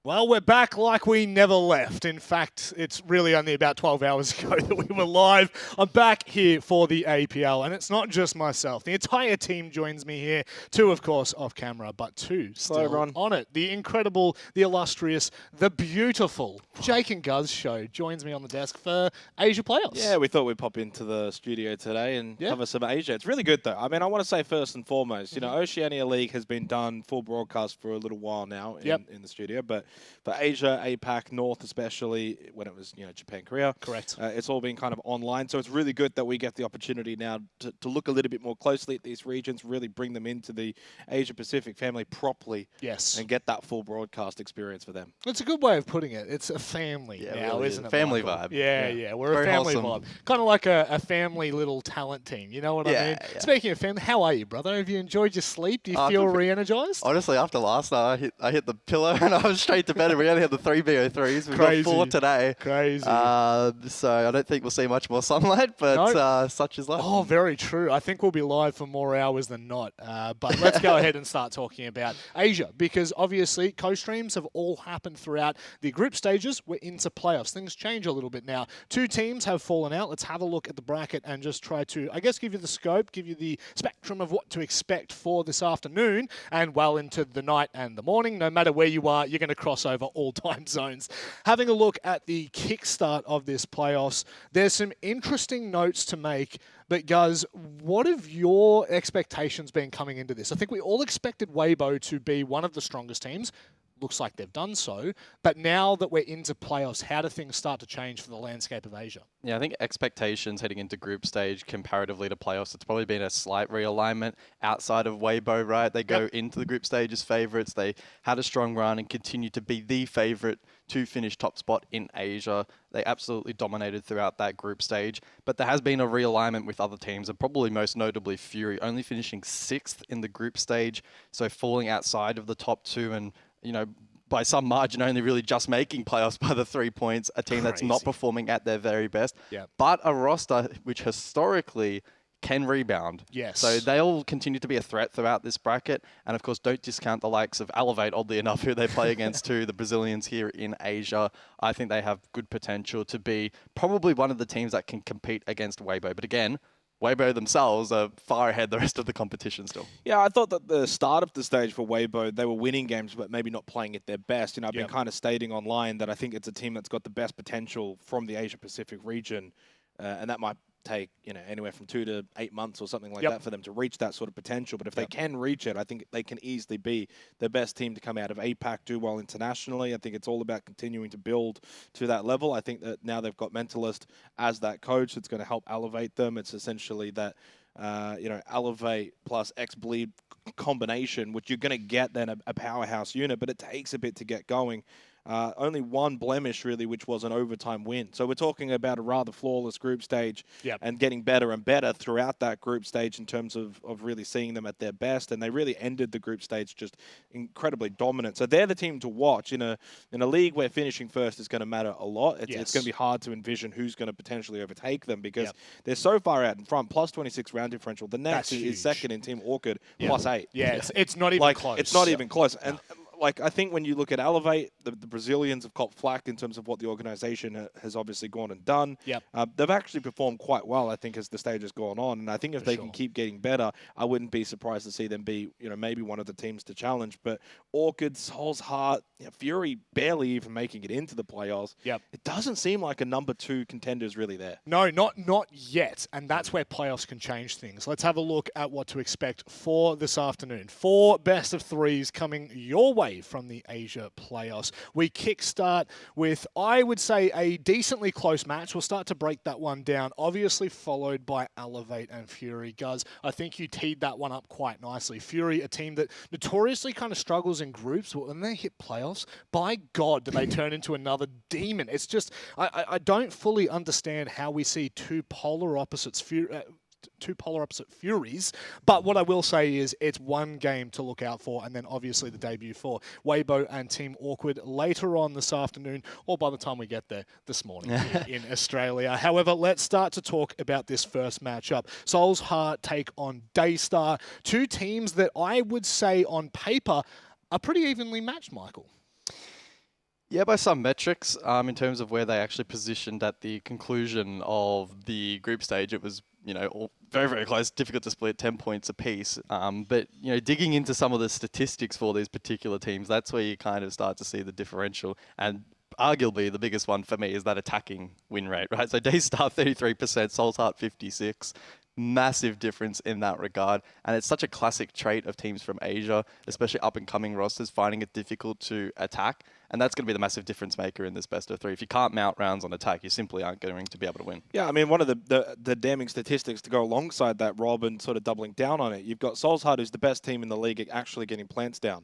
Well, we're back like we never left. In fact, it's really only about 12 hours ago that we were live. I'm back here for the APL, and it's not just myself. The entire team joins me here. Two, of course, off camera, but two still on it. The incredible, the illustrious, the beautiful Jake and Guz show joins me on the desk for Asia Playoffs. Yeah, we thought we'd pop into the studio today and cover some Asia. It's really good, though. I mean, I want to say first and foremost, you know, Oceania League has been done full broadcast for a little while now in the studio, but for Asia, APAC, North especially, when it was, you know, Japan, Korea. Correct. It's all been kind of online. So it's really good that we get the opportunity now to look a little bit more closely at these regions, really bring them into the Asia-Pacific family properly. Yes. And get that full broadcast experience for them. It's a good way of putting it. It's a family now, really isn't it? Family Michael? vibe. Yeah. We're Very a family wholesome. vibe. Kind of like a family little talent team. You know what I mean? Yeah. Speaking of family, how are you, brother? Have you enjoyed your sleep? Do you feel re-energized? Honestly, after last night, I hit the pillow and I was straight to bed, and we only had the 3 VO3s. We've Crazy. got 4 today. Crazy. So I don't think we'll see much more sunlight, but such is life. Oh, very true. I think we'll be live for more hours than not. But let's go ahead and start talking about Asia, because obviously co-streams have all happened throughout the group stages. We're into playoffs. Things change a little bit now. 2 teams have fallen out. Let's have a look at the bracket and just try to, I guess, give you the scope, give you the spectrum of what to expect for this afternoon and well into the night and the morning. No matter where you are, you're going to cross over all time zones. Having a look at the kickstart of this playoffs, there's some interesting notes to make. But guys, what have your expectations been coming into this? I think we all expected Weibo to be one of the strongest teams. Looks like they've done so. But now that we're into playoffs, how do things start to change for the landscape of Asia? Yeah, I think expectations heading into group stage comparatively to playoffs, it's probably been a slight realignment outside of Weibo, right? They go into the group stage as favourites. They had a strong run and continue to be the favourite to finish top spot in Asia. They absolutely dominated throughout that group stage. But there has been a realignment with other teams, and probably most notably Fury, only finishing 6th in the group stage, so falling outside of the top 2 and, you know, by some margin, only really just making playoffs by the 3 points, a team that's not performing at their very best, but a roster which historically can rebound. Yes. So they'll continue to be a threat throughout this bracket. And of course, don't discount the likes of Elevate, oddly enough, who they play against too, the Brazilians here in Asia. I think they have good potential to be probably one of the teams that can compete against Weibo. But again, Weibo themselves are far ahead the rest of the competition still. Yeah, I thought that the start of the stage for Weibo, they were winning games, but maybe not playing at their best. You know, I've been kind of stating online that I think it's a team that's got the best potential from the Asia-Pacific region, and that might take, you know, anywhere from 2 to 8 months or something like that for them to reach that sort of potential. But if they can reach it, I think they can easily be the best team to come out of APAC, do well internationally. I think it's all about continuing to build to that level. I think that now they've got Mentalist as that coach. It's going to help elevate them. It's essentially that, you know, Elevate plus X-Bleed combination, which you're going to get then a powerhouse unit, but it takes a bit to get going. Only one blemish, really, which was an overtime win. So we're talking about a rather flawless group stage and getting better and better throughout that group stage in terms of really seeing them at their best. And they really ended the group stage just incredibly dominant. So they're the team to watch in a league where finishing first is going to matter a lot. It's going to be hard to envision who's going to potentially overtake them because they're so far out in front, plus 26 round differential. The next is second in Team Orchid, plus 8. Yeah, it's not even close. It's not even close. And like, I think when you look at Elevate, the Brazilians have caught flack in terms of what the organization has obviously gone and done. They've actually performed quite well, I think, as the stage has gone on. And I think if they can keep getting better, I wouldn't be surprised to see them be, you know, maybe one of the teams to challenge. But Orchid, Soul's Heart, you know, Fury barely even making it into the playoffs. It doesn't seem like a number 2 contender is really there. No, not yet. And that's where playoffs can change things. Let's have a look at what to expect for this afternoon. 4 best of 3s coming your way from the Asia playoffs. We kickstart with, I would say, a decently close match. We'll start to break that one down, obviously followed by Elevate and Fury. Guys, I think you teed that one up quite nicely. Fury, a team that notoriously kind of struggles in groups, but when they hit playoffs, by God, do they turn into another demon. It's just, I don't fully understand how we see two polar opposite Furies, but what I will say is it's one game to look out for, and then obviously the debut for Weibo and Team Awkward later on this afternoon, or by the time we get there this morning here in Australia. However, let's start to talk about this first matchup. Soul's Heart take on Daystar, 2 teams that I would say on paper are pretty evenly matched, Michael. Yeah, by some metrics, in terms of where they actually positioned at the conclusion of the group stage, it was, all very, very close, difficult to split 10 points apiece. But, digging into some of the statistics for these particular teams, that's where you kind of start to see the differential. And arguably the biggest one for me is that attacking win rate, right? So Daystar 33%, Soul's Heart 56. Massive difference in that regard. And it's such a classic trait of teams from Asia, especially up-and-coming rosters, finding it difficult to attack. And that's going to be the massive difference maker in this best of three. If you can't mount rounds on attack, you simply aren't going to be able to win. Yeah, I mean, one of the damning statistics to go alongside that, Rob, and sort of doubling down on it, you've got Soul's Heart, who's the best team in the league at actually getting plants down.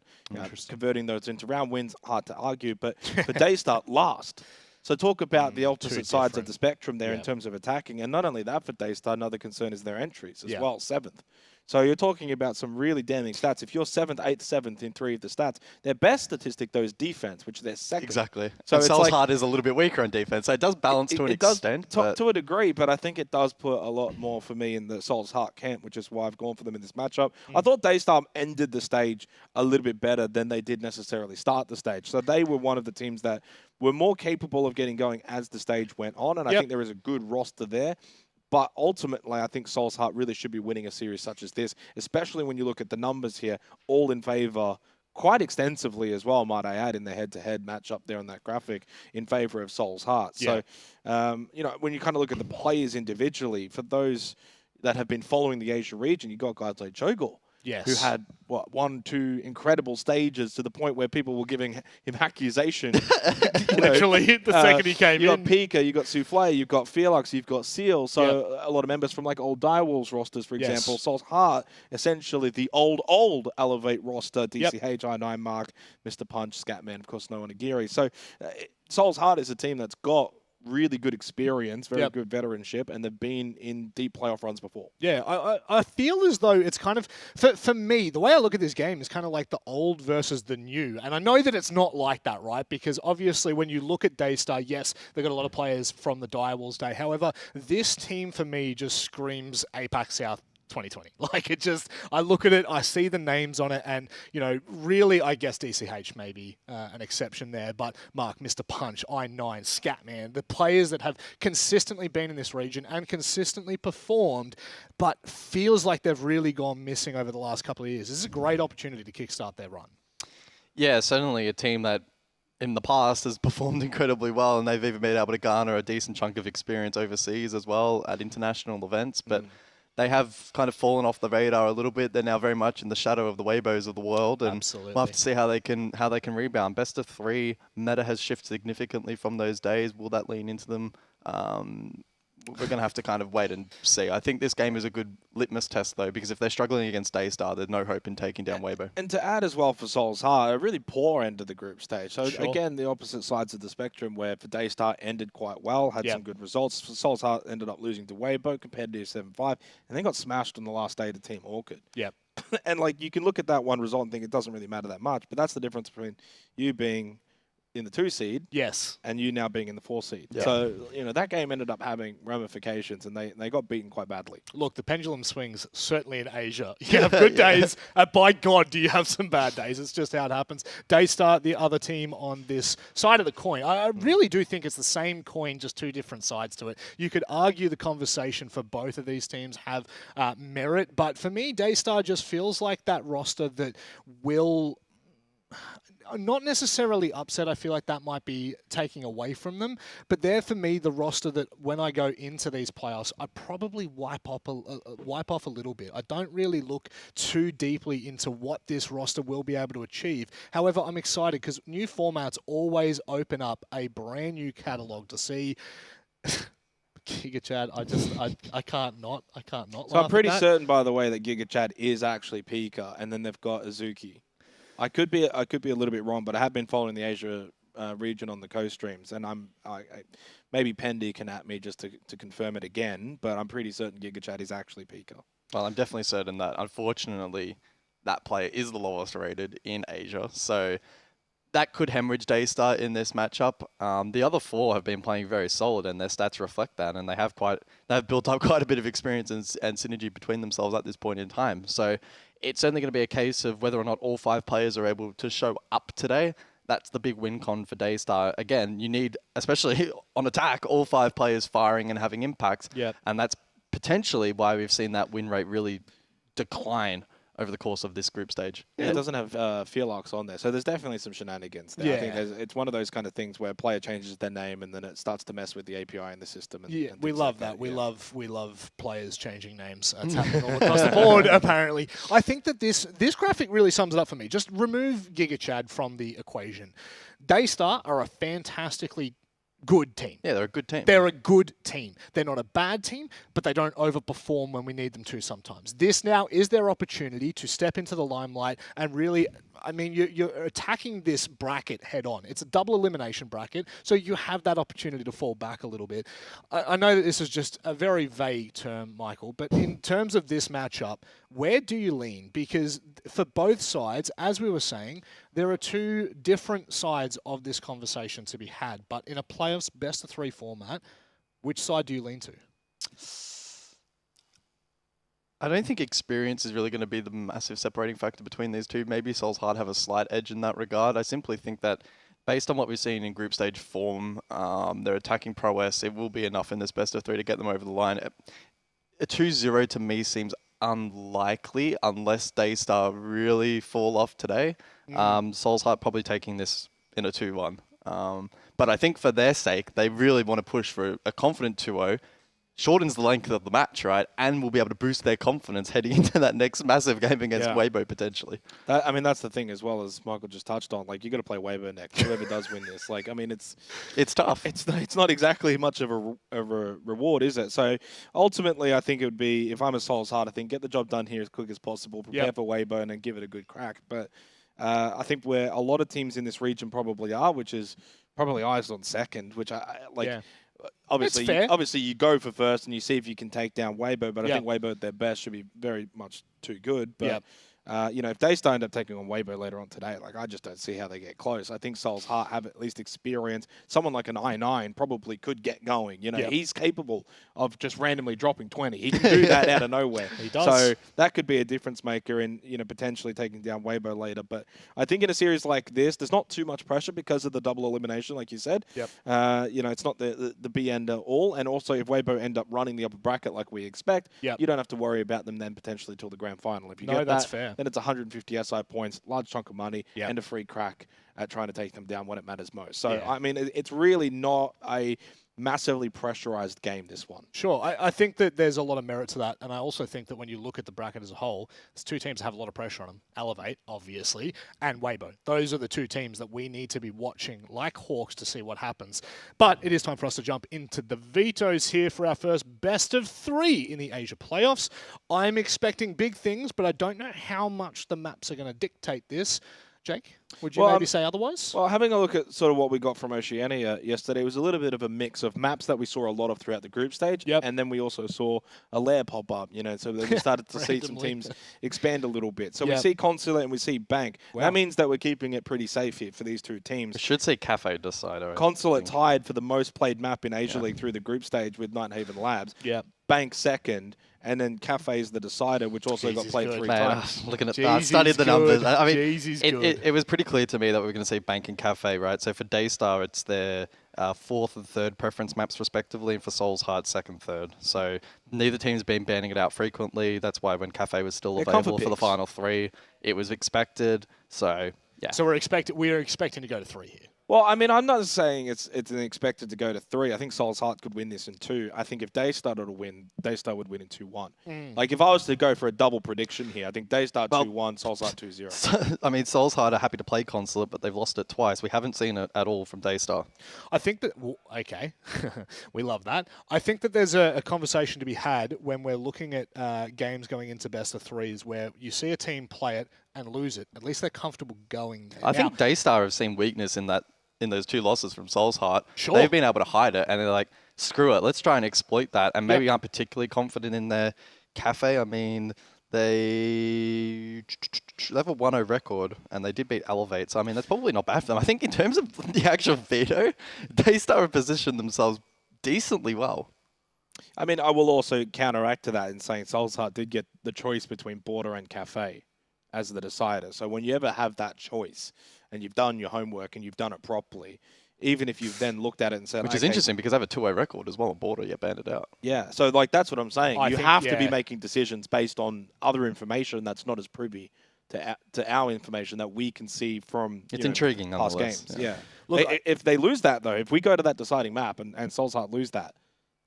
Converting those into round wins, hard to argue. But for Daystar, last. So talk about the opposite sides of the spectrum there in terms of attacking. And not only that for Daystar, another concern is their entries as well, 7th. So you're talking about some really damning stats. If you're 7th, 8th, 7th in 3 of the stats, their best statistic, though, is defense, which is their second. Exactly. So and Soul's Heart is a little bit weaker on defense. So it does balance to an extent. To a degree, but I think it does put a lot more for me in the Soul's Heart camp, which is why I've gone for them in this matchup. I thought Daystar ended the stage a little bit better than they did necessarily start the stage. So they were one of the teams that were more capable of getting going as the stage went on, and I think there is a good roster there. But ultimately, I think Soul's Heart really should be winning a series such as this, especially when you look at the numbers here, all in favor quite extensively as well, might I add, in the head-to-head matchup there on that graphic in favor of Soul's Heart. So, when you kind of look at the players individually, for those that have been following the Asia region, you've got guys like Jogor, who had, 1, 2 incredible stages to the point where people were giving him accusation. Literally, the second he came in. You've got Pika, you've got Souffle, you've got Felix, you've got Seal. So a lot of members from like old Direwolves rosters, for example. Soul's Heart, essentially the old Elevate roster, DCH, I9 Mark, Mr. Punch, Scatman, of course, no Onigiri. So Soul's Heart is a team that's got really good experience, very good veteranship, and they've been in deep playoff runs before. Yeah, I feel as though it's kind of, for me, the way I look at this game is kind of like the old versus the new. And I know that it's not like that, right? Because obviously when you look at Daystar, yes, they've got a lot of players from the Direwolves day. However, this team for me just screams APAC South 2020. Like, it just, I look at it, I see the names on it, and, really, I guess DCH may be an exception there, but Mark, Mr. Punch, I9, Scatman, the players that have consistently been in this region and consistently performed, but feels like they've really gone missing over the last couple of years. This is a great opportunity to kickstart their run. Yeah, certainly a team that in the past has performed incredibly well, and they've even been able to garner a decent chunk of experience overseas as well at international events, but they have kind of fallen off the radar a little bit. They're now very much in the shadow of the Weibos of the world, and we'll have to see how they can rebound. Best of 3 meta has shifted significantly from those days. Will that lean into them? We're going to have to kind of wait and see. I think this game is a good litmus test, though, because if they're struggling against Daystar, there's no hope in taking down Weibo. And to add as well for Soul's Heart, a really poor end of the group stage. So again, the opposite sides of the spectrum, where for Daystar ended quite well, had some good results. For Soul's Heart ended up losing to Weibo, competitive 7-5, and then got smashed on the last day to Team Orchid. And like, you can look at that one result and think it doesn't really matter that much, but that's the difference between you being in the 2 seed, and you now being in the 4 seed. So, that game ended up having ramifications, and they got beaten quite badly. Look, the pendulum swings, certainly in Asia. You have good days, and by God, do you have some bad days. It's just how it happens. Daystar, the other team on this side of the coin. I really do think it's the same coin, just 2 different sides to it. You could argue the conversation for both of these teams have merit, but for me, Daystar just feels like that roster that will not necessarily upset. I feel like that might be taking away from them, but they're, for me, the roster that when I go into these playoffs, I probably wipe off a little bit. I don't really look too deeply into what this roster will be able to achieve. However, I'm excited because new formats always open up a brand new catalog to see. Giga Chad, I can't not So I'm pretty certain, by the way, that Giga Chad is actually Pika, and then they've got Azuki. I could be a little bit wrong, but I have been following the Asia region on the co-streams, and maybe Pendy can at me just to confirm it again, but I'm pretty certain Giga Chad is actually Pika. Well, I'm definitely certain that, unfortunately, that player is the lowest rated in Asia, so that could hemorrhage Daystar in this matchup. The other 4 have been playing very solid, and their stats reflect that, and they've built up quite a bit of experience and synergy between themselves at this point in time. So it's only going to be a case of whether or not all 5 players are able to show up today. that's the big win con for Daystar. Again, you need, especially on attack, all 5 players firing and having impacts. Yep. And that's potentially why we've seen that win rate really decline over the course of this group stage. Yeah, it doesn't have fear locks on there, so there's definitely some shenanigans there. Yeah. I think it's one of those kind of things where a player changes their name and then it starts to mess with the API in the system. And, Yeah, and we things love like that. We yeah. love players changing names. That's happening all across the board, apparently. I think that this graphic really sums it up for me. Just remove Giga Chad from the equation. Daystar are a fantastically good team. Yeah, they're a good team. They're a good team. They're not a bad team, but they don't overperform when we need them to sometimes. This now is their opportunity to step into the limelight and really, I mean, you're attacking this bracket head on. It's a double elimination bracket, so you have that opportunity to fall back a little bit. I know that this is just a very vague term, Michael, but in terms of this matchup, where do you lean? Because for both sides, as we were saying, there are 2 different sides of this conversation to be had, but in a playoffs best-of-3 format, which side do you lean to? I don't think experience is really going to be the massive separating factor between these two. Maybe Souls Hard have a slight edge in that regard. I simply think that based on what we've seen in group stage form, their attacking prowess, it will be enough in this best-of-3 to get them over the line. A 2-0 to me seems unlikely unless Daystar really fall off today. Souls Heart probably taking this in a 2-1. But I think for their sake, they really want to push for a confident 2-0. Shortens the length of the match, right? And will be able to boost their confidence heading into that next massive game against Weibo potentially. I mean, that's the thing as well, as Michael just touched on. Like, you got to play Weibo next. Whoever does win this, like, I mean, it's tough. It's not exactly much of a reward, is it? So ultimately, I think it would be, if I'm a Souls Heart, I think get the job done here as quick as possible, prepare for Weibo, and then give it a good crack. But I think where a lot of teams in this region probably are, which is probably eyes on second, which I like. Yeah. Obviously, you go for first and you see if you can take down Weibo, but I think Weibo at their best should be very much too good. But if they end up taking on Weibo later on today, like, I just don't see how they get close. I think Souls Heart have at least experience. Someone like an I9 probably could get going. He's capable of just randomly dropping 20. He can do that out of nowhere. He does. So that could be a difference maker in potentially taking down Weibo later. But I think in a series like this, there's not too much pressure because of the double elimination, like you said. It's not the be end all. And also, if Weibo end up running the upper bracket like we expect, you don't have to worry about them then potentially till the grand final. If you get that's that, fair. then it's 150 SI points, large chunk of money, and a free crack at trying to take them down when it matters most. So, I mean, it's really not a massively pressurized game, this one. Sure. I think that there's a lot of merit to that. And I also think that when you look at the bracket as a whole, there's 2 teams that have a lot of pressure on them. Elevate, obviously, and Weibo. Those are the 2 teams that we need to be watching like hawks to see what happens. But it is time for us to jump into the vetoes here for our first best-of-3 in the Asia playoffs. I'm expecting big things, but I don't know how much the maps are going to dictate this. Jake, would you maybe say otherwise? Well, having a look at sort of what we got from Oceania yesterday, was a little bit of a mix of maps that we saw a lot of throughout the group stage, and then we also saw a lair pop up, so then we started to see some teams expand a little bit. So we see Consulate and we see Bank. Wow. That means that we're keeping it pretty safe here for these 2 teams. I should say Cafe Decider. Consulate tied for the most played map in Asia League through the group stage with Nighthaven Labs. Bank second. And then Cafe's the decider, which also got played 3 times. Looking at that, studied the numbers. I mean, it was pretty clear to me that we were going to see Bank and Cafe, right? So for Daystar, it's their 4th and 3rd preference maps respectively, and for Souls Heart, 2nd, 3rd. So neither team's been banning it out frequently. That's why when Cafe was still available for the final 3, it was expected. So yeah. So we're expecting to go to 3 here. Well, I mean, I'm not saying it's expected to go to 3. I think Souls Heart could win this in 2. I think if Daystar would win in 2-1. Like, if I was to go for a double prediction here, I think Daystar 2-1, Souls Heart 2-0. So, I mean, Souls Heart are happy to play Consulate, but they've lost it twice. We haven't seen it at all from Daystar. I think that, okay, we love that. I think that there's a conversation to be had when we're looking at games going into best-of-3s where you see a team play it and lose it. At least they're comfortable going there. I think Daystar have seen weakness in those 2 losses from Souls Heart. Sure. They've been able to hide it, and they're like, screw it, let's try and exploit that. And maybe aren't particularly confident in their Cafe. I mean, they have a 1-0 record, and they did beat Elevate. So, I mean, that's probably not bad for them. I think in terms of the actual veto, Daystar have positioned themselves decently well. I mean, I will also counteract to that in saying Souls Heart did get the choice between Border and Cafe. as the decider. So when you ever have that choice and you've done your homework and you've done it properly, even if you've then looked at it and said, which is interesting because they have a 2-way record as well, border, yet banded out. Yeah, so like that's what I'm saying. You think, have to be making decisions based on other information that's not as privy to our information that we can see from it's intriguing past games. Yeah. Look, if they lose that though, if we go to that deciding map and Souls Heart lose that,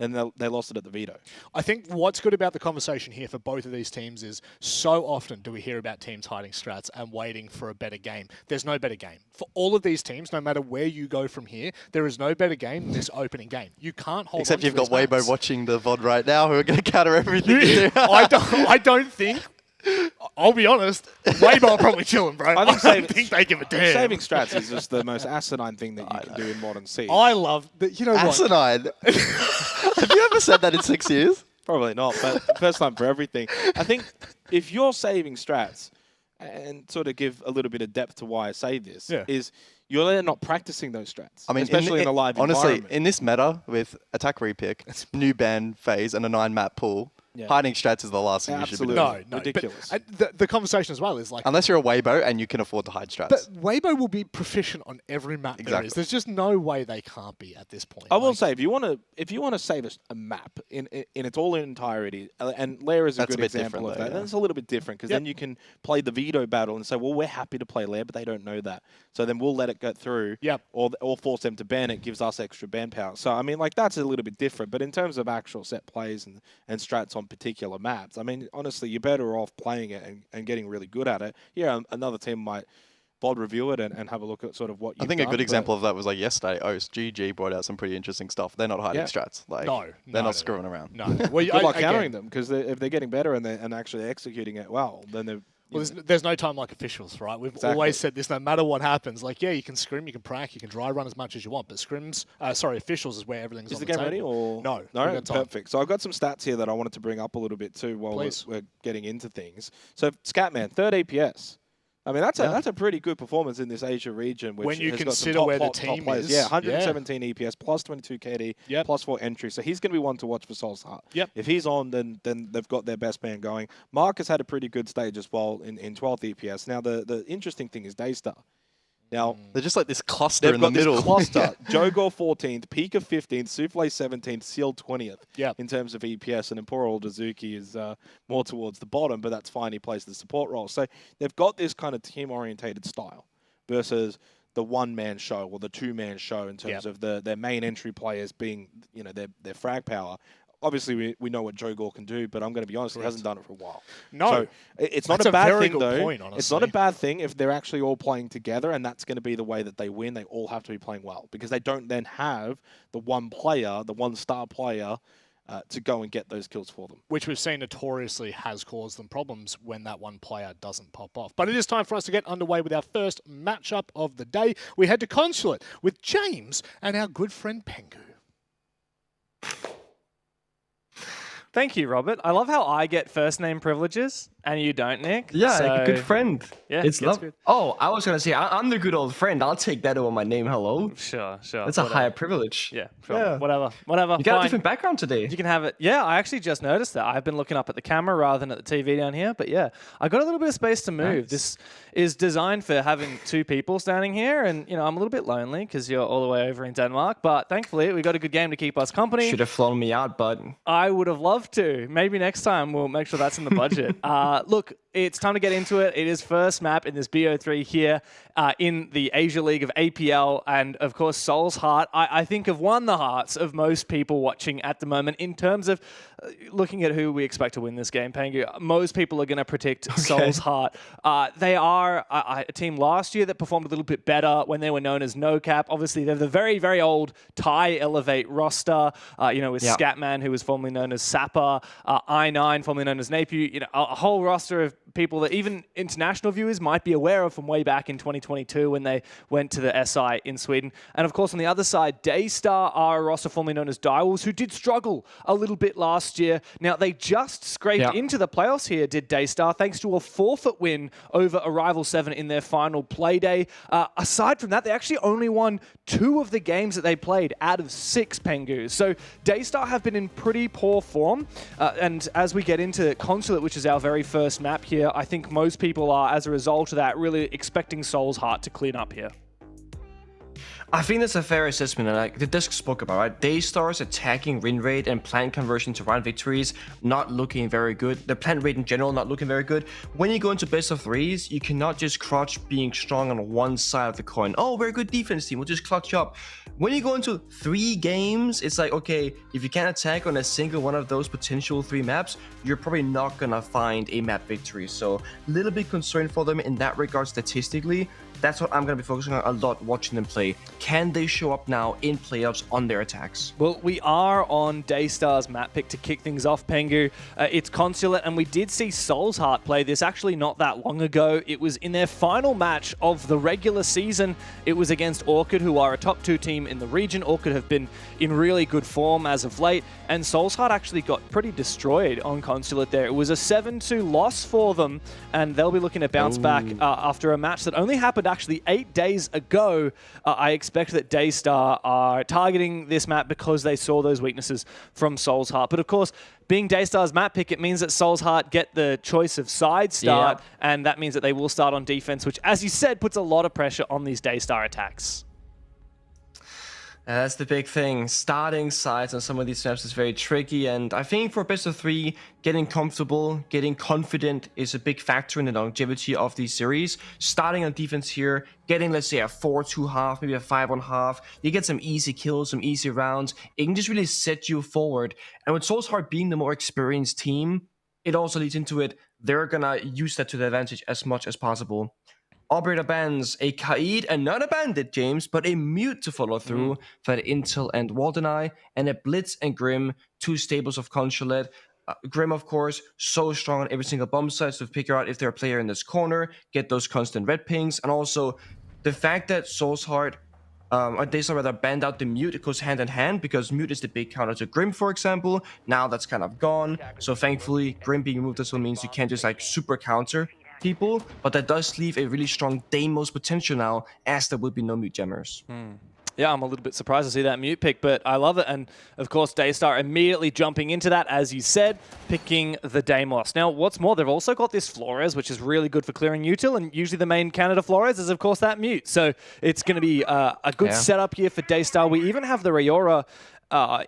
then they lost it at the veto. I think what's good about the conversation here for both of these teams is so often do we hear about teams hiding strats and waiting for a better game. There's no better game. For all of these teams, no matter where you go from here, there is no better game than this opening game. You can't hold Except on you've to got these Weibo maps. watching the VOD right now who are going to counter everything you do. I don't think... I'll be honest, Weibo are probably chilling, bro. I don't think they give a damn. Saving strats is just the most asinine thing that you can do in modern Siege. I love that. You know what? Asinine. Have you ever said that in 6 years? Probably not, but first time for everything. I think if you're saving strats, and sort of give a little bit of depth to why I say this, is you're then not practicing those strats. I mean, especially in a live honestly, environment. in this meta with attack repick, new ban phase, and a 9-map pool, hiding strats is the last thing you should be doing. No, ridiculous. But the conversation as well is like... Unless you're a Weibo and you can afford to hide strats. But Weibo will be proficient on every map there is. There's just no way they can't be at this point. I will say, if you want to save a map in its all entirety, and Lair is a good example of that, then it's a little bit different because then you can play the veto battle and say, well, we're happy to play Lair, but they don't know that. So then we'll let it go through, or force them to ban it, gives us extra ban power. So, I mean, like, that's a little bit different. But in terms of actual set plays and strats on particular maps, I mean, honestly, you're better off playing it and getting really good at it. Yeah, another team might VOD review it and have a look at sort of what you've done. I think a good example of that was like yesterday. GG brought out some pretty interesting stuff. They're not hiding strats. Like, they're not screwing around. No. Well, good luck countering them because if they're getting better and actually executing it well, then they're... Well, there's no time like officials, right? We've always said this, no matter what happens. Like, yeah, you can scrim, you can prac, you can dry run as much as you want, but officials is where everything's on the table. Is the game ready or...? No, perfect. So I've got some stats here that I wanted to bring up a little bit too while we're getting into things. So Scatman, 3rd APS. I mean, that's a pretty good performance in this Asia region. Which when you has consider got some where the top team players. is. Yeah, 117 EPS, plus 22 KD, plus 4 entry. So he's going to be one to watch for Souls Heart. If he's on, then they've got their best man going. Marcus had a pretty good stage as well in 12th EPS. Now, the interesting thing is Daystar. Now, they're just like this cluster in the middle. This cluster. Jogor 14th, Pika 15th, Souffle 17th, Seal 20th in terms of EPS. And then poor old Azuki is more towards the bottom, but that's fine. He plays the support role. So they've got this kind of team-orientated style versus the one-man show or the two-man show in terms of their main entry players being, their frag power. Obviously, we know what Jogor can do, but I'm going to be honest, he hasn't done it for a while. No. So it's not a bad thing, though. It's not a bad thing if they're actually all playing together, and that's going to be the way that they win. They all have to be playing well because they don't then have the one player, the one-star player, to go and get those kills for them. Which we've seen notoriously has caused them problems when that one player doesn't pop off. But it is time for us to get underway with our first matchup of the day. We head to Consulate with James and our good friend Pengu. Thank you, Robert. I love how I get first name privileges and you don't, Nick. Yeah, so, good friend. Yeah, it's love. Oh, I was gonna say I'm the good old friend. I'll take that over my name. Hello. Sure. That's a higher privilege. Yeah, sure. Yeah. Whatever. You got a different background today. You can have it. Yeah, I actually just noticed that. I've been looking up at the camera rather than at the TV down here. But yeah, I got a little bit of space to move. Nice. This is designed for having two people standing here, and I'm a little bit lonely because you're all the way over in Denmark. But thankfully, we got a good game to keep us company. Should have flown me out, bud. I would have loved to. Maybe next time we'll make sure that's in the budget. Look, it's time to get into it. It is first map in this BO3 here in the Asia League of APL, and of course Souls Heart. I think have won the hearts of most people watching at the moment in terms of looking at who we expect to win this game. Pengu, most people are going to predict Souls Heart. They are a team last year that performed a little bit better when they were known as No Cap. Obviously, they're the very, very old Thai Elevate roster. With Scatman, who was formerly known as Sapper, I9, formerly known as Napier. A whole roster of people that even international viewers might be aware of from way back in 2022 when they went to the SI in Sweden. And of course, on the other side, Daystar are a roster formerly known as Direwolves, who did struggle a little bit last year. Now, they just scraped into the playoffs here, did Daystar, thanks to a forfeit win over Arrival 7 in their final play day. Aside from that, they actually only won 2 of the games that they played out of 6, Pengu. So Daystar have been in pretty poor form. And as we get into Consulate, which is our very first map here, here. I think most people are, as a result of that, really expecting Soul's Heart to clean up here. I think that's a fair assessment, and like the disc spoke about, right? Daystar's attacking win rate and plant conversion to round victories not looking very good. The plant rate in general not looking very good. When you go into best of threes, you cannot just crutch being strong on one side of the coin. Oh, we're a good defense team, we'll just clutch up. When you go into 3 games, it's like, okay, if you can't attack on a single one of those potential 3 maps, you're probably not gonna find a map victory. So a little bit concerned for them in that regard statistically. That's what I'm going to be focusing on a lot watching them play. Can they show up now in playoffs on their attacks? Well, we are on Daystar's map pick to kick things off, Pengu. It's Consulate, and we did see Soul's Heart play this actually not that long ago. It was in their final match of the regular season. It was against Orchid, who are a top 2 team in the region. Orchid have been in really good form as of late, and Soul's Heart actually got pretty destroyed on Consulate there. It was a 7-2 loss for them, and they'll be looking to bounce back after a match that only happened actually 8 days ago. I expect that Daystar are targeting this map because they saw those weaknesses from Soul's Heart. But of course, being Daystar's map pick, it means that Soul's Heart get the choice of side start, and that means that they will start on defense, which, as you said, puts a lot of pressure on these Daystar attacks. That's the big thing. Starting sides on some of these maps is very tricky, and I think for best of 3, getting comfortable, getting confident is a big factor in the longevity of these series. Starting on defense here, getting, let's say, a 4-2 half, maybe a 5-1 half, you get some easy kills, some easy rounds. It can just really set you forward. And with Soul's Heart being the more experienced team, it also leads into it. They're gonna use that to their advantage as much as possible. Operator bans a Kaid, and not a Bandit, James, but a Mute to follow through for the Intel and Waldeneye, and a Blitz and Grim, 2 stables of Consulate. Grim, of course, so strong on every single bomb site, so figure out if they're a player in this corner, get those constant red pings, and also the fact that Soul's Heart, or Daystar rather, banned out the Mute, it goes hand in hand, because Mute is the big counter to Grim, for example. Now that's kind of gone, so thankfully, Grim being removed as well means you can't just like super counter people, but that does leave a really strong Deimos potential now, as there will be no Mute Gemmers. Yeah, I'm a little bit surprised to see that Mute pick, but I love it. And of course, Daystar immediately jumping into that, as you said, picking the Deimos. Now, what's more, they've also got this Flores, which is really good for clearing util, and usually the main counter to Flores is, of course, that Mute. So it's going to be a good setup here for Daystar. We even have the Riora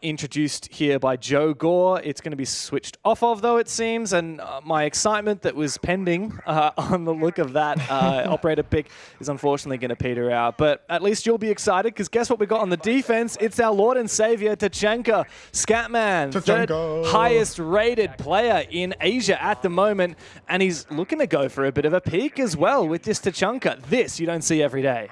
introduced here by Joe Gore. It's going to be switched off of, though, it seems, and my excitement that was pending on the look of that operator pick is unfortunately going to peter out. But at least you'll be excited, because guess what we got on the defense? It's our Lord and Savior, Tachanka. Scatman, third highest rated player in Asia at the moment, and he's looking to go for a bit of a peak as well with this Tachanka. This you don't see every day.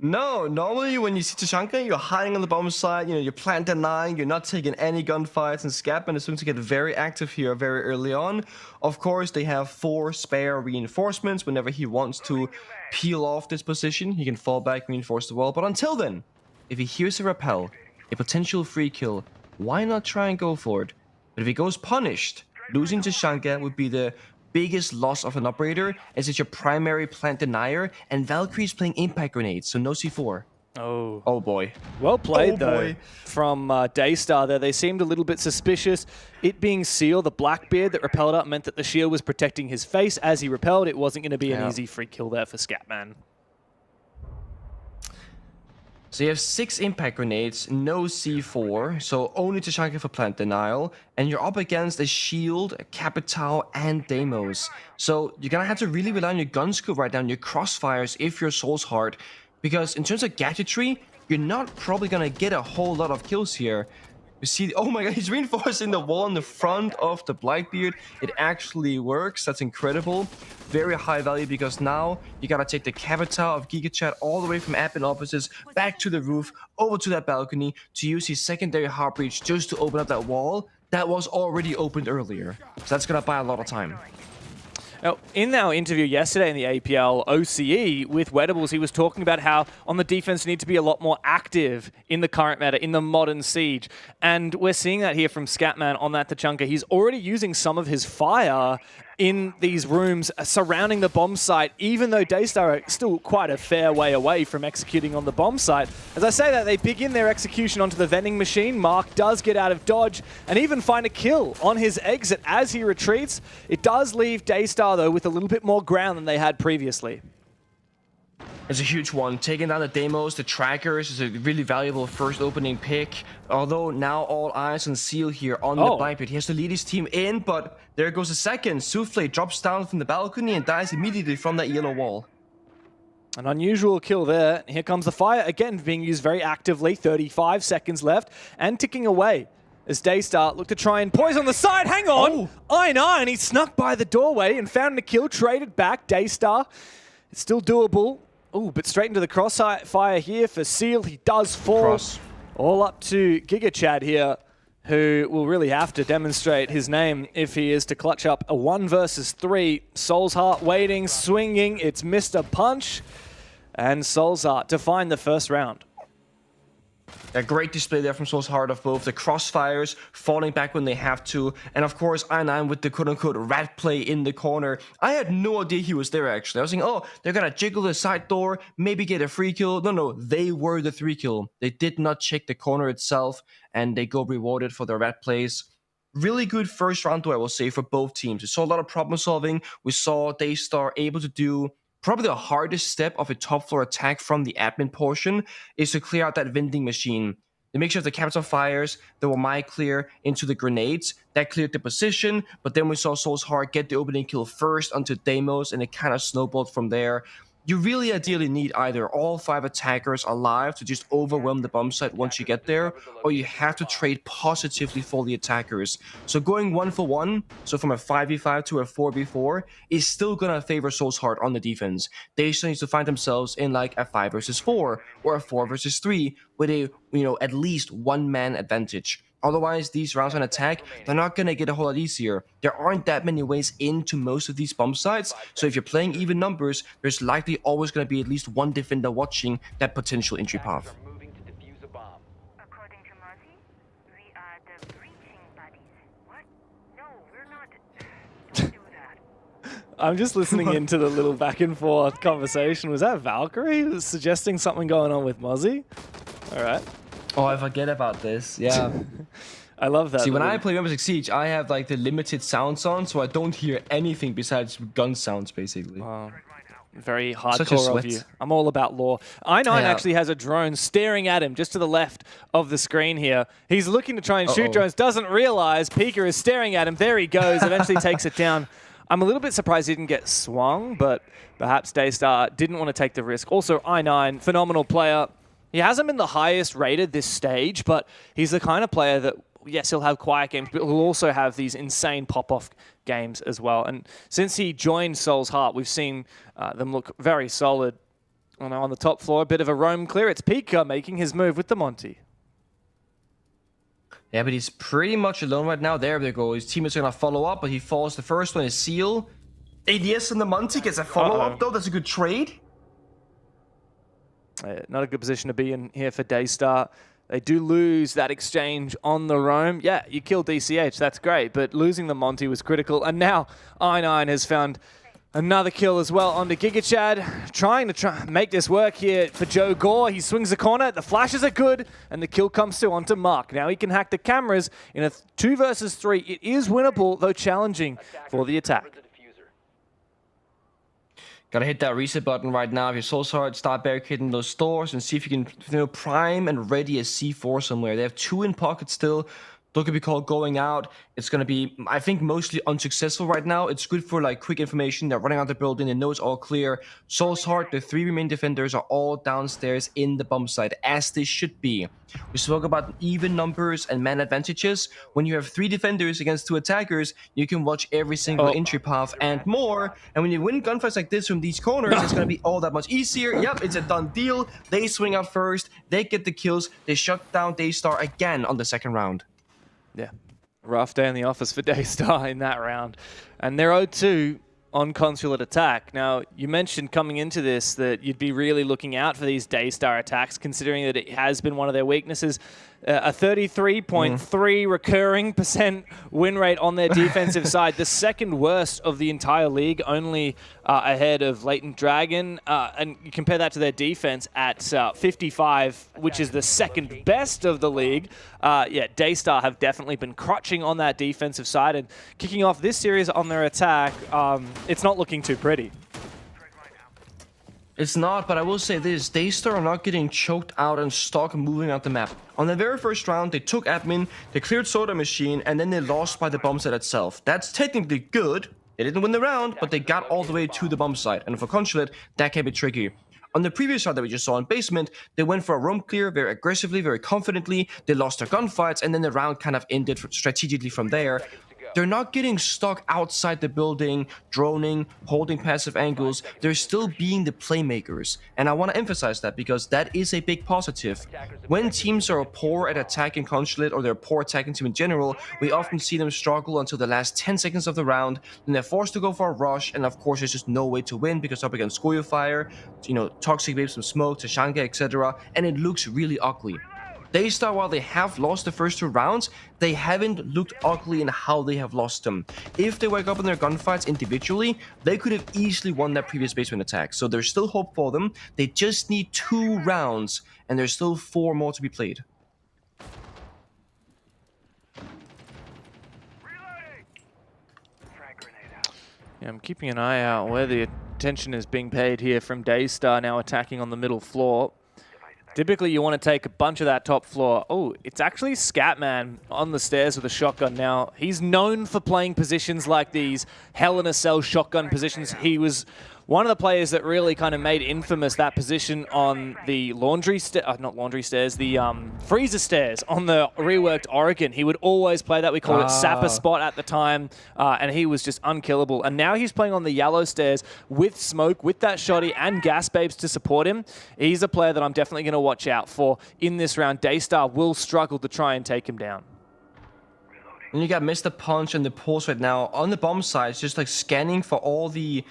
No, normally when you see Tachanka, you're hiding on the bomb side, you're plant denying, you're not taking any gunfights, and Scatman is going to get very active here very early on. Of course, they have 4 spare reinforcements. Whenever he wants to peel off this position, he can fall back, reinforce the wall. But until then, if he hears a repel, a potential free kill, why not try and go for it? But if he goes punished, losing Tachanka would be the biggest loss of an operator, as it's your primary plant denier, and Valkyrie's playing impact grenades, so no C4. Oh boy. Well played, though, from Daystar there. They seemed a little bit suspicious. It being Seal, the Blackbeard that repelled up, meant that the shield was protecting his face as he repelled. It wasn't going to be an easy free kill there for Scatman. So you have 6 impact grenades, no C4, so only Tachanka for plant denial, and you're up against a shield, a Capital, and Deimos. So you're gonna have to really rely on your gun scope right now, and your crossfires if you're Soul's Heart, because in terms of gadgetry, you're not probably gonna get a whole lot of kills here. You see, oh my god, he's reinforcing the wall in the front of the Blackbeard. It actually works, that's incredible. Very high value, because now you gotta take the Capital of GigaChat all the way from admin offices back to the roof, over to that balcony, to use his secondary heart breach just to open up that wall that was already opened earlier. So that's gonna buy a lot of time. Now, in our interview yesterday in the APL OCE with Wettables, he was talking about how on the defense you need to be a lot more active in the current meta, in the modern siege. And we're seeing that here from Scatman on that Tachanka. He's already using some of his fire in these rooms surrounding the bomb site, even though Daystar are still quite a fair way away from executing on the bomb site. As I say that, they begin their execution onto the vending machine. Mark does get out of dodge and even find a kill on his exit as he retreats. It does leave Daystar, though, with a little bit more ground than they had previously. It's a huge one. Taking down the demos, the trackers is a really valuable first opening pick. Although now all eyes on Seal here on the blind pit. He has to lead his team in, but there goes a second. Souffle drops down from the balcony and dies immediately from that yellow wall. An unusual kill there. Here comes the fire, again being used very actively. 35 seconds left and ticking away. As Daystar look to try and poison the side. Hang on! I9, he snuck by the doorway and found a kill, traded back. Daystar, it's still doable. Oh, but straight into the crossfire here for Seal. He does fall. All up to GigaChad here, who will really have to demonstrate his name if he is to clutch up a 1 versus 3. Soul's Heart waiting, swinging. It's Mr. Punch. And Soul's Heart to find the first round. A great display there from Soul's Heart of both the crossfires, falling back when they have to, and of course I9 with the quote-unquote rat play in the corner. I had no idea he was there actually. I was thinking, oh, they're gonna jiggle the side door, maybe get a free kill. No, they were the 3 kill. They did not check the corner itself, and they go rewarded for their rat plays. Really good first round, though, I will say, for both teams. We saw a lot of problem solving. We saw Daystar able to do probably the hardest step of a top floor attack from the admin portion is to clear out that vending machine. They make sure the capital fires, the Wamai clear into the grenades. That cleared the position, but then we saw Soul's Heart get the opening kill first onto Deimos, and it kind of snowballed from there. You really ideally need either all 5 attackers alive to just overwhelm the bomb site once you get there, or you have to trade positively for the attackers. So going 1 for 1, so from a 5v5 to a 4v4, is still going to favor Soul's Heart on the defense. They still need to find themselves in like a 5 versus 4 or a 4 versus 3 with a, at least 1-man advantage. Otherwise, these rounds on attack, they're not going to get a whole lot easier. There aren't that many ways into most of these bomb sites, so if you're playing even numbers, there's likely always going to be at least one defender watching that potential entry path. According to Muzzy, we are the breaching buddies. What? No, we're not. Don't do that. I'm just listening into the little back and forth conversation. Was that Valkyrie suggesting something going on with Muzzy? All right. Oh, I forget about this. Yeah. I love that. See, when I play Rainbow Six Siege, I have like the limited sounds on, so I don't hear anything besides gun sounds, basically. Very hardcore of you. I'm all about lore. I9 actually has a drone staring at him just to the left of the screen here. He's looking to try and shoot drones, doesn't realize Pika is staring at him. There he goes, eventually takes it down. I'm a little bit surprised he didn't get swung, but perhaps Daystar didn't want to take the risk. Also, I9, phenomenal player. He hasn't been the highest rated this stage, but he's the kind of player that, yes, he'll have quiet games, but he'll also have these insane pop-off games as well. And since he joined Soul's Heart, we've seen them look very solid. On the top floor, a bit of a roam clear. It's Pika making his move with the Monty. Yeah, but he's pretty much alone right now. There they go. His teammates are going to follow up, but he falls. The first one is Seal. ADS and the Monty gets a follow-up, though. That's a good trade. Not a good position to be in here for Daystar. They do lose that exchange on the roam. Yeah, you killed DCH, that's great, but losing the Monty was critical. And now I9 has found another kill as well onto GigaChad, trying to make this work here for Joe Gore. He swings the corner, the flashes are good, and the kill comes through onto Mark. Now he can hack the cameras in a 2 versus 3. It is winnable, though challenging for the attack. Gotta hit that reset button right now. If you're Soul's Heart, start barricading those stores and see if you can prime and ready a C4 somewhere. They have 2 in pocket still. Don't be called going out. It's going to be, I think, mostly unsuccessful right now. It's good for like quick information. They're running out the building. They know it's all clear. Soul's Heart, the 3 remaining defenders are all downstairs in the bomb site, as they should be. We spoke about even numbers and man advantages. When you have 3 defenders against 2 attackers, you can watch every single entry path and more. And when you win gunfights like this from these corners, it's going to be all that much easier. Yep, it's a done deal. They swing out first. They get the kills. They shut down Daystar again on the second round. Yeah, rough day in the office for Daystar in that round. And they're 0-2. on Consulate attack. Now, you mentioned coming into this that you'd be really looking out for these Daystar attacks, considering that it has been one of their weaknesses. A 33.3 recurring % win rate on their defensive side, the second worst of the entire league, only ahead of Latent Dragon. And you compare that to their defense at 55, which is the second best of the league. Yeah, Daystar have definitely been crutching on that defensive side and kicking off this series on their attack. It's not looking too pretty. It's not, but I will say this, Daystar are not getting choked out and stuck moving out the map. On the very first round, they took admin, they cleared Soda Machine, and then they lost by the bomb site itself. That's technically good. They didn't win the round, but they got all the way to the bomb site, and for Consulate, that can be tricky. On the previous round that we just saw in Basement, they went for a roam clear very aggressively, very confidently, they lost their gunfights, and then the round kind of ended strategically from there. They're not getting stuck outside the building, droning, holding passive angles. They're still being the playmakers. And I want to emphasize that because that is a big positive. When teams are poor at attacking Consulate or they're poor attacking team in general, we often see them struggle until the last 10 seconds of the round. Then they're forced to go for a rush. And of course, there's just no way to win because up against Scoria Fire, Toxic Waves from Smoke, Tashanka, etc. And it looks really ugly. Daystar, while they have lost the first 2 rounds, they haven't looked ugly in how they have lost them. If they wake up in their gunfights individually, they could have easily won that previous Basement attack. So there's still hope for them. They just need 2 rounds, and there's still 4 more to be played. Yeah, I'm keeping an eye out where the attention is being paid here from Daystar, now attacking on the middle floor. Typically, you want to take a bunch of that top floor. Oh, it's actually Scatman on the stairs with a shotgun now. He's known for playing positions like these, Hell in a Cell shotgun positions. He was one of the players that really kind of made infamous that position on the laundry not laundry stairs, the freezer stairs on the reworked Oregon. He would always play that. We called it Sapper Spot at the time, and he was just unkillable. And now he's playing on the yellow stairs with Smoke, with that Shoddy and Gas Babes to support him. He's a player that I'm definitely going to watch out for in this round. Daystar will struggle to try and take him down. And you got Mr. Punch and the Pulse right now on the bomb side, just like scanning for all the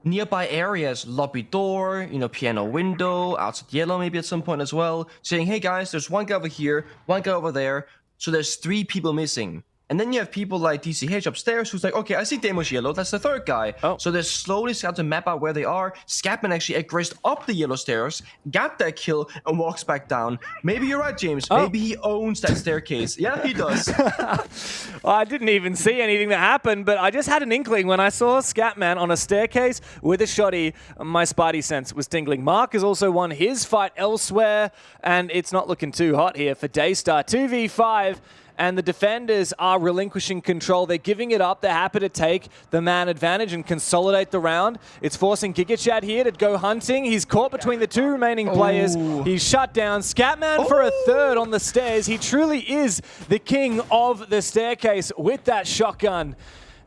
nearby areas, lobby door, piano window, outside yellow maybe at some point as well, saying, hey guys, there's one guy over here, one guy over there, so there's 3 people missing. And then you have people like DCH upstairs who's like, okay, I see Demo's yellow, that's the 3rd guy. Oh. So they're slowly starting to map out where they are. Scatman actually aggressed up the yellow stairs, got that kill, and walks back down. Maybe you're right, James. Oh. Maybe he owns that staircase. Yeah, he does. Well, I didn't even see anything that happened, but I just had an inkling when I saw Scatman on a staircase with a Shoddy. My spidey sense was tingling. Mark has also won his fight elsewhere, and it's not looking too hot here for Daystar. 2v5. And the defenders are relinquishing control. They're giving it up. They're happy to take the man advantage and consolidate the round. It's forcing GigaChad here to go hunting. He's caught between the 2 remaining players. He's shut down. Scatman for a 3rd on the stairs. He truly is the king of the staircase with that shotgun.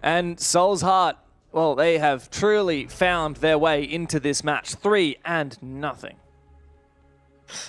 And Soul's Heart, well, they have truly found their way into this match. 3-0.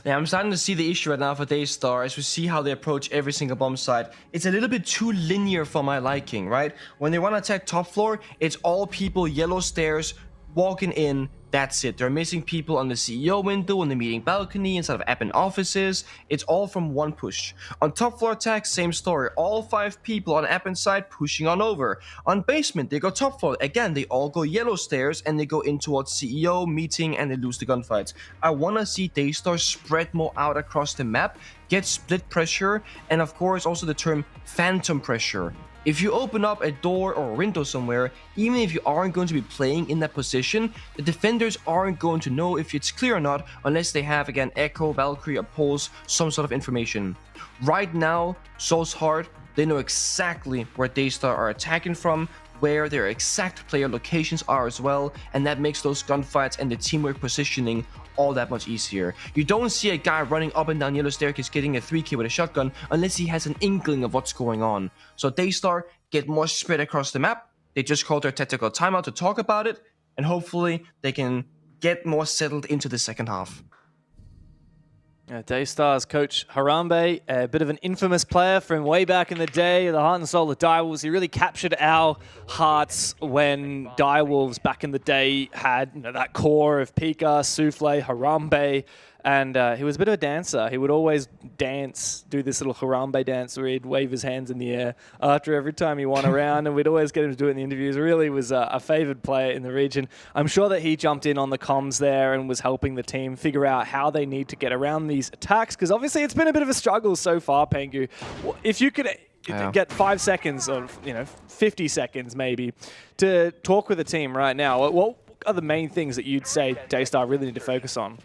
Yeah, I'm starting to see the issue right now for Daystar as we see how they approach every single bomb site. It's a little bit too linear for my liking, right? When they want to attack top floor, it's all people, yellow stairs, walking in, that's it. They're missing people on the CEO window, on the meeting balcony, inside of admin offices. It's all from one push. On top floor attack, same story. All 5 people on admin side pushing on over. On basement, they go top floor. Again, they all go yellow stairs and they go in towards CEO, meeting, and they lose the gunfights. I want to see Daystar spread more out across the map, get split pressure, and of course also the term phantom pressure. If you open up a door or a window somewhere, even if you aren't going to be playing in that position, the defenders aren't going to know if it's clear or not unless they have, again, Echo, Valkyrie, or Pulse, some sort of information. Right now, Soul's Heart, they know exactly where Daystar are attacking from, where their exact player locations are as well, and that makes those gunfights and the teamwork positioning all that much easier. You don't see a guy running up and down yellow staircase getting a 3K with a shotgun unless he has an inkling of what's going on. So Daystar get more spread across the map. They just called their tactical timeout to talk about it, and hopefully they can get more settled into the second half. Daystar's coach Harambe, a bit of an infamous player from way back in the day, the heart and soul of Direwolves. He really captured our hearts when Direwolves back in the day had that core of Pika, Souffle, Harambe, and he was a bit of a dancer. He would always dance, do this little Harambe dance where he'd wave his hands in the air after every time he won a round, and we'd always get him to do it in the interviews. Really was a favoured player in the region. I'm sure that he jumped in on the comms there and was helping the team figure out how they need to get around these attacks, because obviously it's been a bit of a struggle so far, Pengu. If you could get 5 seconds or 50 seconds maybe to talk with the team right now, what are the main things that you'd say Daystar really need to focus on?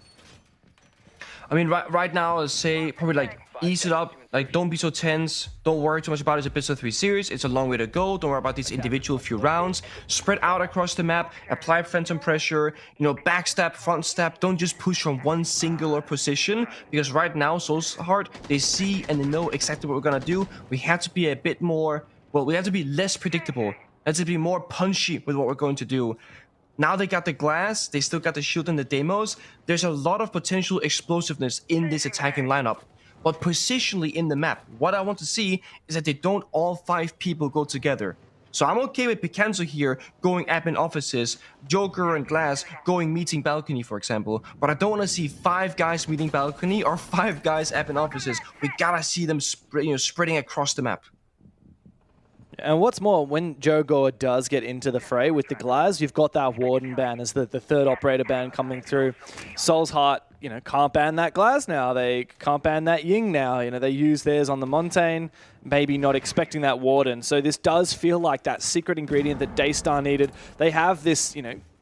I mean, right now, I'd say probably like ease it up. Like, don't be so tense. Don't worry too much about it. It's a best of 3 series. It's a long way to go. Don't worry about these individual few rounds. Spread out across the map. Apply phantom pressure. Backstab, front stab. Don't just push from one singular position, because right now, Soul's Heart, they see and they know exactly what we're gonna do. We have to be a bit more. Well, we have to be less predictable. We have to be more punchy with what we're going to do. Now they got the glass, they still got the shield and the demos. There's a lot of potential explosiveness in this attacking lineup. But positionally in the map, what I want to see is that they don't all 5 people go together. So I'm okay with Picanzo here going admin offices, Joker and Glass going meeting balcony, for example. But I don't want to see 5 guys meeting balcony or 5 guys admin offices. We gotta see them spreading across the map. And what's more, when Jogor does get into the fray with the Glaz, you've got that Warden ban as the third operator ban coming through. Soul's Heart, can't ban that Glaz now. They can't ban that Ying now. They use theirs on the Montaigne, maybe not expecting that Warden. So this does feel like that secret ingredient that Daystar needed. They have this,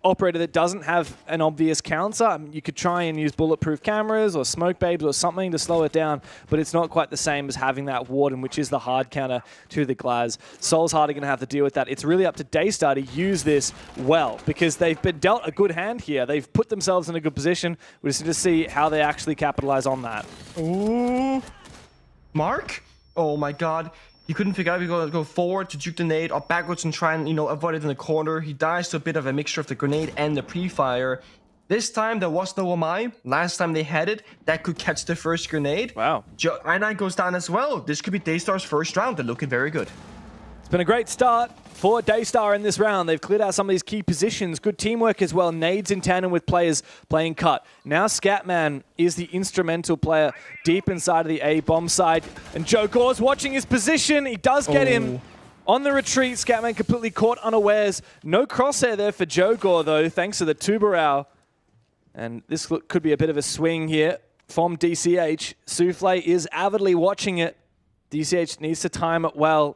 operator that doesn't have an obvious counter. You could try and use bulletproof cameras or smoke babes or something to slow it down, but it's not quite the same as having that Warden, which is the hard counter to the Glaz. Soul's Heart are going to have to deal with that. It's really up to Daystar to use this well, because they've been dealt a good hand here. They've put themselves in a good position. We just need to see how they actually capitalize on that. Ooh. Mark? Oh my god. He couldn't figure out if he was going to go forward to juke the nade or backwards and try and, avoid it in the corner. He dies to a bit of a mixture of the grenade and the pre-fire. This time, there was no Omai. Last time they had it, that could catch the first grenade. Wow. I9 goes down as well. This could be Daystar's first round. They're looking very good. It's been a great start for Daystar in this round. They've cleared out some of these key positions. Good teamwork as well. Nades in tandem with players playing cut. Now Scatman is the instrumental player deep inside of the A bomb side. And Joe Gore's watching his position. He does get him on the retreat. Scatman completely caught unawares. No crosshair there for Joe Gore though, thanks to the Tubarao. And this could be a bit of a swing here from DCH. Souffle is avidly watching it. DCH needs to time it well.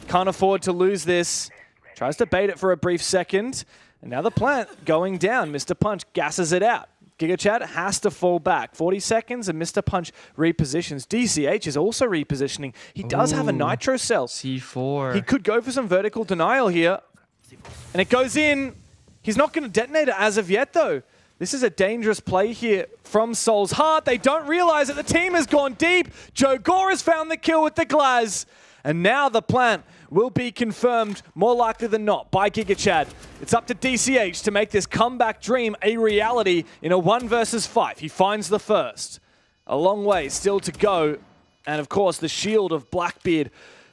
Can't afford to lose this. Tries to bait it for a brief second. And now the plant going down. Mr. Punch gasses it out. GigaChad has to fall back. 40 seconds and Mr. Punch repositions. DCH is also repositioning. He does have a nitro cell. C4. He could go for some vertical denial here. And it goes in. He's not going to detonate it as of yet though. This is a dangerous play here from Soul's Heart. They don't realize that the team has gone deep. Joe Gore has found the kill with the Glaz. And now the plant will be confirmed, more likely than not, by GigaChad. It's up to DCH to make this comeback dream a reality in a 1 versus 5. He finds the first. A long way still to go. And of course, the shield of Blackbeard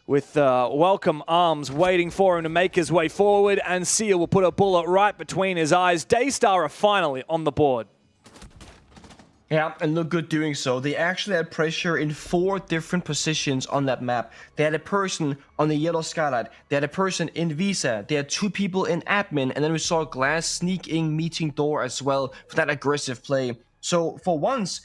with welcome arms waiting for him to make his way forward. And Seal will put a bullet right between his eyes. Daystar are finally on the board. Yeah, and look good doing so. They actually had pressure in 4 different positions on that map. They had a person on the yellow skylight. They had a person in Visa. They had 2 people in admin. And then we saw Glass sneak in meeting door as well for that aggressive play. So for once,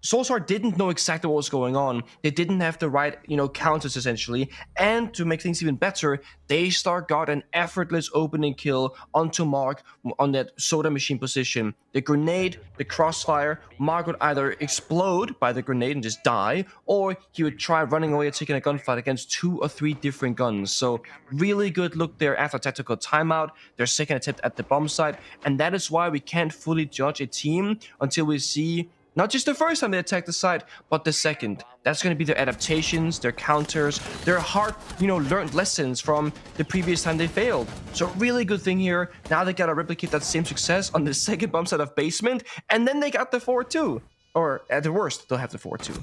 Soul's Heart didn't know exactly what was going on. They didn't have the right, counters essentially. And to make things even better, Daystar got an effortless opening kill onto Mark on that soda machine position. The grenade, the crossfire, Mark would either explode by the grenade and just die, or he would try running away and taking a gunfight against 2 or 3 different guns. So really good look there after tactical timeout, their second attempt at the bomb site. And that is why we can't fully judge a team until we see not just the first time they attack the site, but the second. That's going to be their adaptations, their counters, their hard, learned lessons from the previous time they failed. So really good thing here. Now they got to replicate that same success on the second bomb site of basement, and then they got the 4-2. Or at the worst, they'll have the 4-2.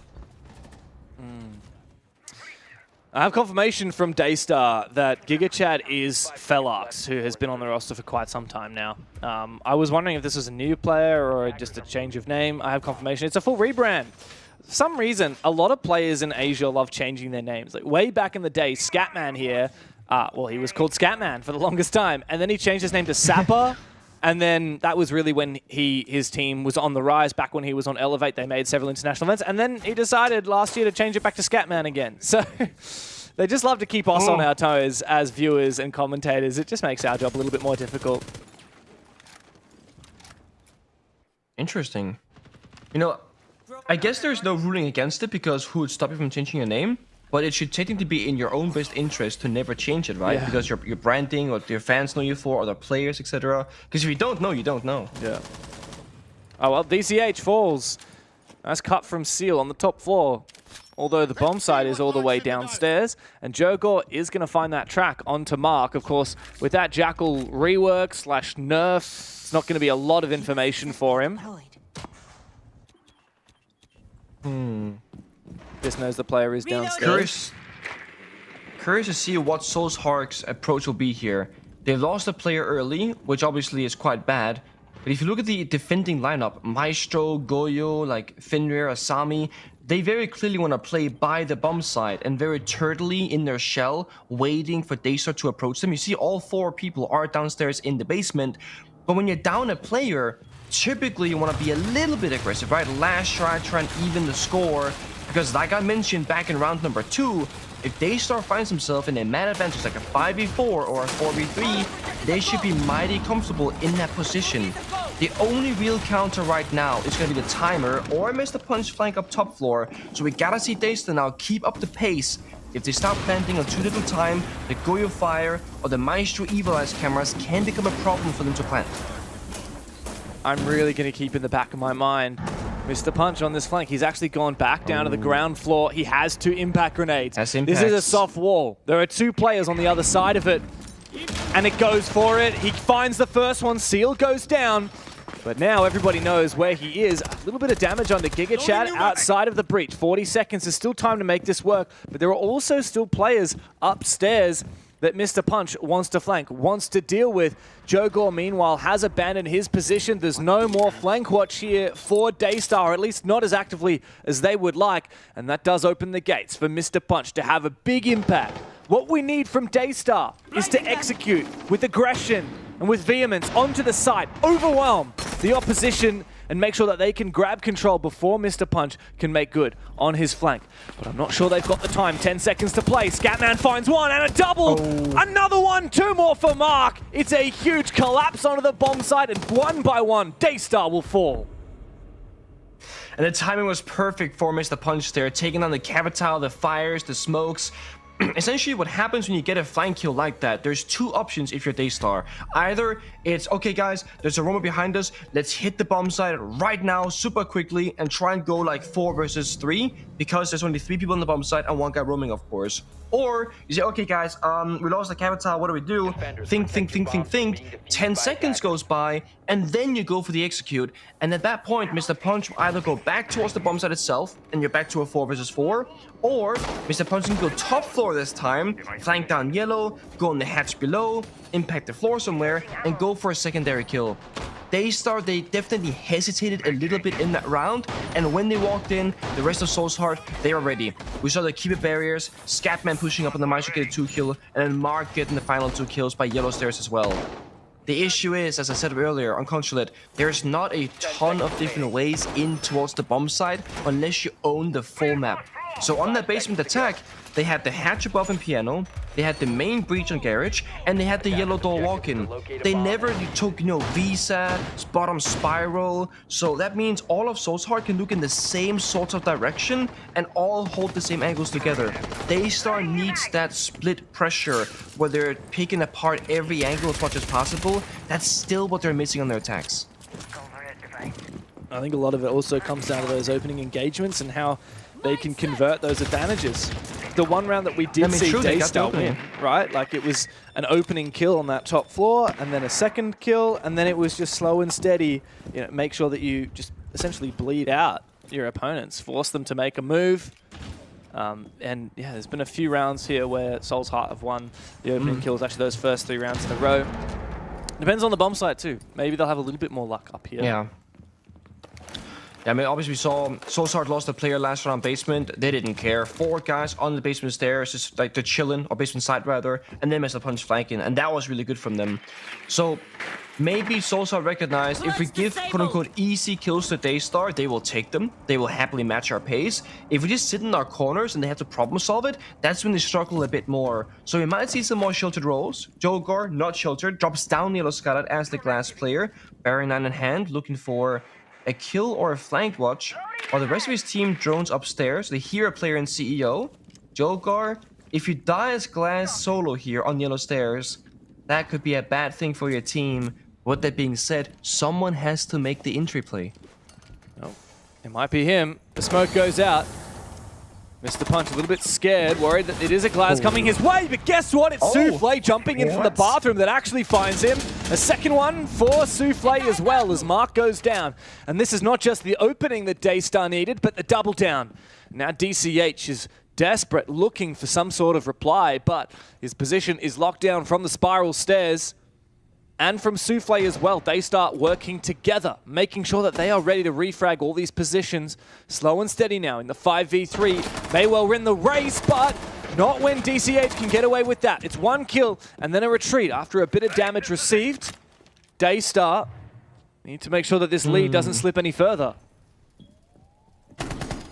I have confirmation from Daystar that GigaChad is Felarx, who has been on the roster for quite some time now. I was wondering if this was a new player or just a change of name. I have confirmation. It's a full rebrand. For some reason, a lot of players in Asia love changing their names. Like way back in the day, Scatman here, well, he was called Scatman for the longest time, and then he changed his name to Sapper. And then that was really when his team was on the rise. Back when he was on Elevate, they made several international events. And then he decided last year to change it back to Scatman again. So they just love to keep us on our toes as viewers and commentators. It just makes our job a little bit more difficult. Interesting. You know, I guess there's no ruling against it because who would stop you from changing your name? But it should technically be in your own best interest to never change it, right? Yeah. Because your branding, or your fans know you for, or the players, etc. Because if you don't know, you don't know. Yeah. Oh, well, DCH falls. Nice cut from Seal on the top floor. Although the bomb site is all the way downstairs. And Jogor is going to find that track onto Mark. Of course, with that Jackal rework / nerf, it's not going to be a lot of information for him. Just knows the player is downstairs. Curious to see what Soulshark's approach will be here. They lost a player early, which obviously is quite bad. But if you look at the defending lineup, Maestro, Goyo, like Fenrir, Asami, they very clearly want to play by the bomb site and very turtly in their shell, waiting for Daystar to approach them. You see all 4 people are downstairs in the basement. But when you're down a player, typically you want to be a little bit aggressive, right? Last try and even the score. Because like I mentioned back in round number 2, if Daystar finds himself in a man advantage like a 5v4 or a 4v3, they should be mighty comfortable in that position. The only real counter right now is going to be the timer or Mr. Punch flank up top floor. So we gotta see Daystar now keep up the pace. If they start planting on too little time, the Goyo Fire or the Maestro Evil Eyes cameras can become a problem for them to plant. I'm really going to keep in the back of my mind Mr. Punch on this flank. He's actually gone back down to the ground floor. He has 2 impact grenades. This is a soft wall. There are 2 players on the other side of it. And it goes for it. He finds the first one. Seal goes down. But now everybody knows where he is. A little bit of damage on the GigaChad outside of the breach. 40 seconds. There's still time to make this work. But there are also still players upstairs that Mr. Punch wants to flank, wants to deal with. Jogor, meanwhile, has abandoned his position. There's no more flank watch here for Daystar, at least not as actively as they would like. And that does open the gates for Mr. Punch to have a big impact. What we need from Daystar is to execute with aggression and with vehemence onto the site, overwhelm the opposition, and make sure that they can grab control before Mr. Punch can make good on his flank. But I'm not sure they've got the time. 10 seconds to play. Scatman finds one and a double. Another one. 2 more for Mark. It's a huge collapse onto the bomb site, and one by one, Daystar will fall. And the timing was perfect for Mr. Punch there, taking on the Capital, the fires, the smokes. Essentially, what happens when you get a flank kill like that, there's 2 options if you're Daystar. Either it's, okay guys, there's a roamer behind us, let's hit the bomb site right now, super quickly, and try and go like 4 versus 3, because there's only 3 people on the bomb site and 1 guy roaming, of course. Or you say, okay guys, we lost the Capital, what do we do? Think. 10 seconds goes by, and then you go for the execute. And at that point, Mr. Punch will either go back towards the bomb site itself, and you're back to a 4 versus 4, or Mr. Punch can go top floor this time, flank down yellow, go on the hatch below, impact the floor somewhere, and go for a secondary kill. Daystar, they definitely hesitated a little bit in that round, and when they walked in, the rest of Soulsheart, they are ready. We saw the keeper barriers, Scatman pushing up on the Maestro get a 2 kill, and then Mark getting the final 2 kills by yellow stairs as well. The issue is, as I said earlier on Consulate, there's not a ton of different ways in towards the bomb site unless you own the full map. So on that basement attack, they had the hatch above and piano, they had the main breach on garage, and they had the yellow door walk-in. They never took, Visa, bottom spiral, so that means all of Soulsheart can look in the same sort of direction and all hold the same angles together. Daystar needs that split pressure where they're picking apart every angle as much as possible. That's still what they're missing on their attacks. I think a lot of it also comes down to those opening engagements and how they can convert those advantages. The one round that we did see Daystar win, right? Like it was an opening kill on that top floor, and then a second kill, and then it was just slow and steady. Make sure that you just essentially bleed out your opponents, force them to make a move. And yeah, there's been a few rounds here where Soul's Heart have won the opening kills, actually those first 3 rounds in a row. Depends on the bomb site too. Maybe they'll have a little bit more luck up here. Yeah. Yeah, I mean, obviously we saw Soul's Heart lost a player last round basement. They didn't care. 4 guys on the basement stairs, just like they're chilling, or basement side rather, and then Mr. Punch flanking, and that was really good from them. So maybe Soul's Heart recognized if we give quote-unquote easy kills to Daystar, they will take them. They will happily match our pace. If we just sit in our corners and they have to problem solve it, that's when they struggle a bit more. So we might see some more sheltered roles. Jogor, not sheltered, drops down Yellow Scarlet as the glass player. Baron 9 in hand, looking for a kill or a flank watch, while the rest of his team drones upstairs. They hear a player in CEO. Jolgar, if you die as glass solo here on yellow stairs, that could be a bad thing for your team. With that being said, someone has to make the entry play. Oh, it might be him. The smoke goes out. Mr. Punch a little bit scared, worried that it is a glass coming his way, but guess what? It's Souffle jumping in from the bathroom that actually finds him. A second one for Souffle as well as Mark goes down. And this is not just the opening that Daystar needed, but the double down. Now DCH is desperate, looking for some sort of reply, but his position is locked down from the spiral stairs. And from Souffle as well. They start working together, making sure that they are ready to refrag all these positions. Slow and steady now in the 5v3. May well win the race, but not when DCH can get away with that. It's 1 kill and then a retreat after a bit of damage received. Daystar need to make sure that this lead doesn't slip any further.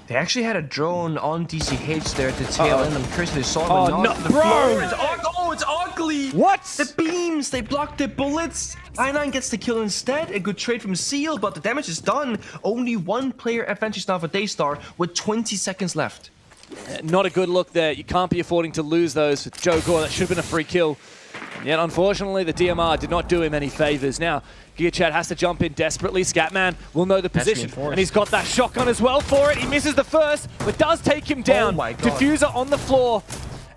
They actually had a drone on DCH there at the tail end. I'm curious if they saw him or not. No, bro! It's ugly! What? The beams, they blocked the bullets. I9 gets the kill instead. A good trade from Seal, but the damage is done. Only 1 player advantage now for Daystar with 20 seconds left. Not a good look there. You can't be affording to lose those with Joe Gore. That should have been a free kill. And yet, unfortunately, the DMR did not do him any favors. Now, GearChat has to jump in desperately. Scatman will know the position, and he's got that shotgun as well for it. He misses the first, but does take him down. Oh my God. Diffuser on the floor,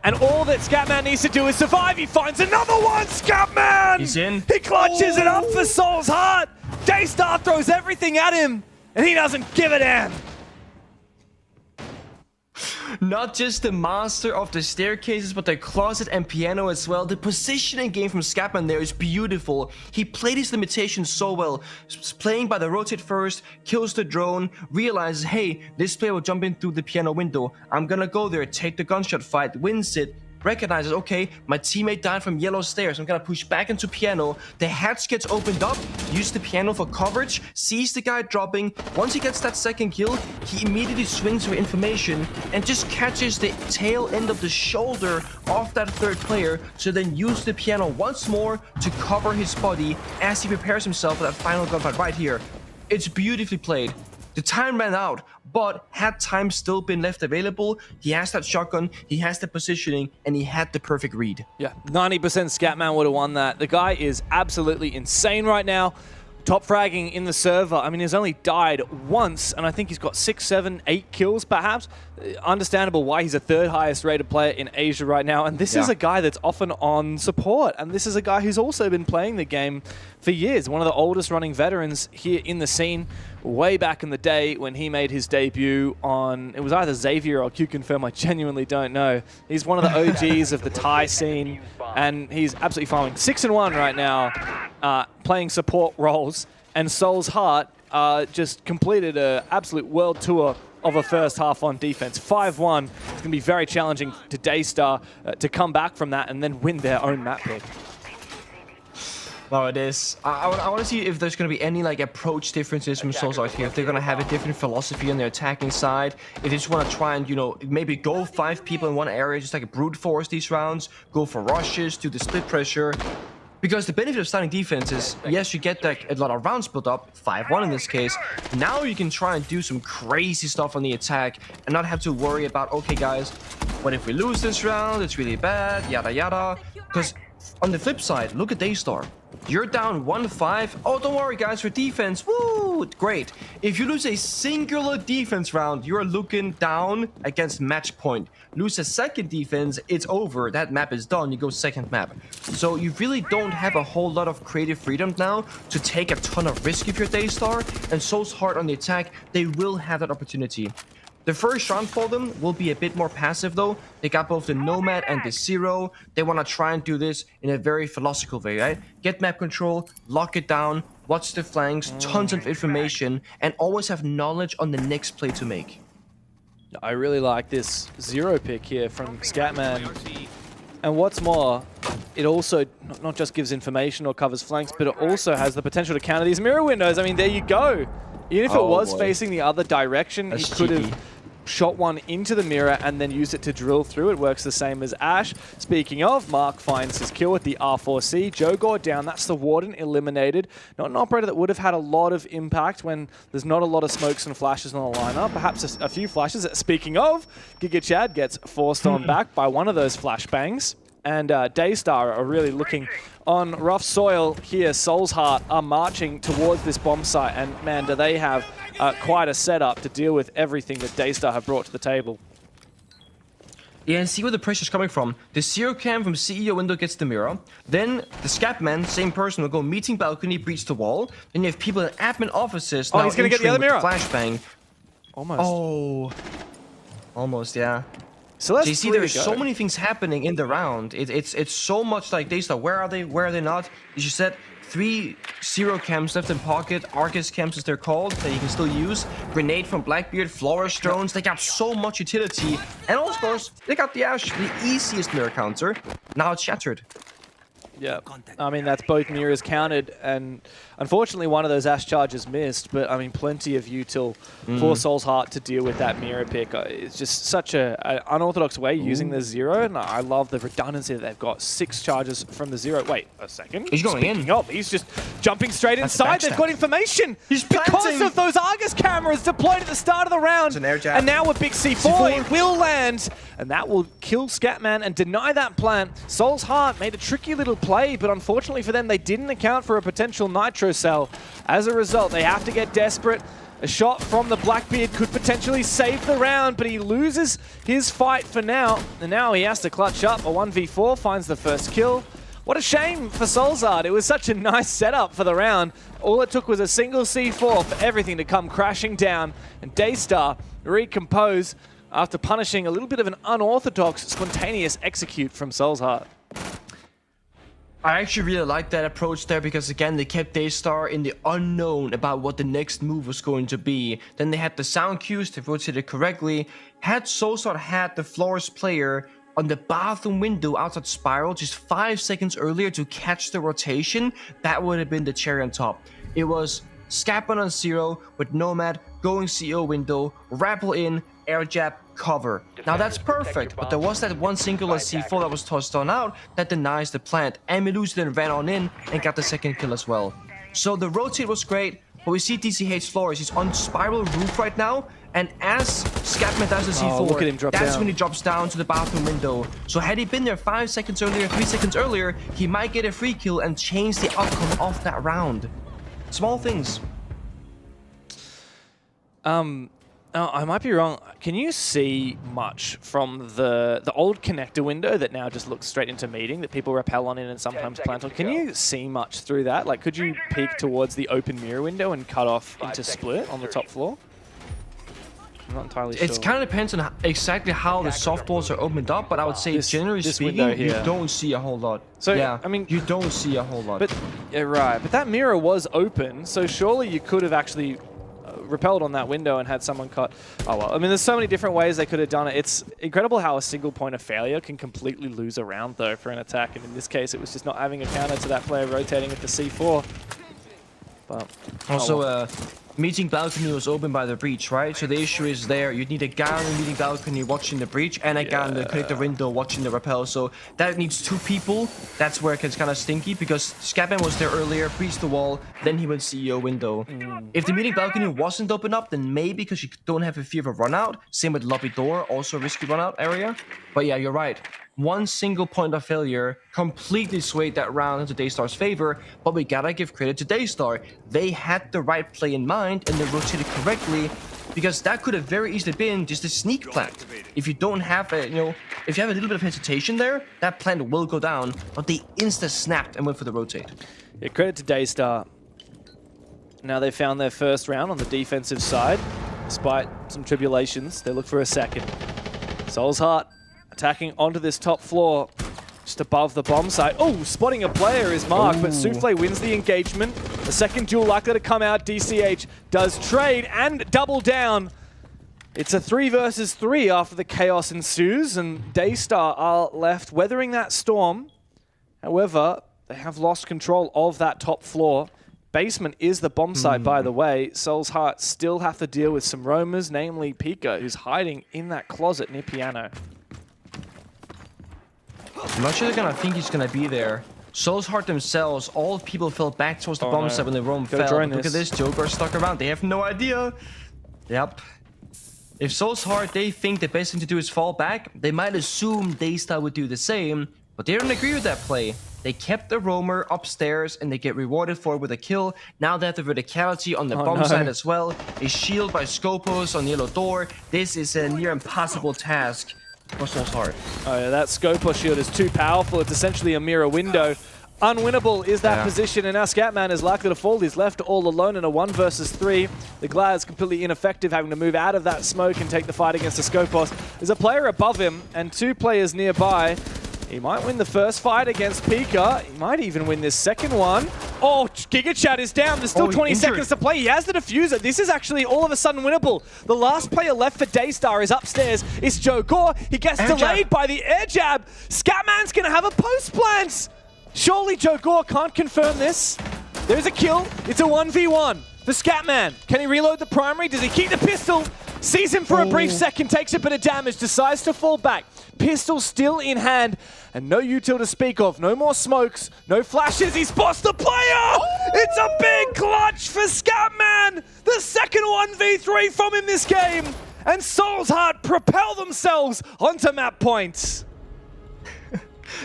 and all that Scatman needs to do is survive. He finds another one, Scatman! He's in. He clutches it up for Soul's Heart. Daystar throws everything at him, and he doesn't give a damn. Not just the master of the staircases, but the closet and piano as well. The positioning game from Scatman there is beautiful. He played his limitations so well. Playing by the rotate first, kills the drone, realizes, hey, this player will jump in through the piano window. I'm gonna go there, take the gunshot fight, wins it. Recognizes, okay, my teammate died from yellow stairs. I'm gonna push back into piano. The hatch gets opened up, use the piano for coverage, sees the guy dropping. Once he gets that second kill, he immediately swings for information and just catches the tail end of the shoulder of that third player to then use the piano once more to cover his body as he prepares himself for that final gunfight right here. It's beautifully played. The time ran out, but had time still been left available, he has that shotgun, he has the positioning, and he had the perfect read. Yeah, 90% Scatman would have won that. The guy is absolutely insane right now. Top fragging in the server. I mean, he's only died once, and I think he's got 6, 7, 8 kills, perhaps. Understandable why he's a 3rd highest rated player in Asia right now. And this is a guy that's often on support. And this is a guy who's also been playing the game for years. One of the oldest running veterans here in the scene. Way back in the day when he made his debut on, it was either Xavier or QConfirm, I genuinely don't know. He's one of the OGs of the Thai scene, and he's absolutely farming. 6-1 right now, playing support roles, and Soul's Heart just completed an absolute world tour of a first half on defense. 5-1. It's going to be very challenging to Daystar to come back from that and then win their own map pick. No, it is. I want to see if there's going to be any like approach differences from Soul's Heart here. If they're going to have a different philosophy on their attacking side. If they just want to try and, you know, maybe go 5 people in one area, just like a brute force these rounds, go for rushes, do the split pressure. Because the benefit of starting defense is, yes, you get like a lot of rounds built up, 5-1 in this case. Now you can try and do some crazy stuff on the attack and not have to worry about, okay, guys, what if we lose this round? It's really bad, yada yada. Because on the flip side, look at Daystar. You're down 1-5. Oh, don't worry, guys, for defense. Woo! good, great. If you lose a singular defense round, you're looking down against match point. Lose a second defense, it's over. That map is done. You go second map. So you really don't have a whole lot of creative freedom now to take a ton of risk if you're Daystar. And Soul's Heart on the attack, they will have that opportunity. The first round for them will be a bit more passive though. They got both the Nomad and the Zero. They want to try and do this in a very philosophical way, right? Get map control, lock it down, watch the flanks, tons of information, and always have knowledge on the next play to make. I really like this Zero pick here from Scatman. And what's more, it also not just gives information or covers flanks, but it also has the potential to counter these mirror windows. I mean, there you go. Even if it was facing the other direction, he could have shot one into the mirror and then used it to drill through. It works the same as Ash. Speaking of, Mark finds his kill with the R4C. Jogor down. That's the Warden eliminated. Not an operator that would have had a lot of impact when there's not a lot of smokes and flashes on the lineup. Perhaps a few flashes. Speaking of, Giga Chad gets forced on back by one of those flashbangs. And Daystar are really looking on rough soil here. Soul's Heart are marching towards this bomb site. And man, do they have quite a setup to deal with everything that Daystar have brought to the table. Yeah, and see where the pressure's coming from. The Zero Cam from CEO window gets the mirror. Then the Scatman, same person, will go meeting balcony, breach the wall. Then you have people in admin offices. Oh, he's going to get the other mirror. Flashbang. Almost. Oh. Almost, yeah. So that's JC, there's so many things happening in the round. It's so much like Daystar. Where are they? Where are they not? As you said, 3 Zero Cams left in pocket. Arcus Cams as they're called that you can still use. Grenade from Blackbeard, Flourish drones. They got so much utility. And of course, they got the Ash, the easiest mirror counter. Now it's shattered. Yeah, I mean, that's both mirrors counted, and unfortunately one of those Ash charges missed, but I mean, plenty of util for Soul's Heart to deal with that mirror pick. It's just such an unorthodox way using the Zero, and I love the redundancy that they've got. 6 charges from the Zero. Wait a second. He's going in. He's just jumping straight inside. They've got information. He's because planting. of those Argus cameras deployed at the start of the round. It's an air jab. And now with big C4, it will land, and that will kill Scatman and deny that plant. Soul's Heart made a tricky little play, but unfortunately for them, they didn't account for a potential nitro cell. As a result, they have to get desperate. A shot from the Blackbeard could potentially save the round, but he loses his fight for now. And now he has to clutch up. A 1v4 finds the first kill. What a shame for Soul's Heart. It was such a nice setup for the round. All it took was a single C4 for everything to come crashing down. And Daystar recompose after punishing a little bit of an unorthodox, spontaneous execute from Soul's Heart. I actually really like that approach there because, again, they kept Daystar in the unknown about what the next move was going to be. Then they had the sound cues, they rotated correctly. Had Soul's Heart had the Flores player on the bathroom window outside Spiral just 5 seconds earlier to catch the rotation, that would have been the cherry on top. It was Scatman on Zero with Nomad, going CEO window, rappel in, air jab, cover. Now that's perfect, but there was that one singular C4 that was tossed on out that denies the plant, and Melusi then ran on in and got the second kill as well. So the rotate was great, but we see DCH Flores, he's on Spiral roof right now, and as Scatman does the C4, look at him drop that's down. when he drops down to the bathroom window. So had he been there 5 seconds earlier, 3 seconds earlier, he might get a free kill and change the outcome of that round. Small things. Now, I might be wrong. Can you see much from the old connector window that now just looks straight into meeting that people rappel on in and sometimes plant on? Can you see much through that? Like, could you peek towards the open mirror window and cut off into split on the top floor? I'm not entirely sure. It kind of depends on exactly how the soft walls are opened up, but I would say generally speaking, window you here. don't see a whole lot. So, yeah, I mean, you don't see a whole lot. But yeah, right. But that mirror was open, so surely you could have actually repelled on that window and had someone cut. Oh well, I mean, there's so many different ways they could have done it. It's incredible how a single point of failure can completely lose a round though for an attack, and in this case it was just not having a counter to that player rotating with the C4. But also, meeting balcony was open by the breach, right? So the issue is there. You need a guy on the meeting balcony watching the breach and a guy on the connector window watching the rappel. So that needs 2 people. That's where it gets kind of stinky because Scatman was there earlier, breached the wall, then he went CEO window. If the meeting balcony wasn't open up, then maybe because you don't have a fear of a run out. Same with lobby door, also risky run out area. But yeah, you're right. One single point of failure completely swayed that round into Daystar's favor, but we gotta give credit to Daystar. They had the right play in mind and they rotated correctly, because that could have very easily been just a sneak plant. If you don't have a, if you have a little bit of hesitation there, that plant will go down, but they insta-snapped and went for the rotate. Yeah, credit to Daystar. Now they found their first round on the defensive side. Despite some tribulations, they look for a second. Soul's Heart attacking onto this top floor, just above the bomb site. Oh, spotting a player is Mark, but Souffle wins the engagement. The second duel likely to come out. DCH does trade and double down. It's a 3 versus 3 after the chaos ensues, and Daystar are left weathering that storm. However, they have lost control of that top floor. Basement is the bomb site, by the way. Soul's Heart still have to deal with some roamers, namely Pika, who's hiding in that closet near piano. I'm not sure they're gonna think he's gonna be there. Soul's Heart themselves, all people fell back towards the bomb site when the roam fell. Look at this, Joker stuck around. They have no idea. Yep. If Soul's Heart, they think the best thing to do is fall back, they might assume Daystar would do the same, but they don't agree with that play. They kept the roamer upstairs and they get rewarded for it with a kill. Now they have the verticality on the bomb side as well. A shield by Scopus on the yellow door. This is a near impossible task for Soul's Heart. Oh yeah, that Scopus shield is too powerful. It's essentially a mirror window. Unwinnable is that position, and now Scatman is likely to fall. He's left all alone in a 1 versus 3. The Glad's completely ineffective, having to move out of that smoke and take the fight against the Scopus. There's a player above him and 2 players nearby. He might win the first fight against Pika. He might even win this second one. Oh, GigaChat is down. There's still 20 seconds to play. He has the diffuser. This is actually all of a sudden winnable. The last player left for Daystar is upstairs. It's Joe Gore. He gets delayed by the air jab. Scatman's going to have a post plant. Surely Joe Gore can't confirm this. There's a kill. It's a 1v1 for Scatman. Can he reload the primary? Does he keep the pistol? Sees him for a brief second, takes a bit of damage, decides to fall back. Pistol still in hand, and no util to speak of. No more smokes, no flashes. He spots the player! It's a big clutch for Scatman! The second 1v3 from him this game! And Soul's Heart propel themselves onto map points.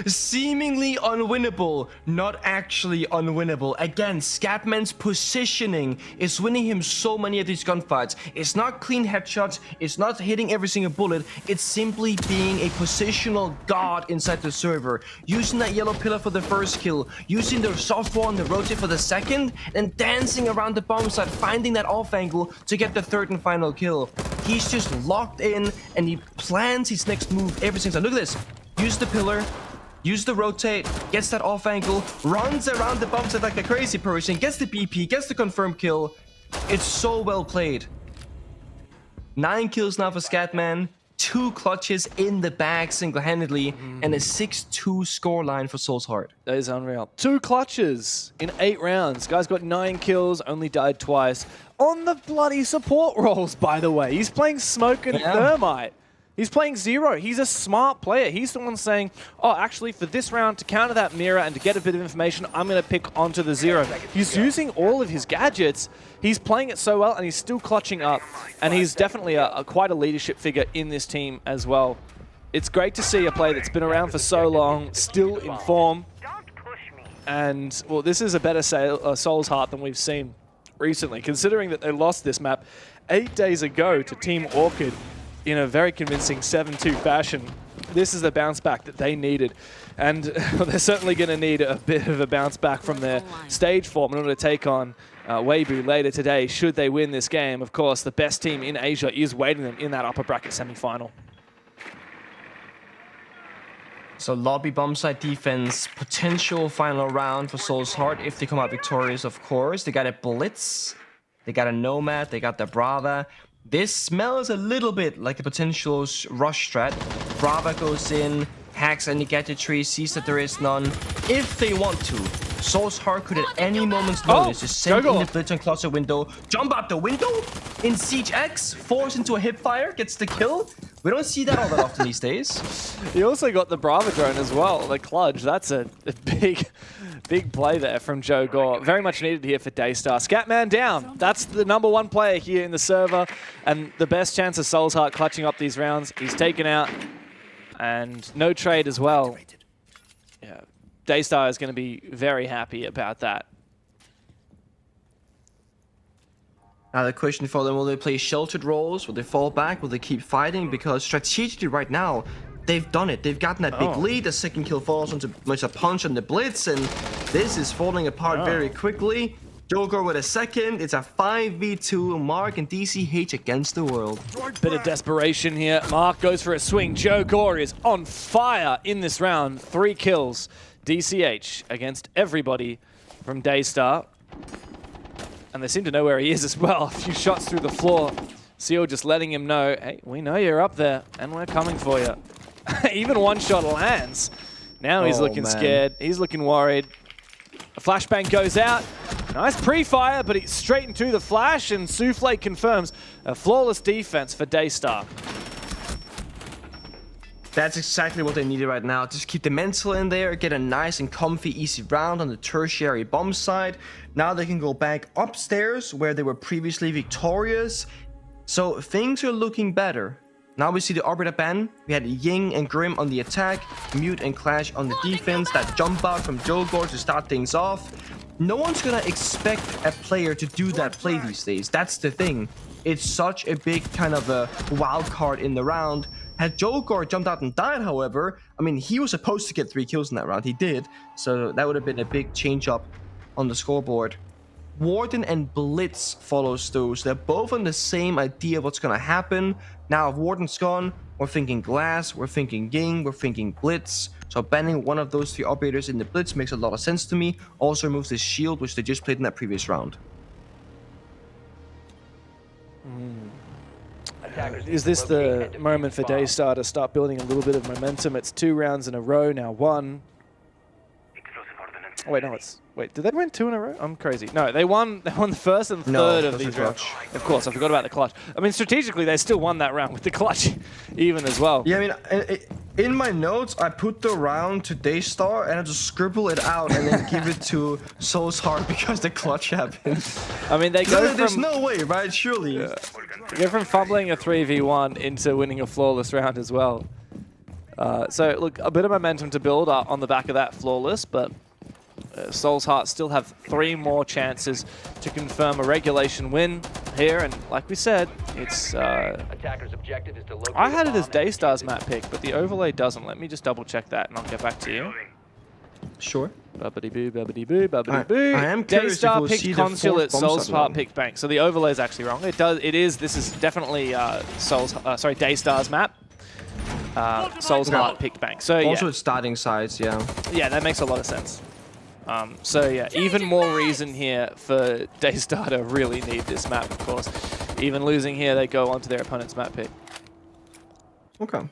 Seemingly unwinnable, not actually unwinnable. Again, Scatman's positioning is winning him so many of these gunfights. It's not clean headshots, it's not hitting every single bullet, it's simply being a positional god inside the server. Using that yellow pillar for the first kill, using the soft wall and the rotate for the second, and dancing around the bomb site, finding that off angle to get the third and final kill. He's just locked in, and he plans his next move every single time. Look at this. Use the pillar, use the rotate, gets that off angle, runs around the bomb site like a crazy person, gets the BP, gets the confirmed kill. It's so well played. 9 kills now for Scatman, 2 clutches in the bag single-handedly, and a 6-2 scoreline for Soul's Heart. That is unreal. 2 clutches in 8 rounds. Guy's got 9 kills, only died twice. On the bloody support roles, by the way. He's playing Smoke and Thermite. He's playing Zero. He's a smart player. He's the one saying, oh, actually, for this round, to counter that mirror and to get a bit of information, I'm going to pick onto the Zero. He's using all of his gadgets. He's playing it so well, and he's still clutching up. And he's definitely quite a leadership figure in this team as well. It's great to see a player that's been around for so long, still in form. And, well, this is a better Soul's Heart than we've seen recently, considering that they lost this map 8 days ago to Team Orchid in a very convincing 7-2 fashion. This is the bounce back that they needed. And they're certainly going to need a bit of a bounce back from their stage form in order to take on Weibo later today, should they win this game. Of course, the best team in Asia is waiting them in that upper bracket semi-final. So lobby bomb site defense, potential final round for Soul's Heart if they come out victorious, of course. They got a Blitz, they got a Nomad, they got the Brava. This smells a little bit like a potential rush strat. Brava goes in, hacks any gadgetry, sees that there is none. If they want to, Soul's Heart could at any moment's notice just send in the Blitz and closet window, jump out the window, in Siege X, force into a hipfire, gets the kill. We don't see that all that often these days. He also got the Brava drone as well, the clutch. That's a big play there from Joe Gore. Very much needed here for Daystar. Scatman down. That's the #1 player here in the server, and the best chance of Soul's Heart clutching up these rounds. He's taken out. and no trade as well. Yeah, Daystar is going to be very happy about that. Now the question for them, will they play sheltered roles? Will they fall back? Will they keep fighting? Because strategically right now, they've done it. They've gotten that big lead. The second kill falls onto a punch on the blitz, and this is falling apart very quickly. Joker with a second. It's a 5v2. Mark and DCH against the world. Bit of desperation here. Mark goes for a swing. Joe Gore is on fire in this round. 3 kills. DCH against everybody from Daystar. And they seem to know where he is as well. A few shots through the floor. Seal just letting him know, hey, we know you're up there, and we're coming for you. Even one shot lands. Now he's looking scared. He's looking worried. A flashbang goes out. Nice pre-fire, but it's straight into the flash, and Souffle confirms a flawless defense for Daystar. That's exactly what they needed right now. Just keep the mental in there, get a nice and comfy, easy round on the tertiary bomb side. Now they can go back upstairs where they were previously victorious. So things are looking better. Now we see the Arbiter ban. We had Ying and Grim on the attack, Mute and Clash on the defense. That jump out from Jogor to start things off. No one's gonna expect a player to do that play these days. That's the thing. It's such a big kind of a wild card in the round. Had Jogor jumped out and died, however, I mean, he was supposed to get 3 kills in that round. He did. So that would have been a big change up on the scoreboard. Warden and Blitz follows those. They're both on the same idea of what's going to happen. Now, if Warden's gone, we're thinking Glass, we're thinking Ying, we're thinking Blitz. So banning one of those 3 operators in the Blitz makes a lot of sense to me. Also removes the shield, which they just played in that previous round. Is this the moment for Daystar to start building a little bit of momentum? It's 2 rounds in a row, now 1. Oh, wait, no, it's... Wait, did they win 2 in a row? I'm crazy. No, they won the first and third of these rounds. Of course, I forgot about the clutch. I mean, strategically, they still won that round with the clutch even as well. Yeah, I mean, in my notes, I put the round to Daystar and I just scribble it out and then give it to Soul's Heart because the clutch happened. I mean, they go There's no way, right? Surely. Yeah. They go from fumbling a 3v1 into winning a flawless round as well. So, look, a bit of momentum to build on the back of that flawless, but Soul's Heart still have 3 more chances to confirm a regulation win here, and like we said, it's Attacker's objective is to locate I had it as a bomb and Daystar's defuse map pick, but the overlay doesn't. Let me just double check that and I'll get back to you. Sure. Bubbity boo, bubbity boo, bubbity boo. I am curious if Daystar we'll see picked the Consulate, fourth bomb Soul's side Heart one. picked Bank. So the overlay is actually wrong. This is definitely Daystar's map. Soul's Heart picked Bank. So Also, yeah. it's starting sides, yeah. Yeah, that makes a lot of sense. So yeah, even more reason here for Daystar to really need this map, of course. Even losing here, they go onto their opponent's map pick. Okay.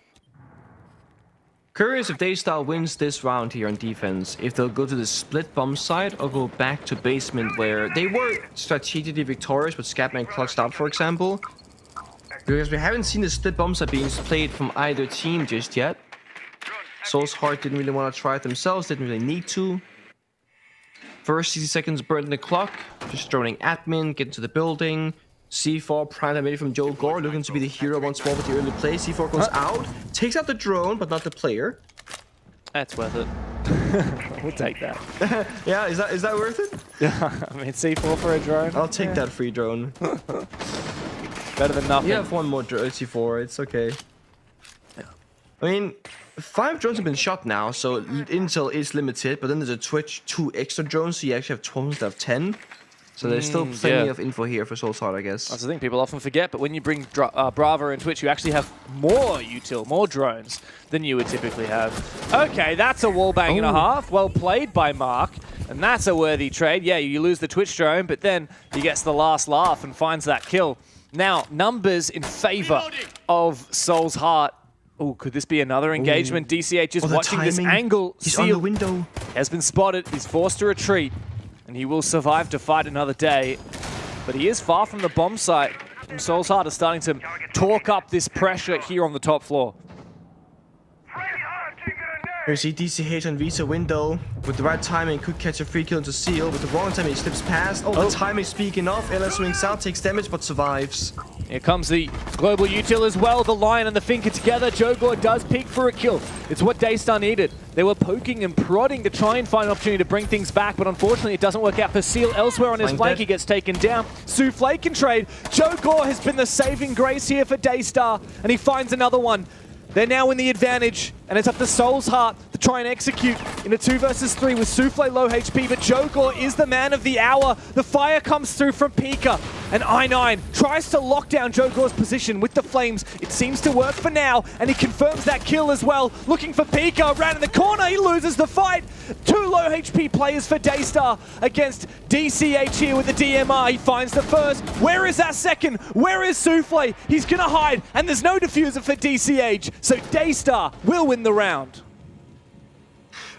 Curious if Daystar wins this round here on defense, if they'll go to the split bomb side or go back to basement where they were strategically victorious with Scatman clutched up, for example. Because we haven't seen the split bomb side being played from either team just yet. Soul's Heart didn't really want to try it themselves, didn't really need to. First 60 seconds burning the clock, just droning admin, get into the building. C4 primed and ready from Joe Gore, looking to be the hero once more with the early play. C4 goes out, takes out the drone, but not the player. That's worth it. We'll take that. Yeah, is that worth it? Yeah, I mean, C4 for a drone. I'll take that free drone. Better than nothing. You have 1 more C4, it's okay. I mean, 5 drones have been shot now, so intel is limited, but then there's a Twitch 2 extra drones, so you actually have 12 instead of 10. So there's still plenty of info here for Soul's Heart, I guess. That's the thing people often forget, but when you bring Brava and Twitch, you actually have more util, more drones than you would typically have. Okay, that's a wallbang and a half. Well played by Mark, and that's a worthy trade. Yeah, you lose the Twitch drone, but then he gets the last laugh and finds that kill. Now, numbers in favor of Soul's Heart. Oh, could this be another engagement? DCH is watching this angle. He's on the window. Has been spotted. He's forced to retreat. And he will survive to fight another day. But he is far from the bomb site. And Soul's Heart is starting to talk up this pressure here on the top floor. Here you see DCH on Visa window. With the right timing, could catch a free kill into Seal. With the wrong timing, he slips past. Oh, the timing speaking of. LS swings out, takes damage, but survives. Here comes the global util as well. The Lion and the Finker together. Jogor does peek for a kill. It's what Daystar needed. They were poking and prodding to try and find an opportunity to bring things back, but unfortunately it doesn't work out for Seal. Elsewhere on his flank, he gets taken down. Souffle can trade. Jogor has been the saving grace here for Daystar, and he finds another one. They're now in the advantage, and it's up to Soul's Heart to try and execute in a 2 versus 3 with Souffle low HP, but Jogor is the man of the hour. The fire comes through from Pika, and I9 tries to lock down Jogor's position with the flames. It seems to work for now, and he confirms that kill as well. Looking for Pika, around in the corner, he loses the fight. 2 low HP players for Daystar against DCH here with the DMR. He finds the first. Where is that second? Where is Souffle? He's gonna hide, and there's no diffuser for DCH. So Daystar will win the round.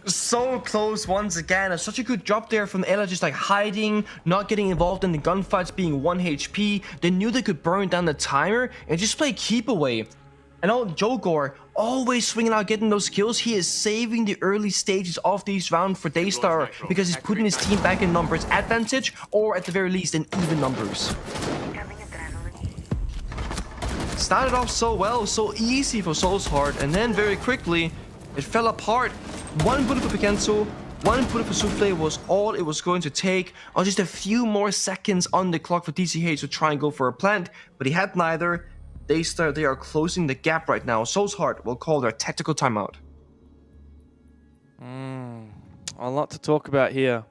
So close once again. Such a good job there from Ella, just like hiding, not getting involved in the gunfights, being 1 HP. They knew they could burn down the timer and just play keep away. And Jogor always swinging out, getting those kills. He is saving the early stages of these rounds for Daystar because he's putting his team back in numbers advantage, or at the very least in even numbers. Started off so well, so easy for Soul's Heart, and then very quickly it fell apart. 1 bullet for Pikenso, 1 bullet for Souffle was all it was going to take, or just a few more seconds on the clock for DCH to try and go for a plant, but he had neither. Daystar, they are closing the gap right now. Soul's Heart will call their tactical timeout. A lot to talk about here.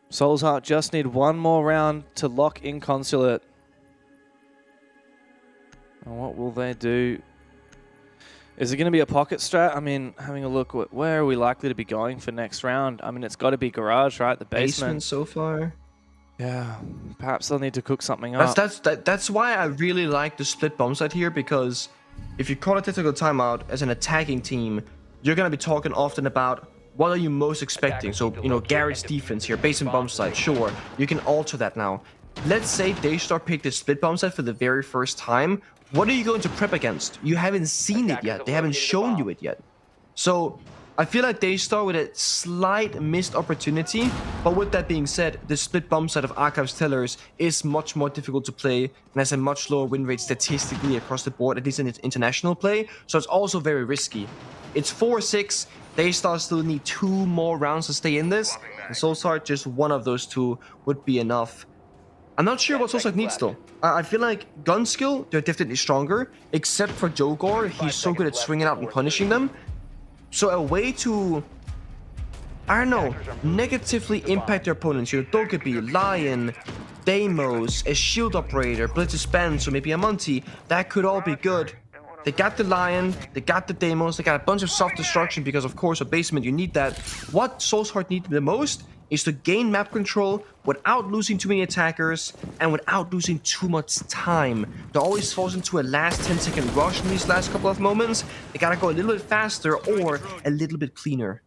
Soul's Heart just need 1 more round to lock in Consulate. And what will they do? Is it going to be a pocket strat? I mean, having a look, where are we likely to be going for next round? I mean, it's got to be garage, right? The basement. So far. Yeah, perhaps they'll need to cook something up. That's why I really like the split bomb site here, because if you call a tactical timeout as an attacking team, you're going to be talking often about what are you most expecting. So, you know, Garrett's defense here, base and bomb site, sure, you can alter that now. Let's say Daystar picked the split bomb site for the very first time. What are you going to prep against? You haven't seen it yet. They haven't shown you it yet. So I feel like Daystar with a slight missed opportunity, but with that being said, the split bomb side of Archives Tellers is much more difficult to play and has a much lower win rate statistically across the board, at least in its international play, so it's also very risky. It's 4-6, Daystar still need 2 more rounds to stay in this, and Soul's Heart, just 1 of those 2 would be enough. I'm not sure what Soul's Heart needs though. I feel like gun skill, they're definitely stronger, except for Jogor, he's so good at swinging out and punishing them. So a way to, I don't know, negatively impact their opponents. Your Dogebi, Lion, Deimos, a shield operator, Blitz Spence, or maybe a Monty, that could all be good. They got the Lion, they got the Deimos, they got a bunch of soft destruction because of course a basement, you need that. What Soul's Heart needs the most is to gain map control without losing too many attackers and without losing too much time. They're always forced into a last 10-second rush in these last couple of moments. They gotta go a little bit faster or a little bit cleaner.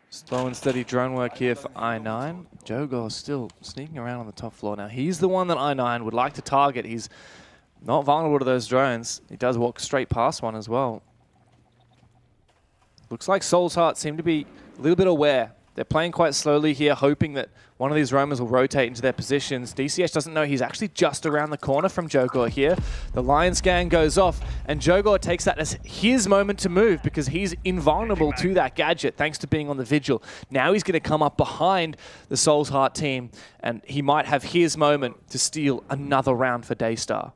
Slow and steady drone work here for I9. Jogor still sneaking around on the top floor now. He's the one that I9 would like to target. He's not vulnerable to those drones. He does walk straight past one as well. Looks like Soul's Heart seem to be a little bit aware. They're playing quite slowly here, hoping that one of these roamers will rotate into their positions. DCH doesn't know he's actually just around the corner from Jogor here. The Lion scan goes off, and Jogor takes that as his moment to move because he's invulnerable to that gadget thanks to being on the Vigil. Now he's going to come up behind the Soul's Heart team, and he might have his moment to steal another round for Daystar.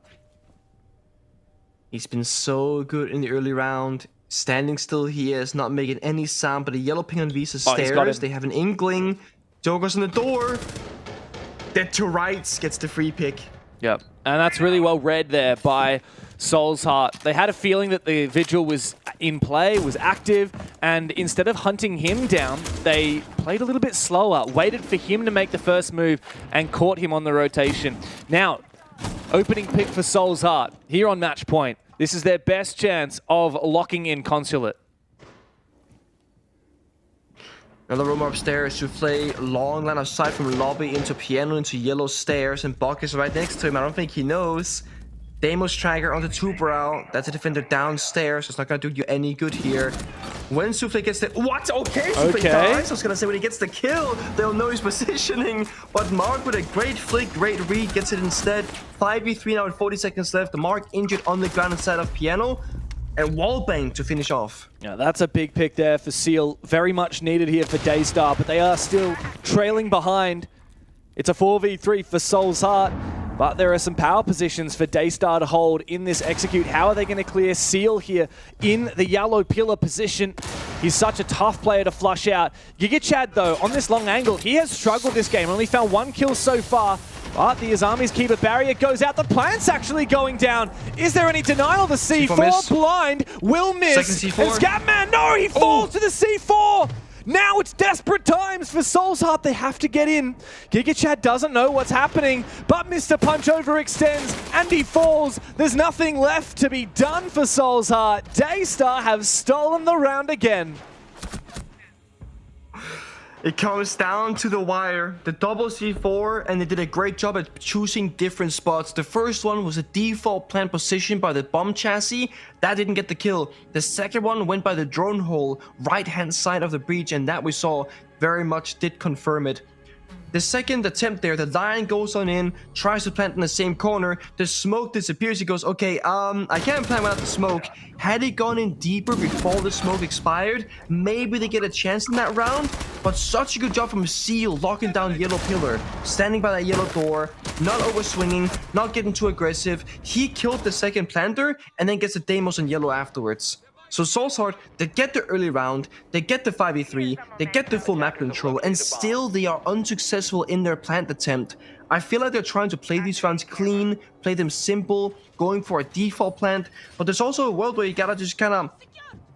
He's been so good in the early round. Standing still, he is not making any sound, but a yellow ping on Visa's stairs. They have an inkling. Jogor's in the door. Dead to rights gets the free pick. Yep, and that's really well read there by Soul's Heart. They had a feeling that the Vigil was in play, was active, and instead of hunting him down, they played a little bit slower, waited for him to make the first move, and caught him on the rotation. Now, opening pick for Soul's Heart here on match point. This is their best chance of locking in Consulate. Another room upstairs, Souffle, long line of sight from lobby into piano into yellow stairs, and Bok is right next to him. I don't think he knows. Deimos Tracker onto Tubrau. That's a defender downstairs. It's not going to do you any good here. When Souffle gets the... What? Okay, Souffle dies. I was going to say when he gets the kill, they'll know his positioning. But Mark with a great flick, great read, gets it instead. 5v3 now with 40 seconds left. Mark injured on the ground inside of Piano. And wallbang to finish off. Yeah, that's a big pick there for Seal. Very much needed here for Daystar, but they are still trailing behind. It's a 4v3 for Soul's Heart. But there are some power positions for Daystar to hold in this execute. How are they going to clear Seal here in the yellow pillar position? He's such a tough player to flush out. GigaChad, though, on this long angle, he has struggled this game. Only found 1 kill so far. But the Azamis keep a barrier, goes out. The plant's actually going down. Is there any denial? The C4 blind will miss. Second C4. And Scatman, no, he falls to the C4. Now it's desperate times for Soul's Heart. They have to get in. GigaChad doesn't know what's happening, but Mr. Punch overextends and he falls. There's nothing left to be done for Soul's Heart. Daystar have stolen the round again. It comes down to the wire, the double C4, and they did a great job at choosing different spots. The first one was a default plant position by the bomb chassis. That didn't get the kill. The second one went by the drone hole, right-hand side of the breach, and that we saw very much did confirm it. The second attempt there, the Lion goes on in, tries to plant in the same corner, the smoke disappears, he goes, okay, I can't plant without the smoke. Had he gone in deeper before the smoke expired, maybe they get a chance in that round, but such a good job from Seal locking down Yellow Pillar, standing by that yellow door, not overswinging, not getting too aggressive. He killed the second planter, and then gets the Deimos and yellow afterwards. So Soul's Heart, they get the early round, they get the 5v3, they get the full map control, and still they are unsuccessful in their plant attempt. I feel like they're trying to play these rounds clean, play them simple, going for a default plant, but there's also a world where you gotta just kind of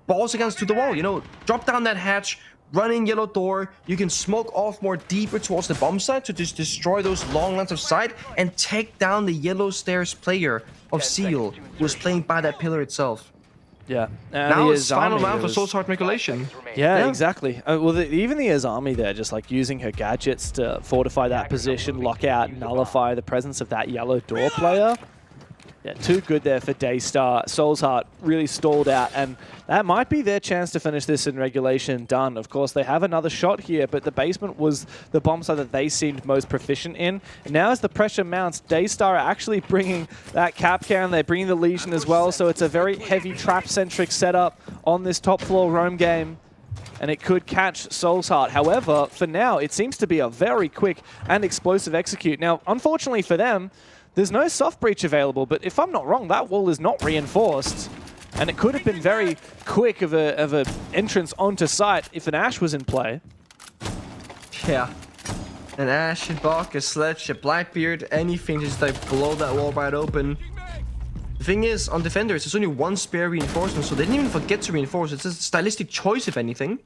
balls against to the wall, you know, drop down that hatch, run in yellow door, you can smoke off more deeper towards the bomb site to just destroy those long lines of sight and take down the yellow stairs player of Seal, who is playing by that pillar itself. Yeah. Now it's final round for Soul's Heart Regulation. Yeah, exactly. Well, even the Azami there, just like using her gadgets to fortify that position, lock out, nullify the presence of that yellow door player. Yeah, too good there for Daystar. Soul's Heart really stalled out, and that might be their chance to finish this in regulation done. Of course, they have another shot here, but the basement was the bomb site that they seemed most proficient in. And now as the pressure mounts, Daystar are actually bringing that cap can. They're bringing the Legion as well, so it's a very heavy trap-centric setup on this top floor roam game. And it could catch Soul's Heart. However, for now, it seems to be a very quick and explosive execute. Now, unfortunately for them, there's no soft breach available, but if I'm not wrong, that wall is not reinforced. And it could have been very quick of a entrance onto site if an Ash was in play. Yeah. An Ash, a Bok, a Sledge, a Blackbeard, anything just like blow that wall right open. The thing is, on defenders, there's only one spare reinforcement, so they didn't even forget to reinforce. It's a stylistic choice, if anything.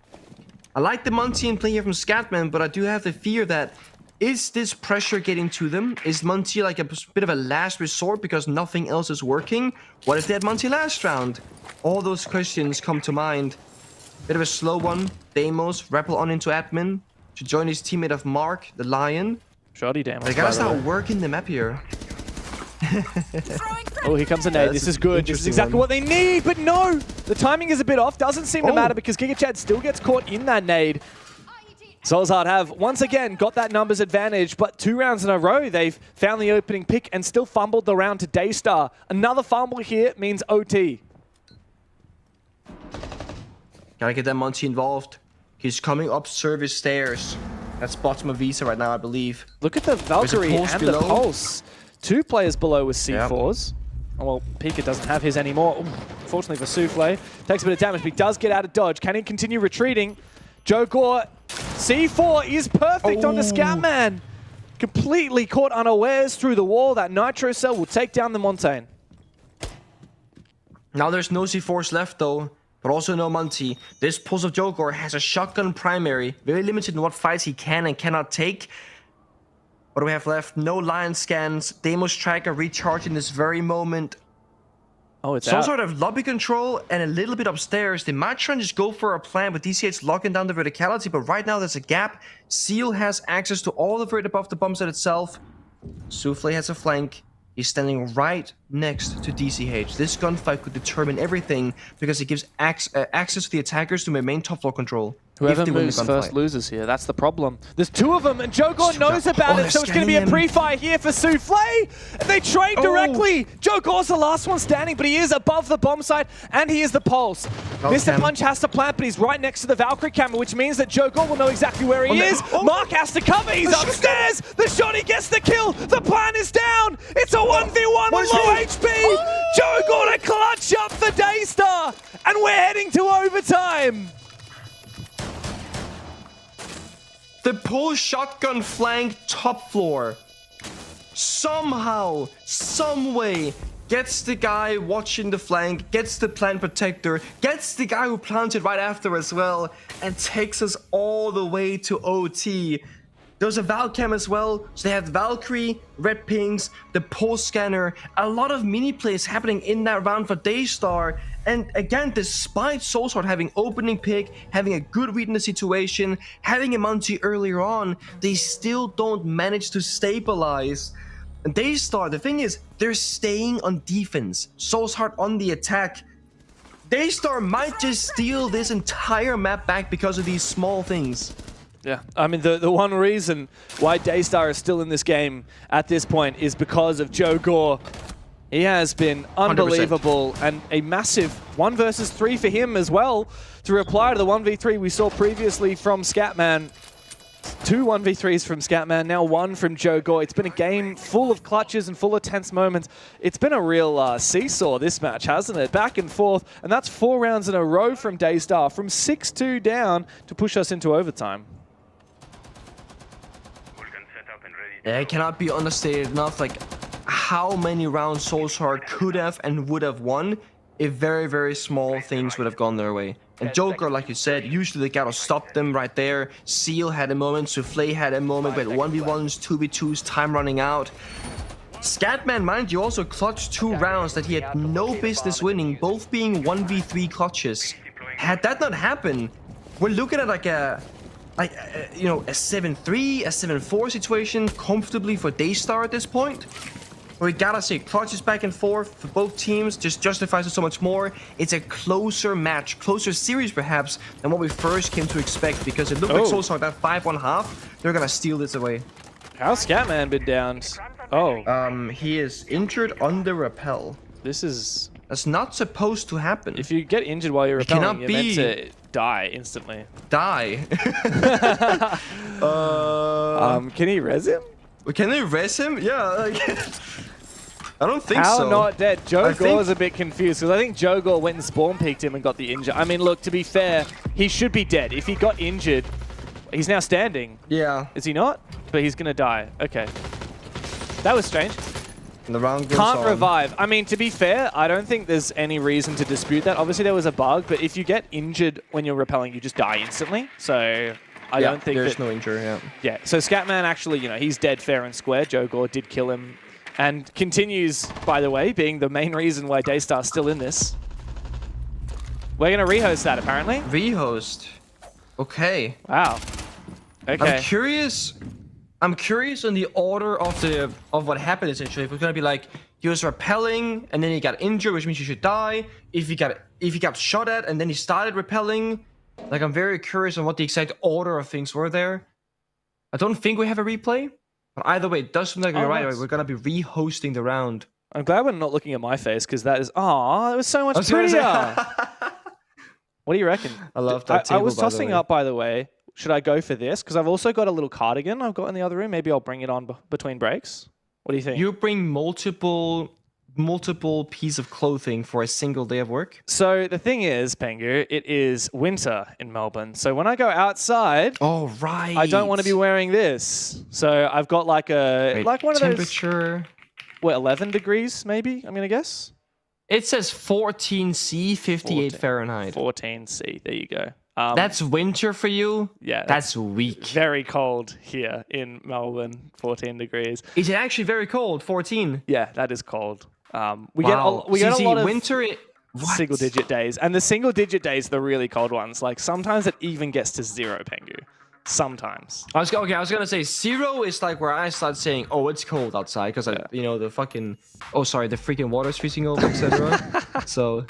I like the Monty in play here from Scatman, but I do have the fear that is this pressure getting to them? Is Monty like a bit of a last resort because nothing else is working? What if they had Monty last round? All those questions come to mind. Bit of a slow one. Deimos, rappel on into admin to join his teammate of Mark, the Lion. Shoddy damage. They gotta start working the map here. Oh, here comes a nade. This is good. This is exactly what they need, but no! The timing is a bit off. Doesn't seem to matter because GigaChad still gets caught in that nade. Soul's Heart have, once again, got that numbers advantage, but 2 rounds in a row, they've found the opening pick and still fumbled the round to Daystar. Another fumble here means OT. Gotta get that Monty involved. He's coming up service stairs. That's bottom of Visa right now, I believe. Look at the Valkyrie and the Pulse. 2 players below with C4s. Yep. Oh, well, Pika doesn't have his anymore. Ooh, fortunately for Souffle. Takes a bit of damage, but he does get out of dodge. Can he continue retreating? Joe Gore, C4 is perfect onto Scatman. Completely caught unawares through the wall. That Nitro Cell will take down the Montaigne. Now there's no C4s left though, but also no Monty. This Pulse of Joe Gore has a shotgun primary. Very limited in what fights he can and cannot take. What do we have left? No Lion scans. Deimos Tracker recharging this very moment. Oh, it's some out. sort of lobby control and a little bit upstairs. They might try and just go for a plan with DCH locking down the verticality, but right now there's a gap. Seal has access to all the vert above the bomb set itself. Souffle has a flank. He's standing right next to DCH. This gunfight could determine everything because it gives access to the attackers to maintain top floor control. Whoever moves first loses here. That's the problem. There's two of them, and Jogor knows about it, so it's going to be a pre-fire here for Souffle. And they trade directly. Jogor's the last one standing, but he is above the bomb site, and he is the pulse. Mr. Punch has to plant, but he's right next to the Valkyrie camera, which means that Jogor will know exactly where he is. Mark has to cover. He's upstairs. The shotty gets the kill. The plan is down. It's a 1v1 with low HP. Jogor to clutch up the Daystar, and we're heading to overtime. The pull shotgun flank top floor somehow, some way gets the guy watching the flank, gets the plant protector, gets the guy who planted right after as well, and takes us all the way to OT. There's a Valcam as well, so they have Valkyrie, red pings, the pulse scanner, a lot of mini plays happening in that round for Daystar. And again, despite Soulsword having opening pick, having a good read in the situation, having a Monty earlier on, they still don't manage to stabilize. And Daystar, the thing is, they're staying on defense. Soulsword on the attack. Daystar might just steal this entire map back because of these small things. Yeah, I mean, the one reason why Daystar is still in this game at this point is because of Jogor. He has been unbelievable 100%. And a massive 1 versus 3 for him as well to reply to the 1v3 we saw previously from Scatman. 2 1v3s from Scatman, now 1 from Jogor. It's been a game full of clutches and full of tense moments. It's been a real seesaw this match, hasn't it? Back and forth, and that's 4 rounds in a row from Daystar, from 6-2 down to push us into overtime. Yeah, it cannot be understated enough, like, how many rounds Soulsword could have and would have won if very, very small things would have gone their way. And Joker, like you said, usually they gotta stop them right there. Seal had a moment, Souffle had a moment, but 1v1s, 2v2s, time running out. Scatman, mind you, also clutched 2 rounds that he had no business winning, both being 1v3 clutches. Had that not happened, we're looking at like a 7-3, a 7-4 situation comfortably for Daystar at this point. We gotta say, clutches back and forth for both teams just justifies it so much more. It's a closer match, closer series perhaps than what we first came to expect, because it looked like Soulsword that 5-1 half, they're gonna steal this away. How's Scatman been down? He is injured on the rappel. That's not supposed to happen. If you get injured while you're rappelling, you're meant to die instantly. Die? Can he res him? Can they res him? Yeah, I don't think How so. How not dead? Jogor was a bit confused because I think Jogor went and spawn peeked him and got the injury. I mean, look, to be fair, he should be dead. If he got injured, he's now standing. Yeah. Is he not? But he's going to die. Okay. That was strange. And the round goes Can't on. revive. I mean, to be fair, I don't think there's any reason to dispute that. Obviously, there was a bug, but if you get injured when you're rappelling, you just die instantly. So I don't think there's no injury, Yeah, so Scatman actually, he's dead fair and square. Jogor did kill him and continues, by the way, being the main reason why Daystar's still in this. We're going to rehost that, apparently. Rehost. Okay. Wow. Okay. I'm curious on the order of what happened essentially. If it's gonna be like he was rappelling and then he got injured, which means he should die. If he got shot at and then he started rappelling. Like, I'm very curious on what the exact order of things were there. I don't think we have a replay, but either way, it does seem like you're right. We're gonna be rehosting the round. I'm glad we're not looking at my face because that is, it was so much prettier. What do you reckon? I love that table, I was tossing up, by the way. Should I go for this? Because I've also got a little cardigan I've got in the other room. Maybe I'll bring it on between breaks. What do you think? You bring multiple pieces of clothing for a single day of work? So the thing is, Pengu, it is winter in Melbourne. So when I go outside, right, I don't want to be wearing this. So I've got like one of those. Temperature. 11 degrees maybe, I'm going to guess? It says 14 C, 58 Fahrenheit. 14 C, there you go. That's winter for you? Yeah. That's weak. Very cold here in Melbourne, 14 degrees. Is it actually very cold, 14? Yeah, that is cold. We get a lot of winter. Single-digit days. And the single-digit days are the really cold ones. Like, sometimes it even gets to 0, Pengu. sometimes. I was gonna say 0 is like where I start saying, oh, it's cold outside because the freaking water's freezing over, etc. So,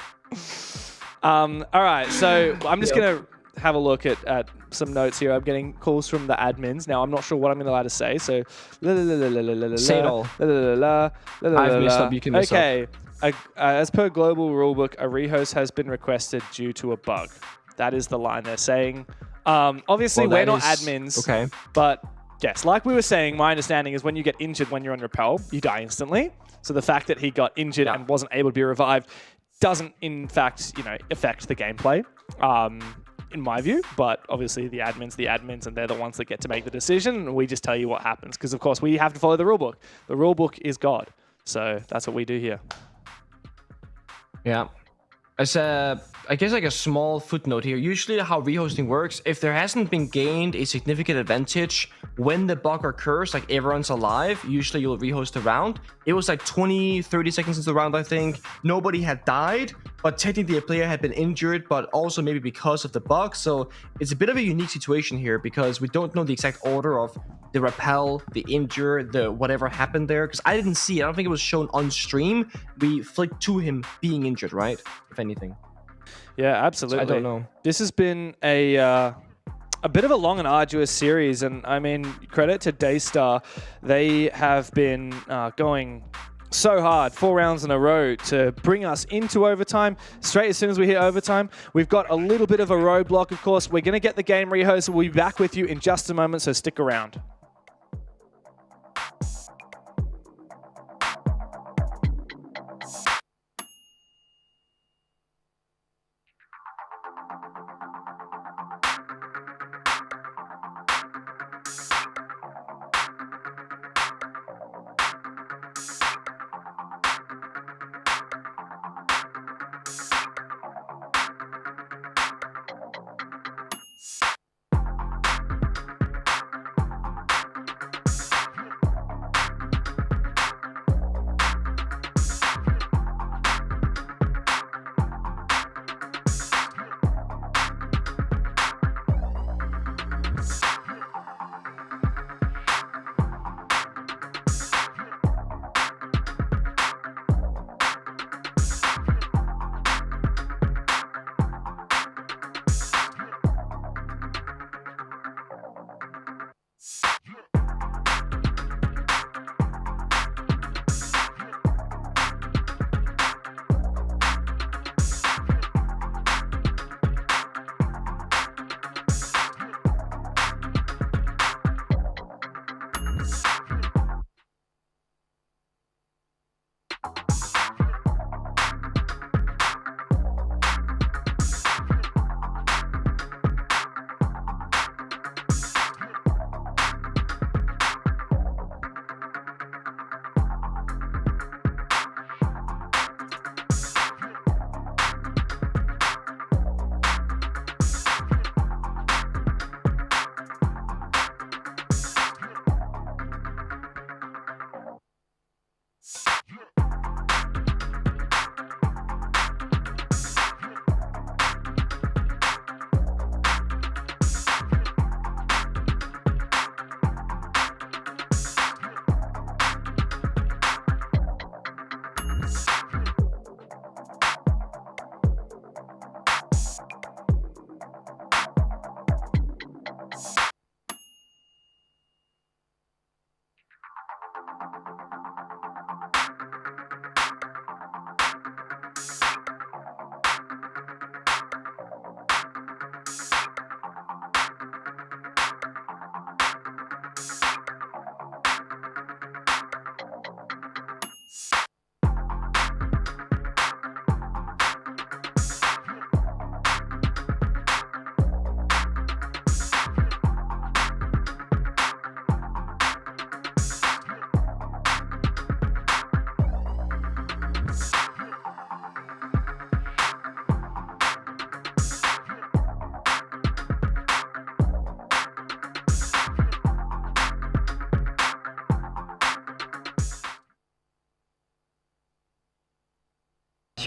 all right, so I'm just gonna have a look at some notes here. I'm getting calls from the admins. Now I'm not sure what I'm allowed to say, so say it all. I've messed up. You can mess up. Okay. As per global rulebook, a rehost has been requested due to a bug. That is the line they're saying. Obviously, we're not admins. Okay. But yes, like we were saying, my understanding is when you get injured when you're on rappel, you die instantly. So the fact that he got injured and wasn't able to be revived doesn't, in fact, affect the gameplay. In my view, but obviously the admins, and they're the ones that get to make the decision. And we just tell you what happens because, of course, we have to follow the rulebook. The rulebook is God. So that's what we do here. Yeah. As I guess like a small footnote here, usually how rehosting works, if there hasn't been gained a significant advantage when the bug occurs, like everyone's alive, usually you'll rehost the round. It was like 20-30 seconds into the round, I think. Nobody had died, but technically a player had been injured, but also maybe because of the bug. So it's a bit of a unique situation here because we don't know the exact order of the rappel, the injure, the whatever happened there. Because I didn't see it. I don't think it was shown on stream. We flicked to him being injured, right? If anything. Yeah, absolutely. So I don't know. This has been a bit of a long and arduous series, and I mean, credit to Daystar. They have been going so hard, 4 rounds in a row to bring us into overtime. Straight as soon as we hit overtime, we've got a little bit of a roadblock, of course. We're going to get the game rehost. We'll be back with you in just a moment, so stick around.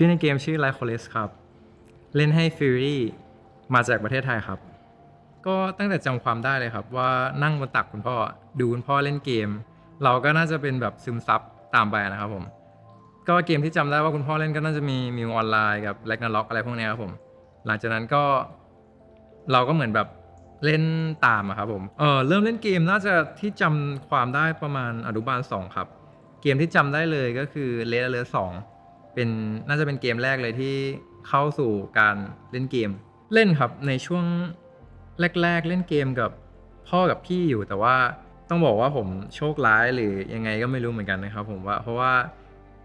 ชื่อในเกมชื่อไลโคเลสครับเล่นให้ฟิวรี่มาจากประเทศไทยครับก็ ก็ตั้งแต่จำความได้เลยครับว่านั่งบนตักคุณพ่อดูคุณพ่อเล่นเกมเราก็น่าจะเป็นแบบซึมซับตามไปนะครับผมก็เกมที่จำได้ว่าคุณพ่อเล่นก็น่าจะมีมิวออนไลน์กับแร็กนาร็อกอะไรพวกนี้ครับผมหลังจากนั้นก็เราก็เหมือนแบบเล่นตามอะครับผมเริ่มเล่นเกมน่าจะที่จำความได้ประมาณอนุบาล2ครับเกมที่จำได้เลยก็คือ Red Alert 2เป็นน่าจะเป็นเกมแรกเลยที่เข้าสู่การเล่นเกมเล่นครับในช่วงแรกๆเล่นเกมกับพ่อกับพี่อยู่แต่ว่าต้องบอกว่าผมโชคร้ายหรือยังไงก็ไม่รู้เหมือนกันนะครับผมว่าเพราะว่า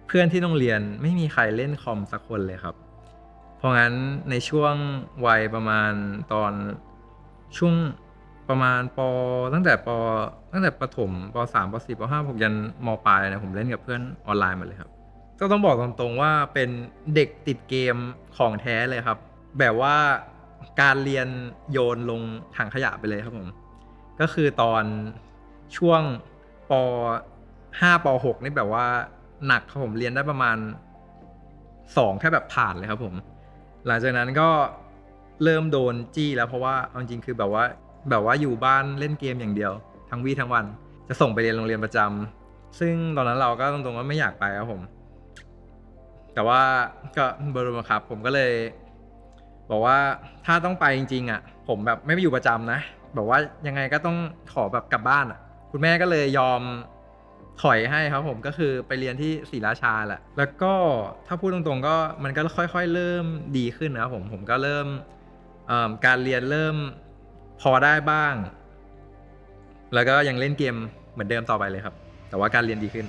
เพื่อนที่โรงเรียนไม่มีใครเล่นคอมสักคนเลยครับเพราะงั้นในช่วงวัยประมาณตอนช่วงประมาณตั้งแต่ประถมป.3 ป.4 ป.5 ผมยันม.ปลายนะผมเล่นกับเพื่อนออนไลน์หมดเลยครับก็ต้องบอกตรงๆว่าเป็นเด็กติดเกมของแท้เลยครับแบบว่าการเรียนโยนลงถังขยะไปเลยครับผมก็คือตอนช่วงป.5 ป.6 นี่แบบว่าหนักครับผมเรียนได้ประมาณ2แค่แบบผ่านเลยครับผมหลังจากนั้นก็เริ่มโดนจี้แล้วเพราะว่าเอาจริงคือแบบว่าอยู่บ้านเล่นเกมอย่างเดียวทั้งวี่ทั้งวันจะส่งไปเรียนโรงเรียนประจำซึ่งตอนนั้นเราก็ตรงๆว่าไม่อยากไปครับผมแต่ว่าก็บรมครับผมก็เลยบอกว่าถ้าต้องไปจริงๆอ่ะผมแบบไม่ไปอยู่ประจำนะบอกว่ายังไงก็ต้องขอแบบกลับบ้านอ่ะคุณแม่ก็เลยยอมถอยให้ครับผมก็คือไปเรียนที่ศรีราชาแหละแล้วก็ถ้าพูดตรงๆก็มันก็ค่อยๆเริ่มดีขึ้นนะครับผมก็เริ่มการเรียนเริ่มพอได้บ้างแล้วก็ยังเล่นเกมเหมือนเดิมต่อไปเลยครับแต่ว่าการเรียนดีขึ้น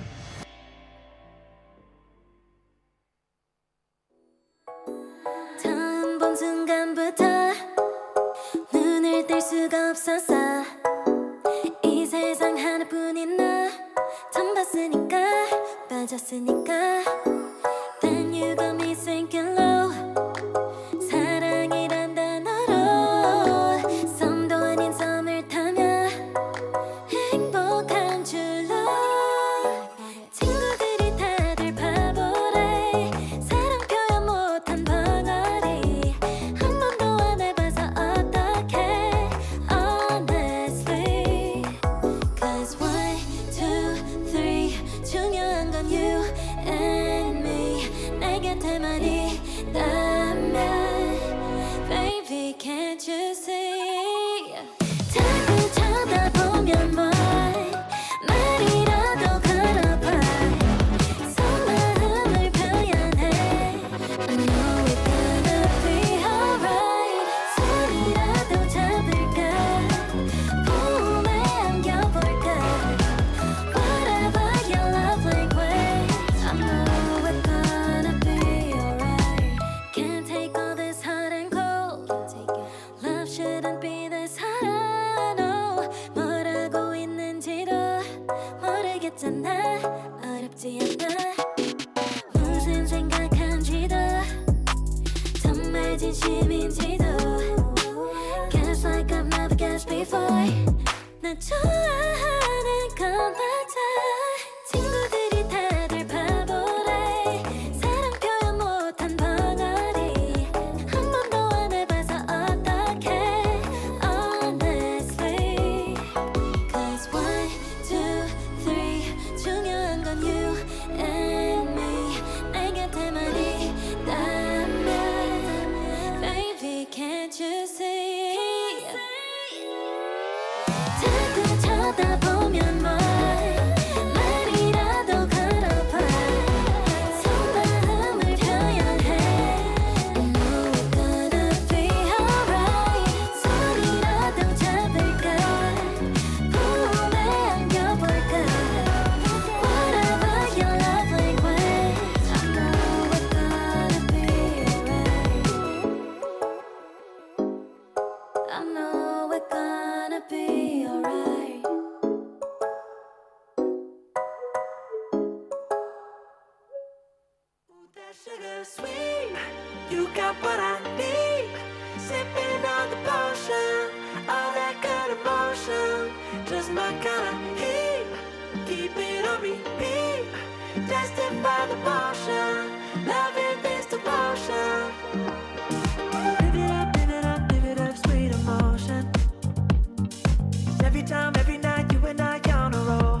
time, every night, you and I on a roll.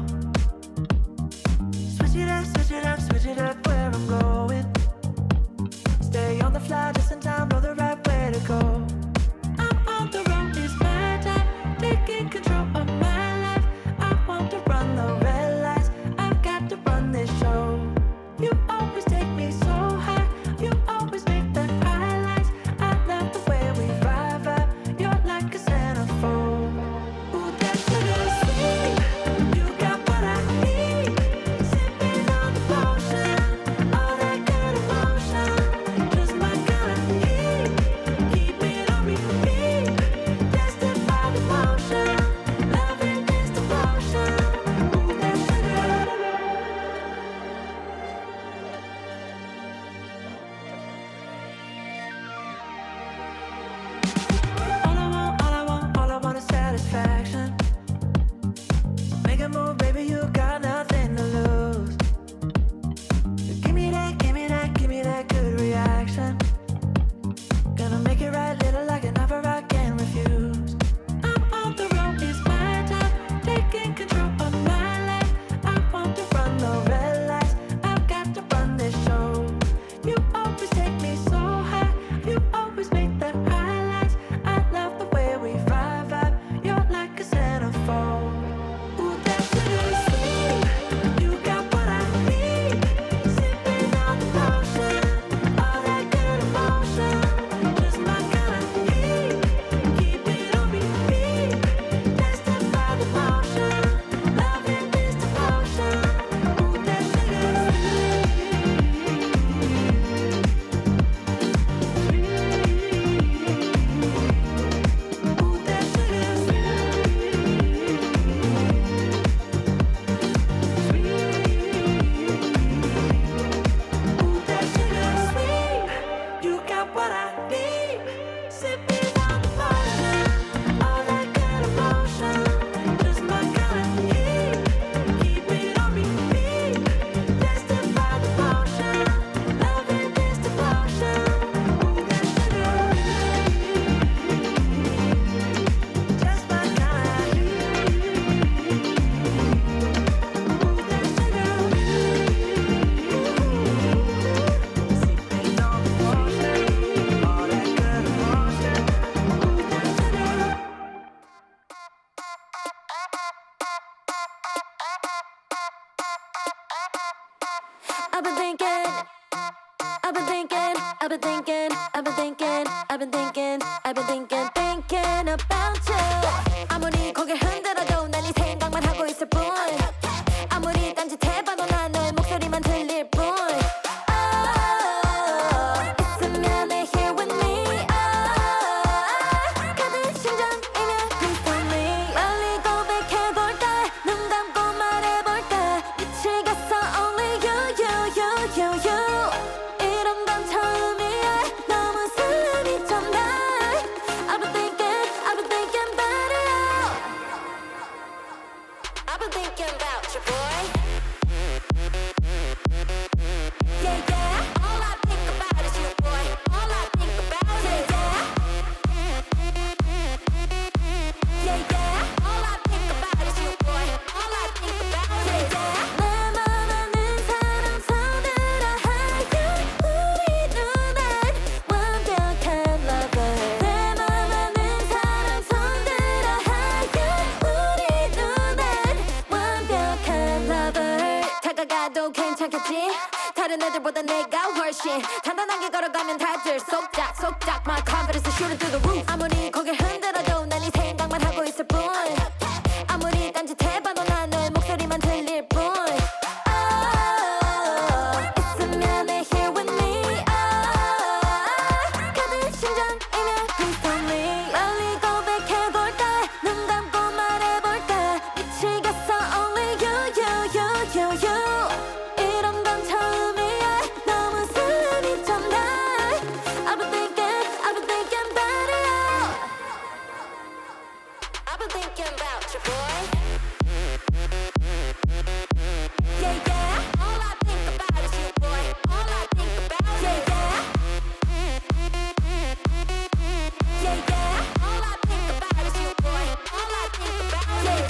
Switch it up, switch it up, switch it up where I'm going. Stay on the fly just in time, know the right way to go. I'm on the road, it's my time, taking control of my life. I want to run the red lights, I've got to run this show. You always take me so high, you always make the highlights. I love the way we vibe, you're like a centerfold. Ooh, that sugar sweet, you got what I need. Sipping on the potion, all that good emotion, just my kind of heat. Keep it on repeat, tested by the motion, loving this devotion. Ooh, that sugar. All I want is satisfaction. Make a move, baby, you got nothing to lose. Give me that, give me that, give me that good reaction. Gonna make it right, little like an offer I can't refuse. I'm on the road, it's my time, taking control of my life. I want to run the red lights, I've got to run this show. You always take me so high, you always make the highlights. I love the way we vibe, you're like a centerfold. Ooh, that sugar sweet, you got what I need. Sipping on the potion, all that good emotion, just my kind of heat. Keep it on repeat, tested by the motion, loving this devotion. Ooh, that sugar Ooh, that sugar Ooh, that sugar sweet, you got what I need. Sipping on the potion, all that good emotion, just my kind of heat. Keep it on repeat, tested by the motion, loving this devotion. Ooh, that sugar, just my kind of heat. Ooh, that sugar. Sipping on the potion, all that good emotion. Ooh, that sugar. I've been thinking, I've been thinking, I've been thinking, I've been thinking, I've been thinking, I've been thinking, thinking about you. 아무리 고개를 흔들어도 난 네 생각만 하고 있을 뿐. 아무리 딴짓해봐도 난 너의 목소리만 들릴 뿐. 있으면 내 here with me. 가득 심장이면 please tell me. 빨리 고백해볼 때, 눈 감고 말해볼 때, 미치겠어 only you, you, you, you, you. 이런 건 처음이야, 너무 숨이 좀 나. I've been thinking about it. I've been thinking about you, boy. Yeah, yeah. All I think about is you, boy. All I think about is yeah. Yeah, yeah. All I think about is you, boy. All I think about is yeah. 나만 아는 사람 손들어 하여 우리 눈엔 완벽한 lover. 나만 아는 사람 손들어 하여 우리 눈엔 완벽한 lover. 다가가도 괜찮겠지? 다른 애들보다 내가 훨씬 단단하게 걸어가면 다들 속닥 속닥 My confidence is shooting through the roof. 아무리 고개를 흔들어도 난 네 생각만 하고 있을 뿐. 아무리 딴짓해봐도 난 너의 목소리만 들릴 뿐. 있으면 내 here with me. 가득 심장이면 please tell me. 빨리 고백해볼 때, 눈 감고 말해볼 때, 미치겠어 only you, you, you, you, you. 이런 건 처음이야, 너무 숨이 좀 나. I've been thinking about it. I've been thinking about you, boy. Yeah, yeah. All I think about is you, boy. All I think about is yeah, yeah. Yeah, yeah. All I think about is you, boy. All I think about is yeah,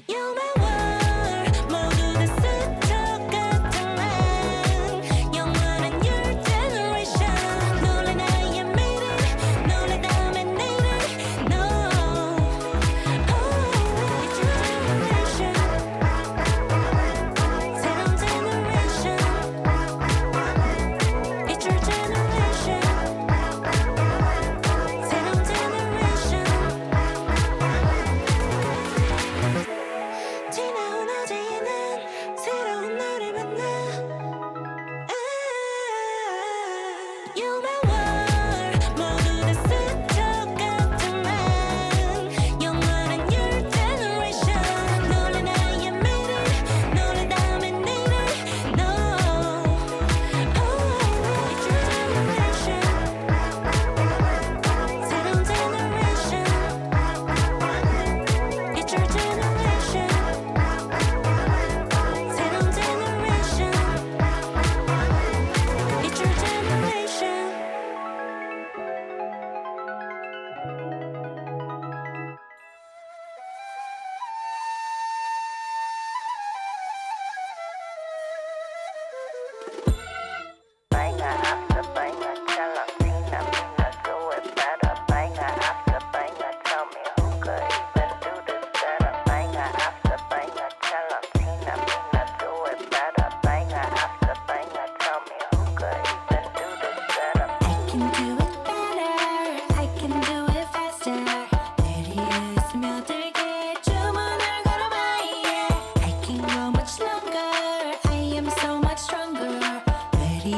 You're my world 모두 다 스쳐갔던 난 영원한 your generation 놀란 I am made it 놀라다면 내일을 No It's your generation 새로운 generation It's your generation 새로운 generation 지나온 어제는 새로운 너를 만나 You're my world 모두 다 스쳐갔던 난 영원한 your generation 놀란 I am made it 놀라다면 내일을 No It's your generation 새로운 generation It's your generation 새로운 generation It's your generation Banger after banger, tell 'em Tina, Mina, do it better. Banger after banger, tell me who could even do this better. Banger after banger, tell 'em Tina, Mina, do it better. Banger after banger, tell me who could even do this better. I can do it better. I can do it faster. 내리에 스며들게 주문을 걸어봐. Yeah. I can go much longer. I am so much stronger. 내리에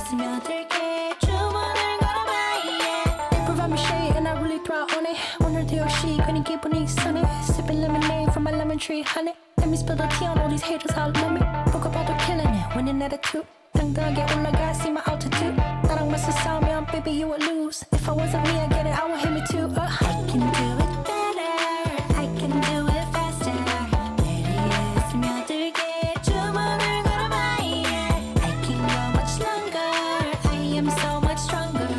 스며들게 주문을 걸어봐. Yeah. They provide me shade and I really thrive on it. 오늘도 역시 괜히 기분이 sunny. Sipping lemonade from my lemon tree honey. Let me spill the tea on all these haters all love me. 누가 봐도 killing it, winning attitude. 당당하게 올라가, see my altitude. 나랑 맞서 싸우면 baby you would lose. If I wasn't me, I get it, I would hit me too. I can do it better. I can do it faster. 내리에 스며들게 주문을 걸어봐. Yeah. I can go much longer. I am so much stronger.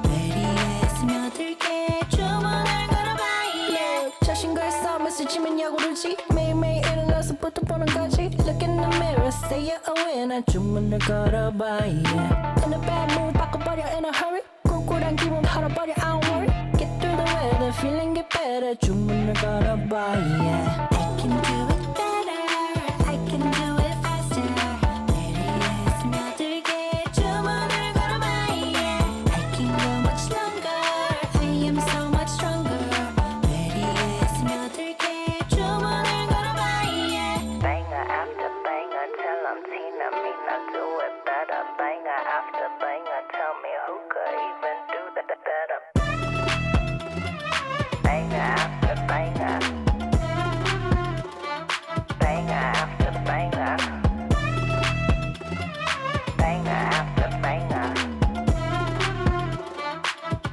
내리에 스며들게 주문을 걸어봐. Yeah. 자신과의 싸움에서 지면 야구르지. 매일매일 일어나서 부터 보는 거지. Look in the mirror, say you're a winner. 주문을 걸어봐. Yeah. In a bad mood, 바꿔버려 in a hurry. 꿀꿀한 기분 털어버려, I don't worry. Get through the weather, feeling get better. 주문을 걸어봐. Yeah. I can do it better. I can do it faster. 내리에 스며들게 주문을 걸어봐. Yeah. I can go much longer. I am so much stronger. 내리에 스며들게 주문을 걸어봐. Yeah. Banger after banger, tell 'em Tina, Mina, do it better. Banger after banger, tell me who could even do that better. Banger after banger. Banger after banger. Banger after banger.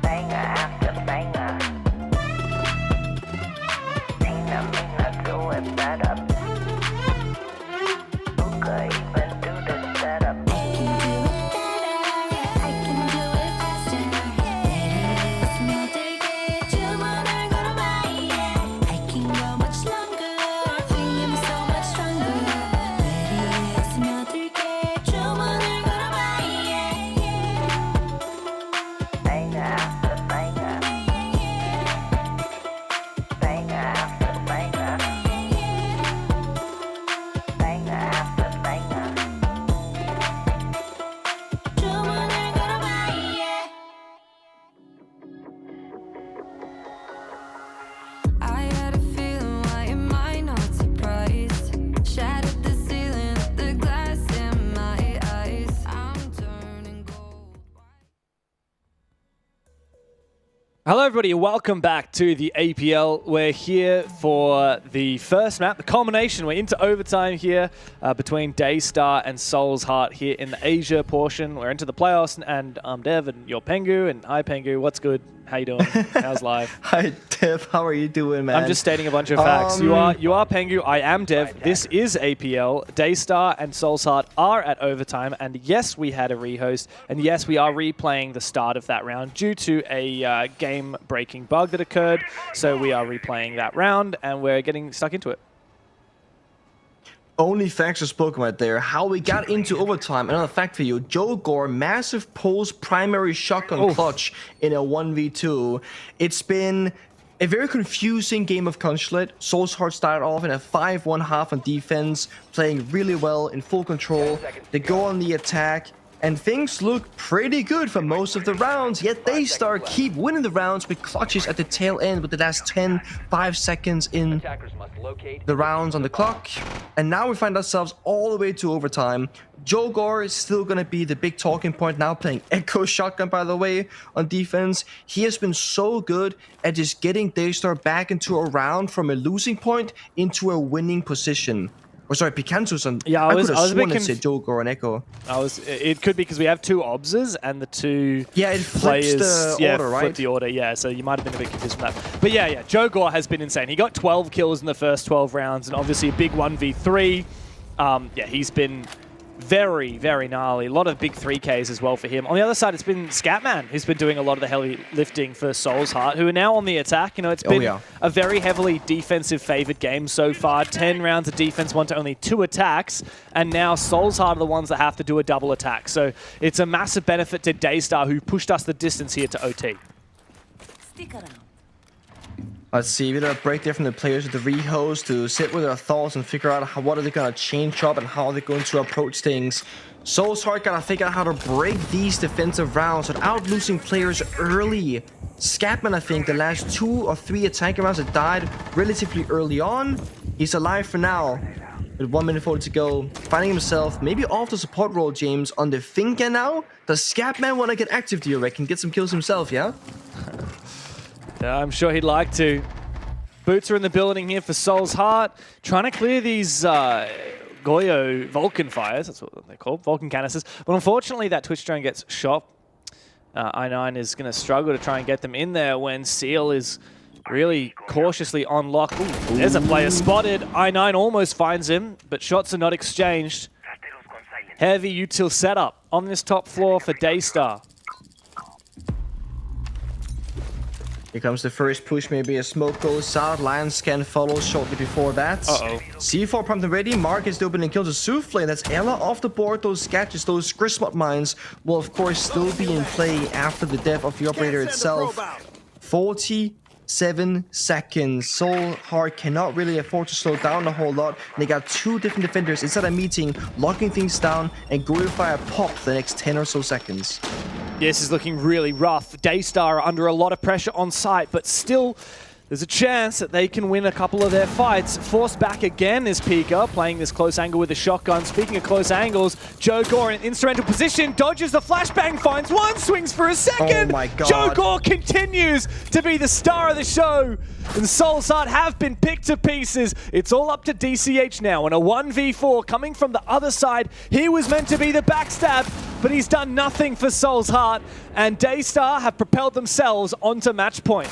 Banger after banger. Tina, Mina, do it better. Who could even do this better? I can do it better. I can do it faster. 내리에 스며들게 주문을 걸어봐. Yeah. I can go much longer. I am so much stronger. 내리에 스며들게 주문을 걸어봐. Yeah. Banger after banger. Banger after banger. Banger after banger. 주문을 걸어봐. Yeah. I had a feeling, why am I not surprised? Shattered the ceiling, the glass in my eyes. I'm turning gold. Hello, everybody. Welcome back to the APL. We're here for the first map, the culmination. We're into overtime here between Daystar and Soul's Heart here in the Asia portion. We're into the playoffs, and I'm Dev, and you're Pengu. And hi, Pengu. What's good? How you doing? How's life? Hi, Dev. How are you doing, man? I'm just stating a bunch of facts. You are Pengu. I am Dev. This is APL. Daystar and Soul's Heart are at overtime, and yes, we had a rehost, and yes, we are replaying the start of that round due to a game-breaking bug that occurred. So we are replaying that round, and we're getting stuck into it. Only facts are spoken right there. How we got into overtime. Another fact for you. Joe Gore, massive pulls primary shotgun clutch in a 1v2. It's been a very confusing game of Consulate. Soulsheart started off in a 5-1 half on defense, playing really well, in full control. They go on the attack, and things look pretty good for most of the rounds, yet Daystar keep winning the rounds with clutches at the tail end with the last 5 seconds in the rounds on the clock. And now we find ourselves all the way to overtime. Joe Gore is still going to be the big talking point now, playing Echo Shotgun, by the way, on defense. He has been so good at just getting Daystar back into a round from a losing point into a winning position. Oh, sorry, Picantus on. Yeah, I was a bit sworn it said Joe Gore and Echo. It could be because we have 2 obsers and the 2 it players. Flips the order, right? Flip the order. Yeah, so you might have been a bit confused with that. But yeah, Joe Gore has been insane. He got 12 kills in the first 12 rounds, and obviously a big 1v3. He's been very, very gnarly. A lot of big 3Ks as well for him. On the other side, it's been Scatman who's been doing a lot of the heavy lifting for Soulsheart, who are now on the attack. You know, it's been a very heavily defensive-favored game so far. 10 rounds of defense, 1 to only 2 attacks, and now Soulsheart are the ones that have to do a double attack. So it's a massive benefit to Daystar, who pushed us the distance here to OT. Stick around. Let's see, a bit of a break there from the players with the rehos to sit with their thoughts and figure out what are they going to change up and how are they going to approach things. Soulsheart got to figure out how to break these defensive rounds without losing players early. Scatman, I think, the last 2 or 3 attacking rounds that died relatively early on. He's alive for now. With 1 minute 40 to go, finding himself maybe off the support role, James, on the finger now. Does Scatman want to get active, do you reckon? Get some kills himself, yeah? I'm sure he'd like to. Boots are in the building here for Soulsheart, trying to clear these Goyo Vulcan fires. That's what they're called, Vulcan canisters. But unfortunately, that Twitch drone gets shot. I9 is going to struggle to try and get them in there when Seal is really cautiously on lock. Ooh, there's a player spotted. I9 almost finds him, but shots are not exchanged. Heavy util setup on this top floor for Daystar. Here comes the first push, maybe a smoke goes out, Lion Scan follows shortly before that. C4 prompt and ready, Mark is opening kills a Souffle, that's Ella off the board, those sketches, those Grismot mines will of course still be in play after the death of the operator itself. 47 seconds, Soulsheart cannot really afford to slow down a whole lot. They got 2 different defenders inside a meeting, locking things down and going fire pop for the next 10 or so seconds. This is looking really rough. Daystar are under a lot of pressure on site, but still, there's a chance that they can win a couple of their fights. Forced back again is Pika, playing this close angle with the shotgun. Speaking of close angles, Joe Gore in instrumental position, dodges the flashbang, finds one, swings for a second. Oh my God. Joe Gore continues to be the star of the show. And Soulsheart have been picked to pieces. It's all up to DCH now. And a 1v4 coming from the other side. He was meant to be the backstab, but he's done nothing for Soulsheart. And Daystar have propelled themselves onto match point.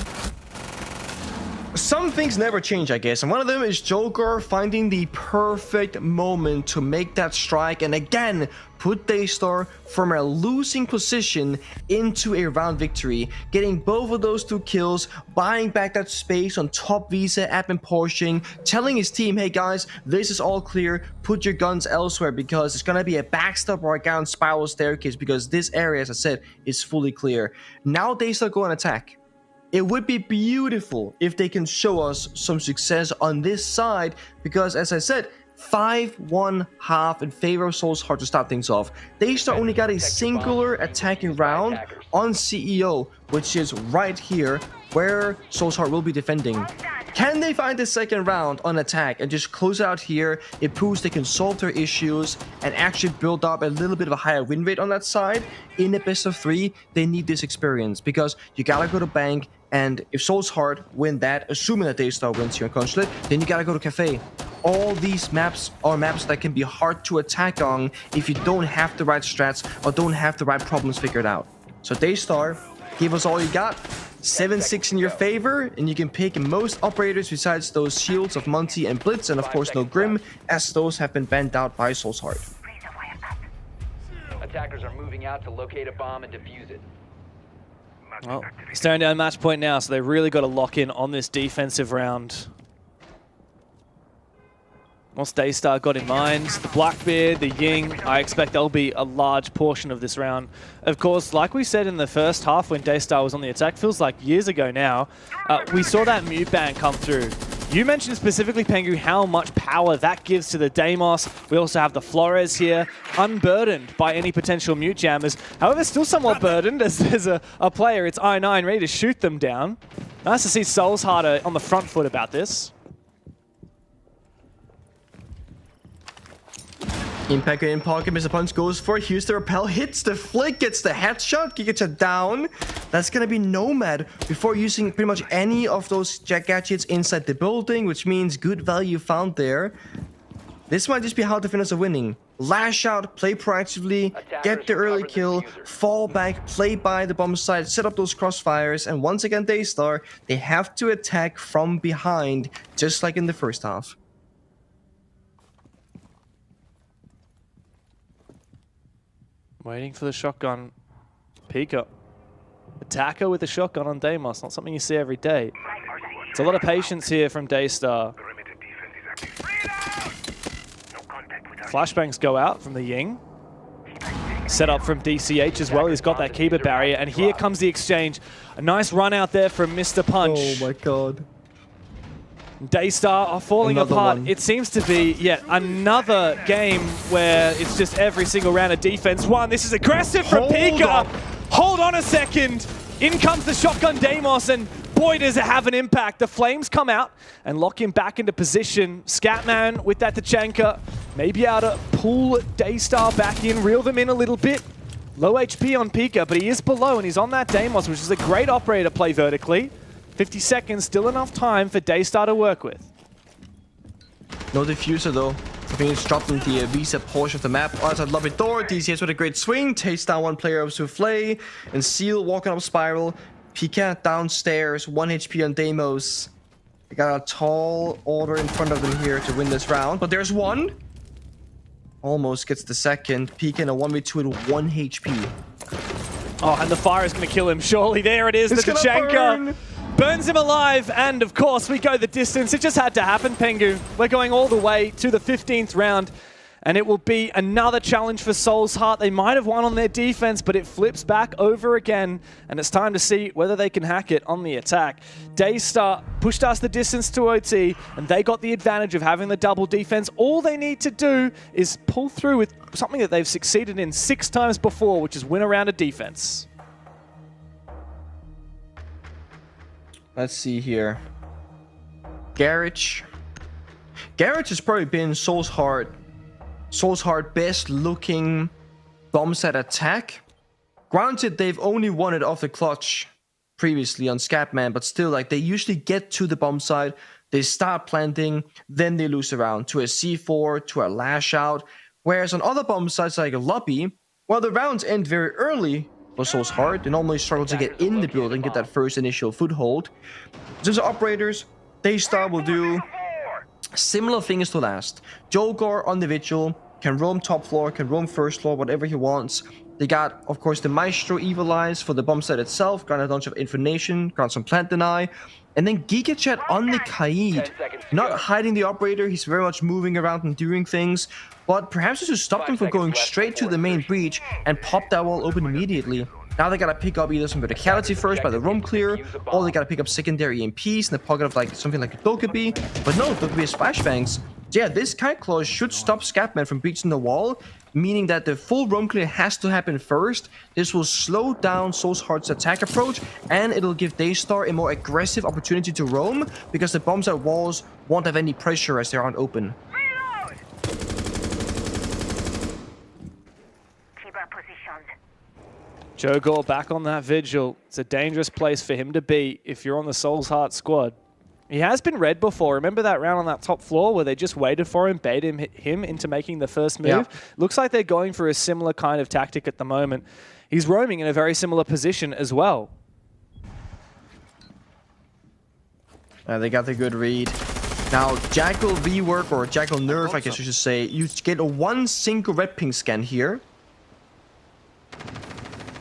Some things never change, I guess, and one of them is Joe Gore finding the perfect moment to make that strike and again put Daystar from a losing position into a round victory, getting both of those 2 kills, buying back that space on top Visa, admin portion, telling his team, hey guys, this is all clear, put your guns elsewhere because it's gonna be a backstab or a down spiral staircase because this area, as I said, is fully clear. Now Daystar go on attack. It would be beautiful if they can show us some success on this side because, as I said, 5-1 half in favor of Soulsheart to start things off. Daystar only got a singular attacking round on CEO, which is right here where Soulsheart will be defending. Can they find the second round on attack and just close out here? It proves they can solve their issues and actually build up a little bit of a higher win rate on that side. In the best of 3, they need this experience because you gotta go to bank. And if Soulsheart win that, assuming that Daystar wins here in Consulate, then you gotta go to Cafe. All these maps are maps that can be hard to attack on if you don't have the right strats or don't have the right problems figured out. So Daystar, give us all you got. 7-6 in your favor, and you can pick most operators besides those shields of Monty and Blitz, and of course no Grim, as those have been banned out by Soulsheart. Attackers are moving out to locate a bomb and defuse it. Well, staring down match point now, so they've really got to lock in on this defensive round. What's Daystar got in mind? The Blackbeard, the Ying, I expect they'll be a large portion of this round. Of course, like we said in the first half when Daystar was on the attack, feels like years ago now, we saw that mute ban come through. You mentioned specifically, Pengu, how much power that gives to the Deimos. We also have the Flores here, unburdened by any potential mute jammers. However, still somewhat burdened as there's a player, it's I9, ready to shoot them down. Nice to see Souls Harder on the front foot about this. Impact in pocket, Mr. Punch goes for it. Here's the rappel, hits the flick, gets the headshot, Gigajet down. That's gonna be Nomad before using pretty much any of those gadgets inside the building, which means good value found there. This might just be how defenders are winning. Lash out, play proactively, get the early kill, fall back, play by the bomb site, set up those crossfires, and once again Daystar, they have to attack from behind, just like in the first half. Waiting for the shotgun. Pika. Attacker with a shotgun on Deimos. Not something you see every day. It's a lot of patience here from Daystar. Flashbangs go out from the Ying. Set up from DCH as well. He's got that Kiba barrier. And here comes the exchange. A nice run out there from Mr. Punch. Oh my god. Daystar are falling apart. One. It seems to be yet another game where it's just every single round of defense won. This is aggressive from Pika. Hold on a second. In comes the shotgun Deimos, and boy, does it have an impact. The flames come out and lock him back into position. Scatman with that Tachanka, maybe able to pull Daystar back in, reel them in a little bit. Low HP on Pika, but he is below and he's on that Deimos, which is a great operator to play vertically. 50 seconds, still enough time for Daystar to work with. No diffuser though. I think it's dropped in the Visa portion of the map. Oh, that's a lovely door. DCS with a great swing. Takes down one player of Souffle. And Seal walking up spiral. Pika downstairs. 1 HP on Deimos. They got a tall order in front of them here to win this round. But there's one. Almost gets the second. Pika in a 1v2 with 1 HP. Oh, and the fire is going to kill him. Surely there it is. The Tachanka burns him alive. And of course, we go the distance. It just had to happen, Pengu. We're going all the way to the 15th round. And it will be another challenge for Soul's Heart. They might have won on their defense, but it flips back over again. And it's time to see whether they can hack it on the attack. Daystar pushed us the distance to OT, and they got the advantage of having the double defense. All they need to do is pull through with something that they've succeeded in 6 times before, which is win a round of defense. Let's see here. Garage. Garage has probably been Soul's Heart best looking bomb set attack. Granted, they've only won it off the clutch previously on Scatman, but still, like, they usually get to the bomb site, they start planting, then they lose a round to a C4, to a lash out. Whereas on other bomb sites like a lobby, well, the rounds end very early for Soul's Heart. They normally struggle to get in the building, get that first initial foothold. Just operators, Daystar will do similar things to last. Jogor on the Vigil, can roam top floor, can roam first floor, whatever he wants. They got, of course, the Maestro Evil Eyes for the bomb site itself, got a bunch of information, got some plant deny, and then Gigajet on the Kaid. Not hiding the operator, he's very much moving around and doing things, but perhaps this will stop them from going straight to the main breach and pop that wall open immediately. Now they gotta pick up either some verticality first by the roam clear, or they gotta pick up secondary EMPs in the pocket of like something like a Dokkaebi. But no, Dokkaebi is flashbangs. Yeah, this Kite Claw should stop Scatman from breaching the wall, meaning that the full roam clear has to happen first. This will slow down Soul's Heart's attack approach, and it'll give Daystar a more aggressive opportunity to roam, because the bombs at walls won't have any pressure as they aren't open. Jogor back on that Vigil. It's a dangerous place for him to be if you're on the Soul's Heart squad. He has been red before. Remember that round on that top floor where they just waited for him, baited him into making the first move? Yeah. Looks like they're going for a similar kind of tactic at the moment. He's roaming in a very similar position as well. They got the good read. Now, Jackal rework, or Jackal nerf, I guess you should say, you get a 1 single red ping scan here.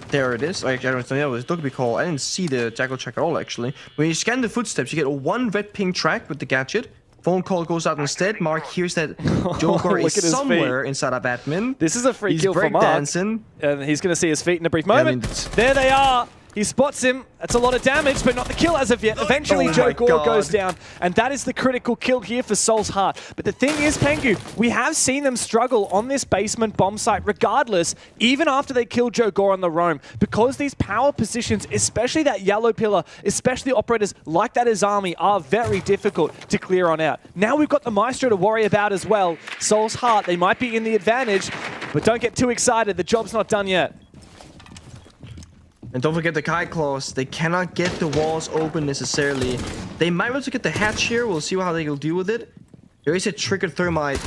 There it is. I don't know what it's Dokkaebi call. I didn't see the Jackal track at all, actually. When you scan the footsteps, you get a 1 red ping track with the gadget. Phone call goes out instead. Mark hears that Joker Look is at his somewhere inside of admin. This is a free He's kill for Mark. breakdancing. And he's going to see his feet in a brief I moment. mean, There they are. He spots him. That's a lot of damage, but not the kill as of yet. Eventually, Oh Joe my Gore God. goes down, and that is the critical kill here for Soul's Heart. But the thing is, Pengu, we have seen them struggle on this basement bomb site regardless, even after they killed Joe Gore on the roam, because these power positions, especially that yellow pillar, especially operators like that Izami, are very difficult to clear on out. Now we've got the Maestro to worry about as well. Soul's Heart, they might be in the advantage, but don't get too excited. The job's not done yet. And don't forget the kite claws. They cannot get the walls open necessarily. They might be able to get the hatch here. We'll see how they will deal with it. There is a triggered thermite.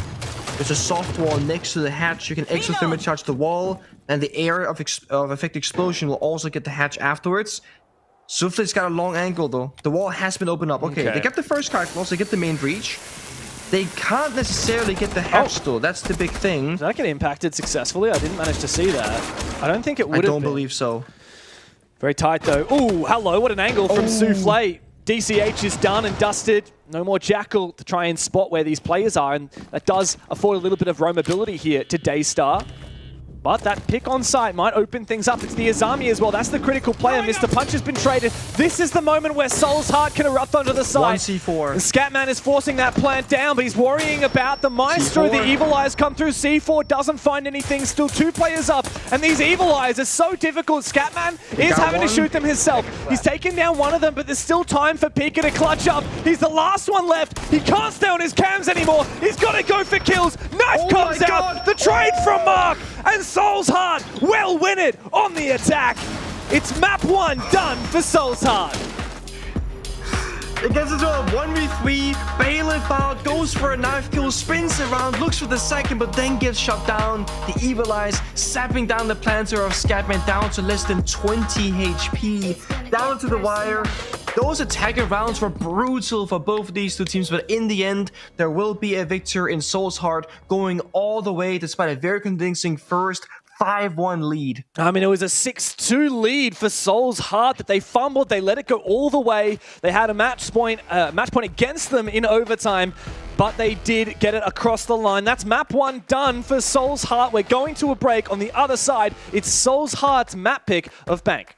There's a soft wall next to the hatch. You can exothermite charge the wall, and the area of effect explosion will also get the hatch afterwards. Souffle's got a long angle though. The wall has been opened up. Okay, they get the first kite claws. They get the main breach. They can't necessarily get the hatch though. That's the big thing. Did that get impacted successfully? I didn't manage to see that. I don't think it would have I don't been. believe so. Very tight though. Ooh, hello, what an angle from Souffle. DCH is done and dusted. No more Jackal to try and spot where these players are, and that does afford a little bit of roamability here to Daystar. But that pick on site might open things up. It's the Izami as well. That's the critical player. Mr. Punch has been traded. This is the moment where Soul's Heart can erupt onto the side. 1C4. And Scatman is forcing that plant down, but he's worrying about the Maestro. C4. The Evil Eyes come through. C4 doesn't find anything. Still 2 players up. And these Evil Eyes are so difficult. Scatman is having to shoot them himself. He's taken down one of them, but there's still time for Pika to clutch up. He's the last one left. He can't stay on his cams anymore. He's got to go for kills. Knife comes out. The trade from Mark. And Soul's Heart will win it on the attack. It's map 1 done for Soul's Heart. It gets into a 1v3, Bailiff out, goes for a knife kill, spins around, looks for the second, but then gets shot down. The Evil Eyes sapping down the planter of Scatman down to less than 20 HP. Down to the wire. Those attacker rounds were brutal for both of these two teams, but in the end, there will be a victor in Soul's Heart, going all the way despite a very convincing first 5-1 lead. I mean, it was a 6-2 lead for Soul's Heart that they fumbled. They let it go all the way. They had a match point against them in overtime, but they did get it across the line. That's map 1 done for Soul's Heart. We're going to a break. On the other side, it's Soul's Heart's map pick of Bank.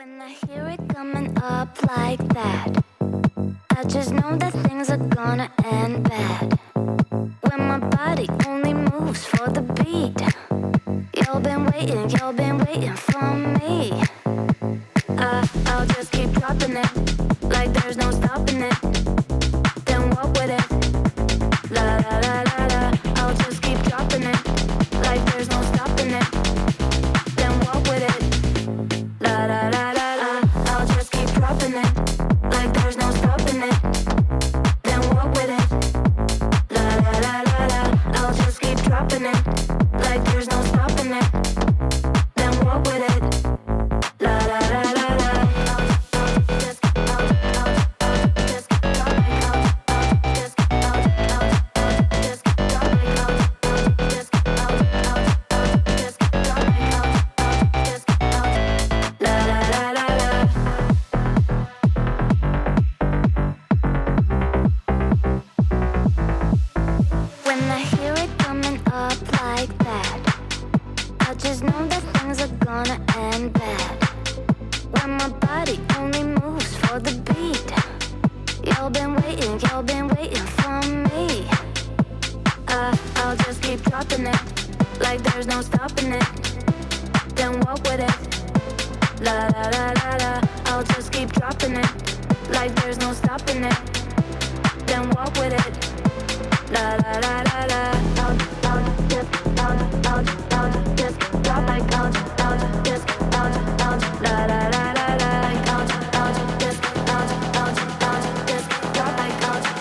When I hear it coming up like that, I just know that things are gonna end bad. When my body only moves for the beat, you've been waiting for me. I'll just keep dropping it, like there's no stopping it. Then walk with it, la la la la la. I'll just keep dropping it, like there's no stopping it. Then walk with it, la la la la la. I'll just keep dropping it, like there's no stopping it. Then walk with it, la la la la la. I'll just keep dropping it, like there's no stopping it. Then walk with it, la la la la la. When I hear it coming up like that, I just know that things are gonna end bad. When my body only moves for the beat, you've been waiting for me. I'll just keep dropping it, like there's no stopping it. Then walk with it, la la la la la. I'll just keep dropping it, like there's no stopping it. Then walk with it, la la la la la. I'll just drop like I'll just la la la la la. I'll just drop like I'll just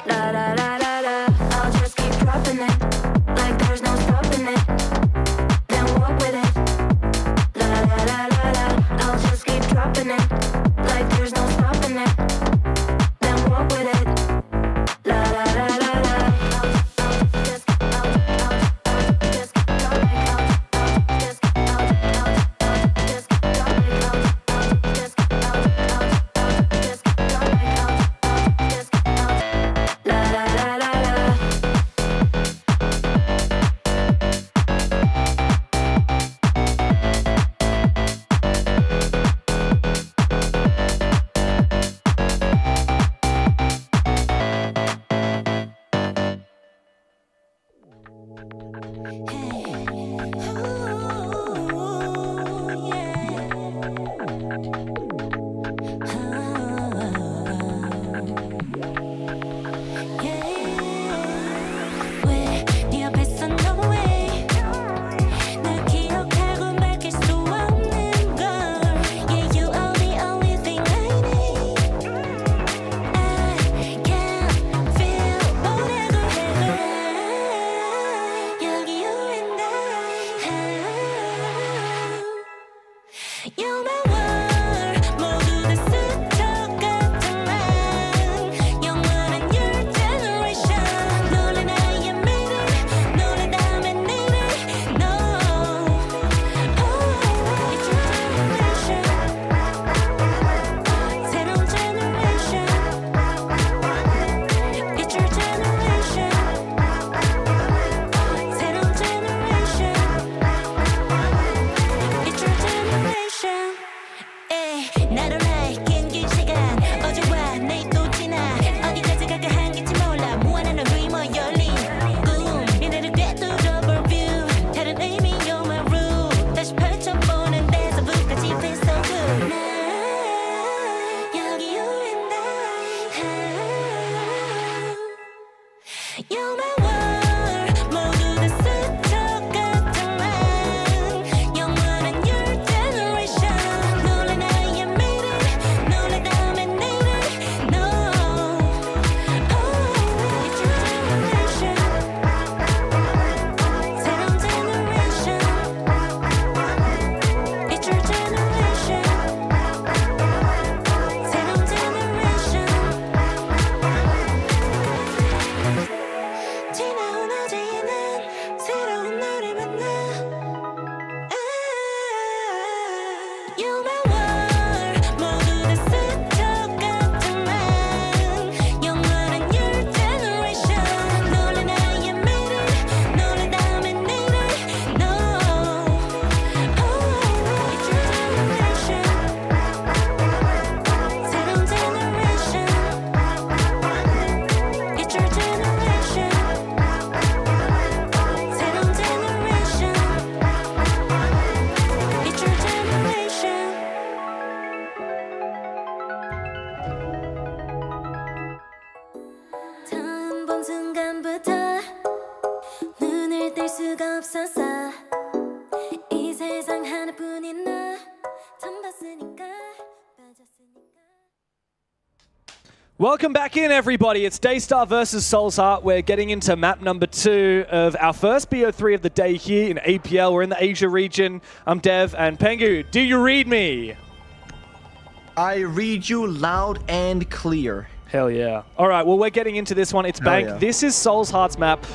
la la la la la. I'll just keep dropping it, like there's no stopping it. Then walk with it, la la la la la. I'll just keep dropping it, like there's no stopping it. Then walk with it, la la la la la. I'll just 수가 없어서 이 세상 하나뿐인 너 처음 봤으니까 빠졌으니까. Welcome back in, everybody. It's Daystar versus Soul's Heart. We're getting into map number 2 of our first BO3 of the day here in APL. We're in the Asia region. I'm Dev, and Pengu, do you read me? I read you loud and clear. Hell yeah. All right, well, we're getting into this one. It's Bank. yeah. This is Soul's Heart's map.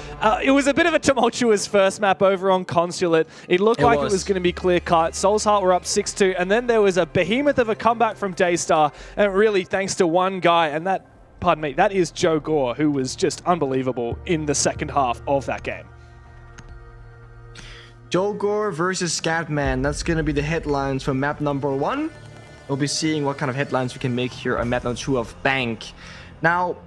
It was a bit of a tumultuous first map over on Consulate. It looked like it was going to be clear-cut. Soul's Heart were up 6-2, and then there was a behemoth of a comeback from Daystar, and really thanks to one guy, and that, pardon me, that is Joe Gore, who was just unbelievable in the second half of that game. Joe Gore versus Scatman. That's going to be the headlines for map number 1. We'll be seeing what kind of headlines we can make here on map number 2 of Bank. Now,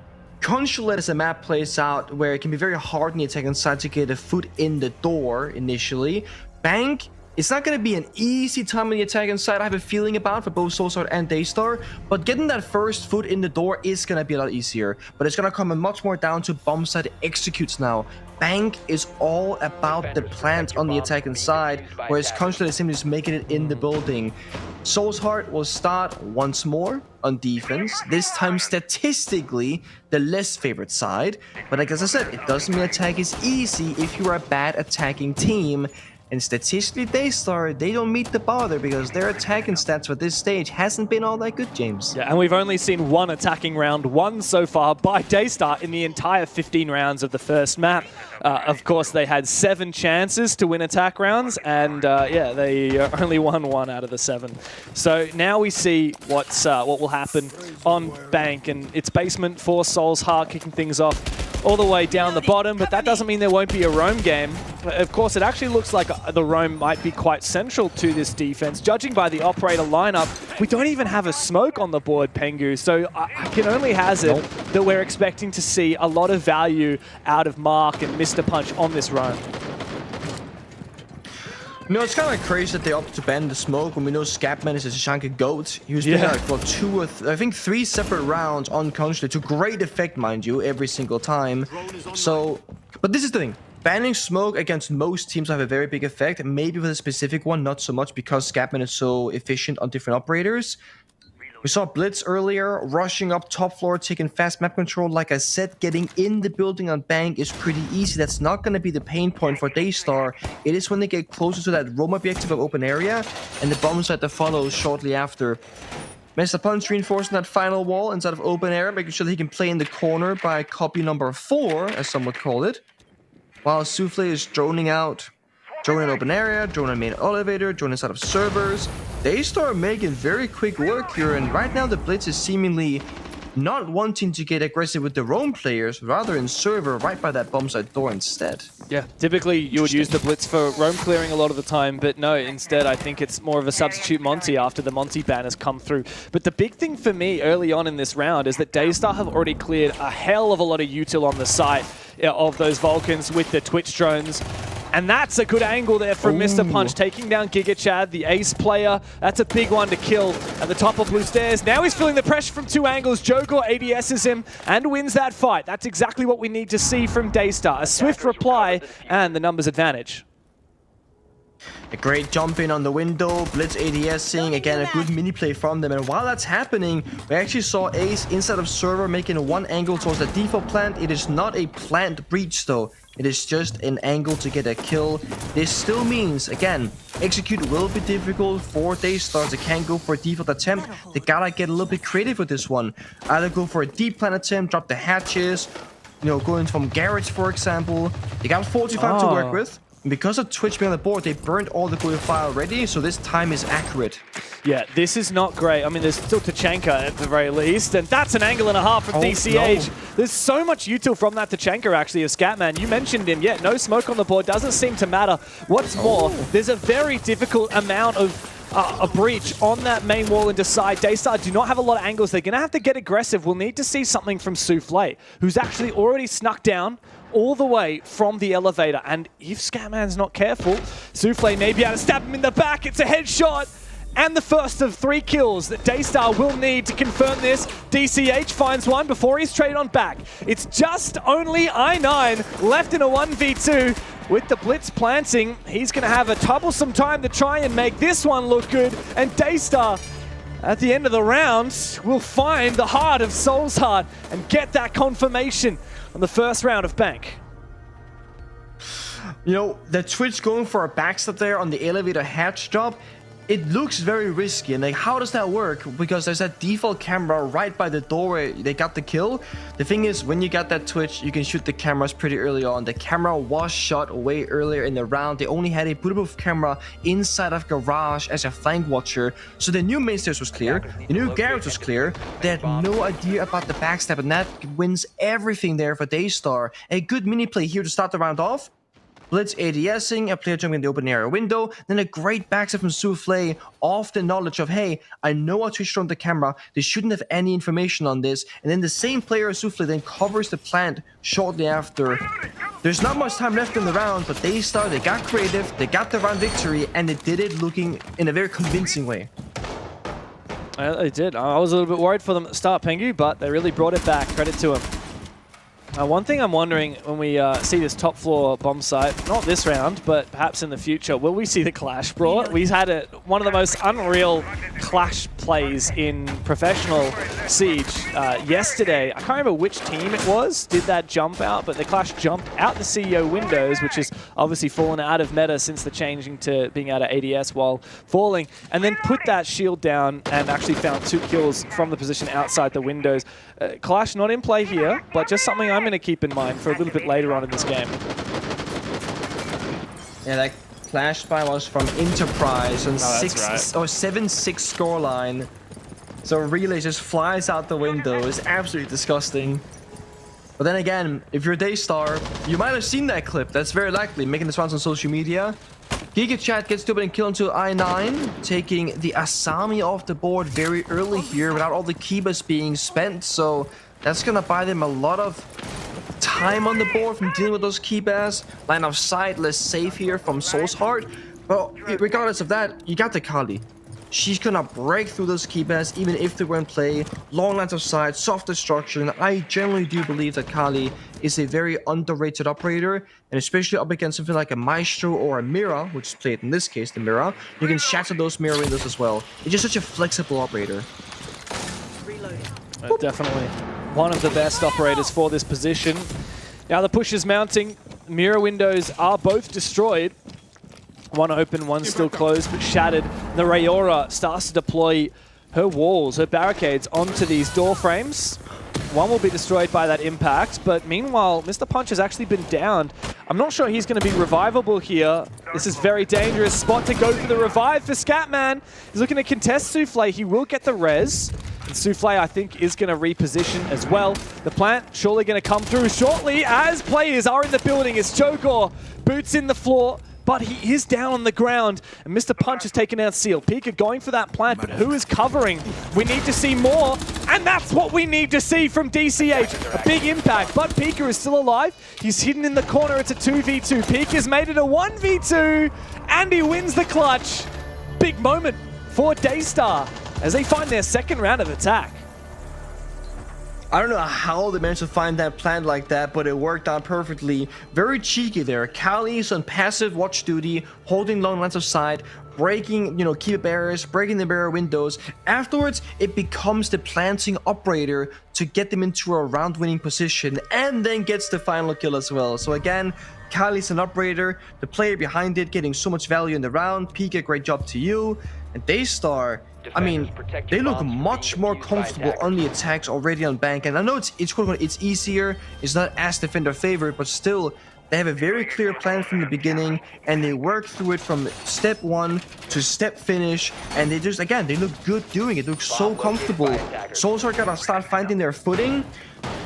Consulate as a map plays out where it can be very hard on the attacking side to get a foot in the door initially. Bank, it's not going to be an easy time on the attacking side, I have a feeling about, for both Soul's Heart and Daystar, but getting that first foot in the door is going to be a lot easier. But it's going to come much more down to bomb side executes now. Bank is all about the plant on the attacking side, whereas Consulate is simply just making it in the building. Soul's Heart will start once more on defense, this time statistically the less favorite side, but like as I said, it doesn't mean attack is easy if you are a bad attacking team. And statistically, Daystar, they don't meet the bar there because their attacking stats for this stage hasn't been all that good, James. Yeah, and we've only seen one attacking round, one so far by Daystar in the entire 15 rounds of the first map. Of course, they had 7 chances to win attack rounds, and yeah, they only won 1 out of the 7. So now we see what will happen on Bank, and it's basement for Soul's Heart kicking things off all the way down the bottom, but that doesn't mean there won't be a roam game. Of course, it actually looks like the roam might be quite central to this defense. Judging by the operator lineup, we don't even have a smoke on the board, Pengu, so I can only hazard that we're expecting to see a lot of value out of Mark and Mr. Punch on this roam. You know, it's kind of crazy that they opted to ban the smoke when we know Scatman is a Shanka goat. He was playing like for 2 or I think 3 separate rounds on Consulate to great effect, mind you, every single time. So, but this is the thing. Banning smoke against most teams have a very big effect. Maybe with a specific one, not so much because Scatman is so efficient on different operators. We saw Blitz earlier, rushing up top floor, taking fast map control. Like I said, getting in the building on Bank is pretty easy. That's not going to be the pain point for Daystar. It is when they get closer to that roam objective of open area and the bomb site that follows shortly after. Mr. Punch reinforcing that final wall inside of open area, making sure that he can play in the corner by copy number 4, as some would call it. While Souffle is droning out. Drone in open area, drone in main elevator, drone inside of servers. Daystar making very quick work here, and right now the Blitz is seemingly not wanting to get aggressive with the roam players, rather in server right by that bomb site door instead. Yeah, typically you would use the Blitz for roam clearing a lot of the time, but no, instead I think it's more of a substitute Monty after the Monty ban has come through. But the big thing for me early on in this round is that Daystar have already cleared a hell of a lot of util on the site of those Vulcans with the Twitch drones. And that's a good angle there from Mr. Punch, taking down Giga Chad, the ace player. That's a big one to kill at the top of blue stairs. Now he's feeling the pressure from 2 angles. Jogor ADSs him and wins that fight. That's exactly what we need to see from Daystar. A swift reply and the numbers advantage. A great jump in on the window, Blitz ADSing, again a good mini play from them, and while that's happening, we actually saw Ace inside of server making 1 angle towards the default plant. It is not a plant breach though, it is just an angle to get a kill. This still means, again, execute will be difficult for Daystar. They can't go for a default attempt, they gotta get a little bit creative with this one. Either go for a deep plant attempt, drop the hatches, you know, going from garage for example. They got 45 to work with. Because of Twitch being on the board, they burned all the glue fire already, so this time is accurate. Yeah, this is not great. I mean, there's still Tachanka at the very least, and that's an angle and a half from DCH. No. There's so much util from that Tachanka, actually, of Scatman. You mentioned him. Yeah, no smoke on the board. Doesn't seem to matter. What's more, there's a very difficult amount of a breach on that main wall and decide. Daystar do not have a lot of angles. They're going to have to get aggressive. We'll need to see something from Souffle, who's actually already snuck down all the way from the elevator. And if Scatman's not careful, Souffle may be able to stab him in the back. It's a headshot. And the first of 3 kills that Daystar will need to confirm this. DCH finds one before he's traded on back. It's just only I9 left in a 1v2. with the blitz planting, he's going to have a troublesome time to try and make this one look good. And Daystar, at the end of the round, will find the heart of Soul's Heart and get that confirmation on the first round of Bank. You know, the Twitch going for a backstab there on the elevator hatch job, it looks very risky. And like, how does that work? Because there's that default camera right by the door where they got the kill. The thing is, when you got that Twitch, you can shoot the cameras pretty early on. The camera was shot way earlier in the round. They only had a bulletproof camera inside of garage as a flank watcher. So they knew main stairs was clear. They knew garage was clear. They had no idea about the backstab, and that wins everything there for Daystar. A good mini play here to start the round off. Blitz ADSing, a player jumping in the open area window, then a great backstab from Soufflé off the knowledge of, hey, I know I switched on the camera, they shouldn't have any information on this, and then the same player, Soufflé, then covers the plant shortly after. There's not much time left in the round, but Daystar, they got creative, they got the round victory, and they did it looking in a very convincing way. They did. I was a little bit worried for them at the start, Pengu, but they really brought it back. Credit to them. One thing I'm wondering when we see this top floor bomb site, not this round, but perhaps in the future, will we see the clash brought? We've had one of the most unreal clash plays in professional Siege yesterday. I can't remember which team it was, did that jump out, but the clash jumped out the CEO windows, which has obviously fallen out of meta since the changing to being able to ADS while falling, and then put that shield down and actually found 2 kills from the position outside the windows. Clash not in play here, but just something I'm going to keep in mind for a little bit later on in this game. Yeah, that Clash spy was from Enterprise on 7-6 scoreline. So Relay just flies out the window. It's absolutely disgusting. But then again, if you're Daystar, you might have seen that clip. That's very likely, making this rounds on social media. GigaChat gets to and kill into I9, taking the Asami off the board very early here without all the Kibas being spent. So that's going to buy them a lot of time on the board from dealing with those Kibas. Line of sight, less safe here from Soul's Heart. But regardless of that, you got the Kali. She's gonna break through those Kibas even if they were in play. Long lines of sight, soft destruction. I generally do believe that Kali is a very underrated operator, and especially up against something like a Maestro or a Mira, which is played in this case, the Mira. You can shatter those Mira windows as well. It's just such a flexible operator. Definitely one of the best operators for this position. Now the push is mounting. Mirror windows are both destroyed. One open, one still closed, but shattered. The Rayora starts to deploy her walls, her barricades onto these door frames. One will be destroyed by that impact, but meanwhile, Mr. Punch has actually been downed. I'm not sure he's going to be revivable here. This is very dangerous spot to go for the revive for Scatman. He's looking to contest Soufflé. He will get the res. And Soufflé, I think, is going to reposition as well. The plant surely going to come through shortly as players are in the building. It's Chogor, boots in the floor, but he is down on the ground, and Mr. Punch has taken out Seal. Pika going for that plant, but who is covering? We need to see more, and that's what we need to see from DCH. A big impact, but Pika is still alive. He's hidden in the corner. It's a 2v2. Pika's made it a 1v2, and he wins the clutch. Big moment for Daystar as they find their second round of attack. I don't know how they managed to find that plant like that, but it worked out perfectly. Very cheeky there. Kali's on passive watch duty, holding long lines of sight, breaking, keep barriers, breaking the barrier windows. Afterwards, it becomes the planting operator to get them into a round-winning position, and then gets the final kill as well. So again, Kali's an operator, the player behind it getting so much value in the round. Pika, great job to you. And Daystar, I mean, they look much more comfortable on the attacks already on Bank. And I know it's easier, it's not as defender favorite, but still, they have a very clear plan from the beginning, and they work through it from step 1 to step finish, and they just, again, they look good doing it. They look so comfortable. Souls are gonna start finding their footing.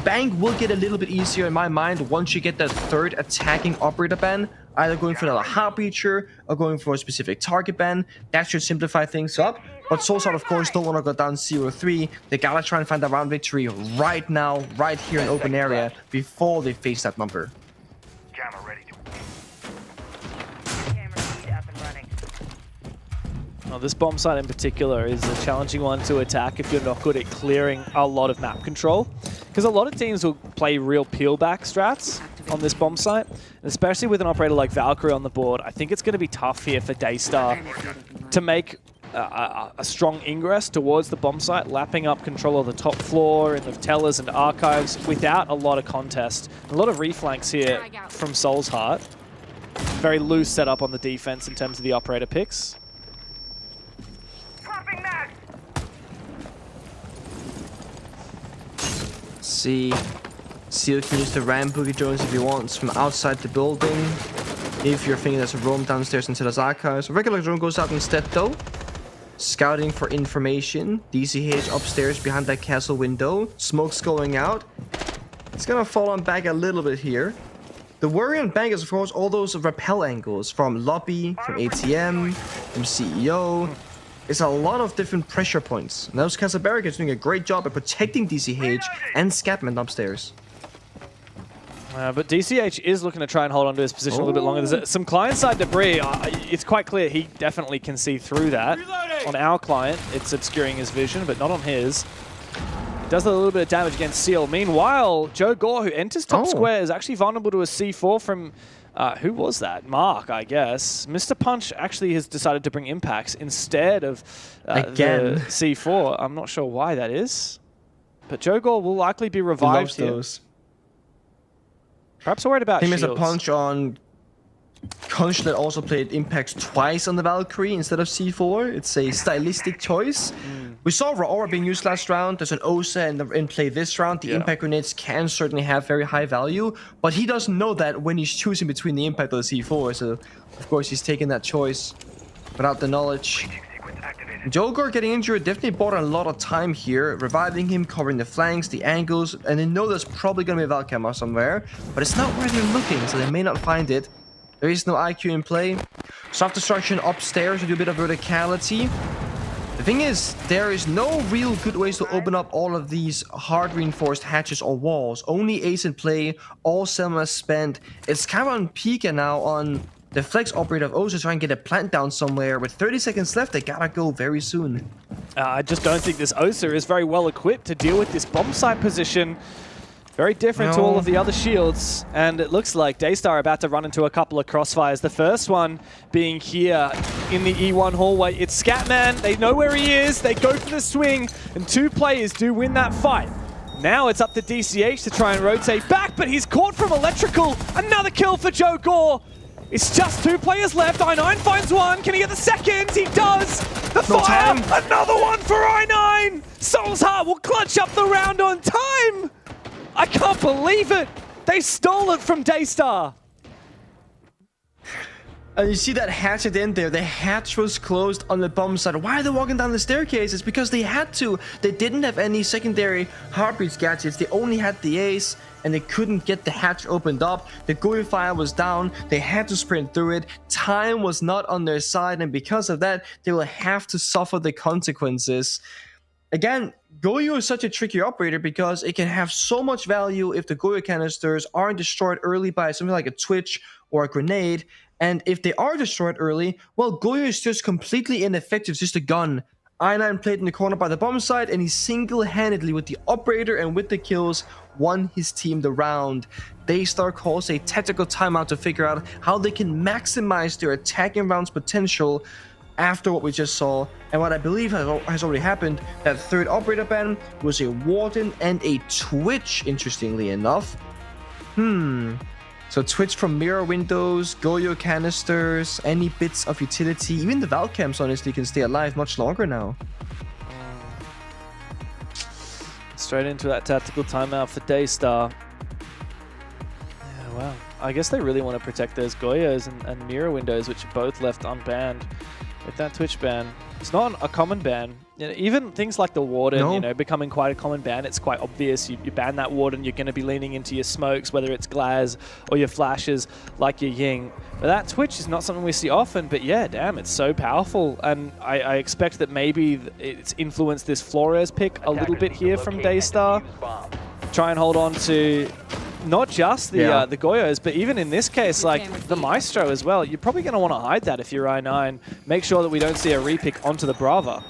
Bank will get a little bit easier in my mind once you get that third attacking operator ban, either going for another hard breacher or going for a specific target ban. That should simplify things up. But Soulside, of course, don't want to go down 0-3. They gotta try and find a round victory right now, right here in open area, before they face that number. Jammer ready to camera feed up and running. Well, this bomb site in particular is a challenging one to attack if you're not good at clearing a lot of map control. Because a lot of teams will play real peel back strats, on this bomb site. And especially with an operator like Valkyrie on the board, I think it's going to be tough here for Daystar to make a strong ingress towards the bomb site, lapping up control of the top floor and the tellers and archives without a lot of contest. A lot of reflanks here from Soul's Heart. Very loose setup on the defense in terms of the operator picks. See, Seal can use the ramp boogie drones if he wants from outside the building. If you're thinking there's a roam downstairs into the archives. A regular drone goes out instead though. Scouting for information. DCH upstairs behind that castle window. Smoke's going out. It's gonna fall on back a little bit here. The worry on bank is of course all those rappel angles from lobby, from ATM, from CEO. It's a lot of different pressure points. And those Castle Barricades doing a great job at protecting DCH and Scatman upstairs. But DCH is looking to try and hold on to his position a little bit longer. There's some client-side debris. It's quite clear he definitely can see through that. On our client, it's obscuring his vision, but not on his. Does a little bit of damage against Seal. Meanwhile, Joe Gore, who enters top square, is actually vulnerable to a C4 from... who was that? Mark, I guess. Mr. Punch actually has decided to bring impacts instead of Again. the C4. I'm not sure why that is. But Joe Gore will likely be revived here. Those. Perhaps worried about Him shields. as a punch on Consulate also played impacts twice on the Valkyrie instead of C4. It's a stylistic choice. We saw Aura being used last round. There's an Osa in play this round. The impact grenades can certainly have very high value, but he doesn't know that when he's choosing between the impact or the C4. So, of course, he's taking that choice without the knowledge. Jogor getting injured definitely bought a lot of time here, reviving him, covering the flanks, the angles, and they know there's probably going to be a Valcammer somewhere, but it's not where they're looking, so they may not find it. There is no IQ in play. Soft destruction upstairs to do a bit of verticality. The thing is, there is no real good ways to open up all of these hard reinforced hatches or walls. Only Ace in play, all Selma spent. It's kind of on Pika now on the flex operator of Osa trying to get a plant down somewhere. With 30 seconds left, they gotta go very soon. I just don't think this Osa is very well equipped to deal with this bomb site position. Very different to all of the other shields, and it looks like Daystar are about to run into a couple of crossfires. The first one being here in the E1 hallway. It's Scatman. They know where he is. They go for the swing, and two players do win that fight. Now it's up to DCH to try and rotate back, but he's caught from Electrical. Another kill for Joe Gore. It's just two players left. I9 finds one. Can he get the second? He does. The fire. Another one for I9. Soul's Heart will clutch up the round on time. I can't believe it! They stole it from Daystar! And you see that hatch at the end there. The hatch was closed on the bomb side. Why are they walking down the staircase? It's because they had to. They didn't have any secondary heartbeat gadgets. They only had the ace, and they couldn't get the hatch opened up. The Goyo fire was down. They had to sprint through it. Time was not on their side, and because of that, they will have to suffer the consequences. Again, Goyo is such a tricky operator because it can have so much value if the Goyo canisters aren't destroyed early by something like a Twitch or a grenade. And if they are destroyed early, well, Goyo is just completely ineffective, just a gun. I9 played in the corner by the bomb site, and he single-handedly, with the operator and with the kills, won his team the round. Daystar calls a tactical timeout to figure out how they can maximize their attacking round's potential after what we just saw, and what I believe has already happened. That third operator ban was a Warden and a Twitch, interestingly enough. So Twitch from mirror windows, Goyo canisters, any bits of utility, even the Valcams honestly can stay alive much longer now. Straight into that tactical timeout for Daystar. Yeah, wow. I guess they really want to protect those Goyos and mirror windows, which are both left unbanned. With that Twitch ban, it's not a common ban. You know, even things like the Warden, you know, becoming quite a common ban, it's quite obvious. You ban that Warden, you're going to be leaning into your smokes, whether it's Glaz or your flashes like your Ying. But that Twitch is not something we see often, but yeah, damn, it's so powerful. And I expect that maybe it's influenced this Flores pick a little bit here from Daystar. Try and hold on to not just the Goyos, but even in this case, like the Maestro as well. You're probably going to want to hide that if you're I9. Make sure that we don't see a repick onto the Brava.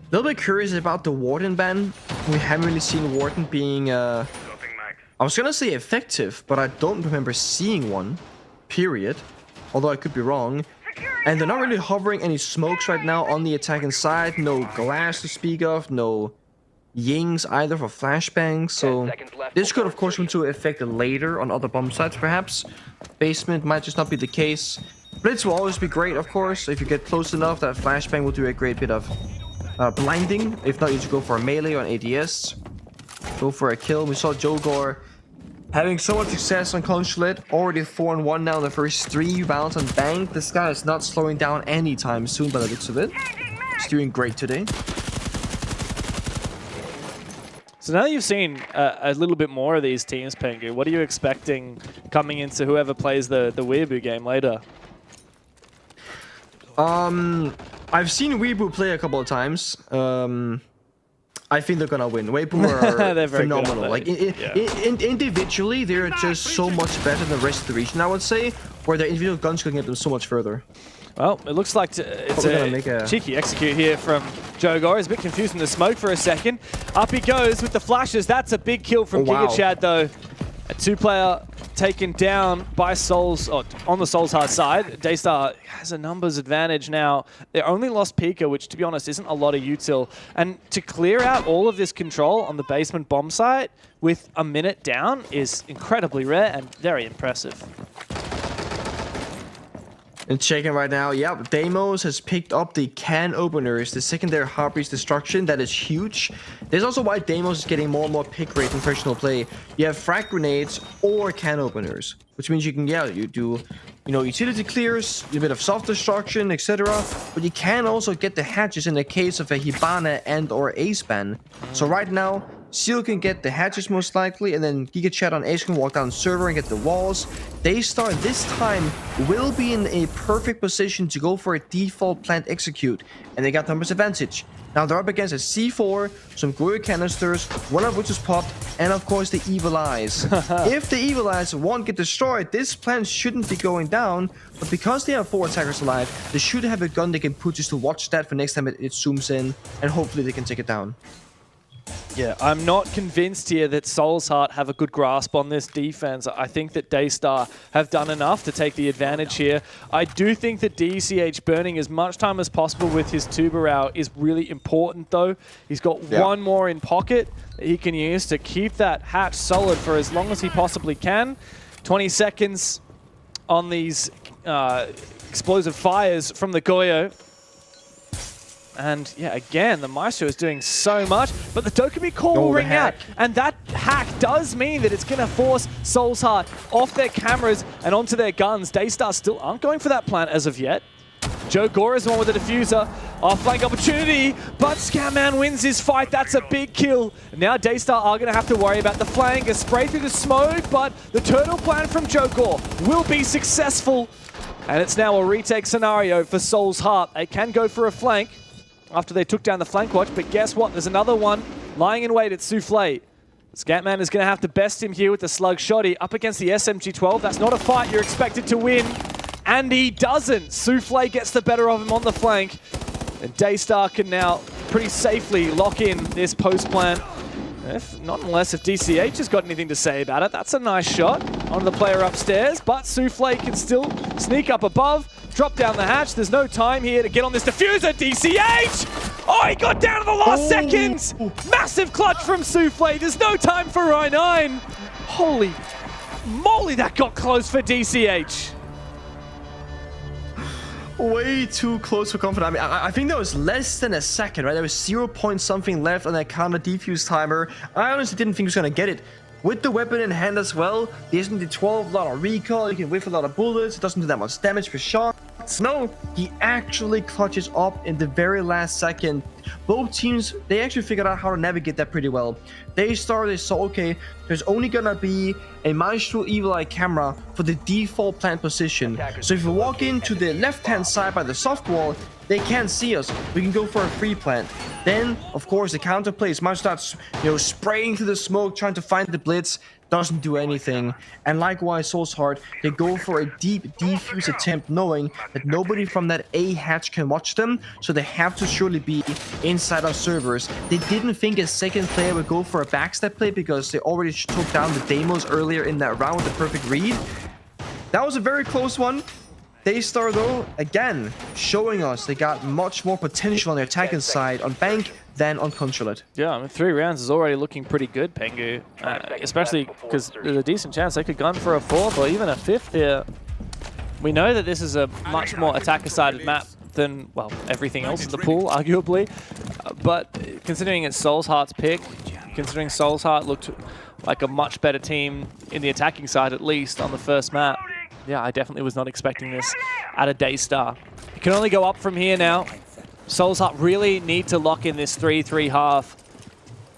A little bit curious about the Warden ban. We haven't really seen Warden being I was gonna say effective, but I don't remember seeing one, period. Although I could be wrong. And they're not really hovering any smokes right now on the attacking side. No glass to speak of, no yings either for flashbangs. So this could of course come to effect later on other bomb sites perhaps. Basement might just not be the case. Blitz will always be great, of course. If you get close enough, that flashbang will do a great bit of blinding. If not, you should go for a melee or an ADS. Go for a kill. We saw Jogor having so much success on Consulate. Already 4-1 now in the first 3 rounds on Bank. This guy is not slowing down anytime soon by the looks of it. He's doing great today. So now that you've seen a little bit more of these teams, Pengu, what are you expecting coming into whoever plays the Weeaboo game later? I've seen Weeaboo play a couple of times. I think they're gonna win. Weeaboo are phenomenal. Like individually, they're just so much better than the rest of the region, I would say, where their individual guns can get them so much further. Well, it looks like it's a cheeky execute here from Jogor. He's a bit confused in the smoke for a second. Up he goes with the flashes. That's a big kill from GigaChad, though. A 2-player taken down by Souls, on the Souls Heart side. Daystar has a numbers advantage now. They only lost Pika, which, to be honest, isn't a lot of util. And to clear out all of this control on the basement bomb site with a minute down is incredibly rare and very impressive. And checking right now, yeah, Deimos has picked up the can openers, the secondary Harpies destruction. That is huge. There's also why Deimos is getting more and more pick rate in professional play. You have frag grenades or can openers, which means you can, you do, utility clears, a bit of soft destruction, etc. But you can also get the hatches in the case of a Hibana and or A-Span. So right now, Seal can get the hatches most likely, and then GigaChad on Ace can walk down server and get the walls. Daystar this time will be in a perfect position to go for a default plant execute, and they got numbers advantage. Now they're up against a C4, some Goyo canisters, one of which is popped, and of course the Evil Eyes. If the Evil Eyes won't get destroyed, this plant shouldn't be going down, but because they have 4 attackers alive, they should have a gun they can put just to watch that for next time it zooms in, and hopefully they can take it down. Yeah, I'm not convinced here that Soul's Heart have a good grasp on this defense. I think that Daystar have done enough to take the advantage here. I do think that DCH burning as much time as possible with his Tubarao is really important, though. He's got one more in pocket that he can use to keep that hatch solid for as long as he possibly can. 20 seconds on these explosive fires from the Goyo. And yeah, again, the Maestro is doing so much, but the Dokumi call will ring out. And that hack does mean that it's going to force Soul's Heart off their cameras and onto their guns. Daystar still aren't going for that plant as of yet. Jogor is the one with the diffuser. Off-flank opportunity, but Scatman wins his fight. That's a big kill. Now Daystar are going to have to worry about the flank. A spray through the smoke, but the turtle plan from Jogor will be successful. And it's now a retake scenario for Soul's Heart. They can go for a flank after they took down the flank watch, but guess what? There's another one lying in wait at Souffle. Scatman is going to have to best him here with the slug shotty up against the SMG-12. That's not a fight you're expected to win, and he doesn't. Souffle gets the better of him on the flank, and Daystar can now pretty safely lock in this post plant. Not unless if DCH has got anything to say about it. That's a nice shot on the player upstairs, but Souffle can still sneak up above, drop down the hatch. There's no time here to get on this diffuser. DCH! Oh, he got down to the last seconds! Massive clutch from Souffle. There's no time for I9. Holy moly, that got close for DCH. Way too close for comfort. I mean, I think there was less than a second, right? There was 0 point something left on that counter defuse timer. I honestly didn't think he was going to get it. With the weapon in hand as well, the SMG-12, a lot of recoil, you can whiff a lot of bullets, it doesn't do that much damage per shot. No, he actually clutches up in the very last second. Both teams, they actually figured out how to navigate that pretty well. They saw, okay, there's only gonna be a Maestro Evil Eye camera for the default plant position. So if you walk into the left-hand side by the soft wall, they can't see us. We can go for a free plant. Then, of course, the counterplay is Maestro starts, spraying through the smoke, trying to find the blitz. Doesn't do anything. And likewise, Soul's Heart, they go for a deep defuse attempt, knowing that nobody from that A hatch can watch them, so they have to surely be inside our servers. They didn't think a second player would go for a backstep play because they already Punch took down the Deimos earlier in that round with the perfect read. That was a very close one. Daystar, though, again, showing us they got much more potential on their attacking side on Bank than on Consulate. Yeah, I mean, 3 rounds is already looking pretty good, Pengu. Especially because there's a decent chance they could gun for a 4th or even a 5th here. We know that this is a much more attacker-sided map than, well, everything else in the pool, arguably. But considering it's Soul's Heart's pick, considering Soul's Heart looked like a much better team in the attacking side, at least, on the first map, yeah, I definitely was not expecting this at a Daystar. It can only go up from here now. Soul's Heart really need to lock in this 3-3 half.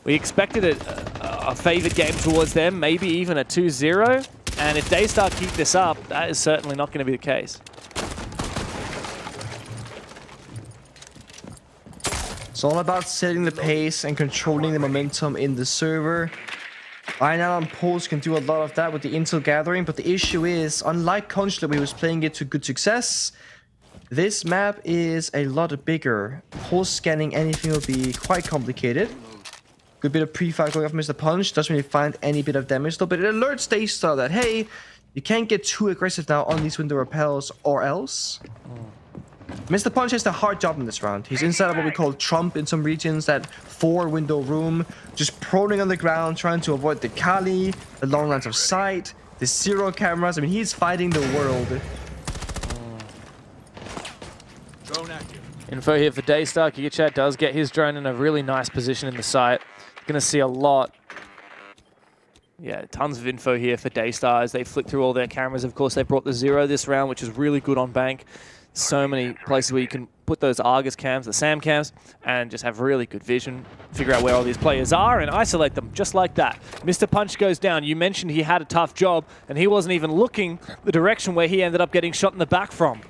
We expected a favored game towards them, maybe even a 2-0. And if Daystar keep this up, that is certainly not going to be the case. It's all about setting the pace and controlling the momentum in the server. Einal and Pulse can do a lot of that with the intel gathering, but the issue is, unlike Consulate, where he was playing it to good success, this map is a lot bigger. Pulse scanning anything will be quite complicated. Good bit of pre-fire going off Mr. Punch, doesn't really find any bit of damage though, but it alerts Daystar that, hey, you can't get too aggressive now on these window repels or else. Mr. Punch has the hard job in this round. He's inside of what we call Trump in some regions, that 4-window room, just proning on the ground, trying to avoid the Kali, the long lines of sight, the 0 cameras. I mean, he's fighting the world. Info here for Daystar. Gigachat does get his drone in a really nice position in the site. Going to see a lot. Yeah, tons of info here for Daystar as they flick through all their cameras. Of course, they brought the 0 this round, which is really good on Bank. So many places where you can put those Argus cams, the SAM cams, and just have really good vision, figure out where all these players are, and isolate them just like that. Mr. Punch goes down. You mentioned he had a tough job, and he wasn't even looking the direction where he ended up getting shot in the back from.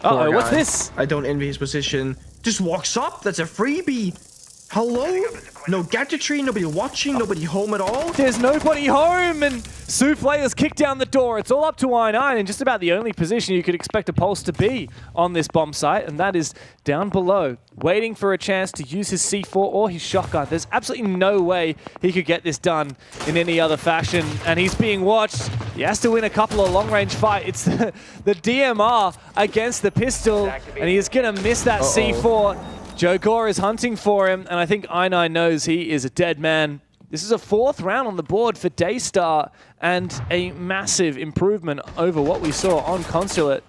Uh-oh, what's this? I don't envy his position. Just walks up. That's a freebie. Hello? No gadgetry, nobody watching, nobody home at all? There's nobody home, and Souffle has kicked down the door. It's all up to I9, and just about the only position you could expect a Pulse to be on this bomb site, and that is down below, waiting for a chance to use his C4 or his shotgun. There's absolutely no way he could get this done in any other fashion, and he's being watched. He has to win a couple of long-range fights. It's the DMR against the pistol, and he is going to miss that C4. Joe Gore is hunting for him, and I think I9 knows he is a dead man. This is a 4th round on the board for Daystar, and a massive improvement over what we saw on Consulate.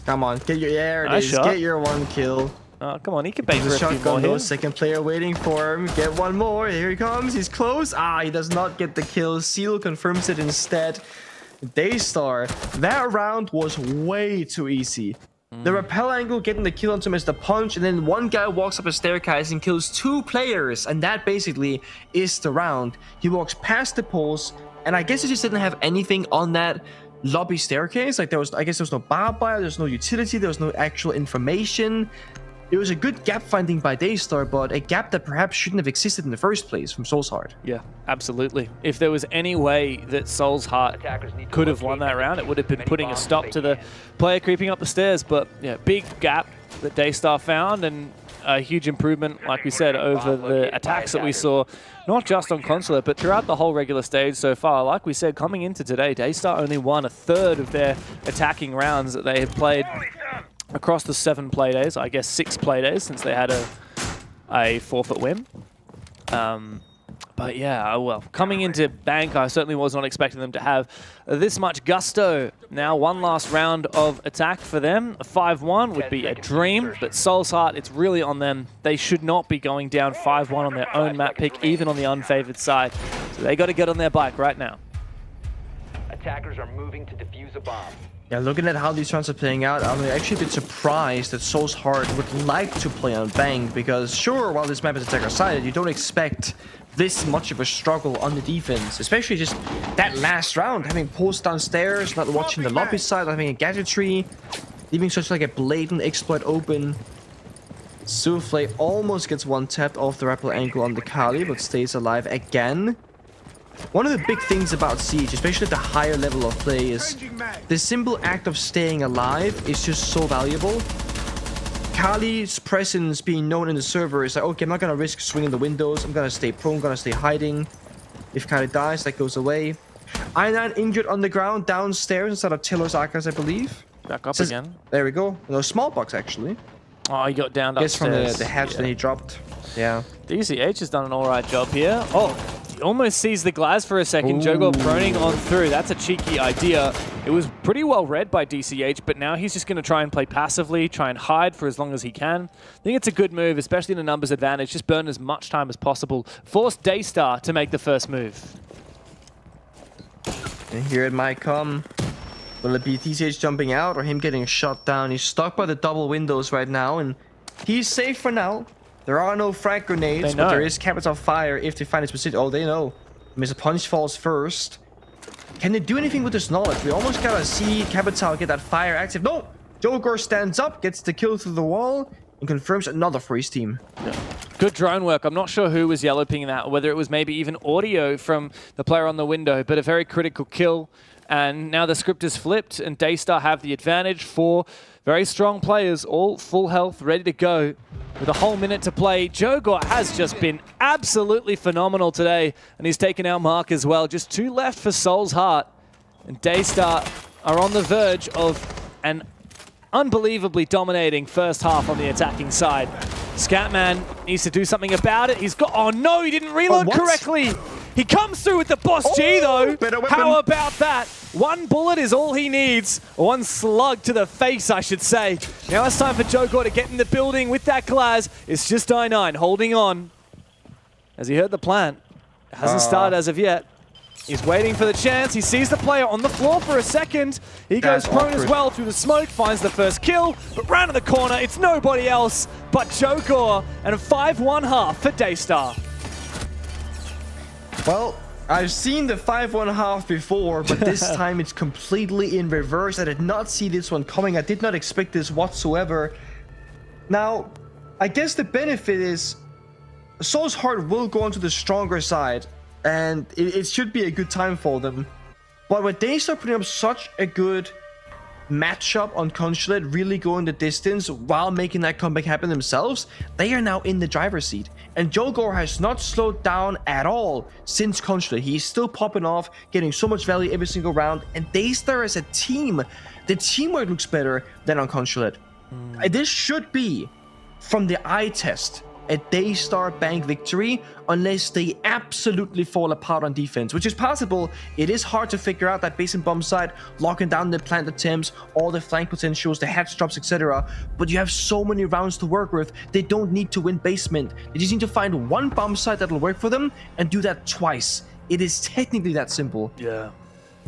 Come on, get your Nice shot. Get your 1 kill. Oh, come on, he can bait for a few more Shotgun here. though, second player waiting for him. Get 1 more. Here he comes. He's close. Ah, he does not get the kill. Seal confirms it instead. Daystar, that round was way too easy. The rappel angle getting the kill onto Mr. Punch, and then one guy walks up a staircase and kills 2 players, and that basically is the round. He walks past the Pulse, and I guess he just didn't have anything on that lobby staircase. Like I guess there was no barbed wire, there's no utility, there was no actual information. It was a good gap finding by Daystar, but a gap that perhaps shouldn't have existed in the first place from Soul's Heart. Yeah, absolutely. If there was any way that Soul's Heart could have won that round, it would have been putting a stop to the player creeping up the stairs. But yeah, big gap that Daystar found, and a huge improvement, like we said, over the attacks that we saw, not just on Consulate, but throughout the whole regular stage so far. Like we said, coming into today, Daystar only won a third of their attacking rounds that they had played across the 7 play days, I guess 6 play days, since they had a forfeit win. But yeah, well, coming into Bank, I certainly was not expecting them to have this much gusto. Now, one last round of attack for them. A 5-1 would be a dream, but Soul's Heart, it's really on them. They should not be going down 5-1 on their own map pick, even on the unfavored side. So they got to get on their bike right now. Attackers are moving to defuse a bomb. Yeah, looking at how these rounds are playing out, I'm actually a bit surprised that Soul's Heart would like to play on Bang, because sure, while this map is attacker-sided, you don't expect this much of a struggle on the defense, especially just that last round, having Pulse downstairs, not watching the lobby side, not having a gadgetry, leaving such like a blatant exploit open. Souffle almost gets 1-tapped off the rappel angle on the Kali, but stays alive again. One of the big things about Siege, especially at the higher level of play, is the simple act of staying alive is just so valuable. Kali's presence being known in the server is like, okay, I'm not gonna risk swinging the windows. I'm gonna stay prone, gonna stay hiding. If Kali dies, that goes away. I9 injured on the ground downstairs instead of Taylor's Akas, I believe. Back up again. There we go. No, small box actually. Oh, he got down Guess upstairs. from the hatch that he dropped. Yeah. DCH has done an alright job here. Oh, he almost sees the glass for a second. Jogor proning on through. That's a cheeky idea. It was pretty well read by DCH, but now he's just going to try and play passively, try and hide for as long as he can. I think it's a good move, especially in a numbers advantage. Just burn as much time as possible. Force Daystar to make the first move. And here it might come. Will it be DCH jumping out or him getting shot down? He's stuck by the double windows right now, and he's safe for now. There are no frag grenades, but there is capital fire if they find his position. Oh, they know. Mr. Punch falls first. Can they do anything with this knowledge? We almost gotta see Capital get that fire active. No! Jogor stands up, gets the kill through the wall, and confirms another for his team. Yeah. Good drone work. I'm not sure who was yellow pinging that, or whether it was maybe even audio from the player on the window, but a very critical kill. And now the script is flipped, and Daystar have the advantage. 4 very strong players, all full health, ready to go. With a whole minute to play, Jogor has just been absolutely phenomenal today, and he's taken out Mark as well. Just 2 left for Soul's Heart, and Daystar are on the verge of an unbelievably dominating first half on the attacking side. Scatman needs to do something about it. He's got... Oh no, he didn't reload correctly! He comes through with the Boss G though. How about that? 1 bullet is all he needs. 1 slug to the face, I should say. Now it's time for Jogor to get in the building with that glass. It's just I9 holding on. As he heard the plant. Hasn't started as of yet. He's waiting for the chance. He sees the player on the floor for a second. He goes prone as well through the smoke, finds the first kill, but round in the corner, it's nobody else but Jogor, and a 5-1 half for Daystar. Well, I've seen the 5-1 half before, but this time it's completely in reverse. I did not see this one coming. I did not expect this whatsoever. Now, I guess the benefit is Soul's Heart will go onto the stronger side, and it should be a good time for them. But when they start putting up such a good matchup on Consulate, really going the distance while making that comeback happen themselves, they are now in the driver's seat. And Jogor has not slowed down at all since Consulate. He's still popping off, getting so much value every single round. And Daystar as a team, the teamwork looks better than on Consulate. This should be, from the eye test, a Daystar bank victory unless they absolutely fall apart on defense, which is possible. It is hard to figure out that base and bomb side, locking down the plant attempts, all the flank potentials, the hatch drops, etc. But you have so many rounds to work with. They don't need to win basement. They just need to find 1 bomb site that'll work for them and do that twice. It is technically that simple. Yeah.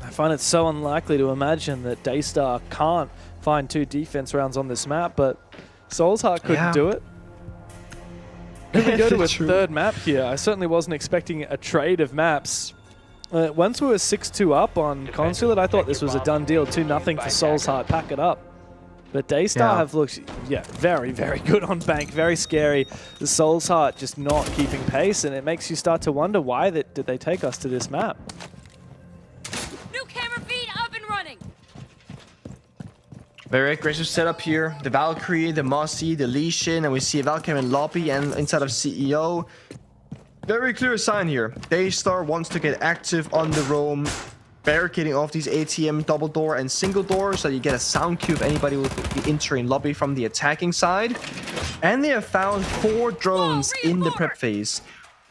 I find it so unlikely to imagine that Daystar can't find 2 defense rounds on this map, but Soul's Heart couldn't do it. Can we go to a third map here? I certainly wasn't expecting a trade of maps. Once we were 6-2 up on Consulate, I thought this was a done deal. 2-0 for Soul's Heart. Pack it up. But Daystar have looked, very, very good on bank. Very scary. The Soul's Heart just not keeping pace, and it makes you start to wonder why did they take us to this map. New camera feed up and running. Very aggressive setup here. The Valkyrie, the Mossy, the Lee Shin, and we see a Valkyrie in lobby and inside of CEO. Very clear sign here. Daystar wants to get active on the roam, barricading off these ATM double door and single door so you get a sound cue if anybody will be entering lobby from the attacking side. And they have found 4 drones in the prep phase.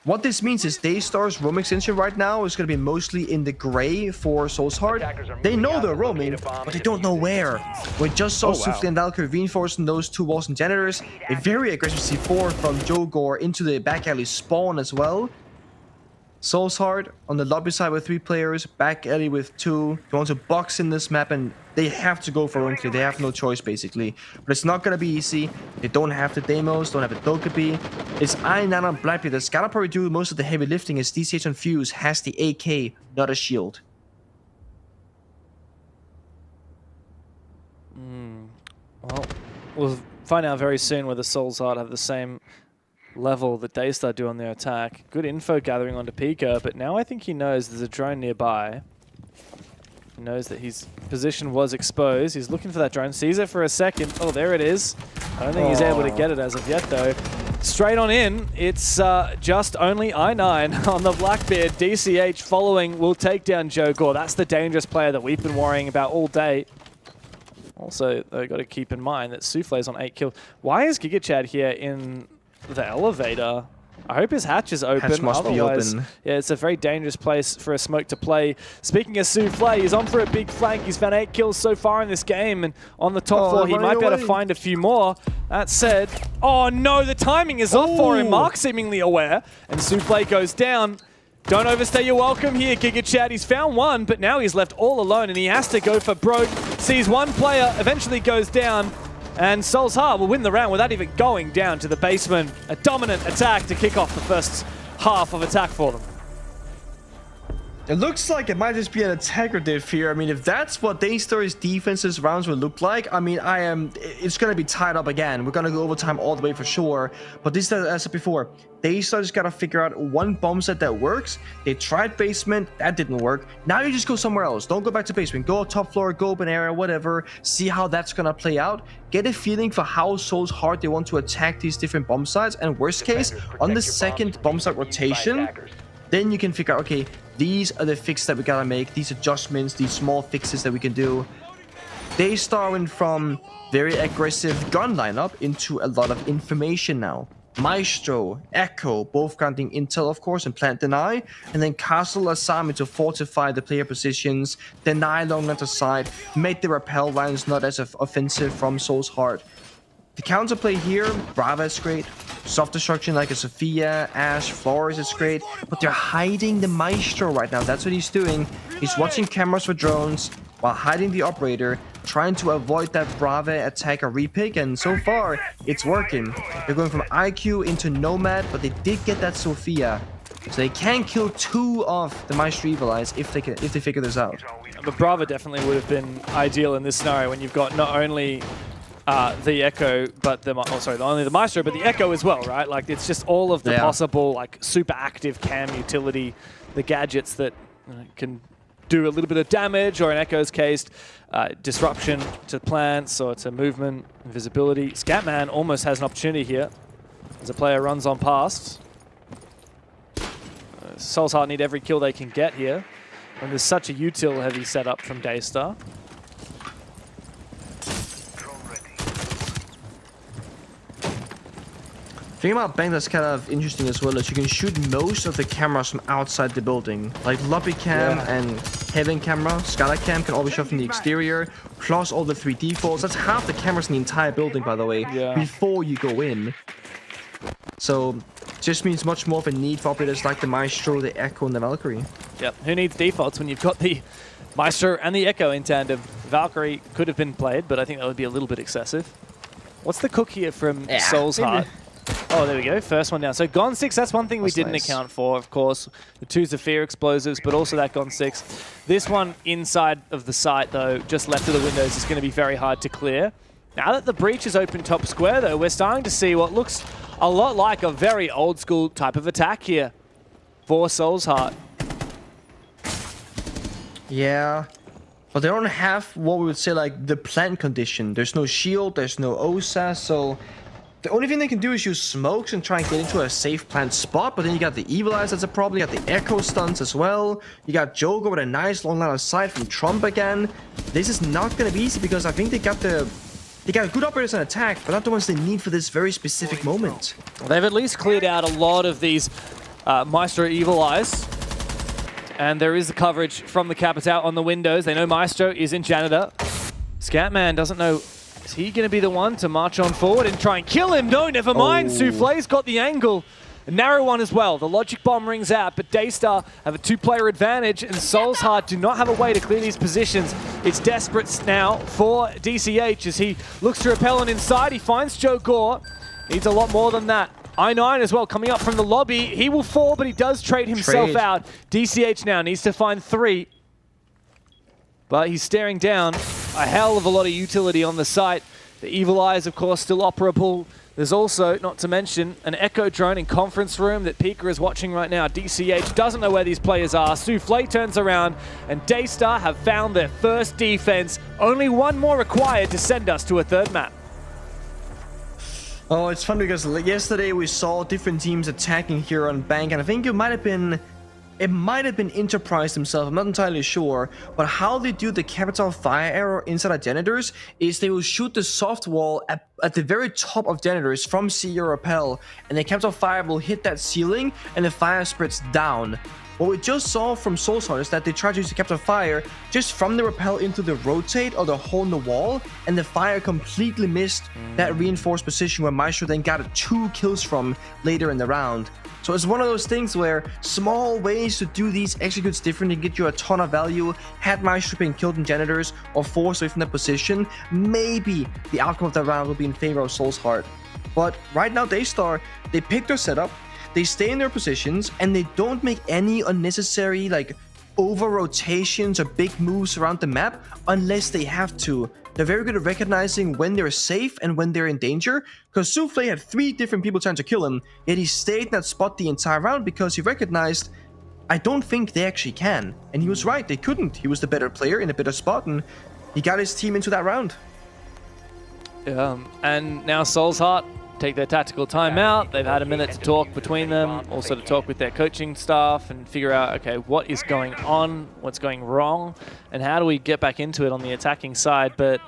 What this means is Daystar's roam extension right now is going to be mostly in the gray for Soul's Heart. They know they're roaming, but they don't know where. We just saw Swiftly and Valkyrie reinforcing those 2 walls and generators. A very aggressive C4 from Jogor into the back alley spawn as well. Soul's Heart on the lobby side with 3 players, back alley with 2. They want to box in this map and they have to go for roam clear. They have no choice basically. But it's not going to be easy. They don't have the Deimos, don't have the Dokkaebi. It's I9 on Blackbeard that's going to probably do most of the heavy lifting as DCH on Fuse has the AK, not a shield. Well, we'll find out very soon whether Soul's Heart have the same level that Daystar do on their attack. Good info gathering onto Pika, but now I think he knows there's a drone nearby. He knows that his position was exposed. He's looking for that drone, sees it for a second. Oh, there it is. I don't think he's able to get it as of yet, though. Straight on in, it's just only I9 on the Blackbeard. DCH following will take down Joe Gore. That's the dangerous player that we've been worrying about all day. Also, they've got to keep in mind that Souffle's on 8 kills. Why is GigaChad here in the elevator? I hope his hatch is open. Hatch must be open. Yeah, it's a very dangerous place for a smoke to play. Speaking of Souffle, he's on for a big flank. He's found 8 kills so far in this game, and on the top floor, he might be able to find a few more. That said, oh no, the timing is off for him. Mark seemingly aware, and Souffle goes down. Don't overstay your welcome here, GigaChad. He's found one, but now he's left all alone, and he has to go for broke. Sees one player, eventually goes down, and Souls Heart will win the round without even going down to the basement. A dominant attack to kick off the first half of attack for them. It looks like it might just be an attacker diff here. I mean, if that's what Daystar's defense's rounds will look like, I mean, it's going to be tied up again. We're going to go overtime all the way for sure. But this, as I said before, Daystar just got to figure out one bomb set that works. They tried basement, that didn't work. Now you just go somewhere else. Don't go back to basement. Go top floor, go open area, whatever. See how that's going to play out. Get a feeling for how Souls hard they want to attack these different bomb sites. And worst case, on the second bomb site rotation, then you can figure out, okay, these are the fixes that we gotta make, these adjustments, these small fixes that we can do. Daystar went from very aggressive gun lineup into a lot of information now. Maestro, Echo, both granting intel, of course, and plant deny, and then Castle assignment to fortify the player positions, deny long length of sight, make the rappel lines not as offensive from Souls Heart. The counterplay here, Brava is great. Soft destruction like a Sophia, Ash, Flores is great. But they're hiding the Maestro right now. That's what he's doing. He's watching cameras for drones while hiding the operator, trying to avoid that Brava attack or repick. And so far, it's working. They're going from IQ into Nomad, but they did get that Sophia. So they can kill 2 of the Maestro Evil Eyes if they figure this out. But Brava definitely would have been ideal in this scenario when you've got not only the Echo, but not only the Maestro, but the Echo as well, right? Like, it's just all of the possible, like, super active cam utility, the gadgets that can do a little bit of damage, or in Echo's case, disruption to plants or to movement, invisibility. Scatman almost has an opportunity here as a player runs on past. Souls Heart need every kill they can get here, and there's such a util heavy setup from Daystar. The thing about Bang that's kind of interesting as well is you can shoot most of the cameras from outside the building. Like Lobby Cam and Heaven Camera, Scala Cam can all be shot from the exterior, plus all the 3 defaults. That's half the cameras in the entire building, by the way, before you go in. So, just means much more of a need for operators like the Maestro, the Echo, and the Valkyrie. Yep, who needs defaults when you've got the Maestro and the Echo in tandem? Valkyrie could have been played, but I think that would be a little bit excessive. What's the cook here from Souls Heart? Oh, there we go. First one down. So Gone 6, that's one thing we didn't account for, of course. The 2 Zephyr explosives, but also that Gone 6. This one inside of the site, though, just left of the windows, is going to be very hard to clear. Now that the breach is open top square, though, we're starting to see what looks a lot like a very old school type of attack here for Souls Heart. Yeah, but they don't have what we would say like the plant condition. There's no shield, there's no OSA, so the only thing they can do is use smokes and try and get into a safe plant spot, but then you got the Evil Eyes, that's a problem. You got the Echo stunts as well. You got Jogo with a nice long line of sight from Trump again. This is not going to be easy because I think they got good operators on attack, but not the ones they need for this very specific moment. They've at least cleared out a lot of these Maestro Evil Eyes. And there is the coverage from the Capitao on the windows. They know Maestro is in Janitor. Scatman doesn't know. Is he going to be the one to march on forward and try and kill him? No, never mind. Souffle's got the angle. A narrow one as well. The Logic Bomb rings out, but Daystar have a 2-player advantage, and Souls Heart do not have a way to clear these positions. It's desperate now for DCH as he looks to repel on inside. He finds Joe Gore. Needs a lot more than that. I9 as well coming up from the lobby. He will fall, but he does trade himself out. DCH now needs to find 3. But he's staring down a hell of a lot of utility on the site. The Evil Eyes, of course, still operable. There's also, not to mention, an Echo drone in conference room that Pika is watching right now. DCH doesn't know where these players are. Souffle turns around, and Daystar have found their first defense. Only one more required to send us to a 3rd map. Oh, it's fun because yesterday we saw different teams attacking here on Bank, and I think it might have been Enterprise themselves, I'm not entirely sure, but how they do the capital fire arrow inside of Janitors is they will shoot the soft wall at the very top of Janitors from sea or rappel, and the capital fire will hit that ceiling and the fire spreads down. What we just saw from Soul's Heart is that they tried to use the capital fire just from the rappel into the rotate or the hole in the wall, and the fire completely missed that reinforced position where Maestro then got 2 kills from later in the round. So it's one of those things where small ways to do these executes different and get you a ton of value. Had Maestro been killed in Janitors or forced away from that position, maybe the outcome of that round will be in favor of Soul's Heart. But right now, Daystar, they pick their setup, they stay in their positions, and they don't make any unnecessary like over rotations or big moves around the map unless they have to. They're very good at recognizing when they're safe and when they're in danger, because Souffle had 3 different people trying to kill him, yet he stayed in that spot the entire round because he recognized, I don't think they actually can. And he was right, they couldn't. He was the better player in a better spot, and he got his team into that round. And now Soul's Heart take their tactical timeout. They've had a minute to talk between them, also to talk with their coaching staff and figure out, okay, what is going on, what's going wrong, and how do we get back into it on the attacking side. But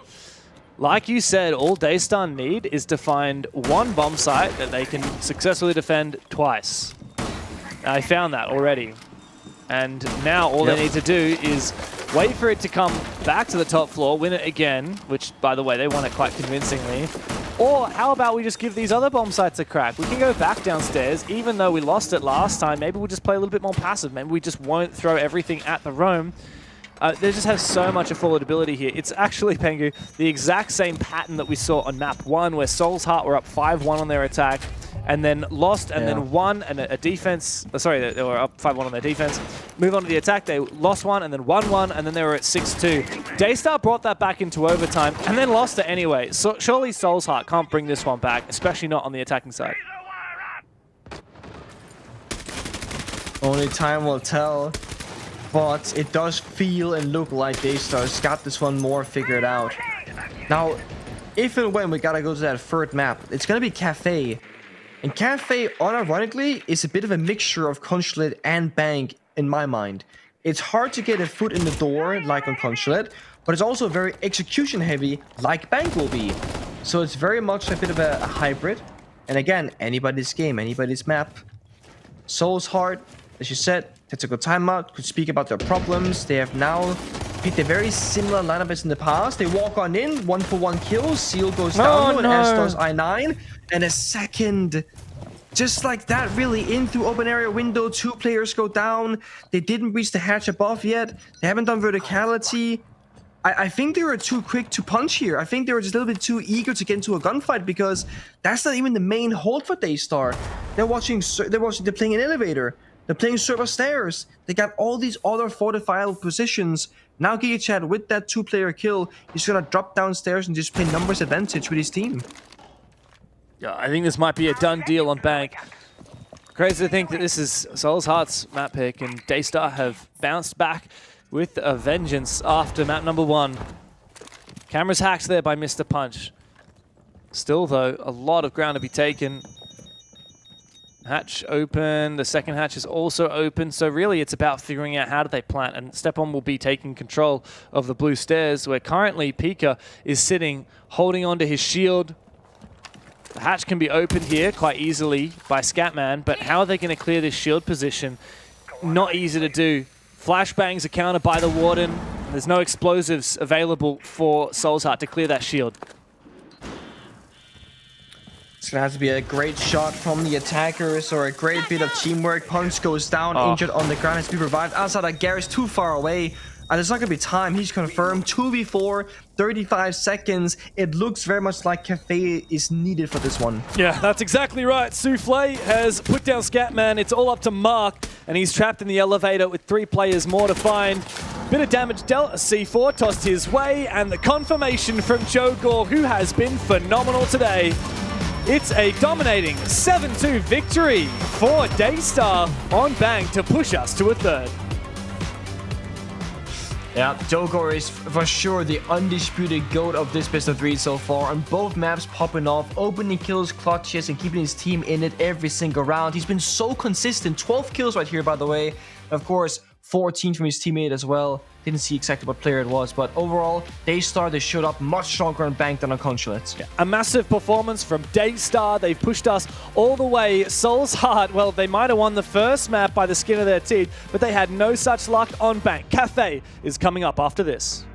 like you said, all Daystar need is to find one bomb site that they can successfully defend twice. I found that already. And now all they need to do is wait for it to come back to the top floor, win it again, which, by the way, they won it quite convincingly. Or how about we just give these other bomb sites a crack? We can go back downstairs, even though we lost it last time. Maybe we'll just play a little bit more passive. Maybe we just won't throw everything at the roam. They just have so much affordability here. It's actually, Pengu, the exact same pattern that we saw on map 1, where Soul's Heart were up 5-1 on their attack, and then lost, and then won, and a defense. Sorry, they were up 5-1 on their defense. Move on to the attack, they lost 1, and then won 1, and then they were at 6-2. Daystar brought that back into overtime, and then lost it anyway. So surely Soul's Heart can't bring this one back, especially not on the attacking side. Only time will tell, but it does feel and look like Daystar's got this one more figured out. Now, if and when we gotta go to that third map, it's gonna be Cafe. And Cafe, unironically, is a bit of a mixture of Consulate and Bank in my mind. It's hard to get a foot in the door like on Consulate, but it's also very execution heavy like Bank will be. So it's very much a bit of a hybrid. And again, anybody's game, anybody's map. Soul's Heart, as you said, tactical timeout, could speak about their problems. They have now picked a very similar lineup as in the past. They walk on in, 1-for-1 kills, Seal goes down, and as does I9. And a second, just like that, really, in through open area window, 2 players go down. They didn't reach the hatch above yet. They haven't done verticality. I think they were too quick to punch here. I think they were just a little bit too eager to get into a gunfight, because that's not even the main hold for Daystar. They're playing an elevator. They're playing server stairs. They got all these other fortifiable positions. Now GigaChad, with that 2-player kill, he's gonna drop downstairs and just play numbers advantage with his team. Yeah, I think this might be a done deal on Bank. Crazy to think that this is Soul's Heart's map pick, and Daystar have bounced back with a vengeance after map number 1. Cameras hacked there by Mr. Punch. Still, though, a lot of ground to be taken. Hatch open, the second hatch is also open, so really it's about figuring out how do they plant, and Stepan will be taking control of the blue stairs, where currently Pika is sitting, holding onto his shield. The hatch can be opened here quite easily by Scatman, but how are they going to clear this shield position? Not easy to do. Flashbangs are countered by the Warden. There's no explosives available for Soul's Heart to clear that shield. It's gonna have to be a great shot from the attackers or a great bit of teamwork. Punch goes down, injured on the ground, has to be revived. Outside that, Gary's too far away. And there's not gonna be time. He's confirmed 2v4, 35 seconds. It looks very much like Cafe is needed for this one. Yeah, that's exactly right. Souffle has put down Scatman. It's all up to Mark, and he's trapped in the elevator with 3 players more to find. Bit of damage dealt, a C4 tossed his way, and the confirmation from Joe Gore, who has been phenomenal today. It's a dominating 7-2 victory for Daystar on Bank to push us to a third. Yeah, Dogor is for sure the undisputed GOAT of this best of 3 so far. On both maps, popping off, opening kills, clutches, and keeping his team in it every single round. He's been so consistent. 12 kills right here, by the way. Of course, 14 from his teammate as well. Didn't see exactly what player it was, but overall, Daystar, they showed up much stronger on Bank than on Consulate. Yeah, a massive performance from Daystar. They've pushed us all the way. Soul's Heart, well, they might have won the first map by the skin of their teeth, but they had no such luck on Bank. Cafe is coming up after this.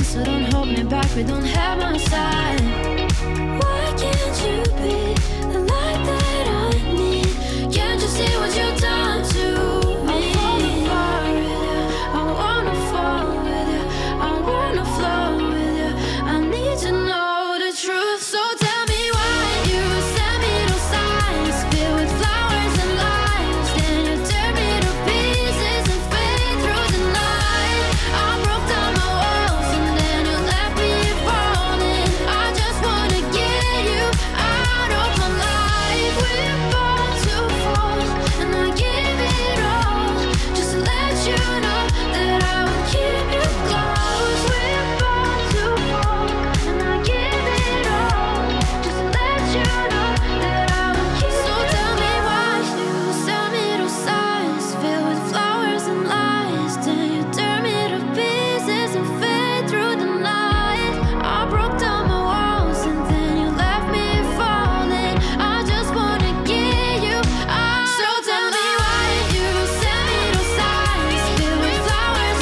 So don't hold me back, we don't have my side. Why can't you be the light that I need? Can't you see what you've done to me? I wanna fall with you, I wanna flow with you. I need to know the truth, so tell me why you send me those signs filled with flowers and lies. Then you tear me to pieces and fade through the night. I broke down my walls and then you left me falling. I just wanna get you out of my life. We're born to fall, and I give it all just to let you know that I will keep you close. We're born to fall, and I give it all just to let you know that I will keep. So tell me why you send me those signs filled with flowers and lies. Then you tear me to pieces and fade through the night. I broke down my walls and then you left me falling. I just wanna get you out. So tell me why you send me those signs filled with flowers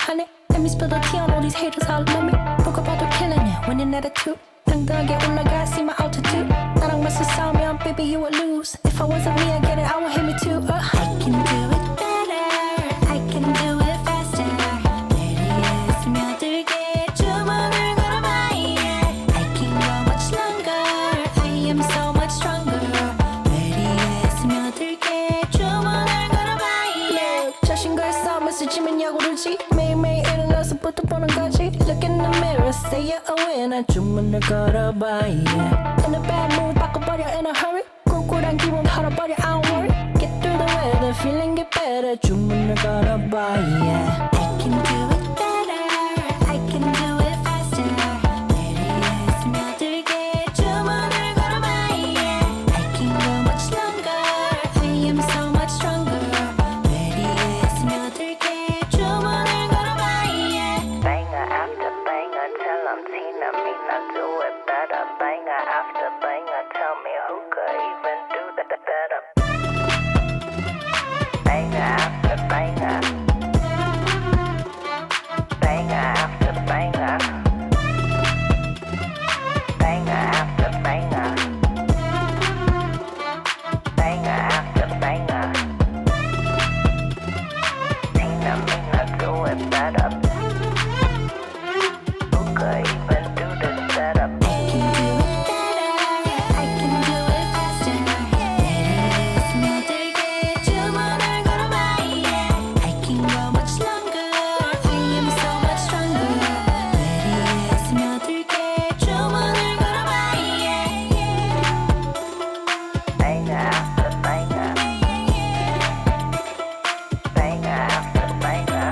honey. Let me spill the tea on all these haters all love me. Broke up all the killing it, winning attitude. 당당하게 올라가, see my altitude. 나랑 맞서 싸우면 baby you would lose. If I wasn't me, I get it, I would hit me too. I can do it better, I can do it faster. 내리에 스며들게 주문을 걸어봐, yeah. I can go much longer, I am so much stronger. 내리에 스며들게 주문을 걸어봐, yeah. 자신과의 싸움에서 지면 야구를 지. 매일매일 일어나서 부터 보는 거지. Look in the mirror, say you're a winner. 주문을 걸어봐, yeah. In a bad mood, 바꿔버려 in a hurry. 꿀꿀한 기분 털어버려, I don't worry. Get through the weather, feeling get better. 주문을 걸어봐, yeah. I can do it better, I can do it faster. 내리에 스며들게 주문을 걸어봐, yeah. I can go much longer, I am so much stronger. 내리에 스며들게 주문을 걸어봐, yeah. Banger after banger, tell them Tina Mina do it better. Banger after banger, tell me who could even do that better. Banger after banger, banger after banger, banger after banger, banger after banger. Tina Mina do it better. Who could even do this better? I can do it better, I can do it faster. 내리에 스며들게 주문을 걸어봐, yeah. I can go much longer, I am so much stronger. 내리에 스며들게 주문을 걸어봐, yeah. Banger after banger, banger after banger,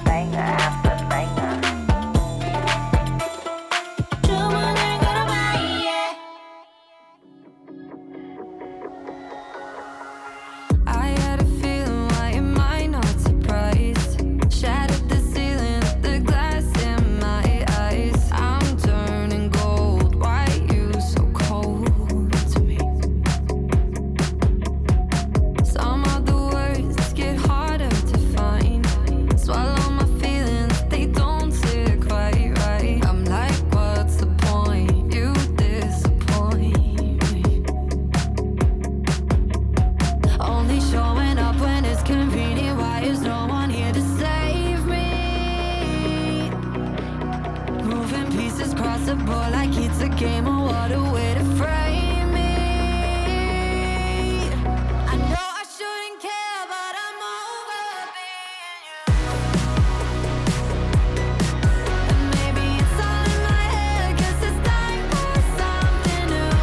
banger after banger. 주문을 걸어봐, yeah. I had a feeling, why am I not surprised? Shattered the ceiling, the glass in my eyes. I'm turning gold, why you so cold to me? Some of the words get harder to find. Swallow my feelings, they don't sit quite right. I'm like, what's the point? You disappoint me. Only showing up when it's convenient. Why is no one here to save me? Moving pieces across the board like it's a game. Or what a way to frame me. I know I shouldn't care, but I'm over being you. And maybe it's all in my head, 'cause it's time for something new.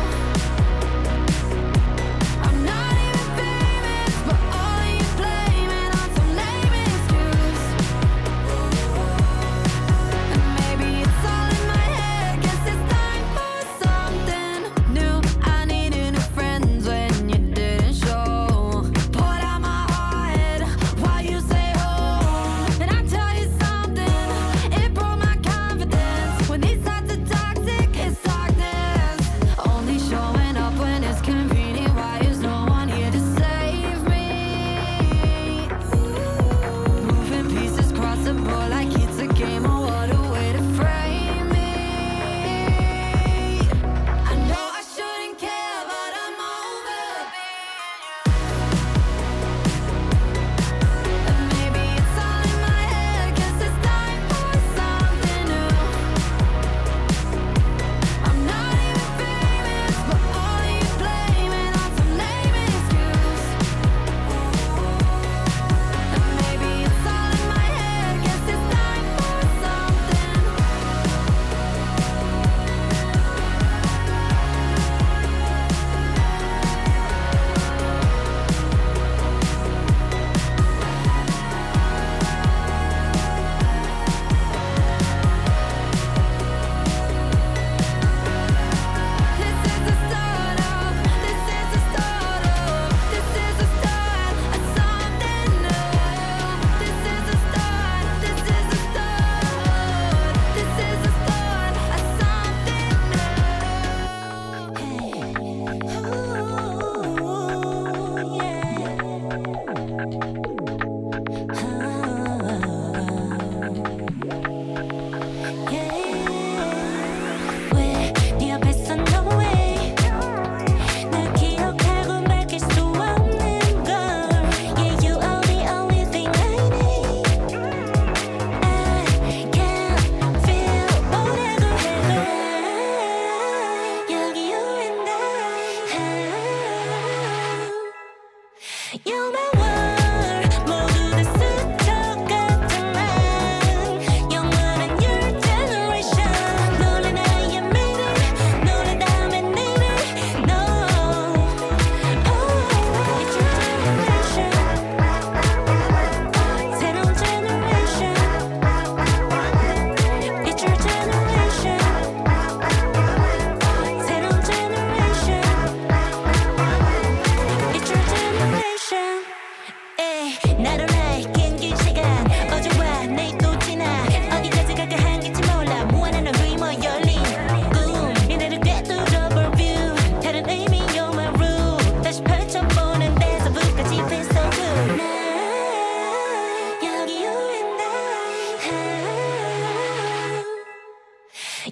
I'm not even famous, but all you blaming on some lame excuse. And maybe it's all in my head, 'cause it's time for something new. I needed new friends when you didn't show.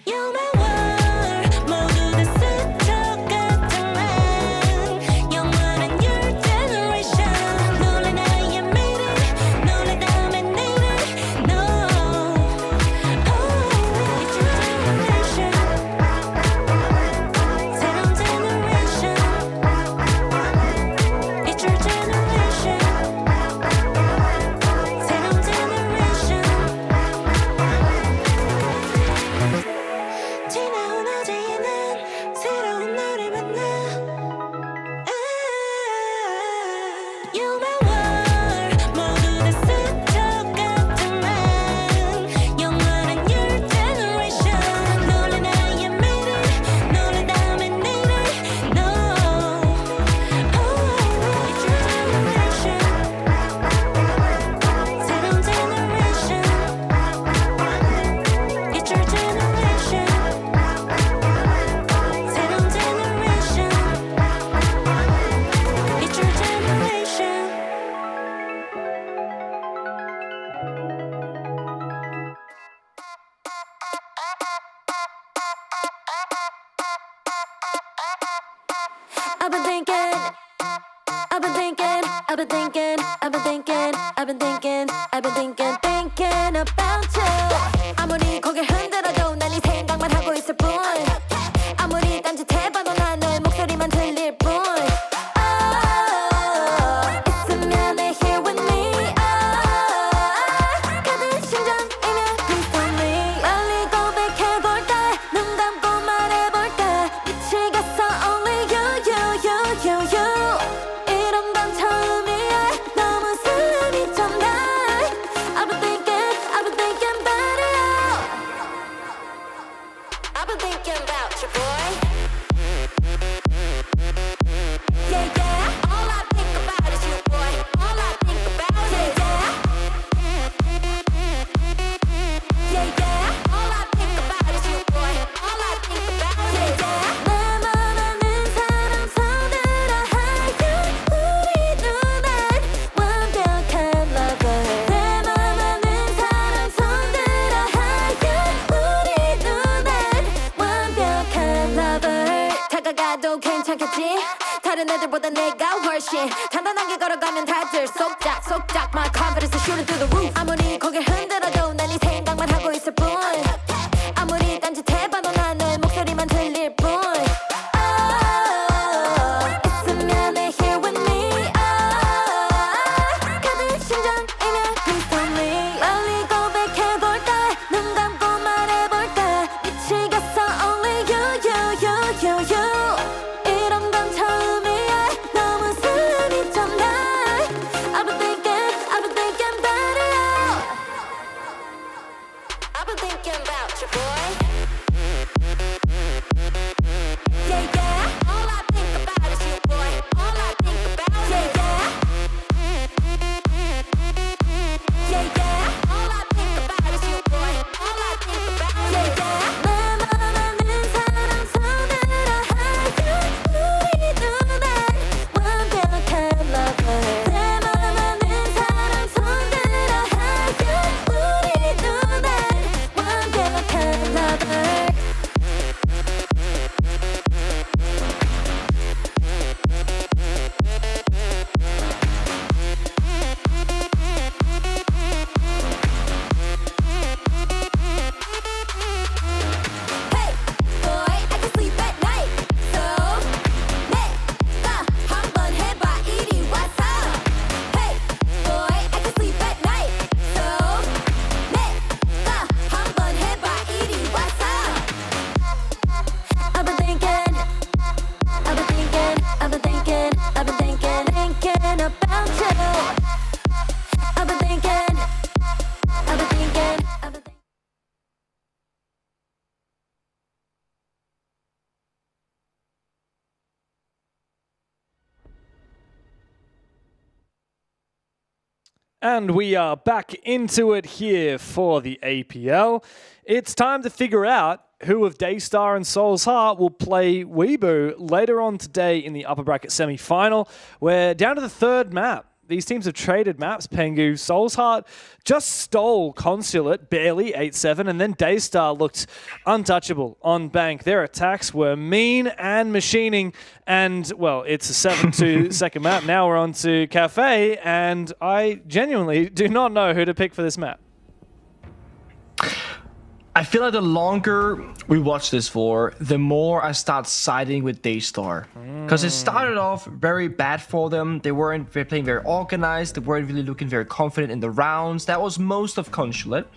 You're my world 모두 다 스쳐갔지만 영원한 your generation 놀란 나의 미래 놀라다면 내일을 No It's your generation 새로운 generation It's your generation 새로운 generation 지나온 어제는 새로운 너를 만나 You're my world 모두 다 스쳐갔지만 영원한 your generation 놀란 나의 미래 놀라다면 내일을 No It's your generation 새로운 generation It's your generation 새로운 generation It's your generation I've been thinking I've been thinking I've been thinking I've been thinking I've been thinking I've been thinking about you 아무리 고개 흔들어도 난 네 생각만 하고 있을 뿐 아무리 딴짓해봐도 난 너의 목소리만 들릴 뿐 있으면 내 here with me 가득 심장이면 please tell me 빨리 고백해볼까 눈 감고 말해볼까 미치겠어 only you 이런 건 처음이야 너무 숨이 찬다 I've been thinking about it I've been thinking about you boy Yeah yeah all I think about is you boy all I think about is Yeah yeah all I think about is you boy all I think about is 내 맘 아는 사람 손들어 하여 우리 눈엔 완벽한 lover 내 맘 아는 사람 손들어 하여 우리 눈엔 완벽한 lover 다가가도 괜찮겠지 다른 애들보다 내가 훨씬 단단하게 걸어가면 다들 속작 속작 My confidence is shooting through the roof 아무리 고개 흔들어도 난 네 생각만 하고 있을 뿐 아무리 딴짓해봐도 난 너의 목소리만 들릴 뿐 있으면 내 here with me 가득 심장이면 please tell me 빨리 고백해볼까 눈 감고 말해볼까 미치겠어 only you 이런 건 처음이야 너무 숨이 찬다 I've been thinking about it I've been thinking about you boy Yeah yeah all I think about is you boy all I think about is Yeah yeah all I think about is you boy all I think about is 내 맘 아는 사람 손들어 하여 우리 눈엔 완벽한 lover 내 맘 아는 사람 손들어 하여 우리 눈엔 완벽한 lover Hey boy I can sleep at night so 내가 한번 해봐 이리 와서 Hey boy I can sleep at night so 내가 한번 해봐 이리 와서 I've been thinking I've been thinking I've been thinking I've been thinking about you I've been thinking I've been thinking I've been thinking And we are back into it here for the APL. It's time to figure out who of Daystar and Soul's Heart will play Weebu later on today in the upper bracket semi-final. We're down to the third map these teams have traded maps. Pengu, Soul's Heart just stole Consulate, barely, 8-7, and then Daystar looked untouchable on Bank. Their attacks were mean and machining, and, well, it's a 7-2 second map. Now we're on to Cafe, and I genuinely do not know who to pick for this map. I feel like the longer we watch this for, the more I start siding with Daystar. Because it started off very bad for them. They weren't playing very organized. They weren't really looking very confident in the rounds. That was most of Consulate.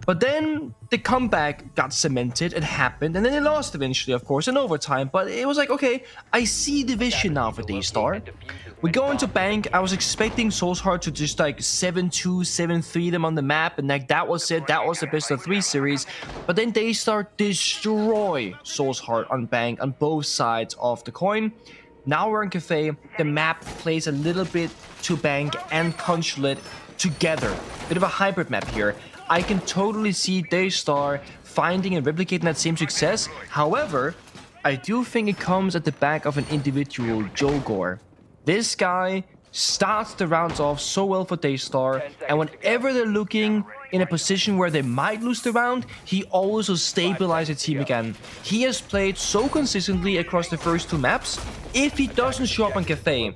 But then the comeback got cemented. It happened. And then they lost eventually, of course, in overtime. But it was like, okay, I see the vision now for Daystar. We go into Bank. I was expecting Soul's Heart to just like 7-2, 7-3 them on the map. And like that was it. That was the best of 3 series. But then Daystar destroy Soul's Heart on Bank on both sides of the coin. Now we're in Cafe. The map plays a little bit to Bank and Consulate together. Bit of a hybrid map here. I can totally see Daystar finding and replicating that same success. However, I do think it comes at the back of an individual Jogor. This guy starts the rounds off so well for Daystar, and whenever they're looking in a position where they might lose the round, he always will stabilize the team again. He has played so consistently across the first 2 maps. If he doesn't show up on Cafe,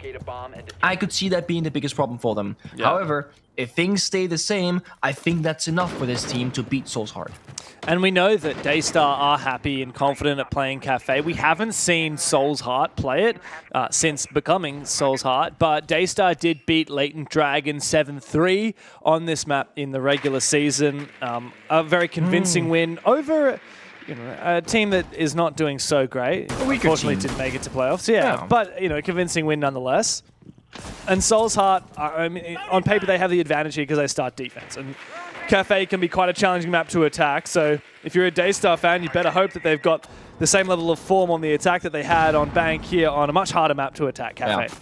I could see that being the biggest problem for them. Yeah. However, if things stay the same, I think that's enough for this team to beat Soul's Heart. And we know that Daystar are happy and confident at playing Cafe. We haven't seen Soul's Heart play it since becoming Soul's Heart, but Daystar did beat Latent Dragon 7-3 on this map in the regular season. A very convincing win over a team that is not doing so great. Unfortunately, didn't make it to playoffs. Yeah, but a convincing win nonetheless. And Soul's Heart, I mean, on paper they have the advantage here because they start defense. And Cafe can be quite a challenging map to attack, so if you're a Daystar fan, you better hope that they've got the same level of form on the attack that they had on Bank here on a much harder map to attack Cafe. Yeah.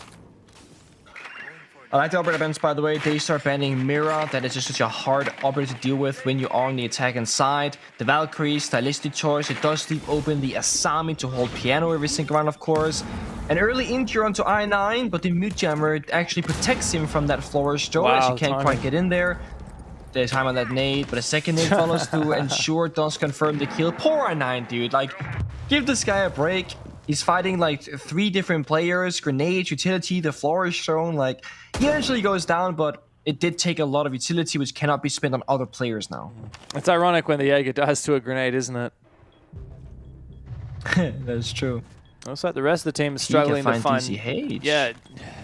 I like the operator bans, by the way. Daystar banning Mira. That is just such a hard operator to deal with when you are on the attacking side. The Valkyrie, stylistic choice. It does leave open the Asami to hold piano every single round, of course. An early injure onto I9, but the Mute Jammer actually protects him from that Flourish Joe, as he can't quite get in there. There's time on that nade, but a second nade follows through and sure does confirm the kill. Poor I9, dude. Like, give this guy a break. He's fighting like 3 different players, grenade, utility, the Flourish Zone. Like, he eventually goes down, but it did take a lot of utility, which cannot be spent on other players now. It's ironic when the Jaeger dies to a grenade, isn't it? That is true. Looks like the rest of the team is struggling to find... Yeah,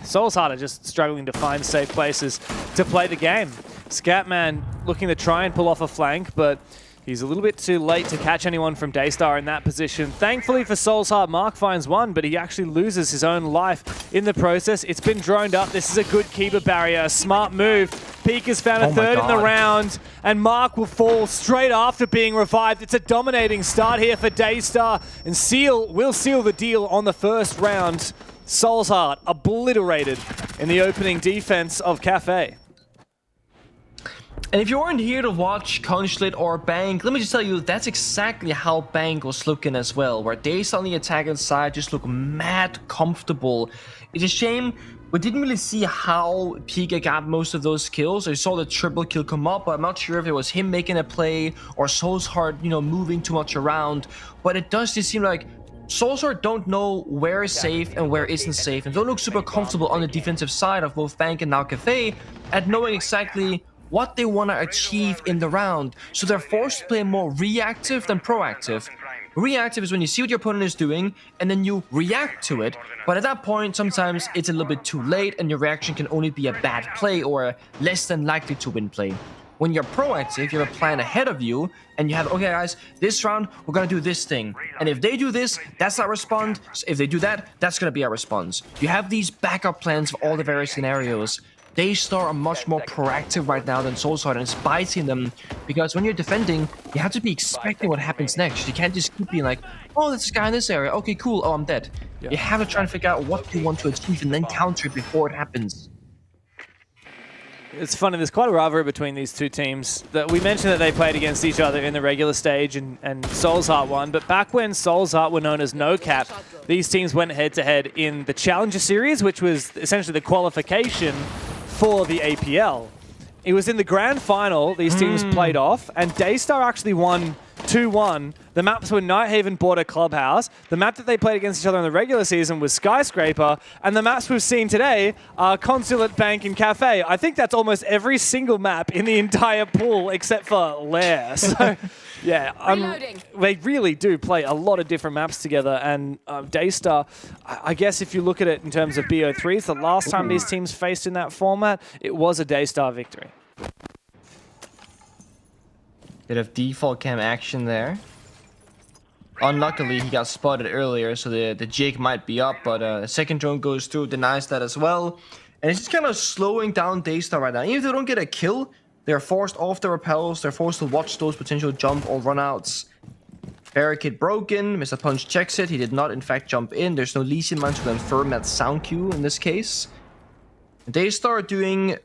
Soul's Heart are just struggling to find safe places to play the game. Scatman looking to try and pull off a flank, but he's a little bit too late to catch anyone from Daystar in that position. Thankfully for Soul's Heart, Mark finds one, but he actually loses his own life in the process. It's been droned up. This is a good keeper barrier, a smart move. Peak has found a third in the round, and Mark will fall straight after being revived. It's a dominating start here for Daystar, and Seal will seal the deal on the first round. Soul's Heart obliterated in the opening defense of Cafe. And if you weren't here to watch Consulate or Bank, let me just tell you, that's exactly how Bank was looking as well, where Daystar on the attacking side just look mad comfortable. It's a shame we didn't really see how Pika got most of those kills. I saw the triple kill come up, but I'm not sure if it was him making a play or Soul's Heart, moving too much around. But it does just seem like Soul's Heart don't know where is safe and where isn't safe, and don't look super comfortable on the defensive side of both Bank and now Cafe at knowing exactly what they want to achieve in the round. So they're forced to play more reactive than proactive. Reactive is when you see what your opponent is doing and then you react to it, but at that point sometimes it's a little bit too late and your reaction can only be a bad play or a less than likely to win play. When you're proactive, you have a plan ahead of you and you have, okay guys, this round we're gonna do this thing, and if they do this, that's our response. If they do that, that's gonna be our response. You have these backup plans for all the various scenarios. Daystar are much more proactive right now than Soul's Heart, and it's biting them because when you're defending, you have to be expecting what happens next. You can't just keep being like, oh, there's this guy in this area. Okay, cool. Oh, I'm dead. Yeah. You have to try and figure out what you want to achieve and then counter it before it happens. It's funny, there's quite a rivalry between these two teams. We mentioned that they played against each other in the regular stage and Soul's Heart won, but back when Soul's Heart were known as No Cap, these teams went head-to-head in the Challenger Series, which was essentially the qualification for the APL. It was in the grand final these teams played off, and Daystar actually won 2-1. The maps were Nighthaven, Border, Clubhouse. The map that they played against each other in the regular season was Skyscraper, and the maps we've seen today are Consulate, Bank, and Cafe. I think that's almost every single map in the entire pool except for Lair. So, yeah, they really do play a lot of different maps together, and Daystar, I guess if you look at it in terms of BO3s, the last time these teams faced in that format, it was a Daystar victory. Bit of default cam action there. Unluckily, he got spotted earlier, so the jig might be up, but the second drone goes through, denies that as well. And it's just kind of slowing down Daystar right now. Even if they don't get a kill, they're forced off the rappels, they're forced to watch those potential jump or runouts. Barricade broken, Mr. Punch checks it, he did not in fact jump in. There's no Lesion Mine to confirm that sound cue in this case. Daystar are doing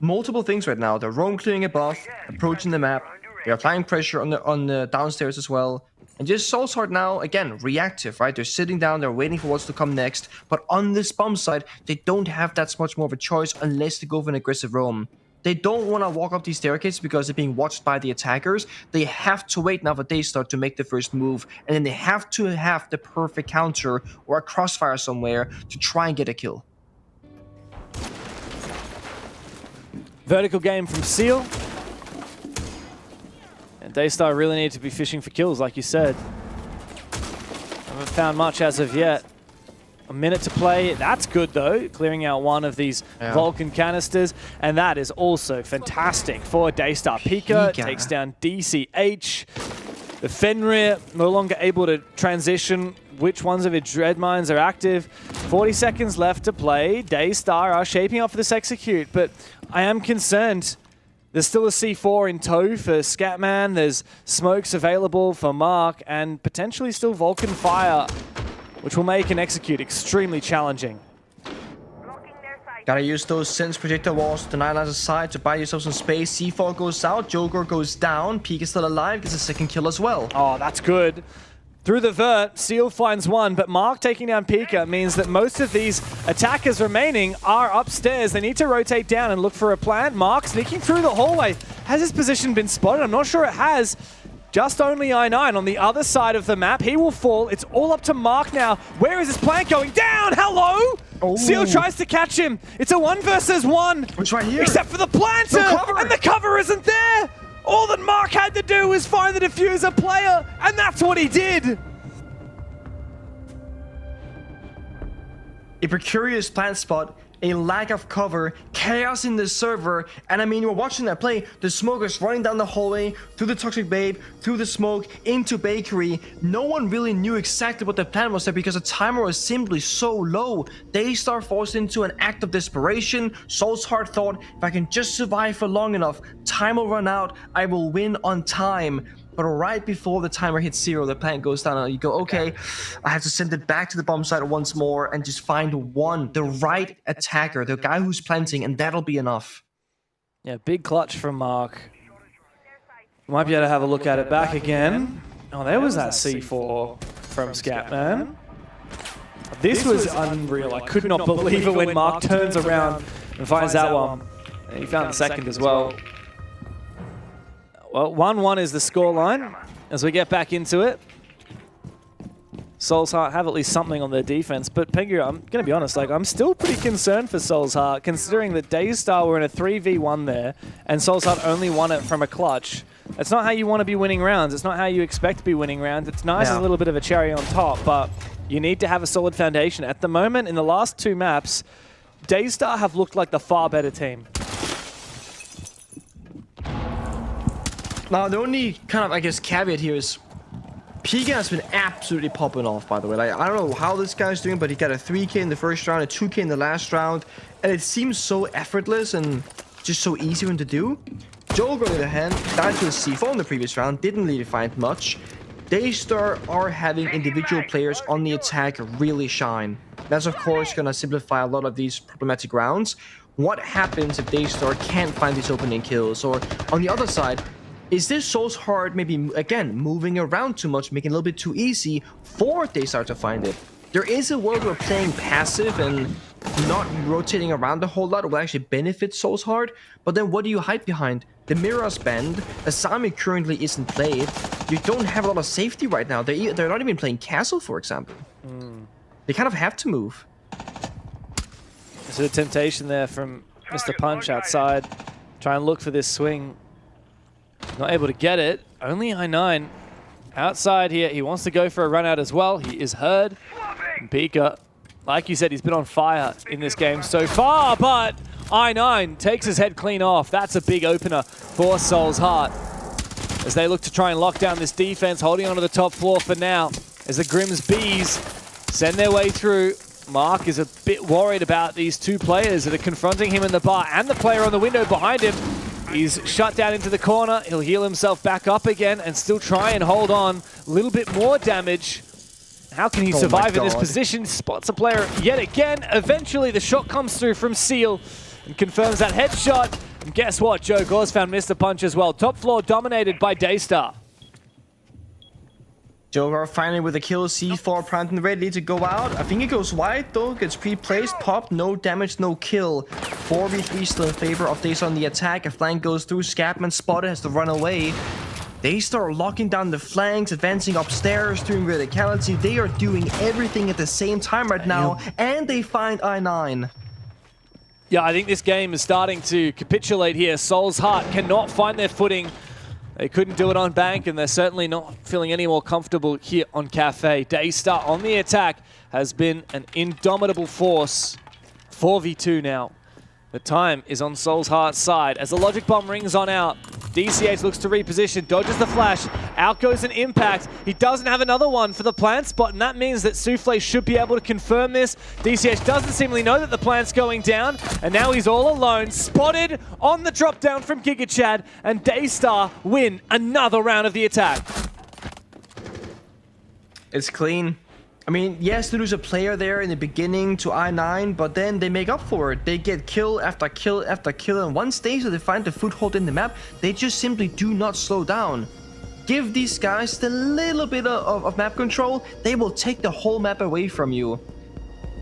multiple things right now. They're roam clearing above, approaching the map. They're applying pressure on the downstairs as well. And just Soulshard now, again, reactive, right? They're sitting down, they're waiting for what's to come next. But on this bomb side, they don't have that much more of a choice unless they go for an aggressive roam. They don't want to walk up these staircases because they're being watched by the attackers. They have to wait now for Daystar to make the first move. And then they have to have the perfect counter or a crossfire somewhere to try and get a kill. Vertical game from Seal. And Daystar really need to be fishing for kills, like you said. Haven't found much as of yet. A minute to play. That's good, though, clearing out one of these Vulcan canisters. And that is also fantastic for Daystar. Pika takes down DCH. The Fenrir no longer able to transition which ones of its dread mines are active. 40 seconds left to play. Daystar are shaping up for this execute, but I am concerned. There's still a C4 in tow for Scatman. There's smokes available for Mark, and potentially still Vulcan Fire, which will make an execute extremely challenging. Gotta use those Sense Projector walls to deny lines of sight to buy yourself some space. C4 goes out, Joker goes down, Peak is still alive, gets a second kill as well. Oh, that's good. Through the vert, Seal finds one, but Mark taking down Pika means that most of these attackers remaining are upstairs. They need to rotate down and look for a plant. Mark sneaking through the hallway. Has his position been spotted? I'm not sure it has. Just only I9 on the other side of the map. He will fall. It's all up to Mark now. Where is his plant going? Down! Hello! Oh. Seal tries to catch him. It's a 1 versus 1. Which right here? Except for the planter! And the cover isn't there! All that Mark had to do was find the diffuser player, and that's what he did! A precarious plant spot, a lack of cover, chaos in the server, and I mean, you were watching that play, the smokers running down the hallway, through the Toxic Babe, through the smoke, into Bakery. No one really knew exactly what the plan was there because the timer was simply so low. Daystar forced into an act of desperation. Soulshard thought, if I can just survive for long enough, time will run out, I will win on time. But right before the timer hits 0, the plant goes down and you go, okay, I have to send it back to the bomb site once more and just find one, the right attacker, the guy who's planting, and that'll be enough. Yeah, big clutch from Mark. Might be able to have a look at it back again. Oh, there was that C4 from Scatman. This was unreal. I could not believe it when Mark turns around and finds that one. And he found the second as well. Well, 1-1 is the scoreline as we get back into it. Soulshard have at least something on their defense, but Pengu, I'm going to be honest, like I'm still pretty concerned for Soulshard, considering that Daystar were in a 3v1 there, and Soulshard only won it from a clutch. It's not how you want to be winning rounds. It's not how you expect to be winning rounds. It's nice as a little bit of a cherry on top, but you need to have a solid foundation. At the moment, in the last 2 maps, Daystar have looked like the far better team. Now, the only kind of, I guess, caveat here is Pika has been absolutely popping off, by the way. Like, I don't know how this guy's doing, but he got a 3k in the first round, a 2k in the last round, and it seems so effortless and just so easy for him to do. Joel, on the other hand, died to a C4 in the previous round, didn't really find much. Daystar are having individual players on the attack really shine. That's, of course, going to simplify a lot of these problematic rounds. What happens if Daystar can't find these opening kills? Or, on the other side, is this Soulshard maybe, again, moving around too much, making it a little bit too easy for Daystar to find it? There is a world where playing passive and not rotating around a whole lot will actually benefit Souls Heart. But then what do you hide behind? The mirror's banned. Asami currently isn't played. You don't have a lot of safety right now. They're not even playing Castle, for example. They kind of have to move. There's a temptation there from Mr. Punch outside. Try and look for this swing. Not able to get it. Only I9 outside here. He wants to go for a run out as well. He is heard. And Pika, like you said, he's been on fire in this game so far, but I9 takes his head clean off. That's a big opener for Soul's Heart as they look to try and lock down this defense, holding onto the top floor for now as the Grimm's Bees send their way through. Mark is a bit worried about these two players that are confronting him in the bar and the player on the window behind him. He's shut down into the corner. He'll heal himself back up again and still try and hold on. A little bit more damage. How can he survive in this position? Spots a player yet again. Eventually the shot comes through from Seal and confirms that headshot. And guess what? Joe Gauze found Mr. Punch as well. Top floor dominated by Daystar. Jogar finally with a kill, C4 primed and ready to go out. I think it goes wide though, gets pre-placed, popped, no damage, no kill. 4v3 still in favor of Daystar on the attack. A flank goes through, Scapman spotted, has to run away. Daystar locking down the flanks, advancing upstairs, doing radicality. They are doing everything at the same time right now, and they find I9. Yeah, I think this game is starting to capitulate here. Soul's Heart cannot find their footing. They couldn't do it on Bank, and they're certainly not feeling any more comfortable here on Cafe. Daystar on the attack has been an indomitable force. 4v2 now. The time is on Soul's Heart's side as the Logic Bomb rings on out. DCH looks to reposition, dodges the flash. Out goes an impact. He doesn't have another one for the plant spot, and that means that Souffle should be able to confirm this. DCH doesn't seemingly know that the plant's going down, and now he's all alone, spotted on the drop down from GigaChad, and Daystar win another round of the attack. It's clean. I mean, yes, they lose a player there in the beginning to I9, but then they make up for it. They get kill after kill after kill, and once they find the foothold in the map, they just simply do not slow down. Give these guys the little bit of map control, they will take the whole map away from you.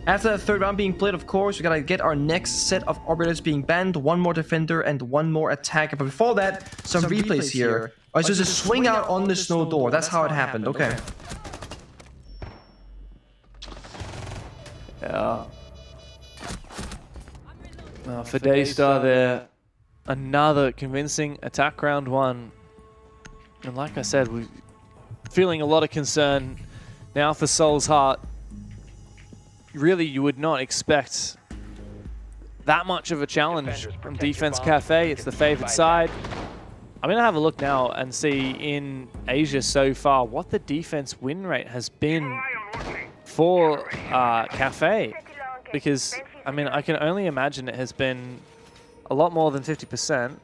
After the third round being played, of course, we gotta get our next set of operators being banned, one more defender and one more attacker. But before that, some replays here. Oh, so just swing out on the snow door. That's how it happened. Okay. Yeah. For Daystar there, another convincing attack round one. And like I said, we're feeling a lot of concern now for Soul's Heart. Really, you would not expect that much of a challenge from Defense Cafe. It's the favored side. I'm going to have a look now and see in Asia so far what the defense win rate has been for Cafe, because I mean I can only imagine it has been a lot more than 50%.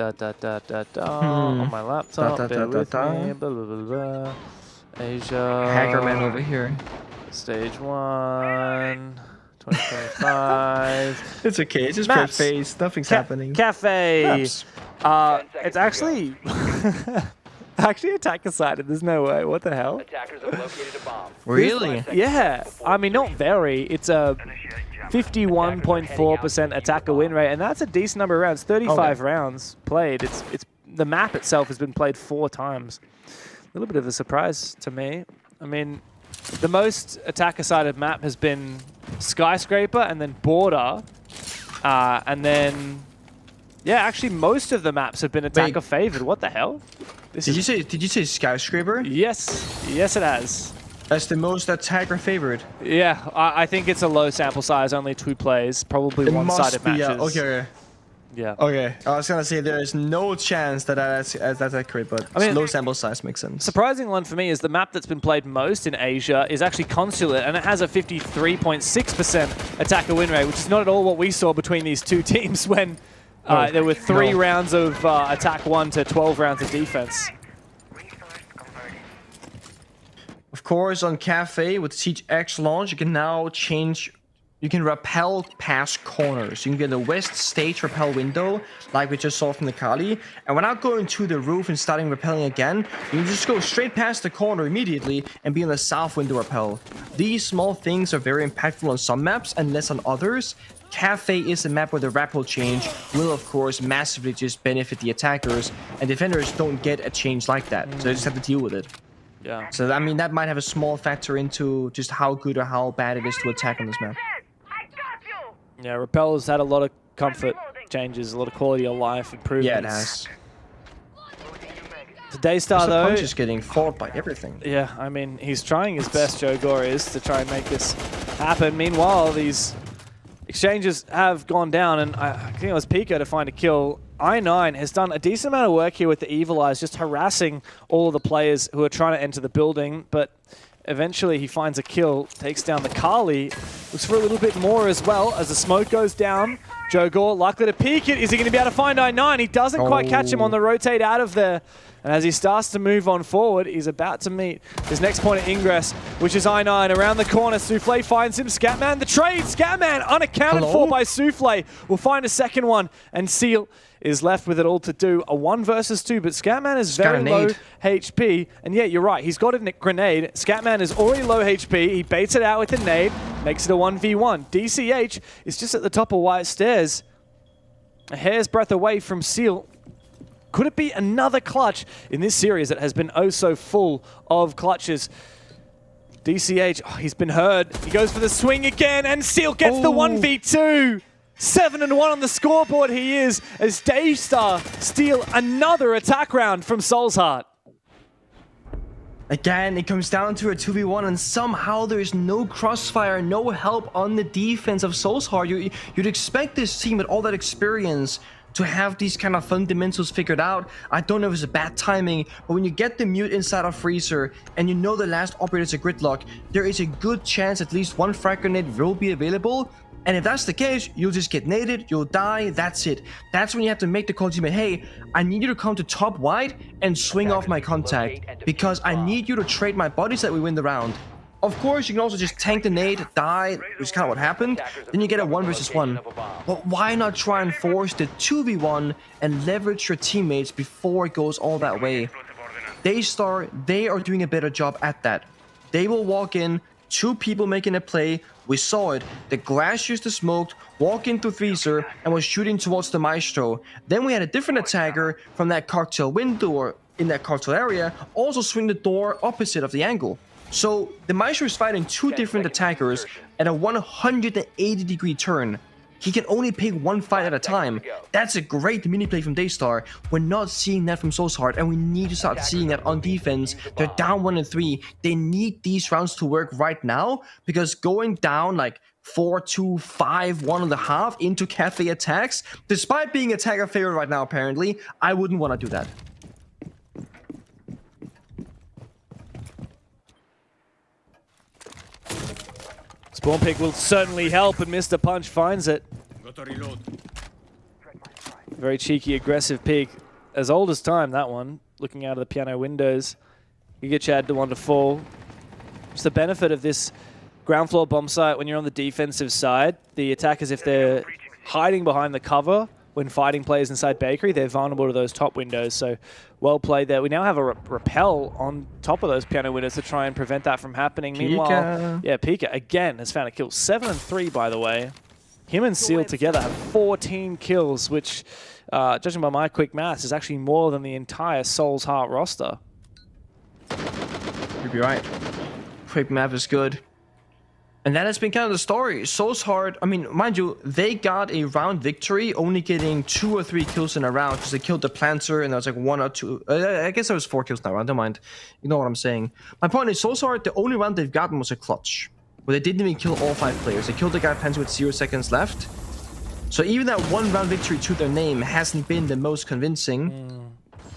On my laptop. Bear with me. Blah, blah, blah, blah. Asia. Hackerman over here. Stage 1. 2025. It's okay. It's just red face. Nothing's happening. Cafe. It's actually. Actually attacker-sided, there's no way. What the hell? Attackers have located a bomb. Really? Yeah. I mean, not very. It's a 51.4% attacker win rate, and that's a decent number of rounds. 35 rounds played. It's the map itself has been played 4 times. A little bit of a surprise to me. I mean, the most attacker-sided map has been Skyscraper and then Border, and then yeah, actually most of the maps have been attacker favored. What the hell? Did you say Skyscraper? Yes, yes it has. That's the most attacker favored. Yeah, I think it's a low sample size, only 2 plays, probably one-sided matches. Okay. Yeah. Okay. I was gonna say there is no chance that that's accurate, but I mean, low sample size makes sense. Surprising one for me is the map that's been played most in Asia is actually Consulate, and it has a 53.6% attacker win rate, which is not at all what we saw between these two teams when there were 3 rounds of attack 1 to 12 rounds of defense. Of course, on Cafe with Siege X launch, you can now change You can rappel past corners. You can get the west stage rappel window, like we just saw from the Kali. And without going to the roof and starting rappelling again, you can just go straight past the corner immediately and be in the south window rappel. These small things are very impactful on some maps and less on others. Cafe is a map where the rappel change will, of course, massively just benefit the attackers, and defenders don't get a change like that, so they just have to deal with it. Yeah. So, I mean, that might have a small factor into just how good or how bad it is to attack on this map. Yeah, Rappel's had a lot of comfort changes, a lot of quality of life improvements. Yeah, it has. The Daystar, though... Punch is getting fought by everything. Yeah, I mean, he's trying his best, Joe Gore is, to try and make this happen. Meanwhile, these exchanges have gone down, and I think it was Pika to find a kill. I9 has done a decent amount of work here with the Evil Eyes, just harassing all of the players who are trying to enter the building, but eventually he finds a kill, takes down the Kali, looks for a little bit more as well as the smoke goes down. Joe Gore likely to peek it. Is he going to be able to find I9? He doesn't quite catch him on the rotate out of there. And as he starts to move on forward, he's about to meet his next point of ingress, which is I9 around the corner. Souffle finds him. Scatman, the trade. Scatman unaccounted for by Souffle. Will find a second one, and Seal is left with it all to do. A 1 versus 2, but Scatman is very low HP. And yeah, you're right. He's got a grenade. Scatman is already low HP. He baits it out with the nade, makes it a 1v1. DCH is just at the top of White Stairs, a hair's breadth away from Seal. Could it be another clutch in this series that has been oh so full of clutches? DCH, oh, he's been heard. He goes for the swing again, and Seal gets the 1v2. 7-1 on the scoreboard he is, as Daystar steal another attack round from Soul's Heart. Again, it comes down to a 2v1, and somehow there is no crossfire, no help on the defense of Soul's Heart. You'd expect this team with all that experience to have these kind of fundamentals figured out. I don't know if it's a bad timing, but when you get the mute inside of Freezer and you know the last operator's a gridlock, there is a good chance at least one frag grenade will be available. And if that's the case, you'll just get naded, you'll die, that's it. That's when you have to make the call to me, hey, I need you to come to top wide and swing off my contact, because I need you to trade my bodies that we win the round. Of course, you can also just tank the nade, die, which is kind of what happened. Then you get a 1 versus 1. But why not try and force the 2v1 and leverage your teammates before it goes all that way? Daystar, they are doing a better job at that. They will walk in, 2 people making a play. We saw it. The Glass used the smoke, walk into Freezer, and was shooting towards the Maestro. Then we had a different attacker from that cocktail window or in that cocktail area also swing the door opposite of the angle. So the Maestro is fighting 2 different attackers at a 180-degree turn. He can only pick 1 fight at a time. That's a great mini play from Daystar. We're not seeing that from Soul's Heart, and we need to start seeing that on defense. They're down 1 and 3. They need these rounds to work right now, because going down like 4-2, 5-1.5 into Cafe attacks, despite being attacker favorite right now apparently, I wouldn't want to do that. Spawn pick will certainly help, and Mr. Punch finds it. Very cheeky, aggressive pick. As old as time, that one. Looking out of the piano windows. You get Chad to 1 to fall. It's the benefit of this ground floor bomb site when you're on the defensive side. The attackers, if they're hiding behind the cover when fighting players inside Bakery, they're vulnerable to those top windows. So well played there. We now have a rappel on top of those piano windows to try and prevent that from happening. Meanwhile, yeah, Pika again has found a kill. 7-3, by the way. Him and Seal together have 14 kills, which, judging by my quick maths, is actually more than the entire Soul's Heart roster. You'd be right. Quick math is good. And that has been kind of the story. Soul's Heart, I mean, mind you, they got a round victory, only getting 2 or 3 kills in a round, because they killed the Planter, and there was like 1 or 2. I guess there was 4 kills in that round, don't mind. You know what I'm saying. My point is, Soul's Heart, the only round they've gotten was a clutch, where they didn't even kill all 5 players. They killed the guy Planter with 0 seconds left. So even that 1 round victory to their name hasn't been the most convincing.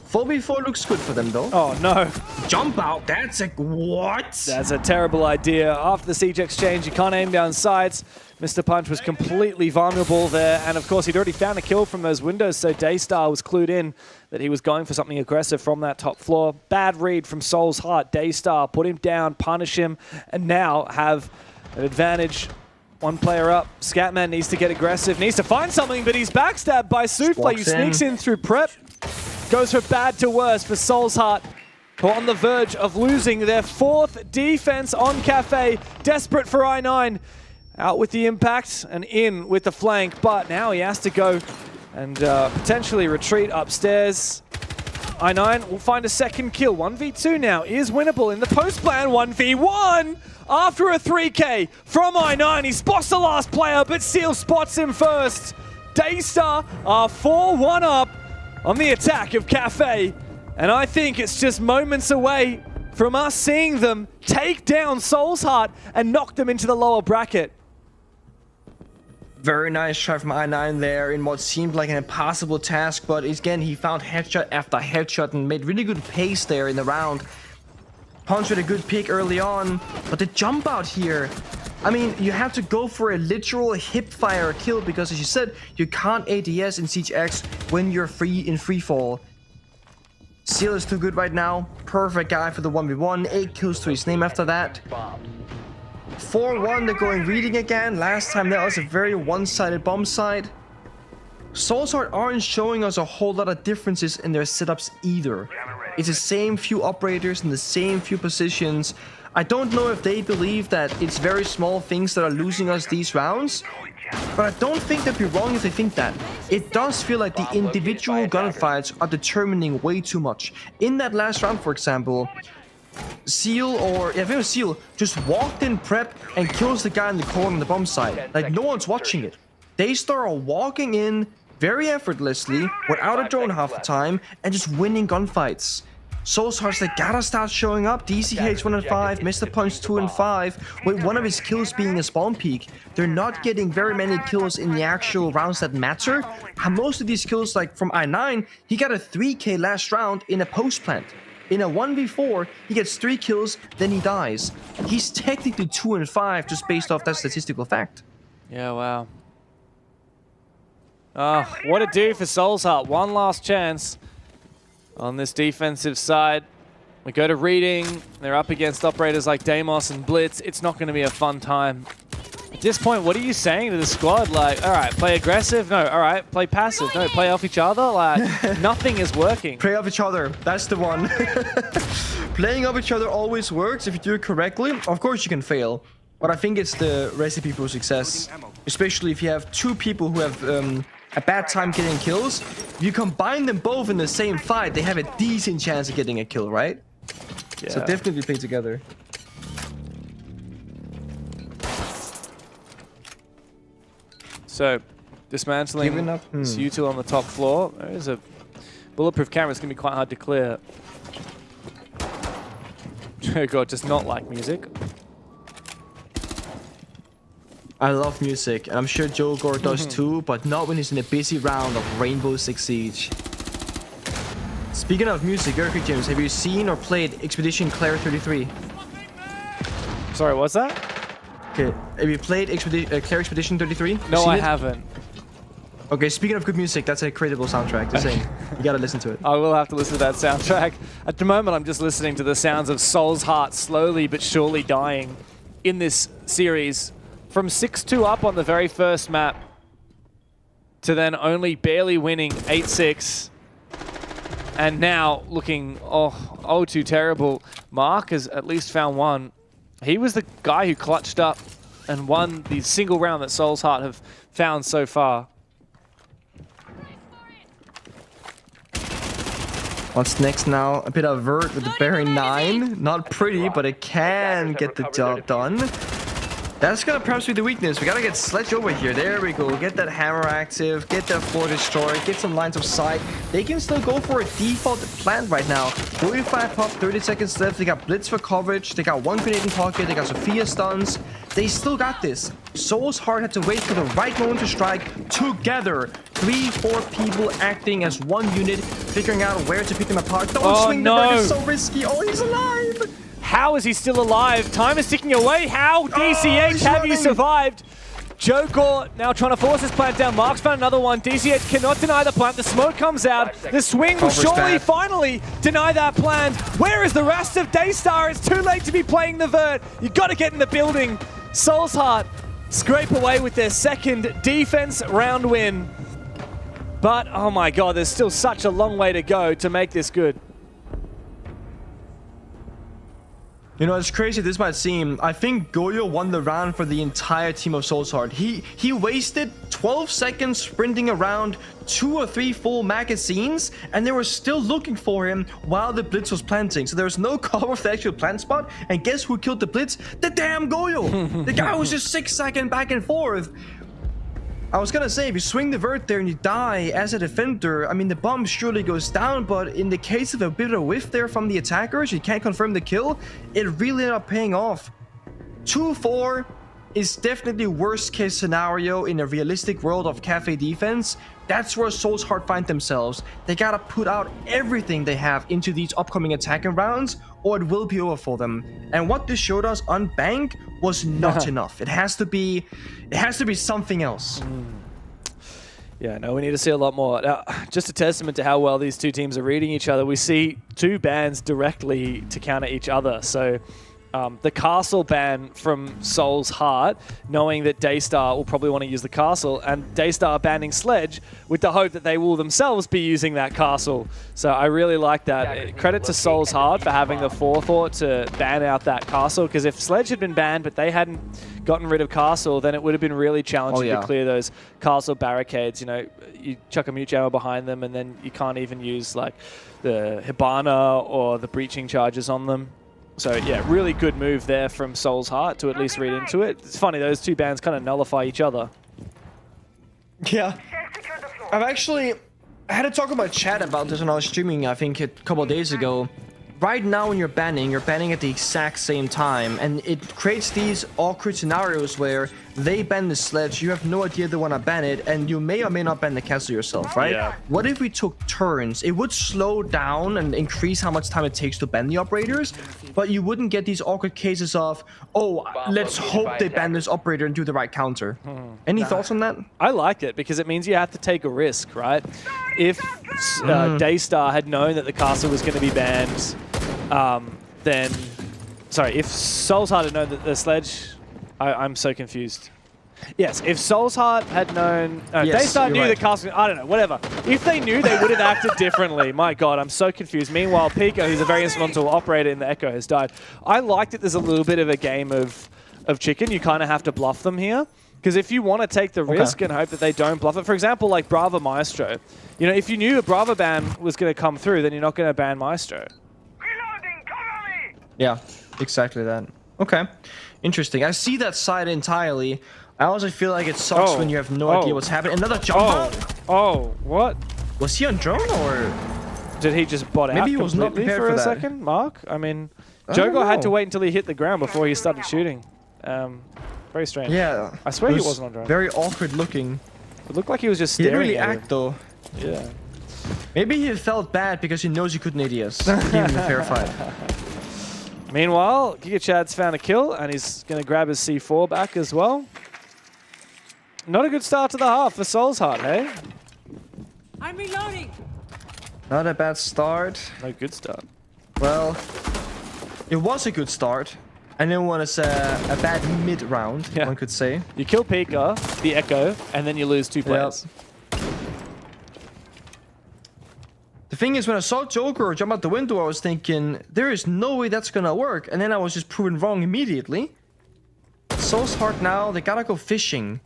4v4 looks good for them, though. Oh, no. Jump out. That's a... What? That's a terrible idea. After the siege exchange, you can't aim down sights. Mr. Punch was completely vulnerable there. And, of course, he'd already found a kill from those windows, so Daystar was clued in that he was going for something aggressive from that top floor. Bad read from Soul's Heart. Daystar put him down, punish him, and now have an advantage One player up. Scatman needs to get aggressive, needs to find something, but he's backstabbed by Souffle, who sneaks in through prep. Goes from bad to worse for Soul's Heart, who are on the verge of losing their 4th defense on Cafe. Desperate for I9. Out with the impact and in with the flank, but now he has to go and potentially retreat upstairs. I9 will find a second kill. 1v2 now is winnable in the post plan. 1v1 after a 3K from I9. He spots the last player, but Seal spots him first. Daystar are 4-1 up on the attack of Cafe. And I think it's just moments away from us seeing them take down Soul's Heart and knock them into the lower bracket. Very nice try from I9 there in what seemed like an impossible task, but again, he found headshot after headshot and made really good pace there in the round. Punch with a good pick early on, but the jump out here, I mean, you have to go for a literal hip fire kill because, as you said, you can't ADS in Siege X when you're in free fall. Seal is too good right now. Perfect guy for the 1v1. 8 kills to his name after that. 4-1, they're going reading again. Last time that was a very one-sided bomb side. Soul's Heart aren't showing us a whole lot of differences in their setups either. It's the same few operators in the same few positions. I don't know if they believe that it's very small things that are losing us these rounds, but I don't think they'd be wrong if they think that. It does feel like the individual gunfights are determining way too much. In that last round, for example, Seal just walked in prep and kills the guy in the corner on the bomb side. Like, no one's watching it. Daystar are walking in very effortlessly, without a drone half the time, and just winning gunfights. Soul's Hearts, they gotta start showing up. DCH 1 and 5, Mr. Punch 2 and 5, with one of his kills being a spawn peek. They're not getting very many kills in the actual rounds that matter. And most of these kills, like from I9, he got a 3K last round in a post plant. In a 1v4, he gets 3 kills, then he dies. He's technically 2 and 5 just based off that statistical fact. Yeah, wow. Oh, what a do for Soul's Heart. One last chance on this defensive side. We go to reading. They're up against operators like Deimos and Blitz. It's not going to be a fun time. At this point, what are you saying to the squad? Like, all right, play aggressive? No. All right, play passive? No, play off each other? Like, nothing is working. Play off each other. That's the one. Playing off each other always works if you do it correctly. Of course, you can fail. But I think it's the recipe for success. Especially if you have 2 people who have a bad time getting kills. You combine them both in the same fight, they have a decent chance of getting a kill, right? Yeah. So definitely play together. So, dismantling Sutil on the top floor. There is a bulletproof camera. It's going to be quite hard to clear. God, does not like music. I love music, and I'm sure Joe Gore does too, but not when he's in a busy round of Rainbow Six Siege. Speaking of music, Eric James, have you seen or played Expedition Claire 33? Sorry, what's that? Okay, have you played Claire Expedition 33? No, I haven't. Okay, speaking of good music, that's a credible soundtrack. Just saying, you gotta listen to it. I will have to listen to that soundtrack. At the moment, I'm just listening to the sounds of Soul's Heart slowly but surely dying in this series. From 6-2 up on the very first map to then only barely winning 8-6. And now looking, oh, too terrible. Mark has at least found one. He was the guy who clutched up and won the single round that Soul's Heart have found so far. What's next now? A bit of vert with the bearing 9. Not pretty, but it can get the job done. That's gonna perhaps be the weakness. We gotta get Sledge over here. There we go. Get that hammer active. Get that floor destroyed. Get some lines of sight. They can still go for a default plant right now. 45 pop, 30 seconds left. They got Blitz for coverage. They got 1 grenade in pocket. They got Sophia stuns. They still got this. Soul's Heart had to wait for the right moment to strike together. 3-4 people acting as one unit, figuring out where to pick them apart. Don't swing the bird. It's so risky. Oh, he's alive. How is he still alive? Time is ticking away. How? DCH, have you survived? Joe Gore now trying to force this plant down. Mark's found another one. DCH cannot deny the plant. The smoke comes out. The swing will surely finally deny that plant. Where is the rest of Daystar? It's too late to be playing the vert. You got to get in the building. Soul's Heart scrape away with their second defense round win. But, oh my god, there's still such a long way to go to make this good. You know, as crazy this might seem, I think Goyo won the round for the entire team of Soulsheart. He wasted 12 seconds sprinting around 2 or 3 full magazines, and they were still looking for him while the Blitz was planting. So there was no cover for the actual plant spot, and guess who killed the Blitz? The damn Goyo! The guy was just 6 seconds back and forth. I was gonna say, if you swing the vert there and you die as a defender, I mean, the bomb surely goes down, but in the case of a bit of a whiff there from the attackers, you can't confirm the kill, it really ended up paying off. 2-4 is definitely worst case scenario in a realistic world of cafe defense. That's where Soulsheart find themselves. They gotta put out everything they have into these upcoming attacking rounds, or it will be over for them. And what this showed us on Bank was not enough. It has to be something else. Yeah, no, we need to see a lot more. Now, just a testament to how well these two teams are reading each other. We see two bans directly to counter each other. So the castle ban from Soul's Heart, knowing that Daystar will probably want to use the castle, and Daystar banning Sledge with the hope that they will themselves be using that castle. So I really like that. Credit to Soul's Heart for having the forethought to ban out that castle, because if Sledge had been banned but they hadn't gotten rid of castle, then it would have been really challenging to clear those castle barricades. You know, you chuck a mute jammer behind them and then you can't even use like the Hibana or the breaching charges on them. So yeah, really good move there from Soul's Heart to at least read into it. It's funny, those two bans kind of nullify each other. Yeah. I had to talk about chat about this when I was streaming, I think a couple of days ago. Right now when you're banning at the exact same time, and it creates these awkward scenarios where they ban the Sledge, you have no idea they want to ban it, and you may or may not ban the castle yourself, right? Yeah. What if we took turns? It would slow down and increase how much time it takes to ban the operators, but you wouldn't get these awkward cases of, oh, let's hope they ban this operator and do the right counter. Any thoughts on that? I like it because it means you have to take a risk, right? If Daystar had known that the castle was going to be banned, then... Sorry, if Soul's Heart had known that the Sledge... I'm so confused. Yes, if Soul's Heart had known... Daystar knew the castle... I don't know, whatever. If they knew, they would have acted differently. My god, I'm so confused. Meanwhile, Pico, who's a very instrumental operator in the Echo, has died. I like that there's a little bit of a game of chicken. You kind of have to bluff them here. Because if you want to take the risk and hope that they don't bluff it, for example, like Brava Maestro, you know, if you knew a Brava ban was going to come through, then you're not going to ban Maestro. Yeah, exactly that. Okay, interesting. I see that side entirely. I also feel like it sucks when you have no idea what's happening. Another jump out? Oh, what? Was he on drone or...? Did he just bot out Maybe he was not completely prepared for a that. second, Mark? I mean, Jogo had to wait until he hit the ground before he started shooting. Very strange. Yeah. I swear he wasn't on drone. Very awkward looking. It looked like he was just He staring didn't really at act though. Yeah. Maybe he felt bad because he knows he couldn't ADS. He didn't even verify it. Meanwhile, GigaChad's found a kill, and he's going to grab his C4 back as well. Not a good start to the half for Soul's Heart, hey? I'm reloading. Not a bad start. No good start. Well, it was a good start. And then was a bad mid-round, one could say. You kill Pika, the Echo, and then you lose 2 players. The thing is, when I saw Joker jump out the window, I was thinking, there is no way that's gonna work. And then I was just proven wrong immediately. Soul's Heart now, they gotta go fishing.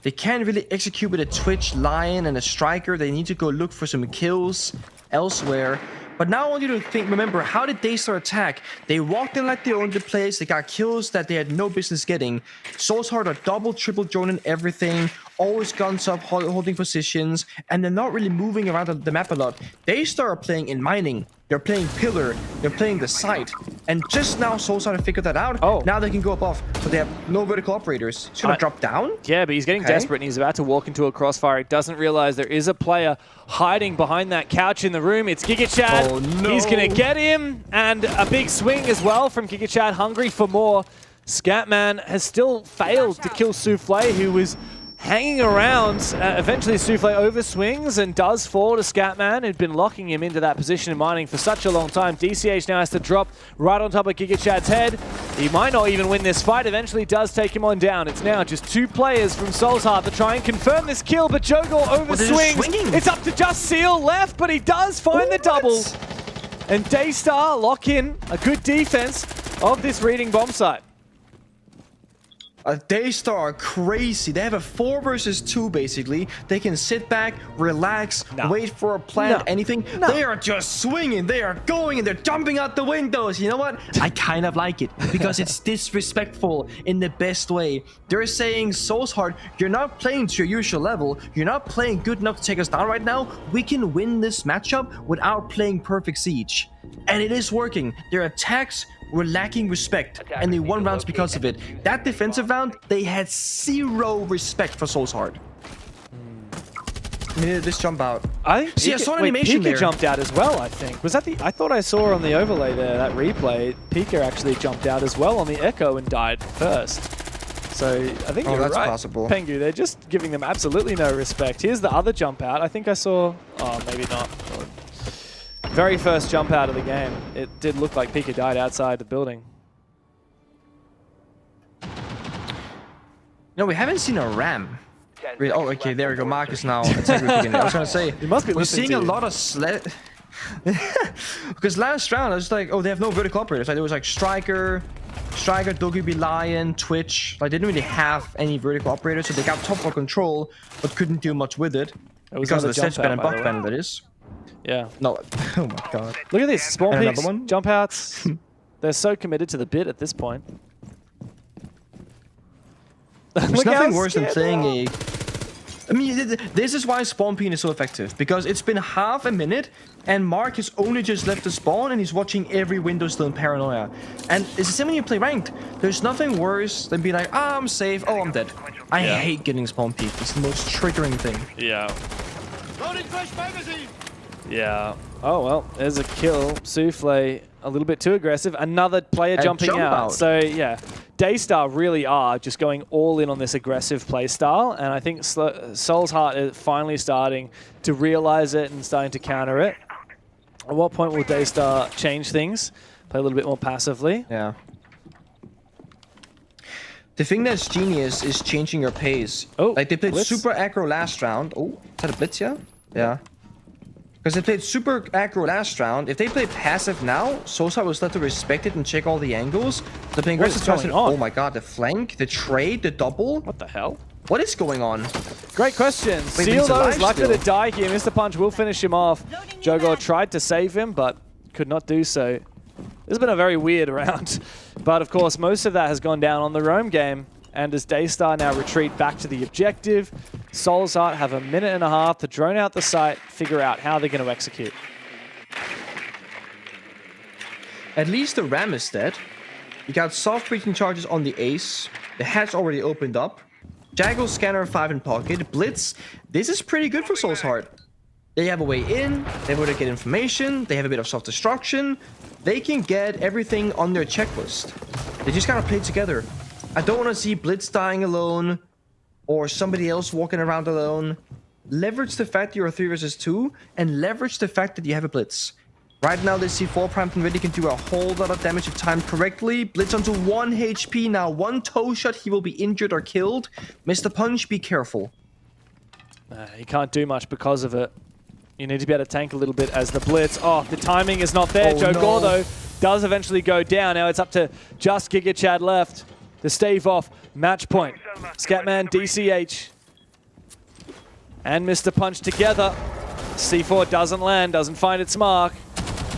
They can't really execute with a Twitch, Lion, and a Striker. They need to go look for some kills elsewhere. But now I want you to remember, how did Daystar attack? They walked in like they owned the place. They got kills that they had no business getting. Soul's Heart are double, triple droning everything. Always guns up, holding positions. And they're not really moving around the map a lot. Daystar are playing in mining. They're playing pillar. They're playing the site. And just now Soul's Heart have figured that out. Now they can go above. But they have no vertical operators. He's gonna drop down? Yeah, but he's getting desperate and he's about to walk into a crossfire. He doesn't realize there is a player hiding behind that couch in the room. It's GigaChad. Oh, no. He's gonna get him. And a big swing as well from GigaChad, hungry for more. Scatman has still failed to kill Souffle, who was hanging around. Eventually Souffle overswings and does fall to Scatman, who'd been locking him into that position in mining for such a long time. DCH now has to drop right on top of GigaChad's head. He might not even win this fight. Eventually does take him on down. It's now just 2 players from Soulsheart to try and confirm this kill, but Jogor overswings. It's up to just Seal left, but he does find the double. And Daystar lock in a good defense of this reading bomb site. Daystar are crazy. They have a 4 versus 2 basically. They can sit back, relax, wait for a plant, anything. They are just swinging. They are going and they're jumping out the windows. You know what? I kind of like it because it's disrespectful in the best way. They're saying, Soulsheart, you're not playing to your usual level. You're not playing good enough to take us down right now. We can win this matchup without playing perfect siege. And it is working. Their attacks were lacking respect, and they won rounds because of it. That defensive round, they had 0 respect for Soulsheart. This jump out. I think I saw an animation there. Pika jumped out as well, I think. Was that the... I thought I saw on the overlay there, that replay, Pika actually jumped out as well on the Echo and died first. So I think you're that's right, possible. Pengu. They're just giving them absolutely no respect. Here's the other jump out. I think I saw... Oh, maybe not. Very first jump out of the game. It did look like Pika died outside the building. No, we haven't seen a ram. Oh, okay, there we go. Marcus now. I was gonna say, you must be we're seeing a lot of sled. Because last round I was like, oh, they have no vertical operators. Like there was like Striker, Dogibi, Lion, Twitch. Like they didn't really have any vertical operators, so they got top for control, but couldn't do much with it because of the set ban and buff ban. That is. Yeah. No. Oh my god. Look at this. Spawn and peaks, jump outs. They're so committed to the bit at this point. There's nothing worse than playing a... I mean, this is why spawn peeing is so effective. Because it's been half a minute and Mark has only just left the spawn and he's watching every window still in paranoia. And it's the same when you play ranked. There's nothing worse than being like, ah, I'm safe. Oh, I'm dead. I hate getting spawn peeked. It's the most triggering thing. Yeah. Yeah. Oh, well, there's a kill. Souffle a little bit too aggressive. Another player jumping out. So, yeah, Daystar really are just going all in on this aggressive play style. And I think Soulsheart is finally starting to realize it and starting to counter it. At what point will Daystar change things? Play a little bit more passively? Yeah. The thing that's genius is changing your pace. Oh, like they played blitz. super aggro last round. Oh, is that a blitz, yeah? Yeah. Because they played super aggro last round. If they play passive now, Soulsheart was left to respect it and check all the angles. They're playing aggressive passive. Oh my god, the flank, the trade, the double. What the hell? What is going on? Great question. Wait, Seal, though, is likely to die here. Mr. Punch will finish him off. Jogor tried to save him, but could not do so. This has been a very weird round. But, of course, most of that has gone down on the roam game. And as Daystar now retreat back to the objective, Soulsheart have a minute and a half to drone out the site, figure out how they're going to execute. At least the ram is dead. You got soft breaching charges on the ace. The hatch already opened up. Jaggle scanner 5 in pocket. Blitz. This is pretty good for Soulsheart. They have a way in. They're able to get information. They have a bit of self-destruction. They can get everything on their checklist. They just gotta play together. I don't want to see Blitz dying alone or somebody else walking around alone. Leverage the fact that you're a 3 versus 2 and leverage the fact that you have a Blitz. Right now, this C4 Primed already can do a whole lot of damage if timed correctly. Blitz onto 1 HP now. 1 toe shot, he will be injured or killed. Mr. Punch, be careful. He can't do much because of it. You need to be able to tank a little bit as the Blitz. Oh, the timing is not there. Jogor, though, does eventually go down. Now it's up to just Giga Chad left. The stave off, match point. Scatman, DCH, and Mr. Punch together. C4 doesn't land, doesn't find its mark.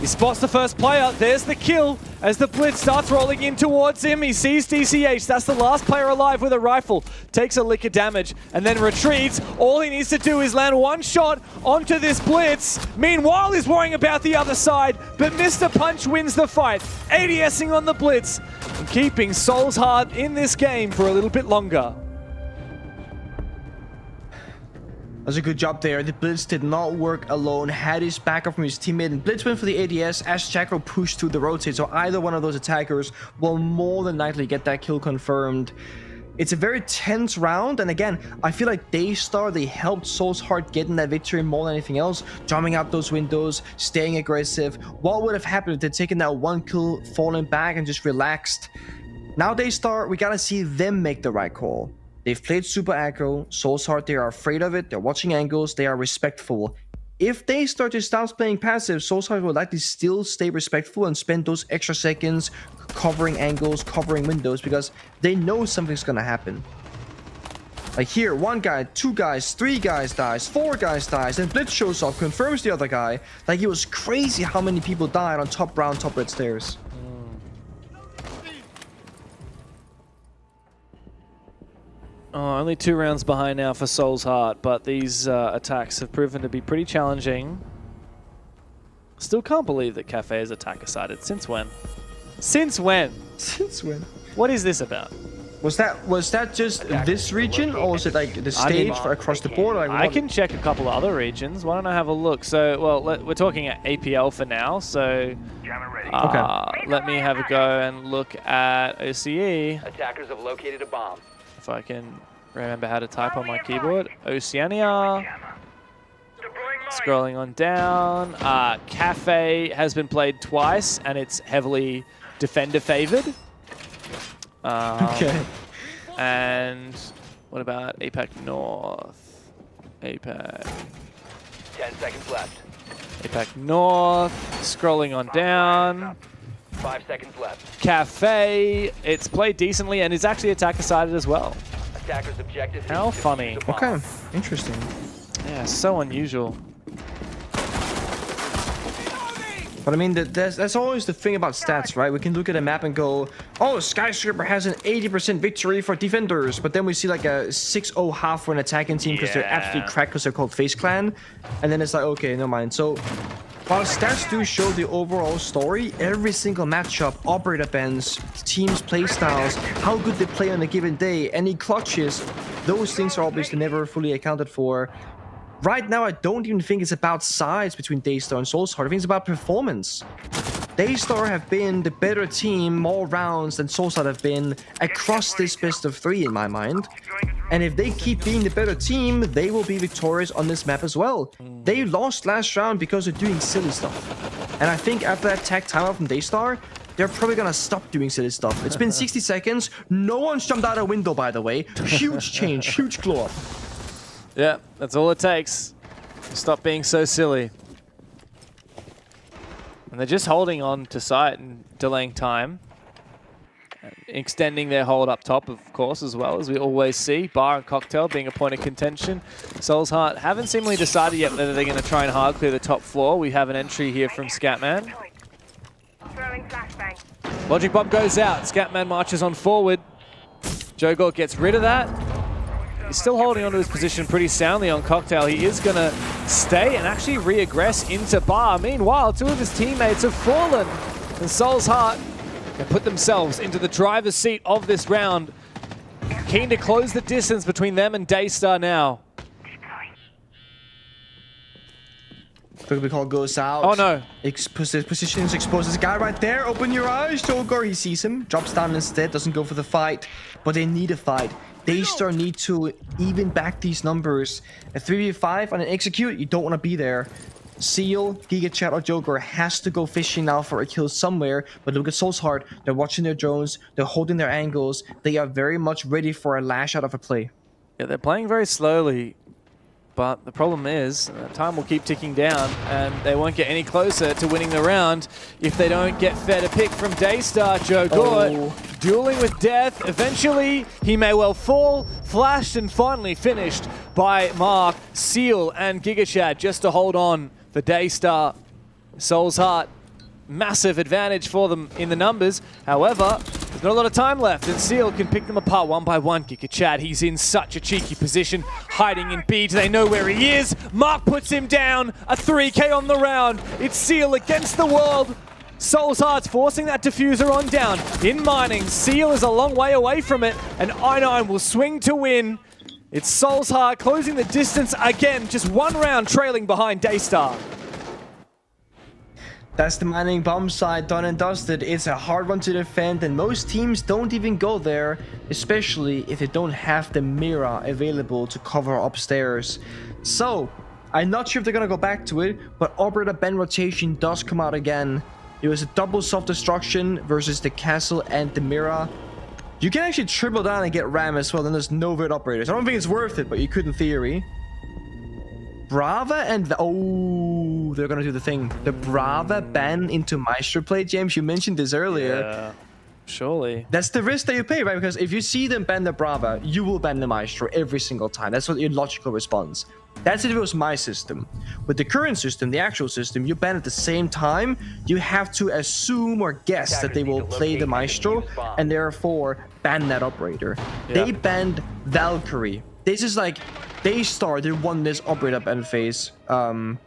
He spots the first player. There's the kill as the Blitz starts rolling in towards him. He sees DCH. That's the last player alive with a rifle. Takes a lick of damage and then retreats. All he needs to do is land 1 shot onto this Blitz. Meanwhile, he's worrying about the other side, but Mr. Punch wins the fight. ADSing on the Blitz and keeping Soulsheart in this game for a little bit longer. That's a good job there. The Blitz did not work alone. Had his backup from his teammate. And Blitz went for the ADS as Jacko pushed through the rotate. So either one of those attackers will more than likely get that kill confirmed. It's a very tense round. And again, I feel like Daystar, they helped Soulsheart getting that victory more than anything else. Jumping out those windows, staying aggressive. What would have happened if they'd taken that 1 kill, fallen back, and just relaxed? Now Daystar, we gotta see them make the right call. They've played super aggro, Soul's Heart, they are afraid of it, they're watching angles, they are respectful. If Daystar just stops playing passive, Soul's Heart will likely still stay respectful and spend those extra seconds covering angles, covering windows, because they know something's gonna happen. Like here, 1 guy, 2 guys, 3 guys dies, 4 guys dies, and Blitz shows up, confirms the other guy. Like, it was crazy how many people died on top brown, top red stairs. Oh, only 2 rounds behind now for Soul's Heart, but these attacks have proven to be pretty challenging. Still can't believe that Cafe is attacker-sided. Since when? Since when? Since when? What is this about? Was that just this region, or was it like the stage for across the board? Like, I can check a couple of other regions. Why don't I have a look? So, well, we're talking at APL for now, so let me have a go and look at OCE. Attackers have located a bomb. If I can remember how to type on my keyboard. Oceania. Scrolling on down. Cafe has been played twice, and it's heavily defender favored. Okay. And what about APAC North? APAC 10 seconds left. APAC North. Scrolling on down. 5 seconds left. Cafe. It's played decently and is actually attacker-sided as well. Attackers objective. How funny. Okay, interesting. Yeah, so unusual. But I mean, that's always the thing about stats, right? We can look at a map and go, oh, Skyscraper has an 80% victory for defenders, but then we see like a 6-0 half for an attacking team because they're absolutely cracked because they're called Face Clan. And then it's like, okay, never mind. So while stats do show the overall story, every single matchup, operator bends, teams' play styles, how good they play on a given day, any clutches, those things are obviously never fully accounted for. Right now, I don't even think it's about sides between Daystar and Soul's Heart. I think it's about performance. Daystar have been the better team more rounds than Soul's Heart have been across this best of 3 in my mind. And if they keep being the better team, they will be victorious on this map as well. They lost last round because of doing silly stuff. And I think after that tech timeout from Daystar, they're probably gonna stop doing silly stuff. It's been 60 seconds. No one's jumped out a window, by the way. Huge change, huge glow up. Yeah, that's all it takes. Stop being so silly. And they're just holding on to site and delaying time. Extending their hold up top, of course, as well, as we always see. Bar and Cocktail being a point of contention. Soul's Heart haven't seemingly decided yet whether they're going to try and hard clear the top floor. We have an entry here from Scatman. Logic Bomb goes out. Scatman marches on forward. Jogor gets rid of that. He's still holding onto his position pretty soundly on Cocktail. He is going to stay and actually re-aggress into Bar. Meanwhile, 2 of his teammates have fallen. And Soul's Heart can put themselves into the driver's seat of this round. Keen to close the distance between them and Daystar now. Quick call goes out. Oh no. Position is exposed. This guy right there. Open your eyes. Jogor, he sees him. Drops down instead. Doesn't go for the fight. But they need a fight. Daystar need to even back these numbers. A 3v5 on an execute, you don't want to be there. Seal, GigaChat, or Jogor has to go fishing now for a kill somewhere. But look at Soul's Heart. They're watching their drones. They're holding their angles. They are very much ready for a lash out of a play. Yeah, they're playing very slowly. But the problem is, time will keep ticking down, and they won't get any closer to winning the round if they don't get fed a pick from Daystar. Jogor dueling with death. Eventually, he may well fall. Flashed and finally finished by Mark, Seal, and GigaChat just to hold on for Daystar. Soul's Heart, massive advantage for them in the numbers. However, there's not a lot of time left, and Seal can pick them apart one by one. GigaChat, he's in such a cheeky position, hiding in B. Do they know where he is? Mark puts him down. A 3K on the round. It's Seal against the world. Soul's Heart's forcing that diffuser on down. In mining, Seal is a long way away from it, and I9 will swing to win. It's Soul's Heart closing the distance again, just 1 round trailing behind Daystar. That's the mining bomb side done and dusted. It's a hard one to defend, and most teams don't even go there, especially if they don't have the Mira available to cover upstairs. So, I'm not sure if they're gonna go back to it, but Operator Ben rotation does come out again. It was a double self-destruction versus the castle and the Mira. You can actually triple down and get Ram as well, then there's no Vert operators. I don't think it's worth it, but you could in theory. Brava and... they're gonna do the thing. The Brava ban into Maestro play. James, you mentioned this earlier. Yeah, surely. That's the risk that you pay, right? Because if you see them ban the Brava, you will ban the Maestro every single time. That's what your logical response. That's if it was my system. With the current system, the actual system, you ban at the same time, you have to assume or guess that they will play the Maestro and therefore ban that operator. Yeah. They banned Valkyrie. This is like, they won this operator ban phase, or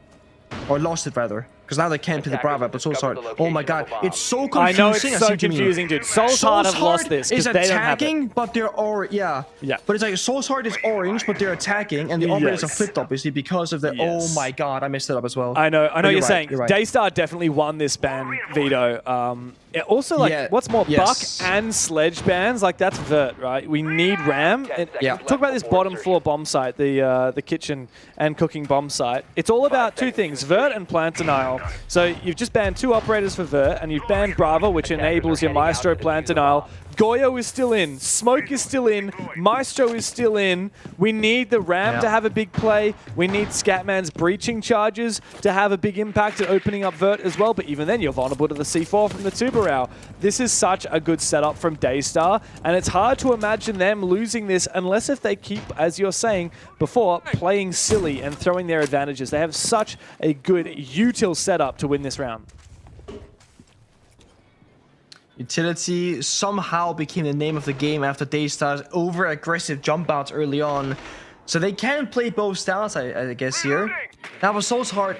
lost it rather. Because now they can't play the Brava, but Soul's Heart. Oh my god, it's so confusing. I know it's so confusing, dude. Soul's Heart have lost this is because they don't have attacking, it. but they're yeah. But it's like Soul's Heart is orange, but they're attacking, and the operators are flipped obviously because of the. Oh my god, I messed it up as well. I know But you're saying. You're right. Daystar definitely won this ban, Veto. Also, like, what's more, Buck and Sledge bans? Like, that's Vert, right? We need Ram. Talk about this bottom floor bomb site, the kitchen and cooking bomb site. It's all about two things, Vert and plant denial. So you've just banned 2 operators for Vert, and you've banned Brava, which enables your Maestro plant denial. Goyo is still in, Smoke is still in, Maestro is still in. We need the Ram to have a big play. We need Scatman's breaching charges to have a big impact at opening up Vert as well, but even then you're vulnerable to the C4 from the Tubarão. This is such a good setup from Daystar, and it's hard to imagine them losing this unless if they keep, as you're saying before, playing silly and throwing their advantages. They have such a good util setup to win this round. Utility somehow became the name of the game after Daystar's over-aggressive jump outs early on. So they can play both styles, I guess, here. Now for Soul's Heart,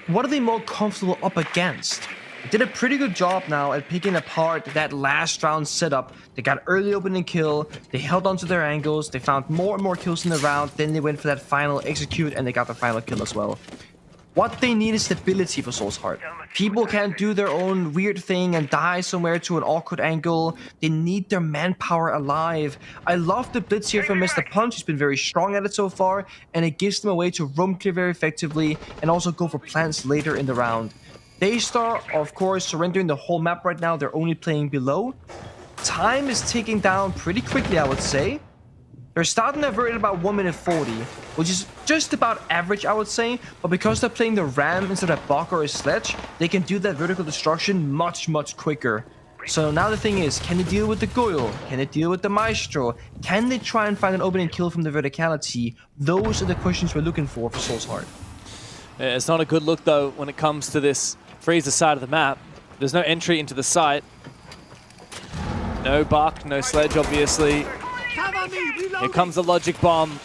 what are they more comfortable up against? They did a pretty good job now at picking apart that last round setup. They got early opening kill, they held onto their angles, they found more and more kills in the round, then they went for that final execute and they got the final kill as well. What they need is stability for Soul's Heart. People can't do their own weird thing and die somewhere to an awkward angle. They need their manpower alive. I love the blitz here from Mr. Punch. He's been very strong at it so far, and it gives them a way to roam clear very effectively and also go for plants later in the round. Daystar, of course, surrendering the whole map right now. They're only playing below. Time is ticking down pretty quickly, I would say. They're starting their vert at about 1 minute 40, which is just about average, I would say. But because they're playing the Ram instead of Buck or a Sledge, they can do that vertical destruction much, much quicker. So now the thing is, can they deal with the Goyle? Can they deal with the Maestro? Can they try and find an opening kill from the verticality? Those are the questions we're looking for Soul's Heart. It's not a good look, though, when it comes to this freezer side of the map. There's no entry into the site. No Buck, no Sledge, obviously. Here comes the logic bomb.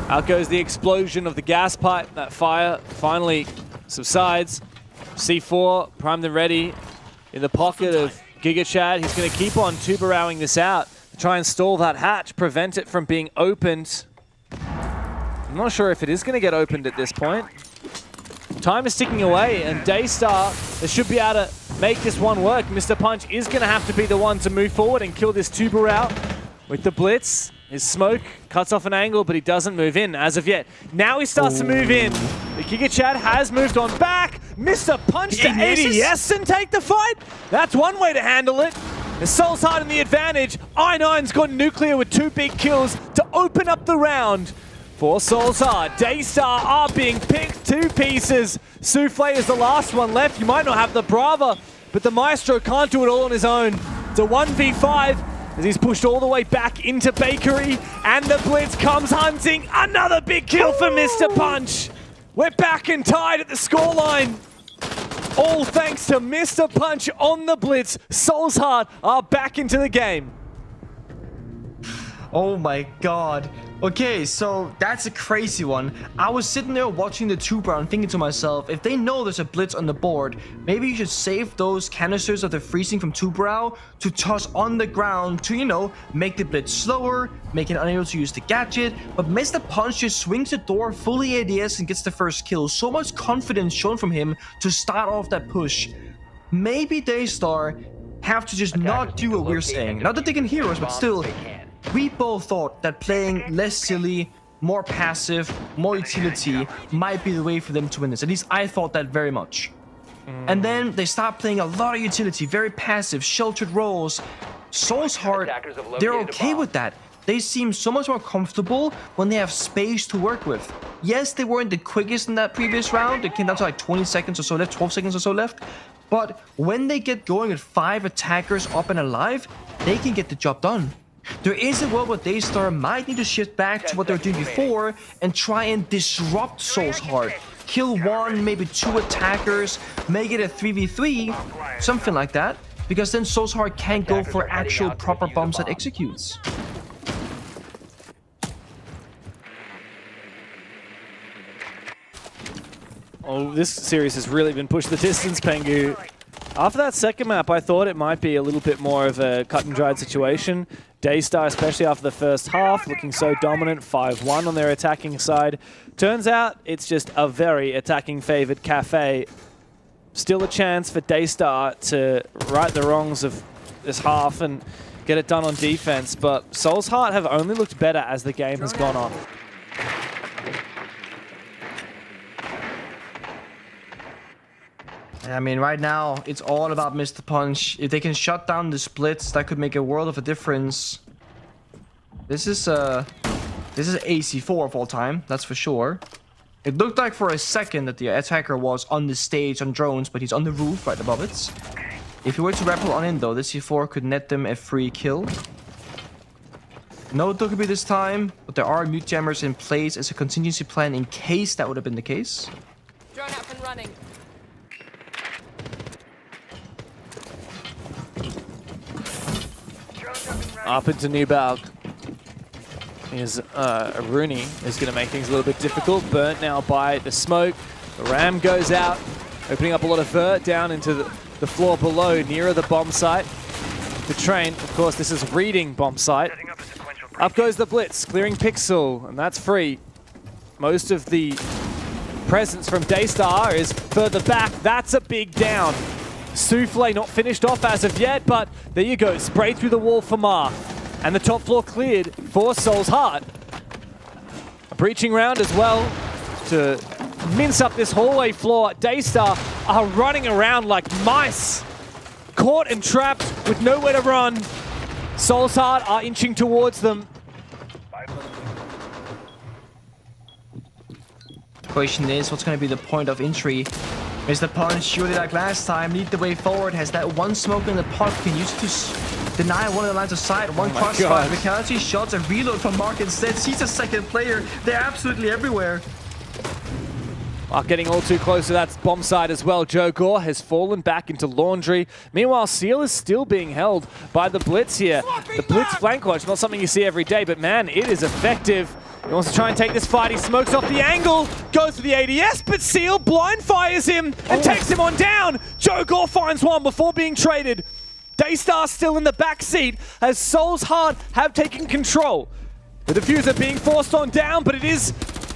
Out goes the explosion of the gas pipe. That fire finally subsides. C4 primed and ready in the pocket of GigaChad. He's going to keep on Tubarowing this out to try and stall that hatch, prevent it from being opened. I'm not sure if it is going to get opened at this point. Time is ticking away, and Daystar, they should be able to make this one work. Mr. Punch is going to have to be the one to move forward and kill this Tubarão. With the blitz, his Smoke cuts off an angle, but he doesn't move in as of yet. Now he starts to move in. The GigaChad has moved on back. Mr. Punch to ADS and take the fight. That's one way to handle it. The Soul's Heart in the advantage. I9's got Nuclear with 2 big kills to open up the round for Soul's Heart. Daystar are being picked 2 pieces. Souffle is the last one left. You might not have the Brava, but the Maestro can't do it all on his own. It's a 1v5. As he's pushed all the way back into Bakery, and the blitz comes hunting. Another big kill for Mr. Punch. We're back and tied at the scoreline. All thanks to Mr. Punch on the blitz. Soul's Heart are back into the game. Oh my god. Okay, so that's a crazy one. I was sitting there watching the Tubarão and thinking to myself, if they know there's a blitz on the board, maybe you should save those canisters of the freezing from Tubarão to toss on the ground to, you know, make the blitz slower, make it unable to use the gadget. But Mr. Punch just swings the door fully ADS and gets the first kill. So much confidence shown from him to start off that push. Maybe Daystar have to just not do what we're saying. Not that they can hear us, but still, we both thought that playing less silly, more passive, more utility might be the way for them to win this. At least I thought that very much. And then they start playing a lot of utility, very passive, sheltered roles. Soul's Heart, Attackers have they're located a okay bomb. with that. They seem so much more comfortable when they have space to work with. Yes, they weren't the quickest in that previous round. It came down to like 20 seconds or so left, 12 seconds or so left. But when they get going with 5 attackers up and alive, they can get the job done. There is a world where Daystar might need to shift back to what they were doing before and try and disrupt Soul's Heart. Kill 1, maybe 2 attackers, make it a 3v3, something like that. Because then Soul's Heart can't go for actual proper bombs that executes. Oh, this series has really been pushed the distance, Pengu. After that second map, I thought it might be a little bit more of a cut and dried situation. Daystar, especially after the first half, looking so dominant, 5-1 on their attacking side. Turns out it's just a very attacking favored Cafe. Still a chance for Daystar to right the wrongs of this half and get it done on defense, but Soul's Heart have only looked better as the game has gone on. I mean, right now, it's all about Mr. Punch. If they can shut down the splits, that could make a world of a difference. This is AC4 of all time, that's for sure. It looked like for a second that the attacker was on the stage on drones, but he's on the roof right above it. If he were to rappel on in though, this C4 could net them a free kill. No Dokkaebi this time, but there are mute jammers in place as a contingency plan in case that would have been the case. Drone up and running. Up into Newbalg. Is Rooney is going to make things a little bit difficult. Burnt now by the smoke. The Ram goes out, opening up a lot of vert down into the floor below, nearer the bomb site. The train, of course, this is reading bomb site. Up goes the Blitz, clearing Pixel, and that's free. Most of the presence from Daystar is further back. That's a big down. Souffle not finished off as of yet, but there you go. Spray through the wall for Ma. And the top floor cleared for Soul's Heart. A breaching round as well to mince up this hallway floor. Daystar are running around like mice. Caught and trapped with nowhere to run. Soul's Heart are inching towards them. The question is, what's going to be the point of entry? Mr. Punch, surely like last time, lead the way forward. Has that one smoke in the pot, can use it to deny one of the lines of sight. One crossfire, Vitality shots and reload from Mark instead. He's a second player. They're absolutely everywhere. Mark getting all too close to that bomb site as well. Joe Gore has fallen back into Laundry. Meanwhile, Seal is still being held by the Blitz here. The Blitz flank watch, not something you see every day, but man, it is effective. He wants to try and take this fight. He smokes off the angle, goes for the ADS, but Seal blind fires him and takes him on down. Joe Gore finds one before being traded. Daystar still in the back seat as Soul's Heart have taken control. The diffuser being forced on down, but it is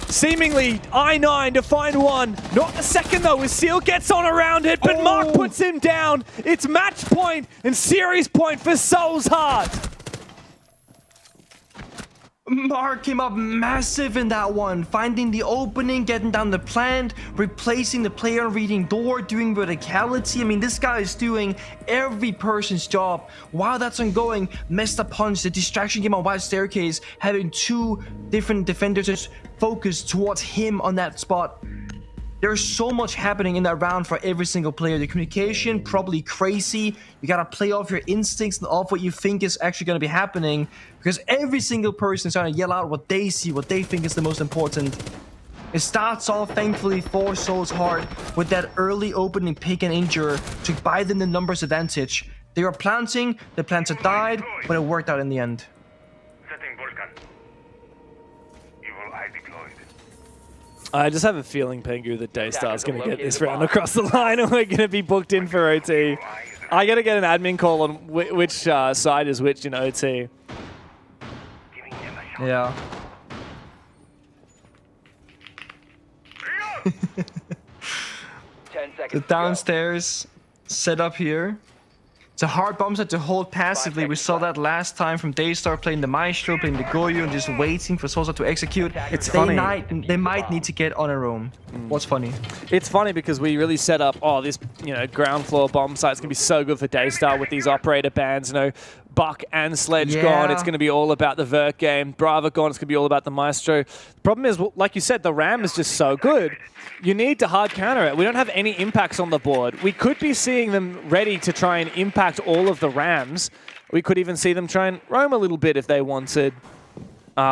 seemingly I9 to find one. Not a second though, as Seal gets on around it, but Mark puts him down. It's match point and series point for Soul's Heart. Mark came up massive in that one, finding the opening, getting down the plant, replacing the player reading door, doing verticality. I mean, this guy is doing every person's job. While that's ongoing, Mr. Punch, the distraction game on Wide Staircase, having 2 different defenders just focused towards him on that spot. There's so much happening in that round for every single player. The communication, probably crazy. You gotta play off your instincts and off what you think is actually gonna be happening, because every single person is trying to yell out what they see, what they think is the most important. It starts off, thankfully, for Soul's Heart with that early opening pick and injure to buy them the numbers advantage. They were planting, the planter died, but it worked out in the end. I just have a feeling, Pengu, that Daystar's going to get this round across the line and we're going to be booked in for OT. I got to get an admin call on which side is which in OT. Yeah. The downstairs set up here. It's a hard bomb set to hold passively. We saw that last time from Daystar playing the Maestro, playing the Goyu, and just waiting for Soul's Heart to execute. It's funny. They might need to get on a roam. What's funny? It's funny because we really set up, this ground floor bomb site's going to be so good for Daystar with these operator bans, Buck and Sledge gone, it's going to be all about the Vert game. Brava gone, it's going to be all about the Maestro. The problem is, like you said, the Ram is just so good. You need to hard counter it. We don't have any impacts on the board. We could be seeing them ready to try and impact all of the Rams. We could even see them try and roam a little bit if they wanted.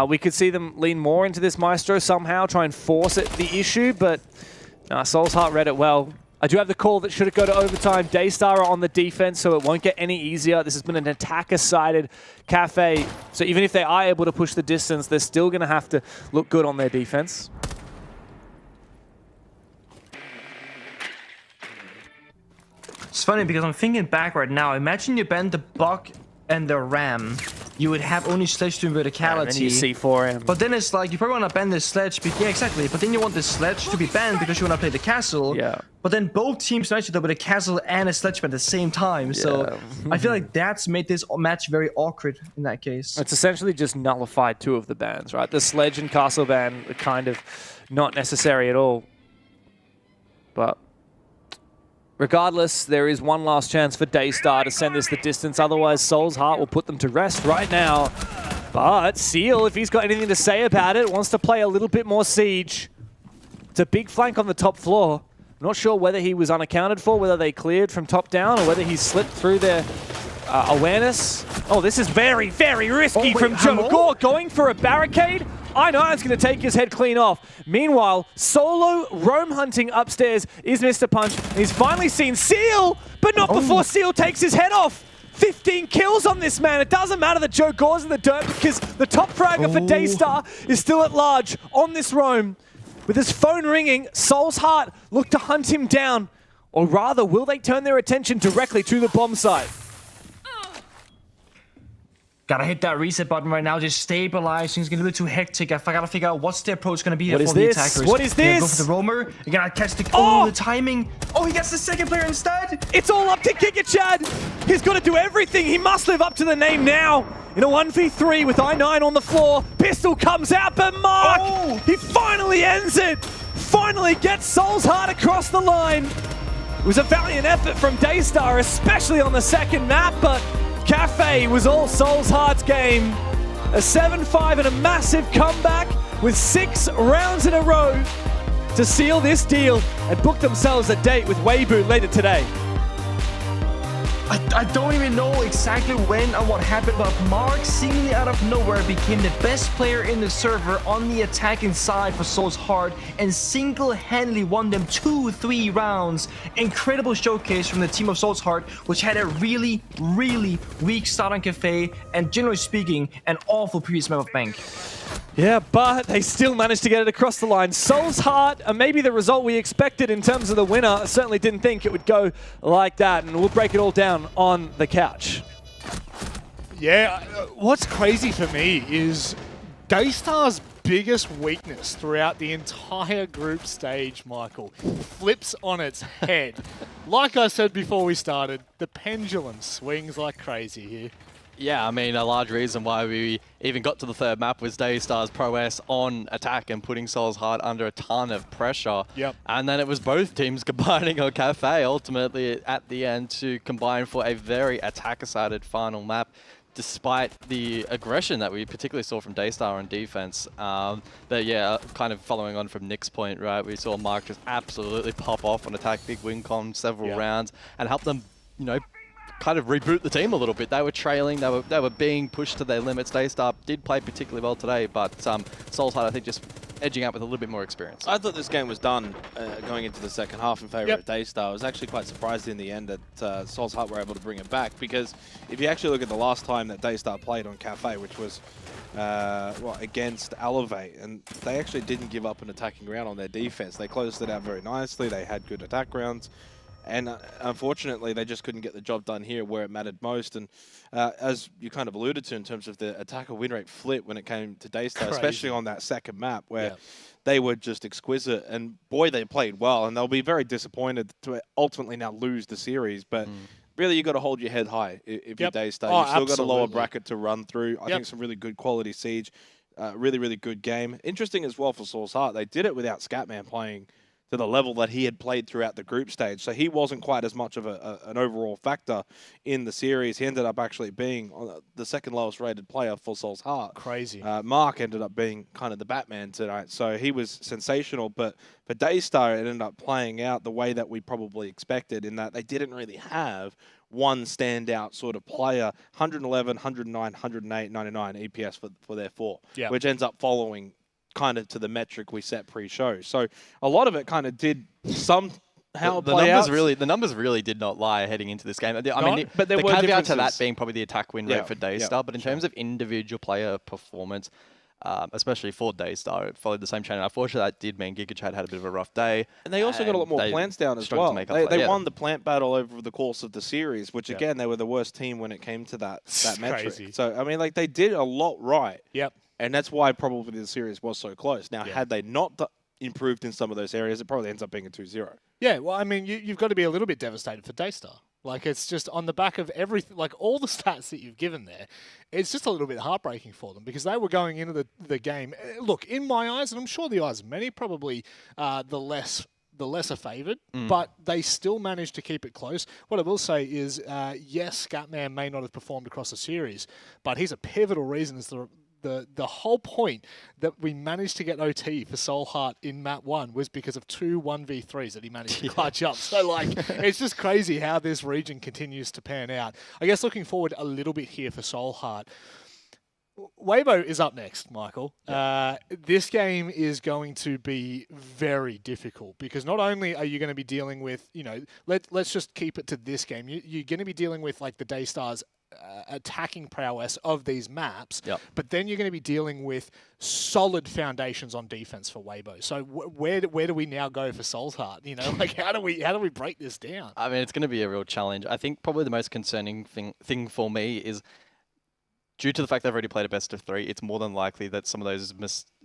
We could see them lean more into this Maestro somehow, try and force it the issue, but Soul's Heart read it well. I do have the call that should it go to overtime. Daystar are on the defense, so it won't get any easier. This has been an attacker-sided Cafe, so even if they are able to push the distance, they're still going to have to look good on their defense. It's funny because I'm thinking back right now. Imagine you ban the Buck and the Ram. You would have only Sledge to verticality. And you see 4M. But then it's like, you probably want to ban the Sledge. Yeah, exactly. But then you want the Sledge to be banned because you want to play the Castle. Yeah. But then both teams actually with a Castle and a Sledge ban at the same time. So I feel like that's made this match very awkward in that case. It's essentially just nullified 2 of the bans, right? The Sledge and Castle ban are kind of not necessary at all. But regardless, there is one last chance for Daystar to send this the distance. Otherwise, Soul's Heart will put them to rest right now. But Seal, if he's got anything to say about it, wants to play a little bit more Siege. It's a big flank on the top floor. Not sure whether he was unaccounted for, whether they cleared from top down, or whether he slipped through their awareness. Oh, this is very, very risky from Joe Gore, going for a barricade. I know it's going to take his head clean off. Meanwhile, solo roam hunting upstairs is Mr. Punch. He's finally seen Seal, but not before Seal takes his head off. 15 kills on this man. It doesn't matter that Joe Gore's in the dirt because the top fragger for Daystar is still at large on this roam. With his phone ringing, Soul's Heart look to hunt him down. Or rather, will they turn their attention directly to the bomb site? Gotta hit that reset button right now, just stabilize. Things get a little bit too hectic. I gotta figure out what's the approach gonna be here for the attackers. What is this? Go for the roamer. You gotta catch the the timing. Oh, he gets the second player instead. It's all up to Chad. He's got to do everything. He must live up to the name now. In a 1v3 with I9 on the floor, pistol comes out, but Mark, he finally ends it. Finally gets Soul's Heart across the line. It was a valiant effort from Daystar, especially on the second map, but Cafe was all Soul's Heart's game. A 7-5 and a massive comeback with 6 rounds in a row to seal this deal and book themselves a date with Weibo later today. I don't even know exactly when and what happened, but Mark seemingly out of nowhere became the best player in the server on the attacking side for Soul's Heart and single-handedly won them 2-3 rounds. Incredible showcase from the team of Soul's Heart, which had a really, really weak start on Cafe and generally speaking, an awful previous map of Bank. Yeah, but they still managed to get it across the line. Soul's Heart, maybe the result we expected in terms of the winner. I certainly didn't think it would go like that, and we'll break it all down on the couch. Yeah, what's crazy for me is Daystar's biggest weakness throughout the entire group stage, Michael, flips on its head. Like I said before we started, the pendulum swings like crazy here. Yeah, I mean, a large reason why we even got to the third map was Daystar's prowess on attack and putting Soul's Heart under a ton of pressure. Yep. And then it was both teams combining on Cafe ultimately at the end to combine for a very attacker-sided final map, despite the aggression that we particularly saw from Daystar on defense. But yeah, kind of following on from Nick's point, right, we saw Mark just absolutely pop off on attack, big win con several rounds, and help them, you know, kind of reboot the team a little bit. They were trailing, they were being pushed to their limits. Daystar did play particularly well today, but Soul's Heart, I think, just edging out with a little bit more experience. I thought this game was done going into the second half in favour of Daystar. I was actually quite surprised in the end that Soul's Heart were able to bring it back, because if you actually look at the last time that Daystar played on Cafe, which was against Elevate, and they actually didn't give up an attacking round on their defense. They closed it out very nicely. They had good attack rounds. And unfortunately, they just couldn't get the job done here where it mattered most. And as you kind of alluded to in terms of the attacker win rate flip when it came to Daystar, especially on that second map where they were just exquisite. And boy, they played well. And they'll be very disappointed to ultimately now lose the series. But really, you got to hold your head high if you're Daystar. You've still got a lower bracket to run through. I think some really good quality Siege. Really, really good game. Interesting as well for Soul's Heart. They did it without Scatman playing to the level that he had played throughout the group stage. So he wasn't quite as much of an overall factor in the series. He ended up actually being the second lowest rated player for Seoul's Heart. Crazy. Mark ended up being kind of the Batman tonight. So he was sensational. But for Daystar, it ended up playing out the way that we probably expected, in that they didn't really have one standout sort of player. 111, 109, 108, 99 EPS for their 4, which ends up following kind of to the metric we set pre-show. So a lot of it kind of did somehow play out. The numbers really did not lie heading into this game. I mean, but there the were caveat to that differences. being probably the attack win rate for Daystar, but in terms of individual player performance, especially for Daystar, it followed the same channel. Unfortunately, that did mean GigaChad had a bit of a rough day. And they also got a lot more plants down as well. They won the plant battle over the course of the series, which again, they were the worst team when it came to that metric. Crazy. So, I mean, like, they did a lot right. Yep. And that's why probably the series was so close. Now, had they not improved in some of those areas, it probably ends up being a 2-0. Yeah, well, I mean, you've got to be a little bit devastated for Daystar. Like, it's just on the back of everything, like all the stats that you've given there, it's just a little bit heartbreaking for them, because they were going into the game. Look, in my eyes, and I'm sure the eyes of many, probably the lesser favoured, but they still managed to keep it close. What I will say is, yes, Scatman may not have performed across the series, but he's a pivotal reason as the whole point that we managed to get OT for Seoul Heart in map 1 was because of 2 1v3s that he managed to clutch up. So, like, it's just crazy how this region continues to pan out. I guess looking forward a little bit here for Seoul Heart, Weibo is up next, Michael. This game is going to be very difficult, because not only are you going to be dealing with, let's just keep it to this game. You're going to be dealing with, like, the Daystars attacking prowess of these maps, but then you're going to be dealing with solid foundations on defense for Weibo. So where do we now go for Seoul's Heart? Like, how do we break this down? I mean, it's going to be a real challenge. I think probably the most concerning thing for me is, due to the fact they've already played a best of 3, it's more than likely that some of those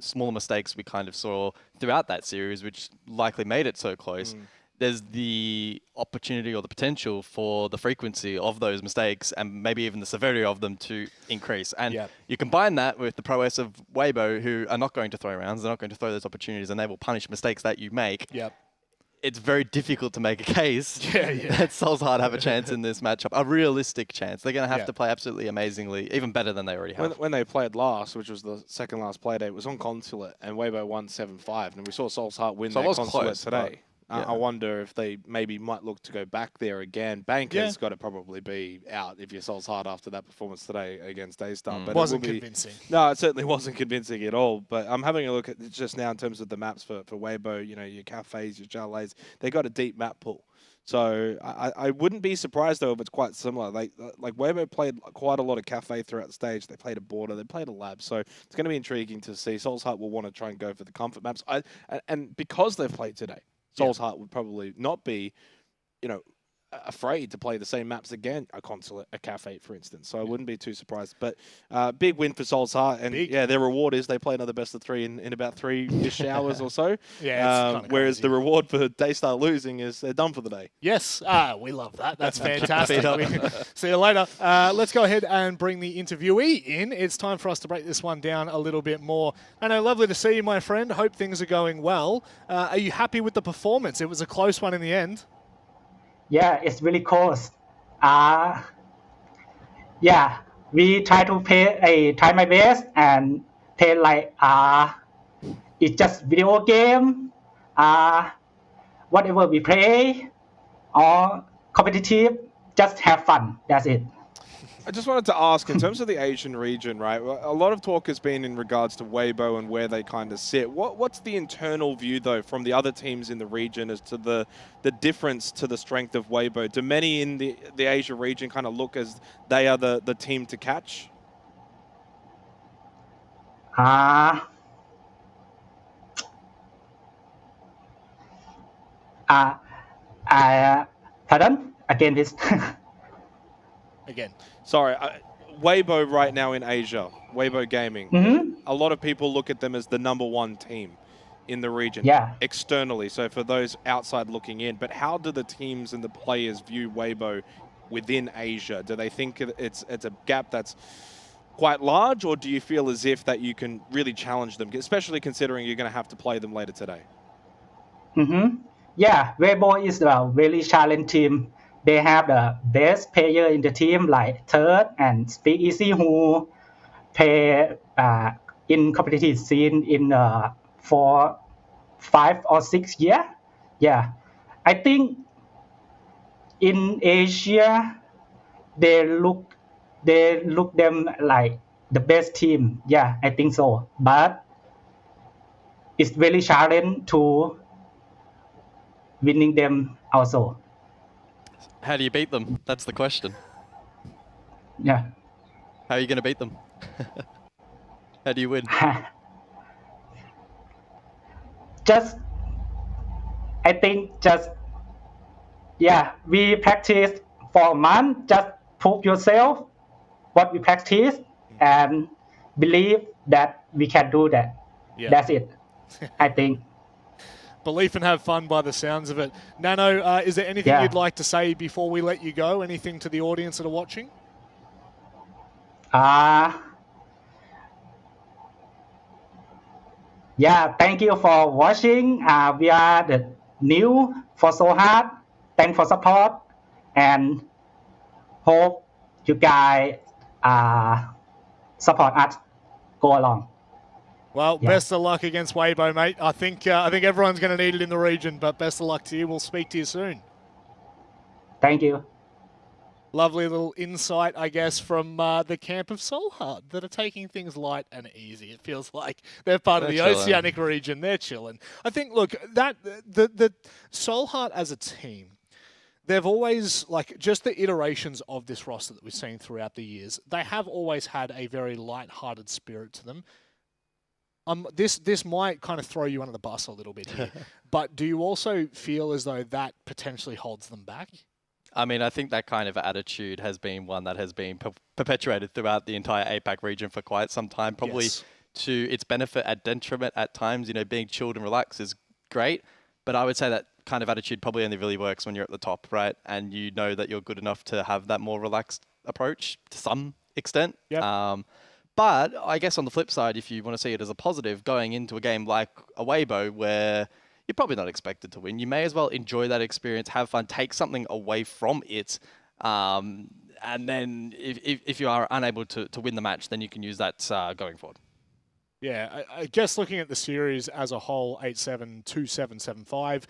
smaller mistakes we kind of saw throughout that series, which likely made it so close, there's the opportunity or the potential for the frequency of those mistakes and maybe even the severity of them to increase. And you combine that with the prowess of Weibo, who are not going to throw rounds, they're not going to throw those opportunities, and they will punish mistakes that you make. It's very difficult to make a case that Seoul's Heart have a chance in this matchup, a realistic chance. They're going to have to play absolutely amazingly, even better than they already have. When they played last, which was the second last play day, it was on Consulate, and Weibo won 7-5, and we saw Seoul's Heart win that Consulate today. I wonder if they maybe might look to go back there again. Banker's got to probably be out if your Seoul's Heart after that performance today against Daystar. But wasn't convincing. No, it certainly wasn't convincing at all. But I'm having a look at it just now in terms of the maps for Weibo, your cafes, your chalets. They got a deep map pool. So I wouldn't be surprised, though, if it's quite similar. Like Weibo played quite a lot of cafe throughout the stage. They played a border. They played a lab. So it's going to be intriguing to see. Seoul's Heart will want to try and go for the comfort maps. And because they've played today, Seoul's Heart would probably not be, afraid to play the same maps again, a Consulate, a Cafe, for instance. So I wouldn't be too surprised. But big win for Seoul's Heart. And their reward is they play another best of 3 in about 3-ish hours or so. Whereas the reward for Daystar losing is they're done for the day. Yes. We love that. That's fantastic. See you later. Let's go ahead and bring the interviewee in. It's time for us to break this one down a little bit more. I know, lovely to see you, my friend. Hope things are going well. Are you happy with the performance? It was a close one in the end. Yeah, it's really close. We try to try my best and play like it's just video game. Whatever we play or competitive, just have fun. That's it. I just wanted to ask, in terms of the Asian region, right, a lot of talk has been in regards to Weibo and where they kind of sit. What's the internal view, though, from the other teams in the region as to the difference to the strength of Weibo? Do many in the Asia region kind of look as they are the team to catch? Pardon? Again, this. Again. Sorry, Weibo right now in Asia, Weibo Gaming, a lot of people look at them as the #1 team in the region externally. So for those outside looking in, but how do the teams and the players view Weibo within Asia? Do they think it's a gap that's quite large, or do you feel as if that you can really challenge them, especially considering you're going to have to play them later today? Yeah, Weibo is a very challenging team. They have the best player in the team like Third and Speak Easy who play in competitive scene in for 5 or 6 years. Yeah, I think in Asia they look them like the best team. Yeah, I think so. But it's very challenging to winning them also. How do you beat them? That's the question. Yeah. How are you going to beat them? How do you win? I think we practice for a month. Just prove yourself what we practice and believe that we can do that. Yeah. That's it. I think. Belief and have fun by the sounds of it. Nano, is there anything you'd like to say before we let you go? Anything to the audience that are watching? Yeah, thank you for watching. We are the new for so hard. Thanks for support and hope you guys support us. Go along. Well, best of luck against Weibo, mate. I think everyone's going to need it in the region, but best of luck to you. We'll speak to you soon. Thank you. Lovely little insight, I guess, from the camp of Solheart that are taking things light and easy. It feels like they're part of the Oceanic region. They're chilling. I think, look, that the Solheart as a team, they've always, like, just the iterations of this roster that we've seen throughout the years, they have always had a very light-hearted spirit to them. This might kind of throw you under the bus a little bit here, but do you also feel as though that potentially holds them back? I mean, I think that kind of attitude has been one that has been perpetuated throughout the entire APAC region for quite some time, probably to its benefit at detriment at times. You know, being chilled and relaxed is great, but I would say that kind of attitude probably only really works when you're at the top, right? And you know that you're good enough to have that more relaxed approach to some extent. Yep. But I guess on the flip side, if you want to see it as a positive, going into a game like a Weibo where you're probably not expected to win, you may as well enjoy that experience, have fun, take something away from it. And then if you are unable to win the match, then you can use that going forward. Yeah, I guess looking at the series as a whole, 8-7, 2-7, 7-5,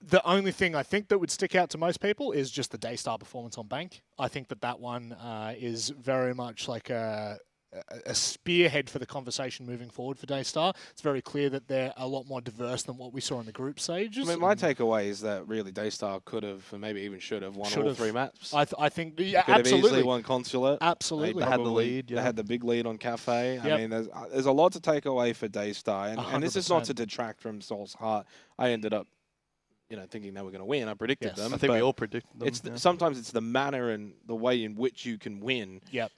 the only thing I think that would stick out to most people is just the Daystar performance on Bank. I think that one is very much like a spearhead for the conversation moving forward for Daystar. It's very clear that they're a lot more diverse than what we saw in the group stages. I mean, my takeaway is that really Daystar could have, and maybe even should have, won all 3 maps. I think, could absolutely. have easily won Consulate. Absolutely. They had the lead. They had the big lead on Cafe. Yep. I mean, there's a lot to take away for Daystar, and this is not to detract from Soul's Heart. I ended up, thinking they were going to win. I predicted them. I think we all predicted them. Sometimes it's the manner and the way in which you can win. Yep.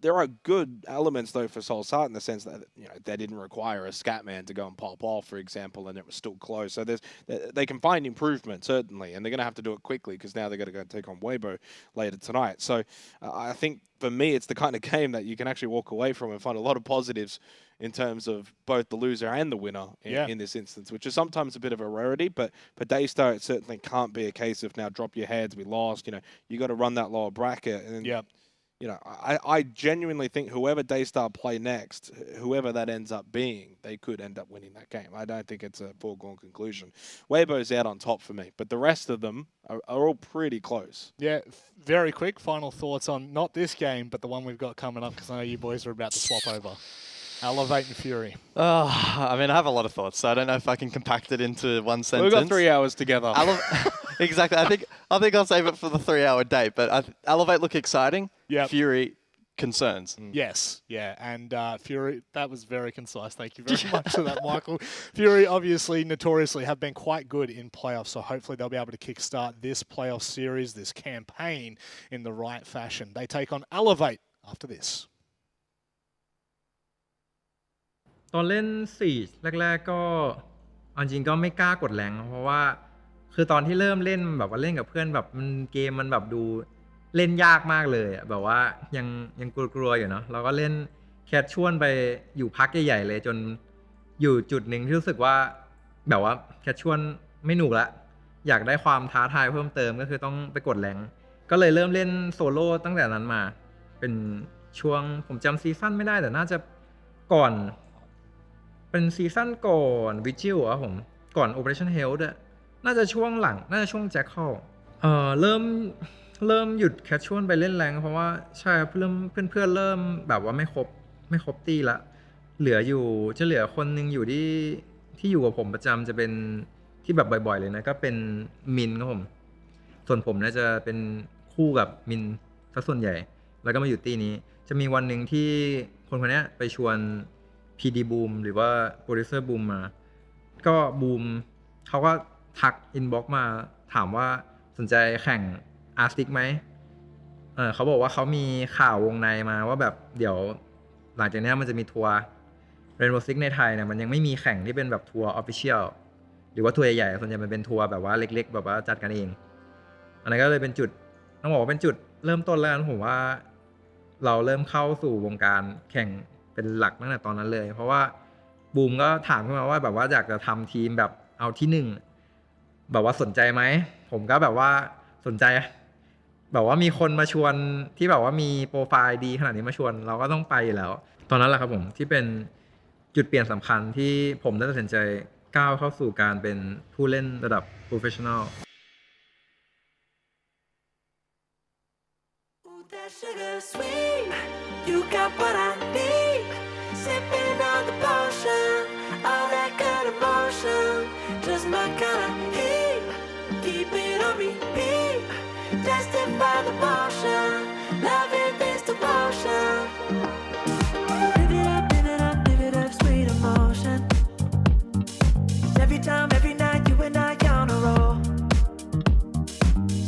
There are good elements, though, for Soul's Heart in the sense that they didn't require a Scatman to go and pop off, for example, and it was still close. So they can find improvement, certainly, and they're going to have to do it quickly because now they're going to go take on Weibo later tonight. So I think, for me, it's the kind of game that you can actually walk away from and find a lot of positives in terms of both the loser and the winner in this instance, which is sometimes a bit of a rarity. But for Daystar, it certainly can't be a case of now drop your heads, we lost. You got to run that lower bracket. And I genuinely think whoever Daystar play next, whoever that ends up being, they could end up winning that game. I don't think it's a foregone conclusion. Weibo's out on top for me, but the rest of them are all pretty close. Yeah, very quick final thoughts on not this game, but the one we've got coming up, because I know you boys are about to swap over. Elevate and Fury. I mean, I have a lot of thoughts, so I don't know if I can compact it into one sentence. We've got 3 hours together. Exactly. I think I'll save it for the 3-hour date. But Elevate look exciting. Yeah. Fury concerns. Yes. Yeah. And Fury, that was very concise. Thank you very much for that, Michael. Fury obviously notoriously have been quite good in playoffs, so hopefully they'll be able to kickstart this playoff series, this campaign in the right fashion. They take on Elevate after this. ตอนเล่น4แรกๆก็เอาจริงก็ไม่กล้ากดแรงเพราะว่าคือตอนที่เริ่มเล่นแบบว่าเล่นกับเพื่อนแบบเกมมันแบบดูเล่นยากมากเลยแบบว่ายังกลัวๆอยู่เนาะเราก็เล่นแคชชวลไปอยู่พักใหญ่ๆเลยจนอยู่จุดหนึ่งที่รู้สึกว่า แบบว่าแคชชวลไม่หนุกละอยากได้ความท้าทายเพิ่มเติมก็คือต้องไปกดแรงก็เลยเริ่มเล่นโซโล่ตั้งแต่นั้นมาเป็นช่วงผมจำซีซั่นไม่ได้แต่น่าจะก่อนเป็นซีซั่นก่อนวิจิลครับผมก่อน Operation Hell ด้วยน่าจะช่วงหลังน่าจะช่วงแจ็คเข้าเริ่มหยุดแคชชวลไปเล่นแรงเพราะว่าใช่เริ่มเพื่อนๆเริ่มแบบว่าไม่ครบตีละเหลือคนนึงอยู่ที่อยู่กับผมประจำจะเป็นที่แบบบ่อยๆเลยนะก็เป็นมินครับผมส่วนผมน่าจะเป็นคู่กับมินซะส่วนใหญ่แล้วก็มาอยู่ตีนี้จะมีวันหนึ่งที่คนนี้ไปชวน PD Boom หรือว่า Producer Boom มาก็บูมเขาก็ทักอินบ็อกซ์มาถามว่าสนใจแข่งอาร์ติกไหมเขาบอกว่าเขามีข่าววงในมาว่าแบบเดี๋ยวหลังจากนี้มันจะมีทัวร์เรนโบว์ซิกในไทยเนี่ยมันยังไม่มีแข่งที่เป็นแบบทัวร์ออฟฟิเชียลหรือว่าทัวร์ใหญ่ๆส่วนใหญ่มันเป็นทัวร์แบบว่าเล็กๆแบบว่าจัดกันเองอันนั้นก็เลยเป็นจุดต้องบอกว่าเป็นจุดเริ่มต้นแล้วนะผมว่าเราเริ่มเข้าสู่วงการแข่งเป็นหลักตั้งแต่ตอนนั้นเลยเพราะว่าบูมก็ถามขึ้นมาว่าแบบว่าอยากจะทำทีมแบบเอาที่1แบบว่าสนใจไหมผมก็แบบว่าสนใจแบบว่ามีคนมาชวนที่แบบว่ามีโปรไฟล์ดีขนาดนี้มาชวนเราก็ต้องไปอยู่แล้วตอนนั้นแหละครับผมที่เป็นจุดเปลี่ยนสำคัญที่ผมได้ตัดสินใจก้าวเข้าสู่การเป็นผู้เล่นระดับ professional Sugar sweet, you got what I need. Sipping on the potion, all that good emotion, just my kind of heat. Keep it on repeat, tested by the potion, loving this devotion. Live it up, live it up, live it up, sweet emotion. Every time, every night, you and I on a roll.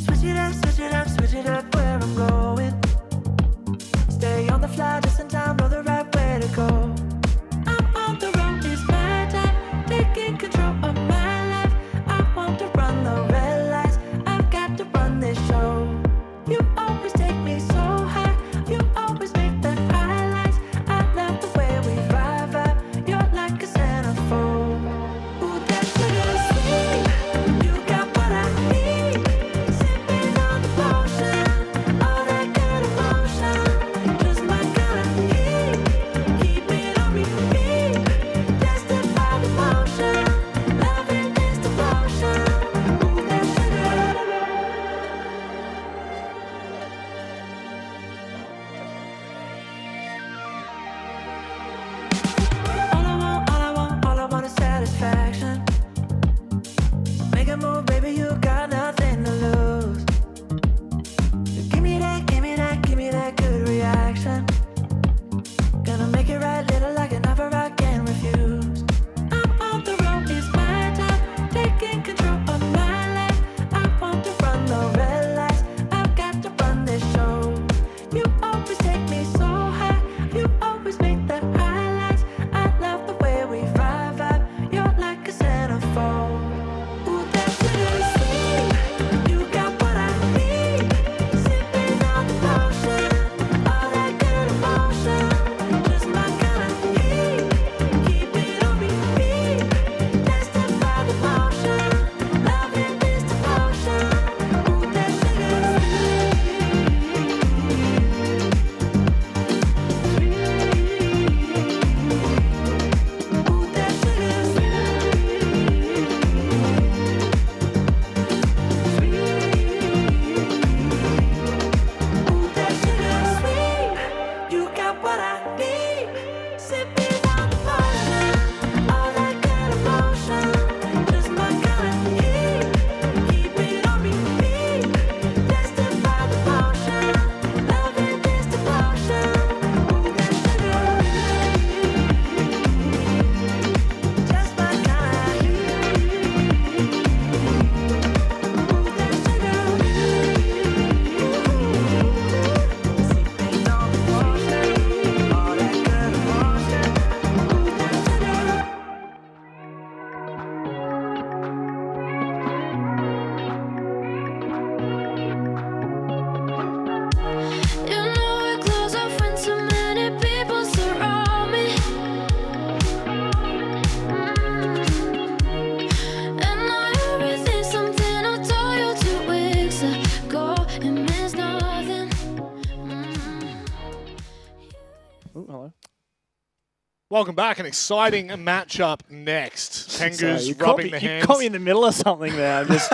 Switch it up, switch it up, switch it up, where I'm going.Stay on the fly just in time, know the right way to go. I'm on the road, it's my time, taking control of my life. I want to run the red lights, I've got to run this show. You always take me so high. Ooh, hello. Welcome back. An exciting matchup next. Tengu's You rubbing the hands. You caught me in the middle of something there. I'm just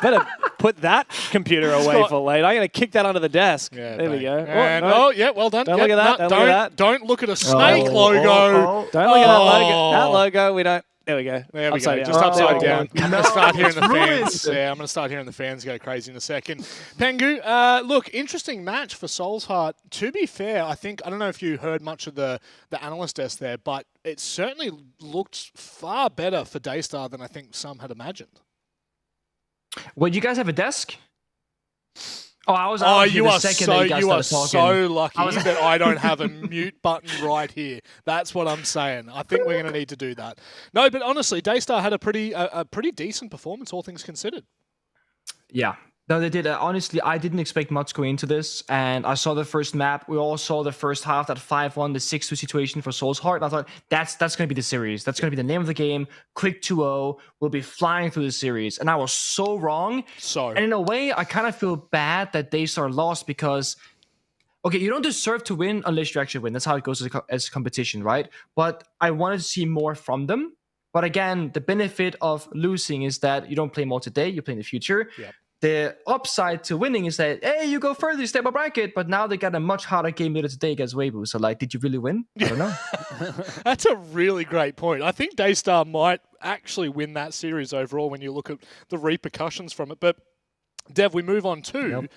better put that computer away for later. I'm going to kick that under the desk. Yeah, there we go. And, yeah, well done. Don't look at that. No, Don't look at that. Don't look at a snake logo. Don't look at that logo. That logo, we don't. There we go. There we upside go. Down. Just upside down. I'm going to start hearing the ruined. fans. Yeah, I'm going to start hearing the fans go crazy in a second. Pengu, look, interesting match for Soul's Heart. To be fair, I don't know if you heard much of the analyst desk there, but it certainly looked far better for Daystar than I think some had imagined. Well, you guys have a desk? Oh, I was. You are so lucky that I don't have a mute button right here. That's what I'm saying. I think we're going to need to do that. No, but honestly, Daystar had a pretty decent performance, all things considered. Yeah. No, they did. Honestly, I didn't expect much going into this, and I saw the first map. We all saw the first half, that 5-1, the 6-2 situation for Soul's Heart, and I thought, that's going to be the series. That's going to be the name of the game. Quick 2-0. We'll be flying through the series. And I was so wrong. And in a way, I kind of feel bad that Daystar lost because, okay, you don't deserve to win unless you actually win. That's how it goes as a competition, right? But I wanted to see more from them. But again, the benefit of losing is that you don't play more today, you play in the future. Yep. The upside to winning is that, hey, you go further, you step up bracket, but now they got a much harder game later today against Weibo. So, did you really win? I don't know. That's a really great point. I think Daystar might actually win that series overall when you look at the repercussions from it. But, Dev, we move on to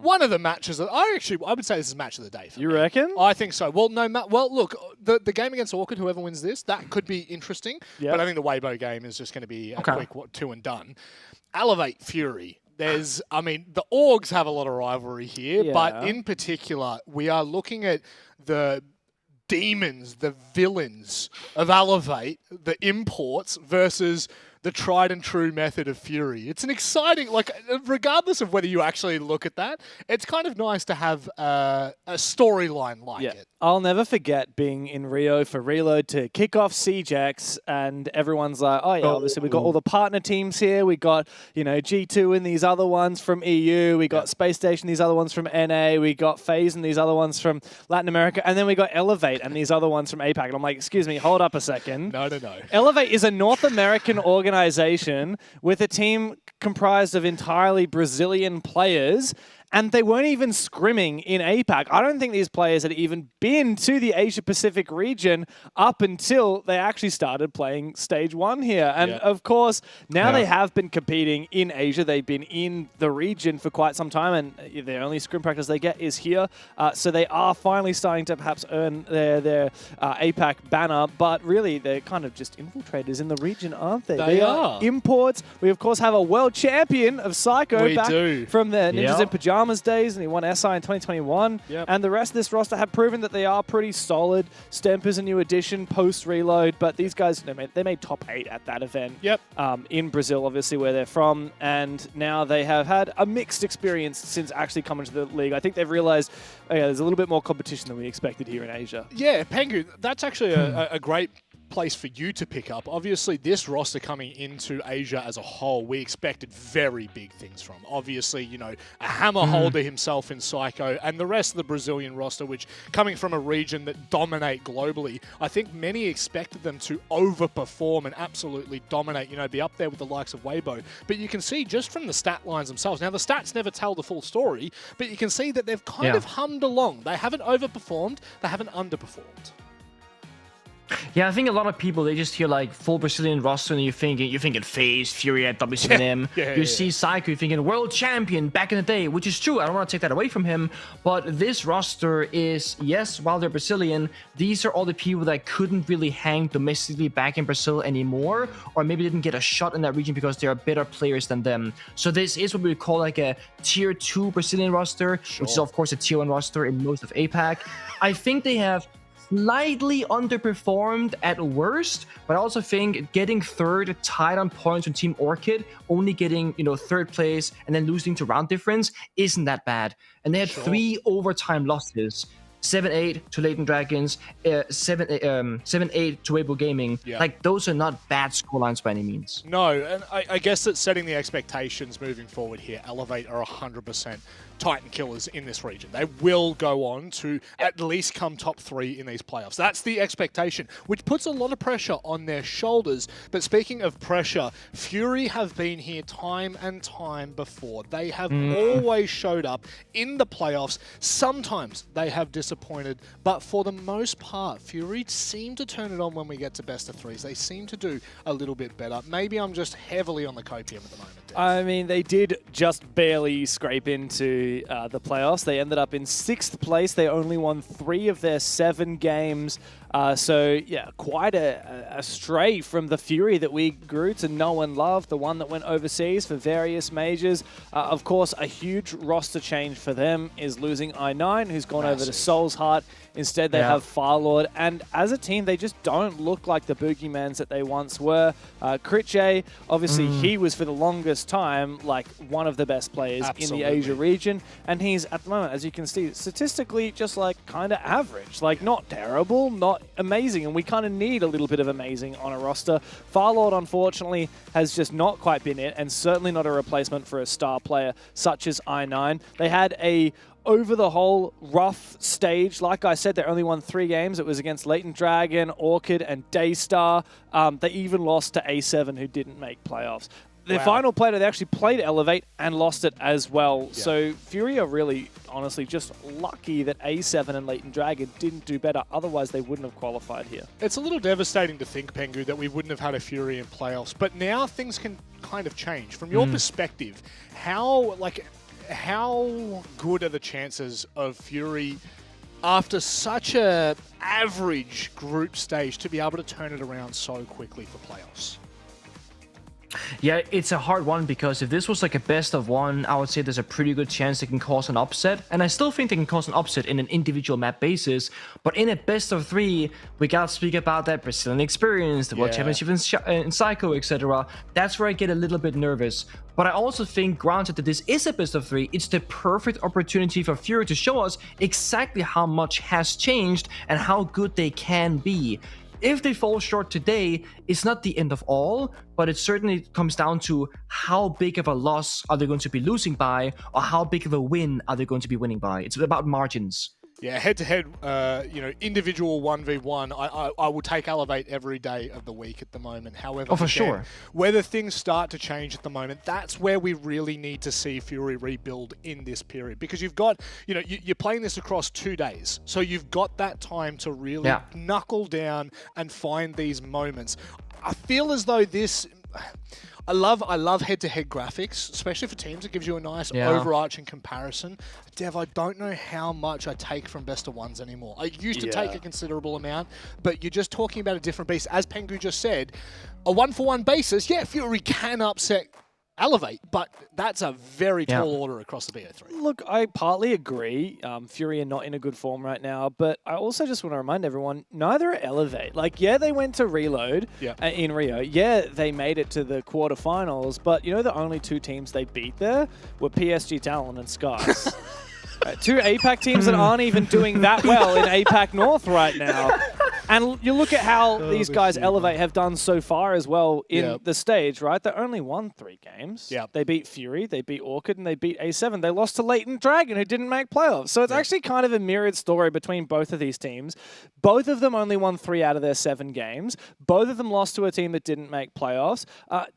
one of the matches that I would say this is match of the day for You me. reckon? I think so. Well, look, the game against Orchid, whoever wins this, that could be interesting. Yep. But I think the Weibo game is just going to be a quick 2 and done. Elevate Fury. The Orgs have a lot of rivalry here, but in particular, we are looking at the demons, the villains of Elevate, the imports versus the tried and true method of Fury. It's an exciting, regardless of whether you actually look at that, it's kind of nice to have a storyline like it. I'll never forget being in Rio for Reload to kick off CJX, and everyone's like, obviously we've got all the partner teams here. We got, G2 and these other ones from EU. We got Space Station, these other ones from NA. We got FaZe and these other ones from Latin America. And then we got Elevate and these other ones from APAC. And I'm like, excuse me, hold up a second. No. Elevate is a North American organization with a team comprised of entirely Brazilian players, and they weren't even scrimming in APAC. I don't think these players had even been to the Asia-Pacific region up until they actually started playing Stage 1 here. And of course, now they have been competing in Asia. They've been in the region for quite some time, and the only scrim practice they get is here. So they are finally starting to perhaps earn their APAC banner, but really they're kind of just infiltrators in the region, aren't they? They are. Imports. We, of course, have a world champion of Psycho from the Ninjas in Pajamas days, and he won SI in 2021. And the rest of this roster have proven that they are pretty solid. Stemper's a new addition post-reload, but these guys, they made top 8 at that event in Brazil, obviously, where they're from, and now they have had a mixed experience since actually coming to the league. I think they've realized there's a little bit more competition than we expected here in Asia. Yeah, Pengu, that's actually a great place for you to pick up. Obviously, this roster coming into Asia as a whole, we expected very big things from. Obviously, a hammer holder himself in Psycho, and the rest of the Brazilian roster, which coming from a region that dominate globally, I think many expected them to overperform and absolutely dominate, be up there with the likes of Weibo. But you can see just from the stat lines themselves, now the stats never tell the full story, but you can see that they've kind of hummed along. They haven't overperformed, they haven't underperformed. Yeah, I think a lot of people, they just hear full Brazilian roster and you're thinking FaZe, Fury at WCNM. You see Psycho, you're thinking world champion back in the day, which is true. I don't want to take that away from him. But this roster is, yes, while they're Brazilian, these are all the people that couldn't really hang domestically back in Brazil anymore, or maybe didn't get a shot in that region because there are better players than them. So this is what we would call a tier 2 Brazilian roster, which is of course a tier 1 roster in most of APAC. I think they have slightly underperformed at worst, but I also think getting third, tied on points with Team Orchid, only getting third place and then losing to round difference isn't that bad. And they had 3 overtime losses: 7-8 to Leighton Dragons, 7-8 to Weibo Gaming. Those are not bad scorelines by any means. No, and I guess that setting the expectations moving forward here, Elevate are 100% Titan killers in this region. They will go on to at least come top 3 in these playoffs. That's the expectation, which puts a lot of pressure on their shoulders. But speaking of pressure, Fury have been here time and time before. They have always showed up in the playoffs. Sometimes they have disappointed, but for the most part, Fury seem to turn it on when we get to best of 3s. They seem to do a little bit better. Maybe I'm just heavily on the copium at the moment. Dave. I mean, they did just barely scrape into the playoffs. They ended up in 6th place. They only won 3 of their 7 games. So, yeah, quite a stray from the Fury that we grew to know and love, the one that went overseas for various majors. Of course, a huge roster change for them is losing I9, who's gone over to Soul's Heart. Instead, they have Firelord. And as a team, they just don't look like the Boogiemans that they once were. Critche, obviously, he was for the longest time like one of the best players in the Asia region. And he's, at the moment, as you can see, statistically just like kind of average. Like, not terrible, not amazing. And we kind of need a little bit of amazing on a roster. Firelord, unfortunately, has just not quite been it, and certainly not a replacement for a star player such as I9. They had a over the whole rough stage. Like I said, they only won 3 games. It was against Latent Dragon, Orchid, and Daystar. They even lost to A7, who didn't make playoffs. Their final play, they actually played Elevate and lost it as well. Yeah. So Fury are really, honestly, just lucky that A7 and Latent Dragon didn't do better. Otherwise, they wouldn't have qualified here. It's a little devastating to think, Pengu, that we wouldn't have had a Fury in playoffs. But now things can kind of change. From your perspective, how good are the chances of Fury, after such a average group stage, to be able to turn it around so quickly for playoffs? Yeah, it's a hard one because if this was like a best of 1, I would say there's a pretty good chance they can cause an upset. And I still think they can cause an upset in an individual map basis. But in a best of 3, we gotta speak about that Brazilian experience, the World Championship in Psycho, etc. That's where I get a little bit nervous. But I also think, granted that this is a best of 3, it's the perfect opportunity for Fury to show us exactly how much has changed and how good they can be. If they fall short today, it's not the end of all, but it certainly comes down to how big of a loss are they going to be losing by, or how big of a win are they going to be winning by. It's about margins. Yeah, head-to-head, individual 1v1, I will take Elevate every day of the week at the moment. However, for sure, whether things start to change at the moment, that's where we really need to see Fury rebuild in this period. Because you've got, you're playing this across 2 days. So you've got that time to really knuckle down and find these moments. I feel as though this... I love head-to-head graphics, especially for teams. It gives you a nice overarching comparison. Dev, I don't know how much I take from best of 1s anymore. I used to take a considerable amount, but you're just talking about a different beast. As Pengu just said, a 1-for-1 basis, Fury can upset Elevate, but that's a very tall order across the BO3. Look, I partly agree. Fury are not in a good form right now, but I also just want to remind everyone, neither are Elevate. Like, they went to Reload in Rio. They made it to the quarterfinals, but the only 2 teams they beat there were PSG Talon and Skies. 2 APAC teams that aren't even doing that well in APAC North right now. And you look at how these guys Elevate have done so far as well in the stage, right? They only won 3 games. They beat Fury, they beat Orchid, and they beat A7. They lost to Latent Dragon, who didn't make playoffs. So it's actually kind of a mirrored story between both of these teams. Both of them only won 3 out of their 7 games. Both of them lost to a team that didn't make playoffs.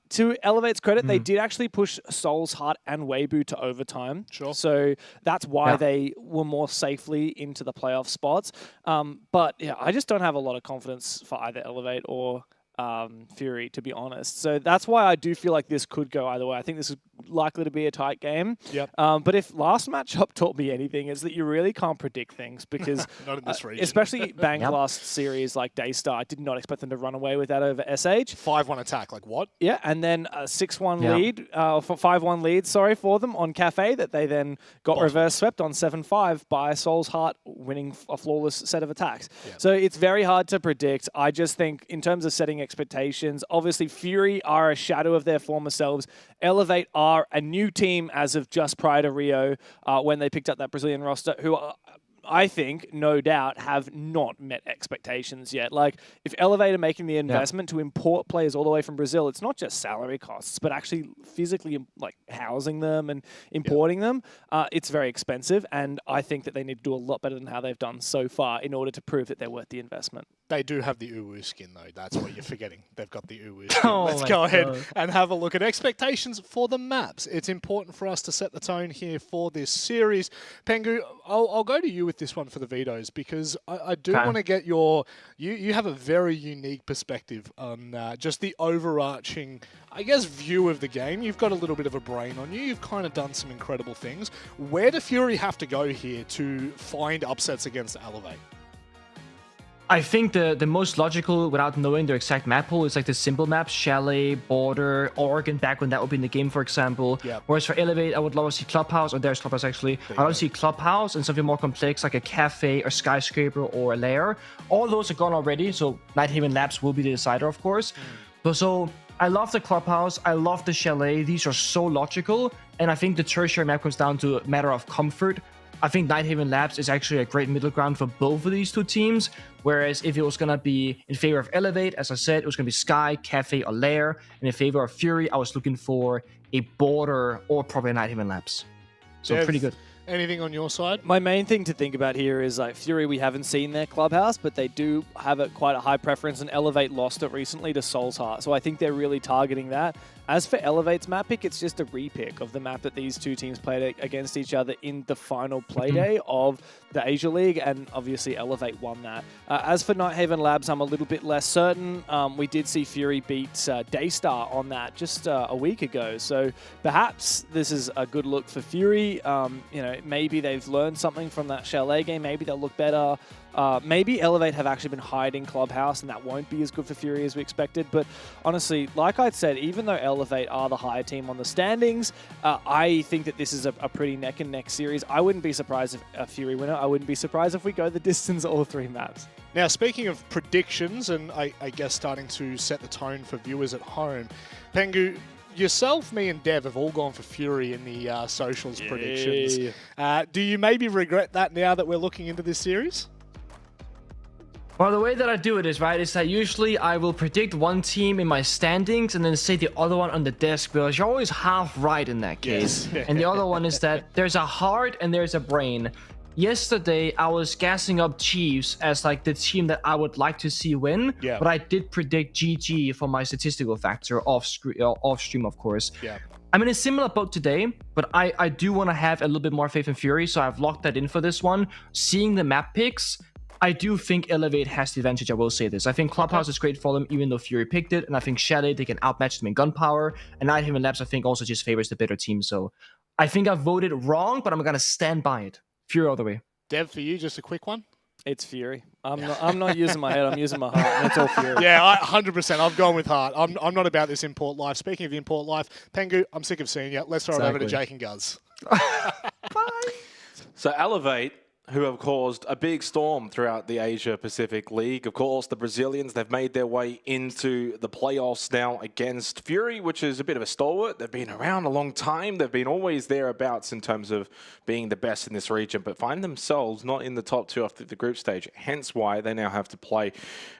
To Elevate's credit, they did actually push Soul's Heart and Weibo to overtime. Sure. So that's why they were more safely into the playoff spots. But I just don't have a lot of confidence for either Elevate or Fury, to be honest. So that's why I do feel like this could go either way. I think this is likely to be a tight game. But if last matchup taught me anything, it's that you really can't predict things because not in this region. Especially Bang last series like Daystar, I did not expect them to run away with that over SH. 5-1 attack, like what? Yeah, and then a 6-1 lead, 5-1 lead, for them on Cafe that they then got reverse swept on 7-5 by Soul's Heart, winning a flawless set of attacks. So it's very hard to predict. I just think in terms of setting expectations, obviously Fury are a shadow of their former selves. Elevate are a new team as of just prior to Rio when they picked up that Brazilian roster, who are I think, no doubt, have not met expectations yet. Like, if Elevate are making the investment to import players all the way from Brazil, it's not just salary costs, but actually physically, like, housing them and importing them. It's very expensive, and I think that they need to do a lot better than how they've done so far in order to prove that they're worth the investment. They do have the Uwu skin, though. That's what you're forgetting. They've got the Uwu skin. Let's go ahead and have a look at expectations for the maps. It's important for us to set the tone here for this series. Pengu, I'll go to you with this one for the vetoes, because I do want to get your... You have a very unique perspective on just the overarching, I guess, view of the game. You've got a little bit of a brain on you. You've kind of done some incredible things. Where do Fury have to go here to find upsets against Elevate? I think the most logical, without knowing their exact map pool, is like the simple maps: Chalet, Border, Oregon, back when that would be in the game, for example. Yep. Whereas for Elevate, I would love to see Clubhouse, or there's Clubhouse actually. I'd love to see Clubhouse and something more complex like a cafe, or skyscraper, or a lair. All those are gone already, so Nighthaven Labs will be the decider, of course. But so I love the Clubhouse, I love the Chalet. These are so logical, and I think the tertiary map comes down to a matter of comfort. I think Nighthaven Labs is actually a great middle ground for both of these two teams. Whereas if it was going to be in favor of Elevate, as I said, it was going to be Sky, Cafe, or Lair. And in favor of Fury, I was looking for a Border or probably a Nighthaven Labs. So Dev, pretty good. Anything on your side? My main thing to think about here is like Fury, we haven't seen their Clubhouse, but they do have quite a high preference, and Elevate lost it recently to Soul's Heart. So I think they're really targeting that. As for Elevate's map pick, it's just a repick of the map that these two teams played against each other in the final play day of the Asia League, and obviously Elevate won that. As for Nighthaven Labs, I'm a little bit less certain. We did see Fury beat Daystar on that just a week ago, so perhaps this is a good look for Fury. You know, maybe they've learned something from that Chalet game. Maybe they'll look better. Maybe Elevate have actually been hiding Clubhouse, and that won't be as good for Fury as we expected. But honestly, like I said, even though Elevate are the higher team on the standings, I think that this is a pretty neck-and-neck series. I wouldn't be surprised if a Fury winner. I wouldn't be surprised if we go the distance all three maps. Now, speaking of predictions, and I guess starting to set the tone for viewers at home, Pengu, yourself, me, and Dev have all gone for Fury in the socials predictions. Do you maybe regret that now that we're looking into this series? Well, the way that I do it is that usually I will predict one team in my standings and then say the other one on the desk, because you're always half right in that case. Yes. And the other one is that there's a heart and there's a brain. Yesterday, I was gassing up Chiefs as like the team that I would like to see win, but I did predict GG for my statistical factor off stream, of course. Yeah. I'm in a similar boat today, but I do want to have a little bit more faith in Fury, so I've locked that in for this one. Seeing the map picks, I do think Elevate has the advantage, I will say this. I think Clubhouse is great for them, even though Fury picked it, and I think Chalet, they can outmatch them in gunpower, and Nighthaven Labs, I think, also just favors the better team, so I think I voted wrong, but I'm going to stand by it. Fury all the way. Dev, for you, just a quick one? It's Fury. I'm not using my head, I'm using my heart, and it's all Fury. Yeah, 100%. I've gone with heart. I'm not about this import life. Speaking of import life, Pengu, I'm sick of seeing you. Let's throw it over to Jake and Guz. Bye. So Elevate, who have caused a big storm throughout the Asia Pacific League. Of course, the Brazilians, they've made their way into the playoffs now against Fury, which is a bit of a stalwart. They've been around a long time. They've been always thereabouts in terms of being the best in this region, but find themselves not in the top two after the group stage, hence why they now have to play.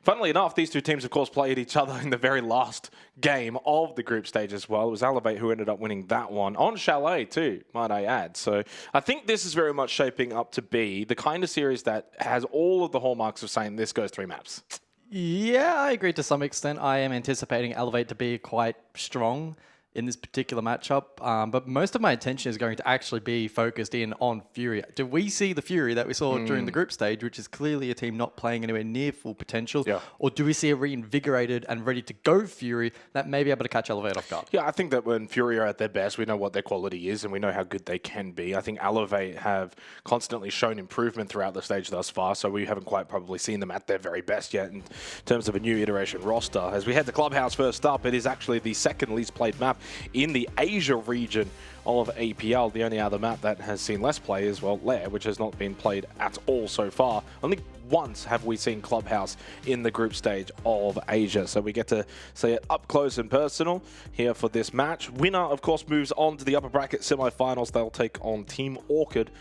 Funnily enough, these two teams, of course, played each other in the very last game of the group stage as well. It was Elevate who ended up winning that one, on Chalet too, might I add. So I think this is very much shaping up to be the kind of series that has all of the hallmarks of saying this goes 3 maps. Yeah, I agree to some extent. I am anticipating Elevate to be quite strong in this particular matchup, but most of my attention is going to actually be focused in on Fury. Do we see the Fury that we saw during the group stage, which is clearly a team not playing anywhere near full potential, or do we see a reinvigorated and ready to go Fury that may be able to catch Elevate off guard? Yeah, I think that when Fury are at their best, we know what their quality is and we know how good they can be. I think Elevate have constantly shown improvement throughout the stage thus far, so we haven't quite probably seen them at their very best yet in terms of a new iteration roster. As we head to Clubhouse first up, it is actually the second least played map in the Asia region of APL. The only other map that has seen less play is, well, Lair, which has not been played at all so far. Only once have we seen Clubhouse in the group stage of Asia, so we get to see it up close and personal here for this match. Winner, of course, moves on to the upper bracket semi-finals. They'll take on Team Orchid.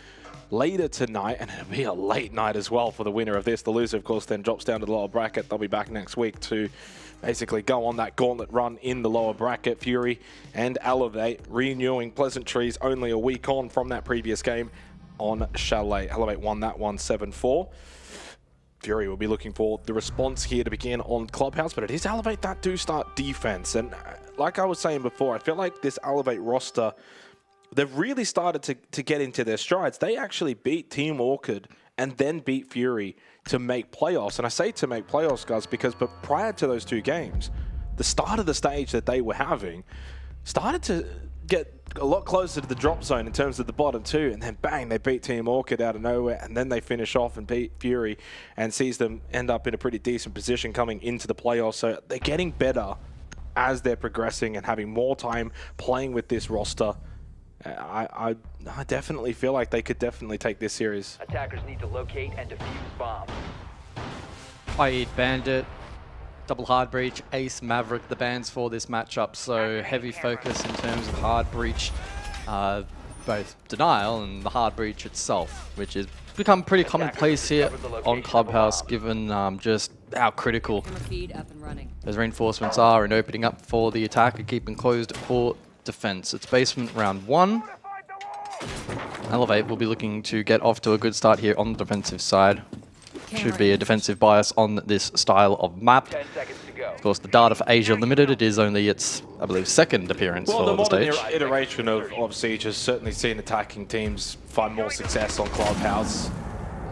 later tonight, and it'll be a late night as well for the winner of this. The loser, of course, then drops down to the lower bracket. They'll be back next week to basically go on that gauntlet run in the lower bracket. Fury and Elevate renewing pleasantries only a week on from that previous game on Chalet. Elevate won that one 7-4. Fury will be looking for the response here to begin on Clubhouse, but it is Elevate that do start defense. And like I was saying before, I feel like this Elevate roster, they've really started to get into their strides. They actually beat Team Orchid and then beat Fury to make playoffs. And I say to make playoffs, guys, because but prior to those two games, the start of the stage that they were having started to get a lot closer to the drop zone in terms of the bottom two, and then bang, they beat Team Orchid out of nowhere, and then they finish off and beat Fury and sees them end up in a pretty decent position coming into the playoffs. So they're getting better as they're progressing and having more time playing with this roster. I definitely feel like they could definitely take this series. Attackers need to locate and defuse bombs. I eat Bandit, double hard breach, Ace, Maverick, the bans for this matchup. So heavy focus in terms of hard breach, both denial and the hard breach itself, which has become pretty commonplace here on Clubhouse, given just how critical those reinforcements are and opening up for the attacker, keeping closed for defense. It's basement round 1. Elevate will be looking to get off to a good start here on the defensive side. Should be a defensive bias on this style of map. 10 seconds to go. Of course, the data for Asia Limited, it is only its, I believe, second appearance for the stage. Well, the modern iteration of Siege has certainly seen attacking teams find more success on Clubhouse.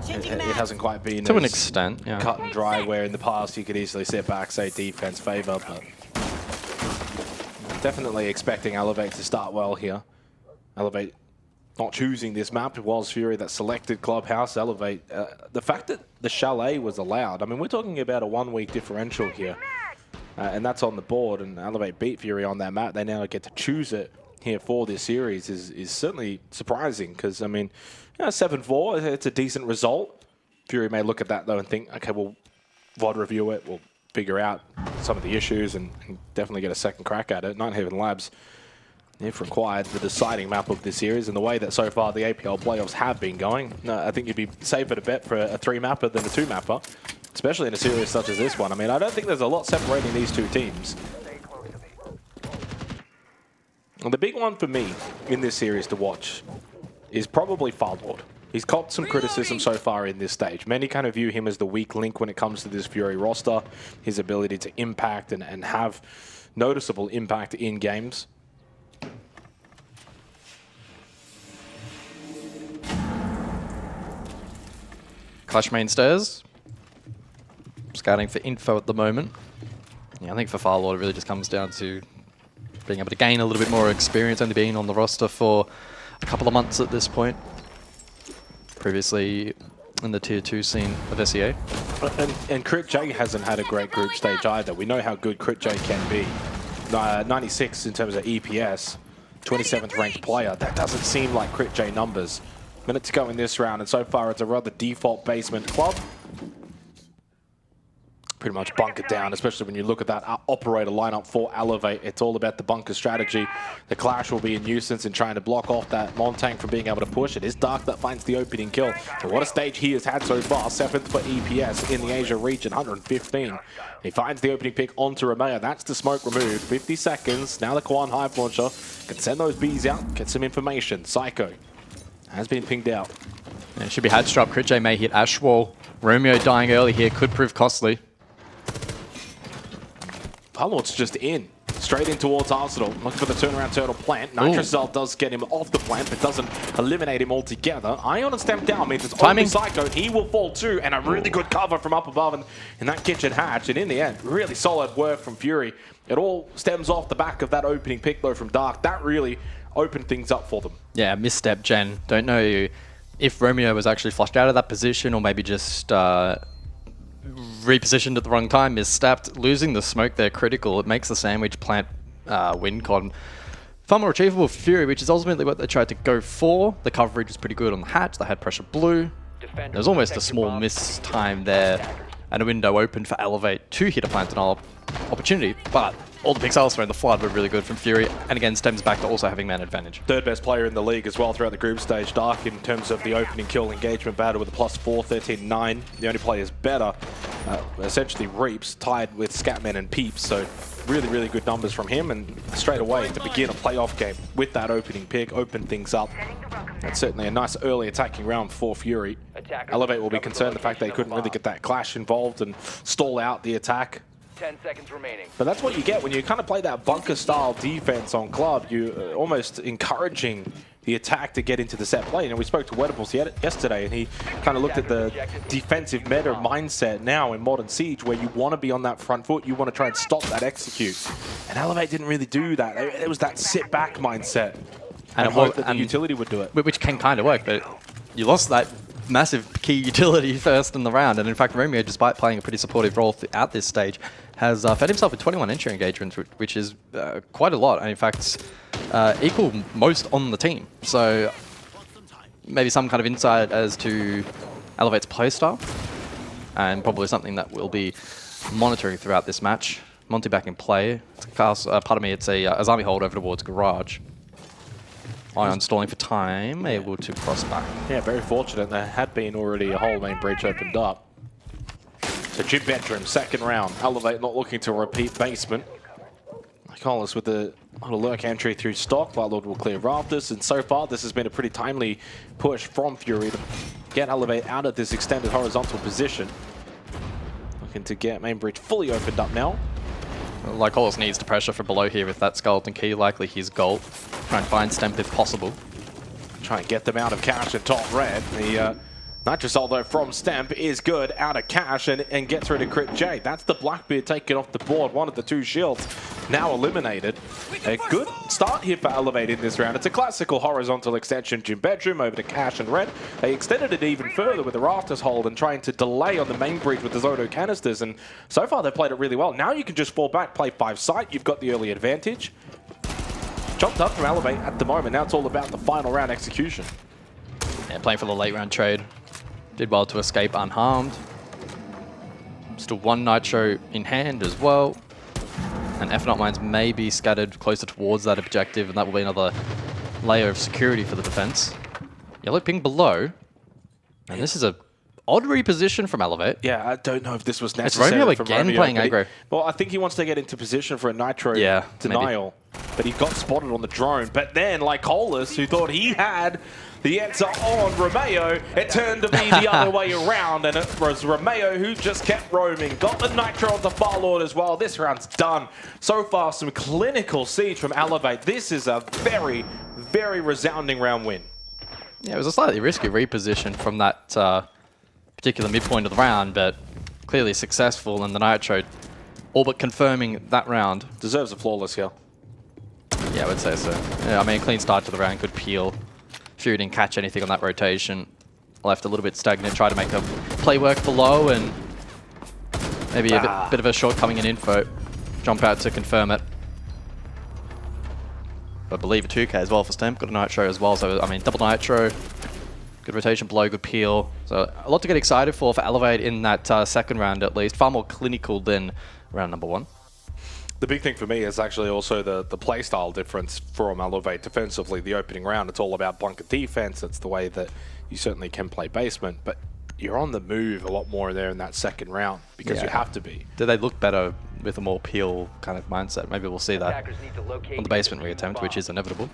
It hasn't quite been to an extent, yeah, cut and dry, where in the past you could easily sit back, say defense favor, but definitely expecting Elevate to start well here. Elevate not choosing this map. It was Fury that selected Clubhouse. Elevate, the fact that the Chalet was allowed, I mean, we're talking about a 1-week differential here, and that's on the board, and Elevate beat Fury on that map. They now get to choose it here for this series is certainly surprising, because, I mean, 7-4, it's a decent result. Fury may look at that, though, and think, okay, we'll VOD review it, we'll figure out some of the issues and definitely get a second crack at it. Nighthaven Labs, if required, the deciding map of this series, and the way that so far the APL playoffs have been going, I think you'd be safer to bet for a 3-mapper than a 2-mapper, especially in a series such as this one. I mean, I don't think there's a lot separating these two teams. And the big one for me in this series to watch is probably Firelord. He's copped some criticism so far in this stage. Many kind of view him as the weak link when it comes to this Fury roster, his ability to impact and have noticeable impact in games. Clash main stairs. Scouting for info at the moment. Yeah, I think for Firelord it really just comes down to being able to gain a little bit more experience, only being on the roster for a couple of months at this point. Previously in the tier 2 scene of SEA. And Crit J hasn't had a great group stage either. We know how good Crit J can be. 96 in terms of EPS, 27th ranked player. That doesn't seem like Crit J numbers. Minute to go in this round, and so far it's a rather default basement club. Pretty much bunker down, especially when you look at that operator lineup for Elevate. It's all about the bunker strategy. The Clash will be a nuisance in trying to block off that Montang from being able to push. It is Dark that finds the opening kill. But what a stage he has had so far. 7th for EPS in the Asia region, 115. He finds the opening pick onto Romeo. That's the smoke removed. 50 seconds. Now the Quan Hive Launcher can send those bees out, get some information. Psycho has been pinged out. And it should be hatched up. Crit J may hit Ashwall. Romeo dying early here could prove costly. Firelord's just in. Straight in towards Arsenal. Looking for the turnaround turtle plant. Nitrocell does get him off the plant, but doesn't eliminate him altogether. Ion and Stamp down means it's only Psycho. He will fall too, and a really good cover from up above in that kitchen hatch. And in the end, really solid work from Fury. It all stems off the back of that opening pick, though, from Dark. That really opened things up for them. Yeah, misstep, Jen. Don't know if Romeo was actually flushed out of that position or maybe just repositioned at the wrong time, misstepped. Losing the smoke there critical. It makes the sandwich plant win con far more achievable for Fury, which is ultimately what they tried to go for. The coverage was pretty good on the hatch. They had pressure blue. There was almost a small miss time there, and a window opened for Elevate to hit a plant denial opportunity, but all the picks elsewhere in the flood were really good from Fury, and again stems back to also having man advantage. Third best player in the league as well throughout the group stage. Dark in terms of the opening kill engagement battle with a +4, 13-9. The only players better, essentially Reaps, tied with Scatman and Peeps. So really good numbers from him, and straight away to begin a playoff game with that opening pick, open things up. That's certainly a nice early attacking round for Fury. Elevate will be concerned the fact they couldn't really get that clash involved and stall out the attack. 10 seconds remaining. But that's what you get when you kind of play that bunker-style defense on Club. You're almost encouraging the attack to get into the set play. And we spoke to Wedables yesterday, and he kind of looked at the defensive meta mindset now in Modern Siege, where you want to be on that front foot, you want to try and stop that execute. And Elevate didn't really do that. It was that sit-back mindset. And hope that the utility would do it. Which can kind of work, but you lost that massive key utility first in the round. And in fact, Romeo, despite playing a pretty supportive role at this stage, has fed himself with 21 entry engagements, which is quite a lot. And in fact, equal most on the team. So maybe some kind of insight as to Elevate's playstyle, and probably something that we'll be monitoring throughout this match. Monty back in play. It's a Azami hold over towards Garage. Ion stalling for time, able to cross back. Yeah, very fortunate. There had been already a whole main breach opened up. So Gym Bedroom, second round. Elevate not looking to repeat basement. Nicholas with a little lurk entry through stock. Lord will clear rafters, and so far this has been a pretty timely push from Fury to get Elevate out of this extended horizontal position. Looking to get main breach fully opened up now. Lycolis needs to pressure for below here with that skeleton key, likely his goal. Try and find Stemp if possible. Try and get them out of cash and top red. The Nitrosol though from Stemp is good out of cash and gets rid of Crit J. That's the Blackbeard taken off the board. One of the two shields now eliminated. A good start here for Elevate in this round. It's a classical horizontal extension. Gym Bedroom over to cash and red. They extended it even further with the rafters hold and trying to delay on the main breach with the Zoto canisters. And so far they've played it really well. Now you can just fall back, play 5 site. You've got the early advantage. Chopped up from Elevate at the moment. Now it's all about the final round execution. Yeah, playing for the late round trade. Did well to escape unharmed. Still one Nitro in hand as well. And F-Not Mines may be scattered closer towards that objective, and that will be another layer of security for the defense. Yellow ping below. And this is a odd reposition from Elevate. Yeah, I don't know if this was necessary. It's Romeo again playing aggro. Well, I think he wants to get into position for a Nitro denial. Maybe. But he got spotted on the drone. But then, like Colas, who thought he had the answer on Romeo, it turned to be the other way around, and it was Romeo who just kept roaming. Got the Nitro on the Farlord as well. This round's done. So far, some clinical siege from Elevate. This is a very, very resounding round win. Yeah, it was a slightly risky reposition from that particular midpoint of the round, but clearly successful, and the Nitro all but confirming that round. Deserves a flawless here. Yeah, I would say so. Yeah, I mean, clean start to the round, good peel. Fury didn't catch anything on that rotation. Left a little bit stagnant, tried to make a play work below, and maybe a bit of a shortcoming in info. Jump out to confirm it. I believe a 2K as well for Stemp. Got a Nitro as well, so I mean, double Nitro. Good rotation below, good peel. So a lot to get excited for Elevate in that second round at least. Far more clinical than round number 1. The big thing for me is actually also the playstyle difference from Elevate defensively. The opening round, it's all about bunker defense. It's the way that you certainly can play basement, but you're on the move a lot more there in that second round because you have to be. Do they look better with a more peel kind of mindset? Maybe we'll see that on the basement reattempt, which is inevitable.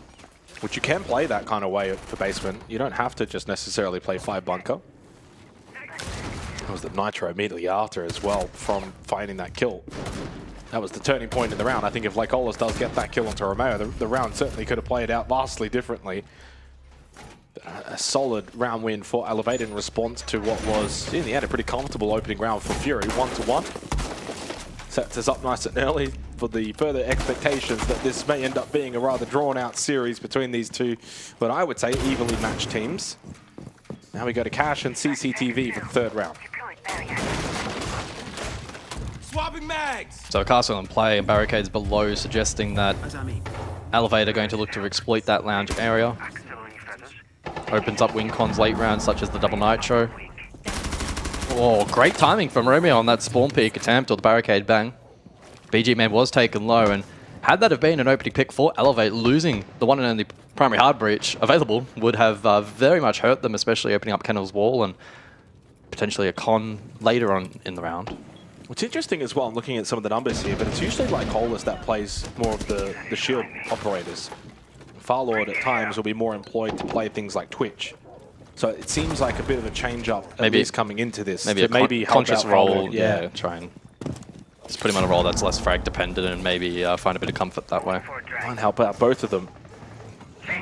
Which you can play that kind of way for basement. You don't have to just necessarily play 5 bunker. That was the Nitro immediately after as well from finding that kill. That was the turning point in the round. I think if Lycolis does get that kill onto Romeo, the round certainly could have played out vastly differently. A solid round win for Elevate in response to what was, in the end, a pretty comfortable opening round for Fury, 1-1. Sets us up nice and early for the further expectations that this may end up being a rather drawn-out series between these two, but I would say evenly matched teams. Now we go to Cash and CCTV for the third round. Swapping mags! So Castle in play and barricades below, suggesting that Elevate are going to look to exploit that lounge area. Opens up win cons late rounds such as the double Nitro. Oh, great timing from Romeo on that spawn peek attempt or the barricade bang. BG Man was taken low, and had that have been an opening pick for Elevate, losing the one and only primary hard breach available would have very much hurt them, especially opening up Kennel's wall and potentially a con later on in the round. What's interesting as well, I'm looking at some of the numbers here, but it's usually like Hollis that plays more of the shield operators. Farlord at times will be more employed to play things like Twitch. So it seems like a bit of a change up at least coming into this. Maybe to conscious role, yeah. try and just put him on a role that's less frag dependent and maybe find a bit of comfort that way. Try and help out both of them.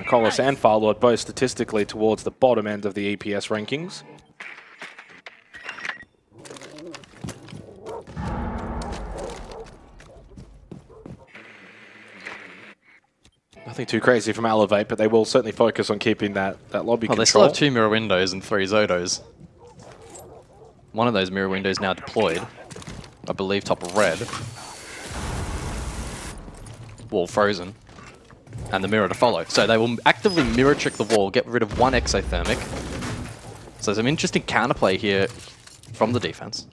Collis and Farlord both statistically towards the bottom end of the EPS rankings. Nothing too crazy from Elevate, but they will certainly focus on keeping that lobby control. They still have 2 mirror windows and 3 Zodos. One of those mirror windows now deployed. I believe top of red. Wall frozen. And the mirror to follow. So they will actively mirror trick the wall, get rid of 1 exothermic. So some interesting counterplay here from the defense.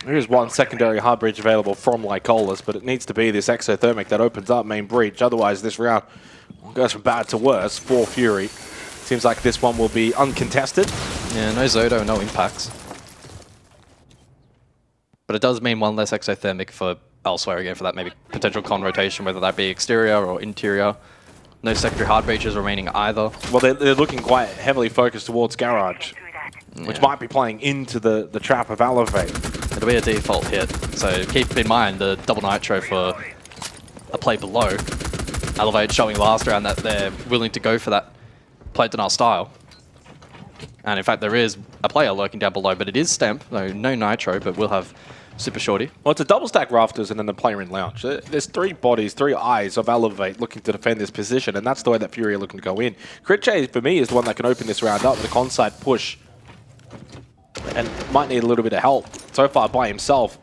Here's 1 secondary hard breach available from Lycolis, but it needs to be this exothermic that opens up main breach. Otherwise, this round goes from bad to worse for Fury. Seems like this one will be uncontested. Yeah, no Zodo, no impacts. But it does mean 1 less exothermic for elsewhere again for that maybe potential con rotation, whether that be exterior or interior. No secondary hard breaches remaining either. Well, they're looking quite heavily focused towards Garage, which might be playing into the trap of Elevate. It'll be a default hit, so keep in mind the double nitro for a play below. Elevate showing last round that they're willing to go for that plate denial style. And in fact, there is a player lurking down below, but it is Stemp, no nitro, but we'll have Super Shorty. Well, it's a double stack rafters and then the player in lounge. There's 3 bodies, 3 eyes of Elevate looking to defend this position, and that's the way that Fury are looking to go in. Critche, for me, is the one that can open this round up with a con-side push. And might need a little bit of help so far by himself.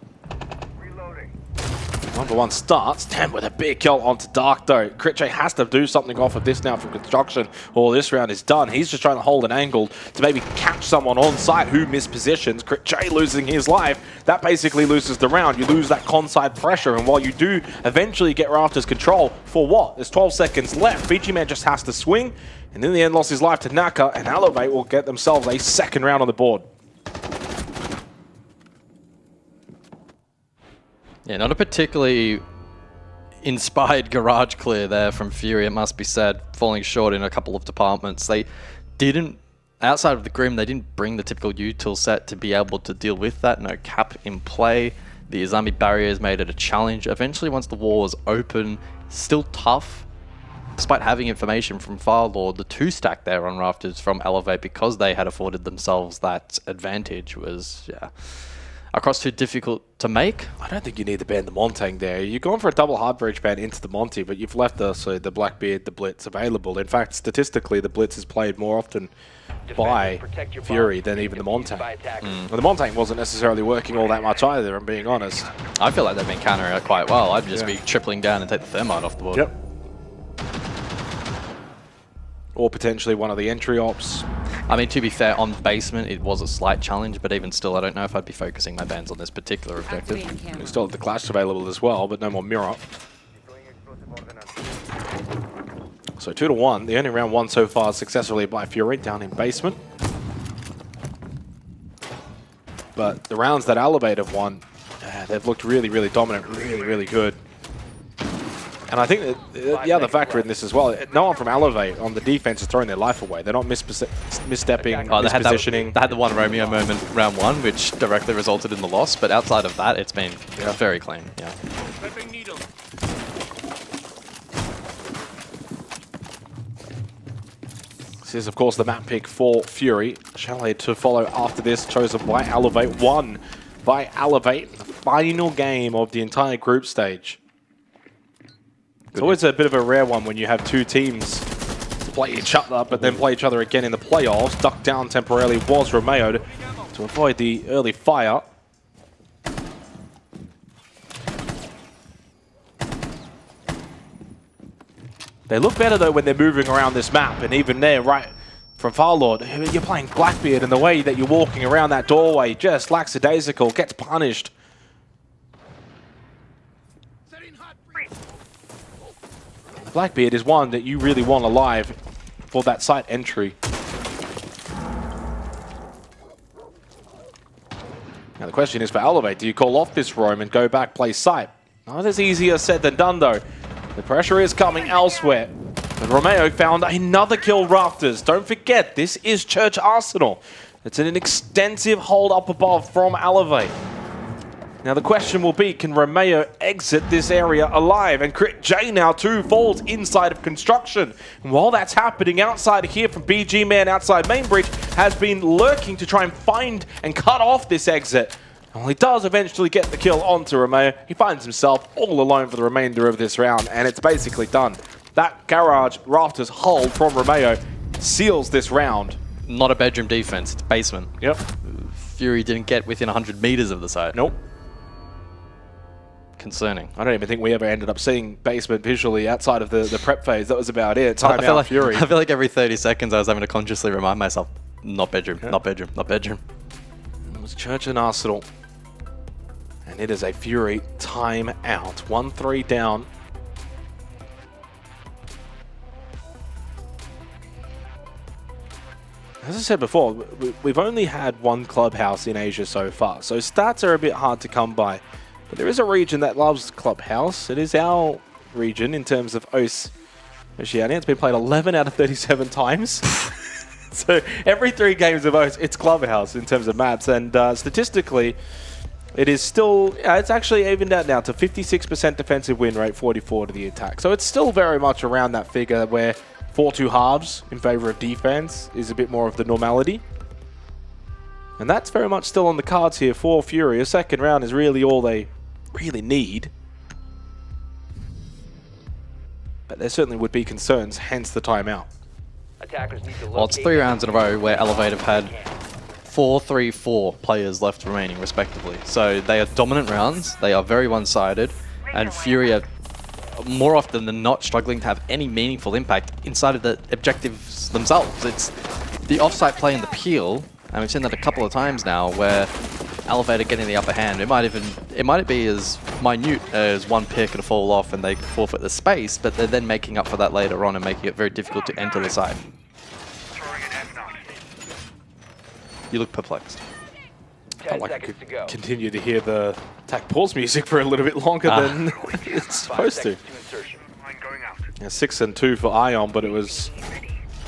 Number 1 starts. Damn, with a big kill onto Dark though. Critche has to do something off of this now from Construction, or this round is done. He's just trying to hold an angle to maybe catch someone on site who mispositions. Critche losing his life. That basically loses the round. You lose that con-side pressure, and while you do eventually get Rafters control, for what? There's 12 seconds left. BG Man just has to swing, and in the end lost his life to Naka, and Elevate will get themselves a 2nd round on the board. Yeah, not a particularly inspired garage clear there from Fury, it must be said, falling short in a couple of departments. They didn't, outside of the Grim, they didn't bring the typical util set to be able to deal with that. No cap in play. The Izami barriers made it a challenge. Eventually, once the wall was open, still tough. Despite having information from Firelord, the 2-stack there on Rafters from Elevate, because they had afforded themselves that advantage, was, yeah, across too difficult to make. I don't think you need to ban the Montang there. You're going for a double hard breach ban into the Monty, but you've left the Blackbeard, the Blitz available. In fact, statistically, the Blitz is played more often by Fury than even the Montang. Well, the Montang wasn't necessarily working all that much either, I'm being honest. I feel like they've been countering it quite well. I'd just be tripling down and take the Thermite off the board. Yep. Or potentially one of the entry ops. I mean, to be fair, on basement, it was a slight challenge, but even still, I don't know if I'd be focusing my bans on this particular objective. We still have the Clash available as well, but no more mirror. So 2-1, the only round won so far successfully by Fury down in basement. But the rounds that Elevate have won, they've looked really, really dominant, really, really good. And I think that the other factor in this as well, no one from Elevate on the defense is throwing their life away. They're not misstepping, mispositioning. They had the one Romeo moment round 1, which directly resulted in the loss, but outside of that, it's been very clean. Yeah. This is, of course, the map pick for Fury. Chalet to follow after this, chosen by Elevate. Won by Elevate, the final game of the entire group stage. It's always a bit of a rare one when you have 2 teams play each other, but then play each other again in the playoffs. Ducked down temporarily was Romeo to avoid the early fire. They look better, though, when they're moving around this map, and even there, right from Farlord, you're playing Blackbeard, and the way that you're walking around that doorway, just lackadaisical, gets punished. Blackbeard is one that you really want alive for that site entry. Now the question is for Elevate, do you call off this roam and go back, play site? Not as easier said than done though. The pressure is coming elsewhere. And Romeo found another kill Rafters. Don't forget, this is Church Arsenal. It's an extensive hold up above from Elevate. Now the question will be, can Romeo exit this area alive? And Crit J now too falls inside of construction. And while that's happening, outside here from BG Man outside main bridge has been lurking to try and find and cut off this exit. And while he does eventually get the kill onto Romeo, he finds himself all alone for the remainder of this round, and it's basically done. That garage rafters hold from Romeo seals this round. Not a bedroom defense, it's basement. Yep. Fury didn't get within 100 meters of the site. Nope. Concerning. I don't even think we ever ended up seeing basement visually outside of the prep phase. That was about it. Timeout, Fury. I feel like every 30 seconds I was having to consciously remind myself, not bedroom, not bedroom, not bedroom. It was Church and Arsenal. And it is a Fury timeout. 1-3 down. As I said before, we've only had one clubhouse in Asia so far, so stats are a bit hard to come by. But there is a region that loves clubhouse. It is our region in terms of Oceania. It's been played 11 out of 37 times. So every 3 games of OS, it's clubhouse in terms of maps. And statistically, it is still, it's actually evened out now to 56% defensive win rate, 44 to the attack. So it's still very much around that figure where 4-2 halves in favor of defense is a bit more of the normality. And that's very much still on the cards here for Fury. A second round is really all they really need. But there certainly would be concerns, hence the timeout. Attackers need to Well, it's 3 rounds in a row where Elevate have had 4, 3, 4 players left remaining, respectively. So they are dominant rounds, they are very one-sided, and Fury are more often than not struggling to have any meaningful impact inside of the objectives themselves. It's the offsite play and the peel, and we've seen that a couple of times now, where Elevate are getting the upper hand. It might be as minute as one pick to fall off and they forfeit the space, but they're then making up for that later on and making it very difficult to enter the side. You look perplexed. I'd like to continue to hear the attack pause music for a little bit longer than it's supposed to. Yeah, 6 and 2 for Ion, but it was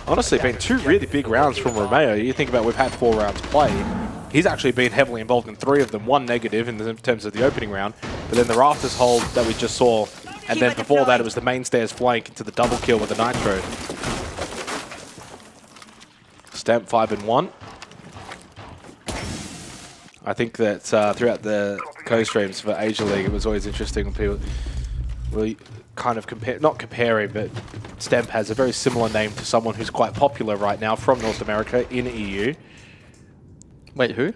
honestly been 2 really big rounds from Romeo. You think about we've had 4 rounds played. He's actually been heavily involved in 3 of them, 1 negative in terms of the opening round, but then the Rafters hold that we just saw, and then before that it was the mainstairs flank into the double kill with the Nitro. Stamp 5 and 1. I think that throughout the co-streams for Asia League, it was always interesting when people were kind of not comparing, but Stemp has a very similar name to someone who's quite popular right now from North America in EU. Wait, who?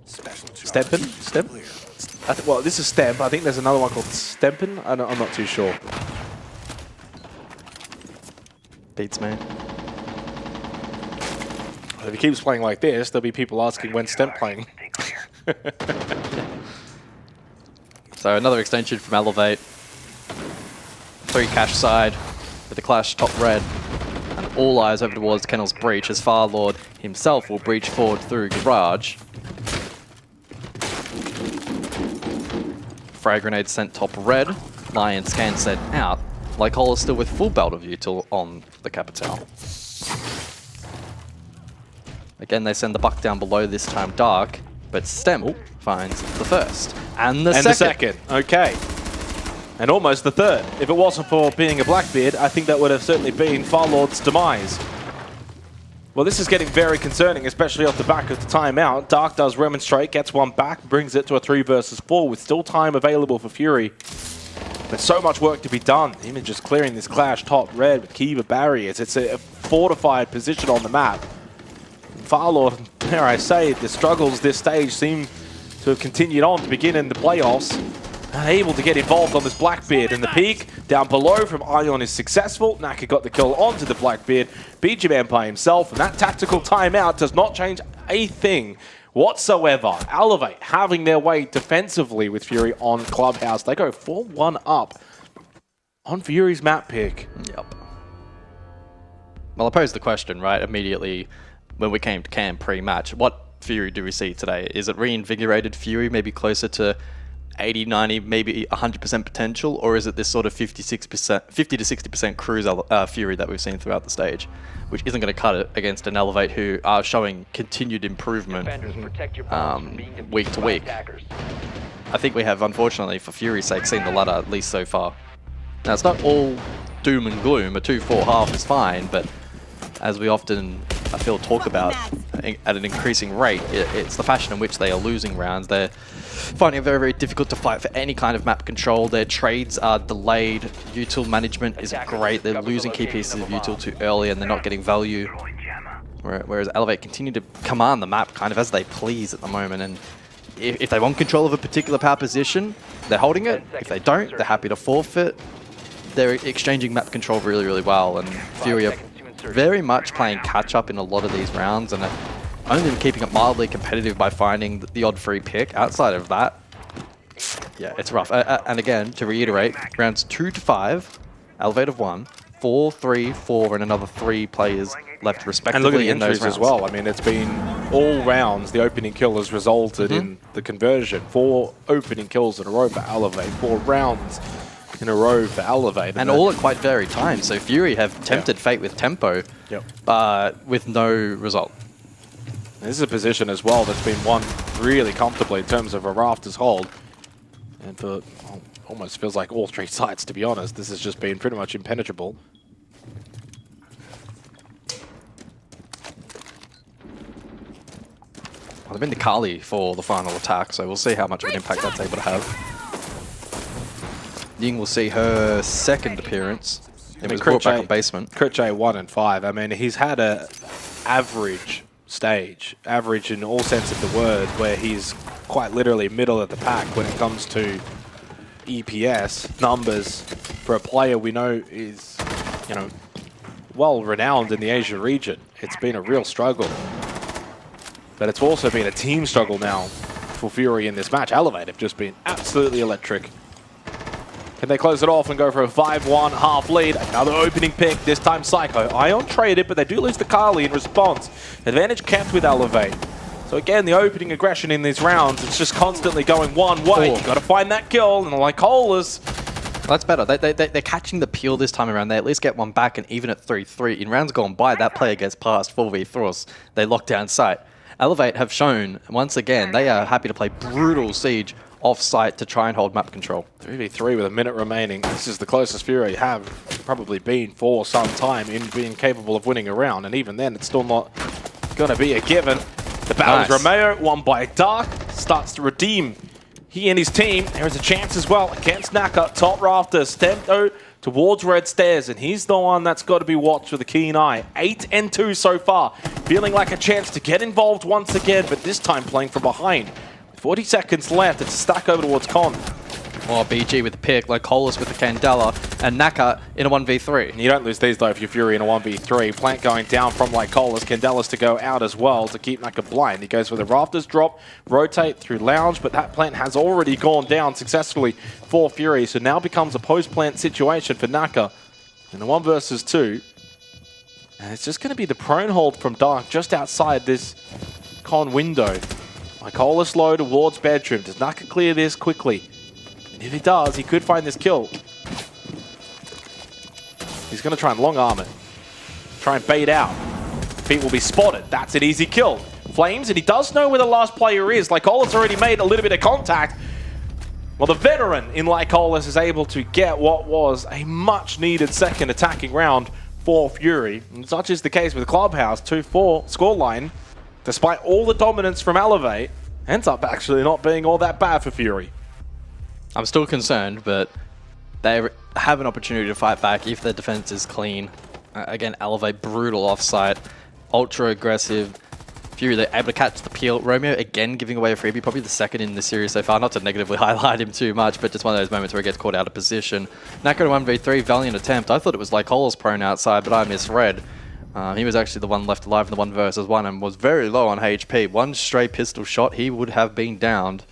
Stempen? Stemp? Well, this is Stemp. I think there's another one called Stempen. I'm not too sure. Beats me. If he keeps playing like this, there'll be people asking when's Stemp playing. So another extension from Elevate. 3 cash side with the clash top red. And all eyes over towards Kennel's breach as Farlord himself will breach forward through garage. Frag grenade sent top red. Lion scan sent out. Lycol is still with full belt of util on the Capital. Again, they send the buck down below, this time dark, but Stem finds the first. And the second. Okay. And almost the third. If it wasn't for being a Blackbeard, I think that would have certainly been Farlord's demise. Well, this is getting very concerning, especially off the back of the timeout. Dark does remonstrate, gets one back, brings it to a 3 versus 4 with still time available for Fury. There's so much work to be done. Even just clearing this clash top red with Kiva barriers. It's a fortified position on the map. Farlord, dare I say, the struggles this stage seem to have continued on to begin in the playoffs. Unable to get involved on this Blackbeard, and the peek down below from Ion is successful. Naka got the kill onto the Blackbeard. BG Man by himself, and that tactical timeout does not change a thing whatsoever. Elevate having their way defensively with Fury on Clubhouse. They go 4-1 up. on Fury's map pick. Yep. Well, I posed the question, right, immediately when we came to camp pre-match. What Fury do we see today? Is it reinvigorated Fury, maybe closer to 80, 90, maybe 100% potential? Or is it this sort of 50 to 60% cruise Fury that we've seen throughout the stage, which isn't going to cut it against an Elevate who are showing continued improvement week to week? I think we have, unfortunately, for Fury's sake, seen the latter, at least so far. Now, it's not all doom and gloom. A 2-4 half is fine, but as we often, I feel, talk about at an increasing rate, it's the fashion in which they are losing rounds. They're finding it very, very difficult to fight for any kind of map control. Their trades are delayed. Util management isn't great. They're losing key pieces of util too early, and they're not getting value. Whereas Elevate continue to command the map kind of as they please at the moment. And if they want control of a particular power position, they're holding it. If they don't, they're happy to forfeit. They're exchanging map control really, really well, and Fury are very much playing catch-up in a lot of these rounds, and only been keeping it mildly competitive by finding the odd free pick. Outside of that, yeah, it's rough. And again, to reiterate, rounds 2 to 5, Elevate of 1, 4, 3, 4, and another 3 players left respectively. And look at the in those injuries as well. I mean, it's been all rounds. The opening kill has resulted in the conversion. 4 opening kills in a row for Elevate. 4 rounds in a row for Elevate. And all at quite varied times. So Fury have tempted fate with tempo, but with no result. This is a position as well that's been won really comfortably in terms of a Rafters hold. And for almost feels like all 3 sides, to be honest. This has just been pretty much impenetrable. Well, they've been to Kali for the final attack, so we'll see how much of an impact that's able to have. Ying will see her second appearance. It was brought back on basement. Critche 1 and 5. I mean, he's had a average stage, average in all sense of the word, where he's quite literally middle of the pack when it comes to EPS numbers for a player we know is, you know, well renowned in the Asia region. It's been a real struggle, but it's also been a team struggle now for Fury in this match. Elevate have just been absolutely electric. Can they close it off and go for a 5-1 half lead? Another opening pick, this time Psycho. Ion traded, but they do lose the Kali in response. Advantage kept with Elevate. So again, the opening aggression in these rounds, it's just constantly going one way. You've got to find that kill, and like Colas. That's better. They're catching the peel this time around. They at least get one back, and even at 3-3, in rounds gone by, that player gets past 4v3. They lock down sight. Elevate have shown, once again, they are happy to play brutal siege off-site to try and hold map control. 3v3 with a minute remaining. This is the closest Fury have probably been for some time in being capable of winning a round, and even then, it's still not going to be a given. The battle is Romeo, won by Dark, starts to redeem he and his team. There is a chance as well against Naka. Top Rafters, Stento towards Red Stairs, and he's the one that's got to be watched with a keen eye. 8-2 so far, feeling like a chance to get involved once again, but this time playing from behind. 40 seconds left, it's a stack over towards Con. Or BG with the pick, like Colas with the Candela, and Naka in a 1v3. You don't lose these though if you're Fury in a 1v3. Plant going down from like Colas, Candela's to go out as well to keep Naka blind. He goes for the Rafters drop, rotate through Lounge, but that plant has already gone down successfully for Fury, so now becomes a post-plant situation for Naka in a 1 versus 2. And it's just going to be the prone hold from Dark just outside this Con window. Colas low towards bedroom. Does Naka clear this quickly? And if he does, he could find this kill. He's going to try and long arm it. Try and bait out. Feet will be spotted. That's an easy kill. Flames, and he does know where the last player is. Lycolas already made a little bit of contact. Well, the veteran in Lycolas is able to get what was a much-needed second attacking round for Fury. And such is the case with Clubhouse. 2-4 scoreline. Despite all the dominance from Elevate, ends up actually not being all that bad for Fury. I'm still concerned, but they have an opportunity to fight back if their defense is clean. Again, Elevate, brutal offsite, ultra aggressive. Fury, they're able to catch the peel. Romeo, again, giving away a freebie, probably the second in the series so far. Not to negatively highlight him too much, but just one of those moments where he gets caught out of position. Naka to 1v3, valiant attempt. I thought it was like Cole's prone outside, but I misread. He was actually the one left alive in the 1 versus 1 and was very low on HP. One stray pistol shot, he would have been downed.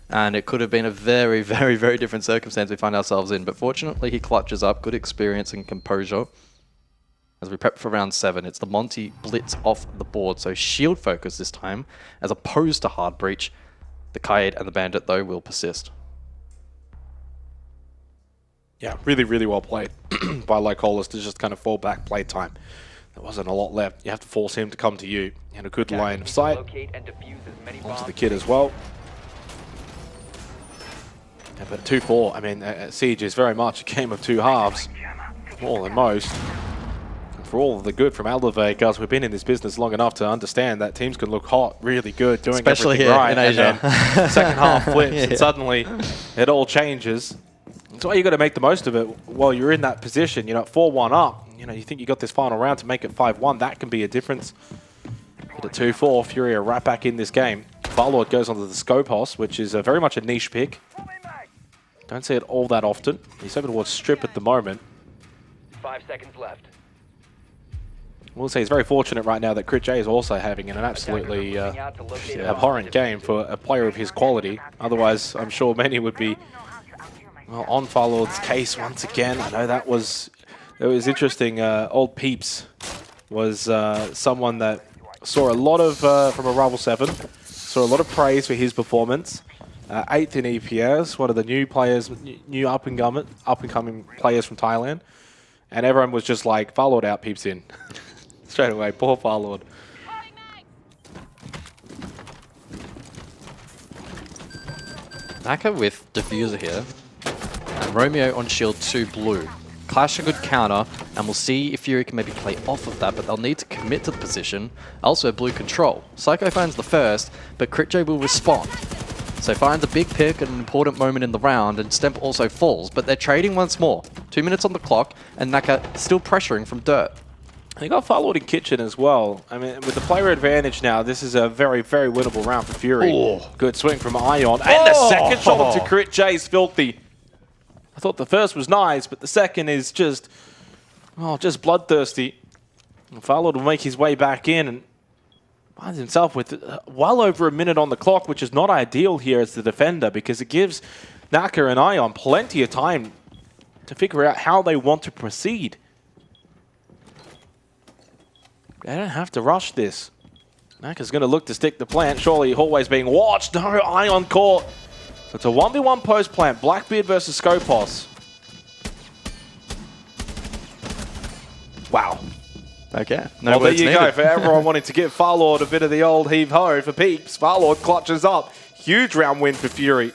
And it could have been a very, very, very different circumstance we find ourselves in. But fortunately, he clutches up. Good experience and composure. As we prep for round 7, it's the Monty Blitz off the board. So shield focus this time, as opposed to hard breach. The Kaid and the Bandit, though, will persist. Yeah, really, really well played by Lycolis to just kind of fall back play time. There wasn't a lot left. You have to force him to come to you. And a good line of sight onto the kid as well. Yeah, but 2-4, I mean, Siege is very much a game of two halves, more than most. And for all of the good from Elevate, guys, we've been in this business long enough to understand that teams can look hot, really good, doing especially everything here right, in Asia. and then second half flips, and suddenly it all changes. That's why you got to make the most of it while you're in that position. You know, 4-1 up. You know, you think you got this final round to make it 5-1. That can be a difference. But at 2-4, Fury are right back in this game. Farlord goes onto the Scopos, which is very much a niche pick. Don't see it all that often. He's over towards Strip at the moment. 5 seconds left. We'll say he's very fortunate right now that Crit J is also having an absolutely abhorrent game for a player of his quality. Otherwise, I'm sure many would be on Farlord's case once again. I know it was interesting. Old Peeps was someone that saw a lot of, from a Rival 7, saw a lot of praise for his performance. 8th in EPS, one of the new players, new up-and-coming players from Thailand. And everyone was just like, Farlord out, Peeps in. Straight away, poor Farlord. Naka with Diffuser here. And Romeo on shield 2 blue. Clash a good counter, and we'll see if Fury can maybe play off of that, but they'll need to commit to the position. Also blue control. Psycho finds the first, but CritJ will respond. So finds a big pick at an important moment in the round, and Stemp also falls, but they're trading once more. 2 minutes on the clock, and Naka still pressuring from dirt. They got Farlord in Kitchen as well. I mean, with the player advantage now, this is a very, very winnable round for Fury. Ooh. Good swing from Ion, and the second shot to Crit J is filthy. I thought the first was nice, but the second is just bloodthirsty. And Farlord will make his way back in and finds himself with well over a minute on the clock, which is not ideal here as the defender because it gives Naka and Ion plenty of time to figure out how they want to proceed. They don't have to rush this. Naka's going to look to stick the plant. Surely Hallway's being watched. No, Ion caught. So it's a 1v1 post plant. Blackbeard versus Scopos. Wow. Okay. Well, there you go. For everyone wanting to give Farlord a bit of the old heave-ho for Peeps, Farlord clutches up. Huge round win for Fury.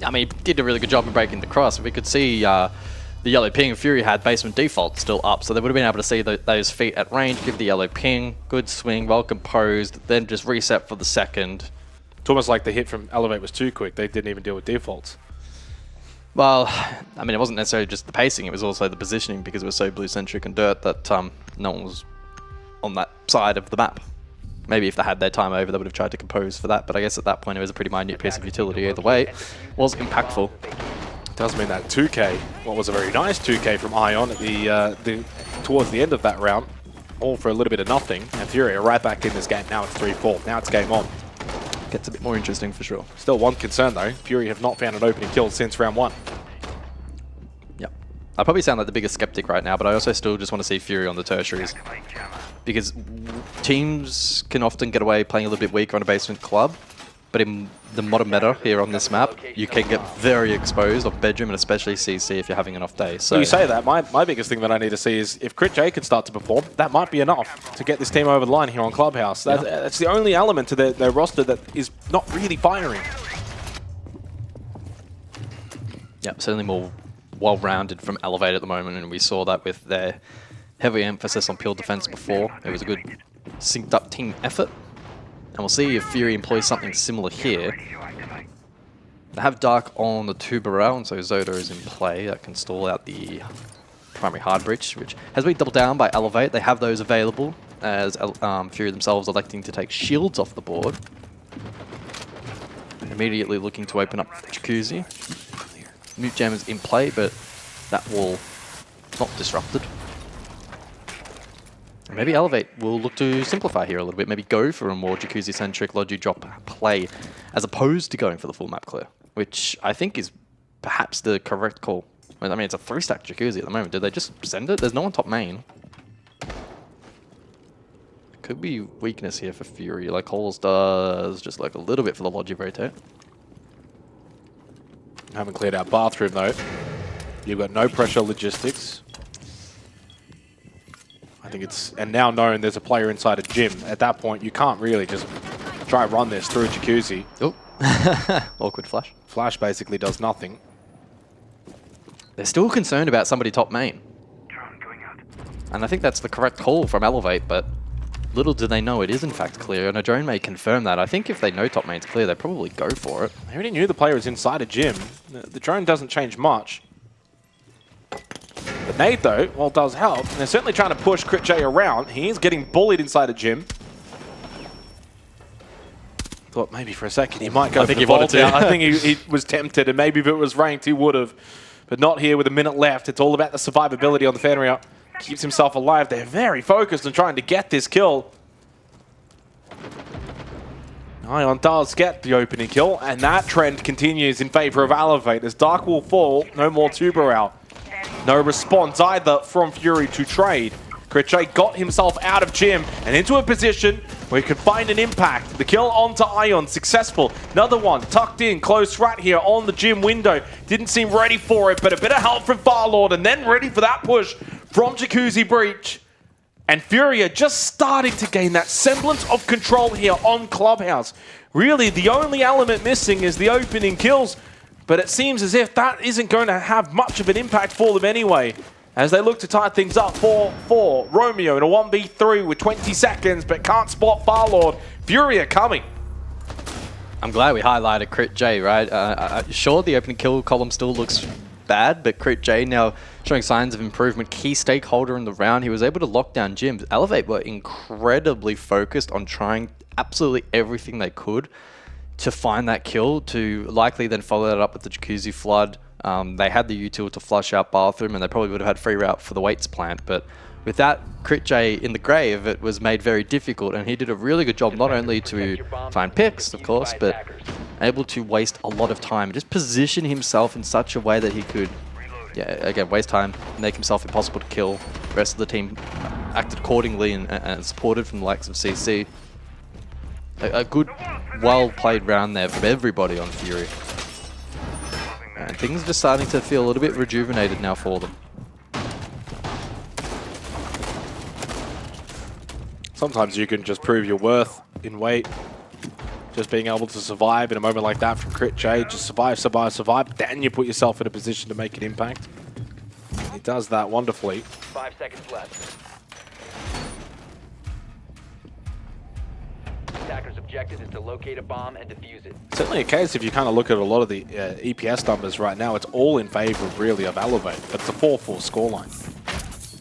I mean, he did a really good job of breaking the cross. We could see the yellow ping Fury had basement default still up, so they would have been able to see those feet at range, give the yellow ping, good swing, well composed, then just reset for the second. It's almost like the hit from Elevate was too quick. They didn't even deal with defaults. Well, I mean, it wasn't necessarily just the pacing, it was also the positioning because it was so blue-centric and dirt that no one was on that side of the map. Maybe if they had their time over, they would have tried to compose for that, but I guess at that point it was a pretty minute piece of utility either way. It was impactful. Does mean that 2K, what was a very nice 2K from Ion at the towards the end of that round, all for a little bit of nothing, and Fury are right back in this game. Now it's 3-4, now it's game on. Gets a bit more interesting for sure. Still one concern though, Fury have not found an opening kill since round 1. Yep. I probably sound like the biggest skeptic right now, but I also still just want to see Fury on the tertiaries. Because teams can often get away playing a little bit weaker on a basement club, but in the modern meta here on this map, you can get very exposed off bedroom and especially CC if you're having an off day. So you say that, my biggest thing that I need to see is if Crit J can start to perform, that might be enough to get this team over the line here on Clubhouse. That's the only element to their roster that is not really firing. Yeah, certainly more well-rounded from Elevate at the moment, and we saw that with their heavy emphasis on pure defense before. It was a good synced up team effort. And we'll see if Fury employs something similar here. They have Dark on the Tubarel, and so Zoda is in play. That can stall out the primary hard breach, which has been doubled down by Elevate. They have those available, as Fury themselves electing to take shields off the board. Immediately looking to open up Jacuzzi. Mute Jam is in play, but that wall not disrupted. Maybe Elevate will look to simplify here a little bit. Maybe go for a more Jacuzzi-centric Logi drop play as opposed to going for the full map clear, which I think is perhaps the correct call. I mean, it's a 3-stack Jacuzzi at the moment. Did they just send it? There's no one top main. Could be weakness here for Fury, like Holes does, just like a little bit for the Logi rotate. Haven't cleared out bathroom though. You've got no pressure logistics. I think it's, and now known there's a player inside a gym. At that point, you can't really just try and run this through a Jacuzzi. Oh, awkward flash. Flash basically does nothing. They're still concerned about somebody top main. And I think that's the correct call from Elevate, but little do they know it is in fact clear, and a drone may confirm that. I think if they know top main's clear, they probably go for it. They already knew the player was inside a gym. The drone doesn't change much. The nade, though, well, does help. And they're certainly trying to push Crit J around. He is getting bullied inside a gym. Thought maybe for a second he might go for the vault out. I think he was tempted, and maybe if it was ranked, he would have. But not here with a minute left. It's all about the survivability on the Fenrir. Keeps himself alive. They're very focused on trying to get this kill. Ion does get the opening kill, and that trend continues in favor of Elevate. As Dark will fall, no more Tuber out. No response either from Fury to trade. Crit J got himself out of gym and into a position where he could find an impact. The kill onto Ion, successful. Another one tucked in, close right here on the gym window. Didn't seem ready for it, but a bit of help from Farlord, and then ready for that push from Jacuzzi Breach. And Furia just starting to gain that semblance of control here on Clubhouse. Really, the only element missing is the opening kills, but it seems as if that isn't going to have much of an impact for them anyway, as they look to tie things up for Romeo in a 1v3 with 20 seconds, but can't spot Farlord. Furia coming. I'm glad we highlighted Crit J, right? Sure, the opening kill column still looks bad, but Crit J now showing signs of improvement. Key stakeholder in the round. He was able to lock down gyms. Elevate were incredibly focused on trying absolutely everything they could to find that kill, to likely then follow that up with the Jacuzzi Flood. They had the util to flush out bathroom, and they probably would have had free route for the weights plant, but with that Crit J in the grave, it was made very difficult, and he did a really good job not only to find picks, of course, but able to waste a lot of time, just position himself in such a way that he could, again, waste time, make himself impossible to kill. The rest of the team acted accordingly and supported from the likes of CC. A good, well-played round there from everybody on Fury. And things are just starting to feel a little bit rejuvenated now for them. Sometimes you can just prove your worth in weight. Just being able to survive in a moment like that from Crit J. Just survive, survive, survive. Then you put yourself in a position to make an impact. He does that wonderfully. 5 seconds left. Attacker's objective is to locate a bomb and defuse it. Certainly a case if you kind of look at a lot of the EPS numbers right now, it's all in favor really of Elevate, but it's a 4-4 scoreline.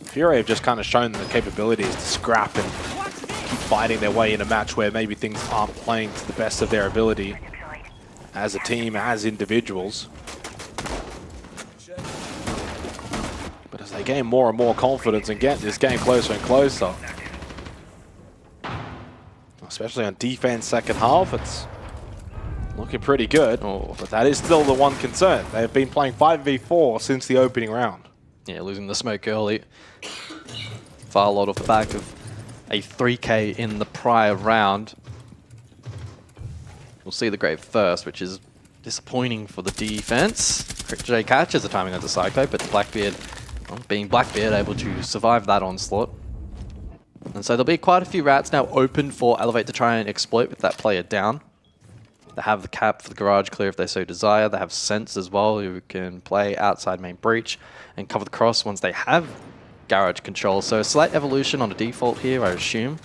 Fury have just kind of shown the capabilities to scrap and keep fighting their way in a match where maybe things aren't playing to the best of their ability as a team, as individuals. But as they gain more and more confidence and get this game closer and closer, especially on defense second half, it's looking pretty good. But that is still the one concern. They've been playing 5v4 since the opening round. Yeah, losing the smoke early. Far a lot off the back of a 3K in the prior round. We'll see the grave first, which is disappointing for the defense. Crit J catches the timing onto Psycho, but Blackbeard, well, being Blackbeard, able to survive that onslaught. And so there'll be quite a few routes now open for Elevate to try and exploit with that player down. They have the cap for the garage clear if they so desire. They have Sense as well, who can play outside main breach and cover the cross once they have garage control. So a slight evolution on the default here, I assume.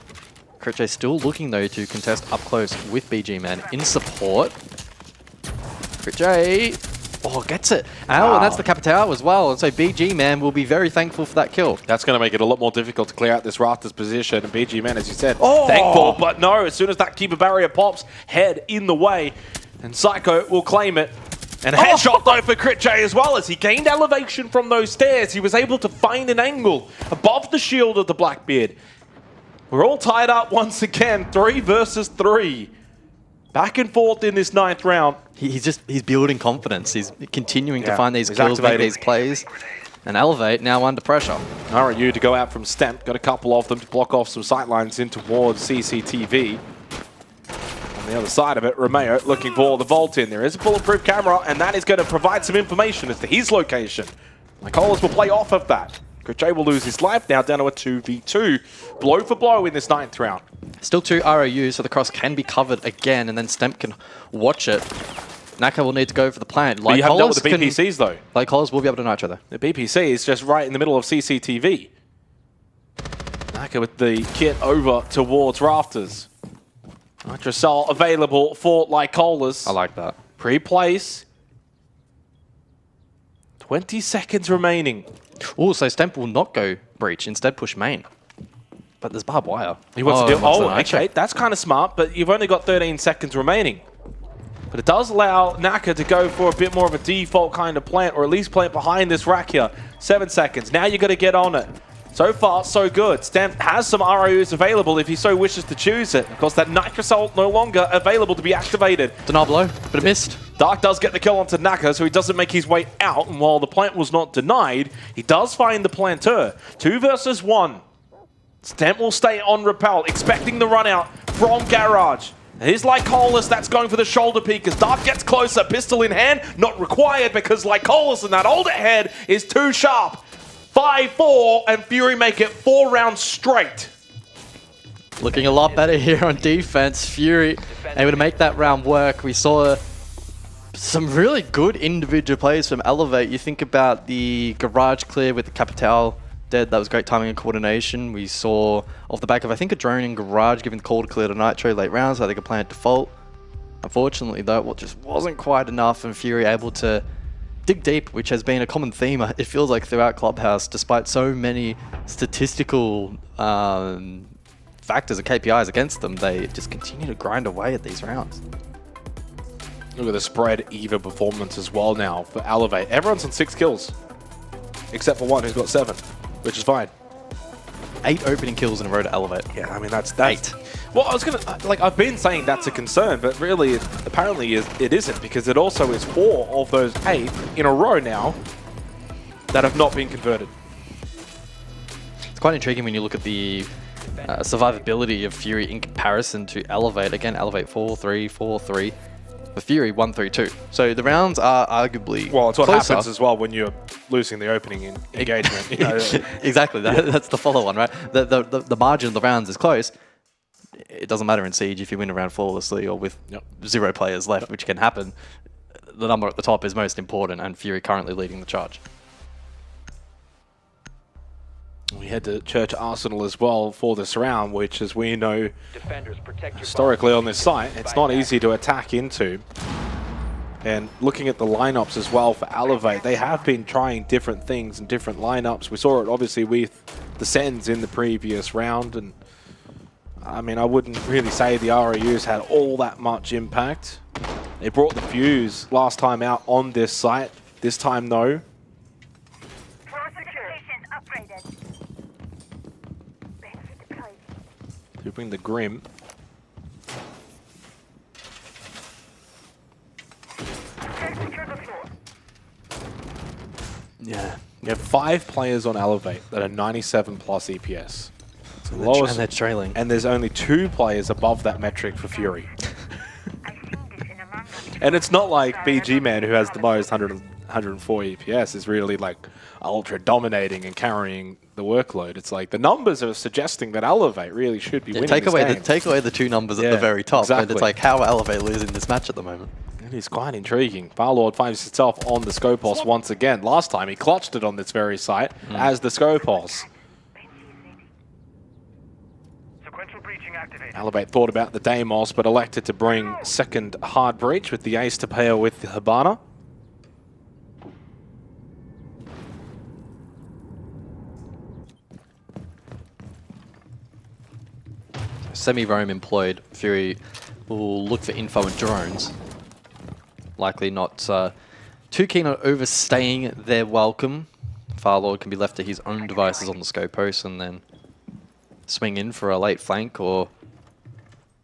Crit J still looking though to contest up close with BG Man in support. Crit J, gets it. Wow. And that's the Capitao as well. And so BG Man will be very thankful for that kill. That's going to make it a lot more difficult to clear out this Rafters position. And BG Man, as you said, thankful. But no, as soon as that keeper barrier pops, head in the way. And Psycho will claim it. And a headshot though for Crit J as well. As he gained elevation from those stairs, he was able to find an angle above the shield of the Blackbeard. We're all tied up once again, 3 versus 3. Back and forth in this 9th round. He's building confidence. He's continuing to find these he's kills, make activating. these plays, and Elevate now under pressure. RU to go out from Stemp. Got a couple of them to block off some sightlines in towards CCTV. On the other side of it, Romeo looking for the vault in. There is a bulletproof camera, and that is going to provide some information as to his location. Nicolas will play off of that. Kuche will lose his life now down to a 2v2. Blow for blow in this 9th round. Still 2 ROUs, so the cross can be covered again, and then Stemp can watch it. Naka will need to go for the plant. But you haven't dealt with the BPCs, though. Like Hollis will be able to nitro, though. The BPC is just right in the middle of CCTV. Naka with the kit over towards Rafters. Nitrocell available for Lycolas. I like that. Pre-place. 20 seconds remaining. Oh, so Stemp will not go breach, instead push main. But there's barbed wire. He wants to do. Oh, okay, that's kind of smart, but you've only got 13 seconds remaining. But it does allow Naka to go for a bit more of a default kind of plant, or at least plant behind this rack here. 7 seconds. Now you got to get on it. So far, so good. Stemp has some ROUs available if he so wishes to choose it. Of course, that Nitrocell no longer available to be activated. Denial blow, but it missed. Dark does get the kill onto Naka, so he doesn't make his way out. And while the plant was not denied, he does find the planter. 2 versus 1. Stemp will stay on Repel, expecting the run out from Garage. Here's Lycolas, that's going for the shoulder peek as Dark gets closer, pistol in hand, not required because Lycolas and that older head is too sharp. 5-4, and Fury make it 4 rounds straight. Looking a lot better here on defense. Fury able to make that round work. We saw some really good individual plays from Elevate. You think about the garage clear with the Capital dead. That was great timing and coordination. We saw off the back of, I think, a drone in garage giving the call to clear to Nitro late rounds so they could play at default. Unfortunately, though, it just wasn't quite enough, and Fury able to dig deep, which has been a common theme, it feels like, throughout Clubhouse, despite so many statistical factors and KPIs against them. They just continue to grind away at these rounds. Look at the spread even performance as well now for Elevate. Everyone's on 6 kills, except for one who's got 7, which is fine. 8 opening kills in a row to Elevate. Yeah, I mean, that's 8. Well, I was going to, like, I've been saying that's a concern, but really, apparently it isn't, because it also is 4 of those 8 in a row now that have not been converted. It's quite intriguing when you look at the survivability of Fury in comparison to Elevate. Again, Elevate 4-3, 4-3. For Fury, 1-3-2. So the rounds are arguably well, it's what closer. happens as well when you're losing the opening engagement. You know. Exactly, that's the follow-on, right? The margin of the rounds is close. It doesn't matter in Siege if you win a round flawlessly or with 0 players left, which can happen. The number at the top is most important, and Fury currently leading the charge. We head to Church Arsenal as well for this round, which, as we know, historically on this site, it's not easy to attack into. And looking at the lineups as well for Elevate, they have been trying different things and different lineups. We saw it obviously with the Sens in the previous round, and I mean, I wouldn't really say the ROUs had all that much impact. They brought the Fuse last time out on this site. This time, no. To bring the Grim. Yeah. You have 5 players on Elevate that are 97 plus EPS. And lowest, they're trailing. And there's only 2 players above that metric for Fury. And it's not like BG Man, who has the most 104 EPS, is really like ultra dominating and carrying the workload. It's like the numbers are suggesting that Elevate really should be winning take this away game. Take away the 2 numbers at the very top, and it's like, how are Elevate losing this match at the moment? It is quite intriguing. Firelord finds himself on the Scopos once again. Last time he clutched it on this very site as the Scopos. Elevate thought about the Deimos, but elected to bring second hard breach with the ace to pair with the Hibana. Semi-roam employed. Fury will look for info and drones. Likely not too keen on overstaying their welcome. Firelord can be left to his own devices on the Scopos, and then swing in for a late flank or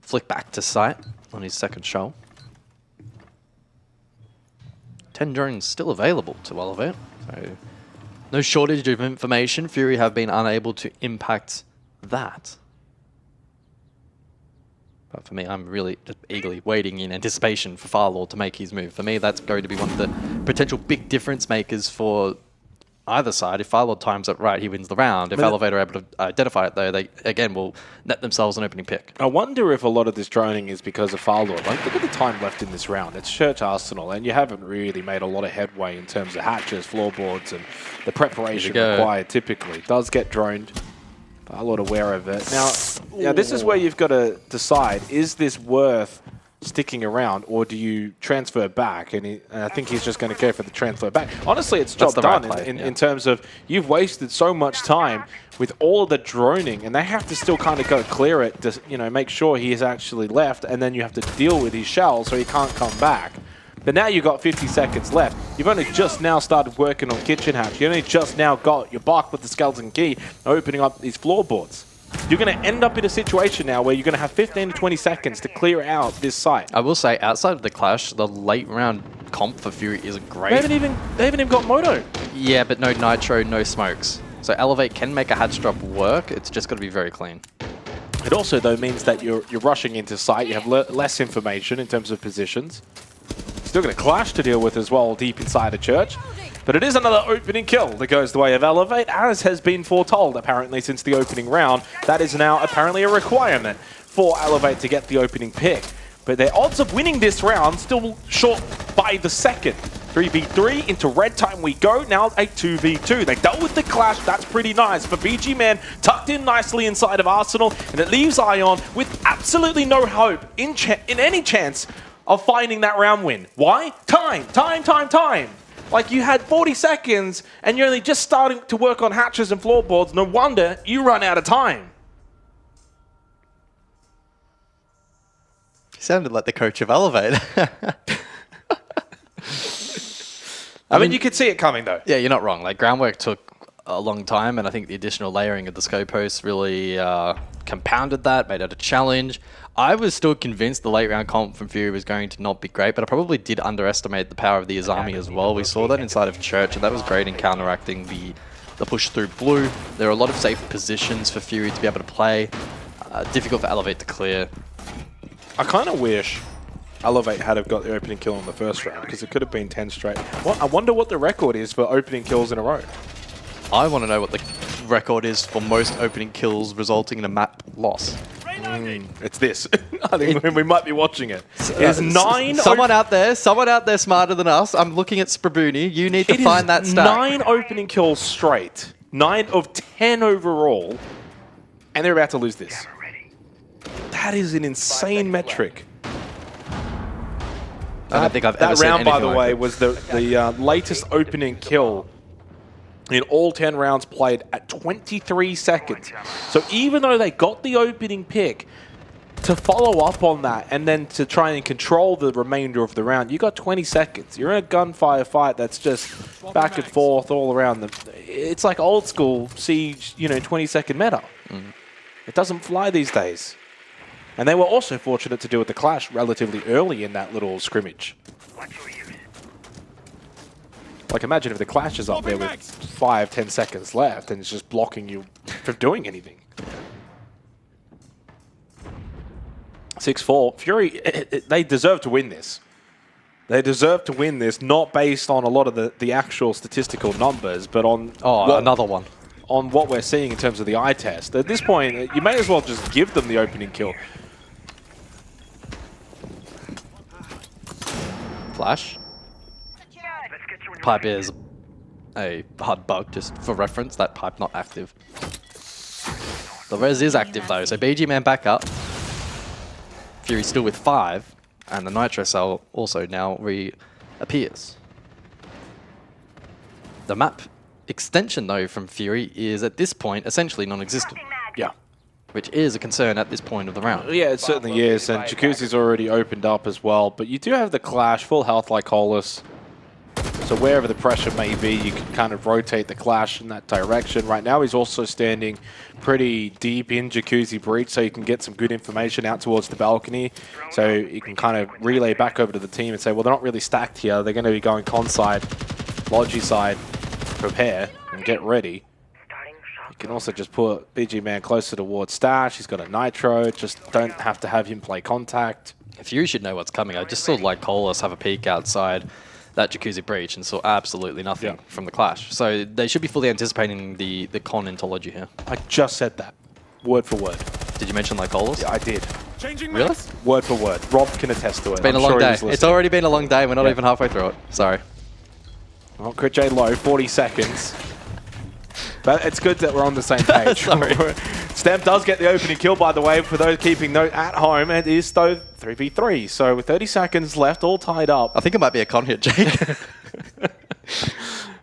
flick back to site on his second shell. 10 drones still available to Elevate, so no shortage of information. Fury have been unable to impact that. But for me, I'm really just eagerly waiting in anticipation for Firelord to make his move. For me, that's going to be one of the potential big difference makers for either side. If Firelord times it right, he wins the round. If Elevate are able to identify it, though, they, again, will net themselves an opening pick. I wonder if a lot of this droning is because of Firelord. Like, look at the time left in this round. It's Church Arsenal, and you haven't really made a lot of headway in terms of hatches, floorboards, and the preparation required typically. It does get droned. Firelord aware of it. Now, this is where you've got to decide, is this worth sticking around, or do you transfer back? And I think he's just going to go for the transfer back. Honestly, it's job done in terms of you've wasted so much time with all of the droning, and they have to still kind of go clear it to make sure he is actually left, and then you have to deal with his shell so he can't come back. But now you've got 50 seconds left. You've only just now started working on Kitchen Hatch. You only just now got your bark with the Skeleton Key opening up these floorboards. You're going to end up in a situation now where you're going to have 15 to 20 seconds to clear out this site. I will say, outside of the clash, the late round comp for Fury isn't great. They haven't even got Moto. Yeah, but no Nitro, no smokes. So Elevate can make a hatch drop work. It's just got to be very clean. It also, though, means that you're rushing into site. You have less information in terms of positions. Still got a clash to deal with as well deep inside the church. But it is another opening kill that goes the way of Elevate, as has been foretold, apparently, since the opening round. That is now apparently a requirement for Elevate to get the opening pick. But their odds of winning this round still short by the second. 3v3 into red time we go. Now a 2v2. They dealt with the clash. That's pretty nice. But BG Man tucked in nicely inside of Arsenal, and it leaves Ion with absolutely no hope in any chance of finding that round win. Why? Time. Like, you had 40 seconds, and you're only just starting to work on hatches and floorboards. No wonder you run out of time. You sounded like the coach of Elevate. I mean, you could see it coming, though. Yeah, you're not wrong. Like, groundwork took a long time, and I think the additional layering of the scope posts really compounded that, made it a challenge. I was still convinced the late round comp from Fury was going to not be great, but I probably did underestimate the power of the Azami as well. We saw that inside of Church, and that was great in counteracting the push through blue. There are a lot of safe positions for Fury to be able to play. Difficult for Elevate to clear. I kind of wish Elevate had have got the opening kill on the first round, because it could have been 10 straight. I wonder what the record is for opening kills in a row. I want to know what the record is for most opening kills resulting in a map loss. It's this. I think we might be watching it. It's 9. Someone out there smarter than us. I'm looking at Sprabuni. You need to find that stat. 9 opening kills straight. 9 of 10 overall. And they're about to lose this. That is an insane metric. I don't think I've ever that seen round, by anything the like way, it. was the latest opening kill in all 10 rounds played at 23 seconds. So even though they got the opening pick, to follow up on that and then to try and control the remainder of the round, you got 20 seconds. You're in a gunfire fight that's just back and forth all around them. It's like old school Siege, 20-second meta. It doesn't fly these days. And they were also fortunate to deal with the clash relatively early in that little scrimmage. Like, imagine if the clash is up there with 5-10 seconds left and it's just blocking you from doing anything. 6-4. Fury, they deserve to win this. They deserve to win this, not based on a lot of the actual statistical numbers, but on another one. On what we're seeing in terms of the eye test. At this point, you may as well just give them the opening kill. Flash. Pipe is a hard bug, just for reference. That pipe not active. The res is active though, so BG Man back up. Fury still with 5, and the Nitro Cell also now reappears. The map extension though from Fury is at this point essentially non-existent. Yeah. Which is a concern at this point of the round. Yeah, it certainly is, and Jacuzzi's already opened up as well, but you do have the clash, full health like Hollis. So wherever the pressure may be, you can kind of rotate the Clash in that direction. Right now, he's also standing pretty deep in Jacuzzi Breach, so you can get some good information out towards the balcony. So you can kind of relay back over to the team and say, well, they're not really stacked here. They're going to be going con side, Logi side, prepare and get ready. You can also just put BG Man closer towards Stash. He's got a Nitro. Just don't have to have him play contact. Fury should know what's coming. I just saw like Colas have a peek outside that Jacuzzi Breach and saw absolutely nothing from the Clash. So they should be fully anticipating the con into Logi here. I just said that, word for word. Did you mention like Colas? Yeah, I did. Really? Word for word. Rob can attest to it. It's been a long day. It's already been a long day. We're not even halfway through it. Sorry. Well, Crit J low, 40 seconds. But it's good that we're on the same page. Stamp does get the opening kill, by the way, for those keeping note at home. And it is though 3v3. So with 30 seconds left, all tied up. I think it might be a con hit, Jake.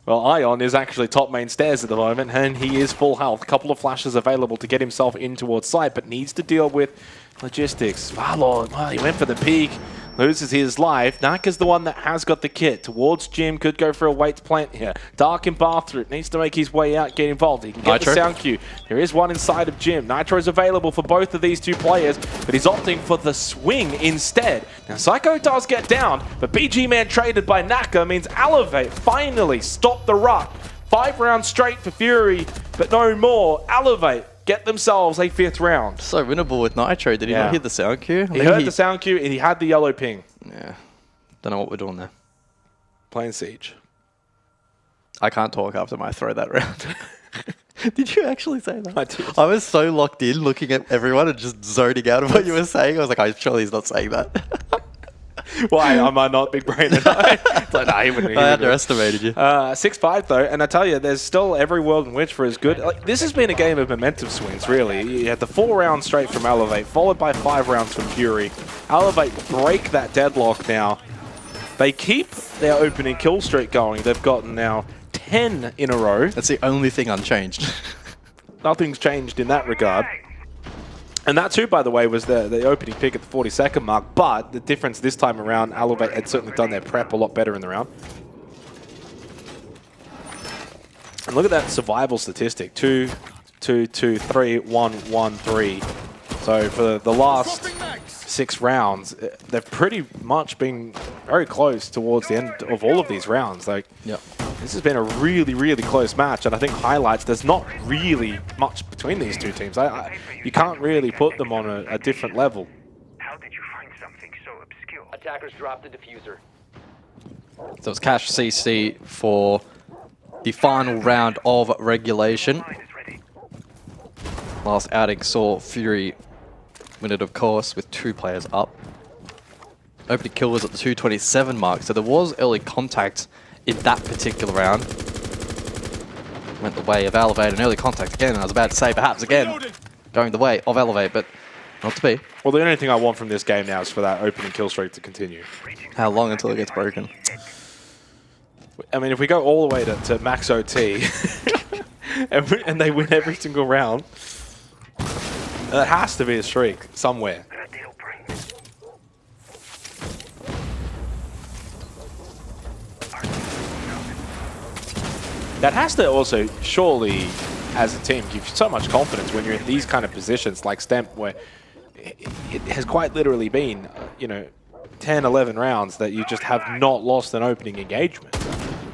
Well, Ion is actually top main stairs at the moment, and he is full health. A couple of flashes available to get himself in towards site, but needs to deal with logistics. Valor, well, he went for the peak. Loses his life. Naka's the one that has got the kit. Towards Jim, could go for a wait plant here. Dark in bathroom, needs to make his way out, get involved. He can get the sound cue. There is one inside of Jim. Nitro is available for both of these two players, but he's opting for the swing instead. Now, Psycho does get down, but BG Man traded by Naka means Elevate finally stopped the rut. 5 rounds straight for Fury, but no more. Elevate get themselves a 5th round. So winnable with Nitro. Did he not hear the sound cue? He heard the sound cue and he had the yellow ping. Yeah. Don't know what we're doing there. Playing Siege. I can't talk after my throw that round. Did you actually say that? I did. I was so locked in looking at everyone and just zoning out of what you were saying. I was like, I'm surely he's not saying that. Why? Am I not big brain enough? Like, nah, he wouldn't. I underestimated you. 6-5 though, and I tell you, there's still every world in which for as good. Like, this has been a game of momentum swings, really. You had the 4 rounds straight from Elevate, followed by 5 rounds from Fury. Elevate break that deadlock now. They keep their opening kill streak going. They've gotten now 10 in a row. That's the only thing unchanged. Nothing's changed in that regard. And that too, by the way, was the opening pick at the 40-second mark. But the difference this time around, Elevate had certainly done their prep a lot better in the round. And look at that survival statistic. 2, 2, 2, 3, 1, 1, 3. So for the last 6 rounds, they've pretty much been very close towards the end of all of these rounds. Like, this has been a really, really close match, and I think highlights, there's not really much between these two teams. You can't really put them on a different level. How did you find something so obscure? Attackers dropped the diffuser. So it's Cash CC for the final round of regulation. Last outing saw Fury win it, of course, with 2 players up. Opening kill was at the 2:27 mark, so there was early contact in that particular round. Went the way of Elevate, and early contact again, and I was about to say perhaps again going the way of Elevate, but not to be. Well, the only thing I want from this game now is for that opening kill streak to continue. How long until it gets broken? I mean, if we go all the way to max OT and they win every single round, that has to be a streak somewhere. That has to also, surely, as a team, give you so much confidence when you're in these kind of positions like Stemp, where it has quite literally been, 10, 11 rounds that you just have not lost an opening engagement.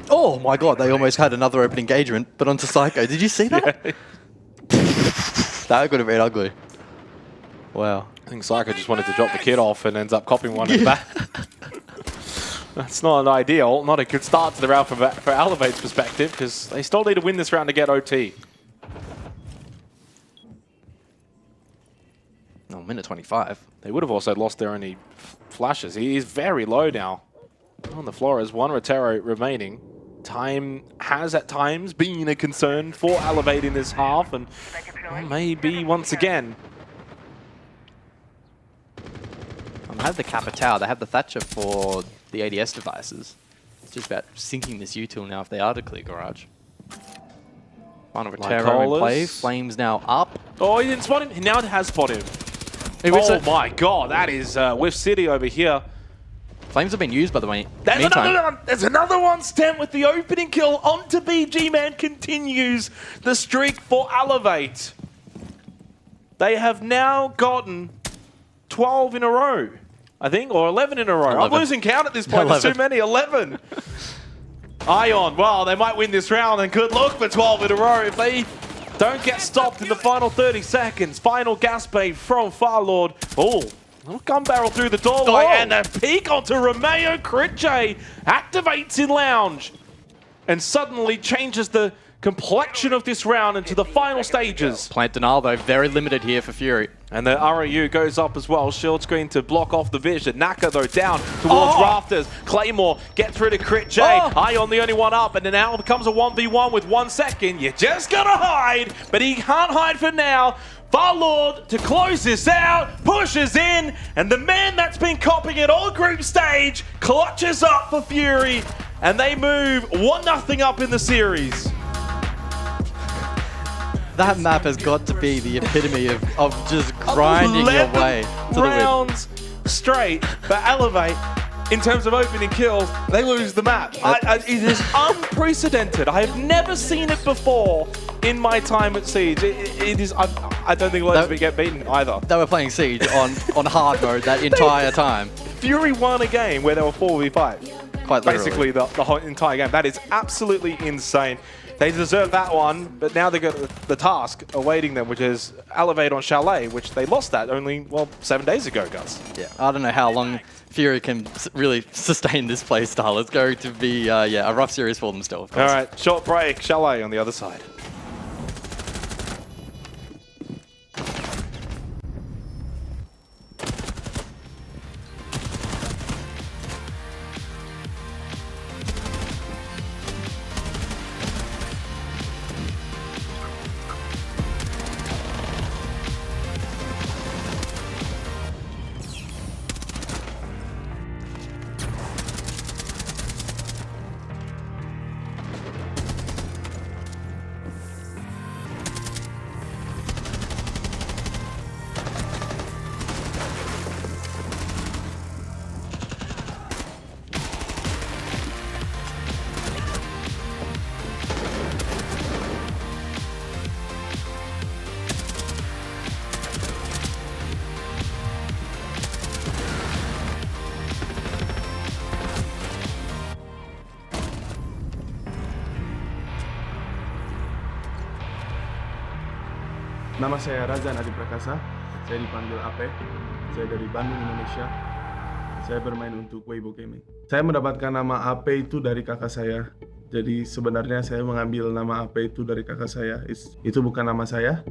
Oh my god, they almost had another open engagement, but onto Psycho. Did you see that? Yeah. That could have been ugly. Wow. I think Psycho just wanted to drop the kid off and ends up copying one in the back. That's not ideal. Not a good start to the round for Elevate's perspective, because they still need to win this round to get OT. Oh, minute 25. They would have also lost their only flashes. He is very low now on the floor as 1 Rotero remaining. Time has at times been a concern for Elevate in this half, and maybe once again. They have the Kappa Tower, they have the Thatcher for the ADS devices. It's just about sinking this util now if they are to clear Garage. Final Rotero in play, Flames now up. Oh, he didn't spot him. Now it has spotted him. Oh my god, that is Whiff City over here. Flames have been used, by the way. There's another one. There's another one. Stent with the opening kill onto BG Man continues the streak for Elevate. They have now gotten 12 in a row, I think, or 11 in a row. 11. I'm losing count at this point. 11. There's too many. 11. Ion, well, they might win this round and could look for 12 in a row if they don't get stopped in the final 30 seconds. Final gas bait from Farlord. Oh, gun barrel through the doorway and a peek onto Romeo. Crit J activates in lounge and suddenly changes the complexion of this round into the final stages. Plant denial, though, very limited here for Fury. And the ROU goes up as well. Shield screen to block off the vision. Naka, though, down towards Rafters. Claymore gets rid of Crit J. Ion the only one up, and then now becomes a 1v1 with 1 second. You just gotta hide, but he can't hide for now. Farlord to close this out, pushes in, and the man that's been copying it all group stage clutches up for Fury, and they move 1-0 up in the series. That map has got to be the epitome of just grinding your way to the win. Rounds straight for Elevate. In terms of opening kills, they lose the map. It is unprecedented. I have never seen it before in my time at Siege. It is. I don't think we'll ever get beaten either. They were playing Siege on hard mode that entire time. Fury won a game where they were 4v5. Quite literally. Basically, the whole entire game. That is absolutely insane. They deserve that one, but now they've got the task awaiting them, which is Elevate on Chalet, which they lost that only, 7 days ago, Gus. Yeah, I don't know how long Fury can really sustain this play style. It's going to be, a rough series for them still, of course. All right, short break. Chalet on the other side. Nama saya Razan Adi Prakasa, saya dipanggil AP, saya dari Bandung, Indonesia. Saya bermain untuk Weibo Gaming. Saya mendapatkan nama AP itu dari kakak saya. Jadi sebenarnya saya mengambil nama AP itu dari kakak saya. Itu bukan nama saya,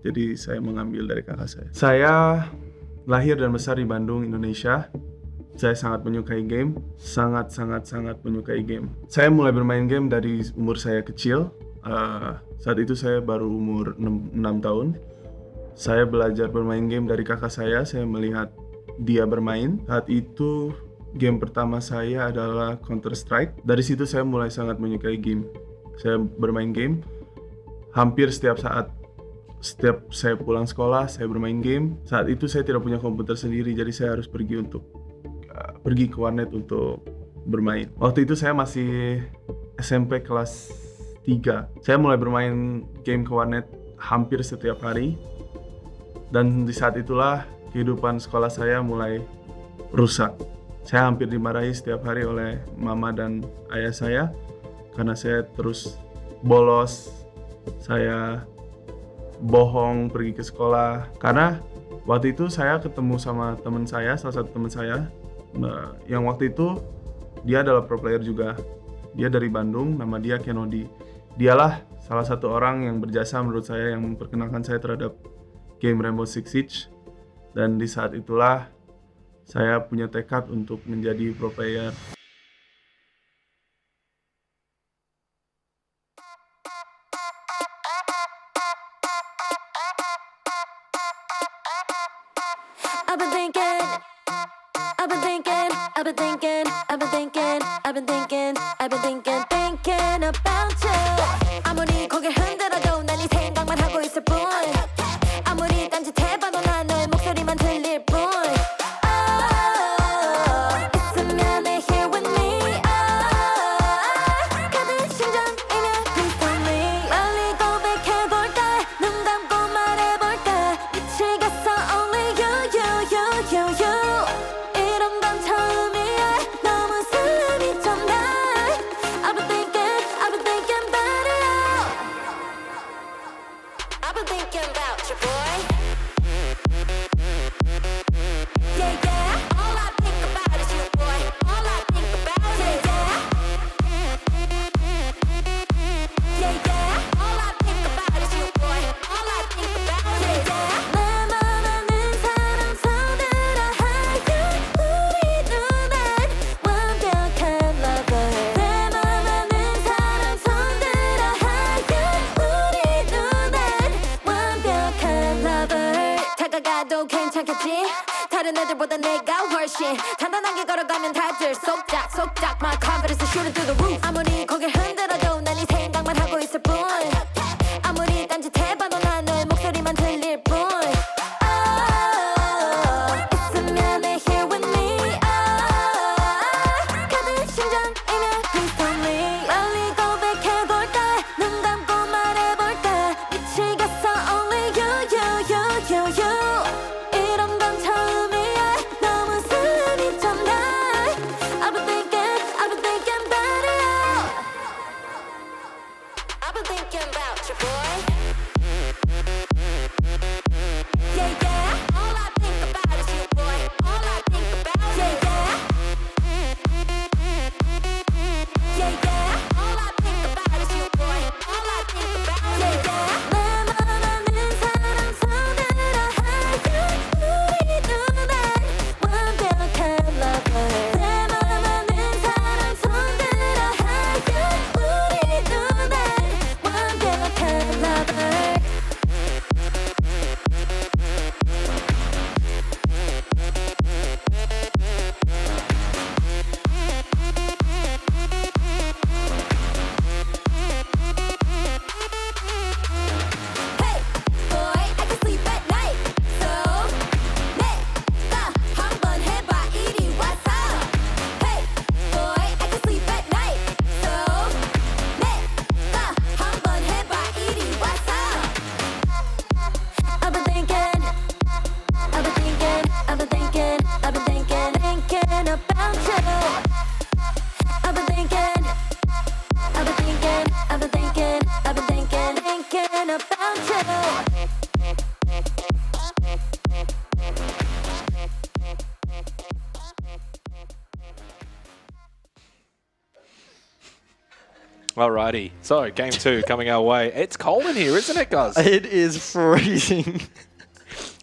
jadi saya mengambil dari kakak saya. Saya lahir dan besar di Bandung, Indonesia. Saya sangat menyukai game, sangat menyukai game. Saya mulai bermain game dari umur saya kecil. Saat itu saya baru umur 6 tahun. Saya belajar bermain game dari kakak saya melihat dia bermain. Saat itu game pertama saya adalah Counter-Strike. Dari situ saya mulai sangat menyukai game. Saya bermain game hampir setiap saat. Setiap saya pulang sekolah, saya bermain game. Saat itu saya tidak punya komputer sendiri, jadi saya harus pergi ke warnet untuk bermain. Waktu itu saya masih SMP kelas 3. Saya mulai bermain game ke warnet hampir setiap hari. Dan di saat itulah kehidupan sekolah saya mulai rusak. Saya hampir dimarahi setiap hari oleh mama dan ayah saya karena saya terus bolos. Saya bohong pergi ke sekolah karena waktu itu saya ketemu sama teman saya, salah satu teman saya yang waktu itu dia adalah pro player juga. Dia dari Bandung, nama dia Kenodi. Dialah salah satu orang yang berjasa menurut saya yang memperkenalkan saya terhadap game Rainbow Six Siege. Dan di saat itulah saya punya tekad untuk menjadi pro player. thinking about you. 아무리 고개 흔들어도 난 네 생각만 하고 있을 뿐. 아무리 딴짓해봐도 난 너의 목소리만 들릴 뿐. 있으면 대신 단단하게 걸어가면 다들 속닥 속닥 My confidence is shooting through the roof 아무리 고개 흔들어도 난 이 생각만 하고 있을 뿐 아무리 딴짓해봐도 난 너의 목소리만 들릴 뿐 있으면 here with me 가득 심장이면 please tell me 빨리 고백해볼까 눈 감고 말해볼까 미치겠어 only you 이런 건 처음이야 너무 설렘이 좀 나 I've been thinking about it I've been thinking about you boy Yeah, yeah, all I think about is you boy All I think about Yeah, yeah Yeah, yeah, all I think about is you boy All I think about Yeah, yeah 내 맘하는 사람 손으로 하여 우리 누난 완벽한 lover 내 맘하는 사람 손으로 하여 우리 누난 완벽한 lover Hey, boy, I can sleep at night. So 내가 한번 해봐 이리 와서. Hey, boy, I can sleep at night. So 내가 한번 해봐 이리 와서. I've been thinking about you. I've been thinking about you. Alrighty, so game 2 coming our way. It's cold in here, isn't it, guys? It is freezing.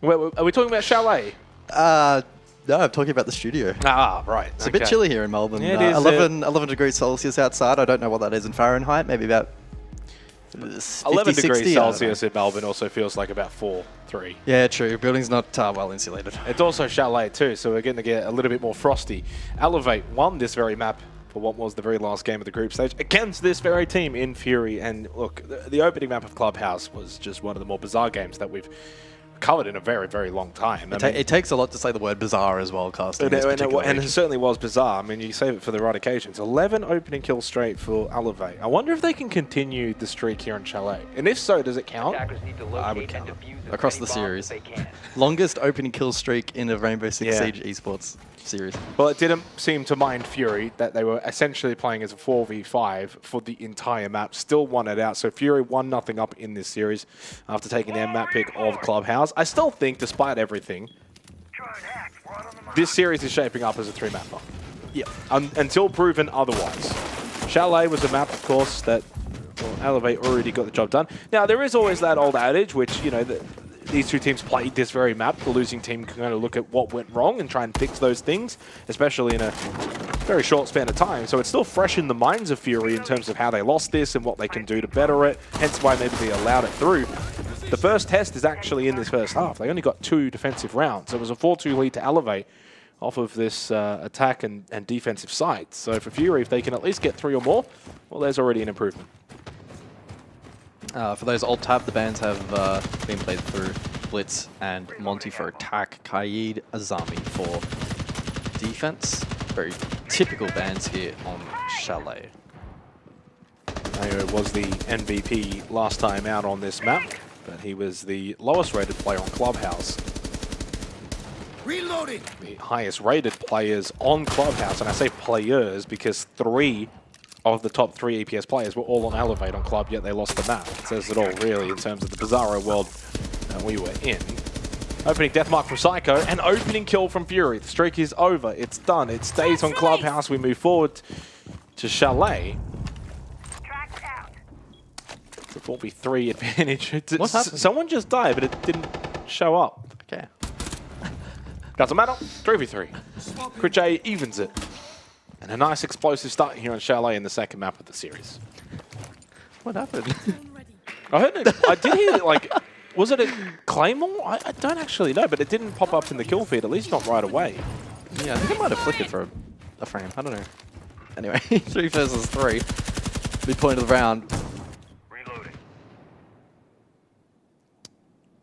Are we talking about Chalet? No, I'm talking about the studio. Ah, right. It's a bit chilly here in Melbourne. Yeah, it is, 11 degrees Celsius outside. I don't know what that is in Fahrenheit. Maybe about 50, 11 60, degrees I don't know. Celsius in Melbourne also feels like about 3. Yeah, true. Building's not well insulated. It's also Chalet too, so we're going to get a little bit more frosty. Elevate won this very map for what was the very last game of the group stage against this very team in Fury. And look, the opening map of Clubhouse was just one of the more bizarre games that we've covered in a very, very long time. It takes a lot to say the word bizarre as well, casting. And it certainly was bizarre. I mean, you save it for the right occasions. 11 opening kills straight for Elevate. I wonder if they can continue the streak here in Chalet. And if so, does it count? I would count across the series. Longest opening kill streak in a Rainbow Six Siege esports series. Well, it didn't seem to mind Fury that they were essentially playing as a 4v5 for the entire map. Still won it out. So Fury 1-0 up in this series after taking their map pick of Clubhouse. I still think, despite everything, this series is shaping up as a 3-map map. Yep. Until proven otherwise. Chalet was a map, of course, that Elevate already got the job done. Now, there is always that old adage, which, you know, these two teams played this very map. The losing team can kind of look at what went wrong and try and fix those things, especially in a very short span of time. So it's still fresh in the minds of Fury in terms of how they lost this and what they can do to better it, hence why maybe they allowed it through. The first test is actually in this first half. They only got 2 defensive rounds. It was a 4-2 lead to Elevate off of this attack and defensive side. So for Fury, if they can at least get 3 or more, well, there's already an improvement. For those alt-tab, the bans have been played through Blitz and Monty for attack, Kaid, Azami for defense. Very typical bans here on Chalet. Mayo was the MVP last time out on this map, but he was the lowest rated player on Clubhouse. Reloading! The highest rated players on Clubhouse, and I say players because 3 of the top 3 EPS players were all on Elevate on Club, yet they lost the map. It says it all, really, in terms of the bizarro world that we were in. Opening deathmark from Psycho, and opening kill from Fury. The streak is over. It's done. It stays on Clubhouse. We move forward to Chalet. It's a 4v3 advantage. What happened? Someone just died, but it didn't show up. Okay. Doesn't matter. 3v3. Crit J evens it. And a nice explosive start here on Chalet in the second map of the series. What happened? I heard it. I did hear, like, was it a Claymore? I don't actually know, but it didn't pop up in the kill feed, at least not right away. Yeah, I think I might have flickered for a frame. I don't know. Anyway, 3 versus 3. Midpoint of the round.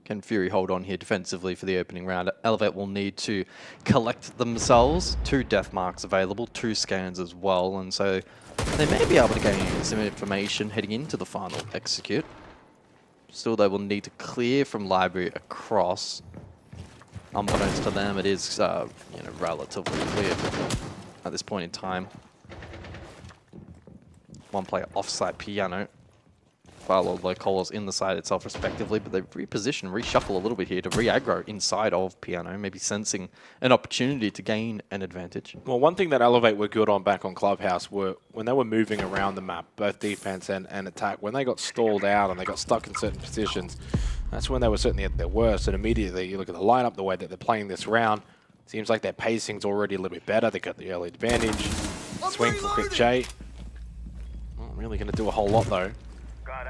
Can Fury hold on here defensively for the opening round? Elevate will need to collect themselves. 2 death marks available, 2 scans as well, and so they may be able to gain some information heading into the final execute. Still, they will need to clear from library across. Unbeknownst to them, it is relatively clear at this point in time. 1 player offsite piano. While Locolo's in the side itself respectively, but they reposition, reshuffle a little bit here to re-aggro inside of piano, maybe sensing an opportunity to gain an advantage. Well, one thing that Elevate were good on back on Clubhouse were when they were moving around the map, both defense and attack, when they got stalled out and they got stuck in certain positions, that's when they were certainly at their worst. And immediately you look at the lineup, the way that they're playing this round, seems like their pacing's already a little bit better. They got the early advantage. Swing for Quick J. Not really going to do a whole lot though.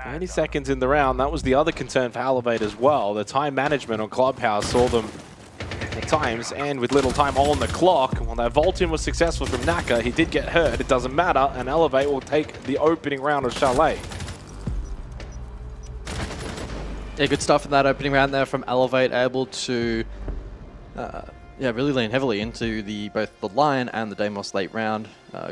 30 seconds in the round, that was the other concern for Elevate as well. The time management on Clubhouse saw them at times, and with little time on the clock. While that vault-in was successful from Naka, he did get hurt, it doesn't matter, and Elevate will take the opening round of Chalet. Yeah, good stuff in that opening round there from Elevate, able to really lean heavily into both the Lion and the Deimos late round.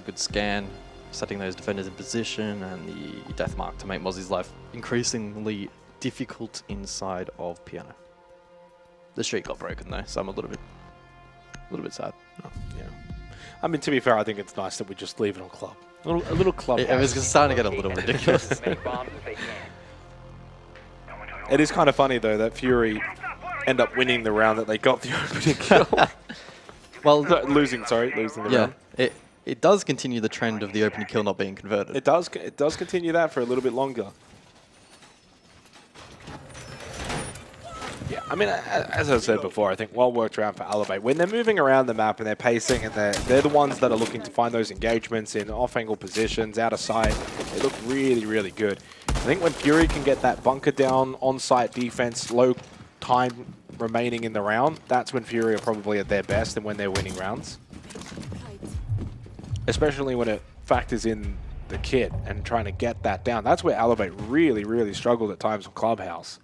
Good scan, setting those defenders in position, and the death mark to make Mozzie's life increasingly difficult inside of piano. The streak got broken though, so I'm a little bit sad. Oh, yeah. I mean, to be fair, I think it's nice that we just leave it on club. A little club. It was starting to get a little ridiculous. It is kind of funny though that Fury end up winning the round that they got the opening kill. Well, losing the round. It does continue the trend of the opening kill not being converted. It does continue that for a little bit longer. Yeah, I mean, as I said before, I think well worked around for Elevate. When they're moving around the map and they're pacing, and they're the ones that are looking to find those engagements in off-angle positions, out of sight, they look really, really good. I think when Fury can get that bunker down, on-site defense, low time remaining in the round, that's when Fury are probably at their best and when they're winning rounds. Especially when it factors in the kit and trying to get that down. That's where Elevate really, really struggled at times on Clubhouse.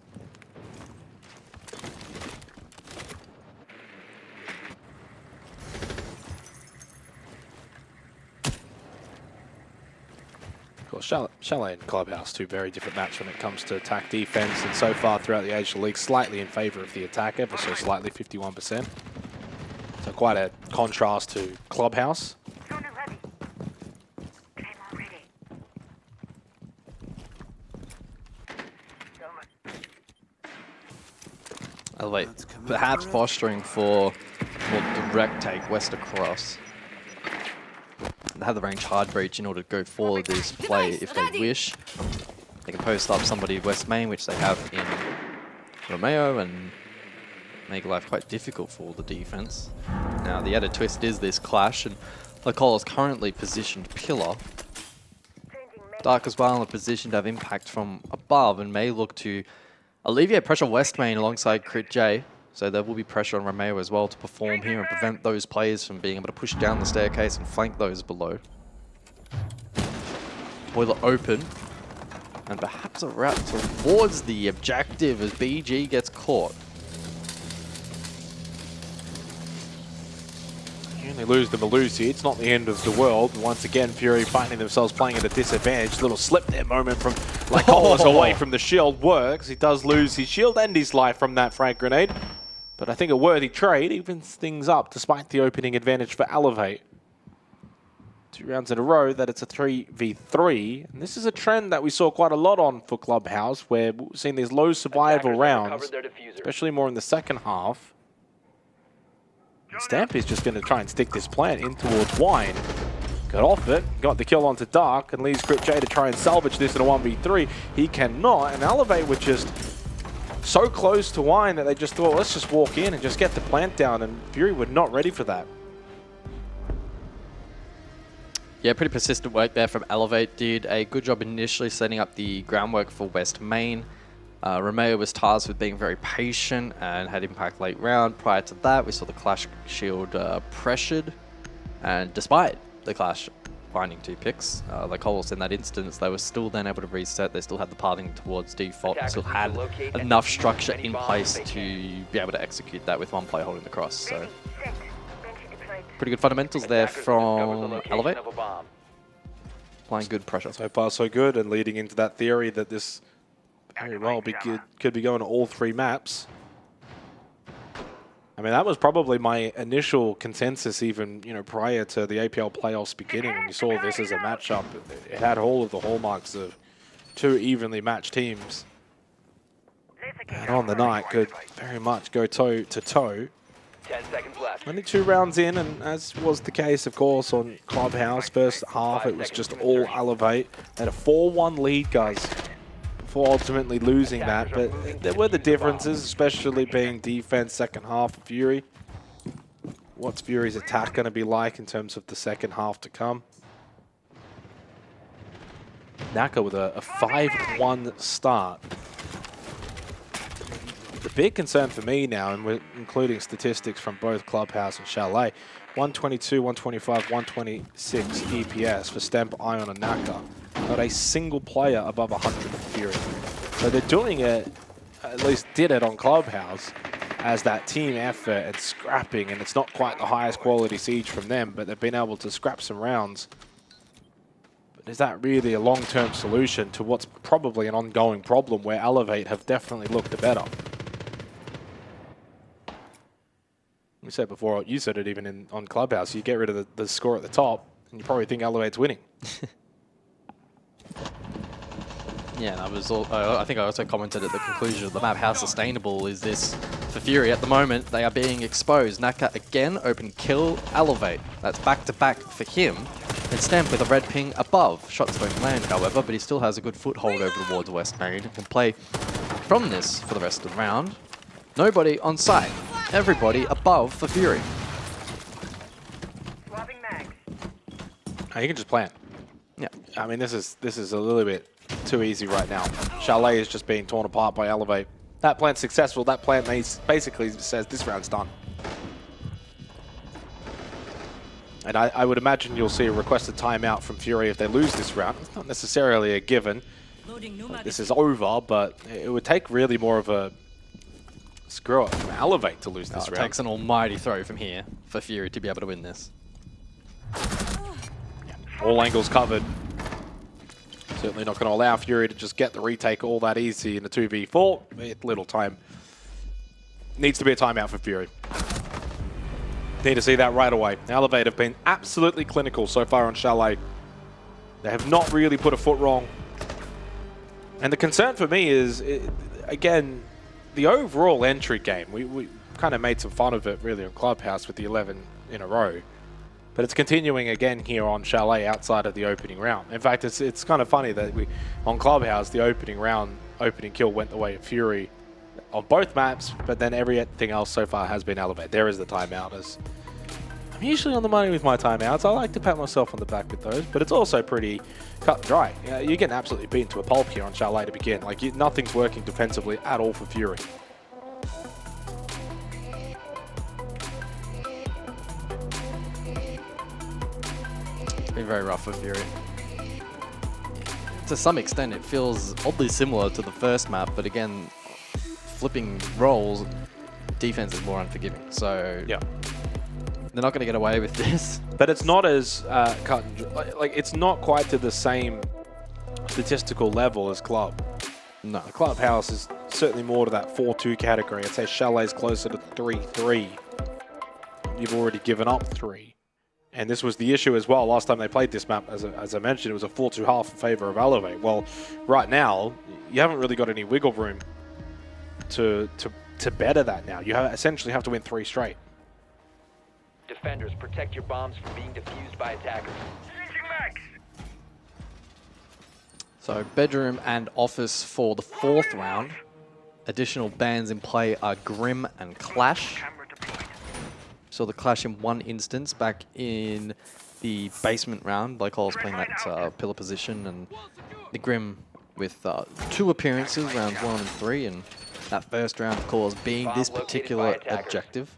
Of course, Chalet and Clubhouse, 2 very different maps when it comes to attack defense, and so far throughout the Asia League, slightly in favor of the attack, ever so slightly, 51%. So quite a contrast to Clubhouse. Elevate, perhaps posturing for more direct take west across. They have the range hard breach in order to go for this play if they wish. They can post up somebody west main, which they have in Romeo, and make life quite difficult for the defense. Now the added twist is this clash, and Locolo is currently positioned pillar. Dark as well in a position to have impact from above and may look to alleviate pressure on West Main alongside Crit J. So there will be pressure on Romeo as well to perform here and prevent those players from being able to push down the staircase and flank those below. Boiler open. And perhaps a route towards the objective as BG gets caught. They lose the Melusi. It's not the end of the world. Once again, Fury finding themselves playing at a disadvantage. Little slip there moment from Lycolis away from the shield works. He does lose his shield and his life from that frag grenade. But I think a worthy trade evens things up despite the opening advantage for Elevate. 2 rounds in a row that it's a 3v3. And this is a trend that we saw quite a lot on for Clubhouse, where we've seen these low survival rounds, especially more in the second half. Stampy's just going to try and stick this plant in towards Wine. Got off it, got the kill onto Dark, and leaves Crypt J to try and salvage this in a 1v3. He cannot, and Elevate were just so close to Wine that they just thought, let's just walk in and just get the plant down, and Fury were not ready for that. Yeah, pretty persistent work there from Elevate. Did a good job initially setting up the groundwork for West Main. Romeo was tasked with being very patient and had impact late round. Prior to that, we saw the Clash Shield pressured, and despite the Clash finding 2 picks, like Colos in that instance, they were still then able to reset. They still had the pathing towards default, still had enough structure in place to be able to execute that with one player holding the cross. So pretty good fundamentals there from Elevate. Applying good pressure. So far, so good, and leading into that theory that this very well could be going to all 3 maps. I mean, that was probably my initial consensus even, prior to the APL playoffs beginning. When you saw this as a matchup, it had all of the hallmarks of 2 evenly matched teams. And on the night, could very much go toe to toe. 10 seconds left. Only 2 rounds in, and as was the case, of course, on Clubhouse, first half, it was just all Elevate. They had a 4-1 lead, guys, before ultimately losing that. But there were the differences, especially being defense second half of Fury. What's Fury's attack going to be like in terms of the second half to come? Naka with a 5-1 start. The big concern for me now, and we're including statistics from both Clubhouse and Chalet, 122, 125, 126 EPS for Stemp, Ion, and Naka. Not a single player above 100 for Fury. So they're doing it, at least did it on Clubhouse, as that team effort and scrapping, and it's not quite the highest quality siege from them, but they've been able to scrap some rounds. But is that really a long-term solution to what's probably an ongoing problem where Elevate have definitely looked the better? We said before, you said it even on Clubhouse, you get rid of the score at the top, and you probably think Elevate's winning. Yeah, I think I also commented at the conclusion of the map, how sustainable is this for Fury? At the moment, they are being exposed. Naka again, open kill, Elevate. That's back-to-back for him. And Stamp with a red ping above. Shots don't land, however, but he still has a good foothold over towards West Main and can play from this for the rest of the round. Nobody on site. Everybody above for Fury. You can just plant. Yeah. I mean, this is a little bit too easy right now. Chalet is just being torn apart by Elevate. That plant's successful. That plant basically says this round's done. And I would imagine you'll see a requested timeout from Fury if they lose this round. It's not necessarily a given. Like, this is over, but it would take really more of a screw it from Elevate to lose this round. It takes an almighty throw from here for Fury to be able to win this. All angles covered. Certainly not going to allow Fury to just get the retake all that easy in a 2v4. Little time. Needs to be a timeout for Fury. Need to see that right away. Elevate have been absolutely clinical so far on Chalet. They have not really put a foot wrong. And the concern for me is, again, the overall entry game. We kind of made some fun of it really on Clubhouse with the 11 in a row. But it's continuing again here on Chalet outside of the opening round. In fact, it's kind of funny that on Clubhouse, the opening kill went the way of Fury on both maps, but then everything else so far has been Elevate. There is the timeout. I'm usually on the money with my timeouts. I like to pat myself on the back with those, but it's also pretty cut and dry. You're getting absolutely beaten to a pulp here on Chalet to begin. Like, nothing's working defensively at all for Fury. It's been very rough for Fury. To some extent, it feels oddly similar to the first map, but again, flipping roles, defense is more unforgiving. So yeah, they're not going to get away with this. But it's not as cut and dry. Like, it's not quite to the same statistical level as Club. No. The Clubhouse is certainly more to that 4-2 category. I'd say Chalet's closer to 3-3. You've already given up 3. And this was the issue as well. Last time they played this map, as I mentioned, it was a 4-2 half in favor of Elevate. Well, right now, you haven't really got any wiggle room to better that now. You essentially have to win 3 straight. Defenders, protect your bombs from being defused by attackers. So bedroom and office for the 4th round. Additional bans in play are Grim and Clash. So the Clash in one instance back in the basement round. Black Hole's playing that pillar position, and the Grim with 2 appearances, rounds 1 and 3, and that first round, of course, being this particular objective.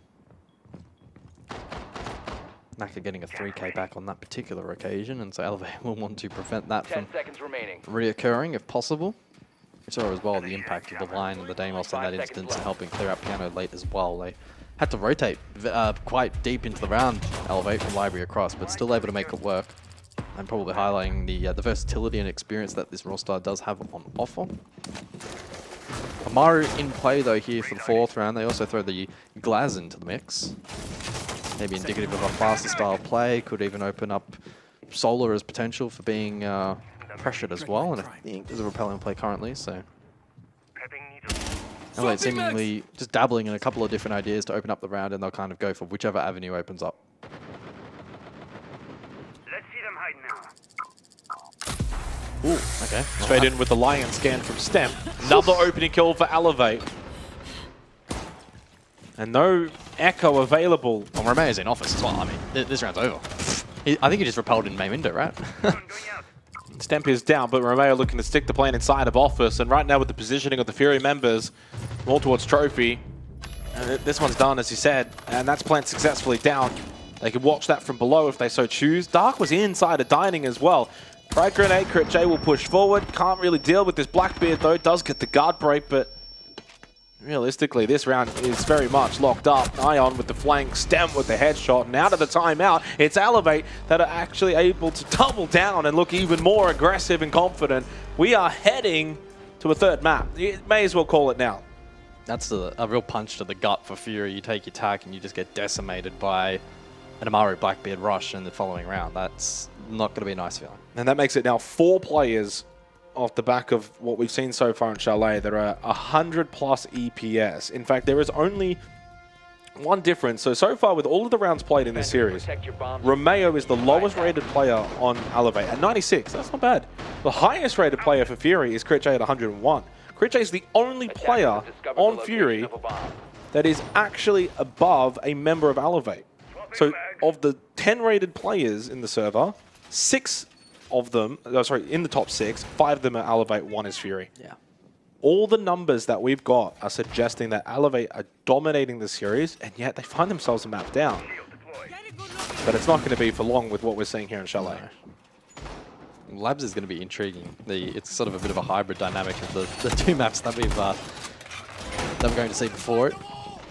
Naka getting a 3K back on that particular occasion, and so Elevate will want to prevent that from reoccurring if possible. We saw as well the impact of the line and the Deimos in that instance, and helping clear up Piano late as well. They had to rotate quite deep into the round, Elevate from Library across, but still able to make it work. And probably highlighting the versatility and experience that this roster does have on offer. Amaru in play though here for the 4th round. They also throw the Glaz into the mix. Maybe indicative of a faster style play. Could even open up Solar as potential for being pressured as well. And I think there's a repelling play currently, so. Elevate seemingly just dabbling in a couple of different ideas to open up the round, and they'll kind of go for whichever avenue opens up. Ooh, okay. Straight in with the Lion scan from Stem. Another opening kill for Elevate. And no echo available. Well, Romeo's in office as well. I mean, this round's over. I think he just repelled in main window, right? Stemp is down, but Romeo looking to stick the plan inside of office. And right now with the positioning of the Fury members, more towards Trophy. This one's done, as you said, and that's planned successfully down. They can watch that from below if they so choose. Dark was inside of Dining as well. Frag Grenade, Crit J will push forward. Can't really deal with this Blackbeard though. Does get the guard break, but realistically, this round is very much locked up. Ion with the flank, Stem with the headshot, and out of the timeout, it's Elevate that are actually able to double down and look even more aggressive and confident. We are heading to a 3rd map. You may as well call it now. That's a real punch to the gut for Fury. You take your tack and you just get decimated by an Amaru Blackbeard rush in the following round. That's not going to be a nice feeling. And that makes it now 4 players off the back of what we've seen so far in Chalet that are 100 plus EPS. In fact, there is only one difference. So far with all of the rounds played in this series, Romeo is the lowest rated player on Elevate at 96. That's not bad. The highest rated player for Fury is Crit J at 101. Crit J is the only player on Fury that is actually above a member of Elevate. So of the 10 rated players in the server, 6 of them, in the top 6, 5 of them are Elevate, 1 is Fury. Yeah. All the numbers that we've got are suggesting that Elevate are dominating the series, and yet they find themselves a map down. But it's not going to be for long with what we're seeing here in Chalet. No. Labs is going to be intriguing. It's sort of a bit of a hybrid dynamic of the 2 maps that we're going to see before it.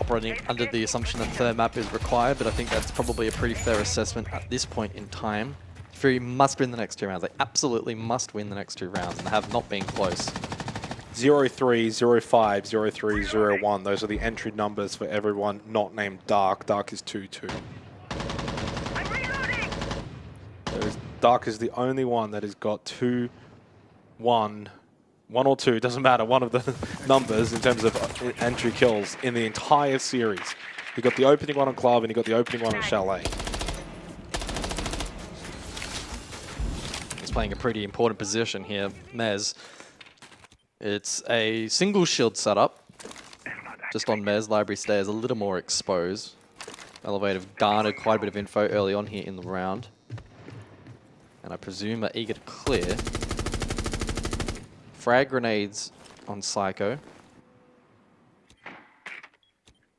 Operating under the assumption that 3rd map is required, but I think that's probably a pretty fair assessment at this point in time. Fury must win the next 2 rounds. They absolutely must win the next 2 rounds, and they have not been close. 0-3, 0-5, 0-3, 0-1. Those are the entry numbers for everyone not named Dark. Dark is 2-2. Dark is the only one that has got 2-1. 1 or 2, doesn't matter, one of the numbers in terms of entry kills in the entire series. He got the opening one on Club and he got the opening one on Chalet. He's playing a pretty important position here, Mez. It's a single shield setup. Just on Mez, Library stays a little more exposed. Elevate have garnered quite a bit of info early on here in the round. And I presume are eager to clear. Frag grenades on Psycho.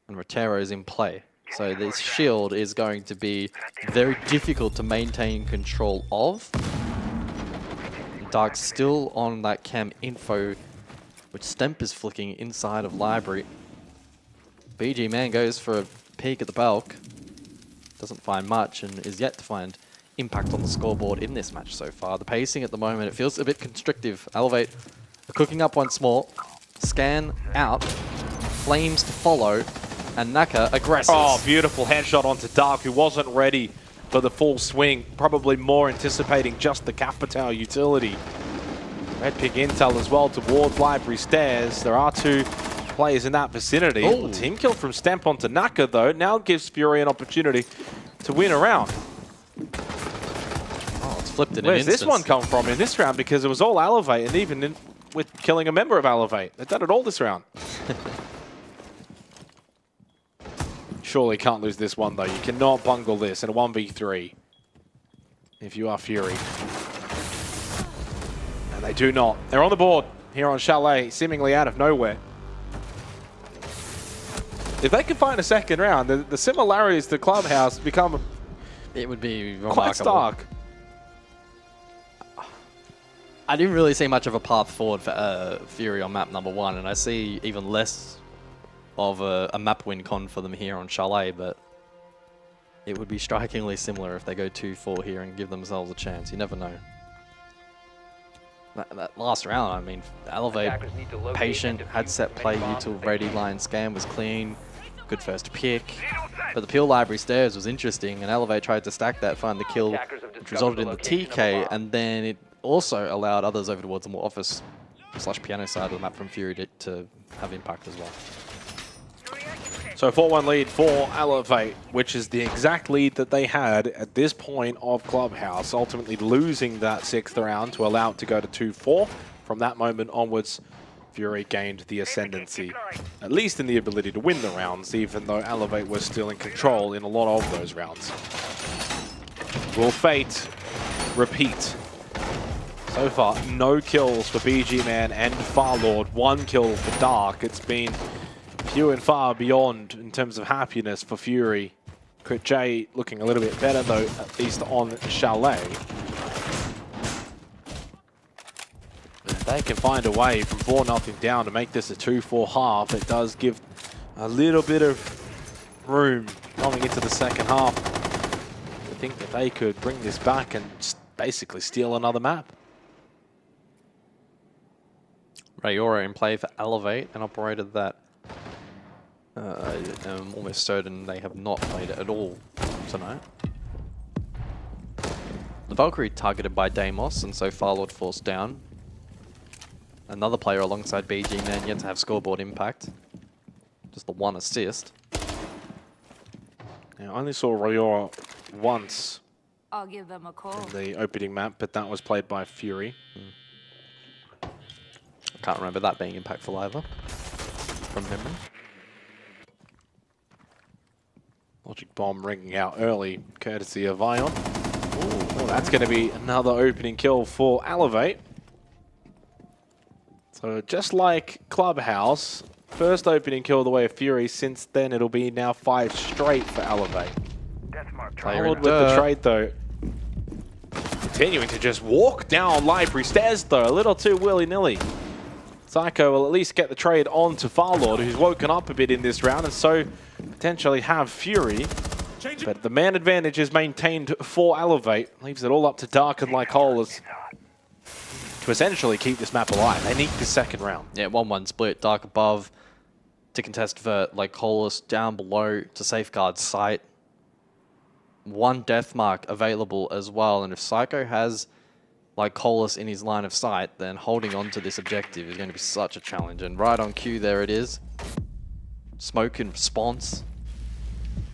And Rotero is in play. So this shield is going to be very difficult to maintain control of. Dark's still on that cam info, which Stemp is flicking inside of Library. BG Man goes for a peek at the Balk. Doesn't find much and is yet to find impact on the scoreboard in this match so far. The pacing at the moment, it feels a bit constrictive. Elevate are cooking up once more. Scan out. Flames to follow. And Naka aggresses. Oh, beautiful headshot onto Dark, who wasn't ready for the full swing. Probably more anticipating just the Capital utility. Red pick intel as well towards Library stairs. There are 2 players in that vicinity. Ooh. Team kill from Stamp onto Naka, though, now gives Fury an opportunity to win a round. Oh, it's flipped in Where's an instance. this one come from in this round? Because it was all Elevate, and even with killing a member of Elevate. They've done it all this round. Surely can't lose this one, though. You cannot bungle this in a 1v3 if you are Fury. And They do not. They're on the board here on Chalet, seemingly out of nowhere. If they can find a second round, the similarities to Clubhouse become it would be remarkable. Quite stark. I didn't really see much of a path forward for Fury on map number 1, and I see even less of a map win con for them here on Chalet, but it would be strikingly similar if they go 2-4 here and give themselves a chance. You never know. That last round, I mean, Elevate, patient, had set play, util, ready, line scan was clean. Good first pick. But the Peel Library Stairs was interesting, and Elevate tried to stack that, find the kill, which resulted in the TK, and then it also allowed others over towards the more office/piano side of the map from Fury to have impact as well. So 4-1 lead for Elevate, which is the exact lead that they had at this point of Clubhouse, ultimately losing that 6th round to allow it to go to 2-4. From that moment onwards, Fury gained the ascendancy, at least in the ability to win the rounds, even though Elevate was still in control in a lot of those rounds. Will fate repeat? So far, no kills for BG Man and Farlord, 1 kill for Dark. It's been few and far beyond in terms of happiness for Fury. Crit J looking a little bit better though, at least on Chalet. If they can find a way from 4-0 down to make this a 2-4 half, it does give a little bit of room coming into the second half. I think that they could bring this back and just basically steal another map. Rayora in play for Elevate, an operator that I'm almost certain they have not played it at all tonight. The Valkyrie targeted by Deimos, and so Farlord forced down. Another player alongside BG Man yet to have scoreboard impact. Just the 1 assist. I only saw Rayora once I'll give them a call. in the opening map, but that was played by Fury. I can't remember that being impactful either, from memory. Logic Bomb ringing out early, courtesy of Ion. Ooh, that's going to be another opening kill for Elevate. So just like Clubhouse, first opening kill the way of Fury, since then it'll be now 5 straight for Elevate. Followed with the trade though. Continuing to just walk down Library Stairs though, a little too willy-nilly. Psycho will at least get the trade on to Farlord, who's woken up a bit in this round, and so potentially have Fury. But the man advantage is maintained for Elevate. Leaves it all up to Dark and Lycolas to essentially keep this map alive. They need the second round. Yeah, 1-1 split. Dark above to contest Vert. Lycolas down below to safeguard site. 1 death mark available as well, and if Psycho has Lycolas in his line of sight, then holding on to this objective is going to be such a challenge. And right on cue, there it is. Smoke in response.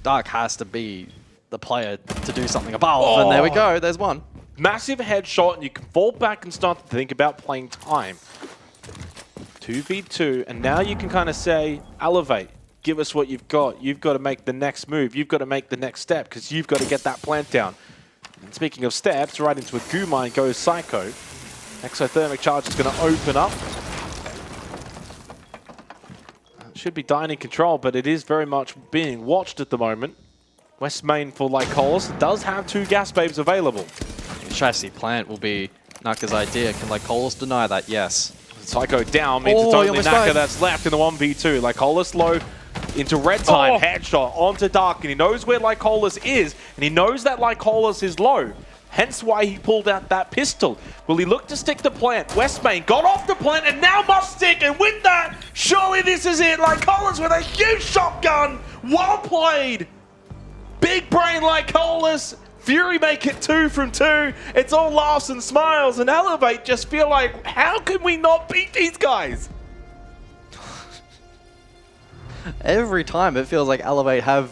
Dark has to be the player to do something above, and there we go, there's one. Massive headshot, and you can fall back and start to think about playing time. 2v2, and now you can kind of say, Elevate, give us what you've got. You've got to make the next move. You've got to make the next step, because you've got to get that plant down. And speaking of steps, right into a goo mine goes Psycho. Exothermic charge is going to open up. Should be dying in control, but it is very much being watched at the moment. West main for Lycolas does have 2 gas babes available. Chassis plant will be Naka's idea. Can Lycolas deny that? Yes. Psycho down means it's only Naka that's left in the 1v2. Lycolas low into red time, headshot onto Dark, and he knows where Lycolas is, and he knows that Lycolas is low. Hence why he pulled out that pistol. Will he look to stick the plant? West main got off the plant and now must stick, and with that, surely this is it. Lycolas with a huge shotgun. Well played. Big brain Lycolas. Fury make it 2 from 2. It's all laughs and smiles, and Elevate just feel like, how can we not beat these guys? Every time it feels like Elevate have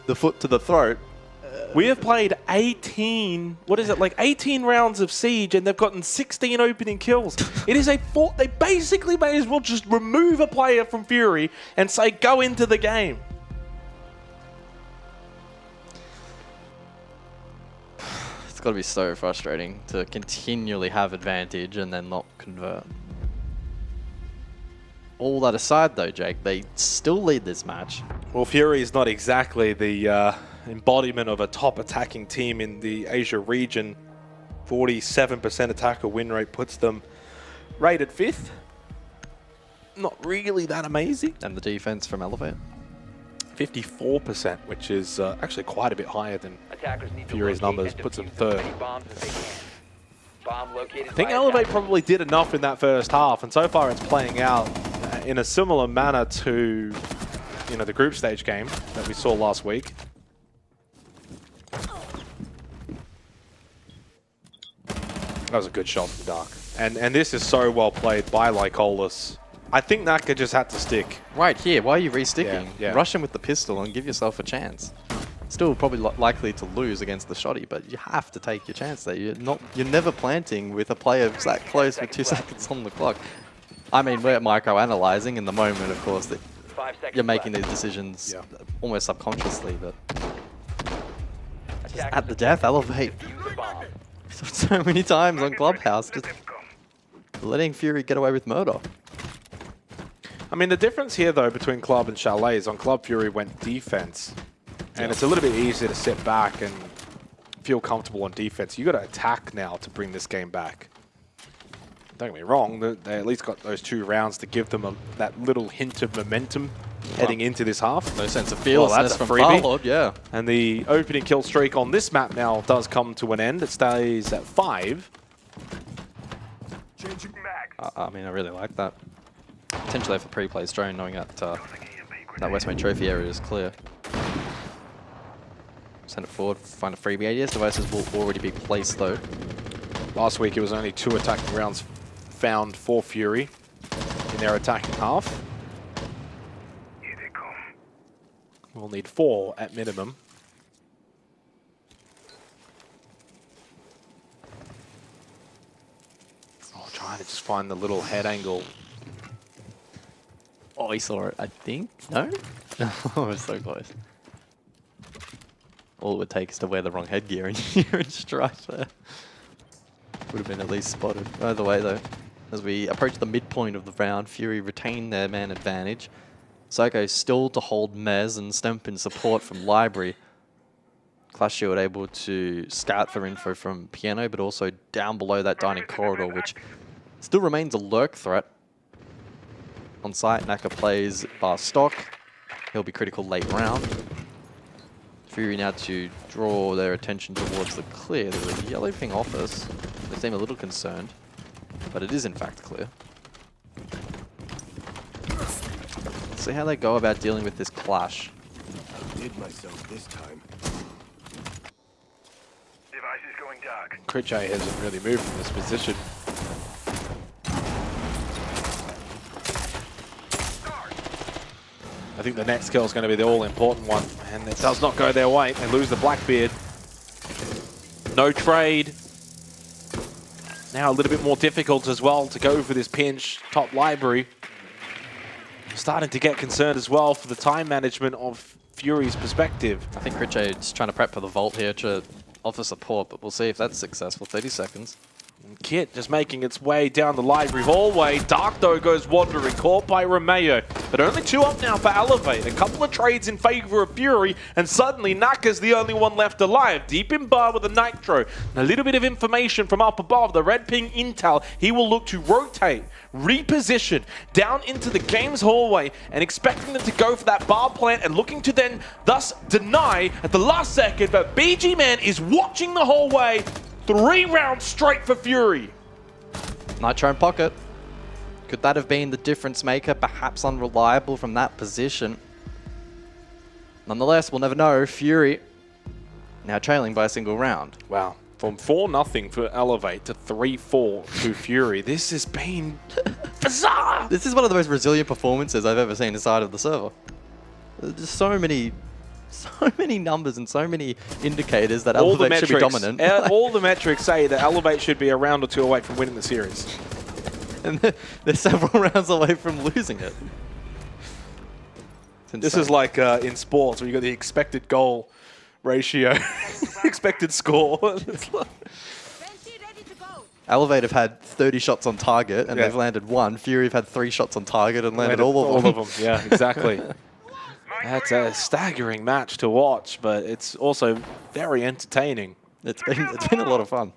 the foot to the throat. We have played 18, what is it, like 18 rounds of Siege, and they've gotten 16 opening kills. It is a they basically may as well just remove a player from Fury and say, go into the game. It's got to be so frustrating to continually have advantage and then not convert. All that aside though, Jake, they still lead this match. Well, Fury is not exactly the embodiment of a top attacking team in the Asia region. 47% attacker win rate puts them rated 5th. Not really that amazing. And the defense from Elevate? 54%, which is actually quite a bit higher than Fury's numbers, puts them 3rd. I think Elevate probably did enough in that first half, and so far it's playing out in a similar manner to, you know, the group stage game that we saw last week. That was a good shot from Dark. And this is so well played by Lycolis. I think Naka just had to stick. Right here, why are you re-sticking? Yeah. Rush him with the pistol and give yourself a chance. Still probably likely to lose against the shotty, but you have to take your chance there. You're never planting with a player that close with 2 seconds on the clock. I mean, we're micro-analyzing in the moment, of course, that you're making these decisions almost subconsciously, but just at the death, Elevate. So many times on Clubhouse, just letting Fury get away with murder. I mean, the difference here, though, between Club and Chalet is on Club, Fury went defense. And it's a little bit easier to sit back and feel comfortable on defense. You got to attack now to bring this game back. Don't get me wrong, they at least got those 2 rounds to give them that little hint of momentum heading into this half. No sense of fearlessness from Farlord, yeah. And the opening kill streak on this map now does come to an end. It stays at 5. I mean, I really like that. Potentially for pre-plays drone, knowing that that West Main trophy area is clear. Send it forward, find a freebie. ADS devices will already be placed though. Last week it was only 2 attacking rounds found for Fury in their attacking half. We'll need 4 at minimum. Oh, trying to just find the little head angle. Oh, he saw it, I think. No? Oh, it was so close. All it would take is to wear the wrong headgear and you're in strike there. Would have been at least spotted. Either way, though, as we approach the midpoint of the round, Fury retain their man advantage. Psycho still to hold Mez and Stemp in support from Library. Clash Shield able to scout for info from Piano, but also down below that dining corridor, which still remains a lurk threat. On site, Naka plays bar stock. He'll be critical late round. Fury now to draw their attention towards the clear. There's a yellow ping office. They seem a little concerned, but it is in fact clear. Let's see how they go about dealing with this clash. Did myself this time. Device is going dark. Critchay hasn't really moved from this position. I think the next kill is going to be the all-important one, and it does not go their way. They lose the Blackbeard. No trade. Now a little bit more difficult as well to go for this pinch. Top Library starting to get concerned as well for the time management of Fury's perspective. I think Critchay is trying to prep for the vault here to offer support, but we'll see if that's successful. 30 seconds. Kit just making its way down the library hallway. Dark, though, goes wandering, caught by Romeo. But only 2 up now for Elevate. A couple of trades in favor of Fury, and suddenly Naka's the only one left alive. Deep in bar with a Nitro. And a little bit of information from up above. The red ping intel. He will look to rotate, reposition down into the game's hallway, and expecting them to go for that bar plant and looking to then thus deny at the last second. But BG Man is watching the hallway. 3 rounds straight for Fury. Nitro in pocket. Could that have been the difference maker? Perhaps unreliable from that position. Nonetheless, we'll never know. Fury now trailing by a single round. Wow. From 4-0 for Elevate to 3-4 to Fury. This has been bizarre. This is one of the most resilient performances I've ever seen inside of the server. There's so many numbers and so many indicators that Elevate should be dominant. All the metrics say that Elevate should be a round or 2 away from winning the series. And they're several rounds away from losing it. This is like in sports where you got the expected goal ratio, expected score. Elevate have had 30 shots on target and they've landed 1. Fury have had 3 shots on target and landed all of them. Yeah, exactly. That's a staggering match to watch, but it's also very entertaining. It's been a lot of fun.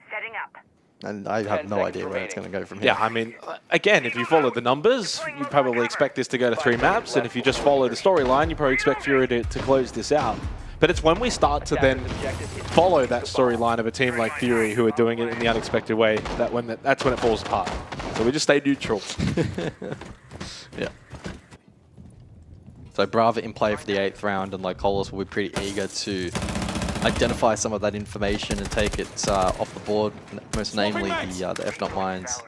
Setting up. And I have no idea where it's going to go from here. Yeah, I mean, again, if you follow the numbers, you probably expect this to go to 3 maps, and if you just follow the storyline, you probably expect Fury to close this out. But it's when we start to then follow that storyline of a team like Fury who are doing it in the unexpected way, that's when it falls apart. So we just stay neutral. Yeah. So Brava in play for the 8th round, and Lycolis will be pretty eager to identify some of that information and take it off the board, most namely the F-Not mines.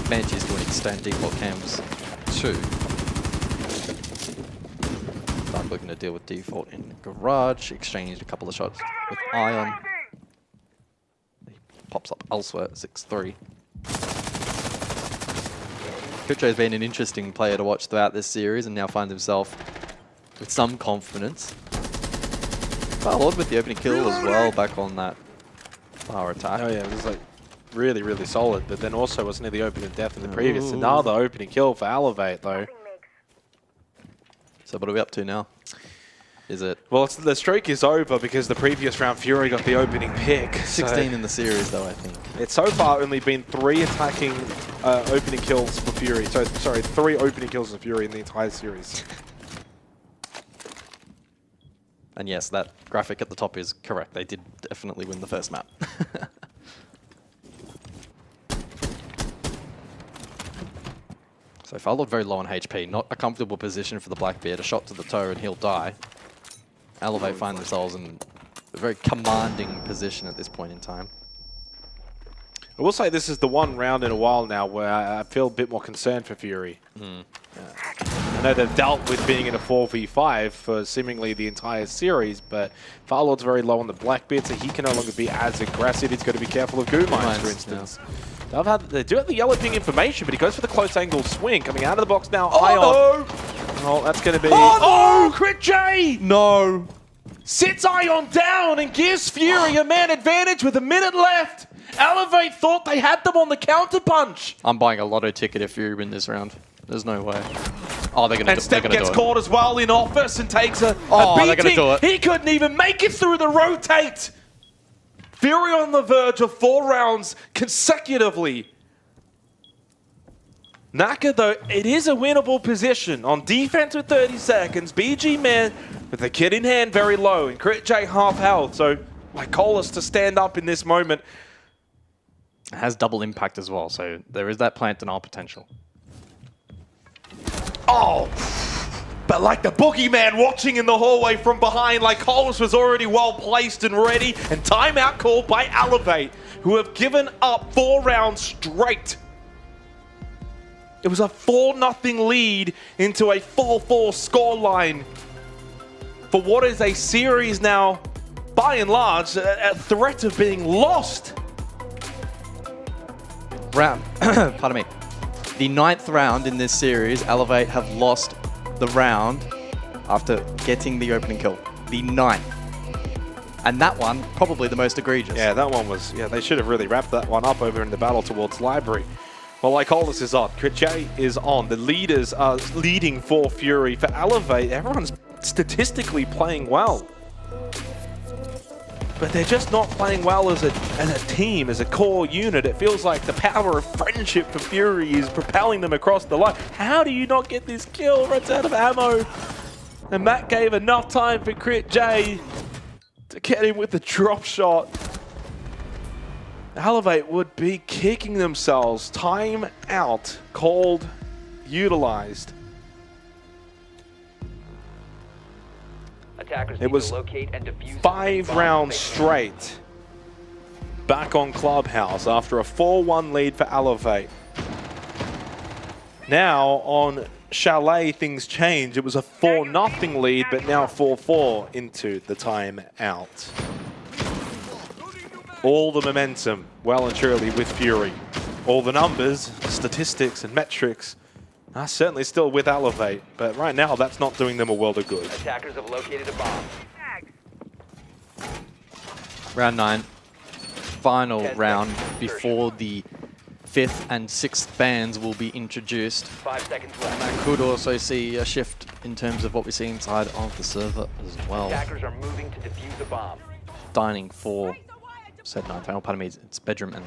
Banshees to an extent, default cams 2. Dark looking to deal with default in garage, exchanged a couple of shots with Ion. He pops up elsewhere at 6-3. Kucho has been an interesting player to watch throughout this series and now finds himself with some confidence. Lord with the opening kill as well, back on that power attack. Oh yeah, it was like really, really solid, but then also was near the opening death in the previous. Another opening kill for Elevate though. So what are we up to now? Is it? Well, the streak is over because the previous round Fury got the opening pick. 16 in the series though, I think. It's so far only been 3 attacking opening kills for Fury. So, sorry, 3 opening kills for Fury in the entire series. And yes, that graphic at the top is correct. They did definitely win the first map. So Farlord very low on HP, not a comfortable position for the Blackbeard. A shot to the toe and he'll die. Elevate find themselves in a very commanding position at this point in time. I will say this is the one round in a while now where I feel a bit more concerned for Fury. I know they've dealt with being in a 4v5 for seemingly the entire series, but Farlord's very low on the Blackbeard, so he can no longer be as aggressive. He's got to be careful of goo mines, for instance. Yeah. They do have the yellow ping information, but he goes for the close angle swing. Coming out of the box now, Ion. No! Oh, that's going to be... Oh, Crit J! No! Sits Ion down and gives Fury a man advantage with a minute left. Elevate thought they had them on the counter punch. I'm buying a lotto ticket if Fury win this round. There's no way. Oh, they're going to do it. And Step gets caught as well in office and takes a they're beating. going to do it. He couldn't even make it through the rotate. Fury on the verge of 4 rounds consecutively. Naka, though, it is a winnable position. On defense with 30 seconds, BG Man with the kit in hand very low, and Crit J half health. So, Lycolis to stand up in this moment. It has double impact as well, so there is that plant denial potential. Oh! But like the boogeyman watching in the hallway from behind, Lycolis was already well placed and ready, and timeout called by Elevate, who have given up 4 rounds straight. It was a 4-0 lead into a 4-4 scoreline for what is a series now, by and large, a threat of being lost. Pardon me. The 9th round in this series, Elevate have lost the round after getting the opening kill. The 9th. And that one, probably the most egregious. Yeah, that one was, they should have really wrapped that one up over in the battle towards Library. Well, Lycolis is on. Crit J is on. The leaders are leading for Fury. For Elevate, everyone's statistically playing well. But they're just not playing well as a team, as a core unit. It feels like the power of friendship for Fury is propelling them across the line. How do you not get this kill? Runs out of ammo. And Matt gave enough time for Crit J to get him with the drop shot. Elevate would be kicking themselves. Time out called, utilized. It was 5 rounds straight back on Clubhouse after a 4-1 lead for Elevate. Now on Chalet, things change. It was a 4-0 lead, but now 4-4 into the timeout. All the momentum well and truly with Fury. All the numbers, statistics and metrics Certainly still with Elevate, but right now that's not doing them a world of good. Attackers have located a bomb. Round 9. Final round before the 5th and 6th bans will be introduced. 5 seconds left. That could also see a shift in terms of what we see inside of the server as well. Attackers are moving to defuse the bomb. Dining for said 9th round. Pardon me, it's bedroom and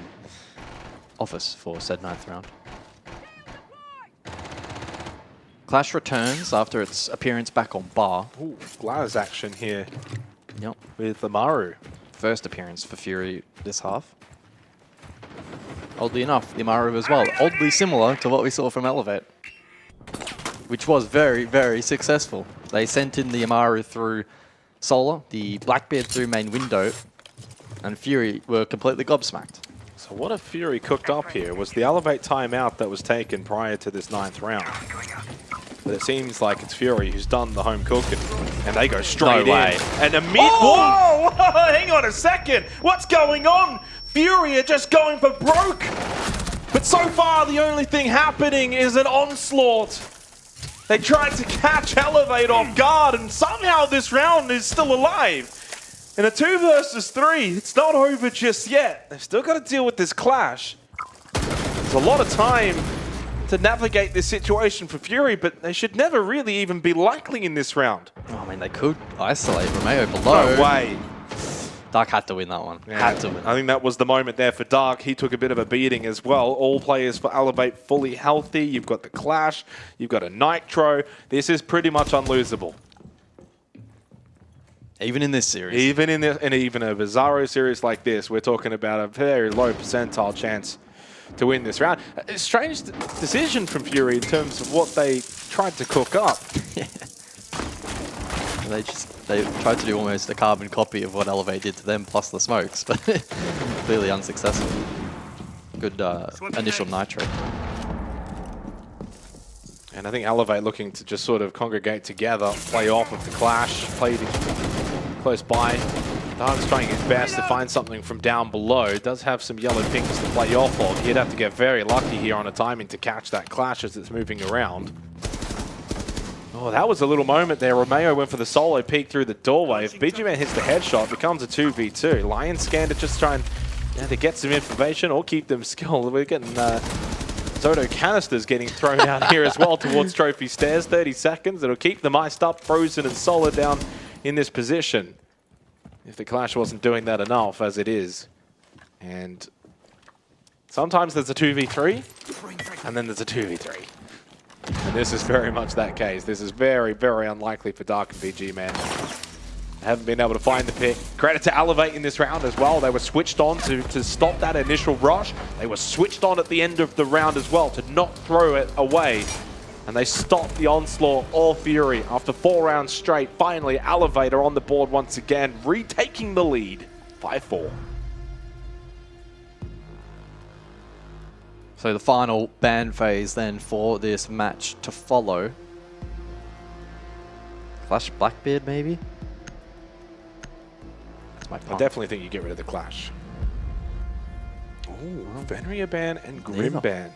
office for said 9th round. Clash returns after its appearance back on bar. Ooh, Glass action here. Yep. With Amaru. First appearance for Fury this half. Oddly enough, the Amaru as well. Oddly similar to what we saw from Elevate, which was very, very successful. They sent in the Amaru through Solar, the Blackbeard through main window, and Fury were completely gobsmacked. So what if Fury cooked up here was the Elevate timeout that was taken prior to this 9th round. But it seems like it's Fury who's done the home cooking, and they go straight in. And whoa! Hang on a second! What's going on? Fury are just going for broke! But so far, the only thing happening is an onslaught. They tried to catch Elevate off guard, and somehow this round is still alive. In a 2 versus 3, it's not over just yet. They've still got to deal with this clash. There's a lot of time to navigate this situation for Fury, but they should never really even be likely in this round. Oh, I mean, they could isolate Romeo below. No way. Dark had to win that one. Yeah, had to win. I think that was the moment there for Dark. He took a bit of a beating as well. All players for Elevate fully healthy. You've got the Clash. You've got a Nitro. This is pretty much unlosable. Even in this series. Even in a Bizarro series like this, we're talking about a very low percentile chance to win this round. A strange decision from Fury in terms of what they tried to cook up. They tried to do almost a carbon copy of what Elevate did to them, plus the smokes, but clearly unsuccessful. Good initial Nitro. And I think Elevate looking to just sort of congregate together, play off of the Clash, played close by. Dark's trying his best to find something from down below. Does have some yellow pings to play off of. He'd have to get very lucky here on a timing to catch that Clash as it's moving around. Oh, that was a little moment there. Romeo went for the solo peek through the doorway. If BG Man hits the headshot, it becomes a 2v2. Lion scanned to just try and to get some information or keep them skilled. We're getting Zoto canisters getting thrown out here as well towards Trophy Stairs. 30 seconds. It'll keep them iced up, frozen and solid down in this position. If the Clash wasn't doing that enough, as it is. And sometimes there's a 2v3, and then there's a 2v3. And this is very much that case. This is very, very unlikely for Dark and BG Man. They haven't been able to find the pick. Credit to Elevate in this round as well. They were switched on to stop that initial rush. They were switched on at the end of the round as well to not throw it away. And they stopped the onslaught of Fury after 4 rounds straight. Finally, Elevate are on the board once again, retaking the lead, 5-4. So the final ban phase then for this match to follow. Clash Blackbeard, maybe? That's my I punt. definitely think you get rid of the Clash. Ooh, Fenrir ban and Grim ban.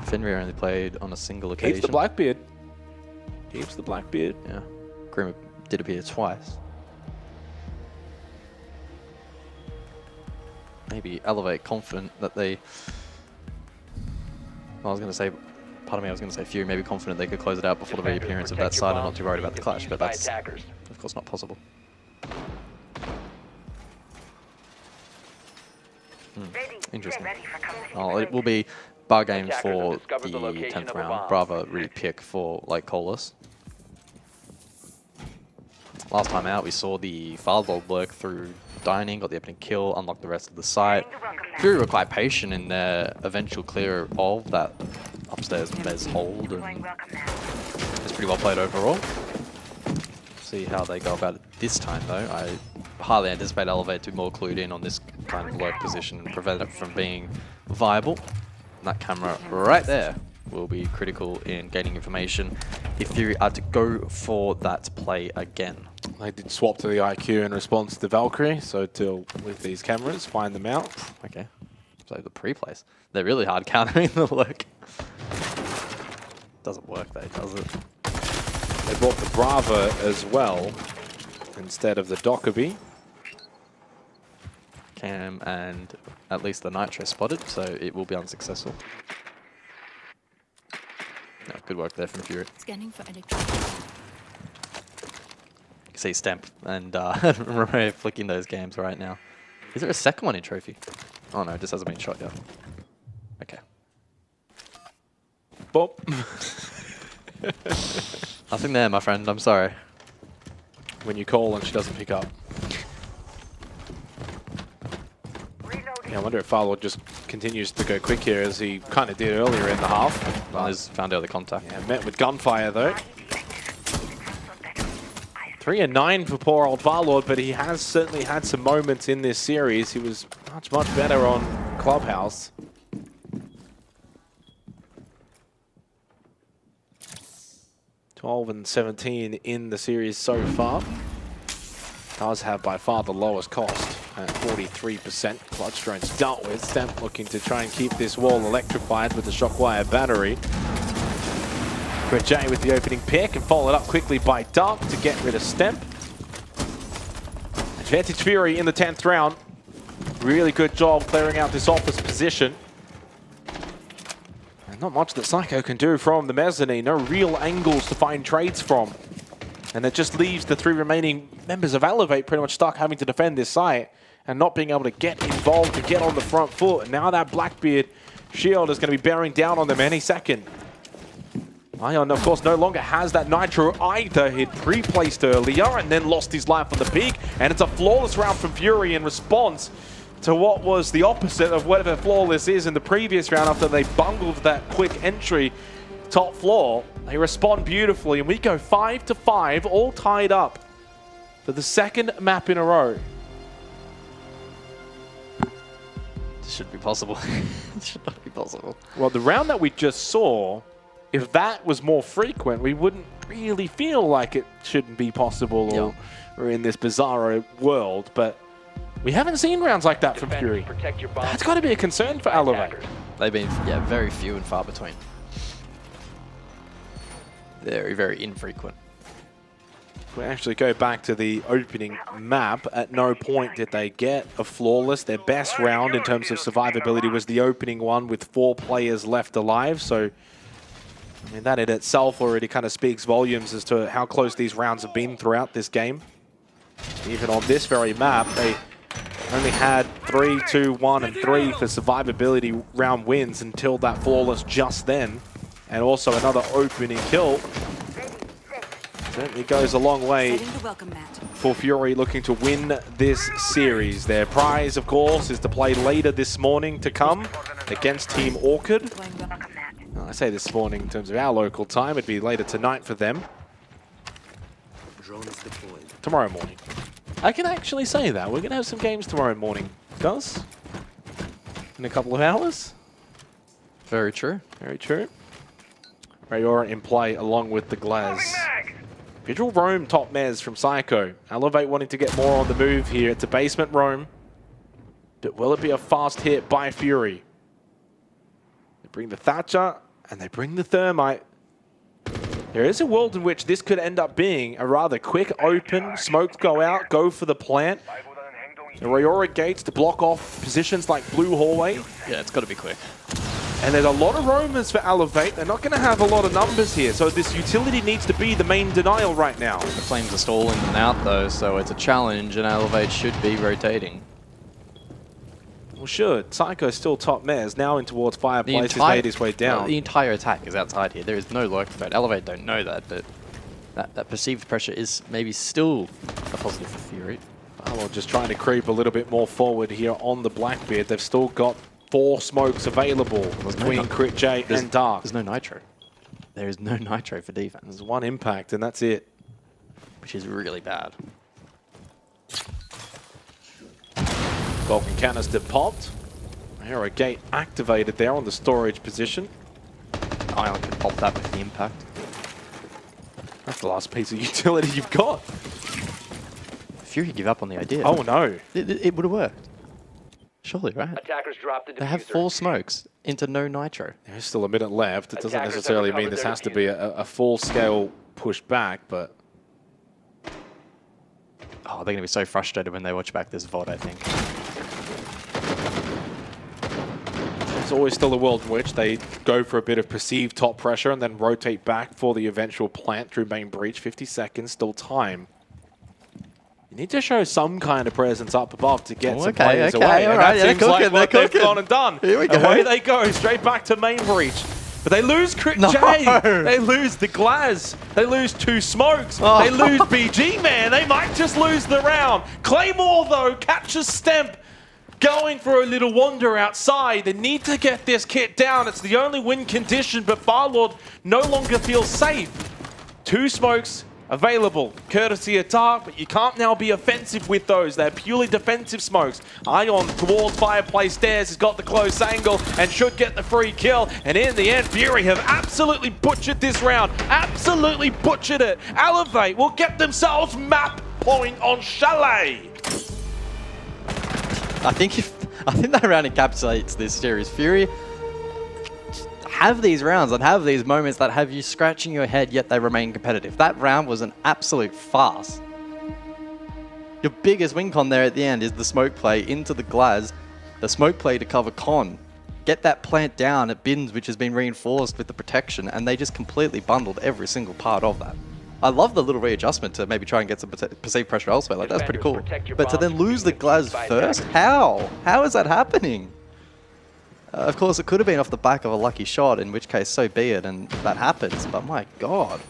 Fenrir only played on a single occasion. Keeps the Blackbeard. Keeps the Blackbeard. Yeah. Grim did appear twice. Maybe Elevate confident that they... I was going to say, pardon me, I was going to say Fury, maybe confident they could close it out before the reappearance of that side and not too worried about the Clash, but that's of course not possible. Interesting. Oh, it will be bar games for the 10th round. Bravo really pick for Lake Colas. Last time out, we saw the Fardog lurk through Dining, got the opening kill, unlocked the rest of the site. Fury were quite patient in their eventual clear of that upstairs Bez hold, and it's pretty well played overall. See how they go about it this time, though. I highly anticipate Elevate to be more clued in on this kind of lurk position and prevent it from being viable. And that camera right there will be critical in gaining information if Fury are to go for that play again. They did swap to the IQ in response to Valkyrie, so deal with these cameras, find them out. Okay, so the pre-plays. They're really hard countering the look. Doesn't work though, does it? They brought the Brava as well instead of the Dockerby. Cam and at least the Nitro spotted, so it will be unsuccessful. No, good work there from Fury. Scanning for electronic. You can see Stamp and Romeo flicking those games right now. Is there a second one in Trophy? Oh no, it just hasn't been shot yet. Okay. Boop. Nothing there, my friend. I'm sorry. When you call and she doesn't pick up. Yeah, I wonder if Farlord just continues to go quick here as he kind of did earlier in the half. Well, he's found out the contact. Yeah, met with gunfire though. 3 and 9 for poor old Farlord, but he has certainly had some moments in this series. He was much better on Clubhouse. and 17 in the series so far. Does have by far the lowest cost at 43%. Clutch drones dealt with. Stamp looking to try and keep this wall electrified with the Shockwire battery. Quick J with the opening pick and followed up quickly by Dark to get rid of Stamp. Advantage Fury in the 10th round. Really good job clearing out this office position. And not much that Psycho can do from the mezzanine. No real angles to find trades from. And it just leaves the 3 remaining members of Elevate pretty much stuck having to defend this site and not being able to get involved and get on the front foot. And now that Blackbeard shield is going to be bearing down on them any second. Ion, of course, no longer has that Nitro either. He'd pre-placed earlier and then lost his life on the peak. And it's a flawless round from Fury in response to what was the opposite of whatever flawless is in the previous round after they bungled that quick entry top floor. They respond beautifully, and we go 5-5, all tied up for the second map in a row. This should be possible. It should not be possible. Well, the round that we just saw, if that was more frequent, we wouldn't really feel like it shouldn't be possible or in this bizarro world, but we haven't seen rounds like that from Fury. That's got to be a concern for Elevate. They've been, very few and far between. Very infrequent. If we actually go back to the opening map, at no point did they get a flawless. Their best round in terms of survivability was the opening one with 4 players left alive. So, I mean, that in itself already kind of speaks volumes as to how close these rounds have been throughout this game. Even on this very map, they only had 3, 2, 1, and 3 for survivability round wins until that flawless just then. And also another opening kill. Certainly goes a long way for Fury looking to win this series. Their prize, of course, is to play later this morning to come against Team Orchid. Well, I say this morning in terms of our local time. It'd be later tonight for them. Tomorrow morning. I can actually say that. We're going to have some games tomorrow morning, guys. In a couple of hours. Very true. Very true. Rayora in play along with the Glaz. Vigil roam top mez from Psycho. Elevate wanting to get more on the move here. It's a basement roam. But will it be a fast hit by Fury? They bring the Thatcher and they bring the Thermite. There is a world in which this could end up being a rather quick open. Smokes go out, go for the plant. The Rayora gates to block off positions like Blue Hallway. Yeah, it's got to be quick. And there's a lot of roamers for Elevate. They're not going to have a lot of numbers here, so this utility needs to be the main denial right now. The flames are stalling them out though, so it's a challenge, and Elevate should be rotating. Well, should. Psycho's still top mez, now in towards Fireplace. He's made his way down. The entire attack is outside here. There is no lurk threat. Elevate don't know that, but that perceived pressure is maybe still a positive for Fury. Well, just trying to creep a little bit more forward here on the Blackbeard. They've still got 4 smokes available between Crit J and Dark. There's no Nitro. There is no Nitro for defense. There's 1 impact, and that's it. Which is really bad. Vulcan canister popped. Arrow gate activated there on the storage position. Ion can pop that with the impact. That's the last piece of utility you've got. Fury give up on the idea. Oh no. It would have worked. Surely, right? Attackers drop the diffuser. They have 4 smokes into no nitro. There's still a minute left. It doesn't Attackers have necessarily mean recovered this their has to be a full-scale push back, but... Oh, they're going to be so frustrated when they watch back this VOD, I think. There's always still a world in which they go for a bit of perceived top pressure and then rotate back for the eventual plant through main breach. 50 seconds, still time. You need to show some kind of presence up above to get some players away. All And right, that seems they're like cooking, what they're they've gone and done. Here we go. Away they go, straight back to main breach. But they lose Crit J. They lose the Glaz. They lose 2 smokes. Oh. They lose BG Man. They might just lose the round. Claymore, though, catches Stemp. Going for a little wander outside. They need to get this kit down. It's the only win condition, but Farlord no longer feels safe. 2 smokes available, courtesy of Dark, but you can't now be offensive with those. They're purely defensive smokes. Ion towards Fireplace Stairs has got the close angle and should get the free kill. And in the end, Fury have absolutely butchered this round. Absolutely butchered it. Elevate will get themselves map point on Chalet. I think that round encapsulates this series. Fury have these rounds and have these moments that have you scratching your head, yet they remain competitive. That round was an absolute farce. Your biggest win con there at the end is the smoke play into the Glaz, the smoke play to cover con. Get that plant down at Bins, which has been reinforced with the protection, and they just completely bundled every single part of that. I love the little readjustment to maybe try and get some perceived pressure elsewhere. Like, that's pretty cool. But to then lose the Glaz first? How? How is that happening? Of course, it could have been off the back of a lucky shot, in which case, so be it, and that happens. But my God.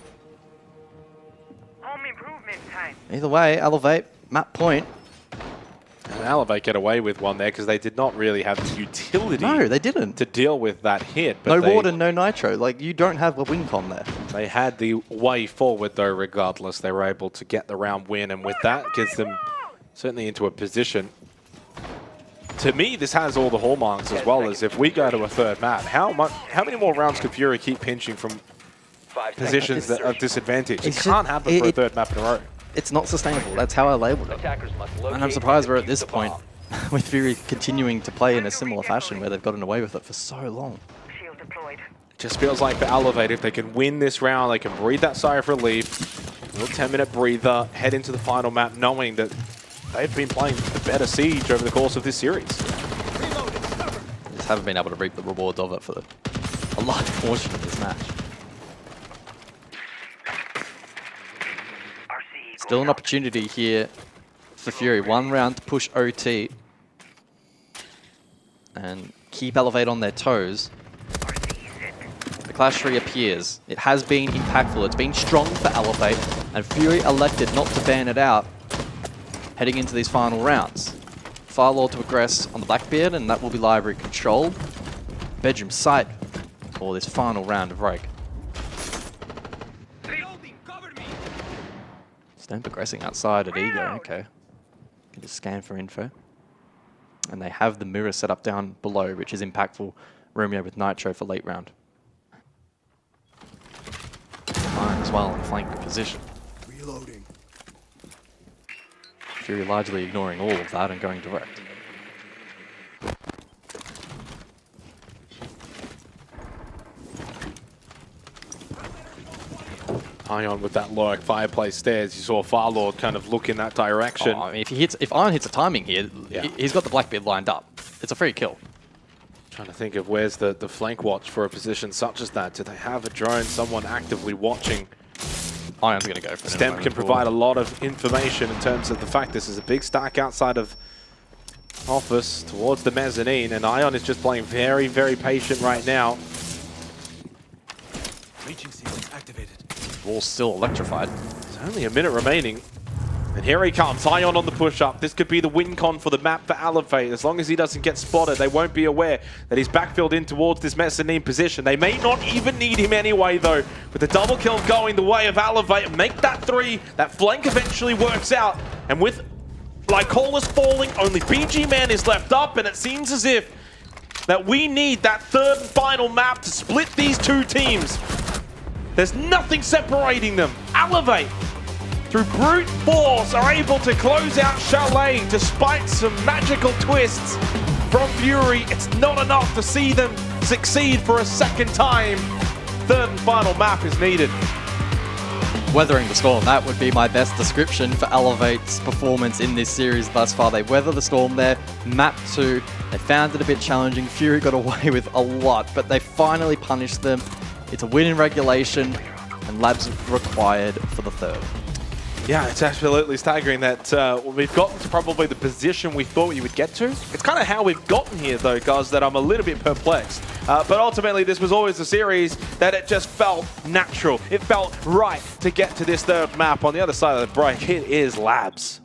Home improvement time. Either way, Elevate, map point. And Elevate get away with one there because they did not really have the utility. No, they didn't. To deal with that hit. But No Warden, no Nitro. Like, you don't have a win con there. They had the way forward, though, regardless. They were able to get the round win, and with that, gets them certainly into a position. To me, this has all the hallmarks as well as if we go to a third map. How many more rounds could Fury keep pinching from positions that are disadvantaged? It can't happen for a third map in a row. It's not sustainable. That's how I labeled it. And I'm surprised we're at this point with Fury continuing to play in a similar fashion where they've gotten away with it for so long. It just feels like for Elevate, if they can win this round, they can breathe that sigh of relief. A little 10-minute breather, head into the final map knowing that they've been playing the better Siege over the course of this series. Just haven't been able to reap the rewards of it for a large portion of this match. Still an opportunity here for Fury. 1 round to push OT and keep Elevate on their toes. The Clash reappears. It has been impactful. It's been strong for Elevate, and Fury elected not to ban it out heading into these final rounds. Firelord to aggress on the Blackbeard, and that will be library control. Bedroom sight for this final round of Rogue. Stamp aggressing outside at Ego, okay. Can just scan for info. And they have the mirror set up down below, which is impactful. Romeo with Nitro for late round. Fine as well in flank position. Reloading. Fury largely ignoring all of that and going direct. Ion with that lurk, Fireplace Stairs. You saw Firelord kind of look in that direction. Oh, I mean, if Ion hits a timing here, he's got the Blackbeard lined up. It's a free kill. Trying to think of where's the flank watch for a position such as that. Do they have a drone, someone actively watching? Ion's going to go for it. Stemp can provide a lot of information in terms of the fact this is a big stack outside of office towards the mezzanine, and Ion is just playing very, very patient right now. Breaching sequence activated. Wall's still electrified. There's only a minute remaining. And here he comes, Ion on the push-up. This could be the win con for the map for Elevate. As long as he doesn't get spotted, they won't be aware that he's backfilled in towards this mezzanine position. They may not even need him anyway, though. With the double kill going the way of Elevate, make that 3. That flank eventually works out. And with Lycola's falling, only BG Man is left up, and it seems as if that we need that third and final map to split these 2 teams. There's nothing separating them. Elevate, through brute force, are able to close out Chalet despite some magical twists. from Fury. It's not enough to see them succeed for a second time. Third and final map is needed. Weathering the storm, that would be my best description for Elevate's performance in this series thus far. They weather the storm there. Map 2, they found it a bit challenging. Fury got away with a lot, but they finally punished them. It's a win in regulation, and labs required for the third. Yeah, it's absolutely staggering that we've gotten to probably the position we thought we would get to. It's kind of how we've gotten here, though, guys, that I'm a little bit perplexed. But ultimately, this was always a series that it just felt natural. It felt right to get to this third map. On the other side of the break, it is Labs.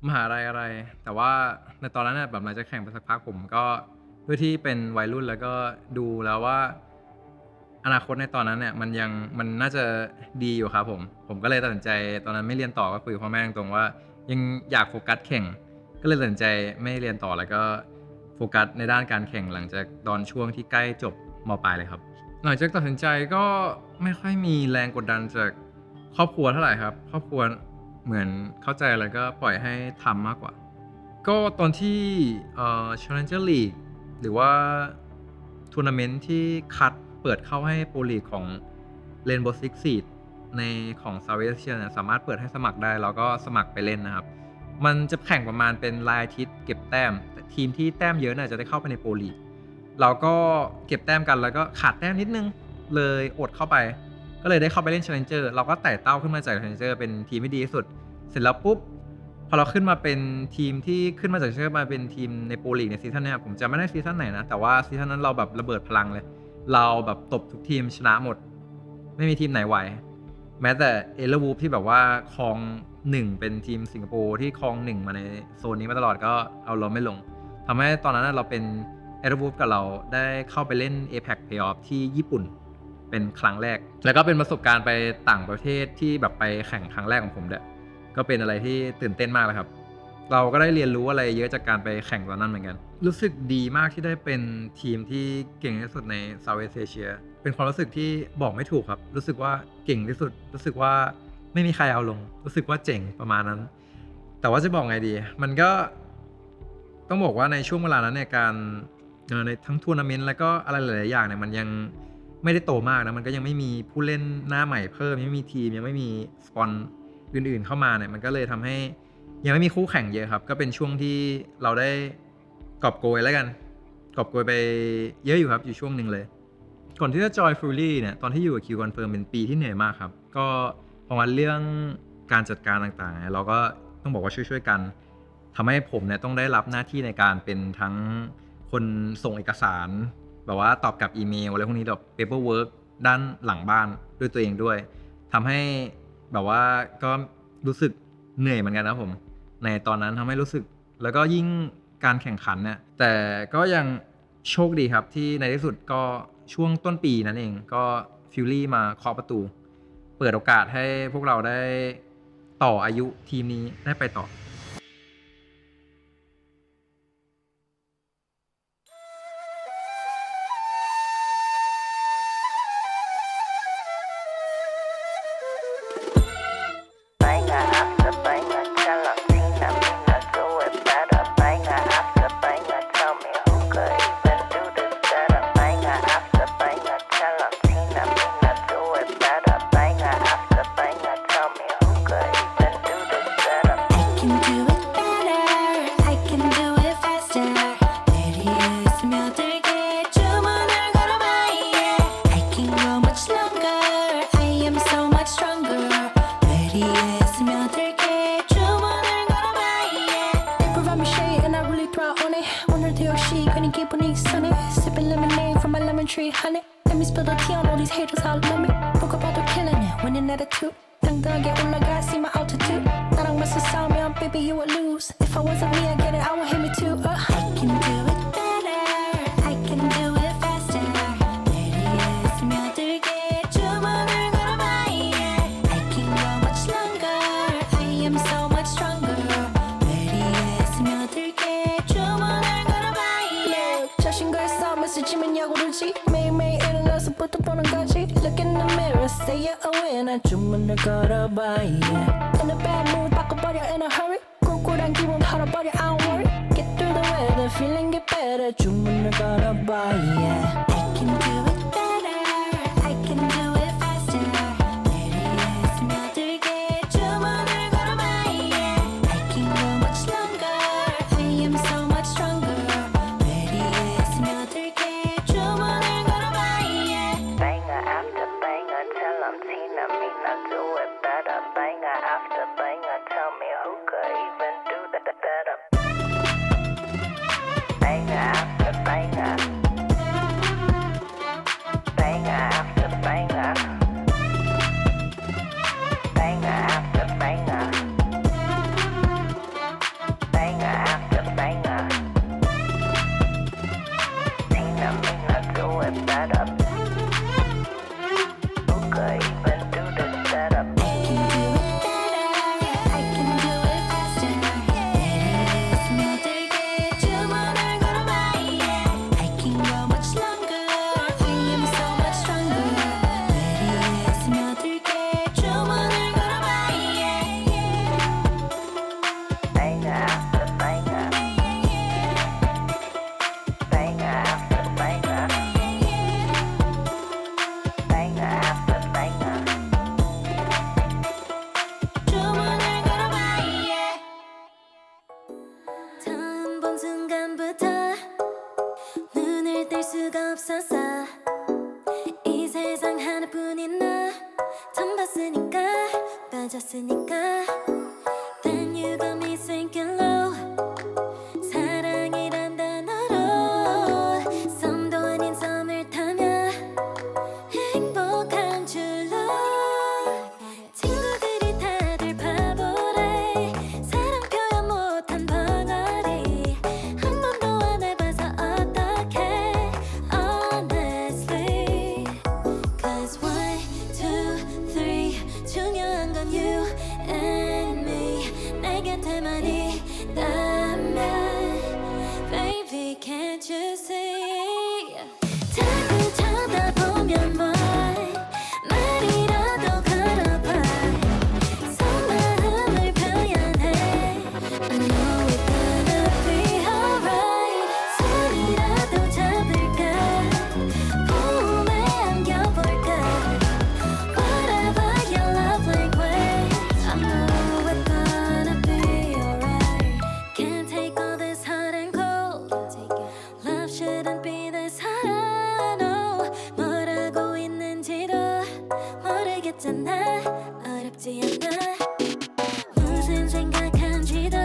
มหาลัยอะไรแต่ว่าในตอนนั้นแบบหลังจากแข่งไปสักพักผมก็ด้วยที่เป็นวัยรุ่นแล้วก็ดูแล้วว่าอนาคตในตอนนั้นเนี่ยมันน่าจะดีอยู่ครับผมก็เลยตัดสินใจตอนนั้นไม่เรียนต่อก็คุยกับพ่อแม่ตรงว่ายังอยากโฟกัสแข่งก็เลยตัดสินใจไม่เรียนต่อแล้วก็โฟกัสในด้านการแข่งหลังจากตอนช่วงที่ใกล้จบม.ปลายเลยครับหลังจากตัดสินใจก็ไม่ค่อยมีแรงกดดันจากครอบครัวเท่าไหร่ครับครอบครัวเหมือนเข้าใจแล้วก็ปล่อยให้ทำมากกว่าก็ตอนที่Challenger League หรือว่าทัวร์นาเมนต์ที่คัดเปิดเข้าให้โปรลีกของ Rainbow Six Siege ในของ Southeast Asia เนี่ยสามารถเปิดให้สมัครได้แล้วก็สมัครไปเล่นนะครับมันจะแข่งประมาณเป็นรายอาทิตย์เก็บแต้มแต่ทีมที่แต้มเยอะน่ะจะได้เข้าไปในโปรลีกเราก็เก็บแต้มกันแล้วก็ขาดแต้มนิดนึงเลยอดเข้าไปก็เลยได้เข้าไปเล่น Challenger เราก็ไต่เต้าขึ้นมาจาก Challenger เป็นทีมที่ดีที่สุดเสร็จแล้วปุ๊บพอเราขึ้นมาเป็นทีมที่ขึ้นมาจาก Challenger มาเป็นทีมในโปรลีกในซีซั่นนี้ผมจำไม่ได้ซีซั่นไหนนะแต่ว่าซีซั่นนั้นเราแบบระเบิดพลังเลยเราแบบตบทุกทีมชนะหมดไม่มีทีมไหนไหวแม้แต่เอเลวูฟที่แบบว่าครอง1เป็นทีมสิงคโปร์ที่ครอง1มาในโซนนี้มาตลอดก็เอาเราไม่ลงทำให้ตอนนั้นเราเป็นเอเลวูฟกับเราได้เข้าไปเล่น APL Playoff ที่ญี่ปุ่นเป็นครั้งแรกแล้วก็เป็นประสบการณ์ไปต่างประเทศที่แบบไปแข่งครั้งแรกของผมด้วยก็เป็นอะไรที่ตื่นเต้นมากเลยครับเราก็ได้เรียนรู้อะไรเยอะจากการไปแข่งตอนนั้นเหมือนกันรู้สึกดีมากที่ได้เป็นทีมที่เก่งที่สุดใน Southeast Asia เป็นความรู้สึกที่บอกไม่ถูกครับรู้สึกว่าเก่งที่สุดรู้สึกว่าไม่มีใครเอาลงรู้สึกว่าเจ๋งประมาณนั้นแต่ว่าจะบอกไงดีมันก็ต้องบอกว่าในช่วงเวลานั้นเนี่ยการในทั้งทัวร์นาเมนต์แล้วก็อะไรหลายๆอย่างเนี่ยมันยังไม่ได้โตมากนะมันก็ยังไม่มีผู้เล่นหน้าใหม่เพิ่มยังไม่มีทีมยังไม่มีสปอนอื่นๆเข้ามาเนี่ยมันก็เลยทำให้ยังไม่มีคู่แข่งเยอะครับก็เป็นช่วงที่เราได้กอบโกยแล้วกันกอบโกยไปเยอะอยู่ครับอยู่ช่วงหนึ่งเลยก่อนที่จะจอยฟูลี่เนี่ยตอนที่อยู่กับคิวคอนเฟิร์มเป็นปีที่เหนื่อยมากครับก็เพราะว่าเรื่องการจัดการต่างๆเราก็ต้องบอกว่าช่วยๆกันทำให้ผมเนี่ยต้องได้รับหน้าที่ในการเป็นทั้งคนส่งเอกสารแบบว่าตอบกลับอีเมลอะไรพวกนี้แบบ paperwork ด้านหลังบ้านด้วยตัวเองด้วยทำให้แบบว่าก็รู้สึกเหนื่อยเหมือนกันนะผมในตอนนั้นทำให้รู้สึกแล้วก็ยิ่งการแข่งขันเนี่ยแต่ก็ยังโชคดีครับที่ในที่สุดก็ช่วงต้นปีนั่นเองก็ฟิลลี่มาเคาะประตูเปิดโอกาสให้พวกเราได้ต่ออายุทีมนี้ได้ไปต่อ ready 스며들게 주문을 걸어봐 yeah. They provide me shade and I really thrive on it 오늘도 역시 괜히 기분이 이상해 Sipping lemonade from my lemon tree honey Let me spill the tea on all these haters all love me 누가 봐도 killing it winning attitude 당당하게 올라가 see my altitude 나랑 맞서 싸우면 baby you would lose If I wasn't me I get it I would hit me too I can do it better I can do it faster ready 스며들게 주문을 걸어봐 yeah. I can go much longer I am so much stronger ready 스며들게 주문을 걸어봐 yeah. 자신과의 싸움에서 지면 야구르지 매일매일 일어나서 부터 보는 거지 Look in the mirror say you're a winner 주문을 걸어봐 yeah. In a bad mood 바꿔버려 in a hurry 꿀꿀한 기분 털어버려 I don't worry Get through the weather feeling get better 주문을 걸어봐 yeah. I can do it better I can do it faster ready 스며들게 주문을 걸어봐 yeah. I can go much longer I am so much stronger ready 스며들게 주문을 걸어봐 yeah. Banger after banger, tell 'em Tina Mina do it better. Banger after banger, tell me who could even do that better. Banger after banger, banger after banger, banger after banger, banger after banger. Tina Mina do it better. Who could even do this setup? I can do it faster ready 스며들게 주문을 걸어봐 yeah. I can go much longer I am so much stronger ready 스며들게 주문을 걸어봐 yeah. Banger after banger, banger after banger, banger after banger. 주문을 걸어봐 yeah. 처음 본 순간부터 눈을 뗄 수가 없었어 이 세상 하나뿐인 너 처음 봤으니까 빠졌으니까 Then you got me sinking low 사랑이란 단어로 썸도 아닌 썸을 타며 행복한 줄로 친구들이 다들 바보래 사랑 표현 못한 벙어리 한 번도 안 해봐서 어떡해 honestly Cause 1, 2, 3 중요한 건 you and me 내 곁에만 있다면 Baby can't you see 자꾸 쳐다보면 boy 말이라도 걸어봐 속마음을 표현해 I know it's gonna be alright 손이라도 잡을까 봄에 안겨볼까 Whatever your love language I know it's gonna be alright Can't take all this hot and cold Love shouldn't be this hard I know 뭐라고 있는지도 모르겠잖아 어렵지 않아 무슨 생각한지도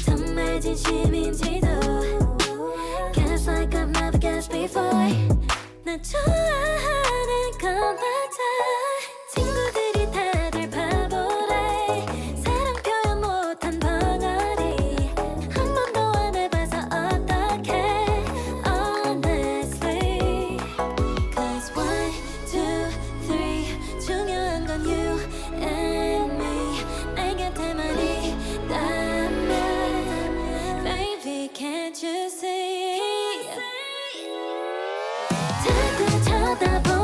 정말 진심인지도 Guess like I've never guessed before 나 좋아하는 건 맞아 친구들이 다들 바보래 사랑 표현 못한 벙어리 한 번도 안 해봐서 어떡해 honestly Cause 1, 2, 3 중요한 건 you and me 내 곁에만 있다면 Baby can't you see 자꾸 쳐다보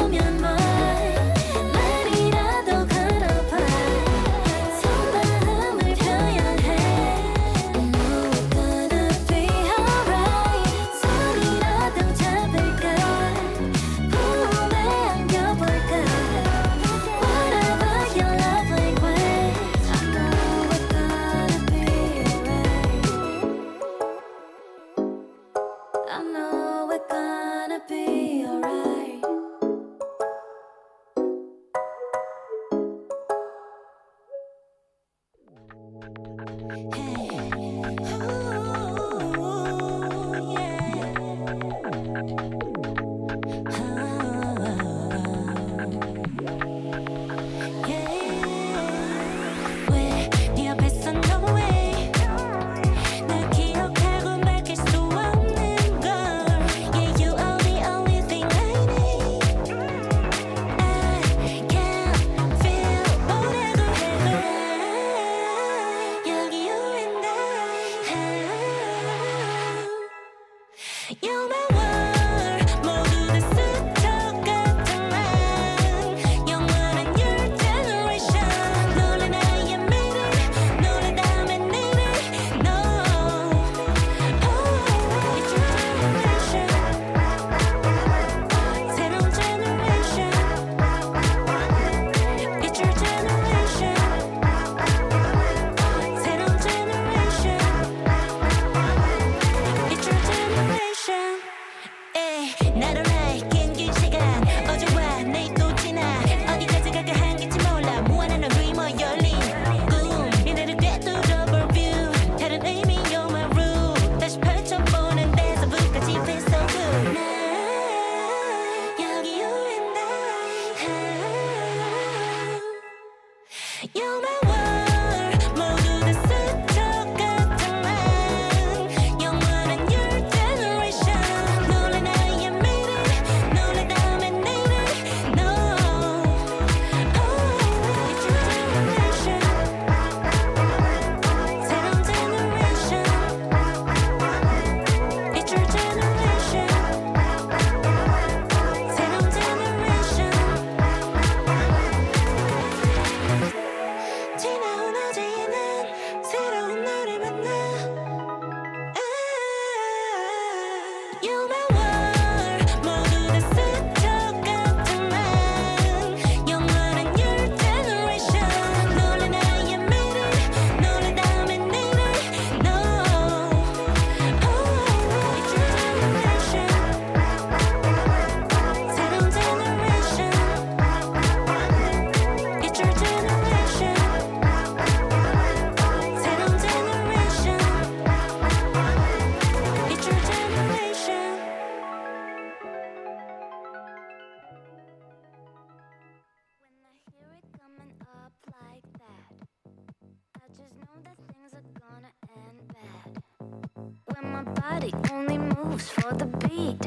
body only moves for the beat.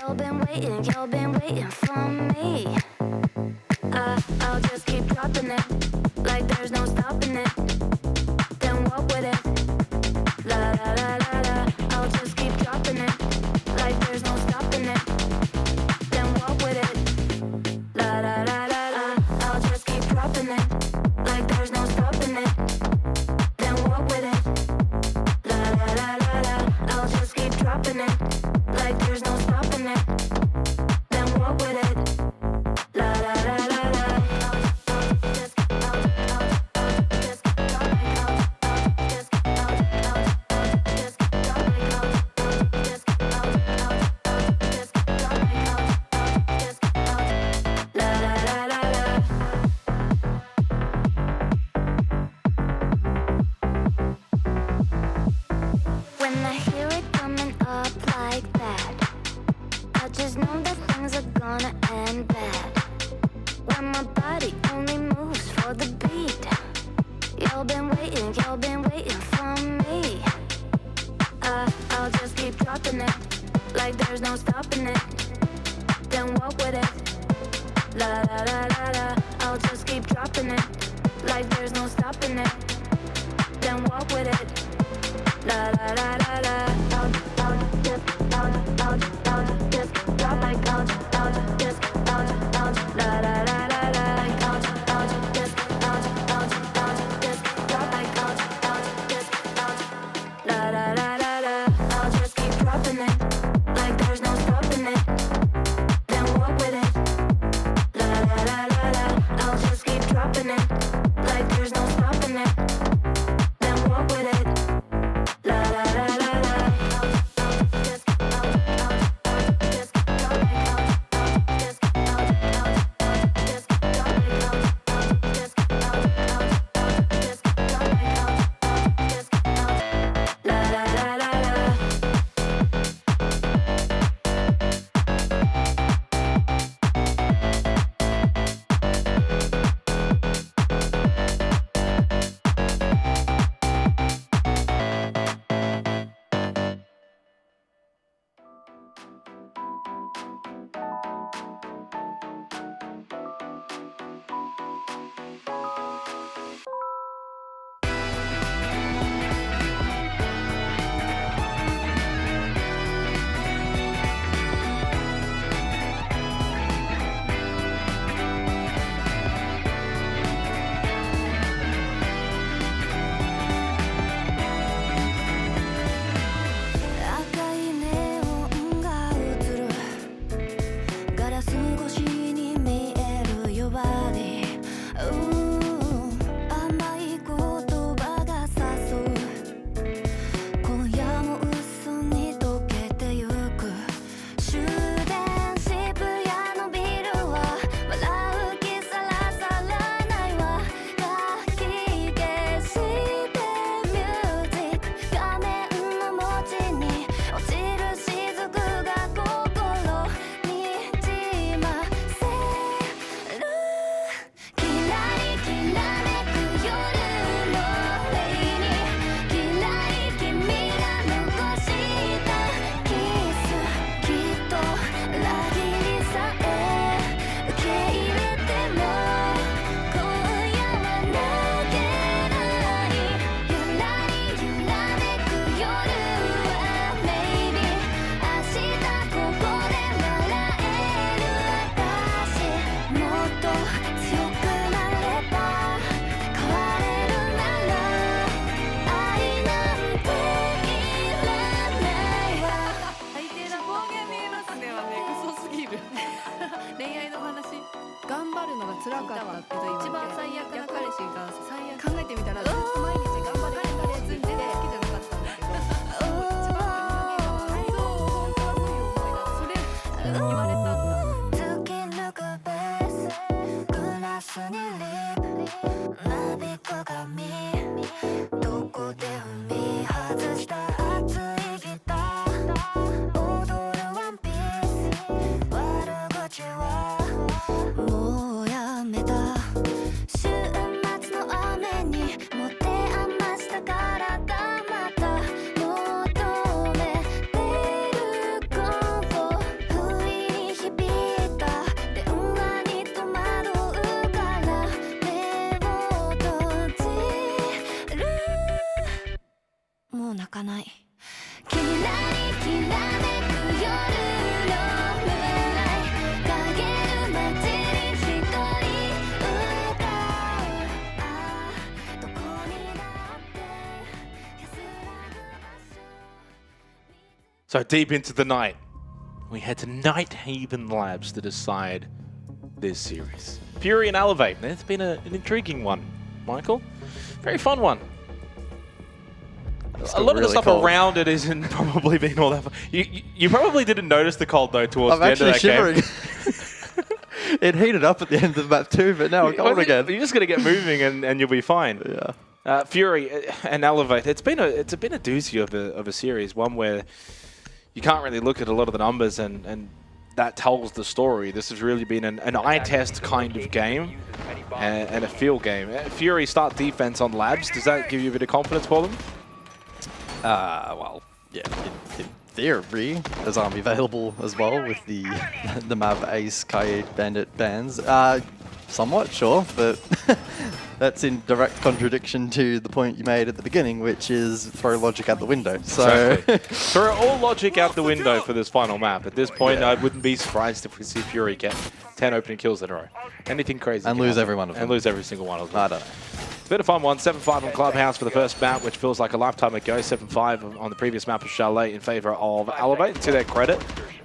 Y'all been waiting for me. I'll just keep dropping it like there's no stopping it. Then walk with it. La la la la la. I'll just keep dropping it like there's no stopping it. Then walk with it. La la la la la. I'll just keep dropping it like there's no stopping it. Then walk with it. La la la la la. I'll just keep dropping it like there's no stopping it. Then walk with it. La la la la la. When I hear it coming up like that, I just know that things are gonna end bad. When my body only moves for the beat. Y'all been waiting for me. I'll just keep dropping it like there's no stopping it. Then walk with it. La la la la la. I'll just keep dropping it like there's no stopping it. Then walk with it. La la la la la. I'll just drop like I'll just la la la la la. I'll just drop like I'll just la la la la la. I'll just keep dropping it like there's no stopping it. Then walk with it. La la la la la. I'll just keep dropping it like there's no stopping it. Then walk with it. La la la la la. I'll just drop like I'll なびく髪どこで踏み外した熱いギター踊るワンピース悪口はもうやめた週末の雨に持て余したからがまた求めてるコンフォ不意に響いた電話に戸惑うから目を閉じるもう泣かないきらりきらめく夜のムーンライト陰る街に一人歌うどこにだって安らぐ場所 So deep into the night, we head to Night Haven Labs to decide this series. Fury and Elevate. It's been an intriguing one, Michael. Very fun one. A lot of the stuff around it isn't probably been all that fun. You probably didn't notice the cold though towards the end of that shivering. game. It heated up at the end of the map too, but now it's cold again. You're just gonna get moving and you'll be fine. Yeah. Fury and Elevate. It's been a doozy of a series, one where you can't really look at a lot of the numbers and that tells the story. This has really been an eye test kind of game and a feel game. Fury start defense on Labs. Does that give you a bit of confidence for them? Well, yeah, in theory, there's army available as well with the Mav Ace Kaye Bandit bans. Somewhat, sure, but that's in direct contradiction to the point you made at the beginning, which is throw logic out the window. So Exactly. Throw all logic out the window for this final map. At this point, I wouldn't be surprised if we see Fury get 10 opening kills in a row. Anything crazy. And can lose happen. every one of them. And lose every single one of them. I don't know. It's been a fun one. 7-5 on Clubhouse for the first map, which feels like a lifetime ago. 7-5 on the previous map of Chalet in favor of Elevate. To their credit,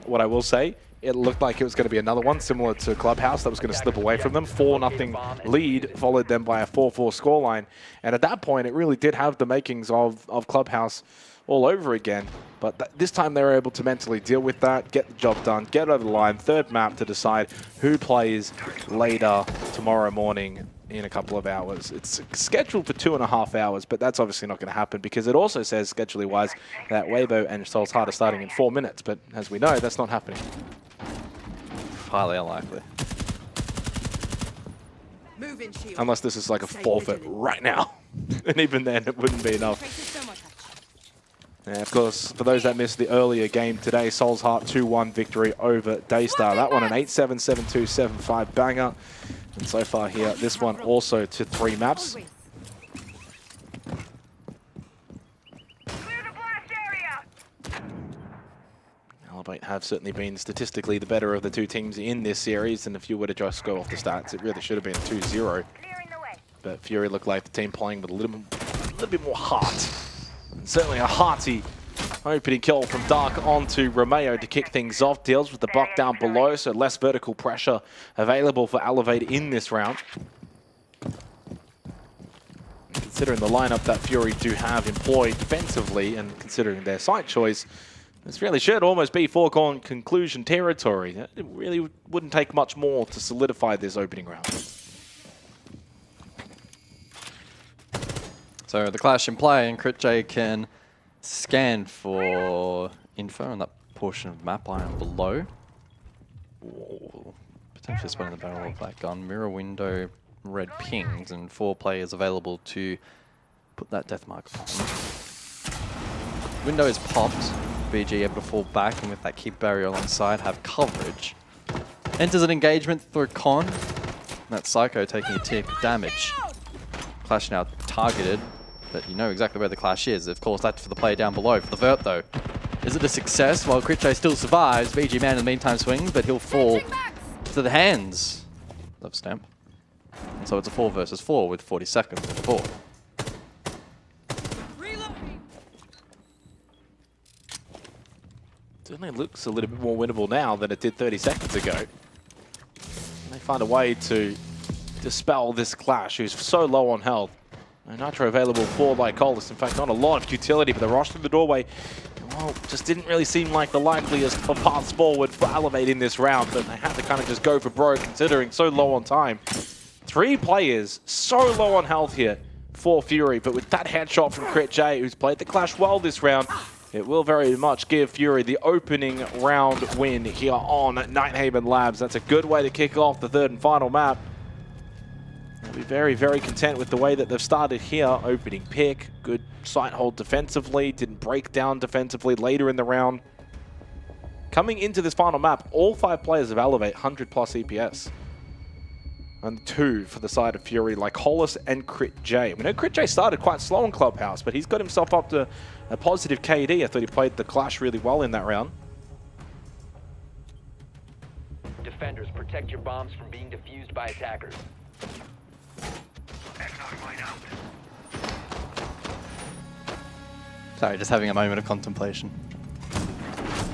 what I will say, it looked like it was going to be another one similar to Clubhouse that was going to slip away from them. 4-0 lead, followed them by a 4-4 scoreline. And at that point, it really did have the makings of Clubhouse all over again. But this time they were able to mentally deal with that, get the job done, get over the line. Third map to decide who plays later tomorrow morning in a couple of hours. It's scheduled for 2.5 hours, but that's obviously not going to happen because it also says, schedually wise, that Weibo and Soul's Heart are starting in 4 minutes. But as we know, that's not happening. Highly unlikely. Unless this is like a forfeit right now. And even then, it wouldn't be enough. And of course, for those that missed the earlier game today, Soul's Heart 2-1 victory over Daystar. That one an 8-7, 7-2, 7-5 banger. And so far here, this one also to 3 maps. Elevate have certainly been statistically the better of the two teams in this series, and if you were to just go off the stats, it really should have been 2-0. But Fury looked like the team playing with a little bit more heart. And certainly a hearty opening kill from Dark onto Romeo to kick things off. Deals with the buck down below, so less vertical pressure available for Elevate in this round. Considering the lineup that Fury do have employed defensively, and considering their site choice, this really should almost be foregone conclusion territory. It really wouldn't take much more to solidify this opening round. So the clash in play, and CritJ can scan for info on that portion of map line below. Ooh, potentially spotting the barrel of that gun. Mirror window, red pings, and 4 players available to put that death mark on. Window is popped. BG able to fall back, and with that keep barrier alongside, have coverage. Enters an engagement through Con. That Psycho taking a tick of damage. Clash now targeted, but you know exactly where the clash is. Of course, that's for the player down below. For the Vert, though, is it a success? While CritJ still survives, BG Man in the meantime swings, but he'll fall to the hands of Stamp. And so it's a 4 versus 4 with 40 seconds on the board. Certainly looks a little bit more winnable now than it did 30 seconds ago. They find a way to dispel this clash, who's so low on health. No Nitro available for Lycolis. In fact, not a lot of utility, but the rush through the doorway, well, just didn't really seem like the likeliest of paths forward for Elevate in this round, but they had to kind of just go for broke, considering so low on time. 3 players so low on health here for Fury, but with that headshot from Crit J, who's played the Clash well this round, it will very much give Fury the opening round win here on Nighthaven Labs. That's a good way to kick off the 3rd and final map. They'll be very, very content with the way that they've started here. Opening pick, good sight hold defensively, didn't break down defensively later in the round. Coming into this final map, all 5 players of Elevate 100 plus EPS. And 2 for the side of Fury, like Hollis and Crit J. We know Crit J started quite slow in Clubhouse, but he's got himself up to a positive KD. I thought he played the Clash really well in that round. Defenders, protect your bombs from being defused by attackers. Sorry, just having a moment of contemplation.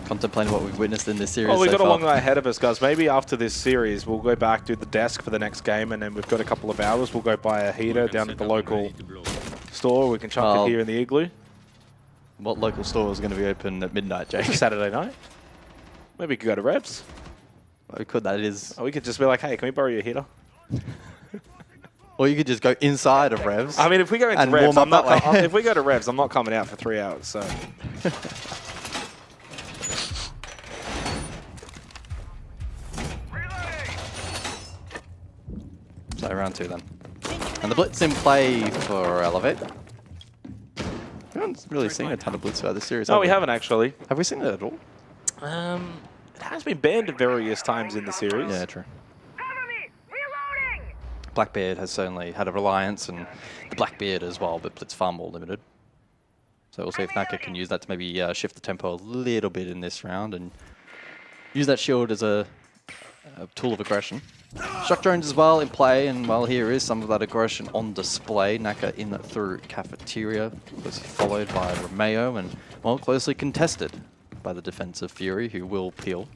Contemplating what we've witnessed in this series. Well, we've so got a far. long way ahead of us, guys. Maybe after this series, we'll go back to the desk for the next game, and then we've got a couple of hours. We'll go buy a heater down at the local store. We can chuck it here in the igloo. What local store is going to be open at midnight, Jake? Saturday night. Maybe we could go to Revs. We could, that is. Or we could just be like, hey, can we borrow your heater? Or you could just go inside of Revs. I mean, if we go into and Revs, warm up that way. if we go to Revs, I'm not coming out for 3 hours, so. So round 2 then. And the Blitz in play for Elevate. We haven't really seen a ton of Blitz throughout this series. No, we haven't actually. Have we seen it at all? It has been banned at various times in the series. Yeah, true. Blackbeard has certainly had a reliance, and the Blackbeard as well, but Blitz far more limited. So we'll see if Naka can use that to maybe shift the tempo a little bit in this round and use that shield as a tool of aggression. Shock drones as well in play, and well, here is some of that aggression on display. Naka in through Cafeteria, closely followed by Romeo, and well, closely contested by the defensive Fury, who will peel.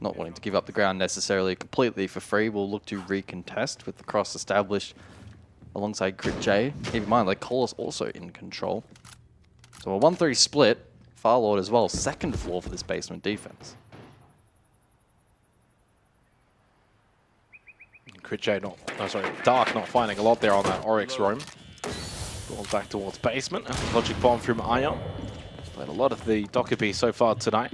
Not wanting to give up the ground necessarily completely for free, will look to recontest with the cross established alongside Crit J. Keep in mind, like Cola's also in control. So a 1-3 split. Firelord as well, 2nd floor for this basement defense. Crit J Dark not finding a lot there on that Oryx roam. Balls back towards basement. Logic bomb from Ion. Played a lot of the Dockerbee so far tonight.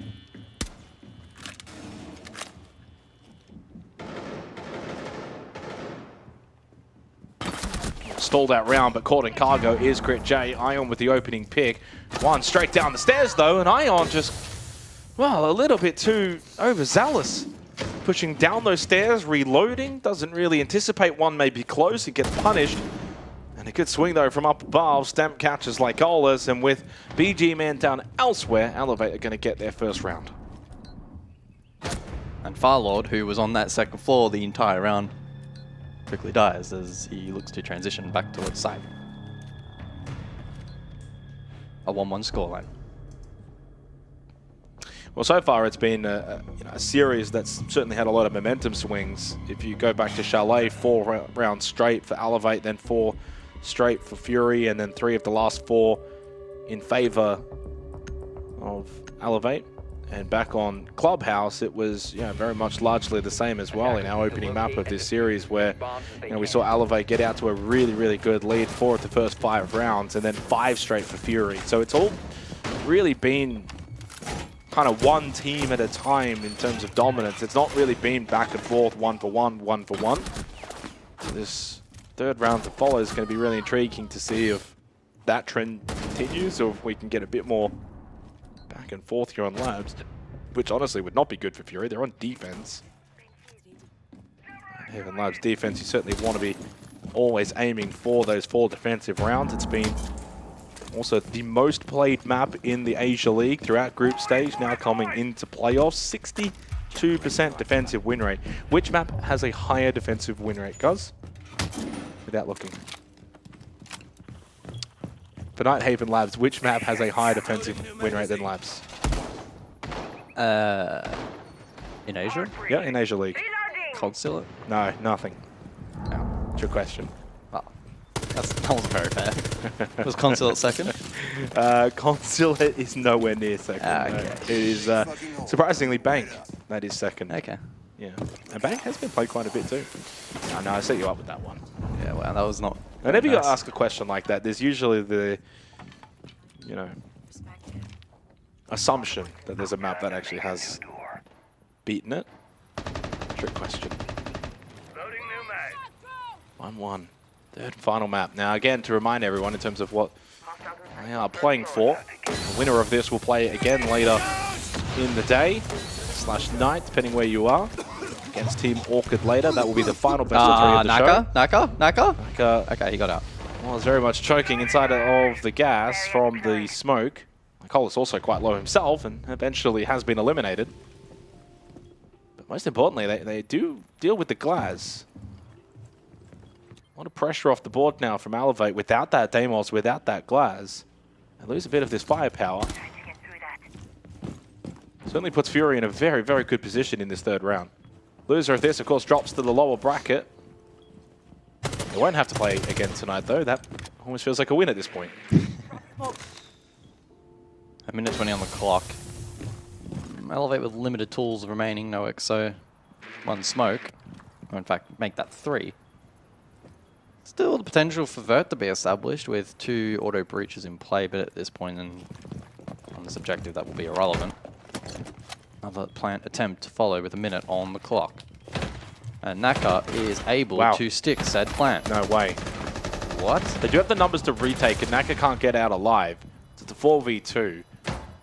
Stalled that round, but caught in cargo is Crit J. Ion with the opening pick. One straight down the stairs though, and Ion just, well, a little bit too overzealous. Pushing down those stairs, reloading, doesn't really anticipate one may be close, he gets punished. And a good swing though from up above, Stamp catches like Olas, and with BG man down elsewhere, Elevate are going to get their first round. And Firelord, who was on that 2nd floor the entire round, quickly dies as he looks to transition back towards side. A 1-1 scoreline. Well, so far it's been a series that's certainly had a lot of momentum swings. If you go back to Chalet, 4 rounds straight for Elevate, then 4 straight for Fury, and then 3 of the last 4 in favor of Elevate. And back on Clubhouse, it was very much largely the same as well in our opening map of this series, where we saw Elevate get out to a really, really good lead, 4 of the first 5 rounds, and then 5 straight for Fury. So it's all really been kind of one team at a time in terms of dominance. It's not really been back and forth, 1 for 1, 1 for 1. This 3rd round to follow is going to be really intriguing to see if that trend continues, or if we can get a bit more back and forth here on Labs, which honestly would not be good for Fury. They're on defense. And here in Labs defense, you certainly want to be always aiming for those 4 defensive rounds. It's been also the most played map in the Asia League throughout group stage, now coming into playoffs. 62% defensive win rate. Which map has a higher defensive win rate, guys? Without looking. For Nighthaven Labs, which map has a higher defensive win rate than Labs? In Asia? Yeah, in Asia League. Consulate? No, nothing. No. What's your question? That wasn't very fair. Was Consulate 2nd? Consulate is nowhere near 2nd. Okay. It is surprisingly Bank that is 2nd. Okay. Yeah. And Bang has been played quite a bit too. No, I set you up with that one. Yeah, well, that was not... Whenever you ask a question like that, there's usually the, you know, assumption that there's a map that actually has beaten it. Trick question. 1-1. Third and final map. Now, again, to remind everyone in terms of what they are playing for, the winner of this will play again later in the day / night, depending where you are, against Team Orchid later. That will be the final best of 3 of the show. Naka? Okay, he got out. Well, it's very much choking inside of the gas from the smoke. Cole is also quite low himself and eventually has been eliminated. But most importantly, they do deal with the glass. A lot of pressure off the board now from Elevate without that Deimos, without that glass. They lose a bit of this firepower. Certainly puts Fury in a very, very good position in this third round. Loser of this, of course, drops to the lower bracket. They won't have to play again tonight, though. That almost feels like a win at this point. A minute 20 on the clock. Elevate with limited tools remaining, no XO, 1 smoke. Or in fact, make that 3. Still the potential for Vert to be established with 2 auto breaches in play, but at this point on this objective that will be irrelevant. Another plant attempt to follow with a minute on the clock. And Naka is able to stick said plant. No way. What? They do have the numbers to retake, and Naka can't get out alive. It's a 4v2.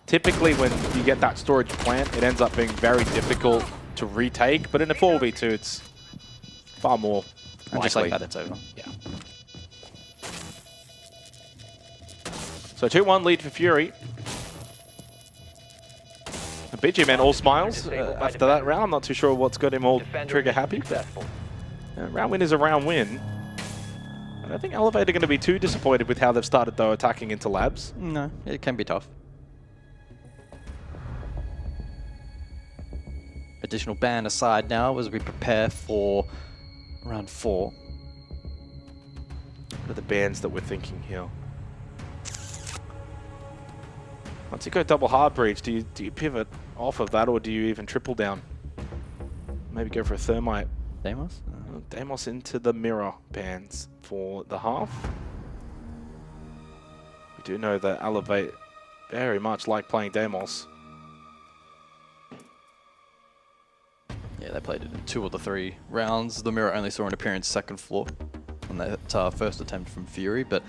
Typically, when you get that storage plant, it ends up being very difficult to retake, but in a 4v2, it's far more and just like that, it's over. Yeah. So 2-1 lead for Fury. The BG man all smiles after that round. I'm not too sure what's got him all trigger happy. Round win is a round win. I don't think Elevate are going to be too disappointed with how they've started, though, attacking into labs. No, it can be tough. Additional ban aside now as we prepare for round 4. What are the bans that we're thinking here? Once you go double hard breach, do you pivot off of that, or do you even triple down? Maybe go for a thermite. Deimos? Deimos into the mirror bans for the half. We do know that Elevate very much like playing Deimos. Yeah, they played it in 2 of the 3 rounds. The mirror only saw an appearance second floor on that first attempt from Fury, but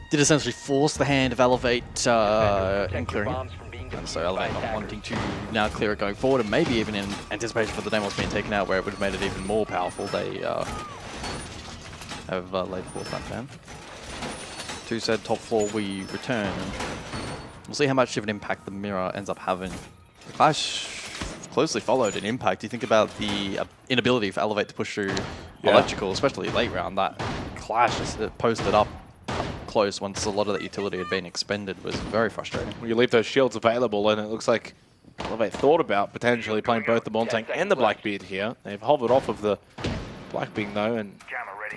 did essentially force the hand of Elevate in clearing it. And so Elevate not wanting to now clear it going forward, and maybe even in anticipation for the Deimos being taken out, where it would have made it even more powerful. They have laid forth that ban. To said top floor we return, and we'll see how much of an impact the mirror ends up having. The Clash closely followed in impact. You think about the inability for Elevate to push through Electrical, especially late round. That Clash is posted up close once a lot of that utility had been expended was very frustrating. Well, you leave those shields available, and it looks like Elevate thought about potentially playing both the Montang and the Blackbeard here. They've hovered off of the Blackbeard though, and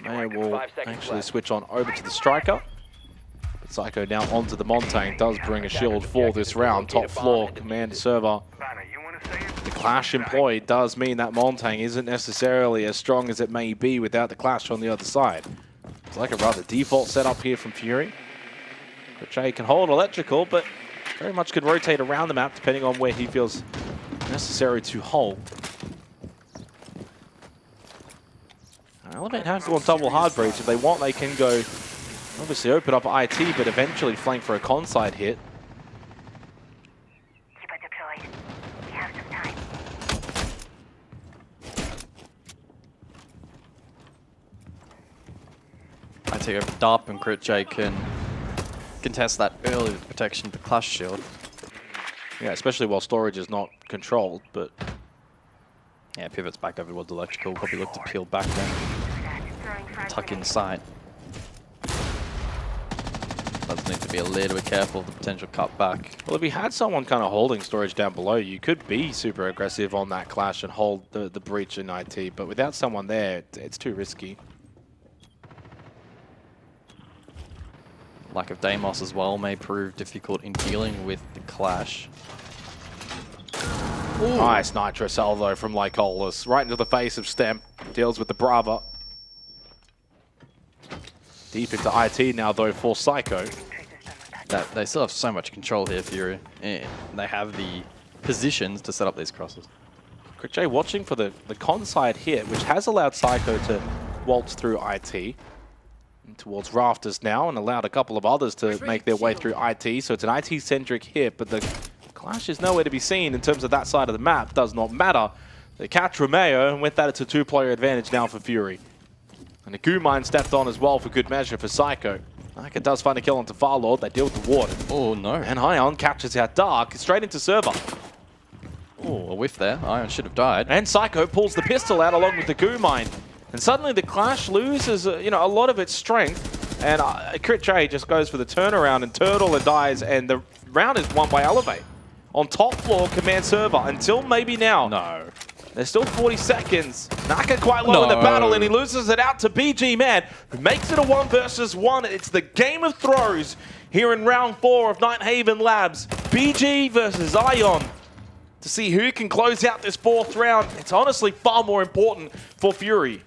Mayor will actually switch on over to the Striker. But Psycho now onto the Montang does bring a shield for this round. Top floor command server. The Clash employed does mean that Montang isn't necessarily as strong as it may be without the Clash on the other side. It's like a rather default setup here from Fury. Jay can hold Electrical, but very much could rotate around the map depending on where he feels necessary to hold. Elevate have to go on double hard breach. If they want, they can go obviously open up IT, but eventually flank for a conside hit. I take over DARP, and Crit J can contest that early with protection to Clash Shield. Yeah, especially while storage is not controlled, but... Yeah, pivots back over towards Electrical, probably look to peel back then. Tuck inside. Does need to be a little bit careful of the potential cutback. Well, if you had someone kind of holding storage down below, you could be super aggressive on that Clash and hold the breach in IT, but without someone there, it's too risky. Lack of Deimos as well may prove difficult in dealing with the Clash. Nice Nitro salvo from Lycolis. Right into the face of Stemp. Deals with the Brava. Deep into IT now, though, for Psycho. They still have so much control here, Fury. And they have the positions to set up these crosses. Critch watching for the con side hit, which has allowed Psycho to waltz through IT. And towards Rafters now, and allowed a couple of others to make their way through IT. So it's an IT-centric hit, but the clash is nowhere to be seen in terms of that side of the map. Does not matter. They catch Romeo, and with that, it's a two-player advantage now for Fury. And the Goo Mine stepped on as well for good measure for Psycho. Naka does find a kill onto Farlord. They deal with the Warden. Oh, no. And Ion captures out Dark, straight into Server. Oh, a whiff there. Ion should have died. And Psycho pulls the pistol out along with the Goo Mine. And suddenly the Clash loses, a lot of its strength. And Crit J just goes for the turnaround and Turtle and dies. And the round is won by Elevate. On top floor, command Server. Until maybe now. No. There's still 40 seconds. Naka quite low in the battle, and he loses it out to BG Man, who makes it a 1 versus 1. It's the game of throws here in round 4 of Nighthaven Labs. BG versus Ion. To see who can close out this 4th round, it's honestly far more important for Fury.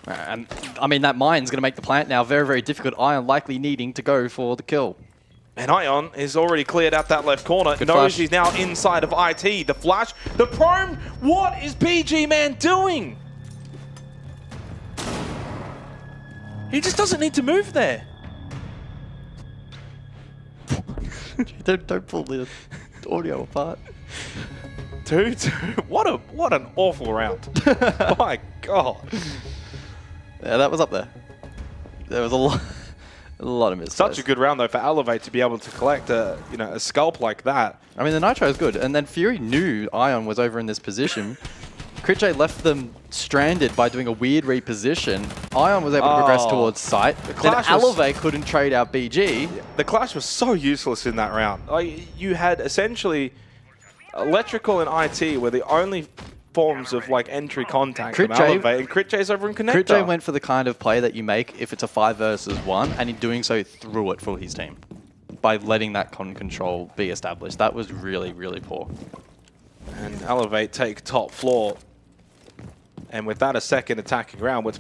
And I mean, that mine's going to make the plant now very, very difficult. Ion likely needing to go for the kill. And Ion is already cleared out that left corner. Good knows flash. he's now inside of IT. The flash, the prone. What is BG Man doing? He just doesn't need to move there. don't pull the audio apart. Dude, what an awful round. My God. Yeah, that was up there. There was a lot of misses. Such a good round though for Elevate to be able to collect a scalp like that. I mean, the Nitro is good, and then Fury knew Ion was over in this position. Critch left them stranded by doing a weird reposition. Ion was able to progress towards site. Then Elevate couldn't trade out BG. The clash was so useless in that round. You had essentially Electrical and IT were the only forms of entry contact from Elevate, and Crit J's over in Connector. Crit J went for the kind of play that you make if it's a 5 versus 1, and in doing so threw it for his team by letting that con control be established. That was really, really poor. And Elevate take top floor. And with that, a second attacking round, which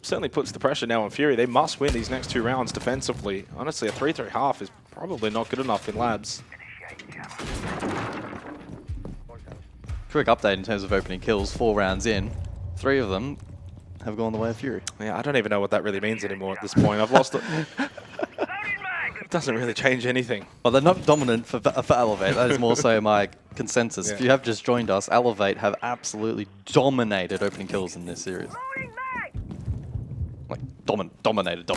certainly puts the pressure now on Fury. They must win these next 2 rounds defensively. Honestly, a 3-3-half is probably not good enough in Labs. Quick update in terms of opening kills, 4 rounds in. 3 of them have gone the way of Fury. Yeah, I don't even know what that really means anymore at this point. I've lost it. It doesn't really change anything. Well, they're not dominant for Elevate. That is more so my consensus. Yeah. If you have just joined us, Elevate have absolutely dominated opening kills in this series. Like, dominated.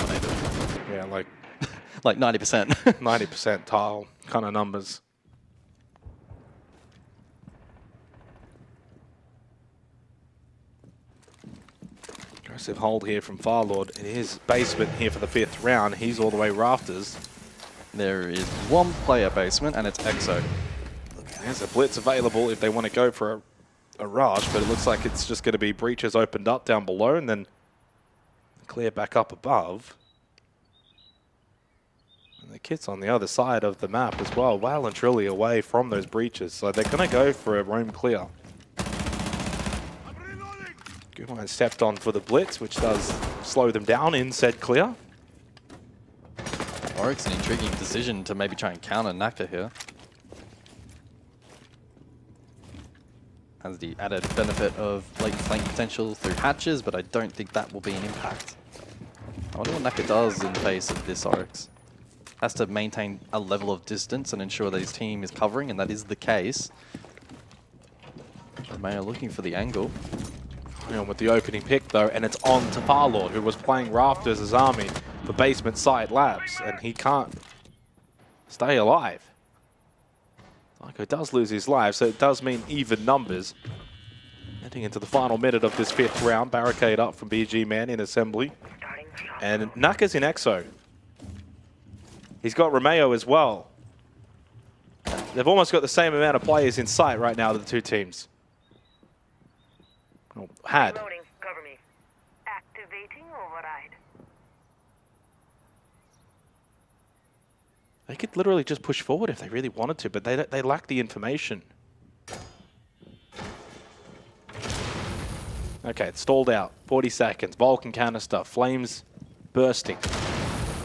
Yeah, like... like 90%. 90% tile kind of numbers. Aggressive hold here from Farlord in his basement here for the 5th round. He's all the way Rafters. There is 1 player basement, and it's EXO. There's a blitz available if they want to go for a rush, but it looks like it's just going to be breaches opened up down below and then clear back up above. And the kit's on the other side of the map as well, well and truly away from those breaches. So they're going to go for a roam clear. Goodmine stepped on for the blitz, which does slow them down in said clear. Oryx, an intriguing decision to maybe try and counter Naka here. Has the added benefit of late flank potential through hatches, but I don't think that will be an impact. I wonder what Naka does in the face of this Oryx. Has to maintain a level of distance and ensure that his team is covering, and that is the case. Mayo looking for the angle. With the opening pick though, and it's on to Farlord, who was playing Rafters as army for basement side Labs, and he can't stay alive. Psycho does lose his life, so it does mean even numbers. Heading into the final minute of this 5th round, barricade up from BG Man in assembly. And Naka's in EXO. He's got Romeo as well. They've almost got the same amount of players in sight right now, the 2 teams. Oh, had. Reloading. Cover me. Activating override. They could literally just push forward if they really wanted to, but they lack the information. Okay, it's stalled out. 40 seconds. Vulcan canister. Flames bursting.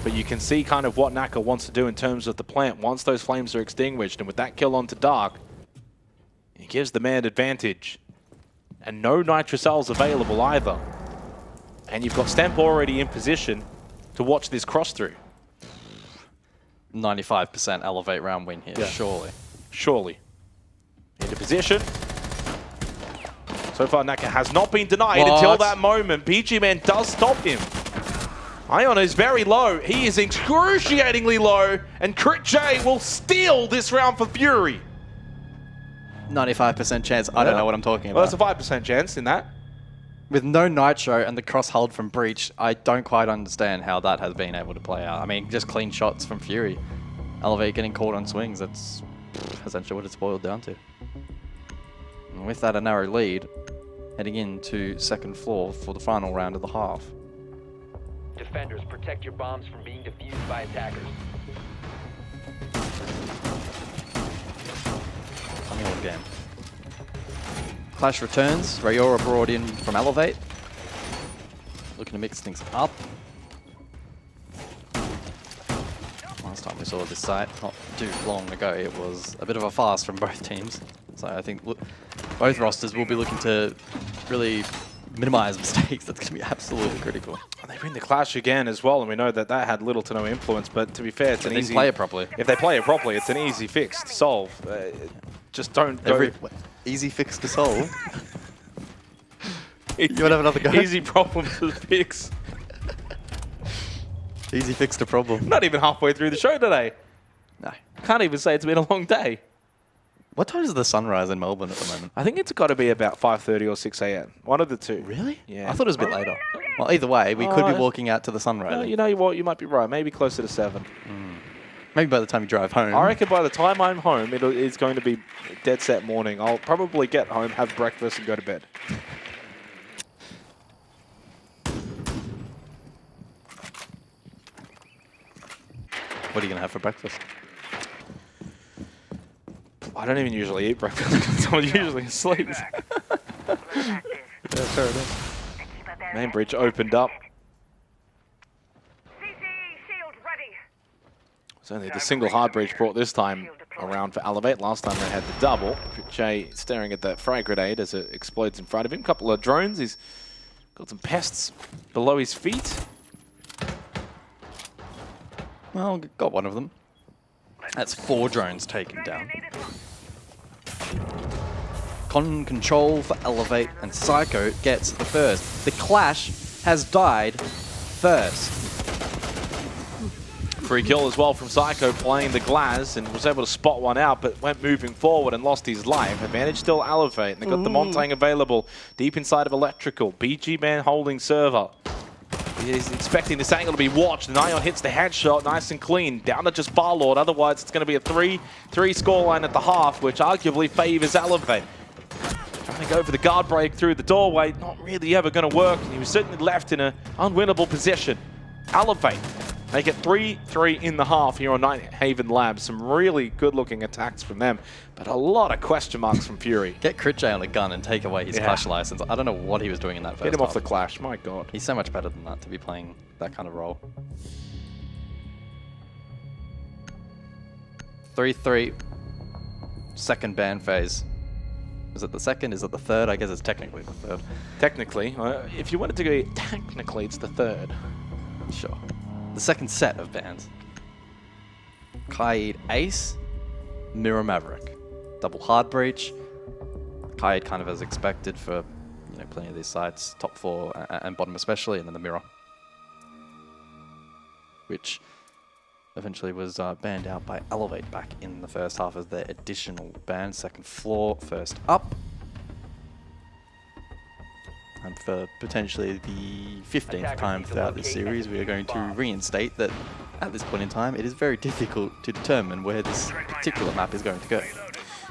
But you can see kind of what Naka wants to do in terms of the plant once those flames are extinguished. And with that kill onto Dark, he gives the man advantage. And no nitrocells available either. And you've got Stemp already in position to watch this cross through. 95% elevate round win here, surely. Surely. Into position. So far, Naka has not been denied until that moment. PG Man does stop him. Ion is very low. He is excruciatingly low. And Crit J will steal this round for Fury. 95% chance. I don't know what I'm talking about. Well, there's a 5% chance in that. With no Nitro and the cross hold from Breach, I don't quite understand how that has been able to play out. I mean, just clean shots from Fury. Elevate getting caught on swings, that's essentially what it's boiled down to. And with that, a narrow lead, heading into second floor for the final round of the half. Defenders, protect your bombs from being defused by attackers. Coming on again. Clash returns. Rayora brought in from Elevate. Looking to mix things up. Last time we saw this site, not too long ago, it was a bit of a fast from both teams. So I think both rosters will be looking to really minimize mistakes. That's going to be absolutely critical. They bring the Clash again as well, and we know that that had little to no influence, but to be fair, it's an easy... play it properly. If they play it properly, it's an easy fix to solve. Just don't go... Easy fix to solve? You want to have another go? Easy problem to fix. Easy fix to problem. Not even halfway through the show today. No. Can't even say it's been a long day. What time is the sunrise in Melbourne at the moment? I think it's got to be about 5:30 or 6 a.m. One of the two. Really? Yeah. I thought it was a bit later. Well, either way, we could be walking out to the sunrise. No, you know what? You might be right. Maybe closer to 7. Maybe by the time you drive home. I reckon by the time I'm home, it's going to be dead set morning. I'll probably get home, have breakfast, and go to bed. What are you going to have for breakfast? I don't even usually eat breakfast because I'm usually asleep. Yeah, fair enough. Main bridge opened up. It's only the single hard breach brought this time around for Elevate. Last time they had the double. Jay staring at that frag grenade as it explodes in front of him. Couple of drones. He's got some pests below his feet. Well, got one of them. That's 4 drones taken down. Control for Elevate, and Psycho gets the first. The Clash has died first. Free kill as well from Psycho playing the glass and was able to spot one out, but went moving forward and lost his life. Advantage still Elevate, and they got the Montang available deep inside of Electrical. BG Man holding server. He's expecting this angle to be watched, and Ion hits the headshot nice and clean. Down to just Barlord, otherwise it's going to be a 3-3 scoreline at the half, which arguably favors Elevate. Trying to go for the guard break through the doorway, not really ever going to work, and he was certainly left in an unwinnable position. Elevate make it 3-3 in the half here on Nighthaven Labs. Some really good-looking attacks from them, but a lot of question marks from Fury. Get Crit J on a gun and take away his Clash license. I don't know what he was doing in that first Get him off half. the Clash, my god. He's so much better than that to be playing that kind of role. 3-3. Second ban phase. Is it the second? Is it the third? I guess it's technically the third. Technically. If you wanted to go technically, it's the third. Sure. The second set of bans. Kaid Ace, Mirror Maverick. Double hard breach. Kaid kind of as expected for plenty of these sites, top 4 and bottom especially, and then the Mirror. Which eventually was banned out by Elevate back in the first half as their additional ban. Second floor, first up. And for potentially the 15th time throughout this series, we are going to reinstate that at this point in time, it is very difficult to determine where this particular map is going to go.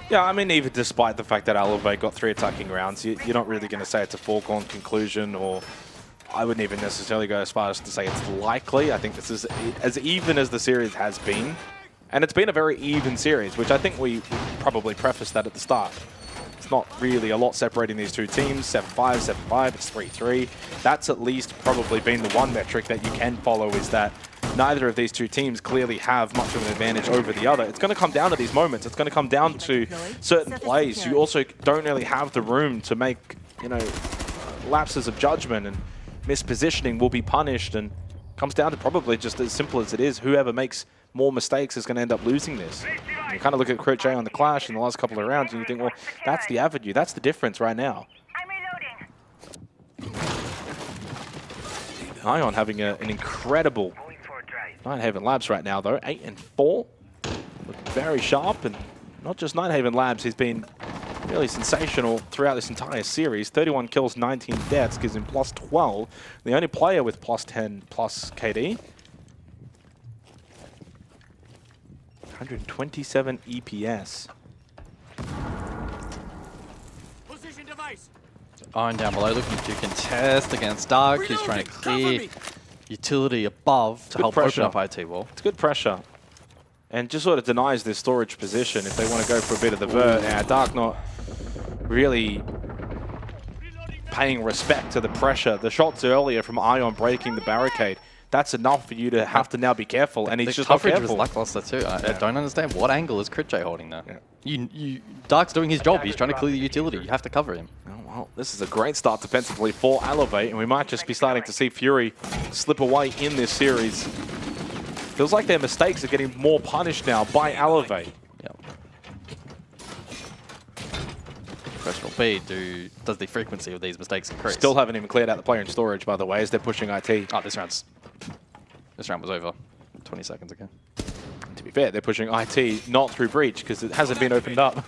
Yeah, I mean, even despite the fact that Elevate got 3 attacking rounds, you're not really going to say it's a foregone conclusion, or I wouldn't even necessarily go as far as to say it's likely. I think this is as even as the series has been, and it's been a very even series, which I think we probably prefaced that at the start. It's not really a lot separating these two teams. 7-5, 7-5, it's 3-3. That's at least probably been the one metric that you can follow, is that neither of these two teams clearly have much of an advantage over the other. It's going to come down to these moments. It's going to come down to certain plays. You also don't really have the room to make, you know, lapses of judgment, and mispositioning will be punished, and comes down to probably just as simple as it is. Whoever makes more mistakes is going to end up losing this. And you kind of look at Crit J on the Clash in the last couple of rounds and you think, well, that's the avenue. That's the difference right now. Ion having an incredible Nighthaven Labs right now, though. 8-4. Looking very sharp, and not just Nighthaven Labs, he's been really sensational throughout this entire series. 31 kills, 19 deaths, gives him plus 12. The only player with plus 10 plus KD. 127 EPS. Position device. Iron down below looking to contest against Dark. He's trying to clear utility above to help open up IT wall. It's good pressure. And just sort of denies this storage position if they want to go for a bit of the vert. Now, Dark not really paying respect to the pressure. The shots earlier from Ion breaking the barricade, that's enough for you to have to now be careful, and he's just not careful. The coverage was lackluster too. I don't understand what angle is Crit J holding there. Yeah. Dark's doing his job. He's trying to clear the utility. You have to cover him. Oh, well, this is a great start defensively for Elevate, and we might just be starting to see Fury slip away in this series. Feels like their mistakes are getting more punished now by Elevate. Yep. Question will be, does the frequency of these mistakes increase? Still haven't even cleared out the player in storage, by the way, as they're pushing IT. Oh, this round was over 20 seconds ago. To be fair, they're pushing IT not through breach because it hasn't been opened up.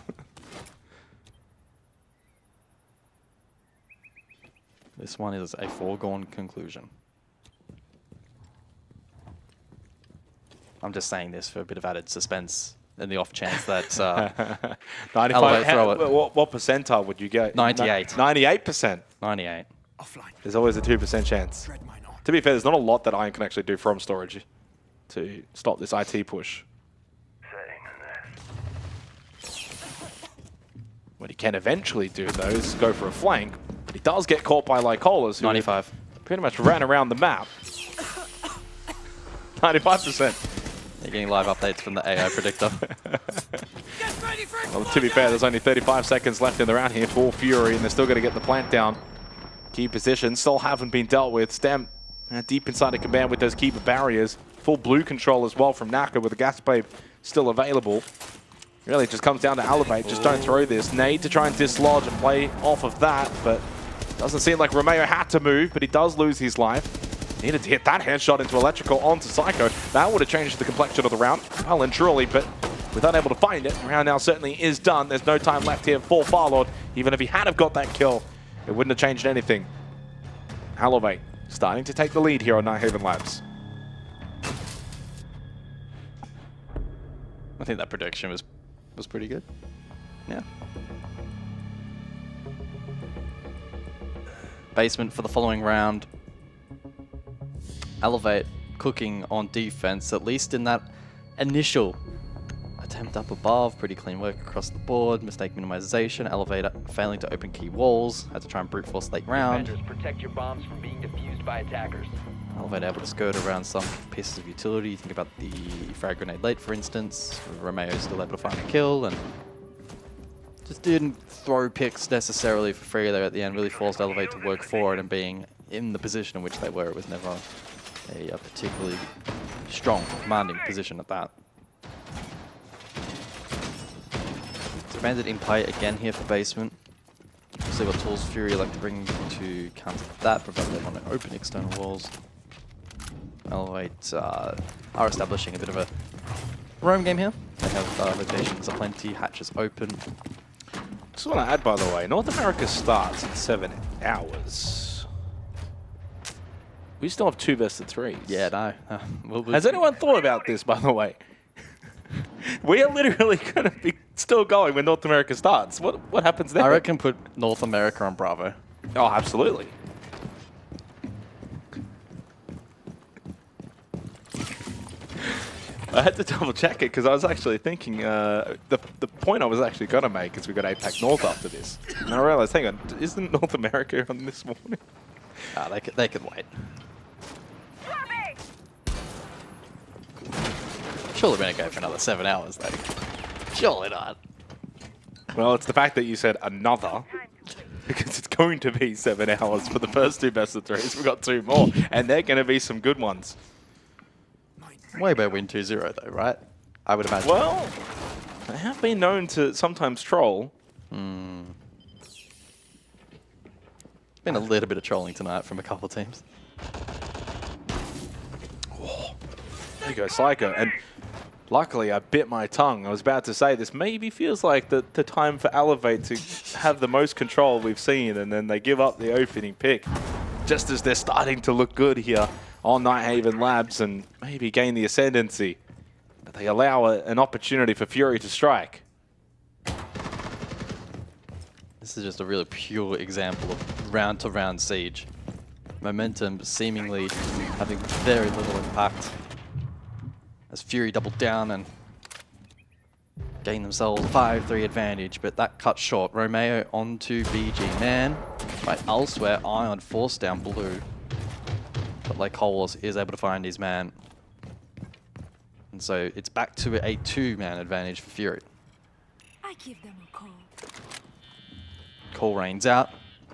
This one is a foregone conclusion. I'm just saying this for a bit of added suspense in the off chance that 95. What percentile would you get? 98. 98%. 98. There's always a 2% chance. To be fair, there's not a lot that Iron can actually do from storage to stop this IT push. What he can eventually do, though, is go for a flank. But he does get caught by Lycolas, who 95. Pretty much ran around the map. 95%. You're getting live updates from the AI predictor. Well, to be fair, there's only 35 seconds left in the round here for Fury, and they're still going to get the plant down. Key positions still haven't been dealt with. Stem deep inside the command with those keeper barriers. Full blue control as well from Naka with the gas pipe still available. Really, it just comes down to Elevate. Just don't throw this. Nade to try and dislodge and play off of that, but doesn't seem like Romeo had to move, but he does lose his life. Needed to hit that headshot into Electrical onto Psycho. That would have changed the complexion of the round, well and truly, but with unable to find it, the round now certainly is done. There's no time left here for Farlord. Even if he had have got that kill, it wouldn't have changed anything. Elevate starting to take the lead here on Nighthaven Labs. I think that prediction was pretty good. Yeah. Basement for the following round. Elevate cooking on defense, at least in that initial attempt up above. Pretty clean work across the board. Mistake minimization. Elevate failing to open key walls. Had to try and brute force late round. Defenders, protect your bombs from being defused by attackers. Elevate able to skirt around some pieces of utility. Think about the frag grenade late, for instance. Romeo still able to find a kill and just didn't throw picks necessarily for free there at the end. Really forced Elevate to work forward, and being in the position in which they were, it was never a particularly strong, commanding position at that. So Bandit in play again here for Basement. We'll see what tools Fury like to bring to counter that, provided they want to open external walls. Elevate are establishing a bit of a roam game here. They have rotations aplenty, hatches open. Just want to add, by the way, North America starts in 7 hours. We still have 2 best of 3s. Yeah, no. Has anyone thought about this, by the way? We are literally going to be still going when North America starts. What happens there? I reckon put North America on Bravo. Oh, absolutely. I had to double check it because I was actually thinking the point I was actually going to make is we got APAC North after this. And I realized, hang on, isn't North America on this morning? They could wait. Surely we're going to go for another 7 hours, though. Surely not. Well, it's the fact that you said another, because it's going to be 7 hours for the first 2 best of 3s. We've got 2 more, and they're going to be some good ones. Weibo win 2-0, though, right? I would imagine. Well, they have been known to sometimes troll. Been a little bit of trolling tonight from a couple of teams. Oh, there you go, Psycho. And luckily, I bit my tongue. I was about to say this maybe feels like the time for Elevate to have the most control we've seen, and then they give up the opening pick just as they're starting to look good here on Nighthaven Labs and maybe gain the ascendancy. But they allow an opportunity for Fury to strike. This is just a really pure example of round-to-round siege. Momentum seemingly having very little impact as Fury doubled down and gained themselves a 5-3 advantage, but that cut short. Romeo onto BG. Man, right elsewhere, Ion forced down blue. But like Coles is able to find his man. And so it's back to a 2-man advantage for Fury. I give them a call. Call rains out.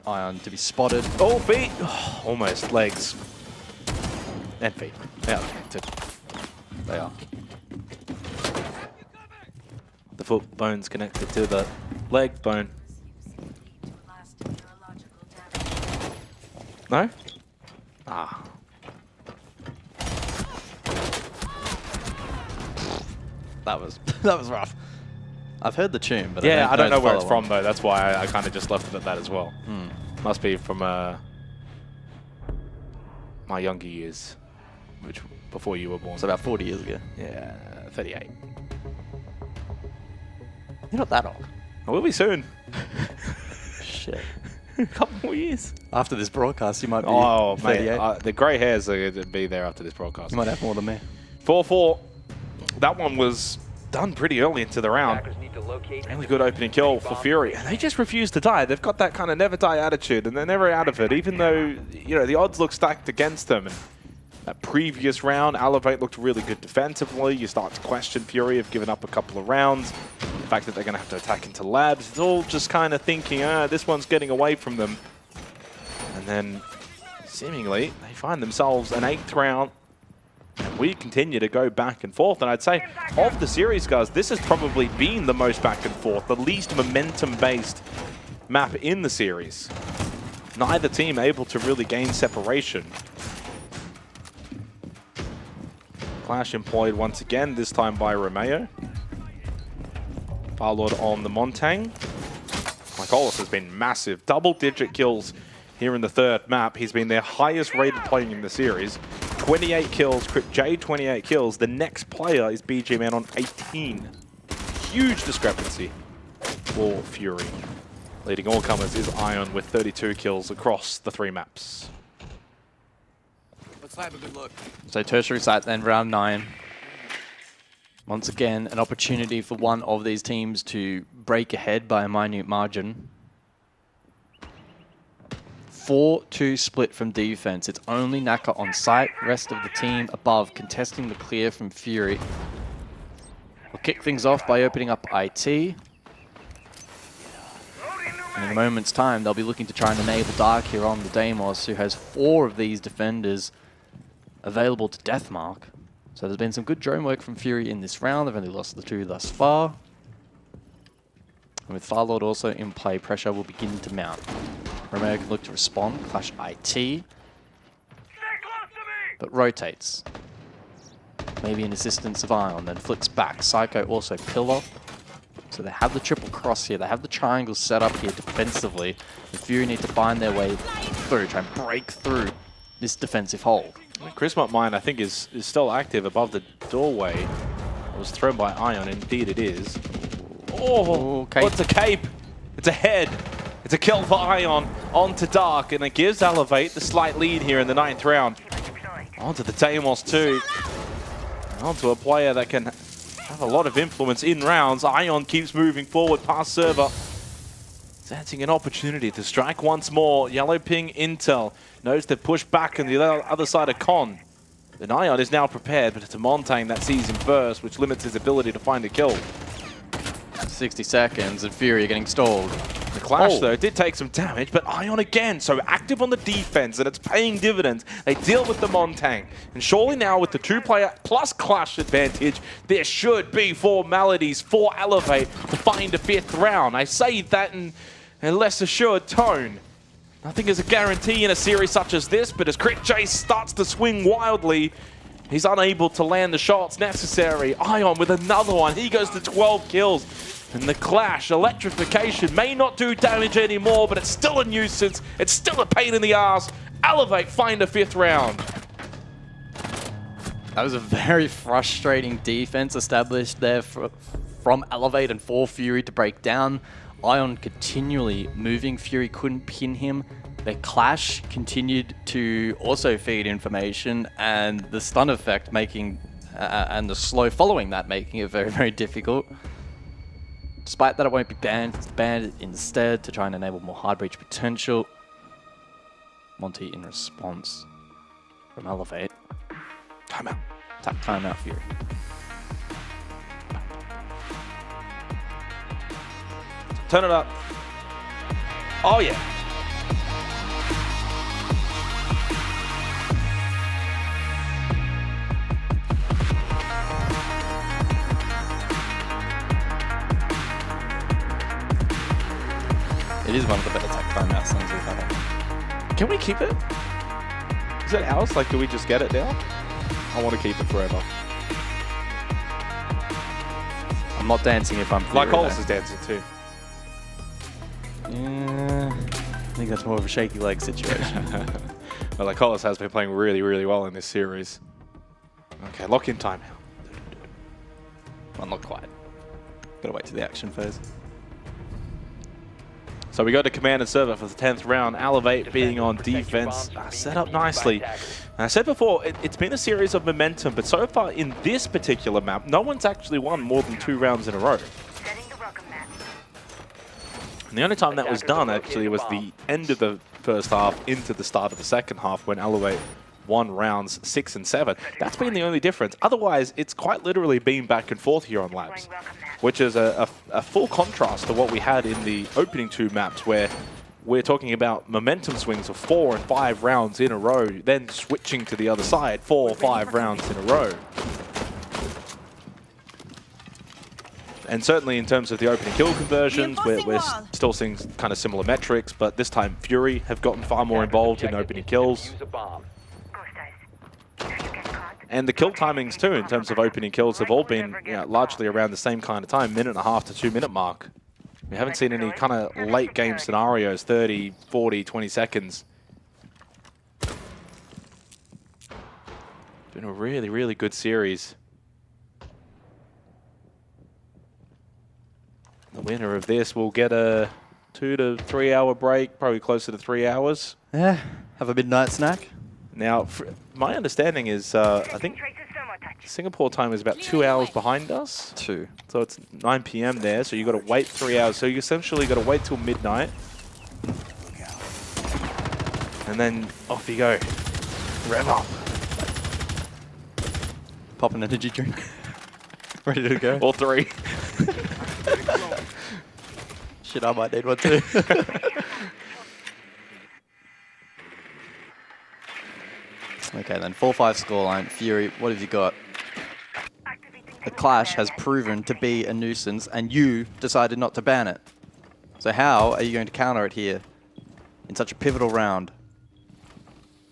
Ion to be spotted. Oh, feet! Oh, almost legs. And feet. They are connected. They are. The foot bone's connected to the leg bone. No? Ah. That was rough. I've heard the tune, but yeah, I don't know where it's follow from though. That's why I kind of just left it at that as well. Must be from my younger years, which before you were born. It's about 40 years ago. Yeah, 38. You're not that old. I will be soon. Shit. A couple more years. After this broadcast, you might be Oh, 38. mate, the grey hairs are going to be there after this broadcast. You might have more than me. 4-4. That one was done pretty early into the round. Really good opening kill for Fury. And they just refuse to die. They've got that kind of never die attitude, and they're never out of it, even though, you know, the odds look stacked against them. And that previous round, Elevate looked really good defensively. You start to question Fury have given up a couple of rounds. The fact that they're going to have to attack into labs, it's all just kind of thinking, this one's getting away from them. And then, seemingly, they find themselves an 8th round. And we continue to go back and forth. And I'd say, of the series, guys, this has probably been the most back and forth, the least momentum-based map in the series. Neither team able to really gain separation. Clash employed once again, this time by Romeo. Farlord on the Montang. Mykolas has been massive. Double-digit kills here in the 3rd map. He's been their highest rated player in the series. 28 kills, Crypt J 28 kills. The next player is BG Man on 18. Huge discrepancy for Fury. Leading all comers is Ion with 32 kills across the 3 maps. Let's have a good look. So tertiary site then, round 9. Once again, an opportunity for one of these teams to break ahead by a minute margin. 4-2 split from defense. It's only Naka on site, rest of the team above, contesting the clear from Fury. We'll kick things off by opening up IT. And in a moment's time, they'll be looking to try and enable Dark here on the Deimos, who has 4 of these defenders available to Deathmark. So there's been some good drone work from Fury in this round. They've only lost the 2 thus far. And with Farlord also in play, pressure will begin to mount. Romeo can look to respond, clash IT, but rotates. Maybe an assistance of Ion, then flicks back. Psycho also pillar. So they have the triple cross here. They have the triangle set up here defensively. The Fury need to find their way through, try and break through this defensive hold. Chrismot Mine, I think, is still active above the doorway. It was thrown by Ion, indeed it is. Oh, it's a cape. It's a head. It's a kill for Ion onto Dark, and it gives Elevate the slight lead here in the 9th round. Onto the Deimos too. onto a player that can have a lot of influence in rounds. Ion keeps moving forward past server. Dancing an opportunity to strike once more. Yellow ping Intel. Knows to push back on the other side of Con. And Ion is now prepared, but it's a Montang that sees him first, which limits his ability to find a kill. 60 seconds and Fury getting stalled. The clash, though, did take some damage, but Ion again, so active on the defense, and it's paying dividends. They deal with the Montang. And surely now with the 2-player plus clash advantage, there should be formalities for Elevate to find a 5th round. I say that in a less assured tone. Nothing is a guarantee in a series such as this, but as Crit J starts to swing wildly, he's unable to land the shots necessary. Ion with another one. He goes to 12 kills. And the clash, electrification may not do damage anymore, but it's still a nuisance. It's still a pain in the ass. Elevate find a 5th round. That was a very frustrating defense established there from Elevate and for Fury to break down. Ion continually moving. Fury couldn't pin him. Their clash continued to also feed information, and the stun effect making, and the slow following that making it very, very difficult. Despite that, it won't be banned. It's banned instead to try and enable more hard breach potential. Monty in response from Elevate. Timeout. Tap timeout Fury. Turn it up. Oh, yeah. It is one of the better tech timeout songs we've had. Can we keep it? Is it ours? Like, do we just get it now? I want to keep it forever. I'm not dancing if I'm Fury. Like Hollis is dancing too. Yeah, I think that's more of a shaky leg situation. Well, like Hollis has been playing really, really well in this series. Okay, lock in time. Well, not quite. Gotta wait till the action phase. So we go to command and server for the 10th round. Elevate being on defense, set up nicely. And I said before, it's been a series of momentum, but so far in this particular map, no one's actually won more than 2 rounds in a row. And the only time that was done actually was the end of the first half into the start of the second half when Elevate won rounds 6 and 7. That's been the only difference. Otherwise, it's quite literally been back and forth here on Labs, which is a full contrast to what we had in the opening 2 maps where we're talking about momentum swings of 4 and 5 rounds in a row, then switching to the other side, 4 or 5 rounds in a row. And certainly in terms of the opening kill conversions, we're still seeing kind of similar metrics, but this time Fury have gotten far more involved in opening kills. And the kill timings too, in terms of opening kills, have all been largely around the same kind of time, 1.5 to 2 minute mark. We haven't seen any kind of late game scenarios, 30, 40, 20 seconds. Been a really, really good series. The winner of this will get a 2 to 3 hour break, probably closer to 3 hours. Yeah, have a midnight snack. Now, my understanding is, I think Singapore time is about 2 hours behind us. 2. So it's 9 PM there, so you've got to wait 3 hours. So you essentially got to wait till midnight. And then off you go. Rev up. Pop an energy drink. Ready to go. All 3. Shit, I might need one too. Okay then, 4-5 scoreline. Fury, what have you got? The clash has proven to be a nuisance and you decided not to ban it. So how are you going to counter it here in such a pivotal round?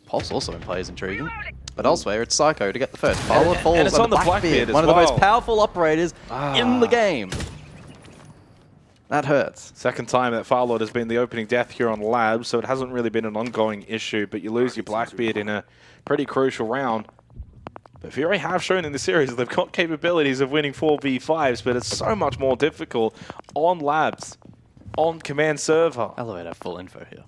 Pulse also in play is intriguing. But elsewhere, it's Psycho to get the first. Follow falls and it's on the Blackbeard one as of the well. most powerful operators in the game. That hurts. Second time that Firelord has been the opening death here on Labs, so it hasn't really been an ongoing issue, but you lose your Blackbeard in a pretty crucial round. But Fury have shown in the series they've got capabilities of winning 4v5s, but it's so much more difficult on Labs, on command server. Elevate have full info here.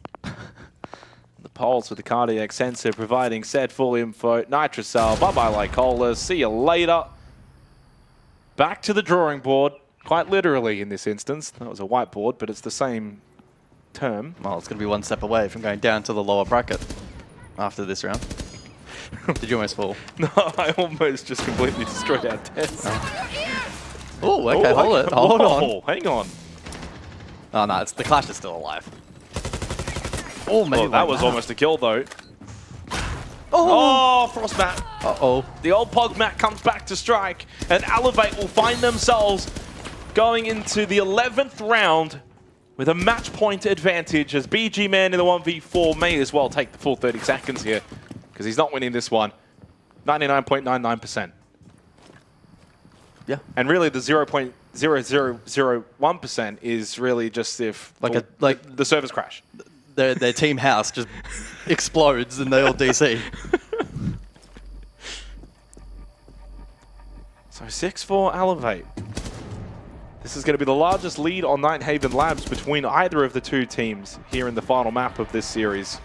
The Pulse with the cardiac sensor providing said full info. Nitrocell, bye-bye Lycola, see you later. Back to the drawing board, quite literally in this instance. That was a whiteboard, but it's the same term. Well, it's going to be one step away from going down to the lower bracket after this round. Did you almost fall? No, I almost just completely destroyed our test. Oh, okay, hold on. Hang on. Oh, no, the Clash is still alive. Oh, maybe well, that was almost a kill, though. Oh, Frost Mat. Uh-oh. The old Pog Mat comes back to strike, and Elevate will find themselves going into the 11th round with a match point advantage as BG Man in the 1v4 may as well take the full 30 seconds here because he's not winning this one. 99.99%. Yeah. And really the 0.0001% is really just if the servers crash. Their team house just explodes and they all DC. So 6-4 Elevate. This is going to be the largest lead on Nighthaven Labs between either of the two teams here in the final map of this series.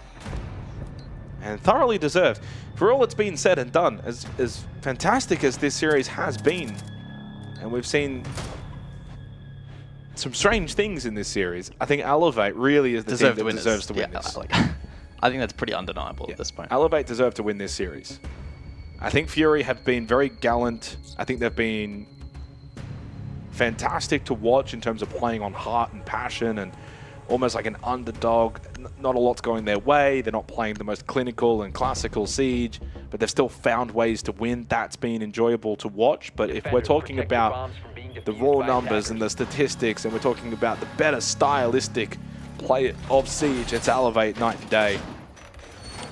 And thoroughly deserved. For all it's been said and done, as fantastic as this series has been, and we've seen some strange things in this series, I think Elevate really is the team that deserves to win this. I think that's pretty undeniable at this point. Elevate deserve to win this series. I think Fury have been very gallant. I think they've been fantastic to watch in terms of playing on heart and passion and almost like an underdog. Not a lot's going their way. They're not playing the most clinical and classical Siege, but they've still found ways to win. That's been enjoyable to watch. But if we're talking about the raw numbers and the statistics, and we're talking about the better stylistic play of Siege, it's Elevate night and day.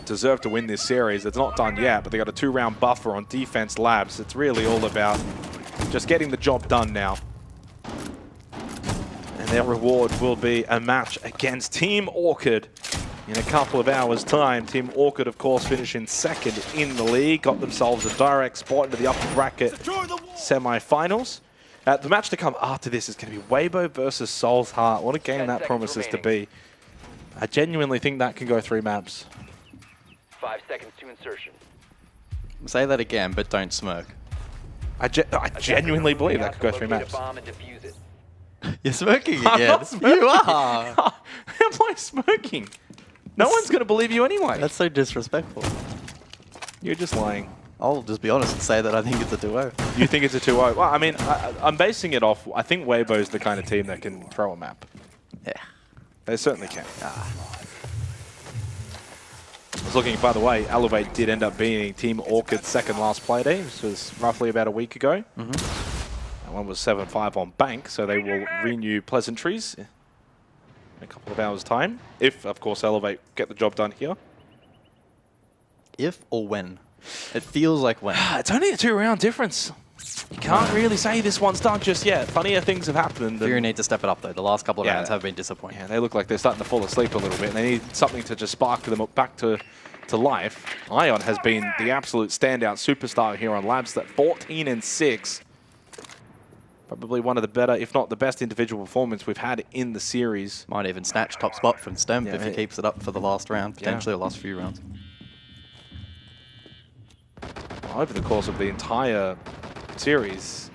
Deserve to win this series. It's not done yet, but they got a 2-round buffer on Defense Labs. It's really all about just getting the job done now. And their reward will be a match against Team Orchid in a couple of hours' time. Team Orchid, of course, finishing second in the league. Got themselves a direct spot into the upper bracket semi-finals. The match to come after this is going to be Weibo versus Soul's Heart. What a game that promises to be. I genuinely think that can go 3 maps. 5 seconds to insertion. Say that again, but don't smirk. I genuinely believe that could go 3 maps. You're smirking I'm again. not smirking. You are. How am I smirking? No one's going to believe you anyway. That's so disrespectful. You're just lying. I'll just be honest and say that I think it's a 2-0. You think it's a 2-0? Well, I mean, I'm basing it off, I think Weibo's the kind of team that can throw a map. Yeah. They certainly can. I was looking, by the way, Elevate did end up being Team Orchid's second last play day. This was roughly about a week ago. That one was 7-5 on Bank, so they will renew pleasantries in a couple of hours' time. If, of course, Elevate get the job done here. If or when? It feels like when. It's only a 2-round difference. You can't really say this one's done just yet. Funnier things have happened. Fury need to step it up, though. The last couple of rounds have been disappointing. Yeah, they look like they're starting to fall asleep a little bit. And they need something to just spark them up back to life. Ion has been the absolute standout superstar here on Labs. That 14-6. Probably one of the better, if not the best individual performance we've had in the series. Might even snatch top spot from Stemp if he keeps it up for the last round, potentially the last few rounds. Over the course of the entire series.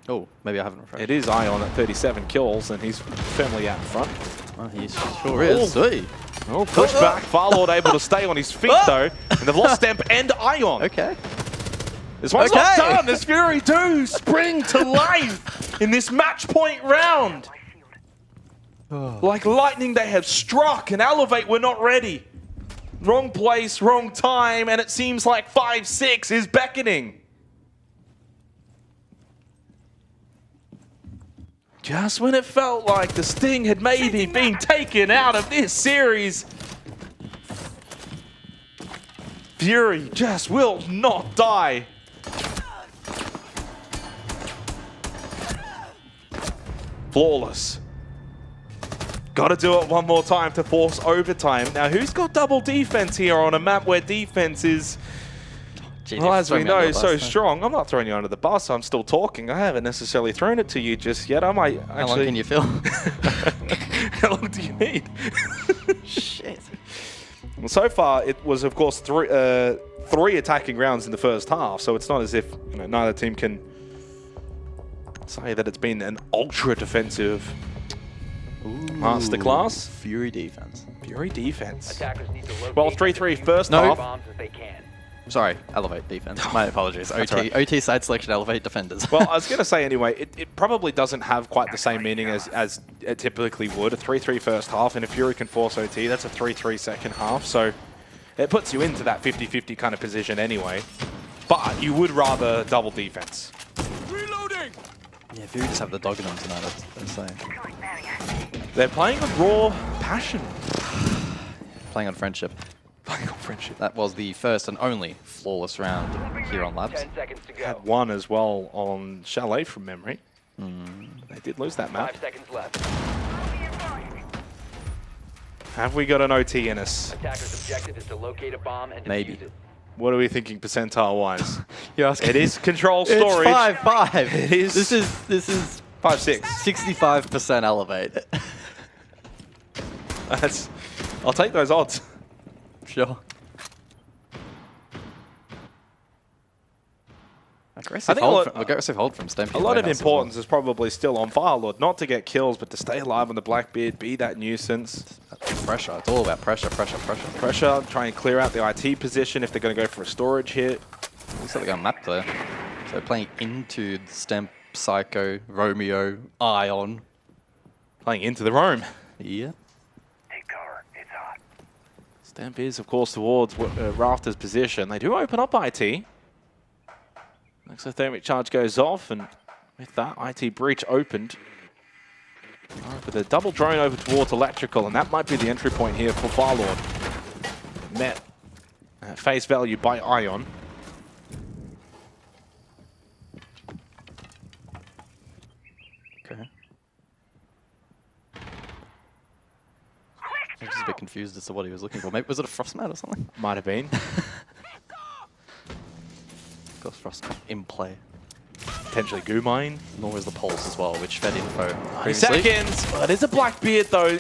Oh, maybe I haven't refreshed. It is Ion at 37 kills, and he's firmly out in front. Oh, he sure is. Oh, push back. Farlord able to stay on his feet, though. And they've lost Stemp and Ion. Okay. This one's not done. This Fury do spring to life in this match point round. Like lightning, they have struck, and Elevate were not ready. Wrong place, wrong time, and it seems like 5-6 is beckoning. Just when it felt like the sting had maybe been taken out of this series, Fury just will not die. Flawless. Got to do it one more time to force overtime. Now, who's got double defense here on a map where defense is, well, as we know, so strong? I'm not throwing you under the bus. I'm still talking. I haven't necessarily thrown it to you just yet. I might actually... How long can you feel? How long do you need? Shit. Well, so far, it was, of course, three attacking rounds in the first half, so it's not as if neither team can say that it's been an ultra defensive masterclass. Fury defense. Fury defense. Attackers need to locate Well, 3-3 first half. bombs as they can. Sorry, elevate defense. My apologies. OT side selection, elevate defenders. Well, I was going to say anyway, it probably doesn't have quite the same meaning as it typically would. A 3-3 first half, and if Fury can force OT, that's a 3-3 second half. So it puts you into that 50-50 kind of position anyway. But you would rather double defense. Reloading! Yeah, Fury just have the dog in them tonight, I'm saying. They're playing with raw passion. Playing on friendship. Playing on friendship. That was the first and only flawless round here on Labs. 10 seconds to go. Had one as well on Chalet from memory. They did lose that map. 5 seconds left. Have we got an OT in us? Attacker's objective is to locate a bomb and Maybe. defuse it. What are we thinking percentile-wise? You're asking. It is control storage. It's 5-5. It is. This is 5-6. 65% elevate. I'll take those odds. Sure. Aggressive hold from Stampede. A lot of importance is probably still on Firelord, not to get kills, but to stay alive on the Blackbeard, be that nuisance. Pressure. It's all about pressure. Pressure, try and clear out the IT position if they're going to go for a storage hit. Looks like they're going to map there. So playing into the Stamp, Psycho, Romeo, Ion. Playing into the roam. Yeah. Take cover. It's hot. Stamp is, of course, towards Rafter's position. They do open up IT. Exothermic charge goes off, and with that, IT breach opened. With a double drone over towards Electrical, and that might be the entry point here for Firelord. Met at face value by Ion. Okay. I'm just a bit confused as to what he was looking for. Maybe was it a frost mat or something? Might have been. Of course, frost mat in play. Potentially goo mine. Nor is the pulse as well, which fed info 9 seconds. That is a Blackbeard though.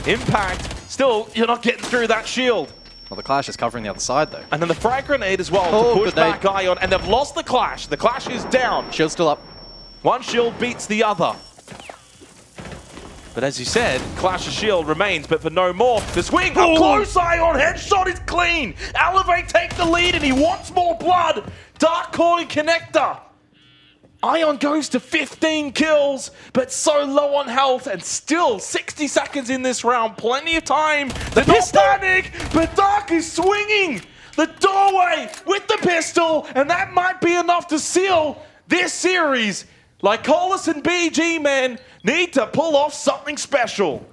Impact. Still, you're not getting through that shield. Well, the Clash is covering the other side though. And then the frag grenade as well to push back Ion, and they've lost the Clash. The Clash is down. Shield's still up. One shield beats the other. But as you said, Clash's shield remains, but for no more. The swing, up close, Ion, headshot is clean. Elevate take the lead, and he wants more blood. Dark Corner connector. Ion goes to 15 kills, but so low on health, and still 60 seconds in this round. Plenty of time. They're not panic, but Dark is swinging the doorway with the pistol, and that might be enough to seal this series. Lycolis and BG, man, need to pull off something special.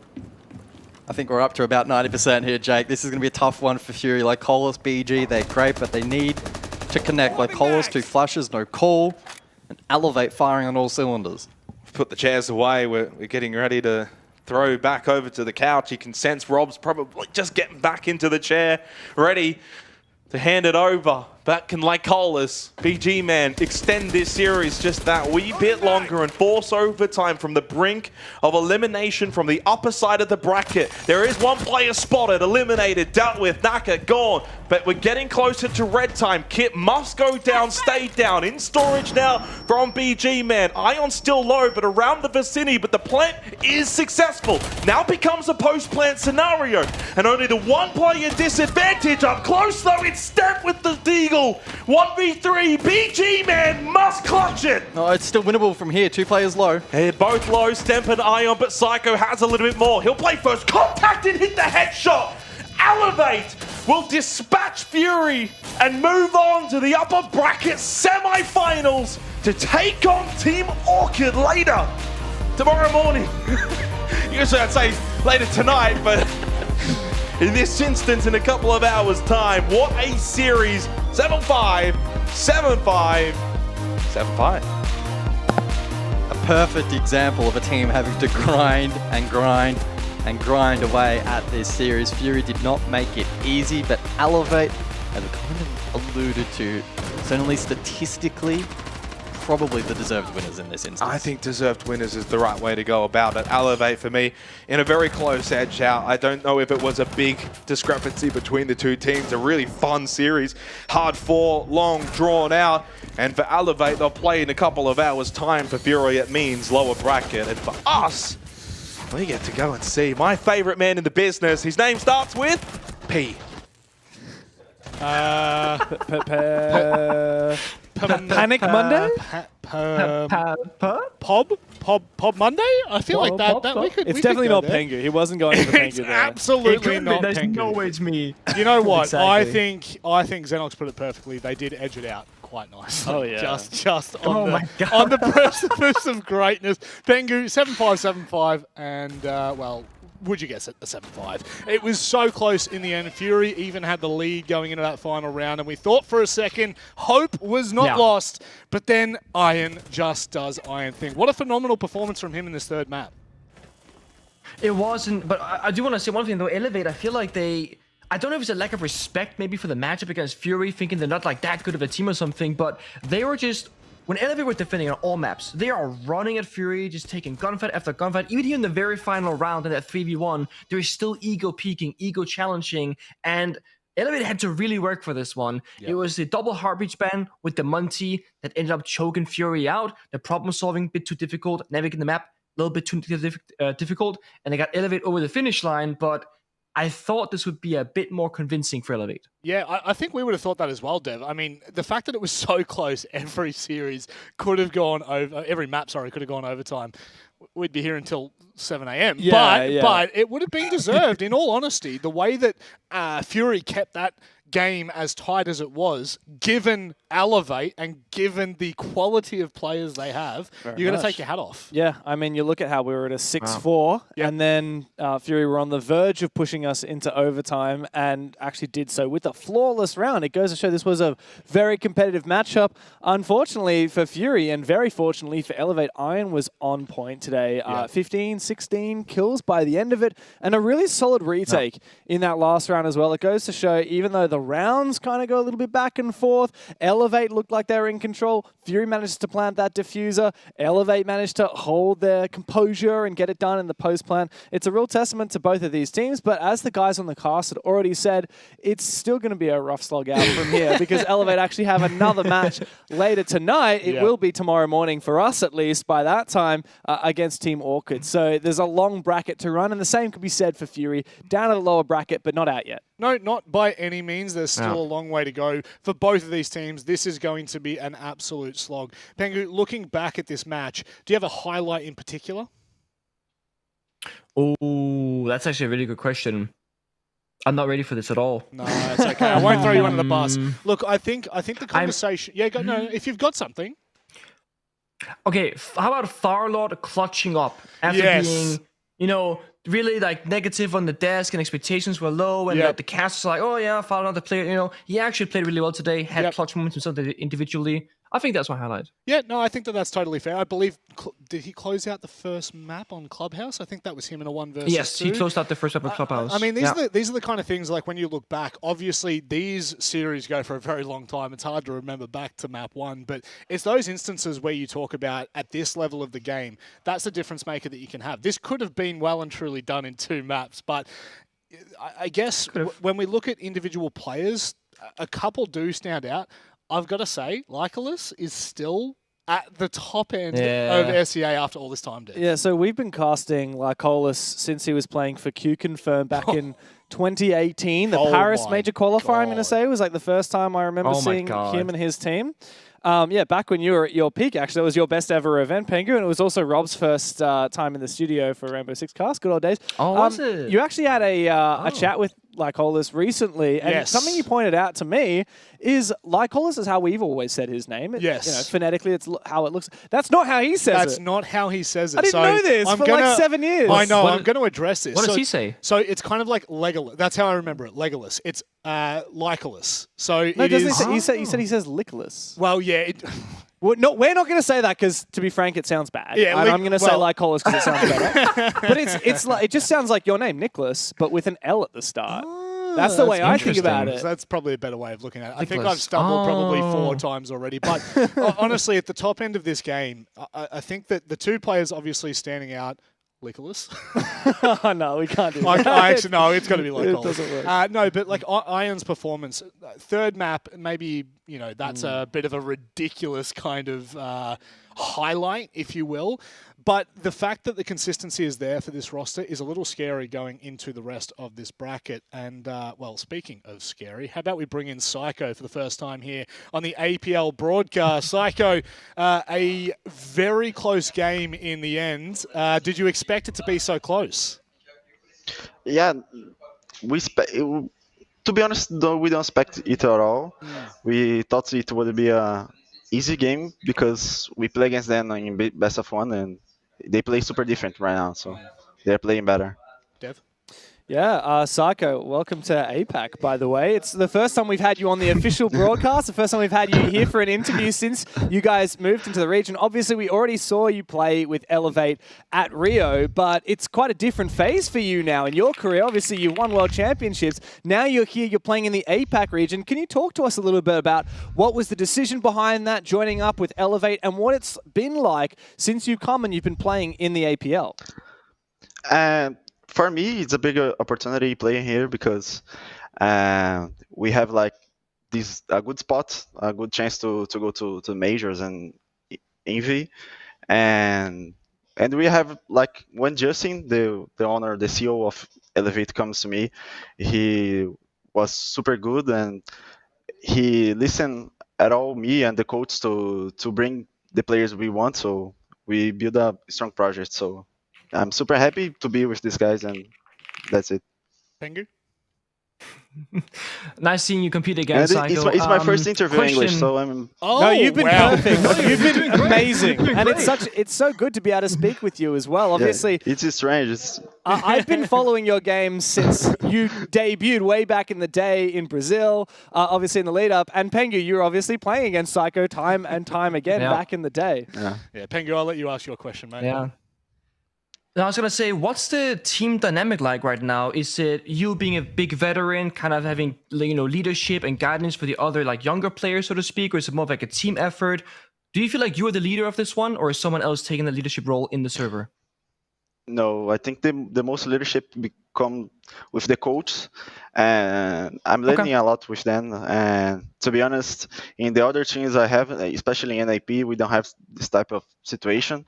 I think we're up to about 90% here, Jake. This is going to be a tough one for Fury. Lycolis, BG, they're great, but they need to connect. Lycolis, 2 flashes, no call, and Elevate firing on all cylinders. Put the chairs away. We're getting ready to throw back over to the couch. You can sense Rob's probably just getting back into the chair, ready to hand it over. But can Lycolis, BG man, extend this series just that wee bit longer and force overtime from the brink of elimination from the upper side of the bracket? There is one player spotted, eliminated, dealt with, Naka gone. But we're getting closer to red time. Kit must go down, stay down. In storage now from BG man. Ion still low, but around the vicinity. But the plant is successful. Now becomes a post-plant scenario. And only the one player disadvantage up close though. It's Step with the Deagle. 1v3, BG man must clutch it. No, it's still winnable from here. 2 players low. They're both low, Stemp and Ion, but Psycho has a little bit more. He'll play first contact and hit the headshot. Elevate will dispatch Fury and move on to the upper bracket semi-finals to take on Team Orchid later tomorrow morning. Usually I'd say later tonight, but in this instance, in a couple of hours' time, what a series. 7-5, 7-5, 7-5. A perfect example of a team having to grind and grind and grind away at this series. Fury did not make it easy, but Elevate, as we kind of alluded to, certainly statistically, probably the deserved winners in this instance. I think deserved winners is the right way to go about it. Elevate for me in a very close edge out. I don't know if it was a big discrepancy between the two teams. A really fun series. Hard fought, long, drawn out. And for Elevate, they'll play in a couple of hours' time. For Fury, it means lower bracket. And for us, we get to go and see my favorite man in the business. His name starts with P. Panic Monday? Pob Monday? I feel like that we could. It's we definitely could go not there. Pengu. He wasn't going for Pengu It's there. absolutely not There's Pengu. no way it's me. You know what? Exactly. I think Xenox put it perfectly. They did edge it out quite nicely. Oh, yeah. Just on my God. on the precipice of greatness. Pengu 7-5, 7-5, and well, would you guess it? A 7-5. It was so close in the end. Fury even had the lead going into that final round, and we thought for a second hope was not lost. But then Iron just does Iron thing. What a phenomenal performance from him in this third map. It wasn't, but I do want to say one thing though. Elevate, I feel like I don't know if it's a lack of respect maybe for the matchup against Fury, thinking they're not like that good of a team or something, but they were just, when Elevate were defending on all maps, they are running at Fury, just taking gunfight after gunfight. Even here in the very final round in that 3v1, they're still ego peaking, ego challenging, and Elevate had to really work for this one. Yep. It was the double heartbeat ban with the Munty that ended up choking Fury out. The problem solving a bit too difficult, navigating the map a little bit too difficult, and they got Elevate over the finish line, but I thought this would be a bit more convincing for Elevate. Yeah, I think we would have thought that as well, Dev. I mean, the fact that it was so close, every series could have gone over, every map, sorry, could have gone overtime. We'd be here until 7 a.m. But it would have been deserved, in all honesty. The way that Fury kept that game as tight as it was, given Elevate and given the quality of players they have, you're going to take your hat off. Yeah, I mean, you look at how we were at a 6-4, and then Fury were on the verge of pushing us into overtime and actually did so with a flawless round. It goes to show this was a very competitive matchup. Unfortunately for Fury, and very fortunately for Elevate, Iron was on point today. 15, 16 kills by the end of it, and a really solid retake in that last round as well. It goes to show, even though the rounds kind of go a little bit back and forth, Elevate looked like they were in control. Fury managed to plant that diffuser. Elevate managed to hold their composure and get it done in the post-plant. It's a real testament to both of these teams, but as the guys on the cast had already said, it's still going to be a rough slog out from here because Elevate actually have another match later tonight. It will be tomorrow morning for us, at least, by that time, against Team Orchid. So there's a long bracket to run, and the same could be said for Fury. Down at the lower bracket, but not out yet. No, not by any means. There's still a long way to go for both of these teams. This is going to be an absolute slog. Pengu, looking back at this match, do you have a highlight in particular? Oh, that's actually a really good question. I'm not ready for this at all. No, it's okay. I won't throw you under the bus. Look, I think the conversation... No, if you've got something. Okay, how about Farlord clutching up after being, really like negative on the desk and expectations were low and the cast was like, oh yeah, Farlord the player, he actually played really well today, had clutch moments himself individually. I think that's my highlight. Yeah, no, I think that's totally fair. I believe, did he close out the first map on Clubhouse? I think that was him in a 1 versus 2. Yes, he closed out the first map on Clubhouse. I mean, these are the kind of things, like when you look back, obviously these series go for a very long time. It's hard to remember back to map 1, but it's those instances where you talk about at this level of the game, that's the difference maker that you can have. This could have been well and truly done in 2 maps, but I guess when we look at individual players, a couple do stand out. I've got to say, Lycolis is still at the top end of SEA after all this time, Dave. Yeah, so we've been casting Lycolis since he was playing for Q-Confirm back in 2018. The Paris major qualifier, I'm going to say, was like the first time I remember seeing him and his team. Back when you were at your peak, actually, that was your best ever event, Pengu, and it was also Rob's first time in the studio for Rainbow Six Cast. Good old days. Oh, was it? You actually had a chat with Lycolis recently, and something you pointed out to me is Lycolis is how we've always said his name. Yes. Phonetically, it's how it looks. That's not how he says it. That's not how he says it. I didn't know this for like 7 years. I know. I'm going to address this. What does he say? So it's kind of like Legolas. That's how I remember it. Legolas. It's Lycolis. So no, doesn't he say? He said he says Licolis. Well, yeah. We're not going to say that because, to be frank, it sounds bad. Yeah, I'm going to say Lycolis because it sounds better. But it just sounds like your name, Nicholas, but with an L at the start. That's the way I think about So it. that's probably a better way of looking at it. I think I've stumbled probably 4 times already. But honestly, at the top end of this game, I think that the 2 players obviously standing out, Nicholas. Oh, no, we can't do that. I actually, no, it's got to be like It doesn't work. no, but like Iron's performance, 3rd map, maybe, that's a bit of a ridiculous kind of highlight, if you will. But the fact that the consistency is there for this roster is a little scary going into the rest of this bracket. And, well, speaking of scary, how about we bring in Psycho for the first time here on the APL broadcast. Psycho, a very close game in the end. Did you expect it to be so close? Yeah, to be honest, though, we don't expect it at all. We thought it would be a easy game because we play against them in best of 1 and they play super different right now, so they're playing better. Dev? Yeah, Psycho, welcome to APAC, by the way. It's the first time we've had you on the official broadcast, the first time we've had you here for an interview since you guys moved into the region. Obviously, we already saw you play with Elevate at Rio, but it's quite a different phase for you now in your career. Obviously, you've won World Championships. Now you're here, you're playing in the APAC region. Can you talk to us a little bit about what was the decision behind that, joining up with Elevate, and what it's been like since you've come and you've been playing in the APL? For me, it's a big opportunity playing here because we have like a good spot, a good chance to go to majors and Envy, and we have like when Justin, the owner, the CEO of Elevate, comes to me, he was super good and he listened at all me and the coach to bring the players we want. So we build a strong project. So I'm super happy to be with these guys, and that's it. Pengu? Nice seeing you compete again, And Psycho. it's my first interview in English, so I'm... No, you've been perfect. You've been amazing. Doing And great. it's so good to be able to speak with you as well. Obviously, Yeah, it's strange. I've been following your games since you debuted way back in the day in Brazil, obviously in the lead up. And Pengu, you're obviously playing against Psycho time and time again back in the day. Yeah, Pengu, I'll let you ask your question, mate. Yeah. Now, I was going to say, what's the team dynamic like right now? Is it you being a big veteran, kind of having leadership and guidance for the other younger players, so to speak, or is it more of like a team effort? Do you feel like you are the leader of this one, or is someone else taking the leadership role in the server? No, I think the most leadership become with the coach, and I'm learning a lot with them. And to be honest, in the other teams I have, especially in AP, we don't have this type of situation.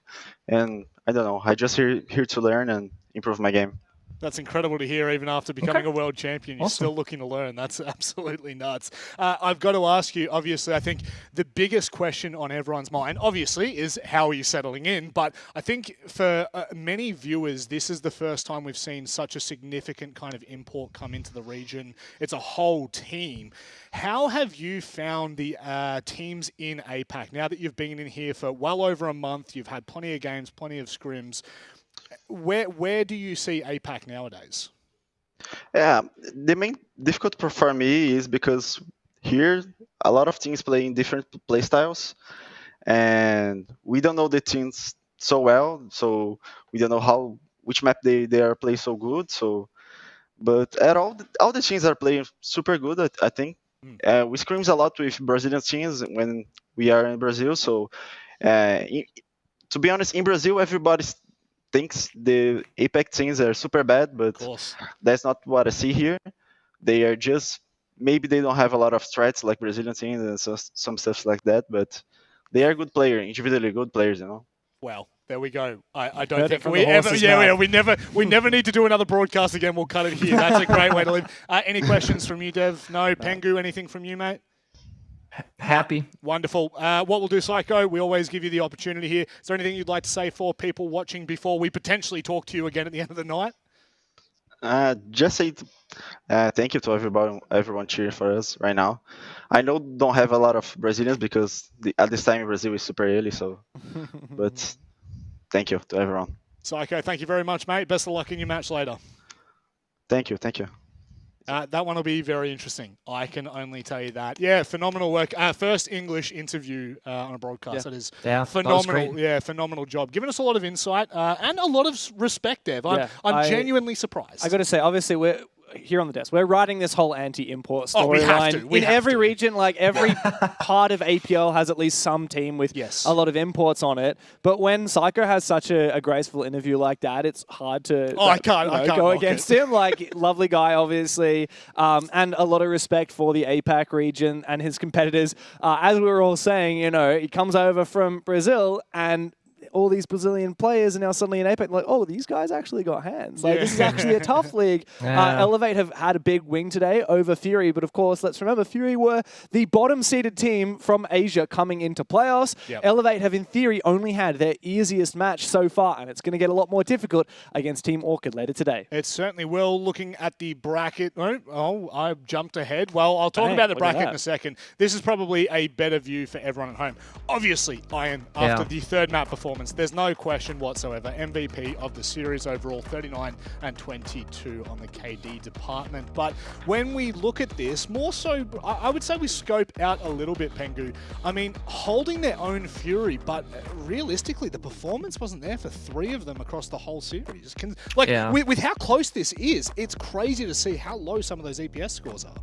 And I don't know, I just here to learn and improve my game. That's incredible to hear, even after becoming a world champion. You're still looking to learn. That's absolutely nuts. I've got to ask you, obviously, I think the biggest question on everyone's mind, obviously, is how are you settling in? But I think for many viewers, this is the first time we've seen such a significant kind of import come into the region. It's a whole team. How have you found the teams in APAC? Now that you've been in here for well over a month, you've had plenty of games, plenty of scrims. Where do you see APAC nowadays? Yeah, the main difficult for me is because here a lot of teams play in different play styles, and we don't know the teams so well, so we don't know which map they are playing so good. So, but all the teams are playing super good. I think we scrims a lot with Brazilian teams when we are in Brazil. So, to be honest, in Brazil everybody thinks the APAC teams are super bad, but that's not what I see here. They are just, maybe they don't have a lot of strats like Brazilian teams and some stuff like that, but they are good players, individually good players, Well, there we go. I don't think we ever. We never need to do another broadcast again. We'll cut it here. That's a great way to live. Any questions from you, Dev? No. Pengu, anything from you, mate? Happy. Wonderful. What we'll do, Psycho, we always give you the opportunity here. Is there anything you'd like to say for people watching before we potentially talk to you again at the end of the night? Just say thank you to everyone cheering for us right now. I know don't have a lot of Brazilians because at this time in Brazil is super early, so but thank you to everyone. Psycho, thank you very much, mate. Best of luck in your match later. Thank you. That one will be very interesting. I can only tell you that. Yeah, phenomenal work. First English interview on a broadcast. That is phenomenal. Yeah, phenomenal job. Giving us a lot of insight and a lot of respect, Dev. I'm genuinely surprised. I got to say, obviously, here on the desk, we're writing this whole anti-import Oh, we have storyline. to. We In have every to. region, like every part of APL has at least some team with a lot of imports on it. But when Psycho has such a graceful interview like that, it's hard to I can't go knock against it. him. Like, lovely guy, obviously, and a lot of respect for the APAC region and his competitors. As we were all saying, he comes over from Brazil and all these Brazilian players are now suddenly in APAC, like, oh, these guys actually got hands. Like, this is actually a tough league. Elevate have had a big wing today over Fury, but of course, let's remember, Fury were the bottom-seeded team from Asia coming into playoffs. Yep. Elevate have, in theory, only had their easiest match so far, and it's going to get a lot more difficult against Team Orchid later today. It certainly will. Looking at the bracket. Oh, I jumped ahead. Well, I'll talk Dang, about the look at bracket in that. a second. This is probably a better view for everyone at home. Obviously, Iron, after the third map performance, there's no question whatsoever. MVP of the series overall, 39 and 22 on the KD department. But when we look at this, more so, I would say we scope out a little bit, Pengu. I mean, holding their own Fury, but realistically, the performance wasn't there for 3 of them across the whole series. With how close this is, it's crazy to see how low some of those EPS scores are.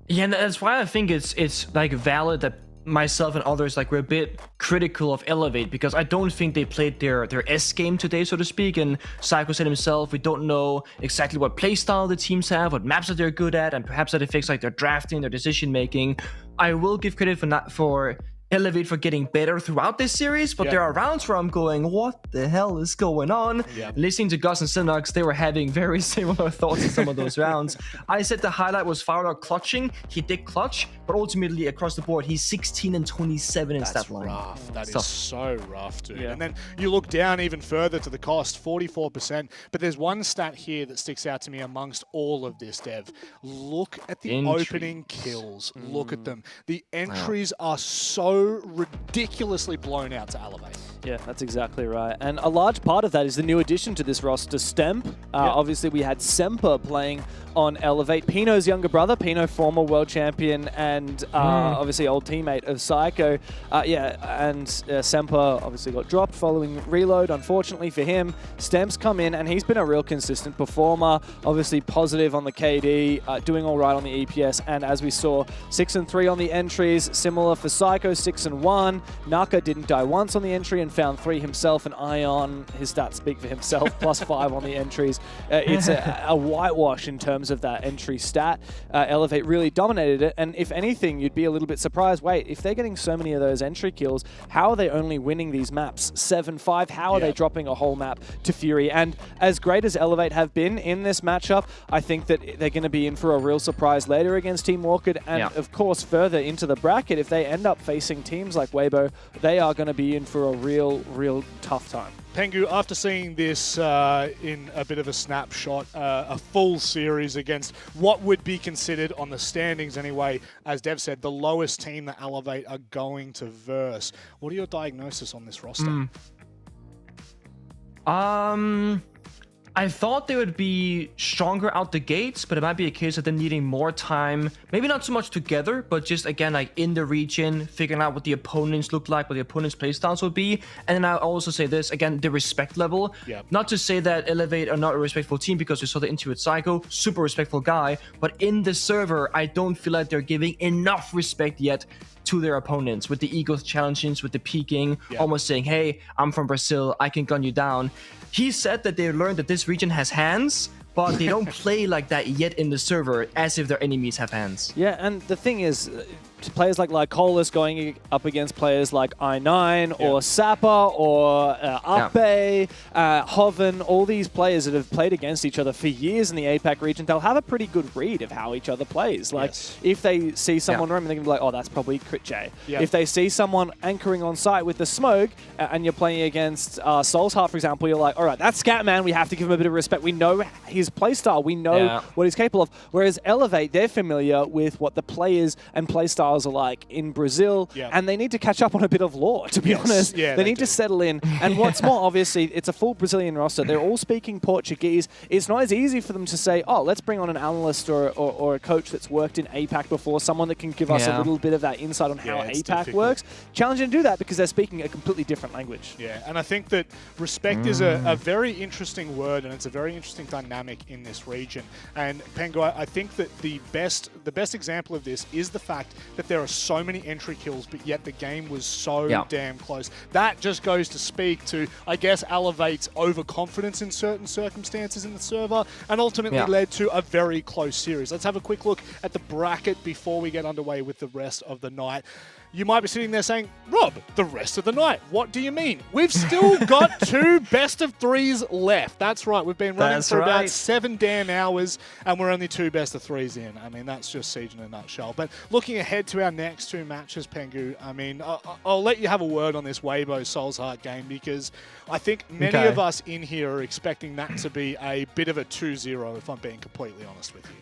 Yeah, and that's why I think it's like valid that myself and others we're a bit critical of Elevate, because I don't think they played their S game today, so to speak. And Psycho said himself, we don't know exactly what playstyle the teams have, what maps that they're good at, and perhaps that affects their drafting, their decision making. I will give credit for Elevate for getting better throughout this series, but there are rounds where I'm going, what the hell is going on? Listening to Gus and Synox, they were having very similar thoughts in some of those rounds. I said the highlight was Fowler clutching. He did clutch, but ultimately across the board, he's 16 and 27 in stat line. Rough. That is so rough, dude. And then you look down even further to the cost, 44%. But there's one stat here that sticks out to me amongst all of this, Dev. Look at the opening kills. Look at them. The entries are so ridiculously blown out to Elevate. Yeah, that's exactly right. And a large part of that is the new addition to this roster, Stemp. Obviously, we had Semper playing on Elevate. Pino's younger brother, Pino, former world champion and obviously old teammate of Psycho. And Semper obviously got dropped following reload, unfortunately for him. Stemp's come in and he's been a real consistent performer. Obviously positive on the KD, doing all right on the EPS. And as we saw, 6 and 3 on the entries. Similar for Psycho, 6 and 1. Naka didn't die once on the entry and found 3 himself. And Ion, his stats speak for himself, +5 on the entries. It's a whitewash in terms of that entry stat. Elevate really dominated it, and if anything, you'd be a little bit surprised. Wait, if they're getting so many of those entry kills, how are they only winning these maps 7-5? How are they dropping a whole map to Fury? And as great as Elevate have been in this matchup, I think that they're going to be in for a real surprise later against Team Orchid, and of course further into the bracket. If they end up facing teams like Weibo, they are going to be in for a real tough time. Pengu, after seeing this in a bit of a snapshot, a full series against what would be considered on the standings anyway, as Dev said, the lowest team that Elevate are going to verse. What are your diagnosis on this roster? I thought they would be stronger out the gates, but it might be a case of them needing more time. Maybe not so much together, but just again, in the region, figuring out what the opponents look like, what the opponents' playstyles would be. And then I'll also say this, again, the respect level. Not to say that Elevate are not a respectful team, because we saw the interview with Psycho, super respectful guy. But in the server, I don't feel like they're giving enough respect yet to their opponents, with the ego challenges, with the peeking, almost saying, hey, I'm from Brazil, I can gun you down. He said that they learned that this region has hands, but they don't play like that yet in the server, as if their enemies have hands. Yeah, and the thing is, players like Lycolis going up against players like I9 or Sapper or Ape, Hoven, all these players that have played against each other for years in the APAC region, they'll have a pretty good read of how each other plays. Like, if they see someone roaming, they're going to be like, oh, that's probably Crit J. If they see someone anchoring on site with the smoke and you're playing against Soul's Heart, for example, you're like, all right, that's Scatman, we have to give him a bit of respect. We know his playstyle, we know what he's capable of. Whereas Elevate, they're familiar with what the players and playstyle styles are like in Brazil, and they need to catch up on a bit of law, to be honest. Yeah, they need to settle in. And what's more, obviously, it's a full Brazilian roster. They're all speaking Portuguese. It's not as easy for them to say, oh, let's bring on an analyst or a coach that's worked in APAC before, someone that can give us a little bit of that insight on how APAC works. Challenging to do that because they're speaking a completely different language. Yeah, and I think that respect is a very interesting word, and it's a very interesting dynamic in this region. And Pengu, I think that the best example of this is the fact that there are so many entry kills, but yet the game was so damn close. That just goes to speak to, I guess, elevates overconfidence in certain circumstances in the server, and ultimately led to a very close series. Let's have a quick look at the bracket before we get underway with the rest of the night. You might be sitting there saying, Rob, the rest of the night, what do you mean? We've still got 2 best of 3s left. That's right. We've been running for about 7 damn hours, and we're only 2 best of 3s in. I mean, that's just Siege in a nutshell. But looking ahead to our next 2 matches, Pengu, I mean, I'll let you have a word on this Weibo Souls Heart game, because I think many of us in here are expecting that to be a bit of a 2-0, if I'm being completely honest with you.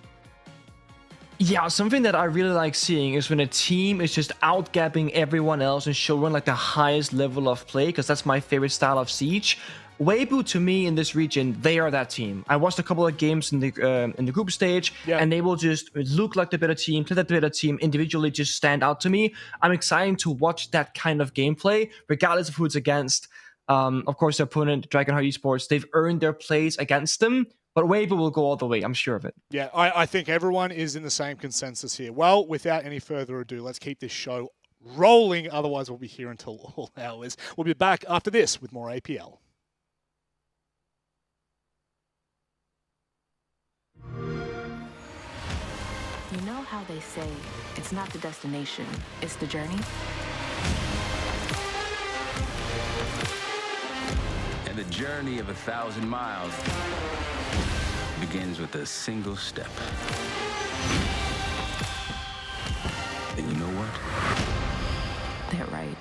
Yeah, something that I really like seeing is when a team is just outgapping everyone else and showing like the highest level of play, because that's my favorite style of Siege. Weibo, to me, in this region, they are that team. I watched a couple of games in the group stage, and they will just look like the better team, play that better team, individually just stand out to me. I'm excited to watch that kind of gameplay, regardless of who it's against. Of course, their opponent, Dragonheart Esports, they've earned their place against them. But Weibo will go all the way, I'm sure of it. Yeah, I think everyone is in the same consensus here. Well, without any further ado, let's keep this show rolling. Otherwise, we'll be here until all hours. We'll be back after this with more APL. You know how they say, it's not the destination, it's the journey? And the journey of 1,000 miles begins with a single step. And you know what? They're right.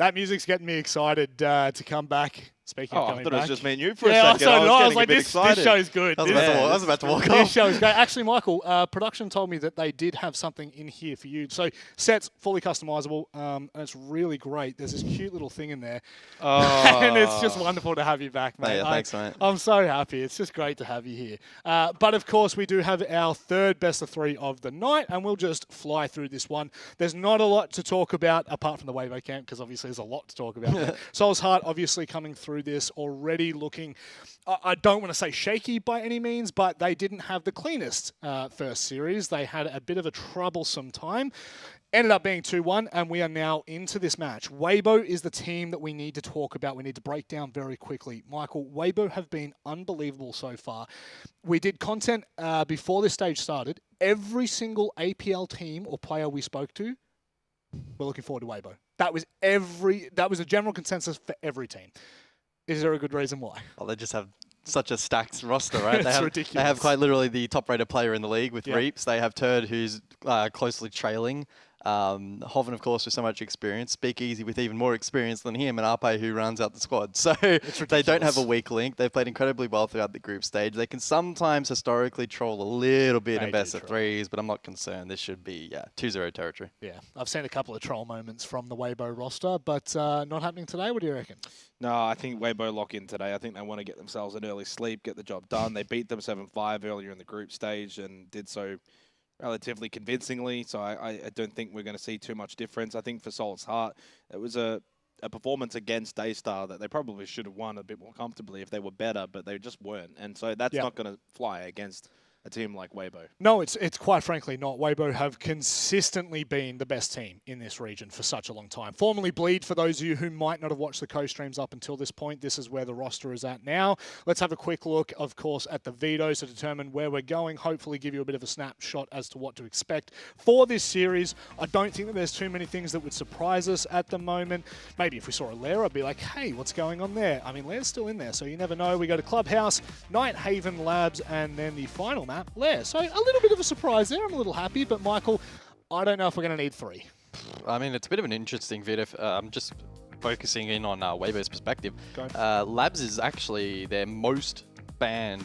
That music's getting me excited to come back. Speaking of I coming thought back. it was just me and you for a Yeah, second. so I was like, this show's good. I was about to walk off. This show is great. Actually, Michael, production told me that they did have something in here for you. So set's fully customizable, and it's really great. There's this cute little thing in there. And it's just wonderful to have you back, mate. Yeah, thanks, mate. I'm so happy. It's just great to have you here. But of course, we do have our third best of 3 of the night, and we'll just fly through this one. There's not a lot to talk about apart from the Weibo camp, because obviously there's a lot to talk about. Soul's Heart obviously coming through this already looking, I don't want to say shaky by any means, but they didn't have the cleanest first series. They had a bit of a troublesome time. Ended up being 2-1, and we are now into this match. Weibo is the team that we need to talk about. We need to break down very quickly. Michael, Weibo have been unbelievable so far. We did content before this stage started. Every single APL team or player we spoke to, we're looking forward to Weibo. That was a general consensus for every team. Is there a good reason why? Well, they just have such a stacked roster, right? It's ridiculous. They have quite literally the top-rated player in the league with Reaps. They have Turd, who's closely trailing. Hoven, of course, with so much experience. Speakeasy with even more experience than him, and Arpe, who runs out the squad. So they don't have a weak link. They've played incredibly well throughout the group stage. They can sometimes historically troll a little bit in best of 3s, but I'm not concerned. This should be 2-0 territory. Yeah, I've seen a couple of troll moments from the Weibo roster, but not happening today. What do you reckon? No, I think Weibo lock in today. I think they want to get themselves an early sleep, get the job done. They beat them 7-5 earlier in the group stage and did so relatively convincingly, so I don't think we're going to see too much difference. I think for Soul's Heart, it was a performance against Daystar that they probably should have won a bit more comfortably if they were better, but they just weren't. And so that's not going to fly against a team like Weibo. No, it's quite frankly not. Weibo have consistently been the best team in this region for such a long time. Formerly Bleed, for those of you who might not have watched the co-streams up until this point, this is where the roster is at now. Let's have a quick look, of course, at the Vetos to determine where we're going, hopefully give you a bit of a snapshot as to what to expect for this series. I don't think that there's too many things that would surprise us at the moment. Maybe if we saw a Lair, I'd be like, hey, what's going on there? I mean, Lair's still in there, so you never know. We go to Clubhouse, Night Haven Labs, and then the final map, Lair. So a little bit of a surprise there. I'm a little happy, but Michael, I don't know if we're going to need 3. I mean, it's a bit of an interesting video. I'm just focusing in on Weibo's perspective. Labs is actually their most banned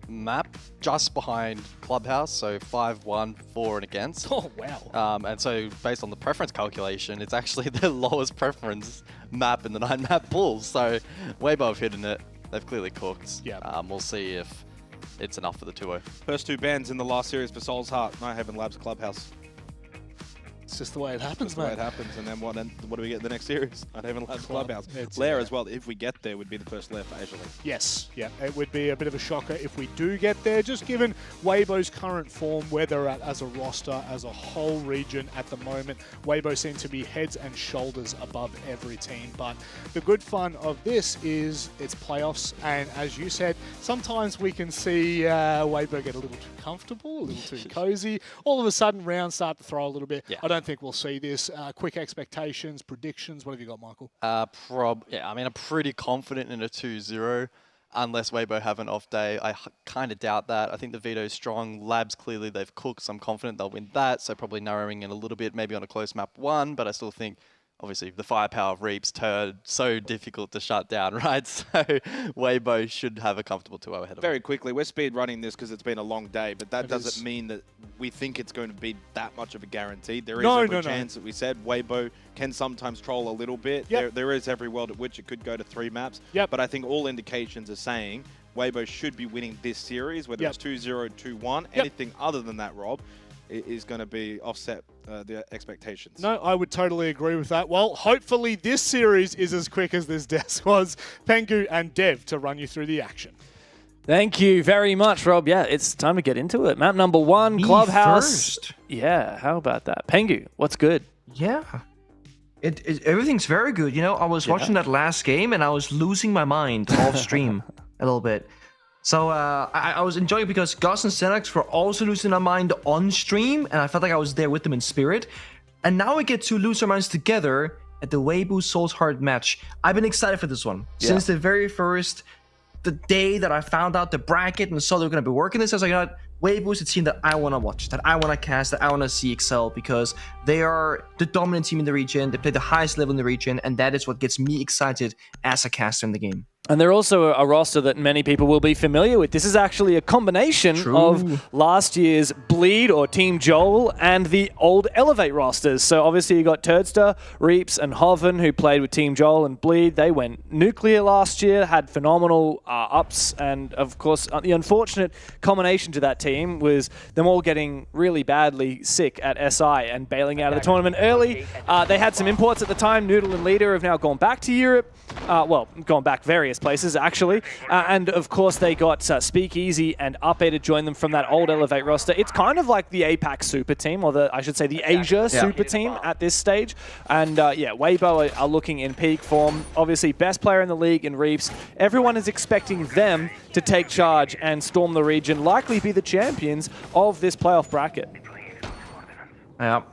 map, just behind Clubhouse, so 5-1, 4 and against. Oh, wow. And so based on the preference calculation, it's actually the lowest preference map in the 9-map pools. So Weibo have hidden it. They've clearly cooked. Yeah. We'll see if it's enough for the 2-0. First 2 bans in the last series for Soul's Heart, Night Haven Labs Clubhouse. It's just the way it happens, mate. The way it happens, and then what do we get in the next series? Night Haven Labs Clubhouse. It's, Lair as well, if we get there, would be the first Lair for Asia League. Yes, yeah, it would be a bit of a shocker if we do get there, just given Weibo's current form, where they're at as a roster, as a whole region at the moment. Weibo seem to be heads and shoulders above every team, but the good fun of this is it's playoffs, and as you said, sometimes we can see Weibo get a little too comfortable, a little too cozy. All of a sudden, rounds start to throw a little bit. Yeah. I don't think we'll see this. Quick expectations, predictions, what have you got, Michael? I mean, I'm pretty confident in a 2-0. Unless Weibo have an off day. I kind of doubt that. I think the Veto's strong. Labs, clearly, they've cooked, so I'm confident they'll win that. So probably narrowing in a little bit, maybe on a close map 1, but I still think, obviously, the firepower of Reaps, Turd, so difficult to shut down, right? So Weibo should have a comfortable 2-0 ahead of them. Very quickly, we're speed running this because it's been a long day, but that doesn't mean that we think it's going to be that much of a guarantee. There is every chance that we said Weibo can sometimes troll a little bit. There is every world at which it could go to 3 maps. But I think all indications are saying Weibo should be winning this series, whether it's 2-0, 2-1. Anything other than that, Rob, is going to be offset the expectations. No, I would totally agree with that. Well, hopefully this series is as quick as this desk was. Pengu and Dev to run you through the action. Thank you very much, Rob. Yeah, it's time to get into it. Map number 1, Me Clubhouse. first. Yeah, how about that? Pengu, what's good? Yeah. Everything's very good. You know, I was watching that last game and I was losing my mind off stream a little bit. So I was enjoying it because Gus and Senex were also losing their mind on stream, and I felt like I was there with them in spirit. And now we get to lose our minds together at the Weibo Soul's Heart match. I've been excited for this one since the very first, the day that I found out the bracket and saw they were going to be working this. I was like, you know what? Weibo is a team that I want to watch, that I want to cast, that I want to see excel, because they are the dominant team in the region. They play the highest level in the region, and that is what gets me excited as a caster in the game. And they're also a roster that many people will be familiar with. This is actually a combination of last year's Bleed or Team Joel and the old Elevate rosters. So obviously you got Turdster, Reaps, and Hoven, who played with Team Joel and Bleed. They went nuclear last year, had phenomenal ups, and of course the unfortunate combination to that team was them all getting really badly sick at SI and bailing out of the tournament early. They had some imports at the time. Noodle and Leader have now gone back to Europe. Well, gone back various places, actually. And, of course, they got Speakeasy and Up-A to join them from that old Elevate roster. It's kind of like the APAC Super Team, or I should say the Asia Super Team at this stage. And, yeah, Weibo are looking in peak form. Obviously, best player in the league in Reaps. Everyone is expecting them to take charge and storm the region, likely be the champions of this playoff bracket. Yeah.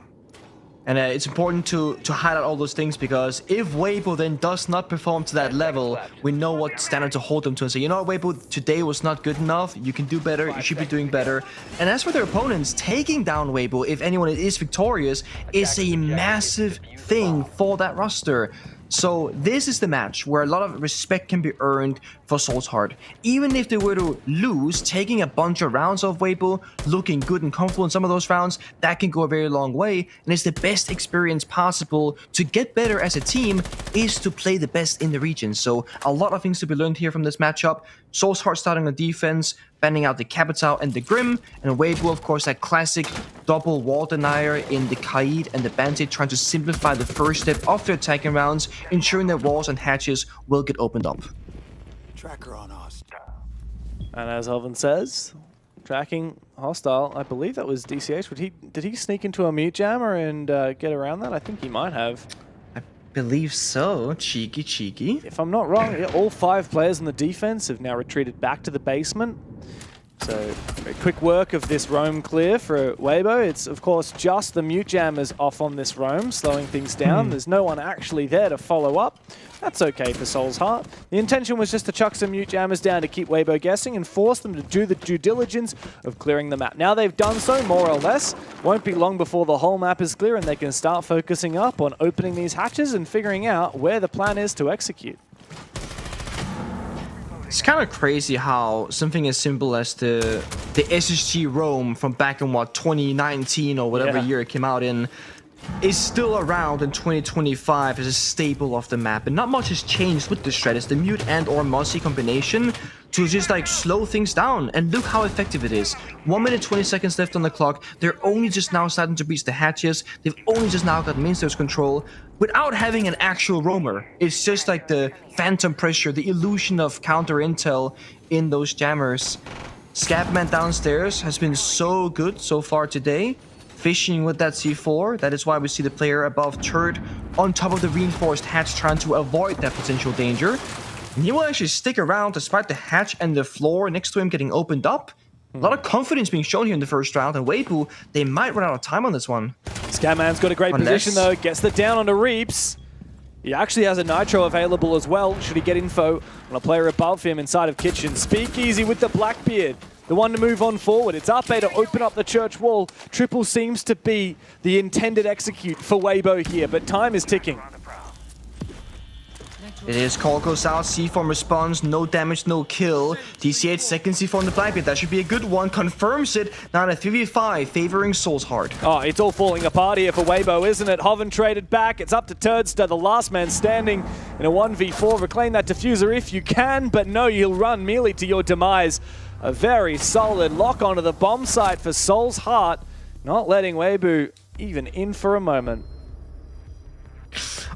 And it's important to highlight all those things, because if Weibo then does not perform to that level, we know what standard to hold them to and say, you know what, Weibo, today was not good enough. You can do better. You should be doing better. And as for their opponents, taking down Weibo, if anyone is victorious, is a massive thing for that roster. So this is the match where a lot of respect can be earned for Soul's Heart. Even if they were to lose, taking a bunch of rounds of Weibo, looking good and comfortable in some of those rounds, that can go a very long way. And it's the best experience possible to get better as a team is to play the best in the region. So a lot of things to be learned here from this matchup. Soul's Heart starting on defense, banning out the Capital and the Grim, and Weibo, of course, that classic double wall denier in the Kaid and the Bandit, trying to simplify the first step of their attacking rounds, ensuring that walls and hatches will get opened up. Tracker on us. And as Elvin says, tracking hostile. I believe that was DCH. Did he sneak into a mute jammer and get around that? I think he might have. Believe so. Cheeky. If I'm not wrong, yeah, all 5 players on the defense have now retreated back to the basement. So, very quick work of this roam clear for Weibo. It's, of course, just the mute jammers off on this roam, slowing things down. There's no one actually there to follow up. That's okay for Soul's Heart. The intention was just to chuck some mute jammers down to keep Weibo guessing and force them to do the due diligence of clearing the map. Now they've done so, more or less. Won't be long before the whole map is clear and they can start focusing up on opening these hatches and figuring out where the plan is to execute. It's kind of crazy how something as simple as the SSG roam from back in, 2019 or whatever year it came out in, is still around in 2025 as a staple of the map. And not much has changed with this strat. It's the mute and or Mossy combination to just like slow things down. And look how effective it is. 1 minute 20 seconds left on the clock. They're only just now starting to breach the hatches. They've only just now got main stairs control without having an actual roamer. It's just like the phantom pressure, the illusion of counter intel in those jammers. Scabman downstairs has been so good so far today. Fishing with that C4. That is why we see the player above Turd on top of the reinforced hatch trying to avoid that potential danger. And he will actually stick around despite the hatch and the floor next to him getting opened up. A lot of confidence being shown here in the first round, and Weibo, they might run out of time on this one. Scatman's got a great position though, gets the down onto Reaps. He actually has a Nitro available as well, should he get info on a player above him inside of Kitchen. Speakeasy with the Blackbeard, the one to move on forward. It's Up-A to open up the church wall. Triple seems to be the intended execute for Weibo here, but time is ticking. It is, call goes out, C4 responds, no damage, no kill. DCH second C4 on the Blackbeard, that should be a good one, confirms it. Now in a 3v5, favoring Soul's Heart. Oh, it's all falling apart here for Weibo, isn't it? Hoven traded back, it's up to Turdster, the last man standing in a 1v4. Reclaim that diffuser if you can, but no, you'll run merely to your demise. A very solid lock onto the bomb site for Soul's Heart, not letting Weibo even in for a moment.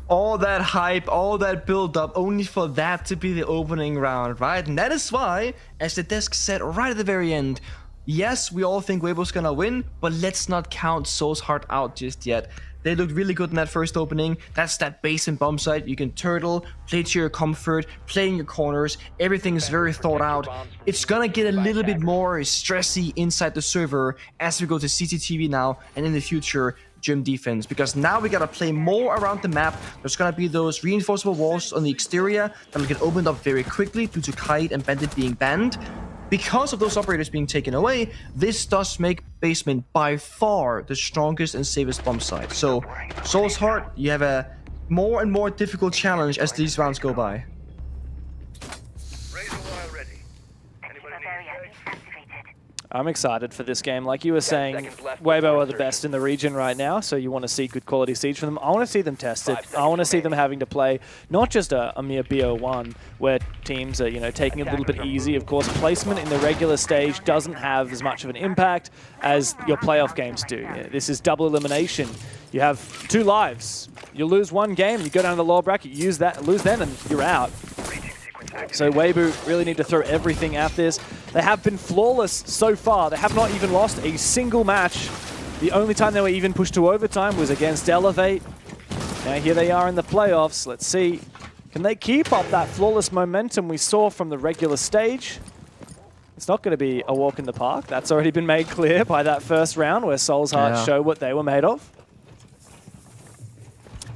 All that hype, all that build-up, only for that to be the opening round, right? And that is why, as the desk said right at the very end, yes, we all think Weibo's gonna win, but let's not count Soul's Heart out just yet. They looked really good in that first opening. That's that base and bomb site. You can turtle, play to your comfort, play in your corners. Everything is very thought out. It's gonna get a little bit more stressy inside the server as we go to CCTV now and in the future, gym defense, because now we gotta play more around the map. There's gonna be those reinforceable walls on the exterior that'll get opened up very quickly due to Kite and Bandit being banned. because of those operators being taken away, this does make basement by far the strongest and safest bomb site. So Soul's Heart, you have a more and more difficult challenge as these rounds go by. I'm excited for this game. Like you were saying, Weibo are the best in the region right now, so you want to see good quality siege from them. I want to see them tested. I want to see them having to play not just a mere BO1 where teams are, you know, taking it a little bit easy. Of course, placement in the regular stage doesn't have as much of an impact as your playoff games do. This is double elimination. You have 2 lives. You lose 1 game, you go down to the lower bracket, you lose then, and you're out. So Weibo really need to throw everything at this. They have been flawless so far. They have not even lost a single match. The only time they were even pushed to overtime was against Elevate. Now here they are in the playoffs. Let's see, can they keep up that flawless momentum we saw from the regular stage? It's not going to be a walk in the park. That's already been made clear by that first round where Soul's Heart show what they were made of.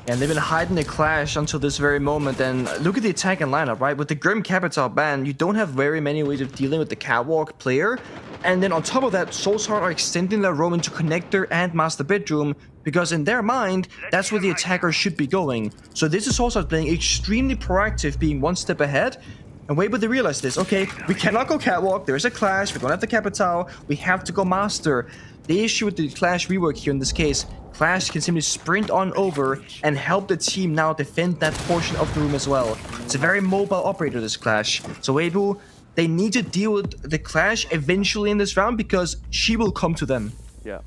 And they've been hiding the clash until this very moment. And look at the attack and lineup, right? With the Grim Capital ban, you don't have very many ways of dealing with the catwalk player. And then on top of that, Soul's Heart are extending their roam into Connector and Master Bedroom, because in their mind, that's where the attacker should be going. So this is Soul's Heart playing extremely proactive, being 1 step ahead. And wait, but they realize this. Okay, we cannot go catwalk. There is a clash. We don't have the Capital. We have to go Master. The issue with the Clash rework here in this case, Clash can simply sprint on over and help the team now defend that portion of the room as well. It's a very mobile operator, this Clash. So Weibo, they need to deal with the Clash eventually in this round because she will come to them. Yeah.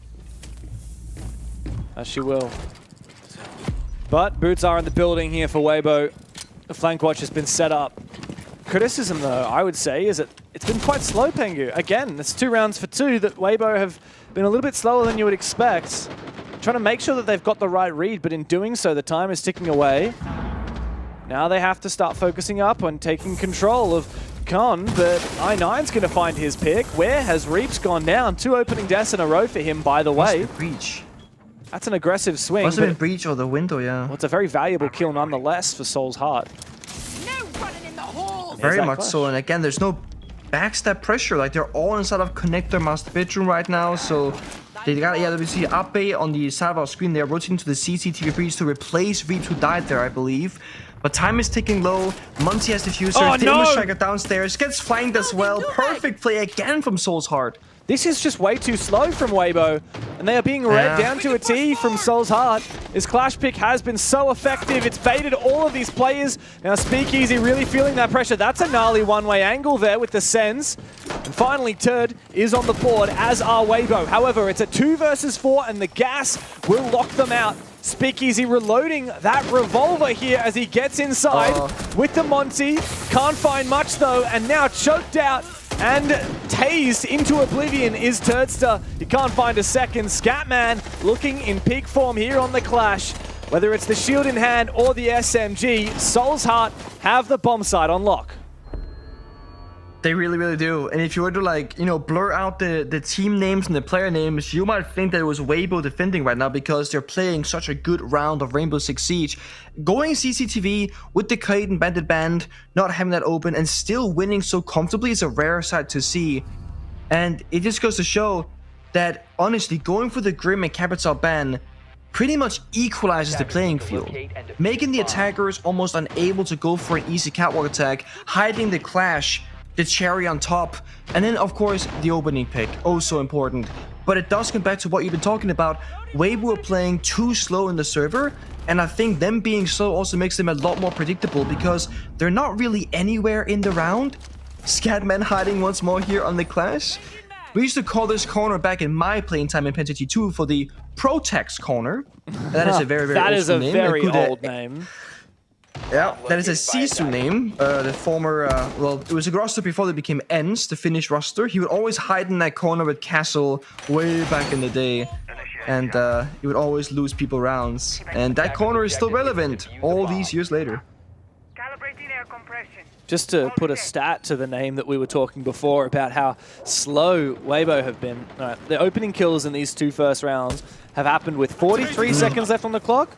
As she will. But boots are in the building here for Weibo. The flank watch has been set up. Criticism, though, I would say, is that it's been quite slow, Pengu. Again, it's 2 rounds for 2 that Weibo have been a little bit slower than you would expect. Trying to make sure that they've got the right read, but in doing so, the time is ticking away. Now they have to start focusing up on taking control of Con, but I9's going to find his pick. Where has Reaps gone down? 2 opening deaths in a row for him, by the way. Breach. That's an aggressive swing. Must have been Breach or the window, yeah. Well, it's a very valuable kill nonetheless for Soul's Heart. Very much so, and again, there's no backstab pressure. Like, they're all inside of Connector Master Bedroom right now, so they got, we see Ape on the side of our screen there, rotating to the CCTV breach to replace Reaps, who died there, I believe. But time is ticking low. Muncie has diffuser. Demon Striker downstairs, gets flanked as well. Perfect play again from Soul's Heart. This is just way too slow from Weibo, and they are being read down to a T from Soul's Heart. His Clash pick has been so effective. It's baited all of these players. Now Speakeasy really feeling that pressure. That's a gnarly one-way angle there with the Sens. And finally, Turd is on the board, as are Weibo. However, it's a 2 versus 4, and the gas will lock them out. Speakeasy reloading that revolver here as he gets inside with the Monty. Can't find much though, and now choked out and tased into oblivion is Turdster. He can't find a second. Scatman looking in peak form here on the Clash. Whether it's the shield in hand or the SMG, Soul's Heart have the bomb site on lock. They really, really do. And if you were to, like, you know, blur out the team names and the player names, you might think that it was Weibo defending right now because they're playing such a good round of Rainbow Six Siege. Going CCTV with the Kite and Bandit Band, not having that open, and still winning so comfortably is a rare sight to see. And it just goes to show that, honestly, going for the Grim and Capital ban pretty much equalizes the playing field, making the attackers almost unable to go for an easy catwalk attack, hiding the Clash, the cherry on top, and then of course the opening pick, oh so important. But it does come back to what you've been talking about. Weibo are playing too slow in the server, and I think them being slow also makes them a lot more predictable because they're not really anywhere in the round. Scatman hiding once more here on the Clash. We used to call this corner back in my playing time in Pentity 2 for the Protex corner. That is a very, very that old is a name. very old name. Yeah, that is a Sisu name, the former, well, it was a roster before they became Ents, the Finnish roster. He would always hide in that corner with Castle way back in the day, and he would always lose people rounds. And that corner is still relevant all these years later. Just to put a stat to the name that we were talking before about how slow Weibo have been. The opening kills in these 2 first rounds have happened with 43 seconds left on the clock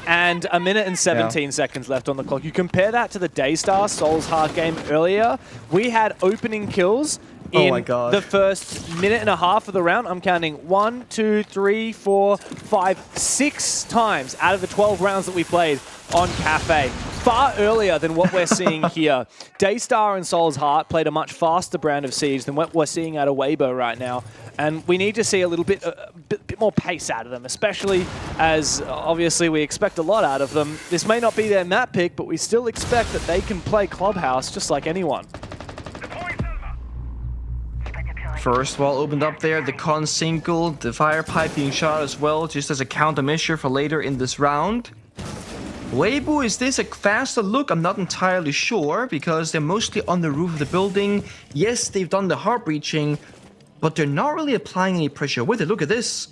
and 1 minute and 17 seconds left on the clock. You compare that to the Daystar Soul's Heart game earlier, we had opening kills Oh my in God. the first minute and a half of the round. I'm counting 1, 2, 3, 4, 5, 6 times out of the 12 rounds that we played on Cafe. Far earlier than what we're seeing here. Daystar and Soul's Heart played a much faster brand of Siege than what we're seeing out of Weibo right now. And we need to see a little bit more pace out of them, especially as obviously we expect a lot out of them. This may not be their map pick, but we still expect that they can play Clubhouse just like anyone. First wall opened up there, the con single, the fire pipe being shot as well, just as a countermeasure for later in this round. Weibo, is this a faster look? I'm not entirely sure, because they're mostly on the roof of the building. Yes, they've done the hard breaching, but they're not really applying any pressure with it. Look at this.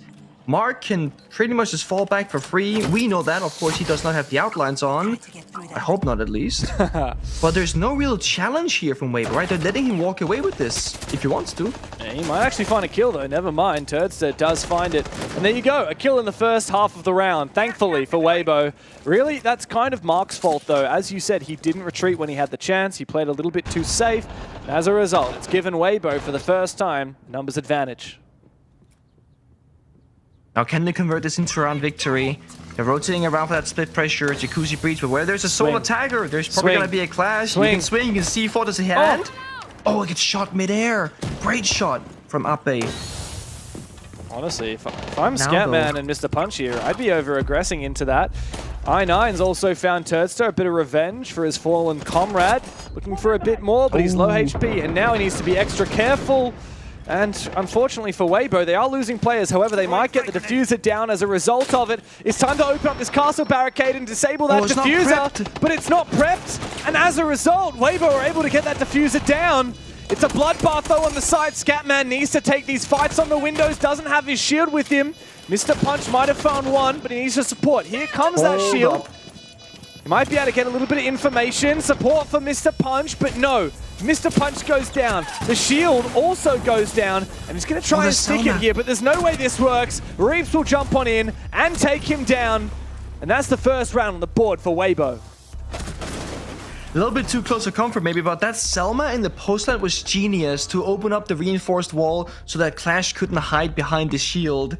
Mark can pretty much just fall back for free. We know that, of course, he does not have the outlines on. I hope not, at least. But there's no real challenge here from Weibo, right? They're letting him walk away with this, if he wants to. Yeah, he might actually find a kill, though. Never mind. Turdster does find it. And there you go. A kill in the first half of the round, thankfully, for Weibo. Really, that's kind of Mark's fault, though. As you said, he didn't retreat when he had the chance. He played a little bit too safe. And as a result, it's given Weibo, for the first time, numbers advantage. Now, can they convert this into a round victory? They're rotating around for that split pressure, Jacuzzi breach, but where there's a solo tagger, there's probably going to be a clash. You can swing, you can see C4 does a hand. Oh, it gets shot midair. Great shot from Ape. Honestly, if I'm Scatman and Mr. Punch here, I'd be over-aggressing into that. I9's also found Turdster a bit of revenge for his fallen comrade. Looking for a bit more, but he's low HP, and now he needs to be extra careful. And unfortunately for Weibo, they are losing players. However, they might get the diffuser down as a result of it. It's time to open up this castle barricade and disable that diffuser, but it's not prepped. And as a result, Weibo are able to get that diffuser down. It's a bloodbath though on the side. Scatman needs to take these fights on the windows, doesn't have his shield with him. Mr. Punch might have found one, but he needs to support. Here comes that shield. He might be able to get a little bit of information. Support for Mr. Punch, but no. Mr. Punch goes down. The shield also goes down, and he's going to try and stick it here, but there's no way this works. Reeves will jump on in and take him down, and that's the first round on the board for Weibo. A little bit too close for comfort maybe, but that Selma in the postline was genius to open up the reinforced wall so that Clash couldn't hide behind the shield.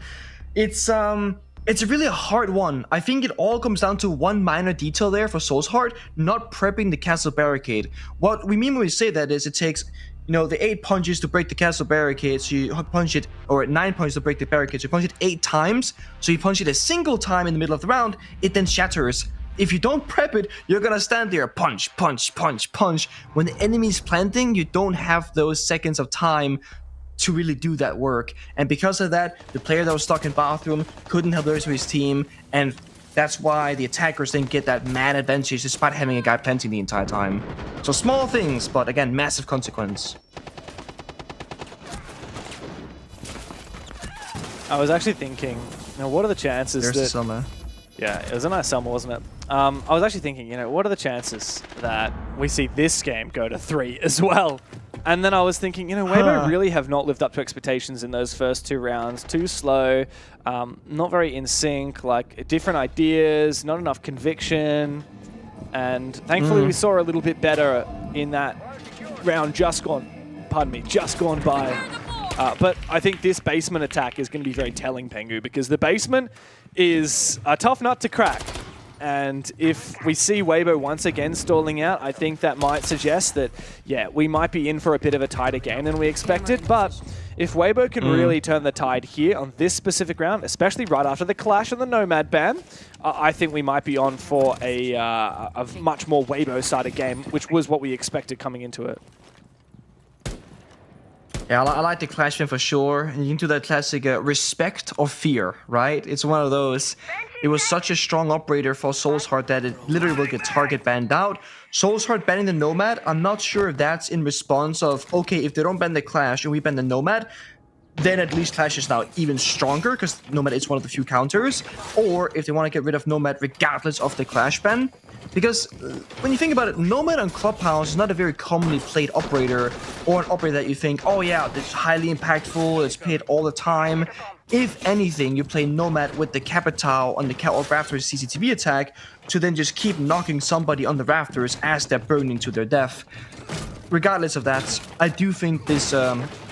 It's really a hard one. I think it all comes down to one minor detail there for Soul's Heart, not prepping the castle barricade. What we mean when we say that is it takes, you know, the 8 punches to break the castle barricade, so you punch it, or 9 punches to break the barricade, so you punch it 8 times, so you punch it a single time in the middle of the round, it then shatters. If you don't prep it, you're gonna stand there, punch, punch, punch, punch. When the enemy's planting, you don't have those seconds of time to really do that work. And because of that, the player that was stuck in bathroom couldn't help the rest of his team, and that's why the attackers didn't get that mad advantage despite having a guy planting the entire time. So small things, but again, massive consequence. I was actually thinking, now what are the chances There's that... the Selma. Yeah, it was a nice Selma, wasn't it? I was actually thinking, you know, what are the chances that we see this game go to 3 as well? And then I was thinking, you know, Weibo really have not lived up to expectations in those first 2 rounds. Too slow, not very in sync, like different ideas, not enough conviction. And thankfully we saw a little bit better in that round just gone by. But I think this basement attack is going to be very telling, Pengu, because the basement is a tough nut to crack. And if we see Weibo once again stalling out, I think that might suggest that, yeah, we might be in for a bit of a tighter game than we expected. But if Weibo can really turn the tide here on this specific round, especially right after the clash and the Nomad ban, I think we might be on for a much more Weibo-sided game, which was what we expected coming into it. Yeah, I like the Clash ban for sure. And you can do that classic respect or fear, right? It's one of those. It was such a strong operator for Soul's Heart that it literally will get target banned out. Soul's Heart banning the Nomad, I'm not sure if that's in response of, okay, if they don't ban the Clash and we ban the Nomad, then at least Clash is now even stronger because Nomad is one of the few counters. Or if they want to get rid of Nomad regardless of the Clash ban. Because when you think about it, Nomad on Clubhouse is not a very commonly played operator or an operator that you think, oh yeah, it's highly impactful, it's played all the time. If anything, you play Nomad with the Capital on the Catwalk Rafters CCTV attack to then just keep knocking somebody on the rafters as they're burning to their death. regardless of that, I do think this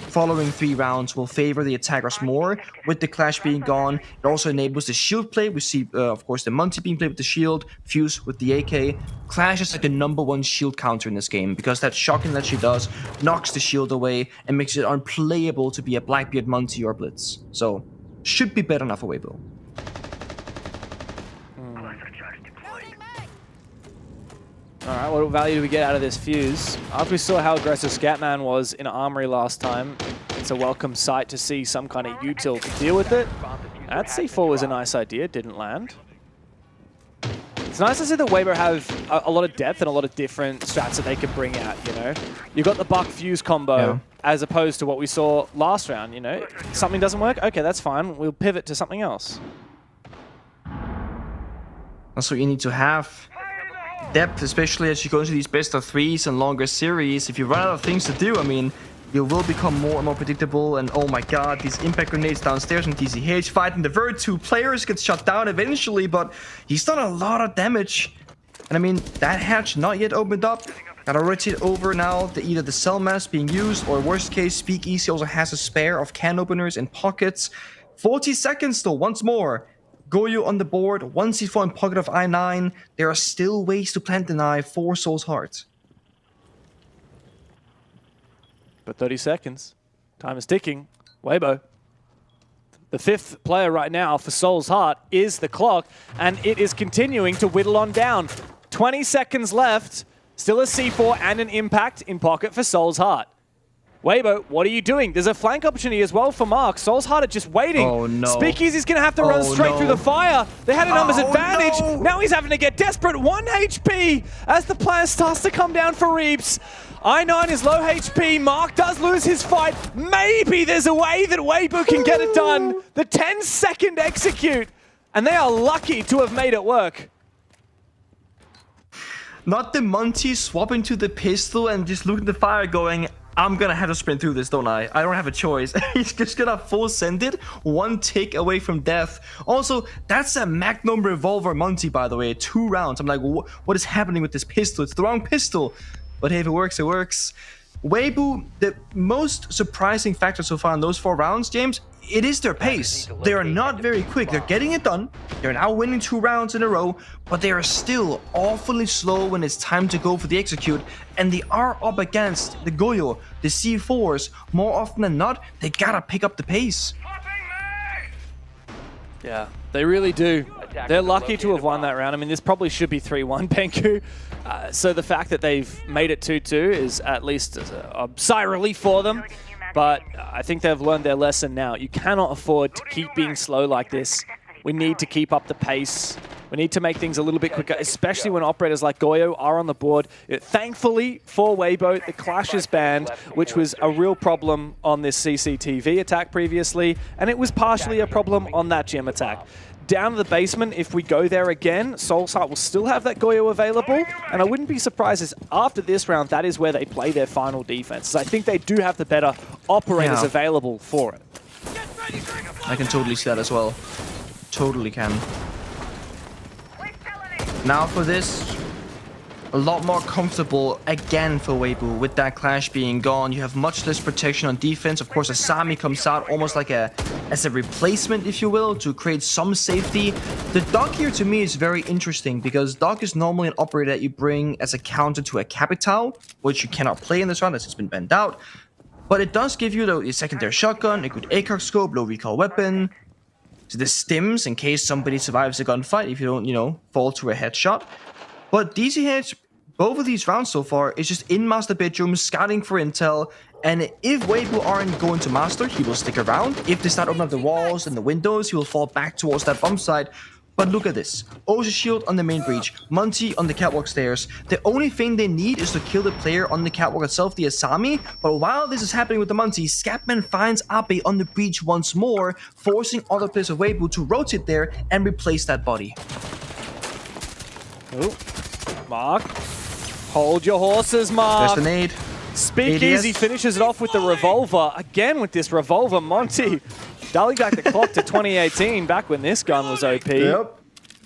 following 3 rounds will favor the attackers more. With the Clash being gone, it also enables the shield play. We see, of course, the Monty being played with the shield, Fuse with the AK. Clash is like the #1 shield counter in this game because that shocking that she does knocks the shield away and makes it unplayable to be a Blackbeard Monty or Blitz. So, should be better enough for Weibo. Alright, what value do we get out of this Fuse? After we saw how aggressive Scatman was in Armory last time, it's a welcome sight to see some kind of util to deal with it. That C4 was a nice idea, didn't land. It's nice to see that Weibo have a lot of depth and a lot of different strats that they can bring out, you know? You've got the Buck Fuse combo as opposed to what we saw last round, you know? Something doesn't work? Okay, that's fine. We'll pivot to something else. That's what you need to have. Depth, especially as you go into these best of 3s and longer series. If you run out of things to do, I mean, you will become more and more predictable. And oh my god, these impact grenades downstairs and TCH fighting the very 2 players gets shut down eventually, but he's done a lot of damage. And I mean, that hatch not yet opened up. Gotta rotate over now, either the cell mass being used or worst case, Speakeasy also has a spare of can openers in pockets. 40 seconds though, once more. Goyo on the board, 1 C4 in pocket of I9. There are still ways to plant deny for Soul's Heart. But 30 seconds. Time is ticking. Weibo. The 5th player right now for Soul's Heart is the clock, and it is continuing to whittle on down. 20 seconds left. Still a C4 and an impact in pocket for Soul's Heart. Weibo, what are you doing? There's a flank opportunity as well for Mark. Soul's Heart are just waiting. Oh no. Speakeasy's going to have to run straight through the fire. They had a numbers advantage. No. Now he's having to get desperate. 1 HP as the plan starts to come down for Reeps. I9 is low HP. Mark does lose his fight. Maybe there's a way that Weibo can get it done. The 10-second execute. And they are lucky to have made it work. Not the Monty swapping to the pistol and just looking at the fire going, I'm gonna have to sprint through this, don't I? I don't have a choice. He's just gonna full send it, 1 tick away from death. Also, that's a Magnum Revolver Monty, by the way, 2 rounds. I'm like, what is happening with this pistol? It's the wrong pistol. But hey, if it works, it works. Weibo, the most surprising factor so far in those 4 rounds, James, it is their pace. They are not very quick. They're getting it done. They're now winning 2 rounds in a row, but they are still awfully slow when it's time to go for the execute. And they are up against the Goyo, the C4s. More often than not, they gotta pick up the pace. Yeah, they really do. They're lucky to have won that round. I mean, this probably should be 3-1, Penku. So the fact that they've made it 2-2 is at least a sigh of relief for them. But I think they've learned their lesson now. You cannot afford to keep being slow like this. We need to keep up the pace. We need to make things a little bit quicker, especially when operators like Goyo are on the board. Thankfully for Weibo, the Clash is banned, which was a real problem on this CCTV attack previously, and it was partially a problem on that gym attack. Down to the basement, if we go there again, Soul's Heart will still have that Goyo available, and I wouldn't be surprised if after this round, that is where they play their final defense. I think they do have the better operators available for it. I can totally see that as well. Totally can. Now for this, a lot more comfortable again for Weibo with that Clash being gone. You have much less protection on defense. Of course, Asami comes out almost like as a replacement, if you will, to create some safety. The Doc here to me is very interesting because Doc is normally an operator that you bring as a counter to a Capital, which you cannot play in this round as it's been banned out. But it does give you a secondary shotgun, a good ACOG scope, low recoil weapon. So the stims in case somebody survives a gunfight if you don't, fall to a headshot. But DCH, both of these rounds so far, is just in Master Bedroom, scouting for intel. And if Weibo aren't going to Master, he will stick around. If they start opening up the walls and the windows, he will fall back towards that bomb site. But look at this. Ocean Shield on the main breach, Monty on the catwalk stairs. The only thing they need is to kill the player on the catwalk itself, the Asami. But while this is happening with the Monty, Scatman finds Ape on the breach once more, forcing other players of Weibo to rotate there and replace that body. Oh, Mark. Hold your horses, Mark. There's the nade. Speakeasy finishes it off with the revolver. Again with this revolver, Monty. Dialing back the clock to 2018, back when this gun was OP. Yep.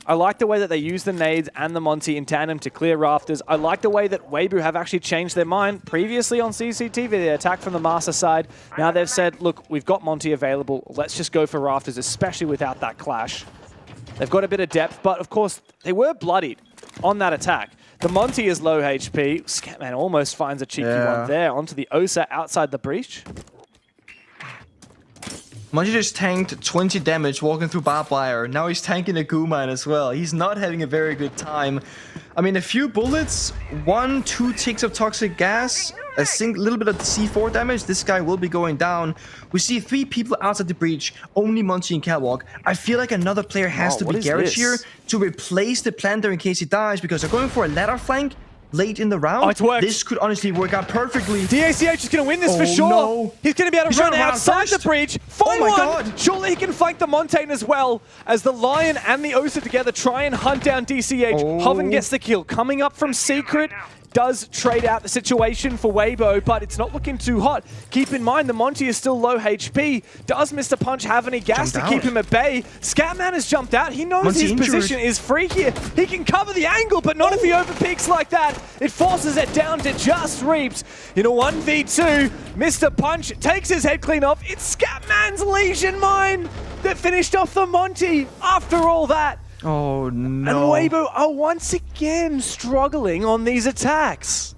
I like the way that they use the nades and the Monty in tandem to clear rafters. I like the way that Weibo have actually changed their mind. Previously on CCTV, they attacked from the master side. Now they've said, look, we've got Monty available. Let's just go for rafters, especially without that clash. They've got a bit of depth, but of course, they were bloodied on that attack. The Monty is low HP. Scatman almost finds a cheeky one there onto the Osa outside the breach. Monty just tanked 20 damage walking through barbed wire. Now he's tanking a goo mine as well. He's not having a very good time. I mean, a few bullets, 1-2 ticks of toxic gas, a little bit of C4 damage. This guy will be going down. We see 3 people outside the breach, only Monty and Catwalk. I feel like another player has to be Garage here to replace the planter in case he dies, because they're going for a ladder flank late in the round. Oh, it's worked. This could honestly work out perfectly. DACH is going to win this for sure. No. He's going to be able to run outside the breach. Find my one. God. Surely he can flank the Montaigne as well, as the Lion and the Osa together try and hunt down DCH. Hoven gets the kill. Coming up from Secret. Does trade out the situation for Weibo, but it's not looking too hot. Keep in mind, the Monty is still low HP. Does Mr. Punch have any gas to keep him at bay? Scatman has jumped out. He knows his position is free here. He can cover the angle, but not if he overpeaks like that. It forces it down to just Reaps. In a 1v2, Mr. Punch takes his head clean off. It's Scatman's Legion Mine that finished off the Monty after all that. Oh, no. And Weibo are once again struggling on these attacks.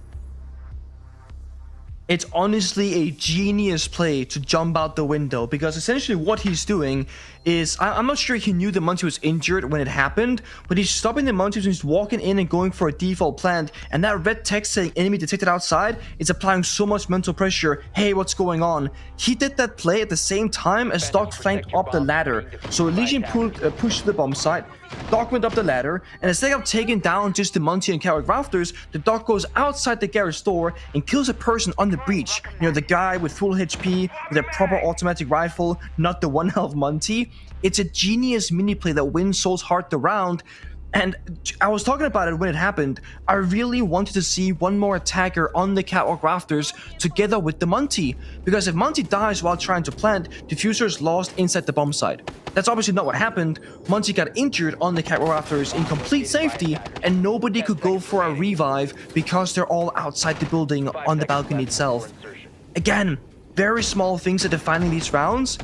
It's honestly a genius play to jump out the window, because essentially what he's doing is, I'm not sure he knew the Monty was injured when it happened, but he's stopping the Monty and he's walking in and going for a default plant, and that red text saying enemy detected outside is applying so much mental pressure. Hey, what's going on? He did that play at the same time as Doc flanked up the ladder. So Legion pushed to the bomb site, Doc went up the ladder, and instead of taking down just the Monty and Carrot rafters, the Doc goes outside the garage door and kills a person on the breach. You know, the guy with full HP, with a proper automatic rifle, not the 1 health Monty. It's a genius mini play that wins Soul's Heart the round. And I was talking about it when it happened. I really wanted to see one more attacker on the Catwalk rafters together with the Monty. Because if Monty dies while trying to plant, Diffuser is lost inside the bomb site. That's obviously not what happened. Monty got injured on the Catwalk rafters in complete safety, and nobody could go for a revive because they're all outside the building on the balcony itself. Again, very small things are defining these rounds,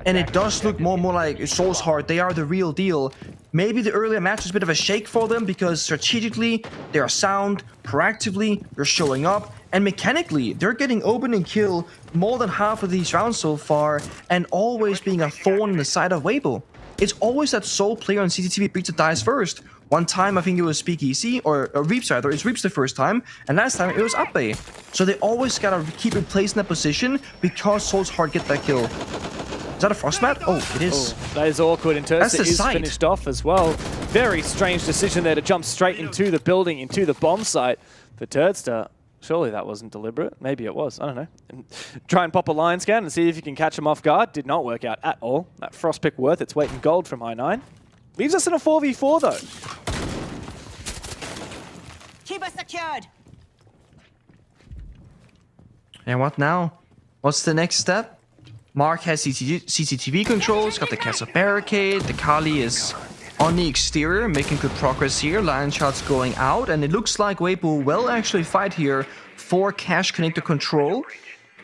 and it does look more and more like Soul's Heart. They are the real deal. Maybe the earlier match was a bit of a shake for them because strategically, they are sound, proactively, they're showing up, and mechanically, they're getting opening kill more than half of these rounds so far, and always being a thorn in the side of Weibo. It's always that Soul player on CCTV Breach that dies first. One time, I think it was Speakeasy, or Reaps rather. It's Reaps the first time, and last time it was Ape. So they always gotta keep replacing that position because Soul's Heart get that kill. Is that a Frostmat? Oh, it is. Oh, that is awkward. And Tursta is finished off as well. Very strange decision there to jump straight into the building, into the bomb site for Tursta. Surely that wasn't deliberate. Maybe it was. I don't know. And try and pop a line scan and see if you can catch him off guard. Did not work out at all. That frost pick worth its weight in gold from I9. Leaves us in a 4v4 though. Keep us secured. And what now? What's the next step? Mark has CCTV controls, got the castle barricade, the Kali is on the exterior, making good progress here. Lion shots going out, and it looks like Weibo will actually fight here for cache connector control.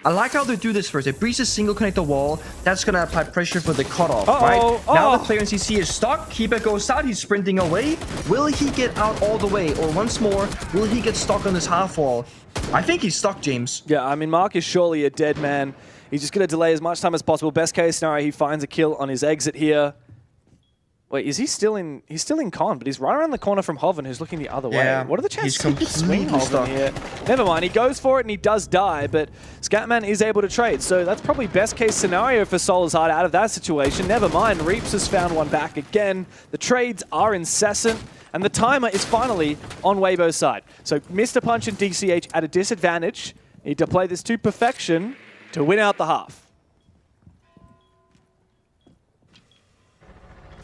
I like how they do this first. They breach a single connector wall. That's going to apply pressure for the cutoff, right? Now the player in CC is stuck. Keeper goes out. He's sprinting away. Will he get out all the way? Or once more, will he get stuck on this half wall? I think he's stuck, James. Yeah, I mean, Mark is surely a dead man. He's just going to delay as much time as possible. Best case scenario, he finds a kill on his exit here. Wait, is he still in? He's still in con, but he's right around the corner from Hoven, who's looking the other way. What are the chances he could swing Hoven here? Never mind, he goes for it and he does die, but Scatman is able to trade. So that's probably best case scenario for Soul's Heart out of that situation. Never mind, Reaps has found one back again. The trades are incessant, and the timer is finally on Weibo's side. So Mr. Punch and DCH at a disadvantage. Need to play this to perfection to win out the half.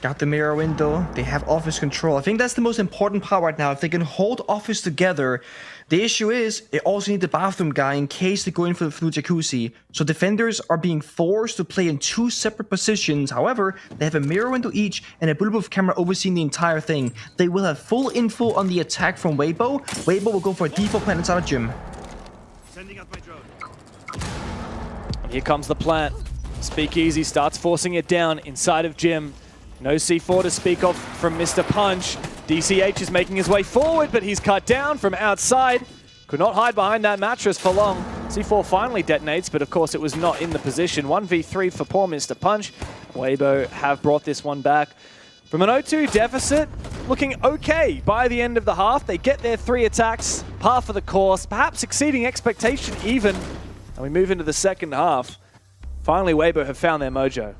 Got the mirror window. They have office control. I think that's the most important part right now. If they can hold office together, the issue is they also need the bathroom guy in case they go in for the flu jacuzzi. So defenders are being forced to play in 2 separate positions. However, they have a mirror window each and a bulletproof camera overseeing the entire thing. They will have full info on the attack from Weibo. Weibo will go for a default plan inside of gym. Sending out my drone. Here comes the plant. Speakeasy starts forcing it down inside of gym. No C4 to speak of from Mr. Punch. DCH is making his way forward, but he's cut down from outside. Could not hide behind that mattress for long. C4 finally detonates, but of course it was not in the position. 1v3 for poor Mr. Punch. Weibo have brought this one back. From an 0-2 deficit, looking okay by the end of the half. They get their 3 attacks, par for the course, perhaps exceeding expectation even. And we move into the second half. Finally, Weibo have found their mojo.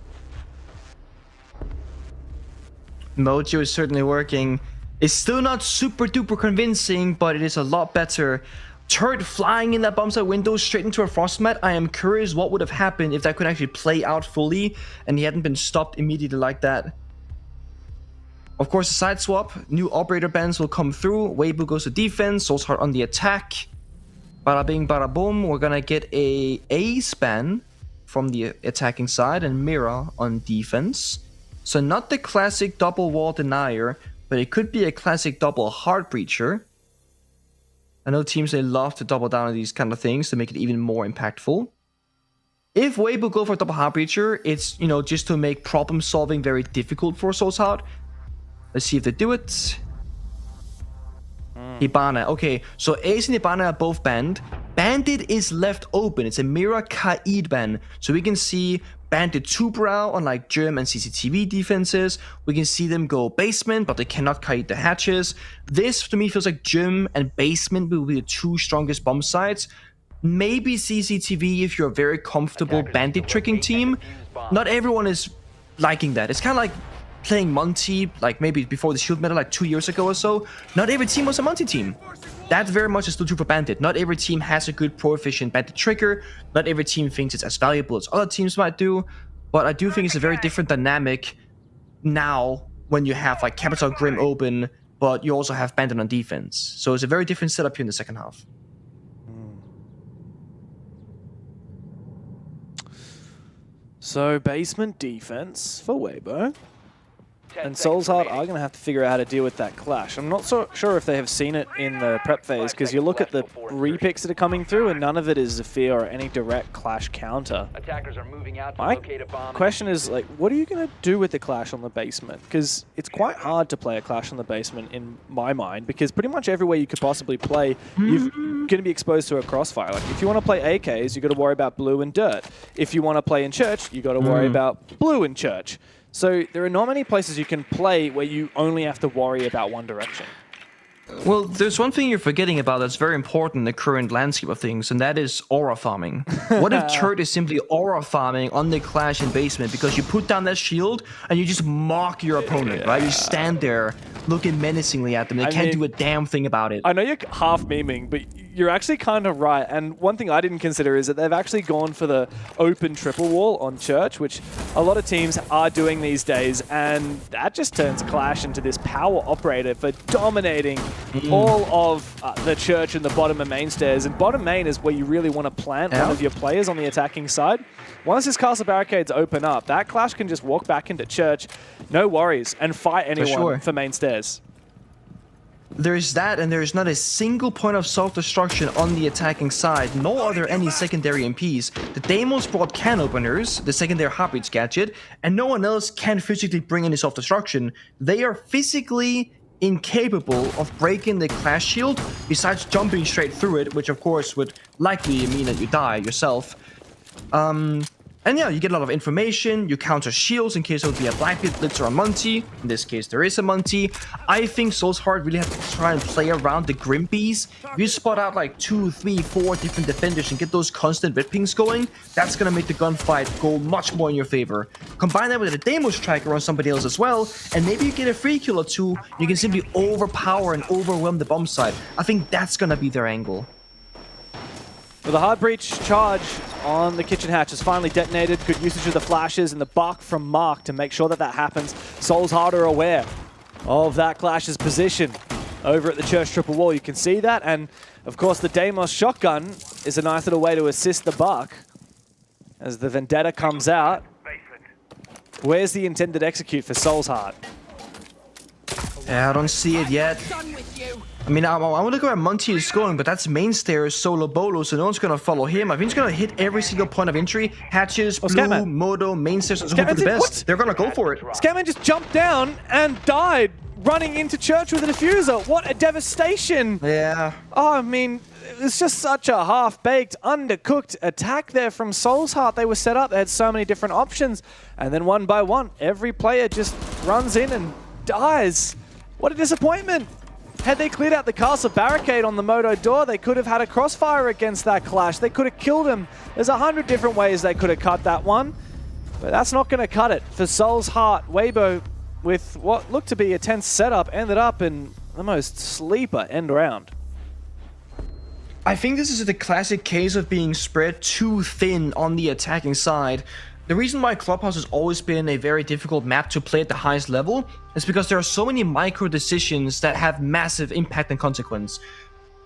Mojo is certainly working. It's still not super duper convincing, but it is a lot better. Turret flying in that bomb site window straight into a frost mat. I am curious what would have happened if that could actually play out fully and he hadn't been stopped immediately like that. Of course, a side swap. New operator bans will come through. Weibo goes to defense. Soulsheart on the attack. Bada bing, bada boom. We're gonna get a ace ban from the attacking side and Mira on defense. So not the classic double wall denier, but it could be a classic double heart breacher. I know teams, they love to double down on these kind of things to make it even more impactful. If Weibo go for a double heart breacher, it's, you know, just to make problem solving very difficult for Soulsheart. Let's see if they do it. Hibana. Okay, so Ace and Hibana are both banned. Bandit is left open. It's a Mira Kaid ban. So we can see Bandit 2-brow on like Germ and CCTV defenses. We can see them go basement, but they cannot Kaid the hatches. This, to me, feels like Germ and basement will be the 2 strongest bomb sites. Maybe CCTV if you're a very comfortable Bandit tricking team. Not everyone is liking that. It's kind of like playing Monty, like maybe before the Shield meta, like 2 years ago or so. Not every team was a Monty team. That very much is still true for Bandit. Not every team has a good pro-efficient Bandit trigger. Not every team thinks it's as valuable as other teams might do. But I do think it's a very different dynamic now when you have like Capital Grim open, but you also have Bandit on defense. So it's a very different setup here in the second half. So basement defense for Weibo. And Soulsheart are going to have to figure out how to deal with that clash. I'm not so sure if they have seen it in the prep phase, because you look at the repicks that are coming through and none of it is Zephyr or any direct clash counter. Attackers are moving out to My locate a bomb. question is, like, what are you going to do with the clash on the basement? Because it's quite hard to play a clash on the basement in my mind, because pretty much everywhere you could possibly play, you're going to be exposed to a crossfire. Like, if you want to play AKs, you've got to worry about blue and dirt. If you want to play in church, you've got to worry about blue and church. So there are not many places you can play where you only have to worry about one direction. Well, there's one thing you're forgetting about that's very important in the current landscape of things, and that is aura farming. What if Turret is simply aura farming on the clash in basement because you put down that shield and you just mock your opponent, right? You stand there looking menacingly at them. They can't do a damn thing about it. I know you're half memeing, but you're actually kind of right. And one thing I didn't consider is that they've actually gone for the open triple wall on Church, which a lot of teams are doing these days. And that just turns Clash into this power operator for dominating all of the Church and the bottom and main stairs. And bottom main is where you really want to plant one of your players on the attacking side. Once this castle barricades open up, that Clash can just walk back into Church, no worries, and fight anyone for main stairs. There's that, and there's not a single point of self-destruction on the attacking side, nor are there any secondary MPs. The Deimos brought can openers, the secondary heartbeats gadget, and no one else can physically bring any self-destruction. They are physically incapable of breaking the Clash shield, besides jumping straight through it, which of course would likely mean that you die yourself. And yeah, you get a lot of information, you counter shields in case there would be a Blackbeard Blitzer on Monty. In this case, there is a Monty. I think Soulsheart really have to try and play around the Grimpies. If you spot out like 2, 3, 4 different defenders and get those constant red pings going, that's gonna make the gunfight go much more in your favor. Combine that with a Deimos tracker on somebody else as well, and maybe you get a free kill or two, you can simply overpower and overwhelm the bomb site. I think that's gonna be their angle. With a hard breach charge on the kitchen hatch has finally detonated. Good usage of the flashes and the buck from Mark to make sure that that happens. Souls Heart are aware of that Clash's position over at the church triple wall. You can see that, and of course the Deimos shotgun is a nice little way to assist the buck as the Vendetta comes out. Where's the intended execute for Souls Heart? Yeah, I don't see it yet. I mean, I want to look where Monty is going, but that's main stairs, solo bolo, so no one's going to follow him. I think he's going to hit every single point of entry. Hatches, blue, moto, main stairs, and hope for the best. What? They're going to go for it. Scatman just jumped down and died running into church with a diffuser. What a devastation. Yeah. Oh, I mean, it's just such a half-baked, undercooked attack there from Souls Heart. They were set up. They had so many different options. And then one by one, every player just runs in and dies. What a disappointment. Had they cleared out the castle barricade on the Moto door, they could have had a crossfire against that Clash. They could have killed him. There's 100 different ways they could have cut that one. But that's not going to cut it for Souls Heart. Weibo, with what looked to be a tense setup, ended up in the most sleeper end round. I think this is the classic case of being spread too thin on the attacking side. The reason why Clubhouse has always been a very difficult map to play at the highest level is because there are so many micro decisions that have massive impact and consequence.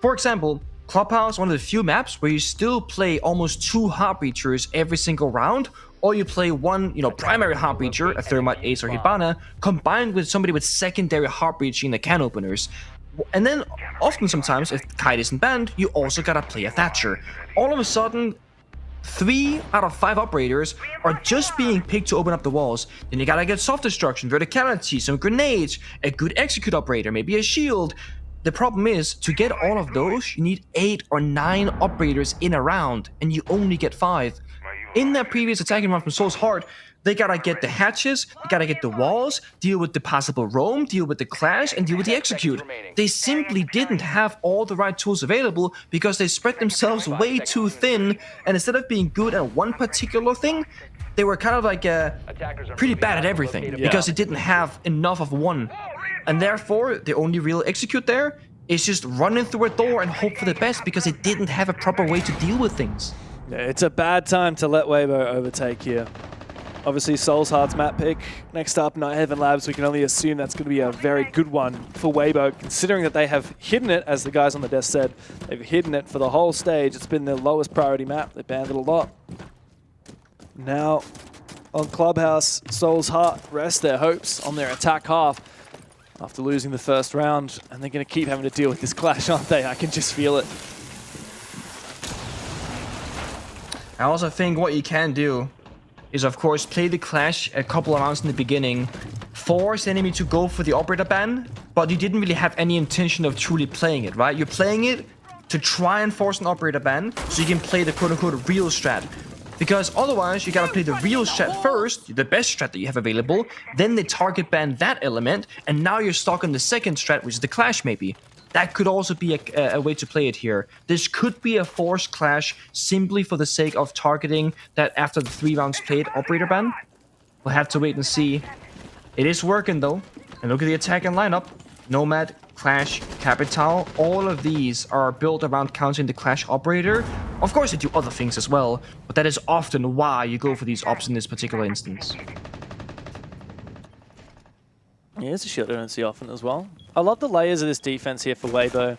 For example, Clubhouse, one of the few maps where you still play almost 2 Heartbreachers every single round, or you play one, primary Heartbreacher, a Thermite, Ace, or Hibana, combined with somebody with secondary Heartbreaching in the can openers. And then, often sometimes, if Kite isn't banned, you also gotta play a Thatcher. All of a sudden, 3 out of 5 operators are just being picked to open up the walls. Then you gotta get soft destruction, verticality, some grenades, a good execute operator, maybe a shield. The problem is, to get all of those, you need 8 or 9 operators in a round, and you only get 5. In that previous attacking run from Souls Heart, they gotta get the hatches, they gotta get the walls, deal with the possible roam, deal with the clash, and deal with the execute. They simply didn't have all the right tools available because they spread themselves way too thin, and instead of being good at one particular thing, they were kind of like pretty bad at everything because they didn't have enough of one. And therefore, the only real execute there is just running through a door and hope for the best because they didn't have a proper way to deal with things. Yeah, it's a bad time to let Weibo overtake here. Obviously, Souls Heart's map pick. Next up, Night Heaven Labs. We can only assume that's going to be a very good one for Weibo, considering that they have hidden it, as the guys on the desk said. They've hidden it for the whole stage. It's been their lowest priority map. They banned it a lot. Now, on Clubhouse, Souls Heart rest their hopes on their attack half after losing the first round, and they're going to keep having to deal with this clash, aren't they? I can just feel it. I also think what you can do is, of course, play the clash a couple of rounds in the beginning, force the enemy to go for the operator ban, but you didn't really have any intention of truly playing it, right? You're playing it to try and force an operator ban so you can play the quote-unquote real strat. Because otherwise, you gotta play the real strat first, the best strat that you have available, then they target ban that element, and now you're stuck on the second strat, which is the clash maybe. That could also be a way to play it here. This could be a forced clash simply for the sake of targeting that after the 3 rounds played operator ban. We'll have to wait and see. It is working though. And look at the attack and lineup. Nomad, Clash, Capital, all of these are built around countering the Clash operator. Of course they do other things as well, but that is often why you go for these ops in this particular instance. Yeah, it's a shield I don't see often as well. I love the layers of this defense here for Weibo.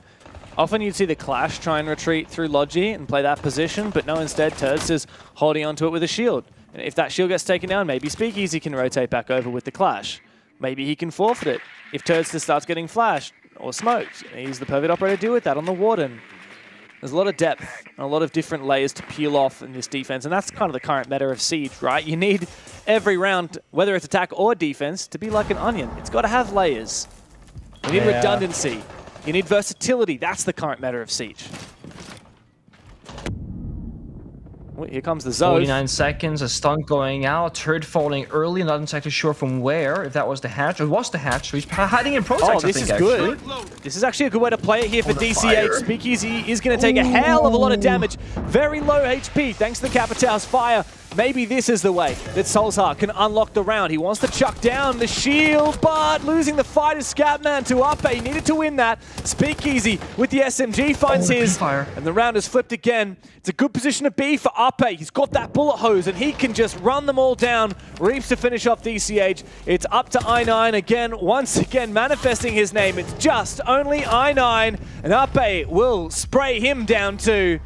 Often you'd see the Clash try and retreat through Logi and play that position, but no, instead Turds is holding onto it with a shield. And if that shield gets taken down, maybe Speakeasy can rotate back over with the Clash. Maybe he can forfeit it if Turds starts getting flashed or smoked. He's the perfect operator to deal with that on the Warden. There's a lot of depth and a lot of different layers to peel off in this defense, and that's kind of the current meta of Siege, right? You need every round, whether it's attack or defense, to be like an onion. It's got to have layers. You need redundancy. You need versatility. That's the current meta of Siege. Oh, here comes the Zove. 49 seconds, a stun going out, Turd falling early, not exactly sure from where, if that was the hatch. It was the hatch, so he's hiding in Protex, Oh, this is good. This is actually a good way to play it here for DCH. Speakeasy is going to take a hell of a lot of damage. Very low HP, thanks to the Capital's fire. maybe this is the way that Solskjaer can unlock the round. He wants to chuck down the shield, but losing the fight is Scatman to Ape. He needed to win that. Speakeasy with the SMG finds his, and the round is flipped again. It's a good position to be for Ape. He's got that bullet hose, and he can just run them all down. Reeves to finish off DCH. It's up to I9 again, once again manifesting his name. It's just only I9, and Ape will spray him down to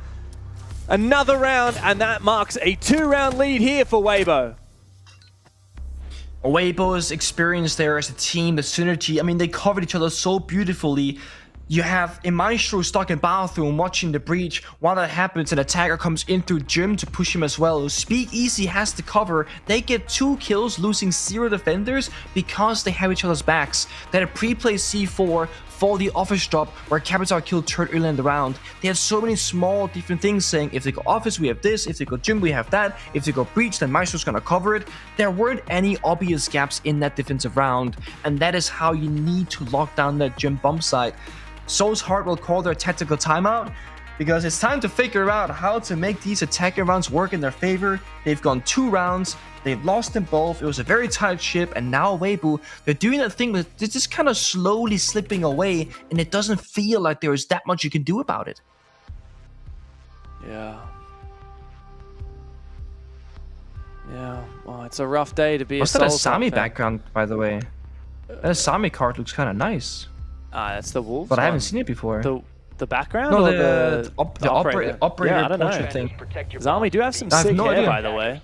another round, and that marks a 2-round lead here for Weibo. Weibo's experience there as a team, the synergy, I mean, they covered each other so beautifully. You have a Maestro stuck in bathroom watching the breach. While that happens, an attacker comes in through gym to push him as well. Speakeasy has the cover. They get 2 kills, losing 0 defenders because they have each other's backs. They had a pre-play C4 for the office drop where Capital killed Turd early in the round. They had so many small different things saying, if they go office, we have this. If they go gym, we have that. If they go breach, then Maestro's gonna cover it. There weren't any obvious gaps in that defensive round, and that is how you need to lock down that gym bump site. Solskjaer will call their tactical timeout because it's time to figure out how to make these attacking rounds work in their favor. They've gone 2 rounds, they've lost them both, it was a very tight ship, and now Weibo, they're doing that thing with they're just kind of slowly slipping away, and it doesn't feel like there is that much you can do about it. Yeah. Yeah, well, it's a rough day to be What's a that Solskjaer Asami fan. background, by the way? That Asami card looks kind of nice. That's the Wolves But I one. haven't seen it before. The background No, or the operator yeah, I don't know. portrait thing. Zami do have some I have sick no hair, idea. by the way.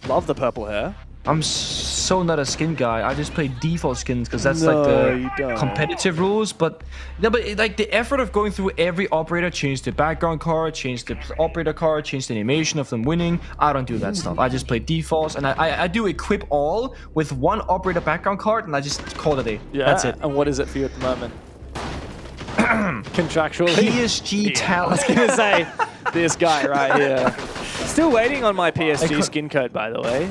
Love the purple hair. I'm so not a skin guy. I just play default skins because that's No, like you the don't. competitive rules. But no, but like the effort of going through every operator, change the background card, change the operator card, change the animation of them winning. I don't do that stuff. I just play defaults, and I do equip all with 1 operator background card, and I just call it a day. Yeah, That's it. And what is it for you at the moment? Contractually? PSG talent. I was going to say, this guy right here. Still waiting on my PSG skin code, by the way.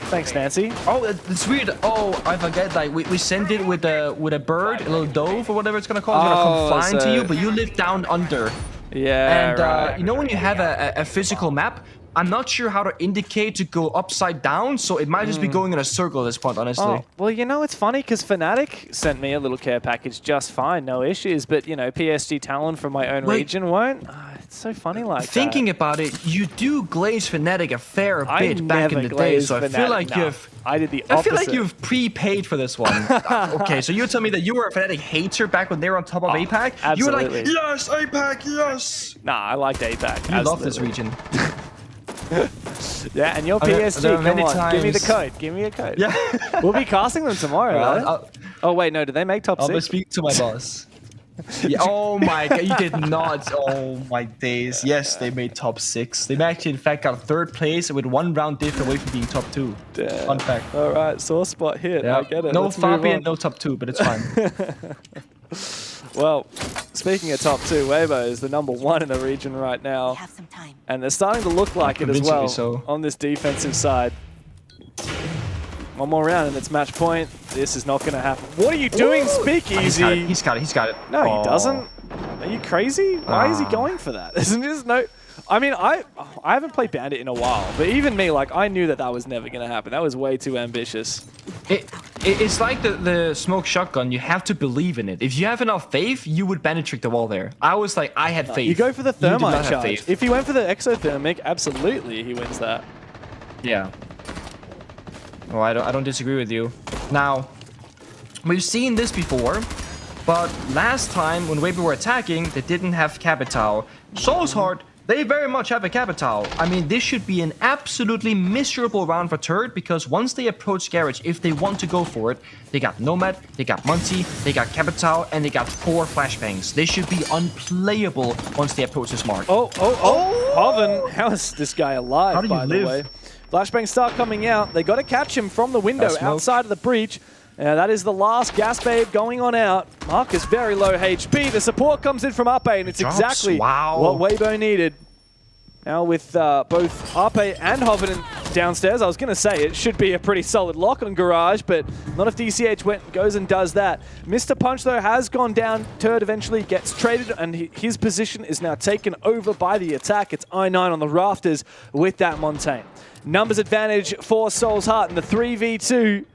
Thanks, Nancy. Oh, it's weird. Oh, I forget. Like we sent it with a bird, a little dove or whatever it's gonna call. It's gonna come flying to you, but you live down under. Yeah. And right. you know when you have a physical map, I'm not sure how to indicate to go upside down, so it might just be going in a circle at this point, honestly. Oh, well, you know, it's funny because Fnatic sent me a little care package just fine, no issues. But, you know, PSG Talon from my own region won't. It's so funny like Thinking about it, you do glaze Fnatic a fair bit back in the day, so I feel like you've... I did the I opposite. feel like you've prepaid for this one. Okay, so you tell me that you were a Fnatic hater back when they were on top of APAC? Absolutely. You were like, yes, APAC, yes! Nah, I liked APAC. You love this region. Yeah, and your There PSG, are come many on, give me the times- code, give me a code. Yeah. We'll be casting them tomorrow, Right, right? Oh, wait, no, did they make top I'll 6? speak to my boss. Yeah, oh my god, you did not. Oh my days. Yes, they made top 6. They actually, in fact, got 3rd place with 1 round diff away from being top 2. Damn. Fun fact. All right, sore spot hit. Yeah. I get it. No Let's move Fabian, on. no top 2, but it's fine. Well, speaking of top 2, Weibo is the #1 in the region right now. And they're starting to look like it as well so. on this defensive side. One more round and it's match point. This is not going to happen. What are you doing, Speakeasy? He's got it. He's got it. No, Oh. he doesn't. Are you crazy? Why is he going for that? Isn't just no... I mean, I haven't played Bandit in a while, but even me, like, I knew that that was never going to happen. That was way too ambitious. It's like the smoke shotgun. You have to believe in it. If you have enough faith, you would bandit trick the wall there. I was like, I had faith. You go for the You did not thermite have charge. faith. If he went for the exothermic, absolutely he wins that. Yeah. Well, I don't disagree with you. Now, we've seen this before, but last time when Weibo were attacking, they didn't have Capital. Solskjaer, they very much have a Capital. I mean, this should be an absolutely miserable round for Turd, because once they approach Garage, if they want to go for it, they got Nomad, they got Monty, they got Capital, and they got 4 flashbangs. They should be unplayable once they approach this mark. Hoven, how is this guy alive, How do you by the live? way? Flashbangs start coming out. They got to catch him from the window Smoke. outside of the breach. That is the last gas babe going on out. Mark is very low HP. The support comes in from Ape, and it's Drops. exactly Wow. what Weibo needed. Now with both Ape and Hoven downstairs. I was going to say it should be a pretty solid lock on Garage, but not if DCH goes and does that. Mr. Punch, though, has gone down. Turd eventually gets traded, and his position is now taken over by the attack. It's I9 on the rafters with that Montaigne. Numbers advantage for Soul's Heart in the 3v2.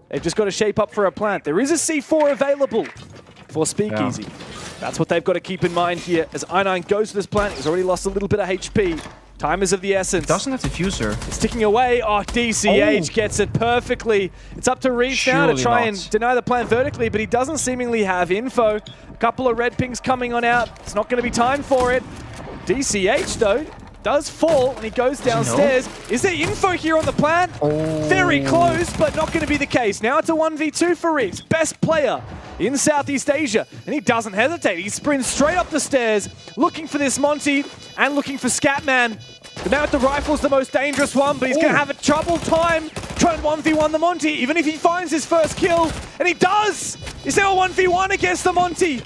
They've just got to shape up for a plant. There is a C4 available for Speakeasy. Yeah. That's what they've got to keep in mind here. As I9 goes to this plant, he's already lost a little bit of HP. Time is of the essence. Doesn't have diffuser. It's ticking away. Oh, DCH gets it perfectly. It's up to Reese now to try and deny the plant vertically, but he doesn't seemingly have info. A couple of red pings coming on out. It's not going to be time for it. DCH, though, does fall, and he goes downstairs. Is there info here on the plant? Very close, but not going to be the case. Now it's a 1v2 for Reese, best player in Southeast Asia, and he doesn't hesitate. He sprints straight up the stairs, looking for this Monty and looking for Scatman. But now with the rifle's the most dangerous one, but he's going to have a trouble time trying to 1v1 the Monty, even if he finds his first kill, and he does! Is there a 1v1 against the Monty?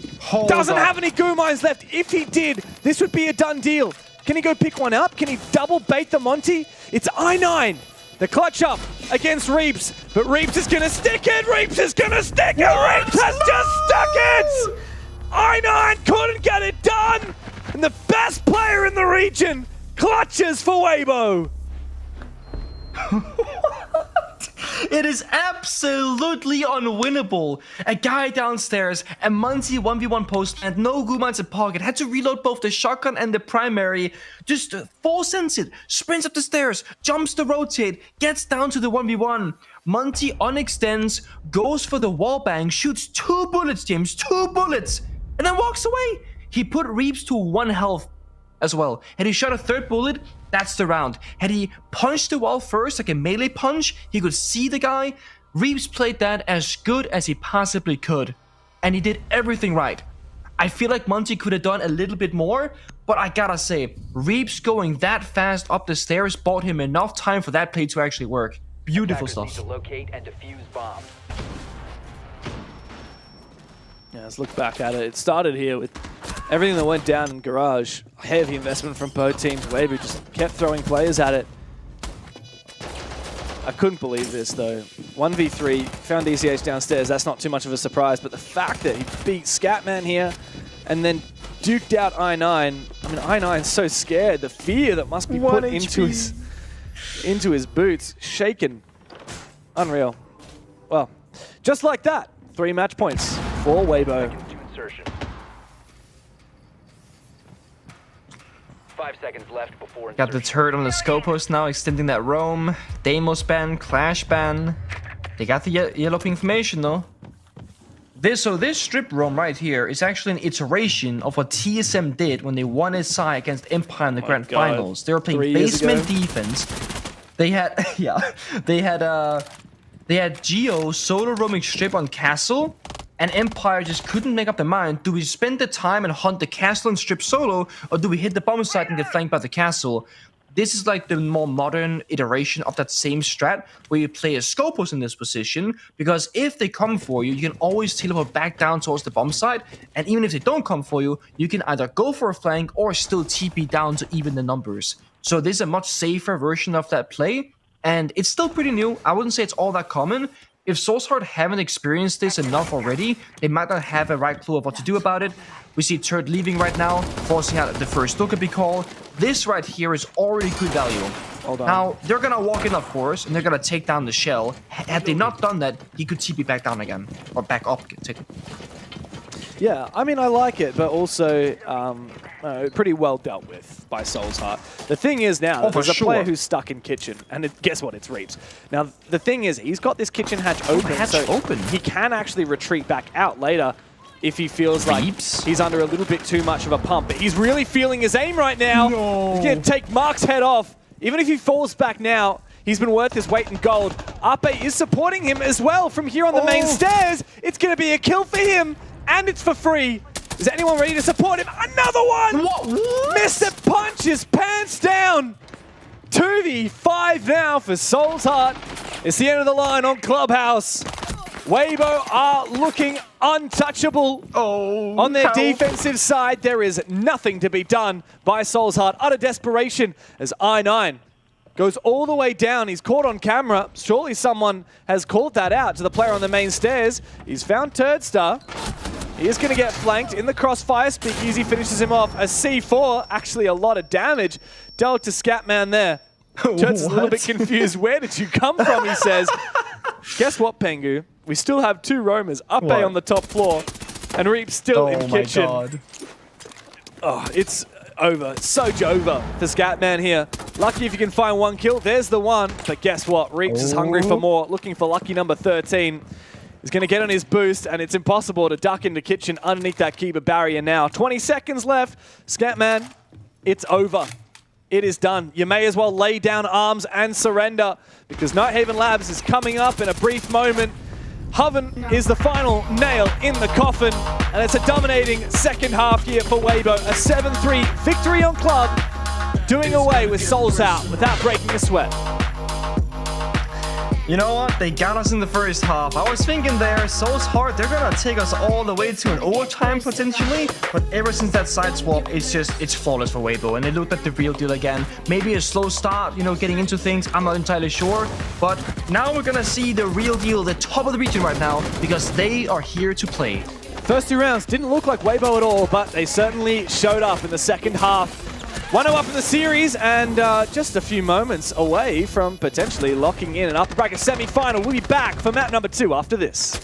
Doesn't have any goo mines left. If he did, this would be a done deal. Can he go pick one up? Can he double bait the Monty? It's I9. The clutch up against Reeps, but Reeps is going to stick it! Reeps is going to stick it! Reeps has just stuck it! I9 couldn't get it done! And the best player in the region clutches for Weibo! It is absolutely unwinnable. A guy downstairs, a Muncie 1v1 post, and no Gumans in pocket. Had to reload both the shotgun and the primary. Just full sense it. Sprints up the stairs, jumps to rotate, gets down to the 1v1. Muncie unextends, goes for the wall bang, shoots 2 bullets, James, 2 bullets, and then walks away. He put Reeps to 1 health as well. Had he shot a 3rd bullet, that's the round. Had he punched the wall first, like a melee punch, he could see the guy. Reeps played that as good as he possibly could. And he did everything right. I feel like Monty could have done a little bit more, but I gotta say, Reeps going that fast up the stairs bought him enough time for that play to actually work. Beautiful stuff. To locate and defuse bombs. Yeah, let's look back at it. It started here with everything that went down in Garage. Heavy investment from both teams. Weibo just kept throwing players at it. I couldn't believe this, though. 1v3, found DCH downstairs. That's not too much of a surprise, but the fact that he beat Scatman here and then duked out I9. I mean, I9's so scared. The fear that must be put into his boots. Shaken. Unreal. Well, just like that, 3 match points for Weibo. 5 seconds left before Got the turret on the Scopos now, extending that roam. Deimos ban, Clash ban. They got the yellow ping formation though. This strip roam right here is actually an iteration of what TSM did when they won SI against Empire in the Grand Finals. They were playing basement defense. They had they had Geo solo roaming strip on Castle, and Empire just couldn't make up their mind. Do we spend the time and hunt the castle and strip solo, or do we hit the bomb site and get flanked by the castle? This is like the more modern iteration of that same strat, where you play a Scopus in this position, because if they come for you, you can always teleport back down towards the bomb site, and even if they don't come for you, you can either go for a flank or still TP down to even the numbers. So this is a much safer version of that play, and it's still pretty new. I wouldn't say it's all that common. If Soulsheart haven't experienced this enough already, they might not have a right clue of what to do about it. We see Turd leaving right now, forcing out the first Dokkaebi call. This right here is already good value. Hold on. Now, they're gonna walk in, of course, and they're gonna take down the shell. Had they not done that, he could TP back down again. Or back up. Yeah, I mean, I like it, but also pretty well dealt with by Soul's Heart. The thing is now, there's a player who's stuck in kitchen, and guess what? It's Reeps. Now, the thing is, he's got this kitchen hatch open, he can actually retreat back out later if he feels like he's under a little bit too much of a pump. But he's really feeling his aim right now. He's going to take Mark's head off. Even if he falls back now, he's been worth his weight in gold. Ape is supporting him as well from here on the main stairs. It's going to be a kill for him, and it's for free. Is anyone ready to support him? Another one! What? Mr. Punch is pants down. 2v5 now for Soul's Heart. It's the end of the line on Clubhouse. Weibo are looking untouchable. On their defensive side, there is nothing to be done by Soul's Heart. Utter desperation as I9 Goes all the way down. He's caught on camera. Surely someone has called that out to the player on the main stairs. He's found Turdstar. He is going to get flanked in the crossfire. Speakeasy finishes him off. A C4, actually a lot of damage dealt to Scatman there. Turds is a little bit confused. Where did you come from, he says. Guess what, Pengu? We still have 2 roamers. Ape on the top floor and Reap still in kitchen. God. Oh, it's over. So over for Scatman here. Lucky if you can find 1 kill. There's the one. But guess what? Reaps is hungry for more. Looking for lucky number 13. He's going to get on his boost, and it's impossible to duck into kitchen underneath that keeper barrier now. 20 seconds left. Scatman, it's over. It is done. You may as well lay down arms and surrender because Nighthaven Labs is coming up in a brief moment. Hoven is the final nail in the coffin, and it's a dominating second half here for Weibo. A 7-3 victory on club, doing away with Souls Out without breaking a sweat. You know what? They got us in the first half. I was thinking there, Souls hard, they're gonna take us all the way to an overtime potentially. But ever since that side swap, it's flawless for Weibo. And it looked like the real deal again. Maybe a slow start, you know, getting into things, I'm not entirely sure. But now we're gonna see the real deal, the top of the region right now, because they are here to play. First 2 rounds didn't look like Weibo at all, but they certainly showed up in the second half. 1-0 up in the series, and just a few moments away from potentially locking in an upper bracket semi-final. We'll be back for map number 2 after this.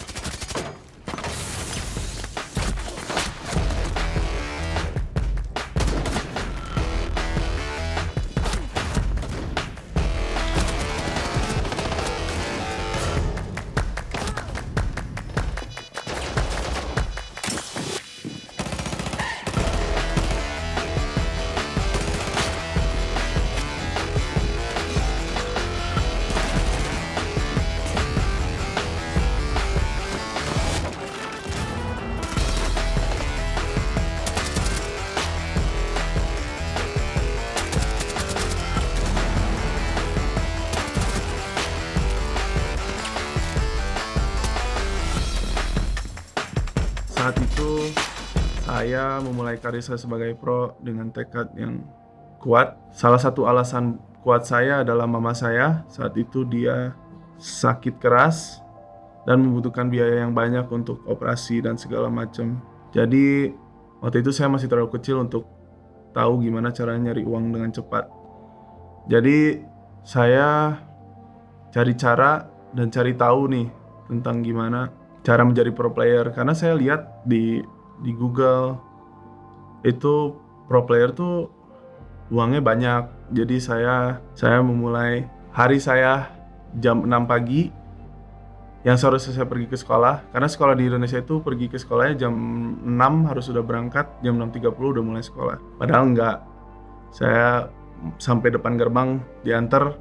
Saat itu saya memulai karir saya sebagai pro dengan tekad yang kuat. Salah satu alasan kuat saya adalah mama saya. Saat itu dia sakit keras dan membutuhkan biaya yang banyak untuk operasi dan segala macam. Jadi waktu itu saya masih terlalu kecil untuk tahu gimana caranya nyari uang dengan cepat. Jadi saya cari cara dan cari tahu nih tentang gimana cara menjadi pro player, karena saya lihat di Google itu pro player tuh uangnya banyak. Jadi saya memulai hari saya jam 6 pagi yang seharusnya saya pergi ke sekolah, karena sekolah di Indonesia itu pergi ke sekolahnya jam 6 harus sudah berangkat, jam 6.30 udah mulai sekolah. Padahal enggak. Saya sampai depan gerbang diantar,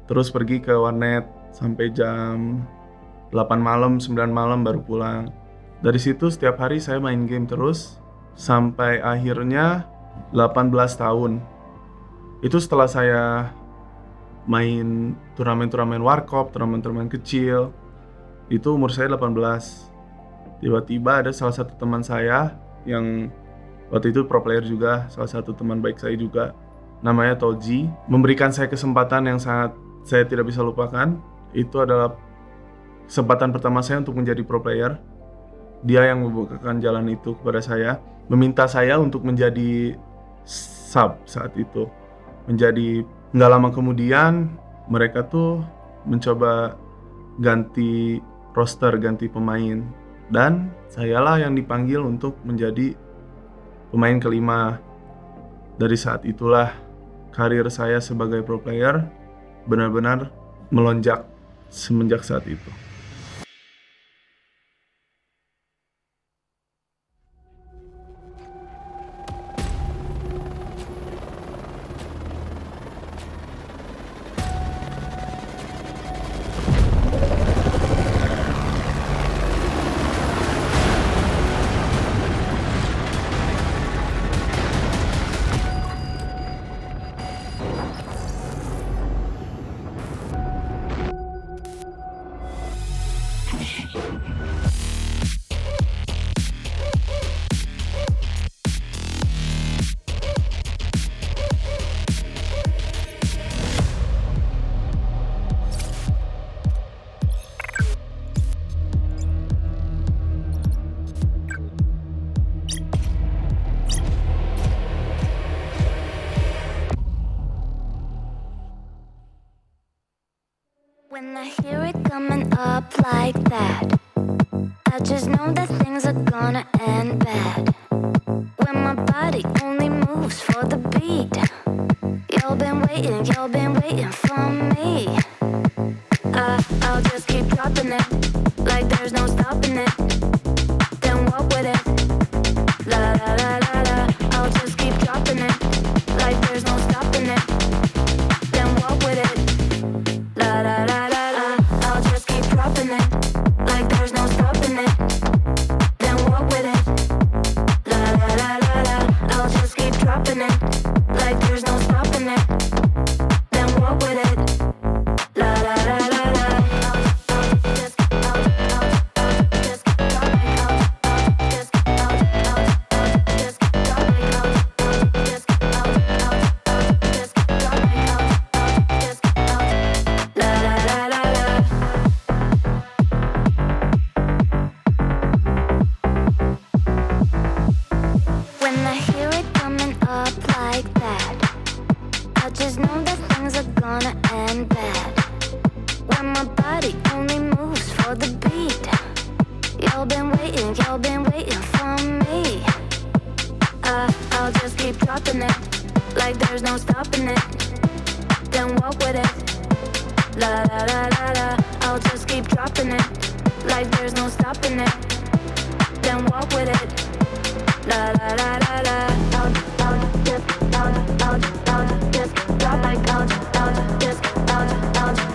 terus pergi ke warnet sampai jam 8 malam, 9 malam baru pulang. Dari situ setiap hari saya main game terus sampai akhirnya 18 tahun. Itu setelah saya main turnamen-turnamen warkop, turnamen-turnamen kecil. Itu umur saya 18. Tiba-tiba ada salah satu teman saya yang waktu itu pro player juga, salah satu teman baik saya juga, namanya Toji, memberikan saya kesempatan yang sangat saya tidak bisa lupakan. Itu adalah kesempatan pertama saya untuk menjadi pro player. Dia yang membukakan jalan itu kepada saya, meminta saya untuk menjadi sub saat itu. Nggak lama kemudian mereka tuh mencoba ganti roster, ganti pemain, dan sayalah yang dipanggil untuk menjadi pemain kelima. Dari saat itulah karir saya sebagai pro player benar-benar melonjak semenjak saat itu. I hear it coming up like that, I just know that things are gonna end bad. When my body only moves for the beat, y'all been waiting for me. I'll just keep dropping it, like there's no stopping it. Then walk with it, la la la la la. I'll just keep dropping it, like there's no stopping it. Then walk with it, la la la la la. I'll just keep dropping it, like there's no stopping it. Then walk with it, la la la la la. I'll just keep dropping it, like there's no stopping it. Then walk with it, la la la la la. When I hear it coming up like that, I just know that things are gonna end bad. When my body only moves for the beat, y'all been waiting for me. I'll just keep dropping it, like there's no stopping it. Then walk with it, la la la la la. I'll just keep dropping it, like there's no stopping it. Then walk with it, la la la la la. I'll just drop like I'll just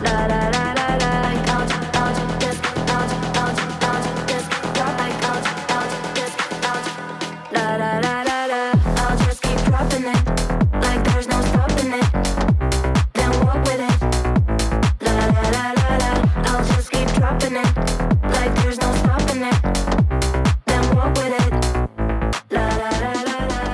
la la la la la. I'll just drop like I'll just la la la la la. I'll just keep dropping it, like there's no stopping it. Then walk with it, la la la la la. I'll just keep dropping it, like there's no stopping it. Then walk with it, la la la la la.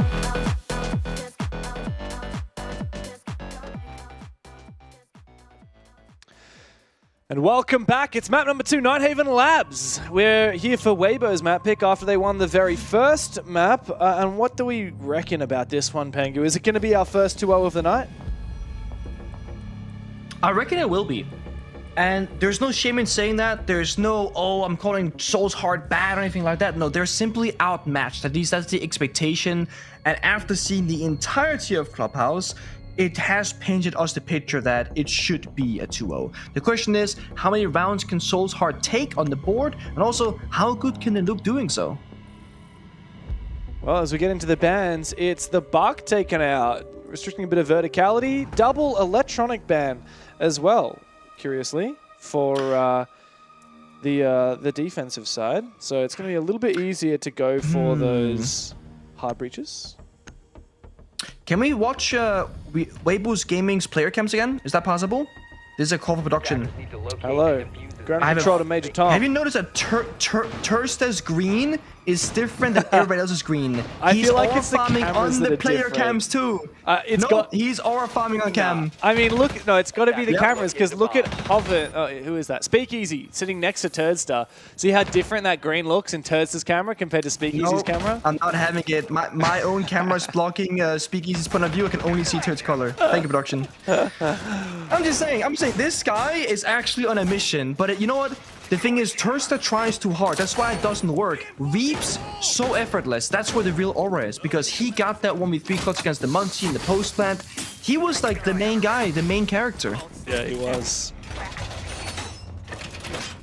And welcome back. It's map number 2, Nighthaven Labs. We're here for Weibo's map pick after they won the very first map. And what do we reckon about this one, Pengu? Is it going to be our first 2-0 of the night? I reckon it will be. And there's no shame in saying that. There's no, oh, I'm calling Soul's Heart bad or anything like that. No, they're simply outmatched. At least that's the expectation. And after seeing the entirety of Clubhouse, it has painted us the picture that it should be a 2-0. The question is, how many rounds can Soul's Heart take on the board? And also, how good can they look doing so? Well, as we get into the bans, it's the Buck taken out, restricting a bit of verticality. Double electronic ban as well, curiously, for the defensive side. So it's going to be a little bit easier to go for those hard breaches. Can we watch Weibo's Gaming's player cams again? Is that possible? This is a call for production. Hello. Ground control to Major Tom. Have you noticed that Tursta's green is different than everybody else's green? I He's feel like aura it's the farming cameras on that the are player different. cams too. He's aura farming on cam. I mean, look, no, it's got to be the cameras, because look at Hover. Oh, who is that? Speakeasy, sitting next to Turdstar. See how different that green looks in Turdstar's camera compared to Speakeasy's camera? I'm not having it. My own camera is blocking Speakeasy's point of view. I can only see Turd's color. Thank you, production. I'm just saying, this guy is actually on a mission, but you know what? The thing is, Tursta tries too hard. That's why it doesn't work. Reaps, so effortless. That's where the real aura is, because he got that 1v3 clutch against the Muncie in the post plant. He was like the main guy, the main character. Yeah, he was.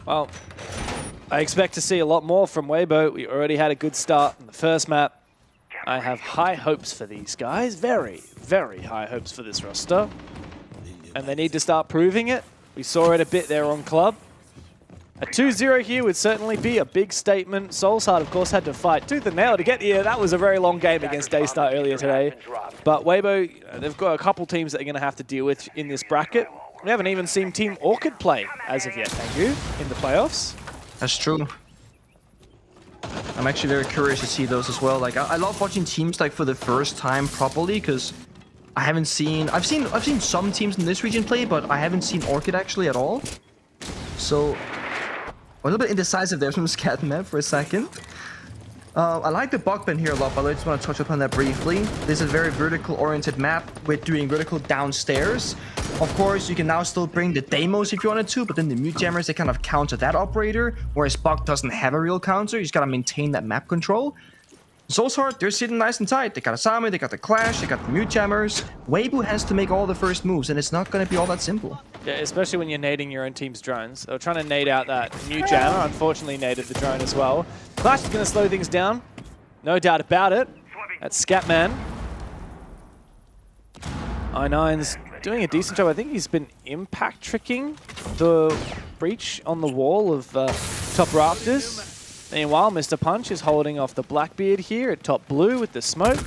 Well, I expect to see a lot more from Weibo. We already had a good start in the first map. I have high hopes for these guys. Very, very high hopes for this roster. And they need to start proving it. We saw it a bit there on Club. A 2-0 here would certainly be a big statement. Soul's Heart, of course, had to fight tooth and nail to get here. That was a very long game against Daystar earlier today. But Weibo, they've got a couple teams that they're going to have to deal with in this bracket. We haven't even seen Team Orchid play as of yet, thank you, in the playoffs. That's true. I'm actually very curious to see those as well. Like, I love watching teams like for the first time properly, because I haven't seen... I've seen some teams in this region play, but I haven't seen Orchid actually at all. So... a little bit indecisive there from Scatman for a second. I like the bug bin here a lot, but I just want to touch upon that briefly. This is a very vertical-oriented map with doing vertical downstairs. Of course, you can now still bring the Deimos if you wanted to, but then the mute jammers, they kind of counter that operator, whereas Bug doesn't have a real counter. You just gotta maintain that map control. Soulsheart, they're sitting nice and tight. They got Asami, they got the Clash, they got the mute jammers. Weibo has to make all the first moves, and it's not gonna be all that simple. Yeah, especially when you're nading your own team's drones. They were trying to nade out that new jammer. Unfortunately, naded the drone as well. Clash is going to slow things down. No doubt about it. That's Scatman. I9's doing a decent job. I think he's been impact tricking the breach on the wall of top rafters. Meanwhile, Mr. Punch is holding off the Blackbeard here at top blue with the smoke.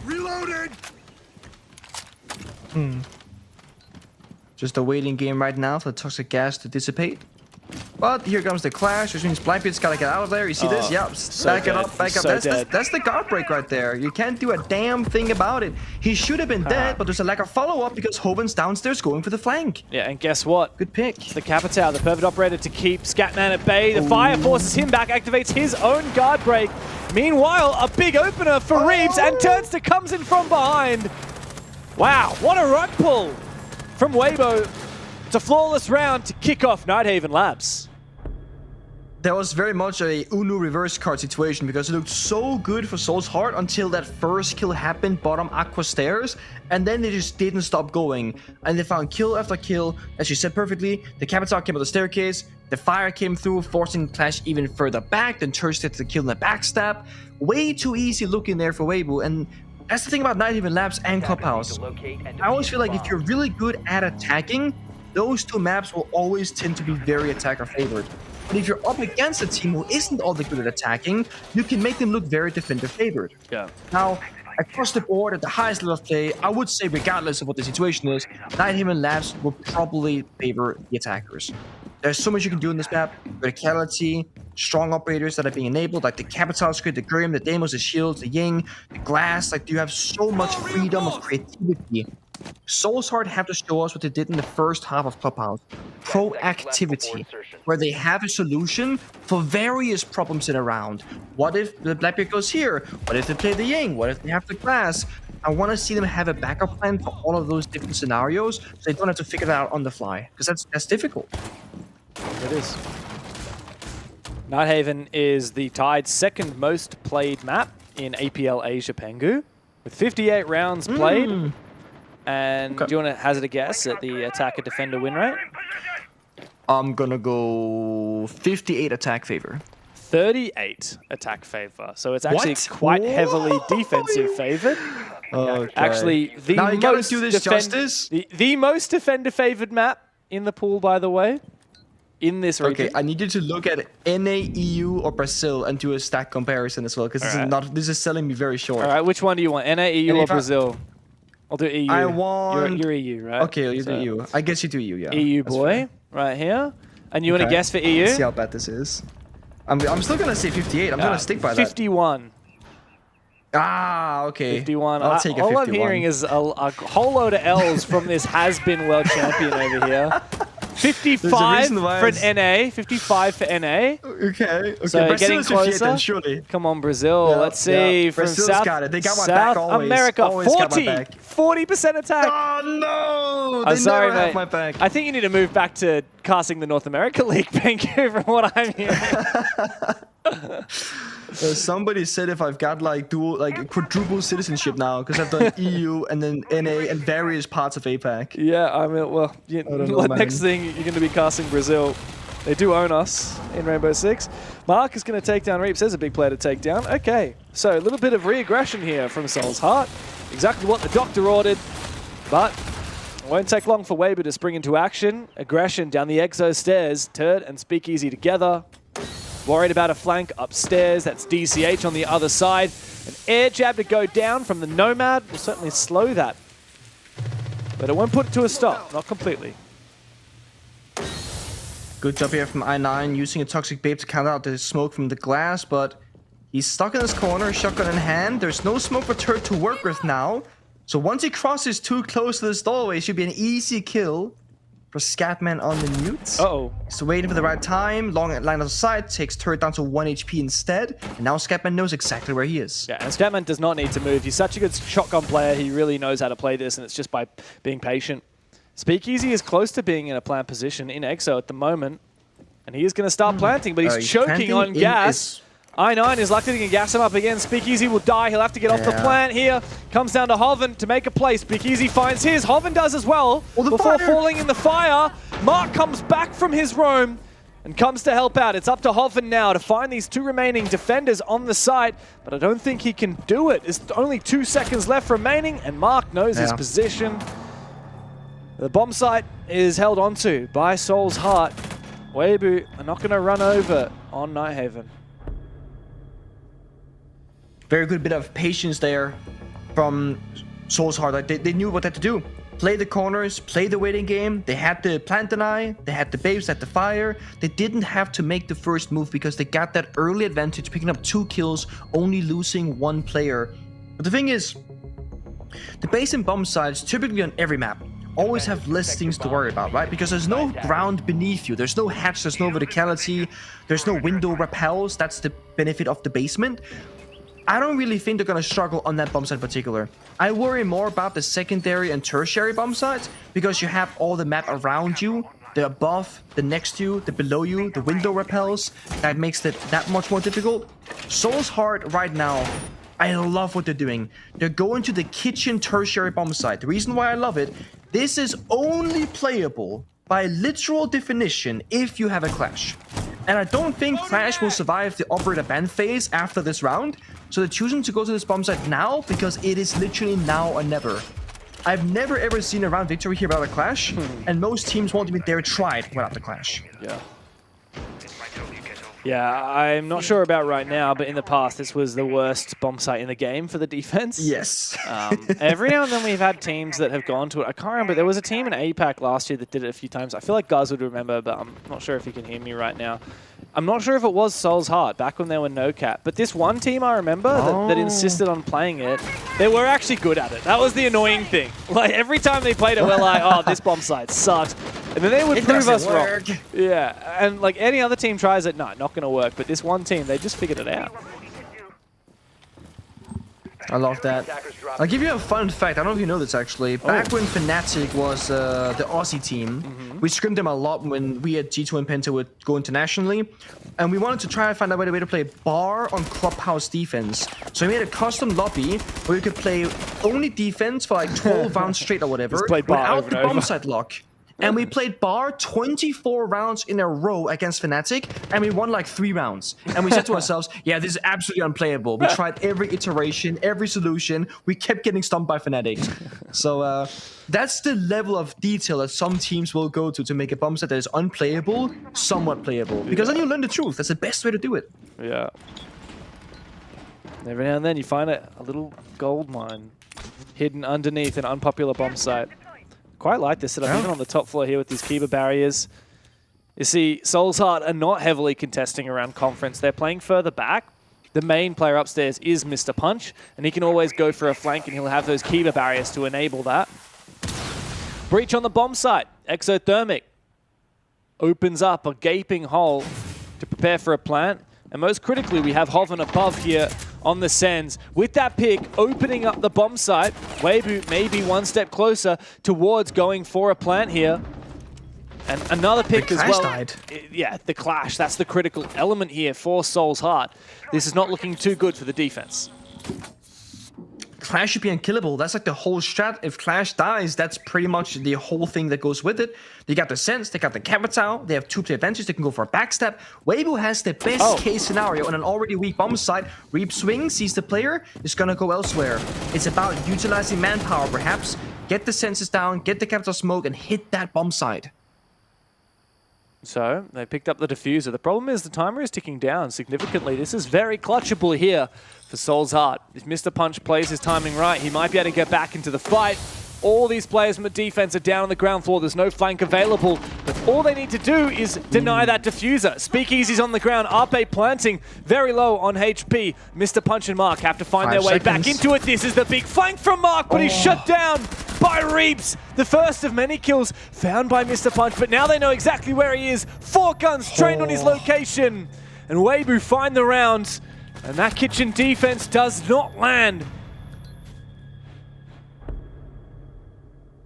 Reloaded! Just a waiting game right now for the toxic gas to dissipate. But here comes the Clash, which means Blackbeard's gotta get out of there. You see this? Yep. Back it up, back up. That's the guard break right there. You can't do a damn thing about it. He should have been dead, but there's a lack of follow-up because Hoven's downstairs going for the flank. Yeah, and guess what? Good pick. It's the Capitao, the perfect operator to keep Scatman at bay. The fire forces him back, activates his own guard break. Meanwhile, a big opener for Reeves, and Turnster comes in from behind. Wow, what a rug pull from Weibo. It's a flawless round to kick off Nighthaven Labs. That was very much a Unu reverse card situation because it looked so good for Soulsheart until that first kill happened bottom Aqua stairs, and then they just didn't stop going. And they found kill after kill, as you said perfectly. The Capitao came up the staircase, the fire came through, forcing the Clash even further back, then Turnster to the kill in the backstab. Way too easy looking there for Weibo, and that's the thing about Nighthaven Labs and Clubhouse. I always feel like if you're really good at attacking, those two maps will always tend to be very attacker favored. But if you're up against a team who isn't all that good at attacking, you can make them look very defender favored. Yeah. Now, across the board, at the highest level of play, I would say regardless of what the situation is, Nighthaven Labs will probably favor the attackers. There's so much you can do in this map. Verticality, strong operators that are being enabled, like the Capitao Squid, the Grim, the Deimos, the Shields, the Ying, the Glass. Like, you have so much freedom of creativity. Soulsheart have to show us what they did in the first half of Clubhouse. Proactivity, where they have a solution for various problems in a round. What if the Blackbeard goes here? What if they play the Ying? What if they have the Glass? I want to see them have a backup plan for all of those different scenarios, so they don't have to figure that out on the fly, because that's difficult. It is. Nighthaven is the tied second most played map in APL Asia Pengu, with 58 rounds played. And do you want to hazard a guess at the attacker-defender win rate? I'm gonna go 58 attack favor. 38 attack favor. So it's actually quite heavily defensive favored. Okay. Actually, the now you gotta most do this justice. The most defender-favored map in the pool, by the way, in this region. Okay, I need you to look at NA, EU, or Brazil and do a stack comparison as well, because this is selling me very short. All right, which one do you want? NA, EU, or Brazil? I'll do EU. I want... You're EU, right? Okay, you do EU. I guess you do EU, yeah. EU boy, right here. And you want to guess for EU? Let's see how bad this is. I'm still going to say 58. I'm going to stick by 51. That. Ah, okay. 51. I'll take a 51. All I'm hearing is a whole load of L's from this has-been world champion over here. 55 for an NA. 55 for NA. Okay. So Brazil getting is 58 closer. then, surely. Come on, Brazil. Let's see. From Brazil's South, got it. They got my South back always. America. Always 40% attack. Oh, no. They sorry, never have mate. my back. I think you need to move back to casting the North America League, Pengu, from what I'm hearing. Somebody said if I've got like quadruple citizenship now because I've done EU and then NA and various parts of APAC. Yeah, I mean, well, next thing you're going to be casting Brazil. They do own us in Rainbow Six. Mark is going to take down Reaps. There's a big player to take down. Okay, so a little bit of re-aggression here from Soulsheart. Exactly what the doctor ordered, but it won't take long for Weibo to spring into action. Aggression down the exo stairs. Turd and Speakeasy together. Worried about a flank upstairs. That's DCH on the other side. An air jab to go down from the Nomad will certainly slow that. But it won't put it to a stop. Not completely. Good job here from I9 using a Toxic Babe to counter out the smoke from the Glass, but he's stuck in his corner, shotgun in hand. There's no smoke for Turd to work with now. So once he crosses too close to this doorway, it should be an easy kill for Scatman on the mute. Uh-oh. So waiting for the right time. Long line of sight. Takes turret down to 1 HP instead. And now Scatman knows exactly where he is. Yeah, and Scatman does not need to move. He's such a good shotgun player. He really knows how to play this, and it's just by being patient. Speakeasy is close to being in a plant position in EXO at the moment. And he is going to start planting, but he's choking on gas. I9 is lucky to gas him up again. Speakeasy will die. He'll have to get off the plant here. Comes down to Hoven to make a play. Speakeasy finds his. Hoven does as well. Before falling in the fire, Mark comes back from his roam and comes to help out. It's up to Hoven now to find these 2 remaining defenders on the site, but I don't think he can do it. There's only 2 seconds left remaining, and Mark knows his position. The bomb site is held onto by Soul's Heart. Weibo are not going to run over on Nighthaven. Very good bit of patience there from Soul's Heart. Like they knew what they had to do. Play the corners, play the waiting game. They had the plant deny, they had the babes, at the fire. They didn't have to make the first move because they got that early advantage, picking up 2 kills, only losing 1 player. But the thing is, the base and bomb sites, typically on every map, always have less things to worry about, right? Because there's no ground beneath you. There's no hatch, there's no verticality, there's no window repels. That's the benefit of the basement. I don't really think they're going to struggle on that bomb site in particular. I worry more about the secondary and tertiary bomb sites because you have all the map around you, the above, the next to you, the below you, the window repels. That makes it that much more difficult. Soul's Heart right now, I love what they're doing. They're going to the kitchen tertiary bomb site. The reason why I love it, this is only playable by literal definition if you have a clash. And I don't think Clash will survive the operator ban phase after this round. So they're choosing to go to this bomb site now because it is literally now or never. I've never ever seen a round victory here without a Clash. And most teams won't even dare try it without the Clash. Yeah. Yeah, I'm not sure about right now, but in the past, this was the worst bomb site in the game for the defense. Yes. Every now and then we've had teams that have gone to it. I can't remember. There was a team in APAC last year that did it a few times. I feel like Guz would remember, but I'm not sure if he can hear me right now. I'm not sure if it was Soul's Heart back when there were no cap, but this one team I remember that insisted on playing it, they were actually good at it. That was the annoying thing. Like every time they played it, we're like, oh, this bomb site sucks. And then they would prove us wrong. Yeah, and like any other team tries it, no, not going to work. But this one team, they just figured it out. I love that. I'll give you a fun fact. I don't know if you know this actually. Back when Fnatic was the Aussie team, we scrimmed them a lot when we at G2 and Penta would go internationally. And we wanted to try and find a way to play bar on clubhouse defense. So we made a custom lobby where we could play only defense for like 12 rounds straight or whatever without the bomb site lock. And we played bar 24 rounds in a row against Fnatic, and we won like 3 rounds. And we said to ourselves, yeah, this is absolutely unplayable. We tried every iteration, every solution. We kept getting stumped by Fnatic. So that's the level of detail that some teams will go to make a bomb set that is unplayable, somewhat playable. Because then you learn the truth. That's the best way to do it. Yeah. Every now and then you find a little gold mine hidden underneath an unpopular bomb site. Quite like this setup, even on the top floor here with these Kiba barriers. You see, Soul's Heart are not heavily contesting around conference. They're playing further back. The main player upstairs is Mr. Punch, and he can always go for a flank, and he'll have those Kiba barriers to enable that. Breach on the bomb site. Exothermic opens up a gaping hole to prepare for a plant. And most critically, we have Hoven above here on the Sens. With that pick, opening up the bomb site, Weibo may be one step closer towards going for a plant here. And another pick as well. Died. Yeah, the Clash. That's the critical element here for Soul's Heart. This is not looking too good for the defense. Clash should be unkillable. That's like the whole strat. If Clash dies, that's pretty much the whole thing that goes with it. They got the Sense, they got the Capital, they have 2-player advantage, they can go for a backstab. Weibo has the best case scenario on an already weak bomb site. Reap swing, sees the player, is gonna go elsewhere. It's about utilizing manpower perhaps, get the Senses down, get the Capital smoke, and hit that bomb site. So they picked up the diffuser. The problem is the timer is ticking down significantly. This is very clutchable here for Soul's Heart. If Mr. Punch plays his timing right, he might be able to get back into the fight. All these players from the defense are down on the ground floor. There's no flank available. But all they need to do is deny that diffuser. Speakeasy's on the ground. Arpe planting very low on HP. Mr. Punch and Mark have to find their way back into it. This is the big flank from Mark, but he's shut down by Reaps. The first of many kills found by Mr. Punch, but now they know exactly where he is. 4 guns trained on his location. And Weibo find the round, and that kitchen defense does not land.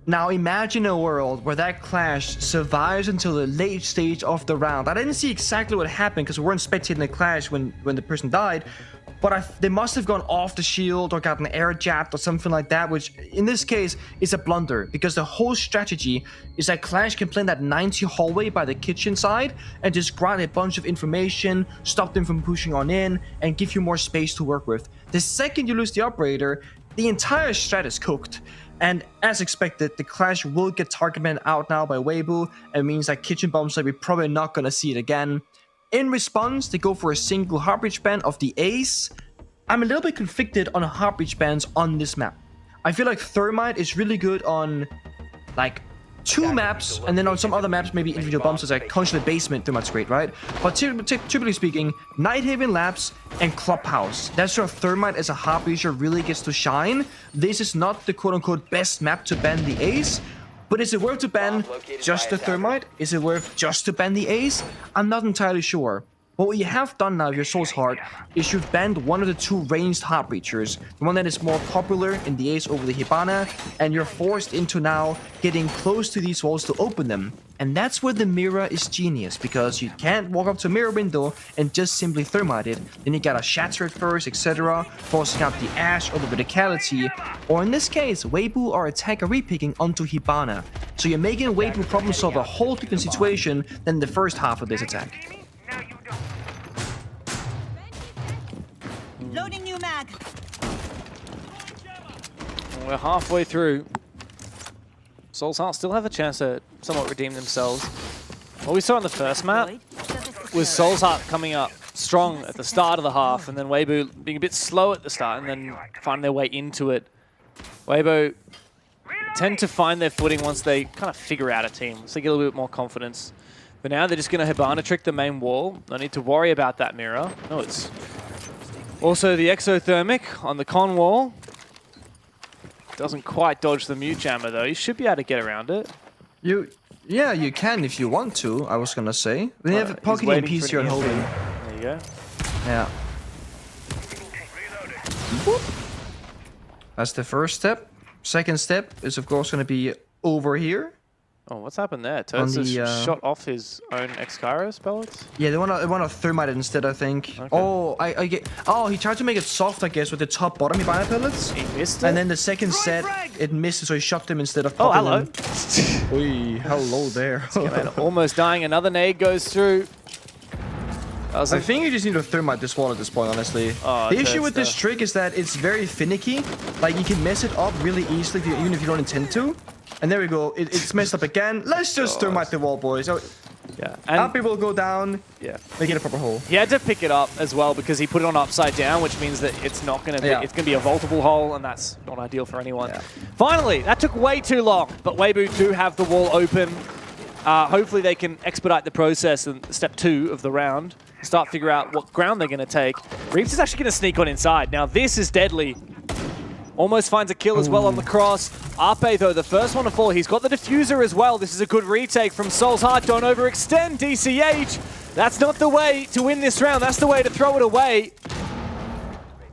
Now imagine a world where that clash survives until the late stage of the round. I didn't see exactly what happened because we weren't spectating the clash when the person died, but they must have gone off the shield or gotten air jabbed or something like that, which in this case is a blunder because the whole strategy is that Clash can play in that 90 hallway by the kitchen side and just grant a bunch of information, stop them from pushing on in, and give you more space to work with. The second you lose the operator, the entire strat is cooked. And as expected, the Clash will get target man out now by Weibo. It means that kitchen bomb side, we're probably not going to see it again. In response, they go for a single heartbreach ban of the ace. I'm a little bit conflicted on heartbreach bans on this map. I feel like Thermite is really good on like 2 maps, and then on some other maps, maybe individual bombs, such like Consulate Basement, Thermite's great, right? But typically speaking, Nighthaven Labs and Clubhouse, that's where Thermite as a heartbreacher really gets to shine. This is not the quote-unquote best map to ban the ace, but is it worth to ban just the Thermite? Is it worth just to ban the ace? I'm not entirely sure. But what you have done now, if you're Soul's Heart, is you've banned one of the 2 ranged Heartbreachers, the one that is more popular in the ace over the Hibana, and you're forced into now getting close to these walls to open them. And that's where the mirror is genius, because you can't walk up to a mirror window and just simply Thermite it. Then you gotta shatter it first, etc., forcing out the Ash or the Verticality, or in this case, Weibo or attacker repicking onto Hibana. So you're making Weibo problem solve a whole different situation than the first half of this attack. Loading new mag. We're halfway through. Soul's Heart still have a chance to somewhat redeem themselves. What we saw on the first map was Soul's Heart coming up strong at the start of the half, and then Weibo being a bit slow at the start, and then finding their way into it. Weibo tend to find their footing once they kind of figure out a team, so they get a little bit more confidence. But now they're just going to Hibana trick the main wall. No need to worry about that mirror. No, it's also the exothermic on the con wall. Doesn't quite dodge the mute jammer though. You should be able to get around it. Yeah, you can if you want to, I was gonna say. We have pocket EMPs here at holding. There you go. Yeah. Whoop. That's the first step. Second step is of course gonna be over here. Oh, what's happened there? Turds has shot off his own X-Kairos pellets? Yeah, they want to Thermite it instead, I think. Okay. Oh, I get. Oh, he tried to make it soft, I guess, with the top bottom Hibana pellets. He missed it? And then the second set, it missed, so he shot them instead of popping hello. them. Oy, hello there. Almost dying. Another nade goes through. I think you just need to Thermite this wall at this point, honestly. Oh, the issue with this trick is that it's very finicky. Like, you can mess it up really easily, even if you don't intend to. And there we go. It's messed up again. Let's just Thermite the wall, boys. Oh, yeah. Happy will go down. Yeah. Make it a proper hole. He had to pick it up as well because he put it on upside down, which means that it's not going to be. Yeah. It's going to be a vaultable hole, and that's not ideal for anyone. Yeah. Finally, that took way too long, but Weibo do have the wall open. Hopefully, they can expedite the process in step 2 of the round. Start figure out what ground they're going to take. Reaps is actually going to sneak on inside. Now this is deadly. Almost finds a kill as well on the cross. Ape, though, the first one to fall. He's got the diffuser as well. This is a good retake from Soul's Heart. Don't overextend, DCH. That's not the way to win this round. That's the way to throw it away.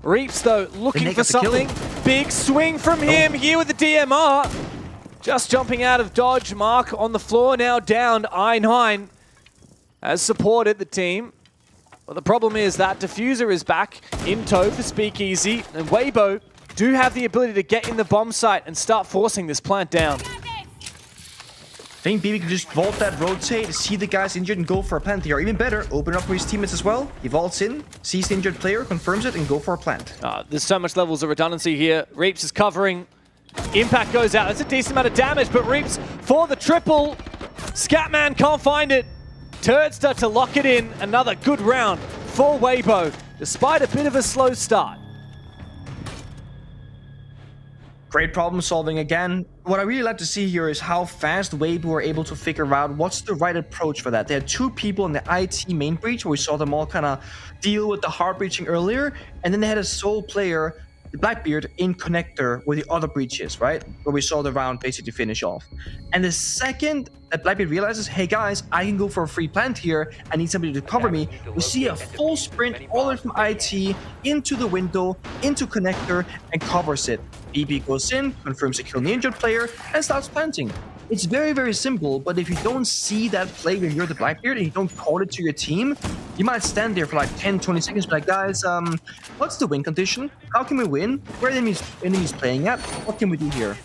Reaps, though, looking for something. Big swing from him here with the DMR. Just jumping out of dodge. Mark on the floor, now down. I9 has supported the team. But the problem is that diffuser is back in tow for Speakeasy. And Weibo do have the ability to get in the bomb site and start forcing this plant down. I think BB can just vault that rotate, see the guys injured and go for a plant here. Even better, open it up for his teammates as well. He vaults in, sees the injured player, confirms it, and go for a plant. There's so much levels of redundancy here. Reaps is covering. Impact goes out. That's a decent amount of damage, but Reaps for the triple. Scatman can't find it. Turds start to lock it in. Another good round for Weibo, despite a bit of a slow start. Great problem solving again. What I really like to see here is how fast Weibo are able to figure out what's the right approach for that. They had 2 people in the IT main breach where we saw them all kind of deal with the hard breaching earlier, and then they had a sole player the Blackbeard in connector where the other breach is, right? Where we saw the round basically finish off. And the second that Blackbeard realizes, hey guys, I can go for a free plant here, I need somebody to cover me, we see a full sprint all the way from IT into the window, into connector, and covers it. BB goes in, confirms a kill on the injured player, and starts planting. It's very, very simple, but if you don't see that play when you're the Blackbeard and you don't call it to your team, you might stand there for like 10, 20 seconds, be like, guys, what's the win condition? How can we win? Where are the enemies playing at? What can we do here?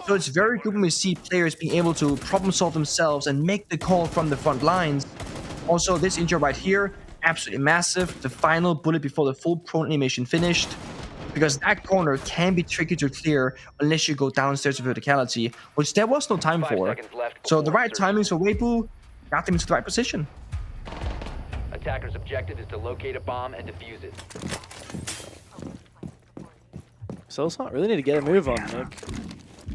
So it's very good when we see players being able to problem solve themselves and make the call from the front lines. Also, this injury right here, absolutely massive. The final bullet before the full prone animation finished. Because that corner can be tricky to clear unless you go downstairs with verticality, which there was no time for. So the right timings for Weibo got them into the right position. Attacker's objective is to locate a bomb and defuse it. Solskjaer really need to get a move on, Nick.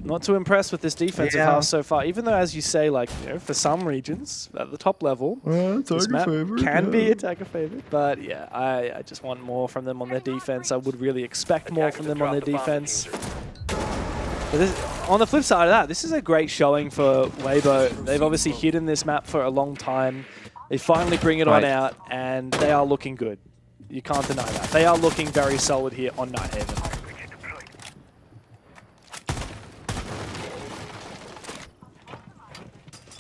Not too impressed with this defensive half so far, even though, as you say, like, you know, for some regions at the top level, this map can be attacker favorite. But yeah, I just want more from them on their defense. I would really expect more from them on their defense. But this, on the flip side of that, this is a great showing for Weibo. They've obviously hidden this map for a long time. They finally bring it on out, and they are looking good. You can't deny that. They are looking very solid here on Nighthaven.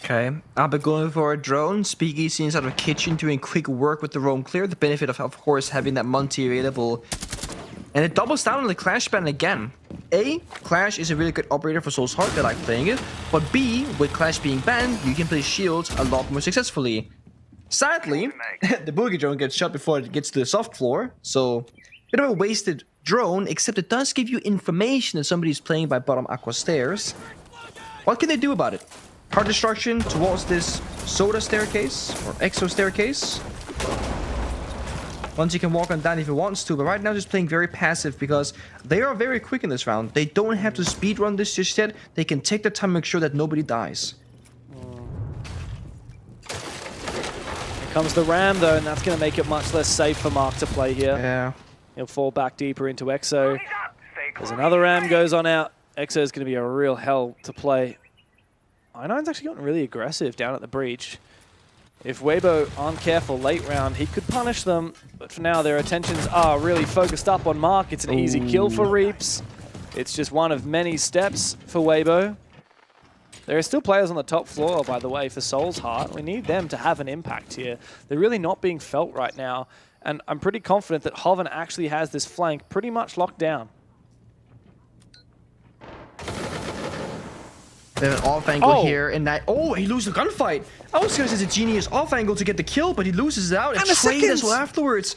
Okay, Abe going for a drone. Speakeasy inside of a kitchen doing quick work with the roam clear. The benefit of course, having that Monty available. And it doubles down on the Clash ban again. A, Clash is a really good operator for Solskjaer. They like playing it. But B, with Clash being banned, you can play Shields a lot more successfully. Sadly, the Boogie drone gets shot before it gets to the soft floor. So, bit of a wasted drone, except it does give you information that somebody's playing by bottom aqua stairs. What can they do about it? Hard destruction towards this soda staircase or exo staircase. Once he can walk on down if he wants to, but right now just playing very passive because they are very quick in this round. They don't have to speedrun this just yet. They can take their time and make sure that nobody dies. Here comes the Ram though, and that's going to make it much less safe for Mark to play here. Yeah. He'll fall back deeper into Exo. There's another Ram goes on out. Exo is going to be a real hell to play. I9's actually gotten really aggressive down at the breach. If Weibo aren't careful late round, he could punish them. But for now, their attentions are really focused up on Mark. It's an easy kill for Reaps. It's just one of many steps for Weibo. There are still players on the top floor, by the way, for Soul's Heart. We need them to have an impact here. They're really not being felt right now. And I'm pretty confident that Hoven actually has this flank pretty much locked down. They have an off angle here, and that he loses the gunfight. I was going to say it's a genius off angle to get the kill, but he loses it out and trade as well afterwards.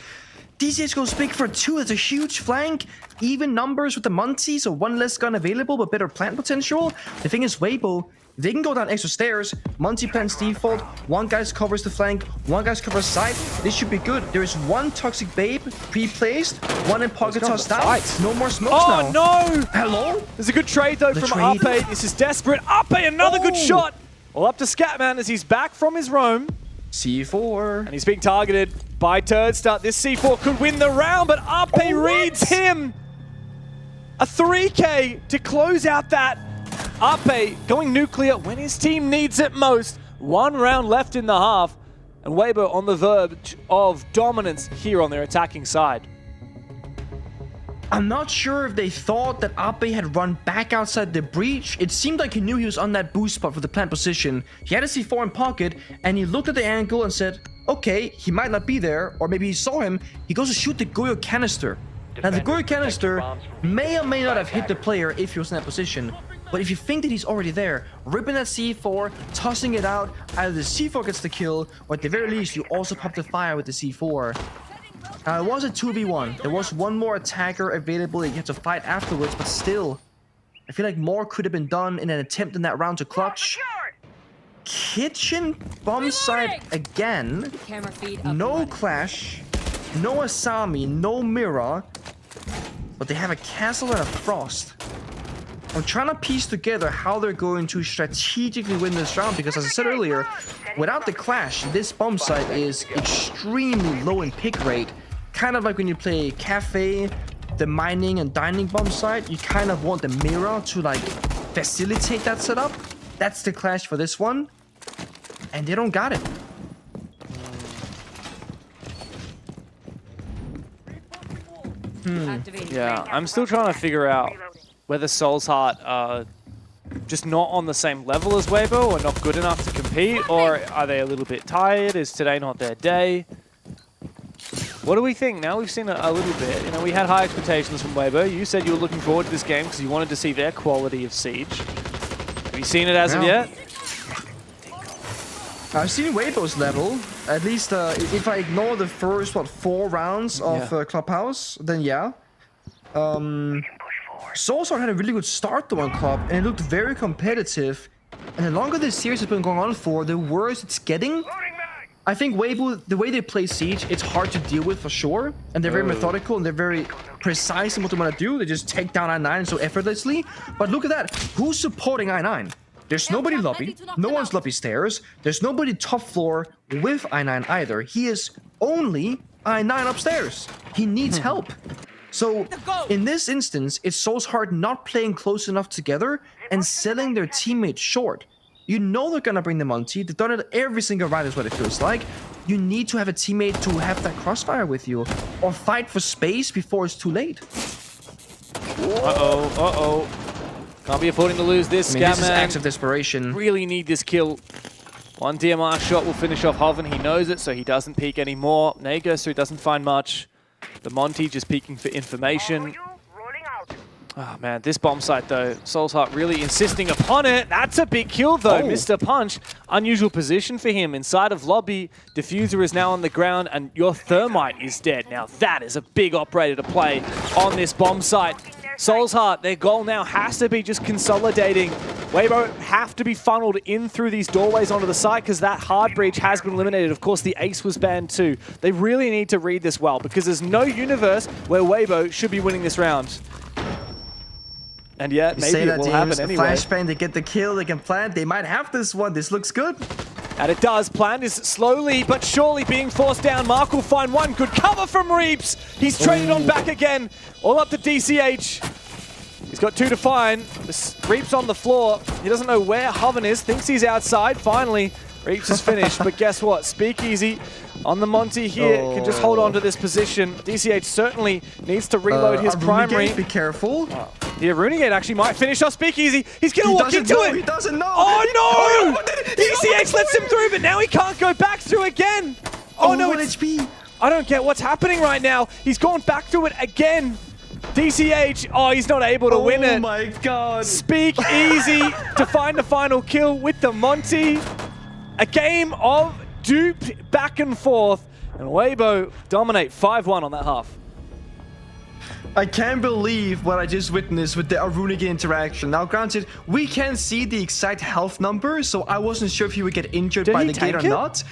DCH goes big for 2. That's a huge flank. Even numbers with the Muncie, so one less gun available, but better plant potential. The thing is, Weibo, they can go down extra stairs. Muncie plants default. One guy covers the flank. One guy covers side. This should be good. There is one Toxic Babe pre-placed. One in pocket toss down. No more smokes now. Oh, no! Hello? There's a good trade, though, from Ape. This is desperate. Ape, another good shot. Well, up to Scatman as he's back from his roam. C4. And he's being targeted by Turdstart. This C4 could win the round, but Ape reads him. A 3K to close out that. Ape going nuclear when his team needs it most. 1 round left in the half. And Weibo on the verge of dominance here on their attacking side. I'm not sure if they thought that Ape had run back outside the breach. It seemed like he knew he was on that boost spot for the plant position. He had a C4 in pocket, and he looked at the angle and said, okay, he might not be there, or maybe he saw him. He goes to shoot the Goyo canister. Now, the Goyo canister may or may not have hit the player if he was in that position. But if you think that he's already there, ripping that C4, tossing it out, either the C4 gets the kill, or at the very least, you also pop the fire with the C4. Now, it was a 2v1. There was one more attacker available. You had to fight afterwards, but still, I feel like more could have been done in an attempt in that round to clutch. Kitchen bomb site again. No Clash, no Asami, no Mirror, but they have a Castle and a Frost. I'm trying to piece together how they're going to strategically win this round because, as I said earlier, without the Clash, this bomb site is extremely low in pick rate. Kind of like when you play Cafe the mining and dining bomb side, you kind of want the mirror to like facilitate that setup. That's the clash for this one. And they don't got it. Yeah, I'm still trying to figure out whether Soul's Heart are just not on the same level as Weibo or not good enough to compete, or are they a little bit tired? Is today not their day? What do we think? Now we've seen a little bit. You know, we had high expectations from Weibo. You said you were looking forward to this game because you wanted to see their quality of Siege. Have you seen it as of yet? I've seen Weibo's level. At least if I ignore the first, 4 rounds of Clubhouse, then yeah. Soul's Heart had a really good start though on Club, and it looked very competitive. And the longer this series has been going on for, the worse it's getting. I think Weibo, the way they play Siege, it's hard to deal with for sure. And they're very methodical and they're very precise in what they want to do. They just take down I9 so effortlessly. But look at that. Who's supporting I9? There's nobody lobby. No one's lobby stairs. There's nobody top floor with I9 either. He is only I9 upstairs. He needs help. So in this instance, it's Soul's Heart not playing close enough together and selling their teammates short. You know they're gonna bring the Monty. They've done it every single round is what it feels like. You need to have a teammate to have that crossfire with you or fight for space before it's too late. Uh-oh. Can't be affording to lose this, Scatman. This is Scatman. acts of desperation. Really need this kill. One DMR shot will finish off Hoven. He knows it, so he doesn't peek anymore. Naga, so he doesn't find much. The Monty just peeking for information. Oh man, this bomb site though, Soul's Heart really insisting upon it. That's a big kill though, Mr. Punch. Unusual position for him inside of lobby. Diffuser is now on the ground and your Thermite is dead. Now that is a big operator to play on this bomb site. Soul's Heart, their goal now has to be just consolidating. Weibo have to be funneled in through these doorways onto the site because that hard breach has been eliminated. Of course, the ace was banned too. They really need to read this well because there's no universe where Weibo should be winning this round. And yet, maybe it will happen anyway. Flashbang, they get the kill, they can plant. They might have this one. This looks good. And it does. Plant is slowly but surely being forced down. Mark will find one good cover from Reaps. He's traded on back again. All up to DCH. He's got 2 to find. Reaps on the floor. He doesn't know where Hoven is. Thinks he's outside. Finally, Reaps is finished. But guess what? Speakeasy on the Monty here can just hold on to this position. DCH certainly needs to reload his primary. Be careful. The Runegate actually might finish off Speakeasy. He's going to walk into it. He doesn't know. Oh no! DCH lets him through, but now he can't go back through again. Oh no, it's HP. I don't get what's happening right now. He's gone back through it again. DCH, he's not able to win it. Oh my god. Speakeasy to find the final kill with the Monty. A game of duped back and forth, and Weibo dominate 5-1 on that half. I can't believe what I just witnessed with the Runegate interaction. Now, granted, we can't see the exact health number, so I wasn't sure if he would get injured by the gate or not.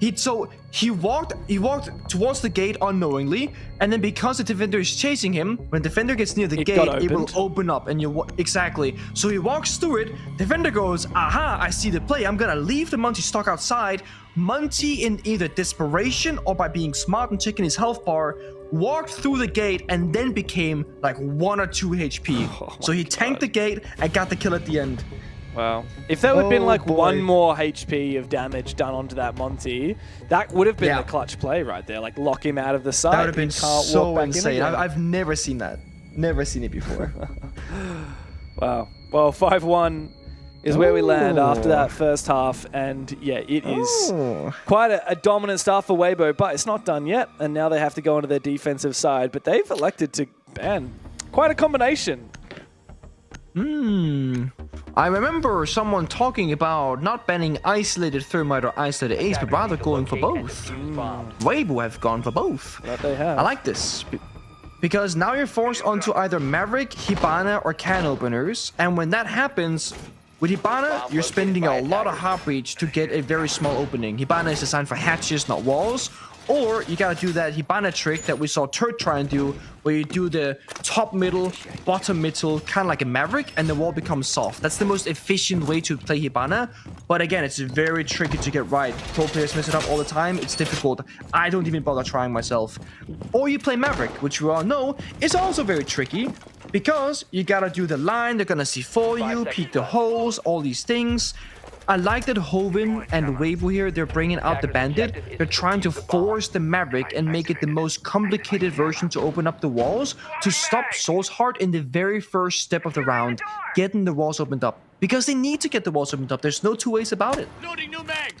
He walked towards the gate unknowingly, and then because the defender is chasing him, when the defender gets near the gate, it will open up, and exactly. So he walks through it. Defender goes, "Aha! I see the play. I'm gonna leave the Monty stock outside." Monty, in either desperation or by being smart and checking his health bar, walked through the gate and then became like 1 or 2 HP. So he tanked the gate and got the kill at the end. Wow. If there had been like 1 more HP of damage done onto that Monty, that would have been the clutch play right there. Like lock him out of the side. That would have been so insane. I've never seen that. Never seen it before. Wow. Well, 5-1 is where we land after that first half. And yeah, it is quite a dominant start for Weibo, but it's not done yet. And now they have to go onto their defensive side. But they've elected to ban quite a combination. I remember someone talking about not banning isolated Thermite or isolated Ace, but rather going for both. Weibo have gone for both. That they have. I like this. Because now you're forced onto either Maverick, Hibana, or can openers. And when that happens, with Hibana, you're spending a lot of hard breach to get a very small opening. Hibana is designed for hatches, not walls. Or you gotta do that Hibana trick that we saw Turd try and do, where you do the top middle, bottom middle, kind of like a Maverick, and the wall becomes soft. That's the most efficient way to play Hibana. But again, it's very tricky to get right. Pro players mess it up all the time. It's difficult. I don't even bother trying myself. Or you play Maverick, which we all know is also very tricky because you gotta do the line, they're gonna see for you, peek the holes, all these things. I like that Hoven and Weibo here, they're bringing out the Bandit. They're trying to force the Maverick and make it the most complicated version to open up the walls to stop Soul's Heart in the very first step of the round, getting the walls opened up. Because they need to get the walls opened up. There's no two ways about it. Loading new mag.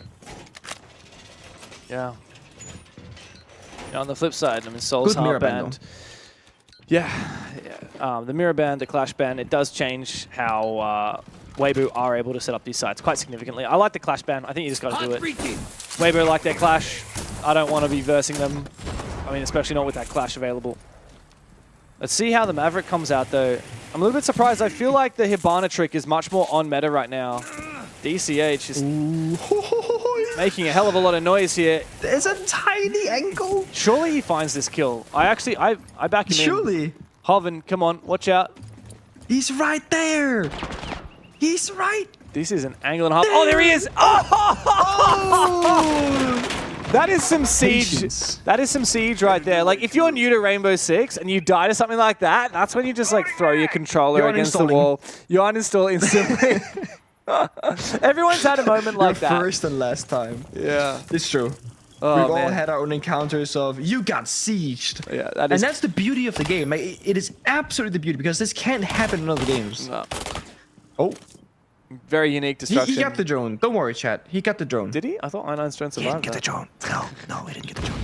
Yeah. On the flip side, I mean, Soul's Heart Band. Yeah. The Mirror Band, the Clash Band, it does change how Weibo are able to set up these sites quite significantly. I like the Clash Band. I think you just got to do it. Weibo like their Clash. I don't want to be versing them. I mean, especially not with that Clash available. Let's see how the Maverick comes out, though. I'm a little bit surprised. I feel like the Hibana trick is much more on meta right now. DCH is making a hell of a lot of noise here. There's a tiny ankle. Surely he finds this kill. I back him in. Surely. Hoven, come on, watch out. He's right there. He's right. This is an angle and a half. Oh, there he is. Oh! That is some siege. Patience. That is some siege right there. Like, if you're new to Rainbow Six and you die to something like that, that's when you just like throw your controller against the wall. You uninstall instantly. Everyone's had a moment like that. First and last time. Yeah. It's true. Oh, We've all had our own encounters of you got sieged. Yeah, and that's the beauty of the game. Like, it is absolutely the beauty because this can't happen in other games. No. Oh. Very unique destruction. He got the drone. Don't worry, chat. He got the drone. Did he? I thought I9's drone survived. He didn't get the drone. No, he didn't get the drone.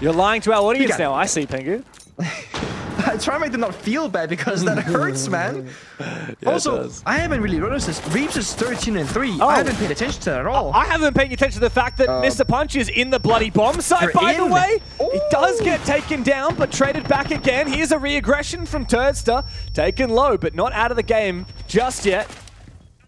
You're lying to our audience now. I see, Pengu. I try to make them not feel bad because that hurts, man. Yeah, also, I haven't really noticed this. Reeves is 13-3. Oh. I haven't paid attention to that at all. I haven't paid attention to the fact that Mr. Punch is in the bloody bomb site, by the way. Ooh. He does get taken down, but traded back again. Here's a re-aggression from Turdster. Taken low, but not out of the game just yet.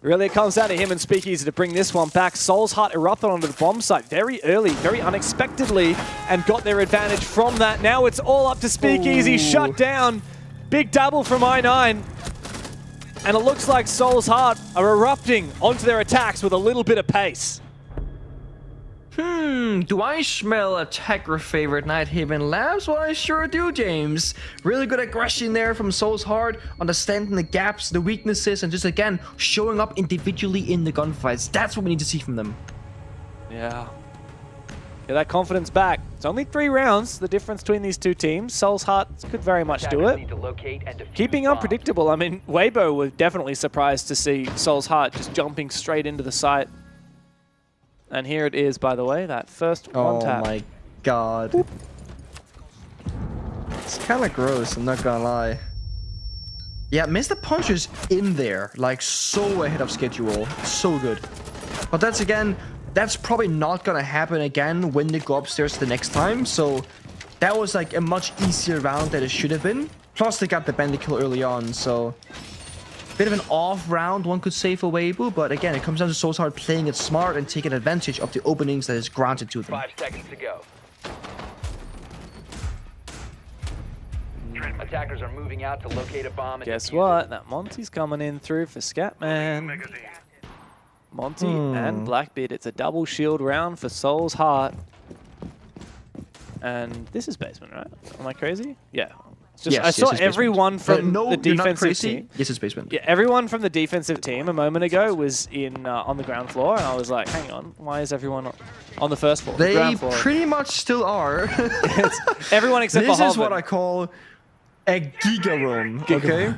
Really, it comes down to him and Speakeasy to bring this one back. Soul's Heart erupted onto the bomb site very early, very unexpectedly, and got their advantage from that. Now it's all up to Speakeasy. Ooh. Shut down. Big double from I9. And it looks like Soul's Heart are erupting onto their attacks with a little bit of pace. Do I smell attacker favorite Nighthaven Labs? Well, I sure do, James. Really good aggression there from Soul's Heart, understanding the gaps, the weaknesses, and just again, showing up individually in the gunfights. That's what we need to see from them. Yeah. Get that confidence back. It's only 3 rounds, the difference between these two teams. Soul's Heart could very much do it. Keeping unpredictable. I mean, Weibo were definitely surprised to see Soul's Heart just jumping straight into the site. And here it is, by the way, that first one tap. Oh my god. Boop. It's kind of gross, I'm not gonna lie. Yeah, Mr. Punch is in there, like so ahead of schedule. So good. But that's again, that's probably not gonna happen again when they go upstairs the next time. So that was like a much easier round than it should have been. Plus they got the bandit kill early on, so bit of an off round, one could say, for Weibo, but again, it comes down to Soul's Heart playing it smart and taking advantage of the openings that is granted to them. 5 seconds to go. Attackers are moving out to locate a bomb. Guess what? That Monty's coming in through for Scatman. Monty and Blackbeard. It's a double shield round for Soul's Heart. And this is basement, right? Am I crazy? Yeah. Just, yes, I saw it's everyone from no, the defensive team. Yes, it's basement. Yeah, everyone from the defensive team a moment ago was in on the ground floor, and I was like, "Hang on, why is everyone on the first floor?" They ground floor? pretty much still are. Everyone except for Hoven. This is what I call a giga roam. Okay.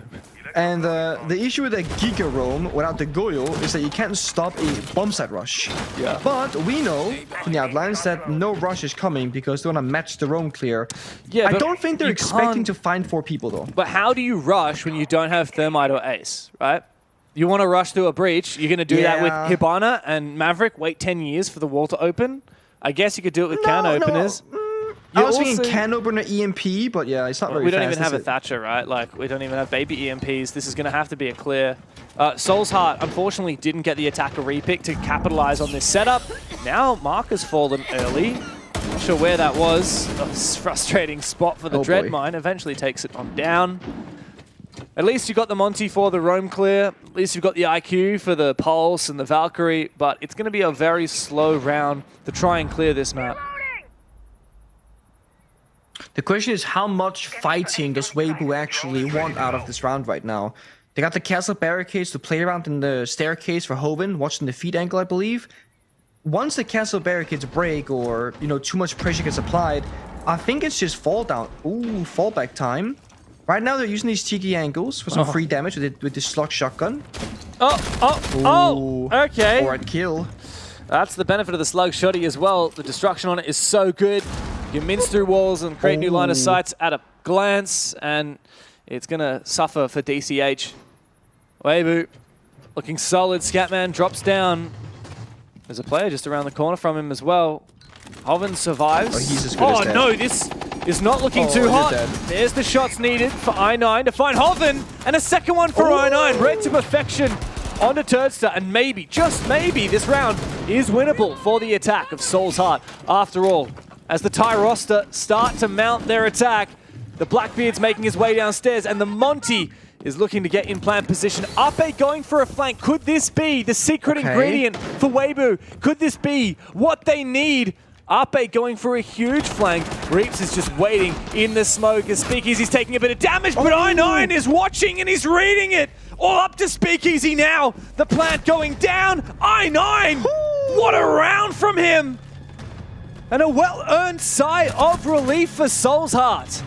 And the issue with a giga roam without the Goyo is that you can't stop a bomb site rush. Yeah. But we know from the outlines that no rush is coming because they want to match the roam clear. Yeah, I don't think they're expecting to find 4 people though. But how do you rush when you don't have Thermite or Ace, right? You want to rush through a breach, you're going to do that with Hibana and Maverick, wait 10 years for the wall to open. I guess you could do it with can openers. I was thinking can opener EMP, but yeah, it's not very fast. We don't even have a Thatcher, right? Like, we don't even have baby EMPs. This is going to have to be a clear. Soul's Heart, unfortunately, didn't get the attacker repick to capitalize on this setup. Now, Mark has fallen early. Not sure where that was. A frustrating spot for the Dread Mine. Eventually takes it on down. At least you got the Monty for the roam clear. At least you've got the IQ for the Pulse and the Valkyrie. But it's going to be a very slow round to try and clear this map. The question is, how much fighting does Weibo actually want out of this round right now? They got the castle barricades to play around in the staircase for Hoven, watching the feed angle, I believe. Once the castle barricades break or, you know, too much pressure gets applied, I think it's just fall down. Ooh, fallback time. Right now they're using these cheeky angles for some free damage with the slug shotgun. Okay. Or a kill. That's the benefit of the slug shotty as well. The destruction on it is so good. You can mince through walls and create new line of sights at a glance, and it's going to suffer for DCH. Weibo looking solid. Scatman drops down. There's a player just around the corner from him as well. Hoven survives. Oh, he's as good as dead. No, this is not looking too hot. There's the shots needed for I9 to find Hoven, and a second one for I9. Red to perfection onto Turdstar, and maybe, just maybe, this round is winnable for the attack of Soul's Heart. After all, as the Thai roster start to mount their attack, the Blackbeard's making his way downstairs, and the Monty is looking to get in plant position. Ape going for a flank. Could this be the secret ingredient for Weibo? Could this be what they need? Ape going for a huge flank. Reaps is just waiting in the smoke as Speakeasy's taking a bit of damage, but I9 is watching and he's reading it. All up to Speakeasy now. The plant going down. I9! What a round from him! And a well-earned sigh of relief for Soul's Heart.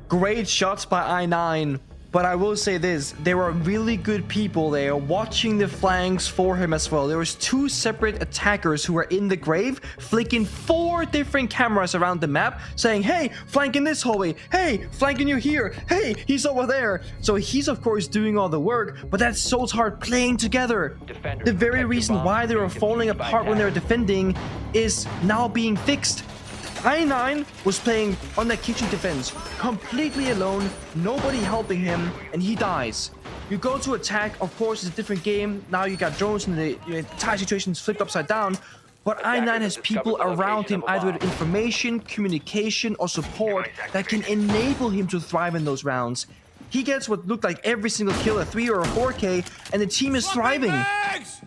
Great shots by I9, but I will say this, there were really good people there watching the flanks for him as well. There was 2 separate attackers who were in the grave, flicking 4 different cameras around the map, saying, hey, flank in this hallway, hey, flanking you here, hey, he's over there. So he's of course doing all the work, but that's Soul's Heart playing together. The very reason why they were falling apart when they were defending is now being fixed. I9 was playing on that kitchen defense, completely alone, nobody helping him, and he dies. You go to attack, of course it's a different game, now you got drones and the entire situation's flipped upside down, but I9 has people around him either with information, communication, or support that can enable him to thrive in those rounds. He gets what looked like every single kill, a 3 or a 4K, and the team is thriving.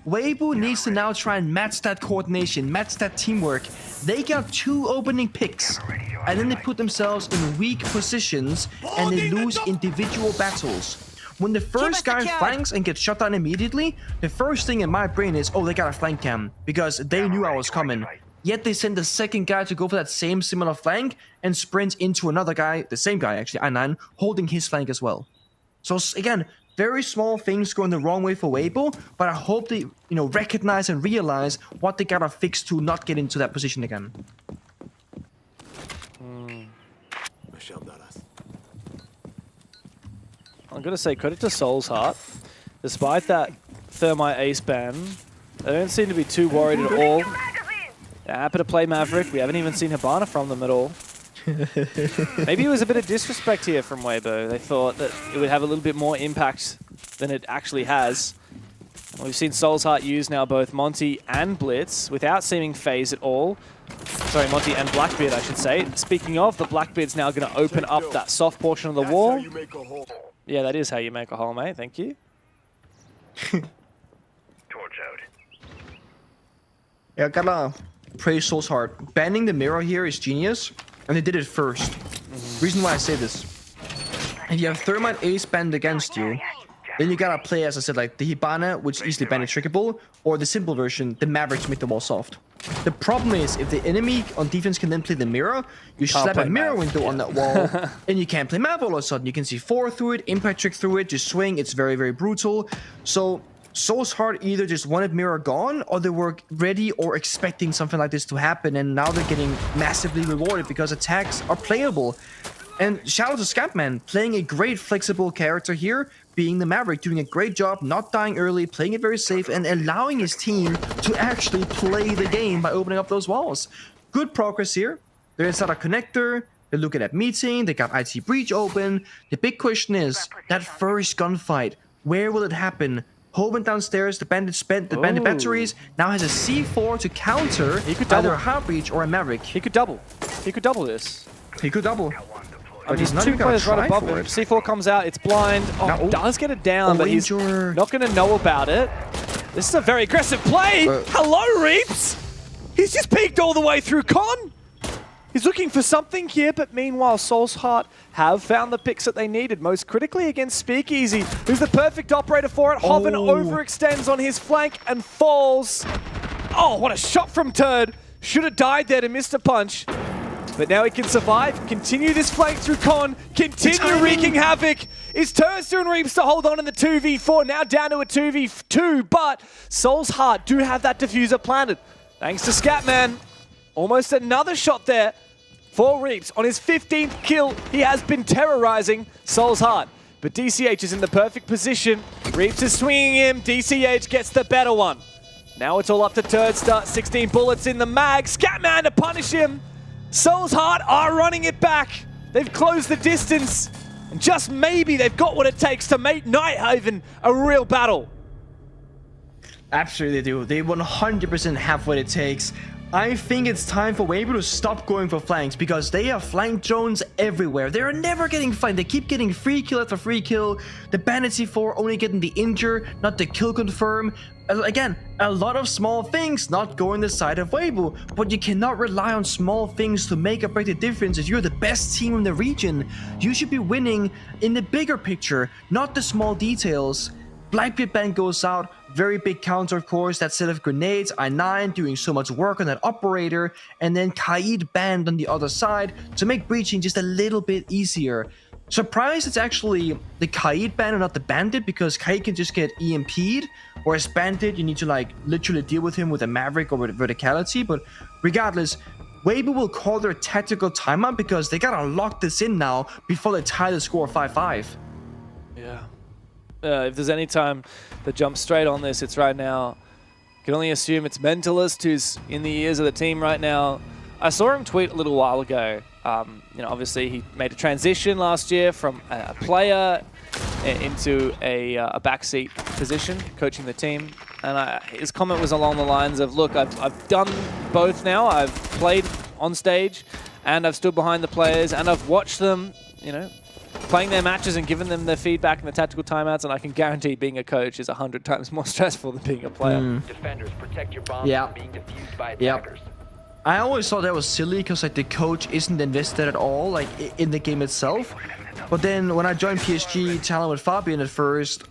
Weibo needs to now try and match that coordination, match that teamwork. They got 2 opening picks, and then they put themselves in weak positions, and they lose individual battles. When the first guy flanks and gets shot down immediately, the first thing in my brain is, oh, they got a flank cam, because they knew I was coming. Yet they send the second guy to go for that same similar flank and sprint into another guy, the same guy actually, I9, holding his flank as well. So again, very small things going the wrong way for Weibo, but I hope they, recognize and realize what they gotta fix to not get into that position again. I'm gonna say credit to Soul's Heart. Despite that Thermite ace ban, they don't seem to be too worried at all. They're happy to play Maverick. We haven't even seen Hibana from them at all. Maybe it was a bit of disrespect here from Weibo. They thought that it would have a little bit more impact than it actually has. We've seen Soul's Heart use now both Monty and Blitz without seeming phase at all. Sorry, Monty and Blackbeard, I should say. Speaking of, the Blackbeard's now going to open up that soft portion of the wall. Yeah, that is how you make a hole, mate. Thank you. Torch out. Yeah, gotta praise Soul's Heart. Banning the mirror here is genius, and they did it first. Reason why I say this. If you have Thermite Ace banned against you, then you gotta play, as I said, like the Hibana, which is easily penetrable, or the simple version, the Maverick to make the wall soft. The problem is, if the enemy on defense can then play the mirror, you slap a mirror window on that wall, and you can't play Mav all of a sudden. You can see 4 through it, impact trick through it, just swing. It's very, very brutal. So Soul's Heart either just wanted mirror gone, or they were ready or expecting something like this to happen, and now they're getting massively rewarded because attacks are playable. And shout out to Scatman, playing a great flexible character here, being the Maverick, doing a great job, not dying early, playing it very safe, and allowing his team to actually play the game by opening up those walls. Good progress here. They're inside a connector, they're looking at meeting, they got IT breach open. The big question is, that first gunfight, where will it happen? Hoven downstairs, the bandit spent the bandit batteries, now has a C4 to counter either a Heart Breach or a Maverick. He could double. He could double this. He could double. I mean, there's 2 players right above him. C4 comes out, it's blind. Oh, does get it down, but he's not going to know about it. This is a very aggressive play. Hello, Reaps. He's just peeked all the way through Con. He's looking for something here, but meanwhile, Soul's Heart have found the picks that they needed, most critically against Speakeasy, who's the perfect operator for it. Hoven overextends on his flank and falls. Oh, what a shot from Turd. Should have died there to miss a punch. But now he can survive, continue this flank through Con, continue wreaking havoc. Is Turster and Reaps to hold on in the 2v4, now down to a 2v2, but Soul's Heart do have that diffuser planted. Thanks to Scatman. Almost another shot there for Reaps. On his 15th kill, he has been terrorizing Soul's Heart. But DCH is in the perfect position. Reaps is swinging him. DCH gets the better one. Now it's all up to Turdstar. 16 bullets in the mag. Scatman to punish him. Soul's Heart are running it back. They've closed the distance. And just maybe they've got what it takes to make Nighthaven a real battle. Absolutely they do. They 100% have what it takes. I think it's time for Weibo to stop going for flanks because they have flank drones everywhere. They're never getting flanked. They keep getting free kill after free kill. The Bandit C4 only getting the injure, not the kill confirm. Again, a lot of small things not going the side of Weibo, but you cannot rely on small things to make or break the difference. If you're the best team in the region, you should be winning in the bigger picture, not the small details. Blackbeard Band goes out, very big counter of course, that set of grenades, I9 doing so much work on that operator, and then Kaid Band on the other side to make breaching just a little bit easier. Surprised it's actually the Kaid Band and not the Bandit, because Kaid can just get EMP'd, whereas Bandit, you need to like literally deal with him with a Maverick or with verticality, but regardless, Weibo will call their tactical timeout because they gotta lock this in now before they tie the score 5-5. Yeah. If there's any time to jump straight on this, it's right now. You can only assume it's Mentalist who's in the ears of the team right now. I saw him tweet a little while ago. You know, obviously he made a transition last year from a player into a backseat position, coaching the team. And his comment was along the lines of, look, I've done both now. I've played on stage and I've stood behind the players and I've watched them, you know, playing their matches and giving them their feedback and the tactical timeouts, and I can guarantee being a coach is 100 times more stressful than being a player. Defenders, protect your bombs from being defused by attackers. I always thought that was silly because like the coach isn't invested at all like in the game itself. But then when I joined PSG challenge with Fabian at first,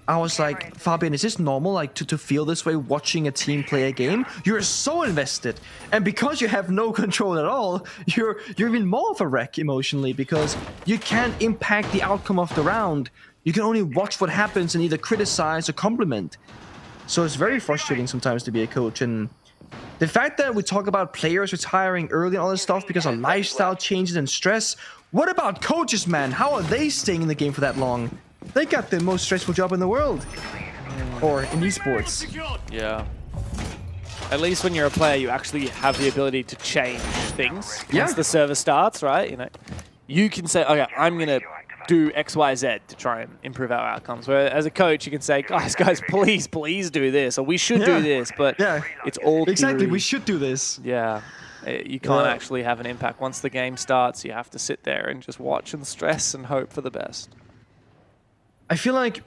I was like, Fabian, is this normal like to feel this way watching a team play a game? You're so invested. And because you have no control at all, you're even more of a wreck emotionally because you can't impact the outcome of the round. You can only watch what happens and either criticize or compliment. So it's very frustrating sometimes to be a coach. And the fact that we talk about players retiring early and all this stuff because of lifestyle changes and stress, what about coaches, man? How are they staying in the game for that long? They got the most stressful job in the world. Or in esports. Yeah. At least when you're a player, you actually have the ability to change things. Once the server starts, right? You know, you can say, okay, I'm going to do X, Y, Z to try and improve our outcomes. Where as a coach, you can say, guys, please do this, or we should do this. But it's all exactly, theory. we should do this. Yeah. You can't actually have an impact. Once the game starts, you have to sit there and just watch and stress and hope for the best. I feel like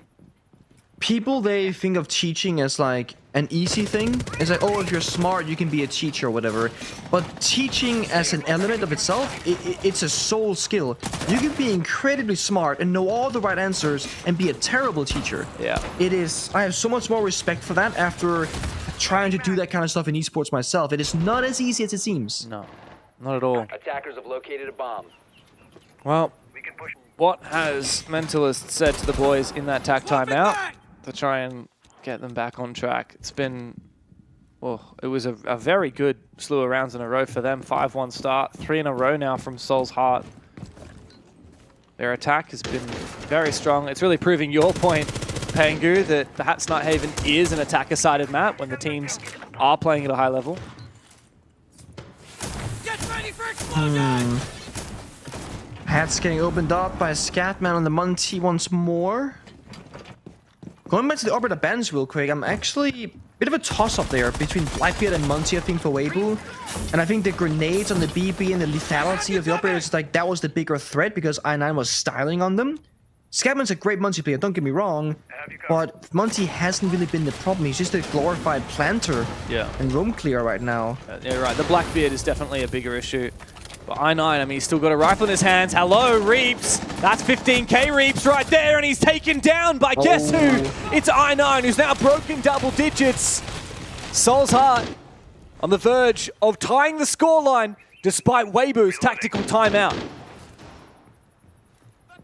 people, they think of teaching as like an easy thing. It's like, oh, if you're smart, you can be a teacher or whatever. But teaching as an element of itself, it's a soul skill. You can be incredibly smart and know all the right answers and be a terrible teacher. Yeah. It is, I have so much more respect for that after trying to do that kind of stuff in esports myself. It is not as easy as it seems. No, not at all. Attackers have located a bomb. Well, what has Mentalist said to the boys in that tac timeout to try and get them back on track? It's been, well, it was a very good slew of rounds in a row for them. 5-1 start, 3 in a row now from Soul's Heart. Their attack has been very strong. It's really proving your point, Pangu, that perhaps Nighthaven is an attacker-sided map when the teams are playing at a high level. Get ready for explosion! Hats getting opened up by Scatman on the Monty once more. Going back to the Orbiter Bands real quick, I'm actually bit of a toss-up there between Blackbeard and Monty, I think, for Weibo. And I think the grenades on the BB and the lethality of the operators, like, that was the bigger threat because I9 was styling on them. Scatman's a great Monty player, don't get me wrong, but Monty hasn't really been the problem. He's just a glorified planter and roam clear right now. Yeah, right. The Blackbeard is definitely a bigger issue. But I9, I mean, he's still got a rifle in his hands. Hello, Reaps. That's 15k Reaps right there, and he's taken down by guess who? It's I9, who's now broken double digits. Soul's Heart on the verge of tying the scoreline despite Weibo's tactical timeout.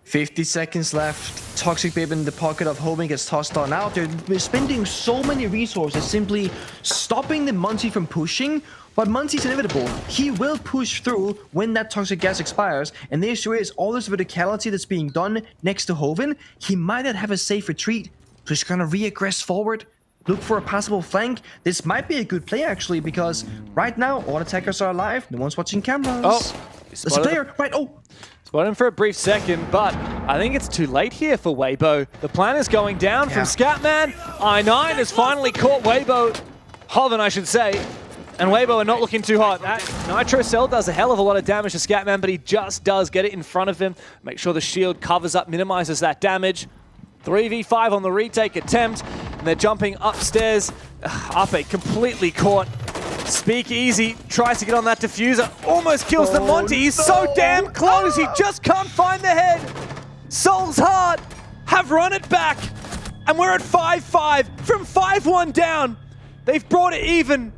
50 seconds left. Toxic Babe in the pocket of Hoban gets tossed on out. They're spending so many resources simply stopping the Monty from pushing, but Monty's inevitable. He will push through when that toxic gas expires, and the issue is all this verticality that's being done next to Hoban, he might not have a safe retreat, so he's gonna re-aggress forward, look for a possible flank. This might be a good play actually, because right now all attackers are alive, no one's watching cameras. Oh, there's a player, right, Spot him for a brief second, but I think it's too late here for Weibo. The plan is going down from Scatman. I9 has finally caught Weibo. Hoven, I should say. And Weibo are not looking too hot. That Nitro Cell does a hell of a lot of damage to Scatman, but he just does get it in front of him. Make sure the shield covers up, minimizes that damage. 3v5 on the retake attempt, and they're jumping upstairs. Ape completely caught. Speakeasy tries to get on that diffuser, almost kills the Monty. He's so damn close, he just can't find the head. Soul's Heart have run it back, and we're at 5-5 from 5-1 down. They've brought it even,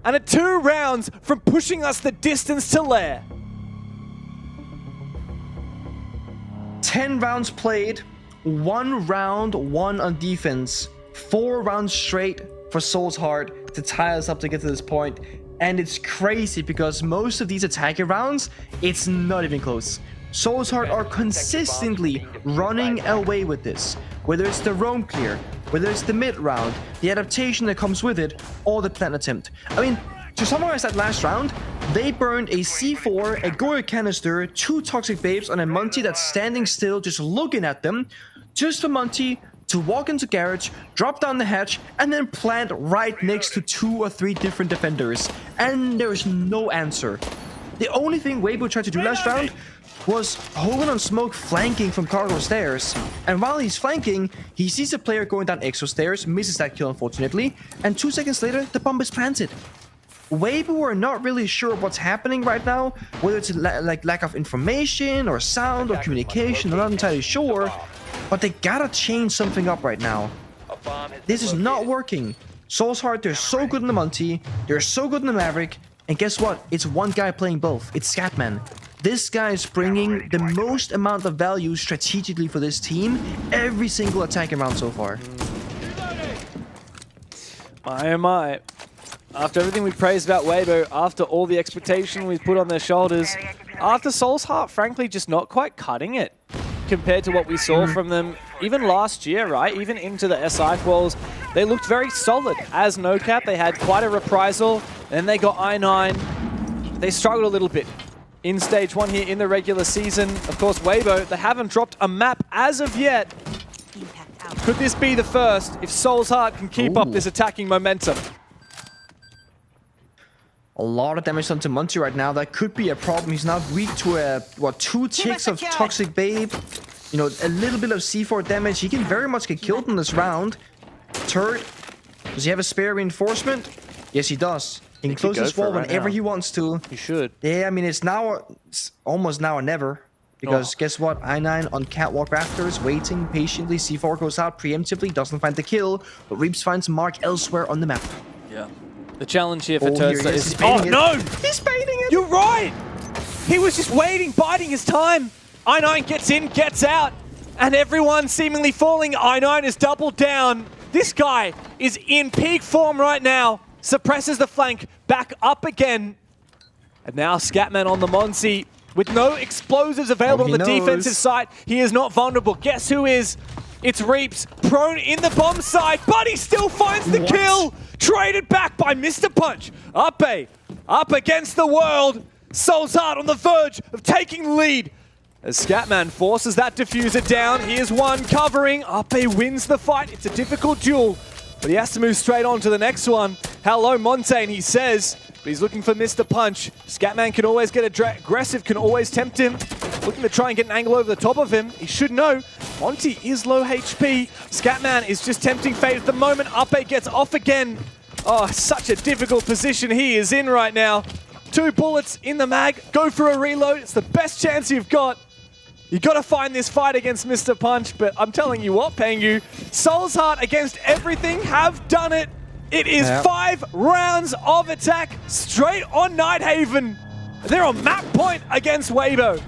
and at 2 rounds from pushing us the distance to Lair. 10 rounds played, 1 round won on defense, 4 rounds straight for Soul's Heart to tie us up to get to this point. And it's crazy because most of these attacker rounds, it's not even close. Soul's Heart are consistently running away with this. Whether it's the roam clear, whether it's the mid round, the adaptation that comes with it, or the plant attempt. I mean, to summarize that last round, they burned a C4, a Goya canister, 2 toxic babes on a Monty that's standing still just looking at them, just for Monty to walk into garage, drop down the hatch, and then plant right next to 2 or 3 different defenders. And there's no answer. The only thing Weibo tried to do last round was Hogan on smoke flanking from cargo stairs. And while he's flanking, he sees a player going down exo stairs, misses that kill unfortunately, and 2 seconds later, the bomb is planted. Weibo are not really sure what's happening right now, whether it's like lack of information or sound or communication, I'm not entirely sure. But they gotta change something up right now. This is not working. Soul's Heart, they're so good in the Monty, they're so good in the Maverick, and guess what? It's one guy playing both. It's Scatman. This guy is bringing the most amount of value strategically for this team every single attacking round so far. My oh my. After everything we praised about Weibo, after all the expectation we've put on their shoulders, after Soul's Heart, frankly, just not quite cutting it compared to what we saw from them even last year, right? Even into the SI quals, they looked very solid. As NoCap, they had quite a reprisal, and then they got I9. They struggled a little bit in Stage 1 here in the regular season. Of course, Weibo, they haven't dropped a map as of yet. Could this be the first if Soul's Heart can keep up this attacking momentum? A lot of damage done to Monty right now. That could be a problem. He's now weak to 2 ticks of Toxic Babe. You know, a little bit of C4 damage. He can very much get killed in this round. Turret. Does he have a spare reinforcement? Yes, he does. He can close this wall whenever he wants to. He should. Yeah, I mean, it's almost now or never. Because guess what? I9 on catwalk rafters, waiting patiently. C4 goes out preemptively, doesn't find the kill. But Reaps finds Mark elsewhere on the map. Yeah. The challenge here for Turtster is... Oh, no! He's baiting it! You're right! He was just waiting, biding his time. I9 gets in, gets out, and everyone seemingly falling. I9 is doubled down. This guy is in peak form right now. Suppresses the flank, back up again. And now Scatman on the Monsi. With no explosives available on the defensive side, he is not vulnerable. Guess who is? It's Reaps, prone in the bomb side, but he still finds the kill! Traded back by Mr. Punch. Ape, up against the world. Soul's Heart on the verge of taking the lead. As Scatman forces that diffuser down, here's one covering. Ape wins the fight. It's a difficult duel, But he has to move straight on to the next one. Hello, Montaigne, he says. But he's looking for Mr. Punch. Scatman can always get aggressive, can always tempt him. Looking to try and get an angle over the top of him. He should know. Monty is low HP. Scatman is just tempting fate at the moment. Ape gets off again. Oh, such a difficult position he is in right now. 2 bullets in the mag. Go for a reload. It's the best chance you've got. You got to find this fight against Mr. Punch, but I'm telling you what, Pengu, Soul's Heart against everything have done it. It is 5 rounds of attack straight on Nighthaven. They're on map point against Weibo.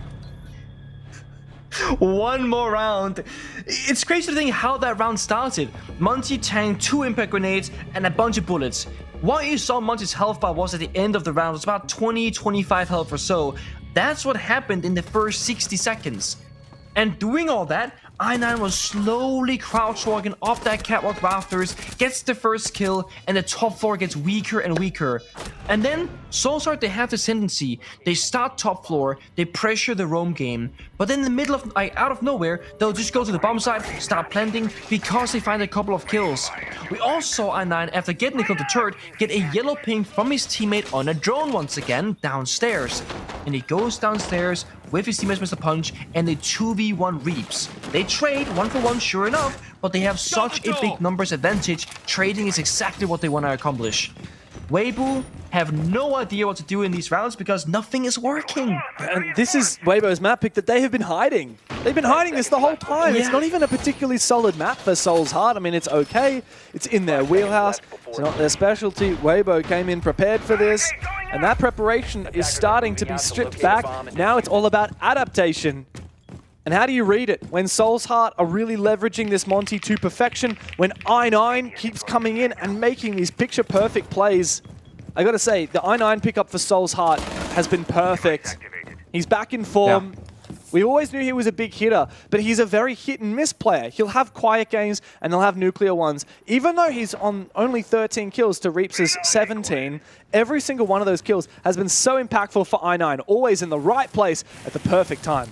One more round. It's crazy to think how that round started. Monty tanked 2 impact grenades and a bunch of bullets. What you saw Monty's health bar was at the end of the round was about 20-25 health or so. That's what happened in the first 60 seconds. And doing all that, I9 was slowly crouch walking up that catwalk rafters, gets the first kill, and the top floor gets weaker and weaker. And then, Soulsheart, they have this tendency. They start top floor, they pressure the roam game, but then in the middle of, out of nowhere, they'll just go to the bomb side, start planting, because they find a couple of kills. We also saw I9, after getting the kill to turret, get a yellow ping from his teammate on a drone once again, downstairs. And he goes downstairs with his teammates Mr. Punch, and they 2v1 Reaps. They trade 1-for-1, sure enough, but they have such a big numbers advantage. Trading is exactly what they want to accomplish. Weibo have no idea what to do in these rounds because nothing is working. And this is Weibo's map pick that they have been hiding. They've been hiding this the whole time. It's not even a particularly solid map for Soul's Heart. I mean, it's okay. It's in their wheelhouse. It's not their specialty. Weibo came in prepared for this, and that preparation is starting to be stripped back. Now it's all about adaptation. And how do you read it? When Soul's Heart are really leveraging this Monty to perfection, when I9 keeps coming in and making these picture-perfect plays. I gotta say, the I9 pickup for Soul's Heart has been perfect. He's back in form. Yeah. We always knew he was a big hitter, but he's a very hit-and-miss player. He'll have quiet games, and they'll have nuclear ones. Even though he's on only 13 kills to Reaps' 17, every single one of those kills has been so impactful for I9, always in the right place at the perfect time.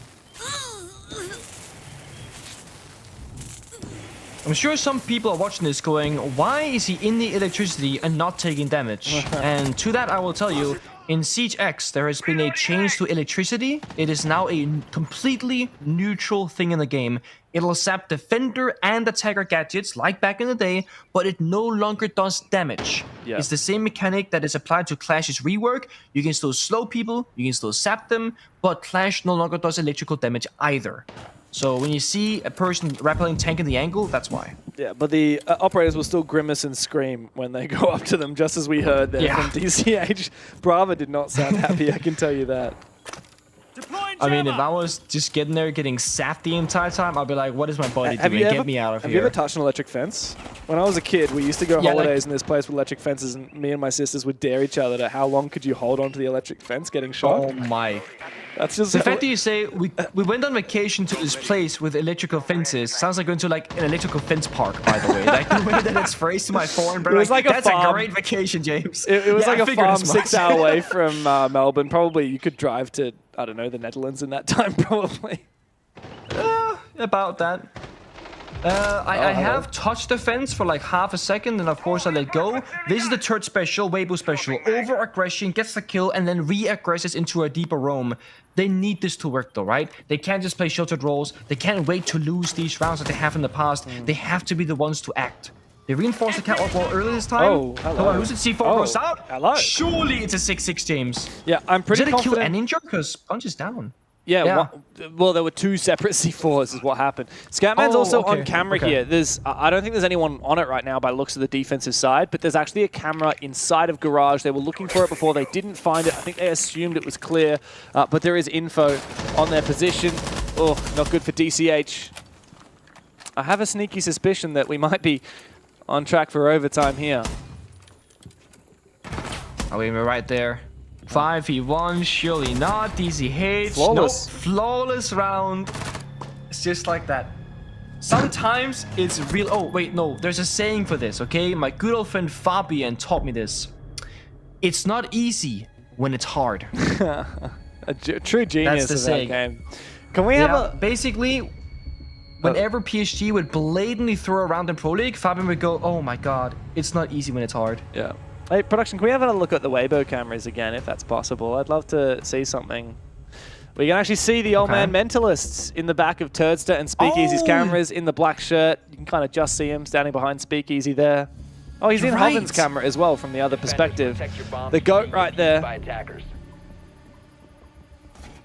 I'm sure some people are watching this going, why is he in the electricity and not taking damage? And to that I will tell you, in Siege X there has been a change to electricity. It is now a completely neutral thing in the game. It'll sap defender and attacker gadgets like back in the day, but it no longer does damage. Yeah. It's the same mechanic that is applied to Clash's rework. You can still slow people, you can still sap them, but Clash no longer does electrical damage either. So when you see a person rappelling tank in the angle, that's why. Yeah, but the operators will still grimace and scream when they go up to them, just as we heard there from DCH. Brava did not sound happy, I can tell you that. I mean, if I was just getting there, getting sapped the entire time, I'd be like, what is my body doing? Get me out of here. Have you ever touched an electric fence? When I was a kid, we used to go holidays in this place with electric fences, and me and my sisters would dare each other to how long could you hold onto the electric fence getting shot. Oh my. That's just the fact that you say we went on vacation to this place with electrical fences sounds like going to like an electrical fence park, by the way. Like the way that it's phrased to my foreign brain. It was like that's a farm. A great vacation, James. It was like a farm 6 hour away from Melbourne. Probably you could drive to, I don't know, the Netherlands in that time, probably. About that. I have touched the fence for like half a second, and of course I let go. This is the third special, Weibo special. Over-aggression, gets the kill, and then re-aggresses into a deeper roam. They need this to work though, right? They can't just play sheltered roles. They can't wait to lose these rounds that they have in the past. They have to be the ones to act. They reinforced the catwalk wall early this time. Oh, hello. Who's it? C4 goes out. Hello. Surely it's a 6-6, James. Yeah, I'm pretty confident. Is it a kill and injure? Because Punch is down. Yeah. Well, there were 2 separate C4s is what happened. Scatman's also on camera here. I don't think there's anyone on it right now by looks of the defensive side, but there's actually a camera inside of Garage. They were looking for it before. They didn't find it. I think they assumed it was clear, but there is info on their position. Oh, not good for DCH. I have a sneaky suspicion that we might be on track for overtime here. Oh, we're right there. 5v1, surely not. DCH. Flawless. Nope. Flawless round. It's just like that. Sometimes it's real. Oh, wait, no. There's a saying for this, okay? My good old friend Fabian taught me this. It's not easy when it's hard. A true genius of that game. Can we have a... Basically, whenever PSG would blatantly throw around in Pro League, Fabian would go, oh my god, it's not easy when it's hard. Yeah. Hey, production, can we have a look at the Weibo cameras again, if that's possible? I'd love to see something. We can actually see the old man Mentalists in the back of Turdster and Speakeasy's cameras in the black shirt. You can kind of just see him standing behind Speakeasy there. Oh, he's in Hoven's camera as well from the other perspective. The GOAT right there.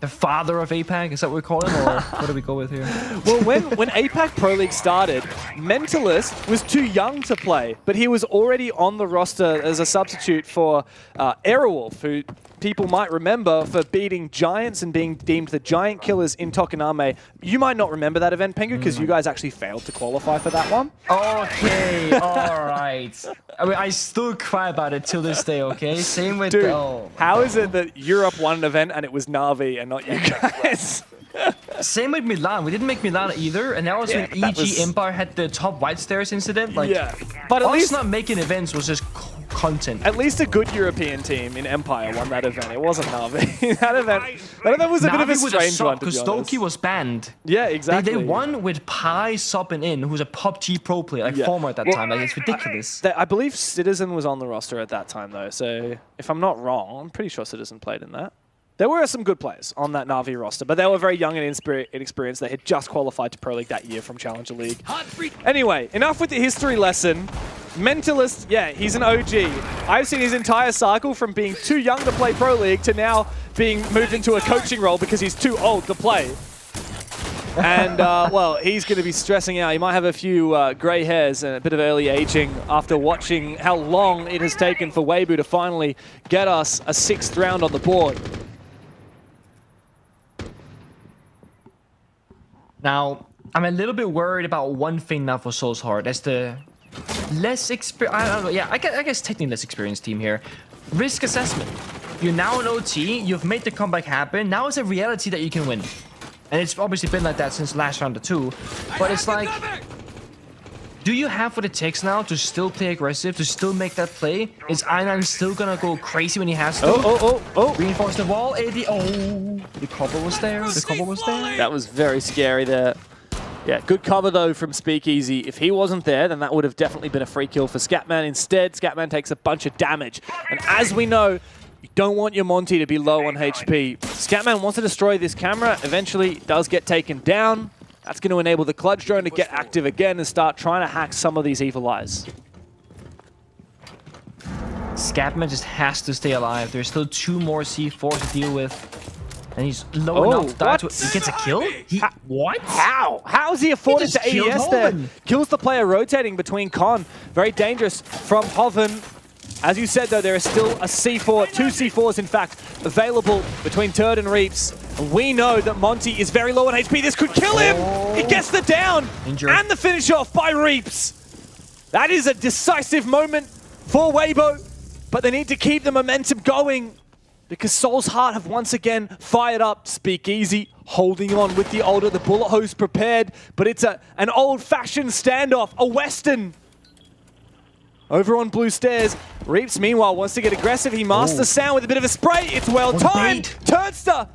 The father of APAC, is that what we call him, or what do we go with here? Well, when APAC Pro League started, Mentalist was too young to play, but he was already on the roster as a substitute for Aerowolf, who people might remember for beating Giants and being deemed the Giant Killers in Tokoname. You might not remember that event, Pengu, because you guys actually failed to qualify for that one. Okay, all right. I mean, I still cry about it till this day, okay? Same with... Dude, how is it that Europe won an event and it was Na'Vi and not you guys? Same with Milan. We didn't make Milan either, and that was when EG Empire had the top white stairs incident. Like, but at least not making events was just content. At least a good European team in Empire won that event. It wasn't Na'Vi. that event was a bit of a strange one, to be honest. Because Doki was banned. Yeah, exactly. They won with Pi subbing in, who's a PUBG pro player, like former at that time. Like, it's ridiculous. I believe Citizen was on the roster at that time, though. So if I'm not wrong, I'm pretty sure Citizen played in that. There were some good players on that Na'Vi roster, but they were very young and inexperienced. They had just qualified to Pro League that year from Challenger League. Anyway, enough with the history lesson. Mentalist, yeah, he's an OG. I've seen his entire cycle from being too young to play Pro League to now being moved into a coaching role because he's too old to play. And, well, he's going to be stressing out. He might have a few grey hairs and a bit of early aging after watching how long it has taken for Weibo to finally get us a 6th round on the board. Now, I'm a little bit worried about one thing now for Soulsheart. That's the less experienced, I don't know, yeah, I guess technically less experienced team here. Risk assessment. You're now an OT, you've made the comeback happen, now it's a reality that you can win. And it's obviously been like that since last round of 2. But it's like, do you have what it takes now to still play aggressive, to still make that play? Is I9 still gonna go crazy when he has to? Oh. Reinforce the wall, AD, the cover was there, That was very scary there. Yeah, good cover though from Speakeasy. If he wasn't there, then that would have definitely been a free kill for Scatman. Instead, Scatman takes a bunch of damage. And as we know, you don't want your Monty to be low on HP. Scatman wants to destroy this camera. Eventually, it does get taken down. That's going to enable the Clutch Drone to get active again and start trying to hack some of these Evil Eyes. Scatman just has to stay alive. There's still 2 more C4s to deal with. And he's low enough to die. He gets a kill? What? How is he afforded to AES there? Kills the player rotating between Con. Very dangerous from Hoven. As you said, though, there is still a C4, 2 C4s, in fact, available between Turd and Reaps. We know that Monty is very low on HP. This could kill him. He gets the down and the finish off by Reaps. That is a decisive moment for Weibo, but they need to keep the momentum going because Soulsheart have once again fired up. Speakeasy holding on with the older, the bullet hose prepared, but it's an old-fashioned standoff, a Western. Over on blue stairs, Reaps, meanwhile, wants to get aggressive. He masks the sound with a bit of a spray. It's well-timed. Turdster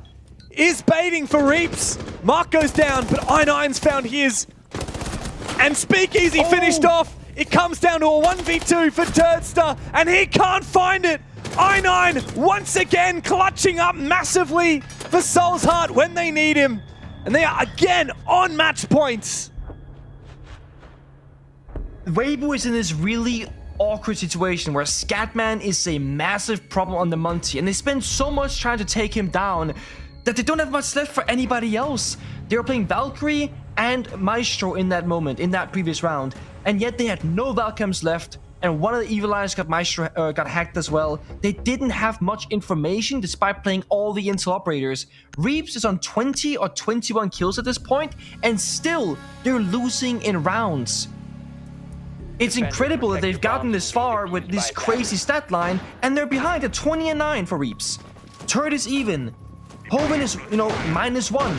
is baiting for Reaps. Mark goes down, but I9's found his. And Speakeasy finished off. It comes down to a 1v2 for Turdster, and he can't find it. I9 once again clutching up massively for Soulsheart when they need him. And they are again on match points. Weibo is in this really awkward situation where Scatman is a massive problem on the Monty, and they spend so much trying to take him down that they don't have much left for anybody else. They were playing Valkyrie and Maestro in that moment, in that previous round, and yet they had no Valcams left, and one of the Evil Eyes got Maestro got hacked as well. They didn't have much information despite playing all the Intel operators. Reaps is on 20 or 21 kills at this point, and still they're losing in rounds. It's incredible that they've gotten this far with this crazy stat line, and they're behind at 20 and 9 for Reaps. Turd is even. Hoven is, -1.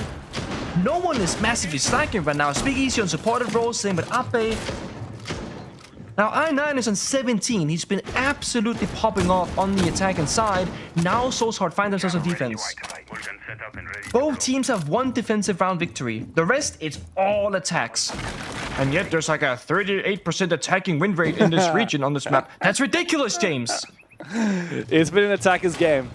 No one is massively slacking right now. Speakeasy on supported roles, same with Ape. Now I9 is on 17. He's been absolutely popping off on the attacking side. Now Soulshard find themselves on defense. Both teams have one defensive round victory. The rest, it's all attacks. And yet there's like a 38% attacking win rate in this region on this map. That's ridiculous, James. It's been an attacker's game.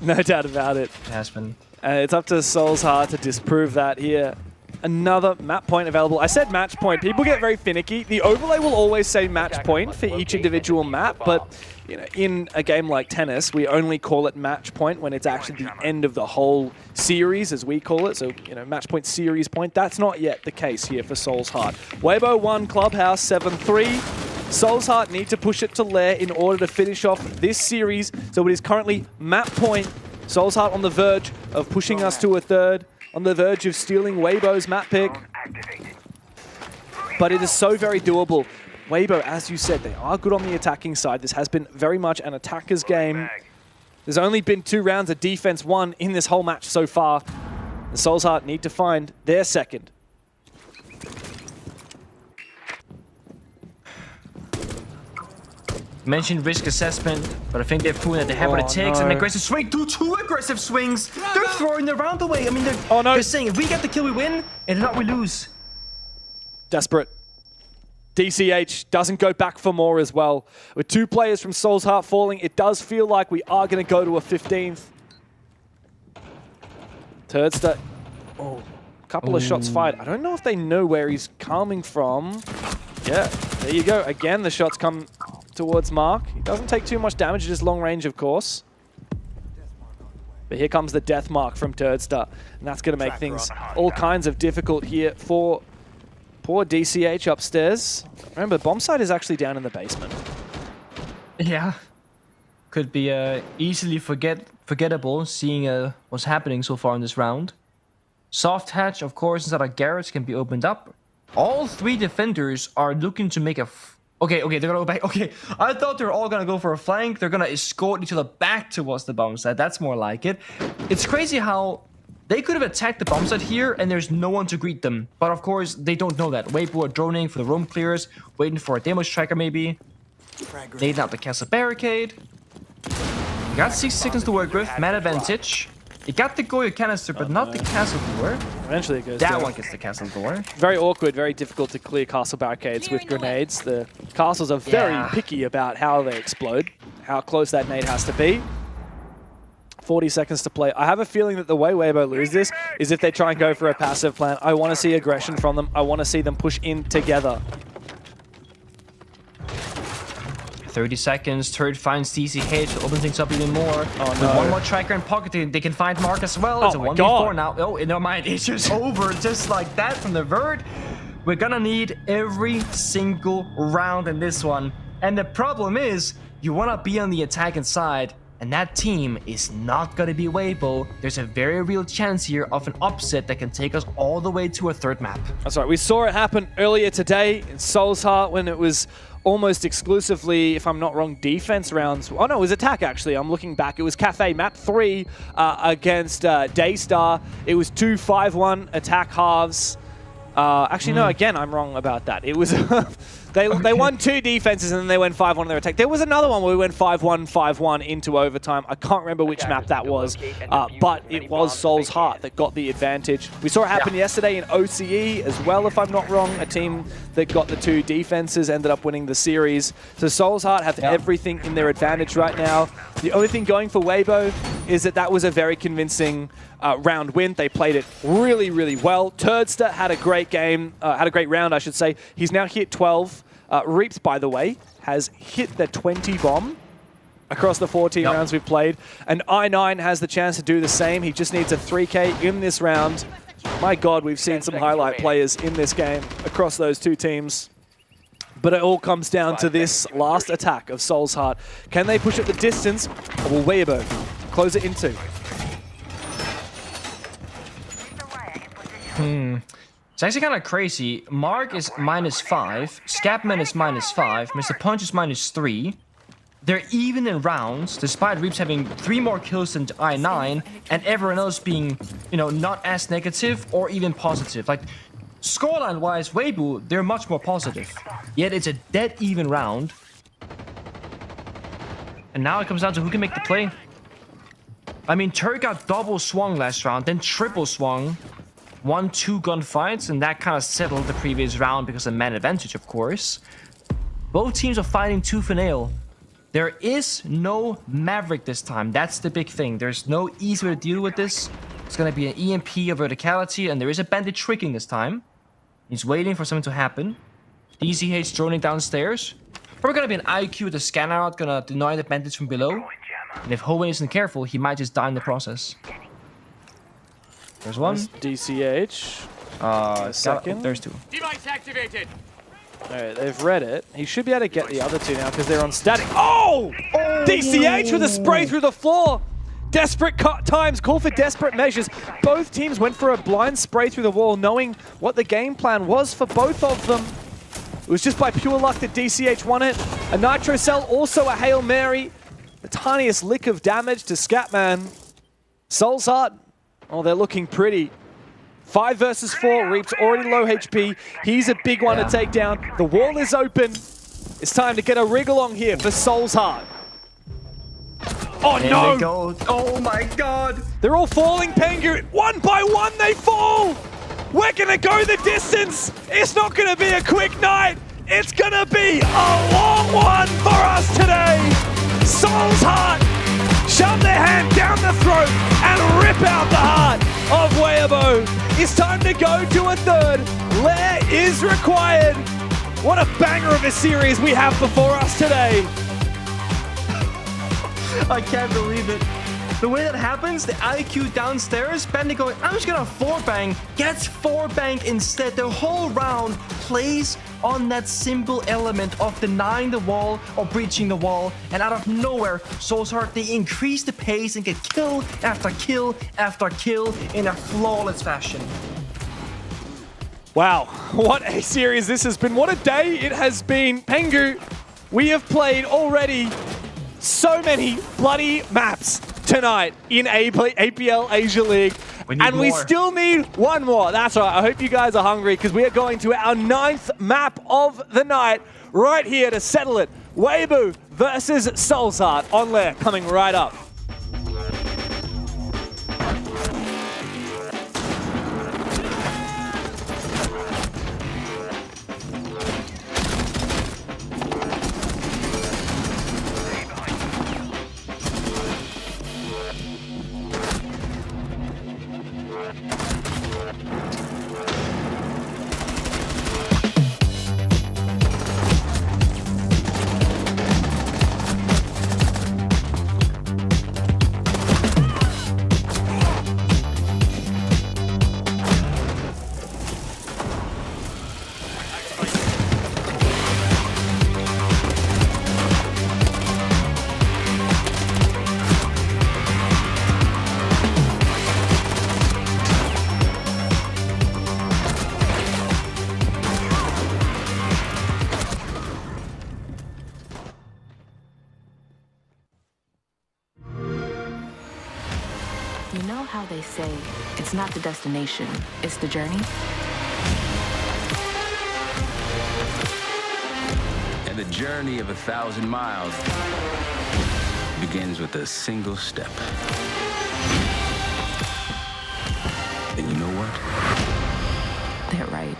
No doubt about it. It has been. It's up to Soulshard to disprove that here. Another map point available. I said match point. People get very finicky. The overlay will always say match point for each individual map, but you know, in a game like tennis, we only call it match point when it's actually the end of the whole series, as we call it. So, you know, match point, series point. That's not yet the case here for Soulshard. Weibo 1, Clubhouse 7-3. Soulshard need to push it to Lair in order to finish off this series. So it is currently map point. Soulshard on the verge of pushing us to a third. On the verge of stealing Weibo's map pick. But it is so very doable. Weibo, as you said, they are good on the attacking side. This has been very much an attacker's game. There's only been 2 rounds of defense won in this whole match so far. The Soulshard need to find their second. Mentioned risk assessment, but I think they've proven that they have what it takes. No. An aggressive swing, two aggressive swings. They're throwing the round away. I mean, they're saying if we get the kill, we win, and if not, we lose. Desperate. DCH doesn't go back for more as well. With 2 players from Soulshard falling, it does feel like we are going to go to a 15th. Turdster. Oh, couple of shots fired. I don't know if they know where he's coming from. Yeah, there you go. Again, the shots come towards Mark. He doesn't take too much damage, just long range, of course. But here comes the death mark from Turdster, and that's going to make things all kinds of difficult here for poor DCH upstairs. Remember, bombsite is actually down in the basement. Yeah. Could be easily forgettable, seeing what's happening so far in this round. Soft hatch, of course, inside of garage can be opened up. All 3 defenders are looking to make a... Okay, they're gonna go back. Okay, I thought they were all gonna go for a flank. They're gonna escort each other back towards the bomb site. That's more like it. It's crazy how they could have attacked the bomb site here and there's no one to greet them. But of course, they don't know that. Weibo are droning for the roam clears, waiting for a demo striker maybe. Nading out the castle barricade. You got 6 seconds to work with, mad advantage. You got the Goyo canister, but not the castle door. Eventually it goes That down. one gets the castle door. Very awkward, very difficult to clear castle barricades with grenades. The castles are very picky about how they explode, how close that nade has to be. 40 seconds to play. I have a feeling that the way Weibo lose this is if they try and go for a passive plan. I want to see aggression from them. I want to see them push in together. 30 seconds, Turd finds DCH to open things up even more. Oh, With no. 1 more tracker in pocket, they can find Mark as well. It's a 1v4 now. Oh, never mind. It's just over just like that from the Verd. We're gonna need every single round in this one. And the problem is, you wanna be on the attacking side, and that team is not gonna be Weibo. There's a very real chance here of an upset that can take us all the way to a 3rd map. That's right. We saw it happen earlier today in Soulshard when it was almost exclusively, if I'm not wrong, defense rounds. Oh no, it was attack actually. I'm looking back. It was Cafe map 3 against Daystar. It was 2-5-1 attack halves. Actually, no, again, I'm wrong about that. It was they won 2 defenses and then they went 5-1 on their attack. There was another one where we went 5-1, 5-1 into overtime. I can't remember which map that was, but it was Soulshard that got the advantage. We saw it happen yesterday in OCE as well, if I'm not wrong. A team that got the 2 defenses ended up winning the series. So Soulshard have everything in their advantage right now. The only thing going for Weibo is that was a very convincing round win. They played it really, really well. Turdster had a great game, had a great round, I should say. He's now hit 12. Reaps, by the way, has hit the 20 bomb across the 14 rounds we've played. And I9 has the chance to do the same. He just needs a 3K in this round. My God, we've seen some highlight players in this game across those 2 teams. But it all comes down to this last attack of Soulshard. Can they push it the distance, or will Weibo close it in 2? It's actually kind of crazy. Mark is -5, Scapman is -5, Mr. Punch is -3. They're even in rounds, despite Reaps having 3 more kills than I9, and everyone else being, you know, not as negative or even positive. Like, Scoreline-wise, Weibo, they're much more positive. Yet it's a dead even round. And now it comes down to who can make the play. I mean, Turk got double swung last round, then triple swung. 1-2 gunfights, and that kind of settled the previous round because of man advantage, of course. Both teams are fighting tooth and nail. There is no Maverick this time. That's the big thing. There's no easy way to deal with this. It's going to be an EMP of verticality, and there is a bandit tricking this time. He's waiting for something to happen. DCH droning downstairs. Probably going to be an IQ with a scanner out, going to deny the bandits from below. And if Hoenn isn't careful, he might just die in the process. There's one. DCH. Second. There's two. Device activated. Alright, they've read it. He should be able to get the other two now because they're on static. Oh! DCH with a spray through the floor. Desperate times call for desperate measures. Both teams went for a blind spray through the wall, knowing what the game plan was for both of them. It was just by pure luck that DCH won it. A Nitro Cell, also a Hail Mary. The tiniest lick of damage to Scatman. Soul's Heart, oh, they're looking pretty. 5 versus 4, Reap's already low HP. He's a big one to take down. The wall is open. It's time to get a rig along here for Soul's Heart. Oh there no! They go. Oh my god! They're all falling, Pengu. One by one they fall! We're gonna go the distance! It's not gonna be a quick night! It's gonna be a long one for us today! Soul's Heart shove their hand down the throat and rip out the heart of Weibo. It's time to go to a third. Lair is required. What a banger of a series we have before us today. I can't believe it. The way that happens, the IQ downstairs, Bandit going, I'm just gonna 4-bang, gets 4-bang instead. The whole round plays on that simple element of denying the wall or breaching the wall, and out of nowhere, Soul's Heart, they increase the pace and get kill after kill after kill in a flawless fashion. Wow, what a series this has been. What a day it has been. Pengu, we have played already so many bloody maps tonight in APL Asia League. We still need one more. That's right. I hope you guys are hungry because we are going to our 9th map of the night right here to settle it. Weibo versus Soul's Heart on Lair coming right up. You know how they say, it's not the destination, it's the journey? And the journey of 1,000 miles begins with a single step. And you know what? They're right.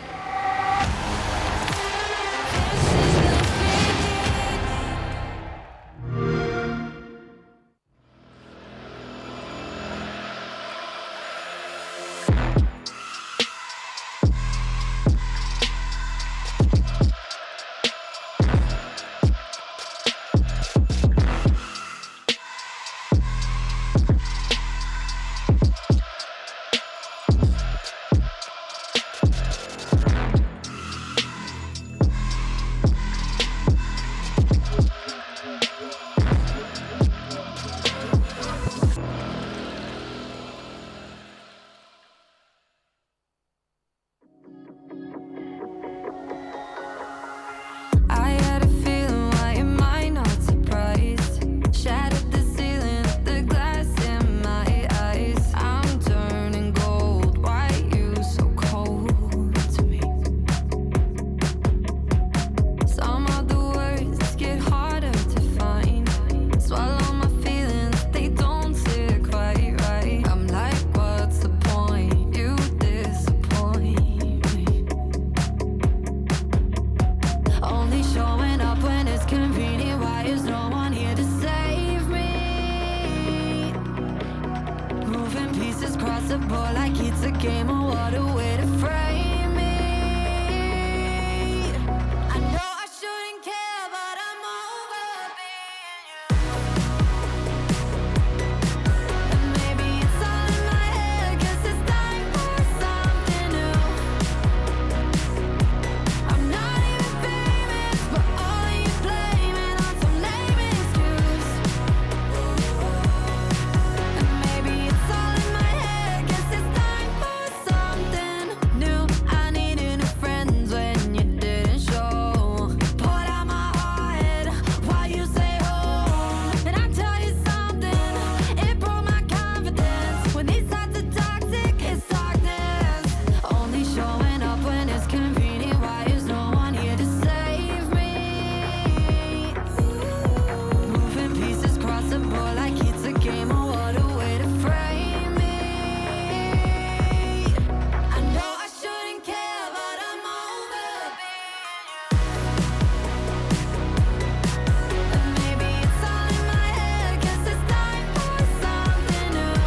game, oh what a way to frame me. I know I shouldn't care, but I'm over being you. And maybe it's all in my head, 'cause it's time for something new. I'm not even famous, but all you blaming on some lame excuse. And maybe it's all in my head, 'cause it's time for something new. I needed new friends when you didn't show. Poured out my heart while you say home. And I tell you something, it broke my confidence. When these thoughts are toxic, it's darkness. Only showing up when it's convenient. Why is no one here to save me? Moving pieces cross the board like it's a game. Oh, what a way to frame me. I know I shouldn't care, but I'm over being you. And maybe it's all in my head, 'cause it's time for something new.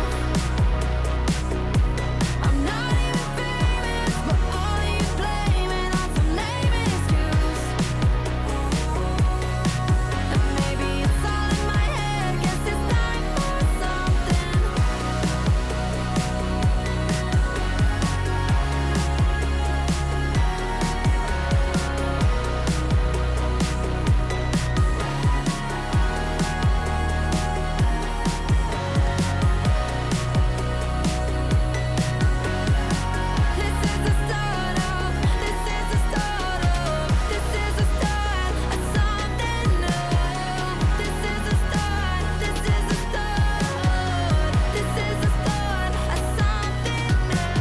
I'm not even famous, but all you blaming on some lame excuse. And maybe it's all in my head, 'cause it's time for something. This is the start of, this is the start of, this is the start of something new. This is the start, this is the start, this is the start of something new.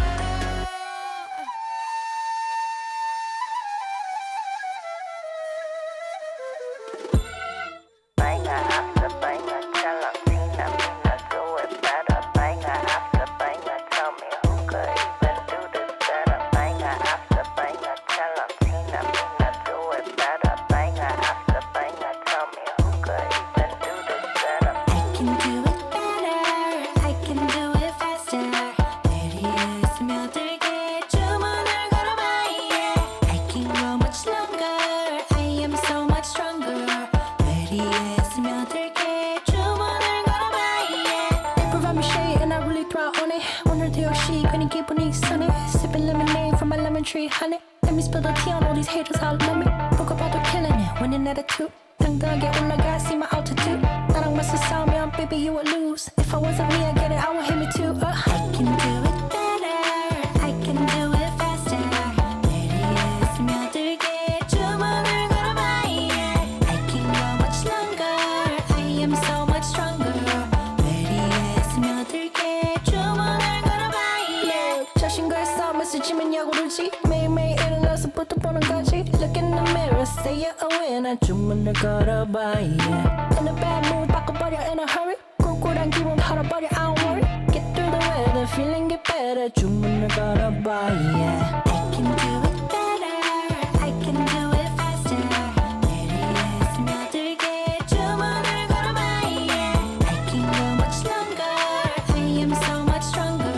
Banger after banger, tell 'em Tina, Mina, do it better. Banger after banger, tell me who could even do this better. Banger after banger, tell 'em Tina, Mina, do it better. Banger after banger, tell me who could even do this better. I can do it better, I can do it faster. 내리에서며 들게 주문을 걸어봐야. I can go much longer, I am so much stronger. 내리에서며 들게 주문을 걸어봐야. They provide me shade and I really thrive on it. 오늘도 역시 괜히 기분이 이상해. Sipping lemonade from my lemon tree honey. Let me spill the tea on all these haters all love me. 보고 봐도 killing it, winning attitude. 당당하게 올라가, see my altitude. 나랑 맞서 싸우면 baby you would lose. If I wasn't me, I get it, I would hit me too. I can do it better, I can do it faster. 내리에서며 들게 주문을 걸어봐야. I can go much longer, I am so much stronger. 내리에서며 들게 주문을 걸어봐야. 자신과 싸움에 스치면 야구르지. 매일매일 일어나서 부터 보는 거지. Look in the mirror, say you're a winner. 주문을 걸어봐야. In a bad mood, 바꿔버려 in a hurry. 꿀꿀한 기분 털어버려, I don't worry. Get through the weather, feeling get better. 주문을 걸어봐야. I can do it better, I can do it faster. 내리에서며 들게 주문을 걸어봐야. I can go much longer, I am so much stronger.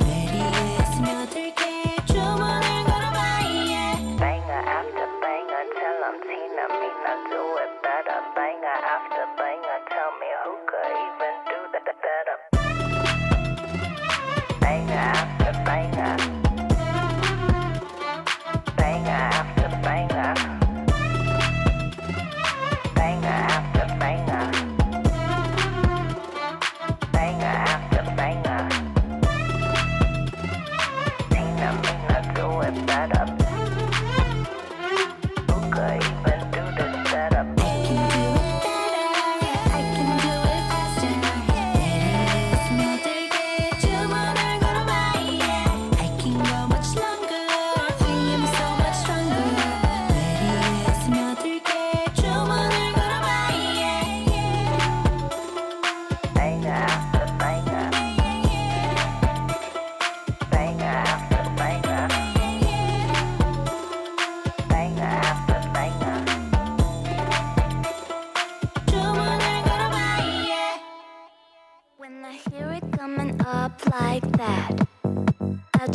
내리에서며 들게 주문을 걸어봐야. Banger after banger, tell 'em Tina, Mina, do it better. Banger after banger, tell me who could even do that better. Banger after banger.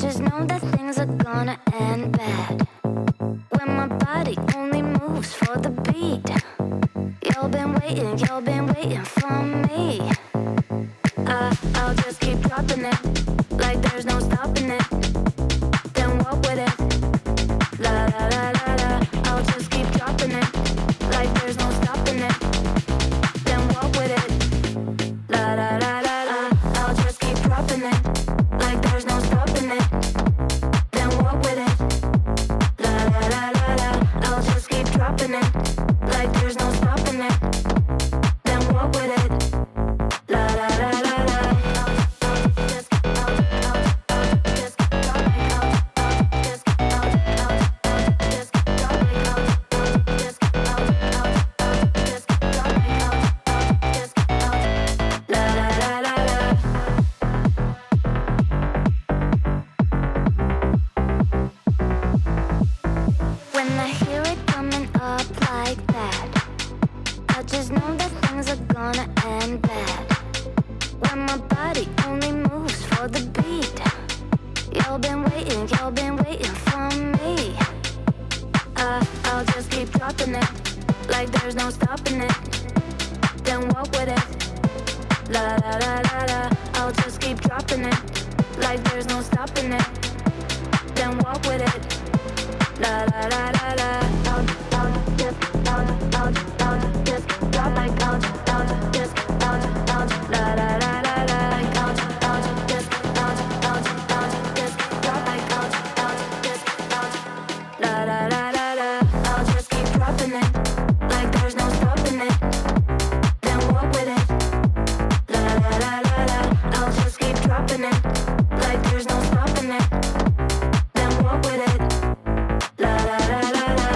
just know that things are gonna end bad. When my body only moves for the beat. Y'all been waiting for me. I'll just keep dropping it, like there's no stopping it. Then walk with it, la la la la la. I'll just keep dropping it, like there's no stopping it. Then walk with it, la la la la la. I'll just keep dropping it, like there's no stopping it. Then walk with it, la la la la la. I'll just keep dropping it, like there's no stopping it. Then walk with it, la la la la la. When I hear it coming up like that, I just know that things are gonna end bad. When my body only moves for the beat. Y'all been waiting for me. I'll just keep dropping it, like there's no stopping it. Then walk with it, la la la la la. I'll just keep dropping it, like there's no stopping it. Then walk with it, la la la la la. I'll just drop like I'll just la la la la la. I'll just drop like I'll just la la la la la. I'll just keep dropping it, like there's no stopping it. Then walk with it, la la la la la. I'll just keep dropping it, like there's no stopping it. Then walk with it, la la la la la.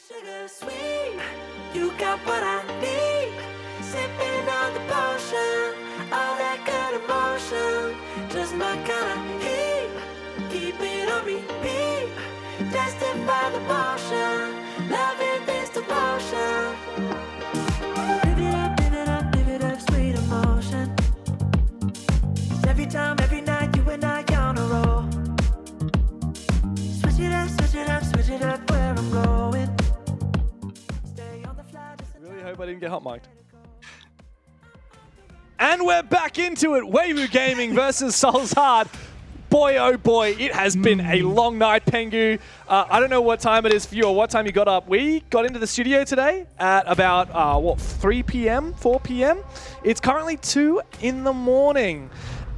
Sugar sweet, you got what I need. Sipping on the potion, all that good emotion, just my kind of heat. Keep it on repeat, testify the motion, loving this devotion. Live it up, live it up, live it up, sweet emotion. 'Cause every time, every night, you and I on a roll. Switch it up, switch it up, switch it up, where I'm going. Really hope I didn't get hot mic'd. And we're back into it. Weibo Gaming versus Souls Heart. Boy, oh boy, it has been a long night, Pengu. I don't know what time it is for you or what time you got up. We got into the studio today at about, 3 p.m., 4 p.m.? It's currently 2 in the morning.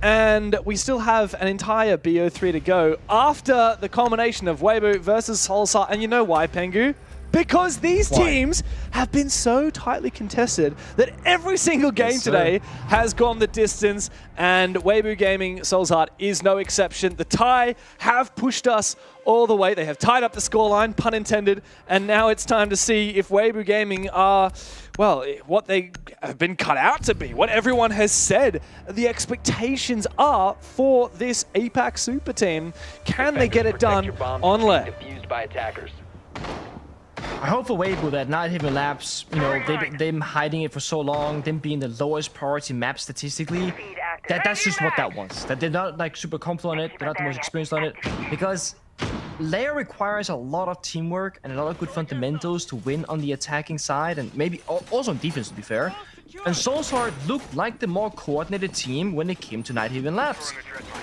And we still have an entire BO3 to go after the culmination of Weibo versus Souls Heart. And you know why, Pengu? Because these teams have been so tightly contested that every single game today has gone the distance, and Weibo Gaming Souls Heart is no exception. The tie have pushed us all the way. They have tied up the scoreline, pun intended, and now it's time to see if Weibo Gaming are, well, what they have been cut out to be, what everyone has said the expectations are for this APAC super team. Can they get it done on left? Defused by attackers. I hope for Weibo that Night Haven Labs, you know, them hiding it for so long, them being the lowest priority map statistically, that's just what that was. That they're not like super confident on it, they're not the most experienced on it, because Lair requires a lot of teamwork and a lot of good fundamentals to win on the attacking side, and maybe also on defense, to be fair. And Souls Heart looked like the more coordinated team when it came to Night Haven Labs.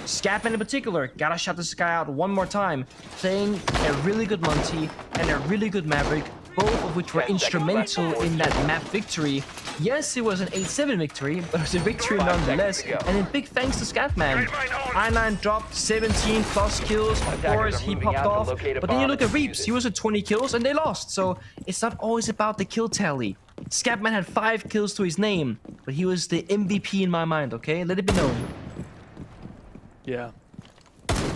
Scatman in particular gotta shout this guy out one more time, playing a really good Monty and a really good Maverick, both of which were instrumental in that map victory. Yes, it was an 8-7 victory, but it was a victory nonetheless, and in big thanks to Scatman. I9 dropped 17 plus kills, of course, he popped off, but then you look at Reaps, he was at 20 kills and they lost, so it's not always about the kill tally. Scatman had 5 kills to his name, but he was the MVP in my mind, okay? Let it be known. Yeah.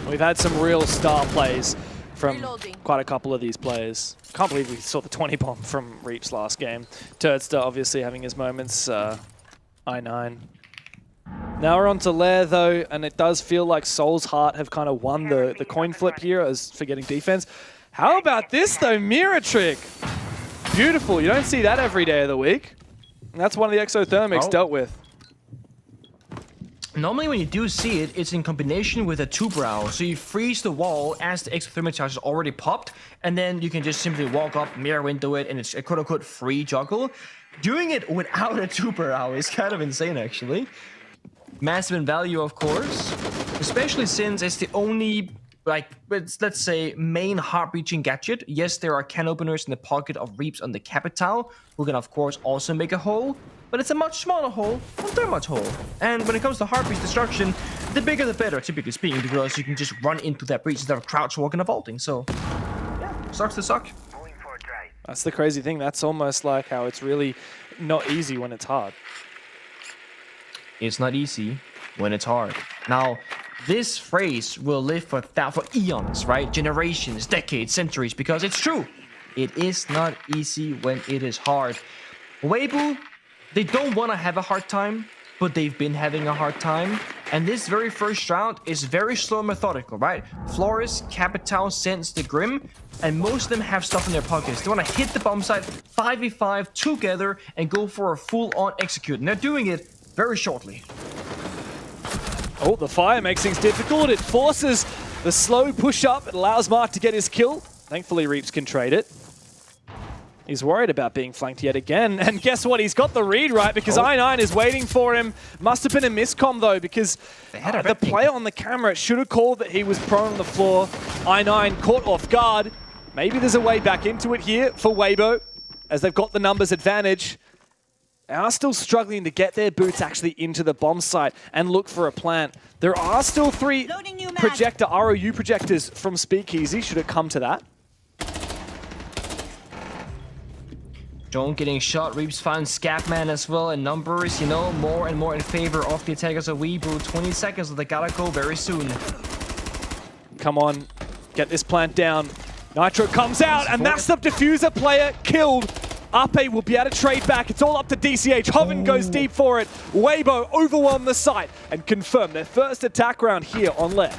We've had some real star plays from quite a couple of these players. Can't believe we saw the 20 bomb from Reaps last game. Turdster obviously having his moments. I9. Now we're on to Lair though, and it does feel like Soul's Heart have kind of won the coin flip here as for getting defense. How about this though? Mirror trick. Beautiful. You don't see that every day of the week. And that's one of the exothermics dealt with. Normally when you do see it, it's in combination with a two-brow. So you freeze the wall as the exothermic charge is already popped, and then you can just simply walk up, mirror window it, and it's a quote-unquote free juggle. Doing it without a two-brow is kind of insane, actually. Massive in value, of course, especially since it's the only, like, let's say, main heart-reaching gadget. Yes, there are can openers in the pocket of Reaps on the Capital, who can, of course, also make a hole. But it's a much smaller hole, not that much hole. And when it comes to heart breach destruction, the bigger the better, typically speaking, because you can just run into that breach instead of crouch walking and vaulting. So, yeah, sucks to suck. That's the crazy thing. That's almost like how it's really not easy when it's hard. It's not easy when it's hard. Now, this phrase will live for eons, right? Generations, decades, centuries, because it's true. It is not easy when it is hard. Weibo, they don't want to have a hard time, but they've been having a hard time. And this very first round is very slow and methodical, right? Flores, Capital, Sense, the Grim, and most of them have stuff in their pockets. They want to hit the bomb site 5v5 together and go for a full-on execute. And they're doing it very shortly. Oh, the fire makes things difficult. It forces the slow push-up. It allows Mark to get his kill. Thankfully, Reaps can trade it. He's worried about being flanked yet again. And guess what? He's got the read right because I9 is waiting for him. Must have been a miscomm though because the player on the camera should have called that he was prone on the floor. I9 caught off guard. Maybe there's a way back into it here for Weibo as they've got the numbers advantage. They are still struggling to get their boots actually into the bomb site and look for a plant. There are still 3 projector ROU projectors from Speakeasy. Should it come to that? Joan getting shot, Reaps found Scapman as well, and numbers, you know, more and more in favor of the attackers of Weibo. 20 seconds, so they gotta go very soon. Come on, get this plant down. Nitro comes out, and that's the diffuser player killed. Ape will be able to trade back. It's all up to DCH. Hoven goes deep for it. Weibo overwhelm the site and confirm their first attack round here on Lair.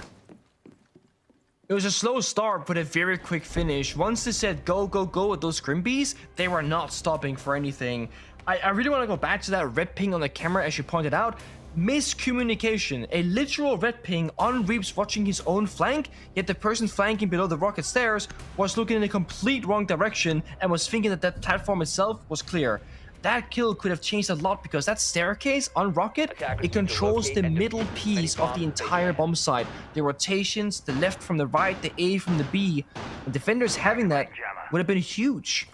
It was a slow start, but a very quick finish. Once they said go, go, go with those Grimbees, they were not stopping for anything. I really want to go back to that red ping on the camera, as you pointed out. Miscommunication. A literal red ping on Reaps watching his own flank, yet the person flanking below the rocket stairs was looking in a complete wrong direction and was thinking that that platform itself was clear. That kill could have changed a lot because that staircase on Rocket, it controls the middle piece of the entire bomb site. The rotations, the left from the right, the A from the B. And defenders having that would have been huge.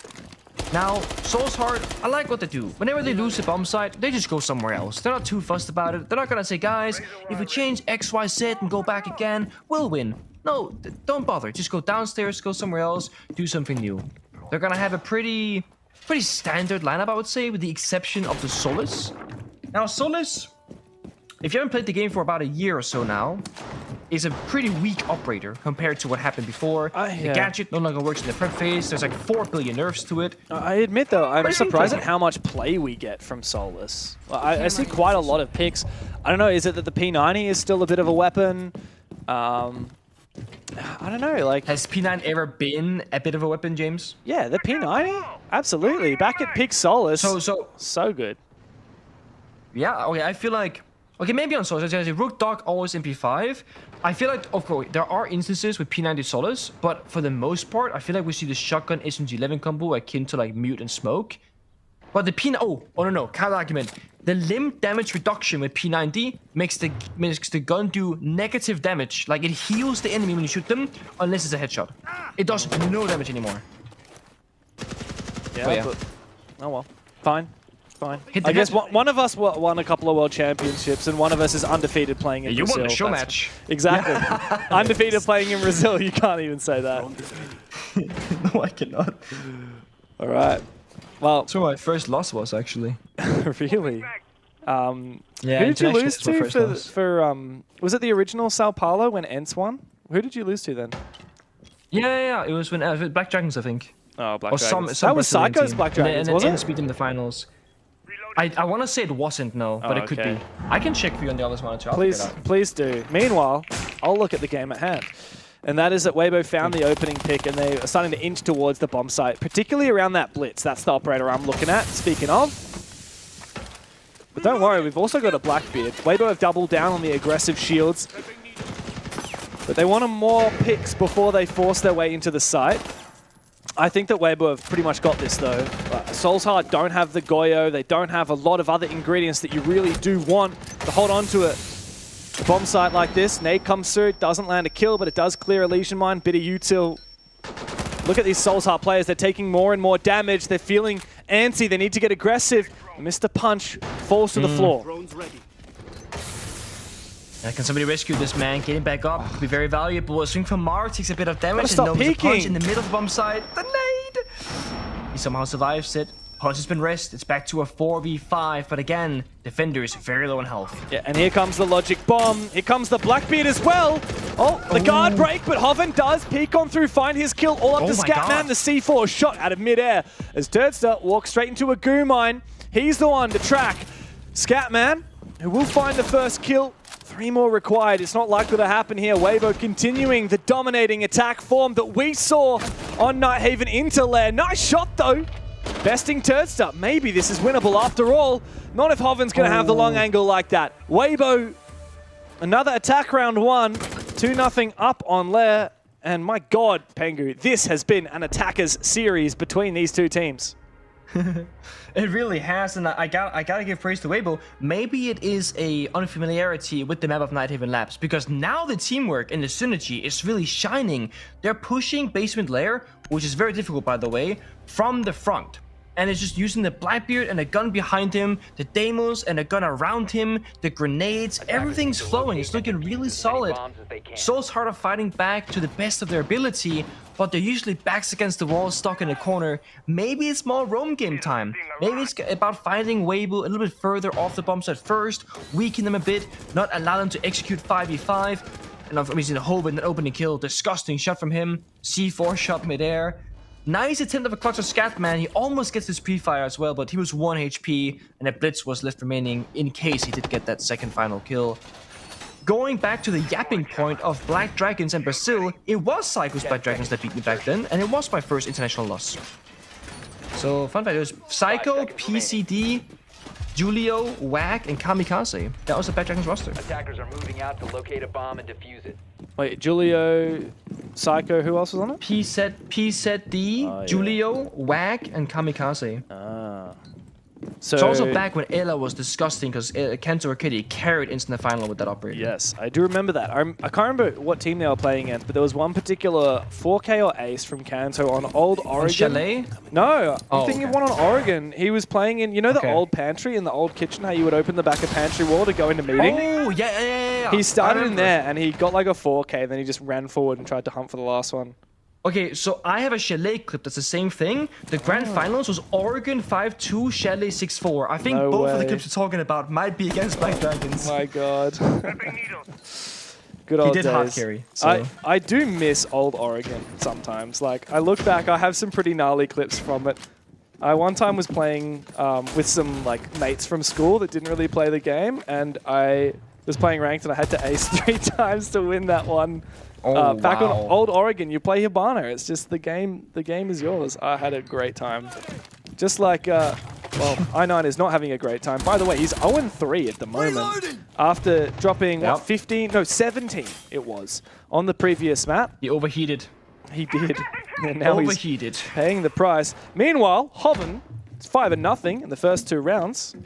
Now, Soul's Heart, I like what they do. Whenever they lose a bomb site, they just go somewhere else. They're not too fussed about it. They're not gonna say, guys, if we change X, Y, Z and go back again, we'll win. No, don't bother. Just go downstairs, go somewhere else, do something new. They're gonna have a pretty standard lineup, I would say, with the exception of the Solace. Now, Solace, if you haven't played the game for about a year or so now, is a pretty weak operator compared to what happened before. The gadget no longer works in the prep phase. There's like 4 billion nerfs to it. I admit, though, I'm surprised at how much play we get from Solace. I see quite a lot of picks. I don't know, is it that the P90 is still a bit of a weapon? I don't know, like... Has P9 ever been a bit of a weapon, James? Yeah, the P90? Absolutely. Back at Pick Solace. So good. Yeah, okay, I feel like... Okay, maybe on Solace, Rook Dog always MP5. I feel like, of course, there are instances with P90 Solace, but for the most part, I feel like we see the shotgun SMG11 combo akin to like Mute and Smoke. But the P... Oh no, counter argument. The limb damage reduction with P90 makes the gun do negative damage. Like, it heals the enemy when you shoot them, unless it's a headshot. It does no damage anymore. Yeah, but oh well. Fine. I guess one of us won a couple of world championships, and one of us is undefeated playing in Brazil. You won the show match. Exactly. Undefeated playing in Brazil, you can't even say that. No, I cannot. All right. Well, that's where my first loss was, actually. Really? Yeah, who did you lose to for was it the original Sao Paulo when Ents won? Who did you lose to then? Yeah. It was when Black Dragons, I think. Oh, Black or Dragons. Some that was Brazilian Psycho's team. Black Dragons, and was then it? Ents beat them in the finals. I want to say it wasn't, no, but it could okay. be. I can check for you on the other monitor. Please do. Meanwhile, I'll look at the game at hand. And that is that Weibo found the opening pick and they are starting to inch towards the bomb site, particularly around that blitz. That's the operator I'm looking at, speaking of. But don't worry, we've also got a Blackbeard. Weibo have doubled down on the aggressive shields. But they want more picks before they force their way into the site. I think that Weibo have pretty much got this though. Soul's Heart don't have the Goyo. They don't have a lot of other ingredients that you really do want to hold on to a bomb site like this. Nade comes through, doesn't land a kill, but it does clear a Legion Mine. Bit of util. Look at these Soul's Heart players. They're taking more and more damage. They're feeling antsy. They need to get aggressive. Mr. Punch falls to the floor. Can somebody rescue this man? Getting back up could be very valuable. A swing from Mara takes a bit of damage. Stop and peeking. Punch in the middle of the bomb site. The nade! He somehow survives it. Punch has been rest. It's back to a 4v5. But again, defenders very low on health. Yeah, and here comes the Logic Bomb. Here comes the Blackbeard as well. Oh, the guard break, but Hoven does peek on through, find his kill. All up to Scatman. The C4 shot out of midair as Turdster walks straight into a goo mine. He's the one to track Scatman, who will find the first kill. 3 more required. It's not likely to happen here. Weibo continuing the dominating attack form that we saw on Nighthaven into lair. Nice shot though. Besting Turdster. Maybe this is winnable after all. Not if Hoven's going to have the long angle like that. Weibo, another attack round 1. 2-0 up on lair. And my God, Pengu, this has been an attackers series between these two teams. It really has, and I gotta give praise to Weibo. Maybe it is a unfamiliarity with the map of Nighthaven Labs, because now the teamwork and the synergy is really shining. They're pushing basement lair, which is very difficult by the way, from the front. And it's just using the Blackbeard and a gun behind him, the Deimos and a gun around him, the grenades, everything's flowing. It's looking really solid. Soul's Heart are fighting back to the best of their ability, but they're usually backs against the wall, stuck in a corner. Maybe it's more roam game time. Maybe it's about finding Weibo a little bit further off the bomb site first, weaken them a bit, not allow them to execute 5v5. And I'm using a Hoven, an opening kill, disgusting shot from him, C4 shot midair. Nice attempt of a clutch of Scatman. He almost gets his pre-fire as well, but he was 1 HP and a blitz was left remaining in case he did get that second final kill. Going back to the yapping point of Black Dragons and Brazil, it was Psycho's Black Dragons that beat me back then, and it was my first international loss. So, fun fact, it was Psycho, PCD, Julio, Whack, and Kamikaze. That was the Black Dragons roster. Attackers are moving out to locate a bomb and defuse it. Wait, Julio, Psycho, who else was on it? PZD, Julio, Whack, and Kamikaze. So it's also back when Ella was disgusting because Kento Kitty carried into the final with that operator. Yes, I do remember that. I can't remember what team they were playing against, but there was one particular 4K or Ace from Kanto on Old Oregon. Chalet? No, I'm thinking of one on Oregon. He was playing in, you know the old pantry in the old kitchen, how you would open the back of pantry wall to go into meeting? Oh, yeah. He started in there and he got like a 4K, then he just ran forward and tried to hunt for the last one. Okay, so I have a Chalet clip that's the same thing. The grand finals was Oregon 5-2, Chalet 6-4. I think both of the clips you're talking about might be against Black Dragons. My God. Good old days. He did hard carry. So. I do miss old Oregon sometimes. Like, I look back, I have some pretty gnarly clips from it. I one time was playing with some like mates from school that didn't really play the game, and I was playing ranked and I had to ace 3 times to win that one. Back on Old Oregon, you play Hibana. It's just the game is yours. I had a great time. Just like, well, I9 is not having a great time. By the way, he's 0-3 at the moment. After dropping, what, 15? No, 17 it was on the previous map. He overheated. He did. And now overheated. He's paying the price. Meanwhile, Hoven, it's 5-0 in the first 2 rounds.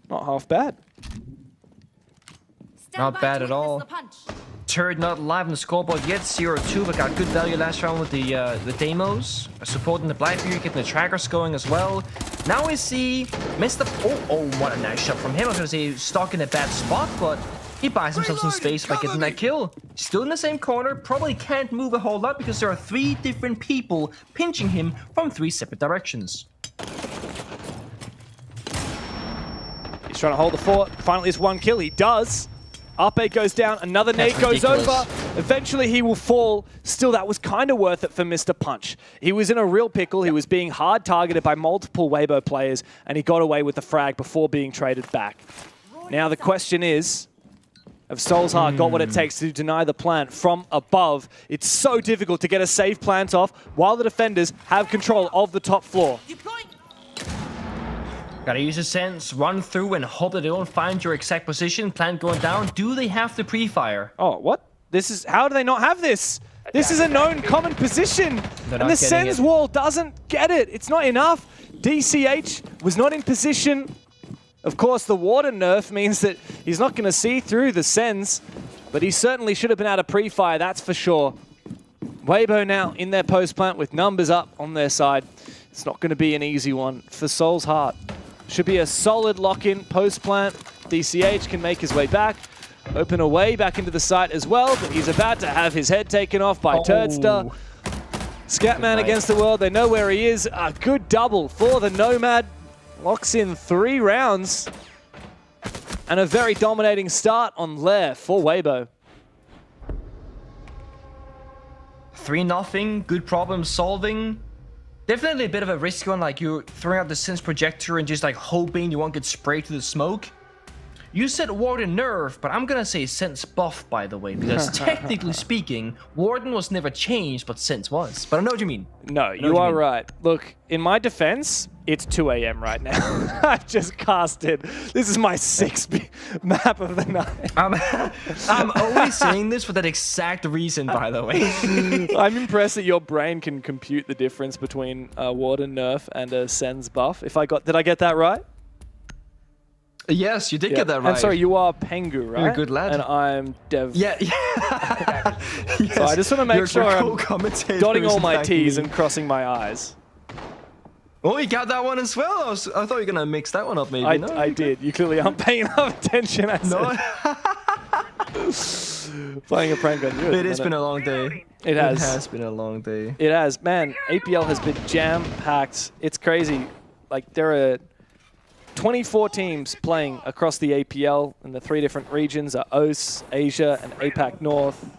Not half bad. Not bad at all. Turret not live on the scoreboard yet, 0-2, but got good value last round with the Deimos. Supporting the Blackbeard, getting the trackers going as well. Now we see Mr. Oh, what a nice shot from him. I was going to say stuck in a bad spot, but he buys himself some space by getting that kill. Still in the same corner, probably can't move a whole lot because there are 3 different people pinching him from 3 separate directions. He's trying to hold the fort. Finally, it's 1 kill. He does. Ape goes down. Another nade goes over. Eventually, he will fall. Still, that was kind of worth it for Mr. Punch. He was in a real pickle. He was being hard targeted by multiple Weibo players, and he got away with the frag before being traded back. Now, the question is, have Soul's Heart got what it takes to deny the plant from above? It's so difficult to get a safe plant off while the defenders have control of the top floor. Gotta use a sense, run through and hope that they don't find your exact position. Plant going down. Do they have the pre-fire? Oh, what? This is, how do they not have this? This is a known common position. And the Sens wall doesn't get it. It's not enough. DCH was not in position. Of course, the water nerf means that he's not going to see through the Sens, but he certainly should have been able to pre-fire, that's for sure. Weibo now in their post plant with numbers up on their side. It's not going to be an easy one for Soul's Heart. Should be a solid lock-in post-plant. DCH can make his way back. Open a way back into the site as well, but he's about to have his head taken off by Turdster. Scatman against the world. They know where he is. A good double for the Nomad. Locks in 3 rounds. And a very dominating start on Lair for Weibo. 3-0. Good problem solving. Definitely a bit of a risk one, like you're throwing out the Sense projector and just like hoping you won't get sprayed to the smoke. You said Warden nerf, but I'm gonna say Sense buff, by the way, because technically speaking, Warden was never changed, but Sense was. But I know what you mean. No, you are right. Look, in my defense, it's 2 a.m. right now. I've just casted. This is my 6th map of the night. I'm only saying this for that exact reason, by the way. I'm impressed that your brain can compute the difference between a Warden nerf and a Sens buff. Did I get that right? Yes, you did get that right. I'm sorry, you are Pengu, right? You're a good lad. And I'm Dev. Yeah. Yes. So I just want to make sure I'm dotting all my T's and crossing my I's. Oh, you got that one as well? I thought you were going to mix that one up, maybe. I did. You clearly aren't paying enough attention. No. Playing a prank on you. It has been a long day. It has. It has been a long day. It has. Man, APL has been jam-packed. It's crazy. Like, there are 24 teams playing across the APL, and the 3 different regions are OS, Asia, and APAC North.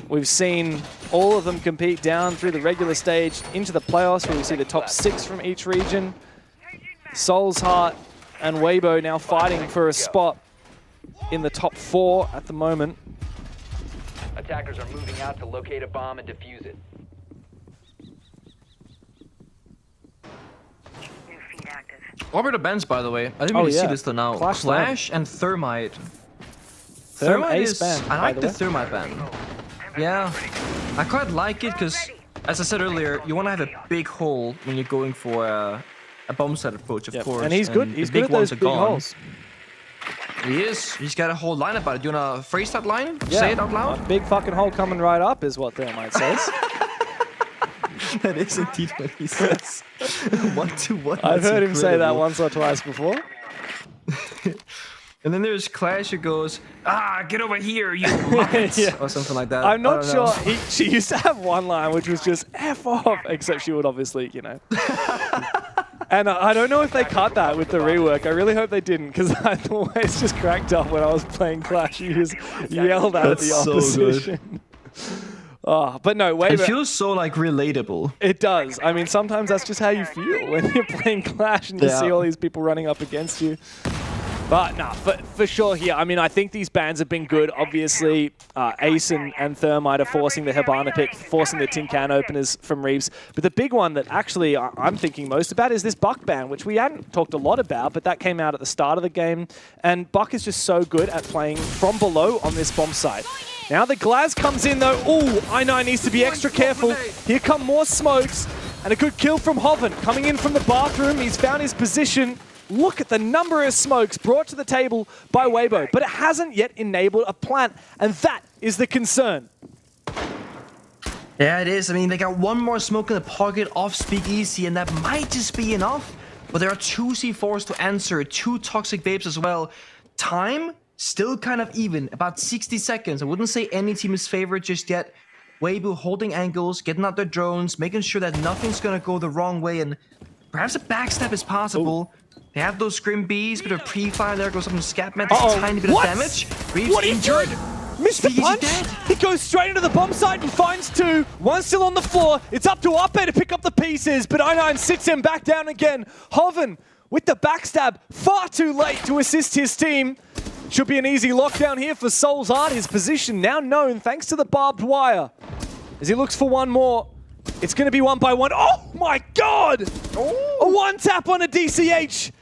We've seen all of them compete down through the regular stage into the playoffs, where we see the top 6 from each region. Soul's Heart and Weibo now fighting for a spot in the top 4 at the moment. Attackers are moving out to locate a bomb and defuse it. What were the bands, by the way? I didn't really see this till now. Clash and Thermite. Thermite is... band, I like the Thermite band. Yeah. I quite like it because, as I said earlier, you want to have a big hole when you're going for a bomb site approach, of course. And he's good. He's good at those big holes. He is. He's got a whole line about it. Do you want to phrase that line? Yeah. Say it out loud? A big fucking hole coming right up is what Thermite says. That is indeed what he says. 1-2-1. I've heard him say that once or twice before. And then there's Clash who goes, get over here, you muppets, or something like that. I'm not sure. She used to have one line which was just F off, except she would obviously, you know. And I don't know if they cut that with the rework. I really hope they didn't, because I always just cracked up when I was playing Clash. You just yelled out the opposition. Oh, but no, Weibo. It feels so like relatable. It does. I mean, sometimes that's just how you feel when you're playing Clash and you see all these people running up against you. But no, for sure here, I mean, I think these bans have been good. Obviously, Ace and Thermite are forcing the Hibana pick, forcing the tin can openers from Reeves. But the big one that actually I'm thinking most about is this Buck ban, which we hadn't talked a lot about, but that came out at the start of the game. And Buck is just so good at playing from below on this bomb site. Now the Glaz comes in though. Ooh, I9 needs to be extra careful. Here come more smokes. And a good kill from Hoven. Coming in from the bathroom, he's found his position. Look at the number of smokes brought to the table by Weibo, but it hasn't yet enabled a plant, and that is the concern. Yeah, it is. I mean, they got one more smoke in the pocket off Speakeasy, and that might just be enough. But there are 2 C4s to answer, 2 Toxic Babes as well. Time, still kind of even, about 60 seconds. I wouldn't say any team is favored just yet. Weibo holding angles, getting out their drones, making sure that nothing's going to go the wrong way, and perhaps a backstab is possible. They have those Grim Bees, bit of pre-fire there, goes up from Scatman, a tiny bit of damage. Reeves injured. Mr. Punch, he goes straight into the bomb site and finds 2. 1 still on the floor. It's up to Ape to pick up the pieces, but I9 sits him back down again. Hoven with the backstab, far too late to assist his team. Should be an easy lockdown here for Soul's Art. His position now known thanks to the barbed wire. As he looks for one more, it's going to be 1 by 1. Oh my God! A 1-tap on a DCH.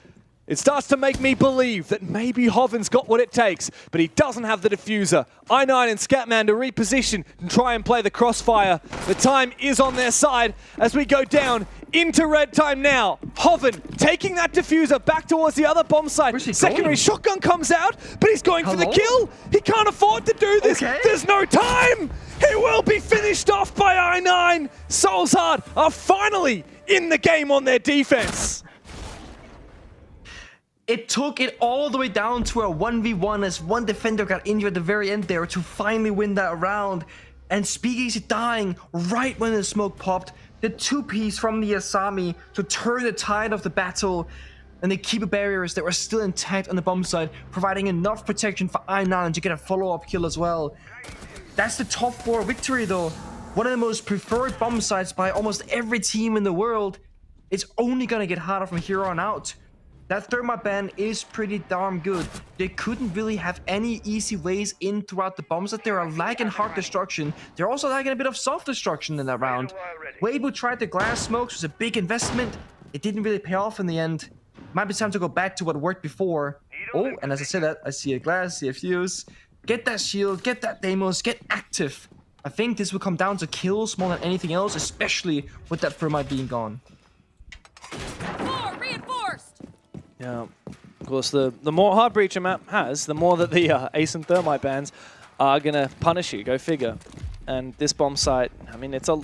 It starts to make me believe that maybe Hoven's got what it takes, but he doesn't have the diffuser. I9 and Scatman to reposition and try and play the crossfire. The time is on their side as we go down into red time now. Hoven taking that diffuser back towards the other bomb site. Secondary shotgun comes out, but he's going for the kill. He can't afford to do this. There's no time. He will be finished off by I9. Soul's Heart are finally in the game on their defense. It took it all the way down to a 1v1 as one defender got injured at the very end there to finally win that round. And Speakeasy dying right when the smoke popped. The 2-piece from the Asami to turn the tide of the battle. And they keep the barriers that were still intact on the bomb side, providing enough protection for I9 to get a follow-up kill as well. That's the top 4 victory though. One of the most preferred bomb sites by almost every team in the world. It's only gonna get harder from here on out. That thermite ban is pretty darn good. They couldn't really have any easy ways in throughout the bombs that they are lagging hard destruction. They're also lagging a bit of soft destruction in that round. Weibo tried the glass smokes, was a big investment. It didn't really pay off in the end. Might be time to go back to what worked before. Oh, and as I say that, I see a glass, see a fuse. Get that shield, get that Deimos, get active. I think this will come down to kills more than anything else, especially with that thermite being gone. Yeah, of course, the more hard breach a map has, the more that the Ace and Thermite bans are going to punish you, go figure. And this bomb site, I mean, it's a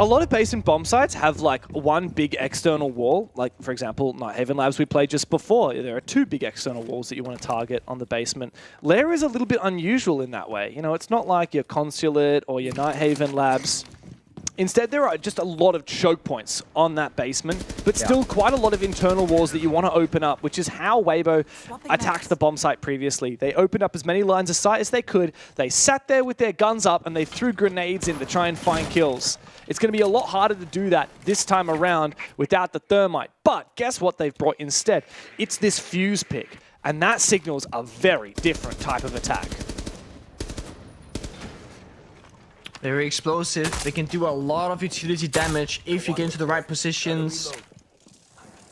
lot of base and bomb sites have like one big external wall. Like, for example, Nighthaven Labs we played just before. There are 2 big external walls that you want to target on the basement. Lair is a little bit unusual in that way. You know, it's not like your Consulate or your Nighthaven Labs. Instead, there are just a lot of choke points on that basement, but still quite a lot of internal walls that you want to open up, which is how Weibo attacked the bomb site previously. They opened up as many lines of sight as they could. They sat there with their guns up and they threw grenades in to try and find kills. It's going to be a lot harder to do that this time around without the thermite. But guess what they've brought instead? It's this fuse pick, and that signals a very different type of attack. Very explosive. They can do a lot of utility damage if you get into the right positions.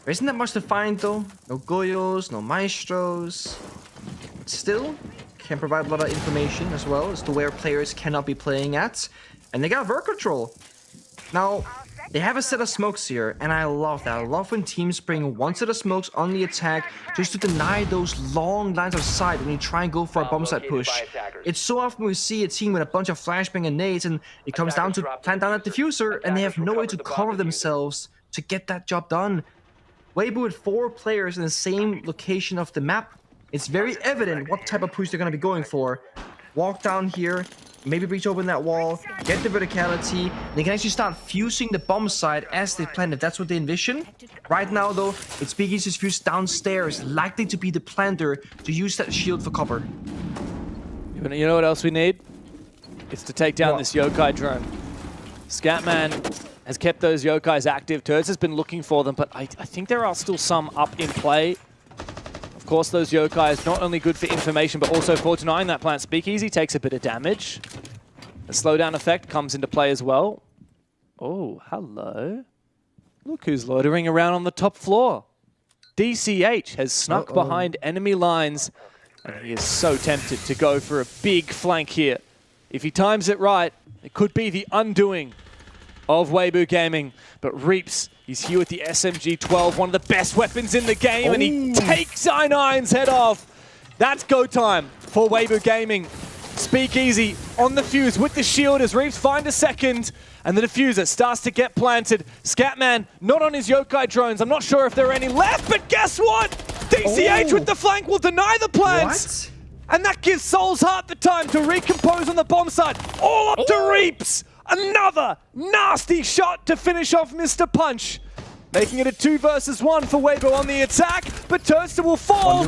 There isn't that much to find though. No Goyos, no Maestros. Still, can provide a lot of information as well as to where players cannot be playing at. And they got Vert Control. Now, they have a set of smokes here, and I love that. I love when teams bring one set of smokes on the attack just to deny those long lines of sight when you try and go for a bomb site push. It's so often we see a team with a bunch of flashbang and nades, and it comes down to plant down that diffuser, and they have no way to cover themselves to get that job done. Weibo with 4 players in the same location of the map, it's very evident what type of push they're going to be going for. Walk down here, maybe breach open that wall, get the verticality. They can actually start fusing the bomb site as they plan, if that's what they envision. Right now, though, it's Speakeasy's fuse downstairs, likely to be the planter to use that shield for cover. You know what else we need? It's to take down this Yokai drone. Scatman has kept those Yokais active. Turds has been looking for them, but I think there are still some up in play. Of course, those Yokais not only good for information, but also for denying that plant. Speakeasy takes a bit of damage. The slowdown effect comes into play as well. Oh, hello. Look who's loitering around on the top floor. DCH has snuck behind enemy lines, and he is so tempted to go for a big flank here. If he times it right, it could be the undoing of Weibo Gaming. But Reaps, he's here with the SMG-12, one of the best weapons in the game, and he takes I9's head off. That's go time for Weibo Gaming. Speakeasy on the fuse with the shield as Reaps find a second, and the diffuser starts to get planted. Scatman not on his Yokai drones. I'm not sure if there are any left, but guess what? DCH with the flank will deny the plants. And that gives Soul's Heart the time to recompose on the bomb site. All up to Reaps. Another nasty shot to finish off Mr. Punch. making it a 2 versus 1 for Weibo on the attack, but Turster will fall.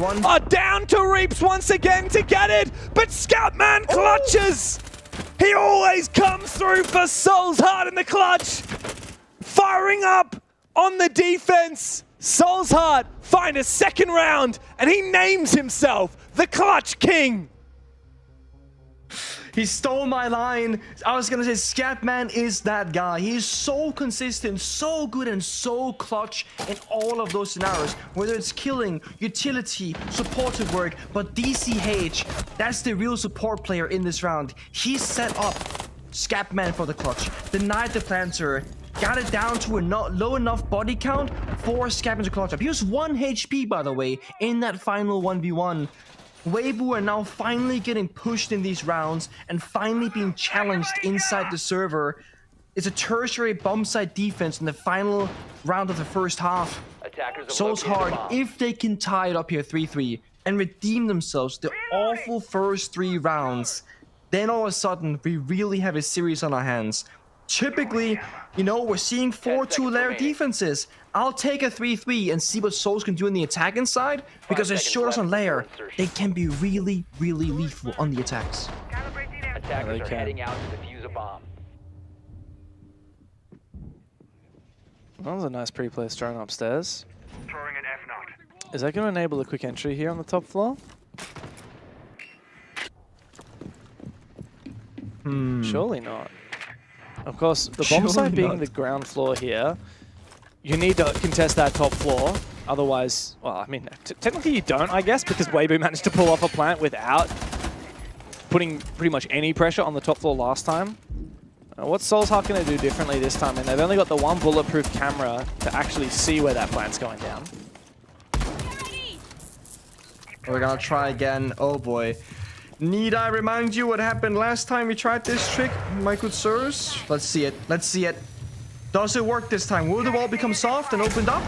Down to Reaps once again to get it, but Scatman clutches. He always comes through for Soul's Heart in the clutch. Firing up on the defense. Soul's Heart find a second round, and he names himself the Clutch King. He stole my line. I was gonna say Scatman is that guy. He's so consistent, so good, and so clutch in all of those scenarios. Whether it's killing, utility, supportive work, but DCH, that's the real support player in this round. He set up Scatman for the clutch, denied the planter, got it down to a not low enough body count for Scatman to clutch up. He was 1 HP, by the way, in that final 1v1. Weibo are now finally getting pushed in these rounds and finally being challenged inside the server. It's a tertiary bomb site defense in the final round of the first half. Soul's Heart, if they can tie it up here 3-3 and redeem themselves the awful first 3 rounds, then all of a sudden we really have a series on our hands. Typically, you know, we're seeing 4-2 layer defenses. I'll take a 3-3 and see what Souls can do on the attacking side, because as short as on layer, they can be really, really lethal on the attacks. Attackers are heading out to defuse a bomb. That was a nice pre-placed drone upstairs. Is that going to enable a quick entry here on the top floor? Surely not. Of course, the bomb site being the ground floor here, you need to contest that top floor. Otherwise, well, I mean, technically you don't, I guess, because Weibo managed to pull off a plant without putting pretty much any pressure on the top floor last time. What's Soul's Heart going to do differently this time? And they've only got the one bulletproof camera to actually see where that plant's going down. We're gonna try again. Oh boy. Need I remind you what happened last time we tried this trick, my good sirs? Let's see it. Let's see it. Does it work this time? Will the wall become soft and opened up?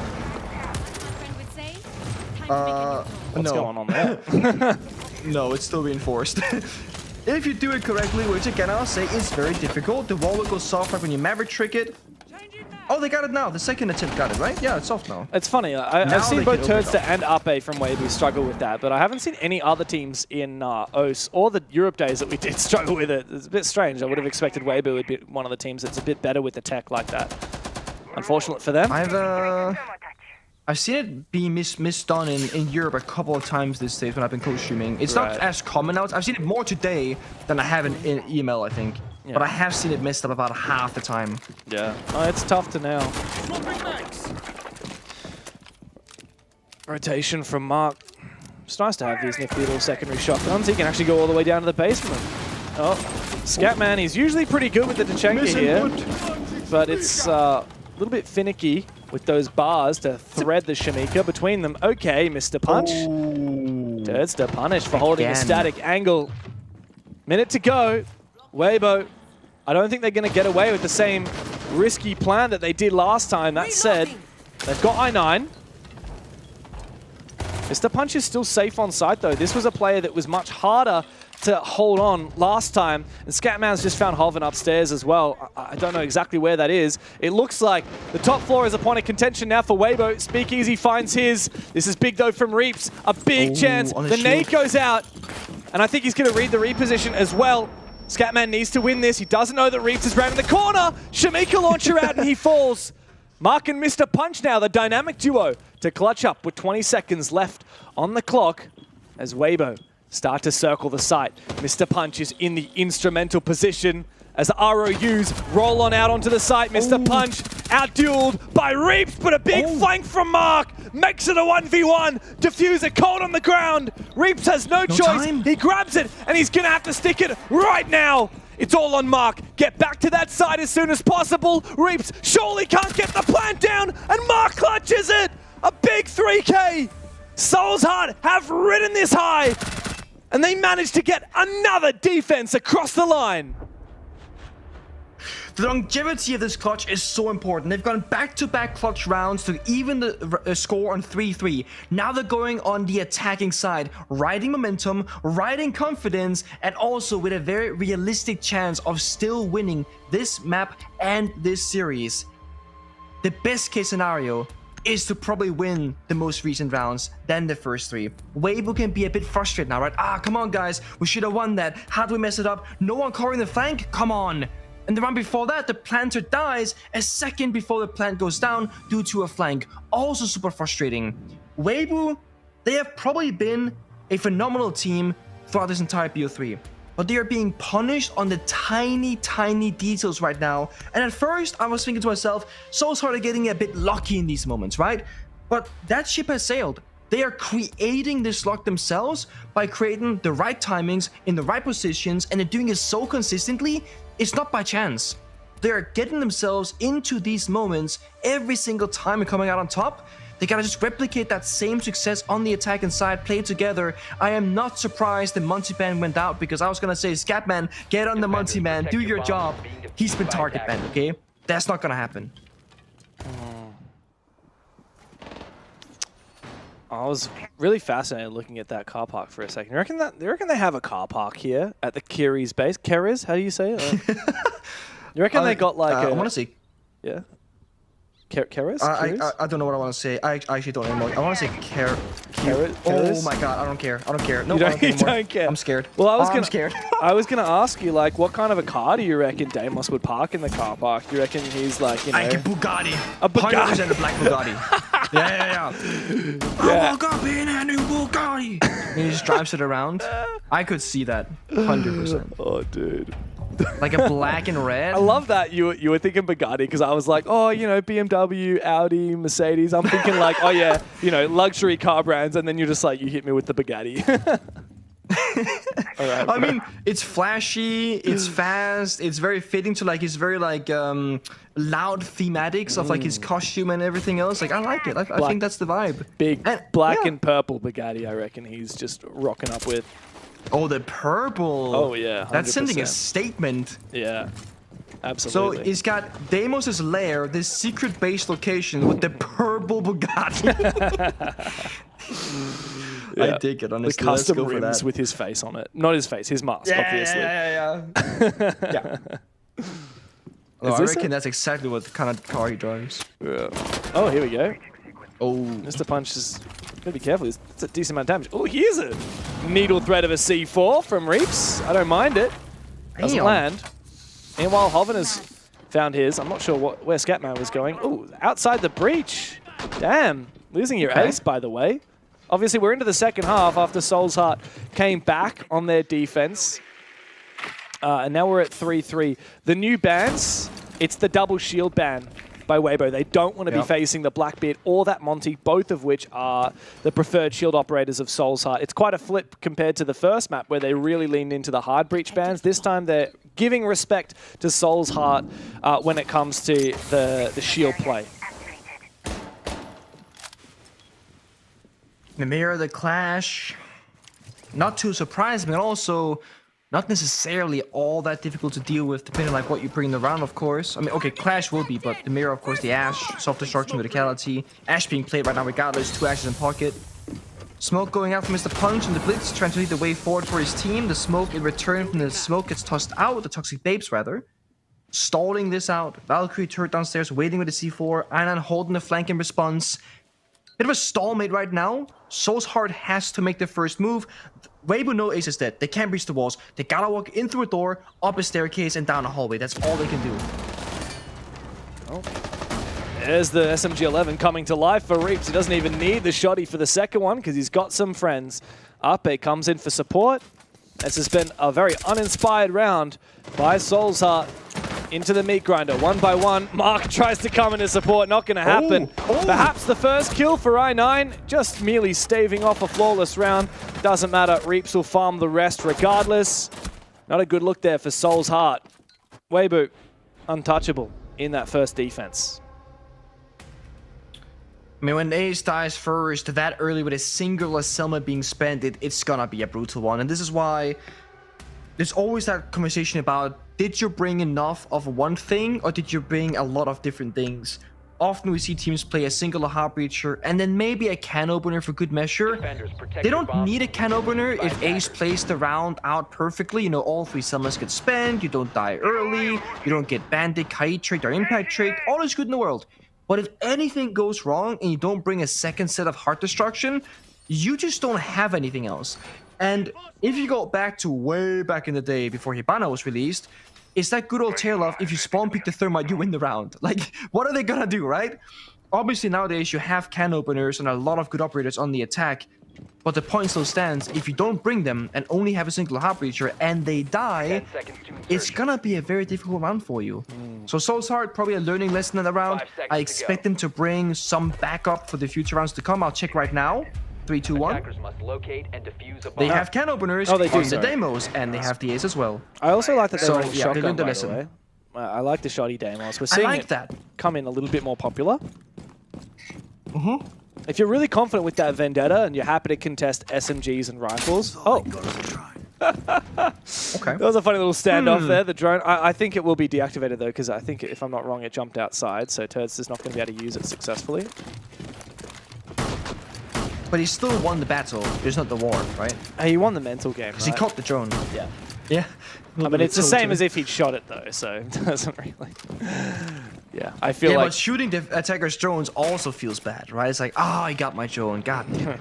What's going on there? No, it's still reinforced. If you do it correctly, which again I'll say is very difficult, the wall will go soft like when you Maverick trick it. Oh, they got it now. The second attempt got it, right? Yeah, it's soft now. It's funny. I've seen both Turdster and Ape from Weibo struggle with that, but I haven't seen any other teams in OS or the Europe days that we did struggle with it. It's a bit strange. I would have expected Weibo would be one of the teams that's a bit better with the tech like that. Unfortunate for them. I've seen it be misdone in Europe a couple of times these days when I've been co-streaming. It's not as common now. I've seen it more today than I have in EML, I think. Yeah. But I have seen it messed up about half the time. Yeah. Oh, it's tough to nail. Rotation from Mark. It's nice to have these nifty little secondary shotguns. He can actually go all the way down to the basement. Oh, Scatman, he's usually pretty good with the Tachenka here. But it's a little bit finicky with those bars to thread the Shamika between them. Okay, Mr. Punch. Turdster punished for holding a static angle. Minute to go. Weibo, I don't think they're going to get away with the same risky plan that they did last time. That said, they've got I9. Mr. Punch is still safe on site, though. This was a player that was much harder to hold on last time. And Scatman's just found Holven upstairs as well. I don't know exactly where that is. It looks like the top floor is a point of contention now for Weibo. Speakeasy finds his. This is big, though, from Reaps. A big chance. The nade goes out. And I think he's going to read the reposition as well. Scatman needs to win this. He doesn't know that Reaps is round in the corner. Shamika launcher out and he falls. Mark and Mr. Punch now, the dynamic duo, to clutch up with 20 seconds left on the clock as Weibo start to circle the site. Mr. Punch is in the instrumental position as the ROUs roll on out onto the site. Mr. Punch out-dueled by Reaps, but a big flank from Mark makes it a 1v1. Diffuser cold on the ground. Reaps has no choice. He grabs it, and he's gonna have to stick it right now. It's all on Mark. Get back to that side as soon as possible. Reaps surely can't get the plant down, and Mark clutches it. A big 3K. Soul's Heart have ridden this high, and they managed to get another defense across the line. The longevity of this clutch is so important. They've gone back-to-back clutch rounds to even the score on 3-3. Now they're going on the attacking side, riding momentum, riding confidence, and also with a very realistic chance of still winning this map and this series. the best case scenario is to probably win the most recent rounds than the first 3. Weibo can be a bit frustrated now, right? Come on, guys. We should have won that. How do we mess it up? No one covering the flank? Come on. And the round before that, the planter dies a second before the plant goes down due to a flank. Also super frustrating. Weibo, they have probably been a phenomenal team throughout this entire BO3. But they are being punished on the tiny, tiny details right now. And at first, I was thinking to myself, Soulsheart are getting a bit lucky in these moments, right? But that ship has sailed. They are creating this luck themselves by creating the right timings in the right positions, and they're doing it so consistently, it's not by chance. They are getting themselves into these moments every single time and coming out on top. They gotta just replicate that same success on the attacking side, play together. I am not surprised the multi-ban went out, because I was gonna say, Scatman, get on the multi-man, do your job. He's been target banned, okay? That's not gonna happen. I was really fascinated looking at that car park for a second. You reckon they have a car park here at the Kiri's base? Kiri's? How do you say it? You reckon they got like I want to see. Yeah. Keras? I don't know what I want to say. I actually don't anymore. I want to say Keras? Oh my god, I don't care. I don't care. No, You I don't care anymore. don't care. I'm scared. Well, I'm scared. I was gonna ask you, like, what kind of a car do you reckon Deimos would park in the car park? Do you reckon he's like, you know, Like a Bugatti. A Bugatti. 100% a black Bugatti. yeah. I woke up in a new Bugatti. And he just drives it around. I could see that 100%. Oh, dude. Like a black and red. I love that you were thinking Bugatti, because I was like, oh, you know, BMW, Audi, Mercedes. I'm thinking like, oh yeah, you know, luxury car brands, and then you're just like, you hit me with the Bugatti. All right. I mean, it's flashy, it's fast, it's very fitting to like his very like loud thematics of like his costume and everything else. Like, I like it. I think that's the vibe. Big black and purple Bugatti, I reckon he's just rocking up with. Oh, the purple. Oh, yeah. 100%. That's sending a statement. Yeah. Absolutely. So he's got Deimos' lair, this secret base location with the purple Bugatti. Yeah. I dig it, honestly. The custom Let's go for rims that. with his face on it. Not his face, his mask, obviously. Yeah. No, I this reckon that's exactly what kind of car he drives. Yeah. Oh, here we go. Oh. Mr. Punch is... Gotta be careful. It's a decent amount of damage. Oh, here's a needle thread of a C4 from Reaps. I don't mind it. Doesn't land. Meanwhile, Hoven has found his. I'm not sure where Scatman was going. Oh, outside the breach. Damn. Losing your ace, by the way. Obviously, we're into the second half after Soulsheart came back on their defense. And now we're at 3-3. The new bans, it's the double shield ban by Weibo. They don't want to be facing the Blackbeard or that Monty, both of which are the preferred shield operators of Soulsheart. It's quite a flip compared to the first map where they really leaned into the hard breach bans. This time they're giving respect to Soulsheart when it comes to the shield play. The mirror, the clash, not too surprising, but also not necessarily all that difficult to deal with, depending on like what you bring in the round, of course. I mean, okay, clash will be, but the mirror, of course, the Ash, self-destruction, verticality. Ash being played right now regardless, 2 Ashes in pocket. Smoke going out from Mr. Punch and the Blitz, trying to lead the way forward for his team. The smoke in return from the smoke gets tossed out, the Toxic Babes rather. Stalling this out. Valkyrie turret downstairs, waiting with the C4. Einan holding the flank in response. Bit of a stalemate right now. Soulsheart has to make the first move. Weibo no ace is dead. They can't breach the walls. They gotta walk in through a door, up a staircase, and down a hallway. That's all they can do. Oh. There's the SMG-11 coming to life for Reaps. He doesn't even need the shotty for the second one because he's got some friends. Ape comes in for support. This has been a very uninspired round by Soulsheart. Into the meat grinder, 1 by 1. Mark tries to come into support, not going to happen. Perhaps the first kill for I9, just merely staving off a flawless round. Doesn't matter, Reaps will farm the rest regardless. Not a good look there for Soulsheart. Weibo, untouchable in that first defense. I mean, when Ace dies first, that early with a singular Selma being spent, it's gonna be a brutal one. And this is why there's always that conversation about, did you bring enough of one thing or did you bring a lot of different things? Often we see teams play a singular hard breacher and then maybe a can opener for good measure. They don't need a can opener if Ace plays the round out perfectly. You know, all 3 Selmas get spent, you don't die early, you don't get bandit, kite trick, or impact trick, all is good in the world. But if anything goes wrong and you don't bring a second set of heart destruction, you just don't have anything else. And if you go back to way back in the day before Hibana was released, it's that good old tale of if you spawn pick the thermite, you win the round. Like, what are they gonna do, right? Obviously, nowadays you have can openers and a lot of good operators on the attack, but the point still stands. If you don't bring them and only have a single heart breacher and they die, it's gonna be a very difficult round for you. So Soul's Heart, probably a learning lesson in the round. I expect them to bring some backup for the future rounds to come. I'll check right now. 3, 2, 1. They have can openers on the demos, and they have the Ace as well. I also like that they're running yeah, shotgun, learned the by the lesson. way. I like the shoddy demos. We're seeing it come in a little bit more popular. If you're really confident with that Vendetta and you're happy to contest SMGs and rifles, okay. That was a funny little standoff there. The drone, I think it will be deactivated though, because I think, if I'm not wrong, it jumped outside, so Turds is not going to be able to use it successfully. But he still won the battle, just not the war, right? He won the mental game, because he caught the drone. Yeah. Yeah. I mean, it's the same as if he'd shot it though, so it doesn't really. Yeah, I feel like. But shooting the attacker's drones also feels bad, right? It's like, I got my drone, god damn.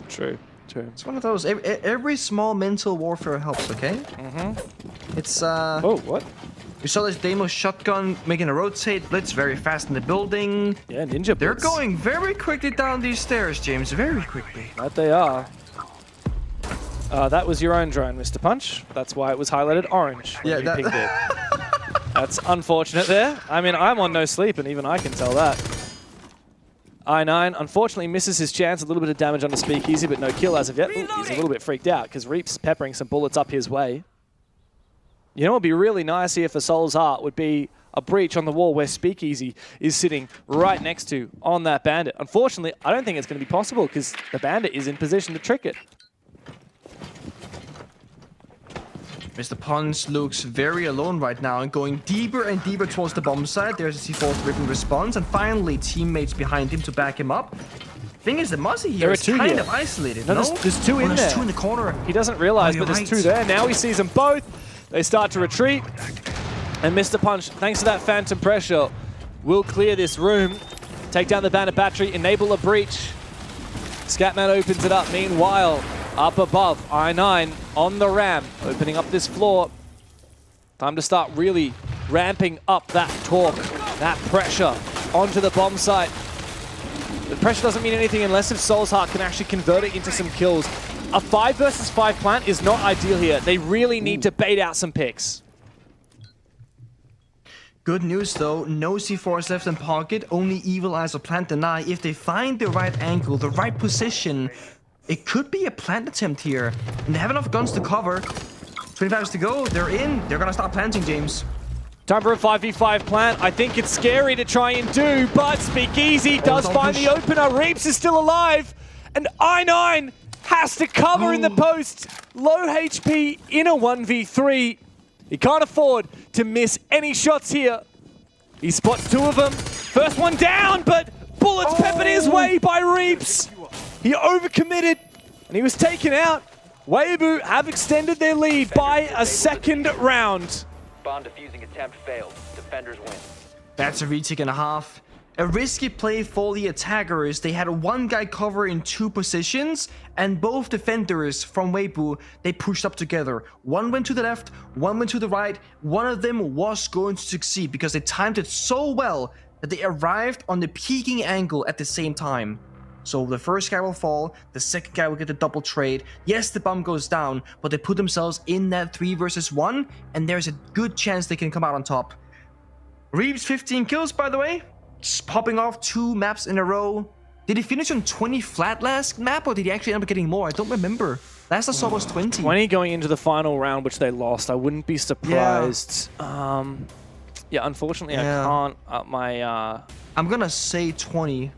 True. It's one of those. Every small mental warfare helps. Okay. It's Oh, what? We saw this demo shotgun making a rotate blitz very fast in the building. Yeah, ninja blitz. They're going very quickly down these stairs, James. Very quickly. That they are. That was your own drone, Mr. Punch. That's why it was highlighted orange when you pinged it. That's unfortunate there. I mean, I'm on no sleep, and even I can tell that. I9 unfortunately misses his chance. A little bit of damage on the speakeasy, but no kill as of yet. Ooh, he's a little bit freaked out because Reap's peppering some bullets up his way. You know what would be really nice here for Soul's Heart would be a breach on the wall where Speakeasy is sitting right next to on that bandit. Unfortunately, I don't think it's going to be possible because the bandit is in position to trick it. Mr. Punch looks very alone right now and going deeper and deeper towards the bomb site. There's a C4 driven response, and finally teammates behind him to back him up. Thing is, the Muzzy here is kind of isolated. No, there's two in there. There's two in the corner. He doesn't realize, but there's two there. Now he sees them both. They start to retreat. And Mr. Punch, thanks to that phantom pressure, will clear this room, take down the bandit battery, enable a breach. Scatman opens it up. Meanwhile, up above, I9 on the ramp, opening up this floor. Time to start really ramping up that torque, that pressure onto the bomb site. The pressure doesn't mean anything unless if Soul's Heart can actually convert it into some kills. A 5 versus 5 plant is not ideal here. They really need to bait out some picks. Good news though, no C4s left in pocket, only Evil Eyes or Plant Deny. If they find the right angle, the right position, it could be a plant attempt here. And they have enough guns to cover. 25 to go, they're in. They're gonna start planting, James. Time for a 5v5 plant. I think it's scary to try and do, but Speakeasy does find the opener. Reaps is still alive, and I9 has to cover in the post. Low HP in a 1v3. He can't afford to miss any shots here. He spots two of them. First one down, but bullets peppered his way by Reaps. He overcommitted, and he was taken out. Weibo have extended their lead by a second round. Bomb defusing attempt failed. Defenders win. That's a retake and a half. A risky play for the attackers. They had one guy cover in two positions, and both defenders from Weibo, they pushed up together. One went to the left, one went to the right. One of them was going to succeed because they timed it so well that they arrived on the peaking angle at the same time. So the first guy will fall, the second guy will get a double trade. Yes, the bomb goes down, but they put themselves in that 3 versus 1, and there's a good chance they can come out on top. Reeves 15 kills, by the way. Just popping off 2 maps in a row. Did he finish on 20 flat last map, or did he actually end up getting more? I don't remember. Last I saw was 20. 20 going into the final round, which they lost. I wouldn't be surprised. Yeah, unfortunately, I can't up my... I'm gonna say 20.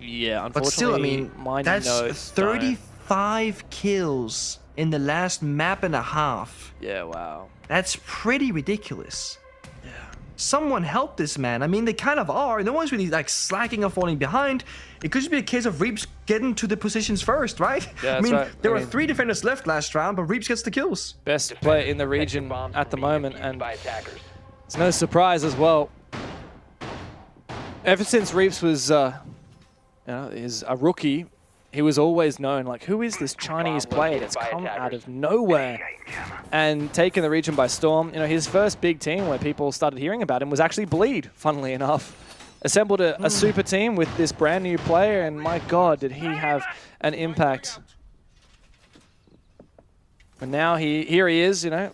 Yeah, unfortunately, but still, I mean, that's notes 35 kills in the last map and a half. Yeah, wow. That's pretty ridiculous. Yeah. Someone help this man. I mean, they kind of are. No one's really like slacking or falling behind. It could just be a case of Reaps getting to the positions first, right? Yeah, I mean, right. there were 3 defenders left last round, but Reaps gets the kills. Best player in the region at the moment, and it's no surprise as well. Ever since Reeves was is a rookie, he was always known, like, who is this Chinese player that's come out of nowhere and taken the region by storm? You know, his first big team where people started hearing about him was actually Bleed, funnily enough. Assembled a super team with this brand new player, and my God, did he have an impact. And now here he is, you know,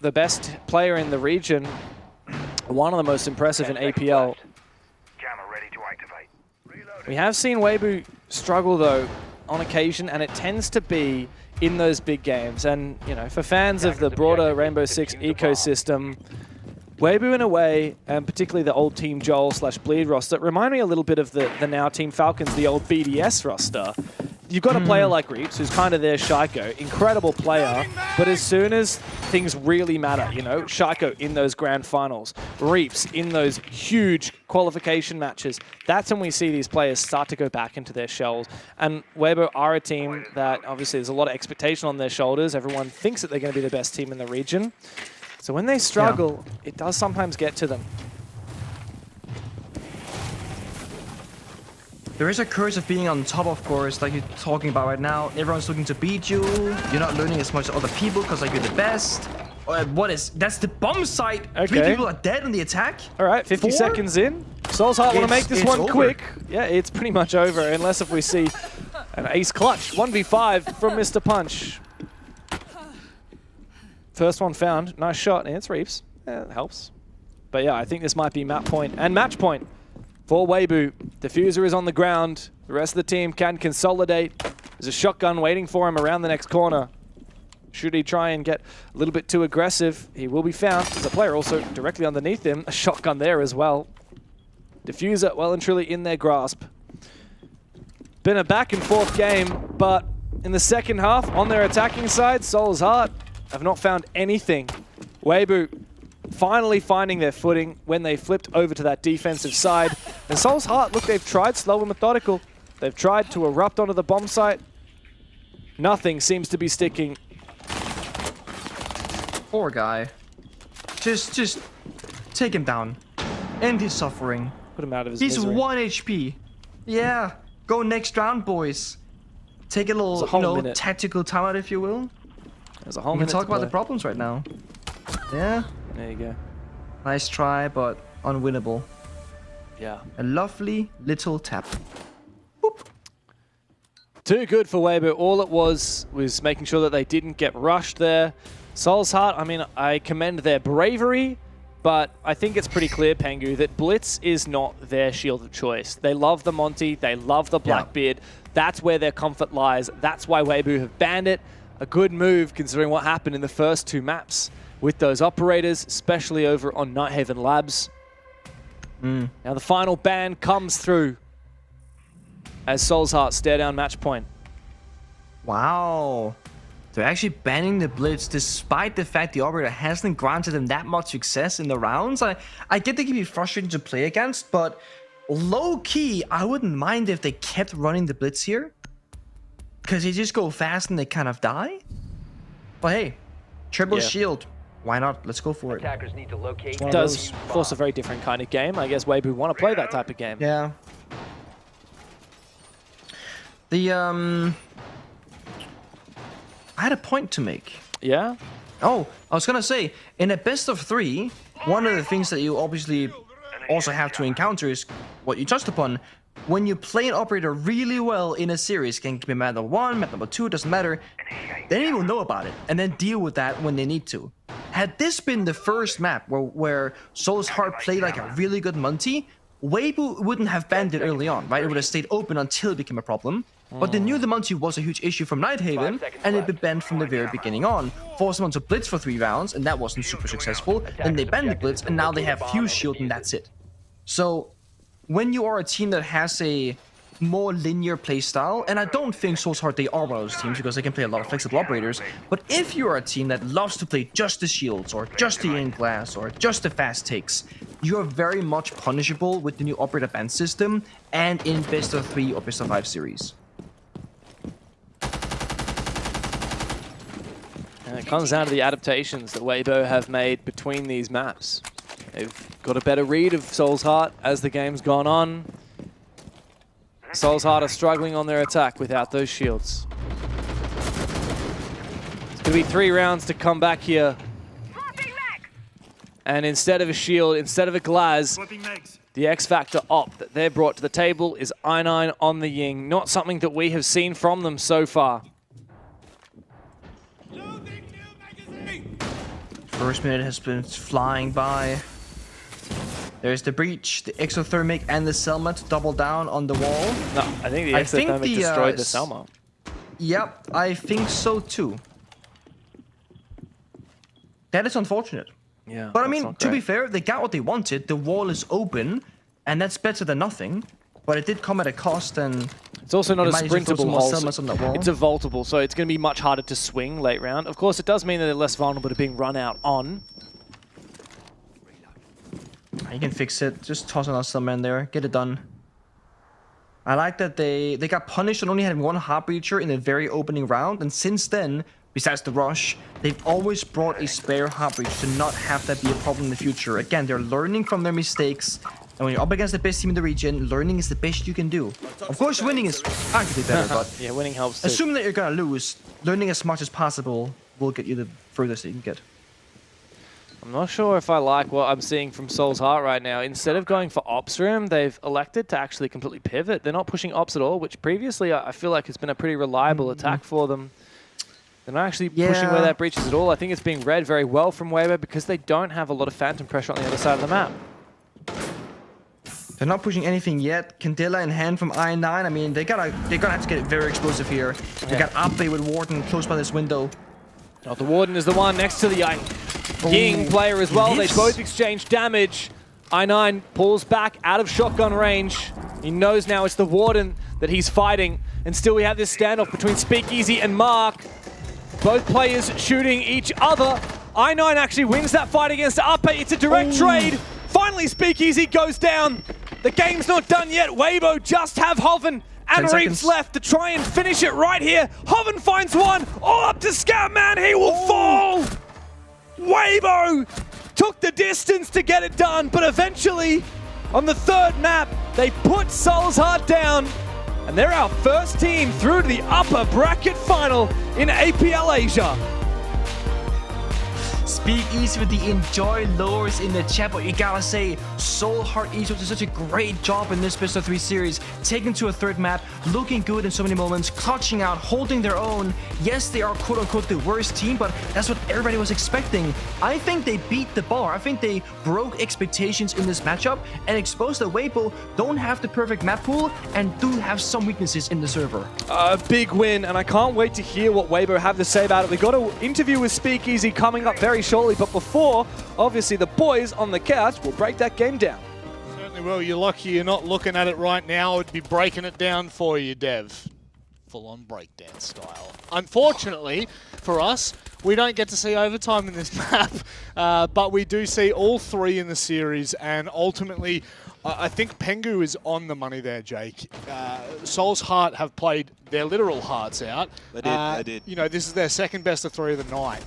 the best player in the region, one of the most impressive in APL. We have seen Weibo struggle, though, on occasion, and it tends to be in those big games. And, you know, for fans of the broader Rainbow Six ecosystem, Weibo, in a way, and particularly the old Team Joel/Bleed roster, remind me a little bit of the now Team Falcons, the old BDS roster. You've got a player like Reeps, who's kind of their Shaiko, incredible player, but as soon as things really matter, you know, Shaiko in those grand finals, Reeps in those huge qualification matches, that's when we see these players start to go back into their shells. And Weibo are a team that, obviously, there's a lot of expectation on their shoulders. Everyone thinks that they're going to be the best team in the region. So when they struggle, it does sometimes get to them. There is a curse of being on top, of course, like you're talking about right now. Everyone's looking to beat you. You're not learning as much as other people because like you're the best. That's the bomb site. Okay. 3 people are dead on the attack. All right, 50 seconds in. Soul's Heart want to make this one over. Quick. Yeah, it's pretty much over, unless if we see an ace clutch. 1v5 from Mr. Punch. First one found. Nice shot. And it's Reeves. Yeah, it helps. But yeah, I think this might be map point and match point for Weibo. Diffuser is on the ground. The rest of the team can consolidate. There's a shotgun waiting for him around the next corner. Should he try and get a little bit too aggressive, he will be found. There's a player also directly underneath him. A shotgun there as well. Diffuser well and truly in their grasp. Been a back and forth game, but in the second half, on their attacking side, Soul's Heart have not found anything. Weibo finally finding their footing when they flipped over to that defensive side. And Soul's Heart, look, they've tried slow and methodical. They've tried to erupt onto the bomb site. Nothing seems to be sticking. Poor guy. Just take him down. End his suffering. Put him out of his misery. misery. 1 HP. Yeah. Go next round, boys. Take a little, tactical timeout, if you will. There's a whole minute. minute We can talk about the problems right now. Yeah. There you go. Nice try, but unwinnable. Yeah. A lovely little tap. Too good for Weibo. All it was making sure that they didn't get rushed there. Soul's Heart, I mean, I commend their bravery, but I think it's pretty clear, Pengu, that Blitz is not their shield of choice. They love the Monty. They love the Blackbeard. That's where their comfort lies. That's why Weibo have banned it. A good move considering what happened in the first 2 maps with those operators, especially over on Nighthaven Labs. Now the final ban comes through as Soul's Heart stare down match point. Wow. They're actually banning the Blitz despite the fact the operator hasn't granted them that much success in the rounds. I get they can be frustrating to play against, but low-key, I wouldn't mind if they kept running the Blitz here. Because they just go fast and they kind of die. But hey, triple shield. Why not? Let's go for it. Attackers need to locate. It does force a very different kind of game. I guess Weibo want to play that type of game. Yeah. I had a point to make. Yeah? Oh, I was gonna say, in a best of 3, one of the things that you obviously also have to encounter is what you touched upon. When you play an operator really well in a series, can be map number 1, map number 2, doesn't matter, then they will know about it and then deal with that when they need to. Had this been the first map where Soul's Heart played like a really good Monty, Weibo wouldn't have banned it early on, right? It would have stayed open until it became a problem. But they knew the Monty was a huge issue from Nighthaven, and it been banned from the very beginning on. Forced them to Blitz for 3 rounds, and that wasn't super successful. Then they banned the Blitz, and now they have Fuse Shield, and that's it. So, when you are a team that has a more linear playstyle, and I don't think Soul's Heart they are one of those teams because they can play a lot of flexible operators, but if you are a team that loves to play just the shields, or just the in-glass, or just the fast takes, you are very much punishable with the new operator ban system, and in best of 3 or best of 5 series. And it comes down to the adaptations that Weibo have made between these maps. They've got a better read of Soul's Heart as the game's gone on. Soul's Heart are struggling on their attack without those shields. It's going to be 3 rounds to come back here. And instead of a shield, instead of a Glaz, the X-Factor op that they've brought to the table is I9 on the Ying. Not something that we have seen from them so far. First minute has been flying by. There's the breach, the exothermic, and the Selma to double down on the wall. No, I think the exothermic destroyed the Selma. Yep, I think so too. That is unfortunate. Yeah, but I mean, to be fair, they got what they wanted. The wall is open, and that's better than nothing. But it did come at a cost, and it's also not a sprintable hole. On that wall. It's a vaultable, so it's going to be much harder to swing late round. Of course, it does mean that they're less vulnerable to being run out on. You can fix it. Just toss another Selma in there. Get it done. I like that they got punished and only had 1 heart breacher in the very opening round, and since then, besides the rush, they've always brought a spare heart breach to not have that be a problem in the future. Again, they're learning from their mistakes. And when you're up against the best team in the region, learning is the best you can do. Of course, winning is arguably better, but yeah, winning helps too. Assuming that you're gonna lose, learning as much as possible will get you the furthest you can get. I'm not sure if I like what I'm seeing from Soul's Heart right now. Instead of going for Ops Room, they've elected to actually completely pivot. They're not pushing Ops at all, which previously I feel like has been a pretty reliable attack for them. They're not actually pushing where that breach is at all. I think it's being read very well from Weibo because they don't have a lot of phantom pressure on the other side of the map. They're not pushing anything yet. Candela in hand from I9. I mean, they're gonna have to get it very explosive here. They got Ape with Warden close by this window. Oh, the Warden is the one next to the Ying player as well. They both exchange damage. I9 pulls back out of shotgun range. He knows now it's the Warden that he's fighting. And still we have this standoff between Speakeasy and Mark. Both players shooting each other. I9 actually wins that fight against Ape. It's a direct trade. Finally, Speakeasy goes down. The game's not done yet. Weibo just have Hoven and Reeves left to try and finish it right here. Hoven finds one. All up to Scoutman. He will fall. Weibo took the distance to get it done, but eventually, on the 3rd map, they put Soul's Heart down. And they're our first team through to the upper bracket final in APL Asia. Speakeasy with the enjoy lures in the chat, but you gotta say, Soul Heart Esports did such a great job in this best of 3 series, taking to a 3rd map, looking good in so many moments, clutching out, holding their own. Yes, they are quote-unquote the worst team, but that's what everybody was expecting. I think they beat the bar. I think they broke expectations in this matchup and exposed that Weibo don't have the perfect map pool and do have some weaknesses in the server. A big win, and I can't wait to hear what Weibo have to say about it. We got an interview with Speakeasy coming up very shortly, but before, obviously the boys on the couch will break that game down. Certainly will. You're lucky you're not looking at it right now. It'd be breaking it down for you, Dev. Full-on breakdown style. Unfortunately for us, we don't get to see overtime in this map, but we do see all 3 in the series, and ultimately, I think Pengu is on the money there, Jake. Soul's Heart have played their literal hearts out. They did. You know, this is their 2nd best of 3 of the night.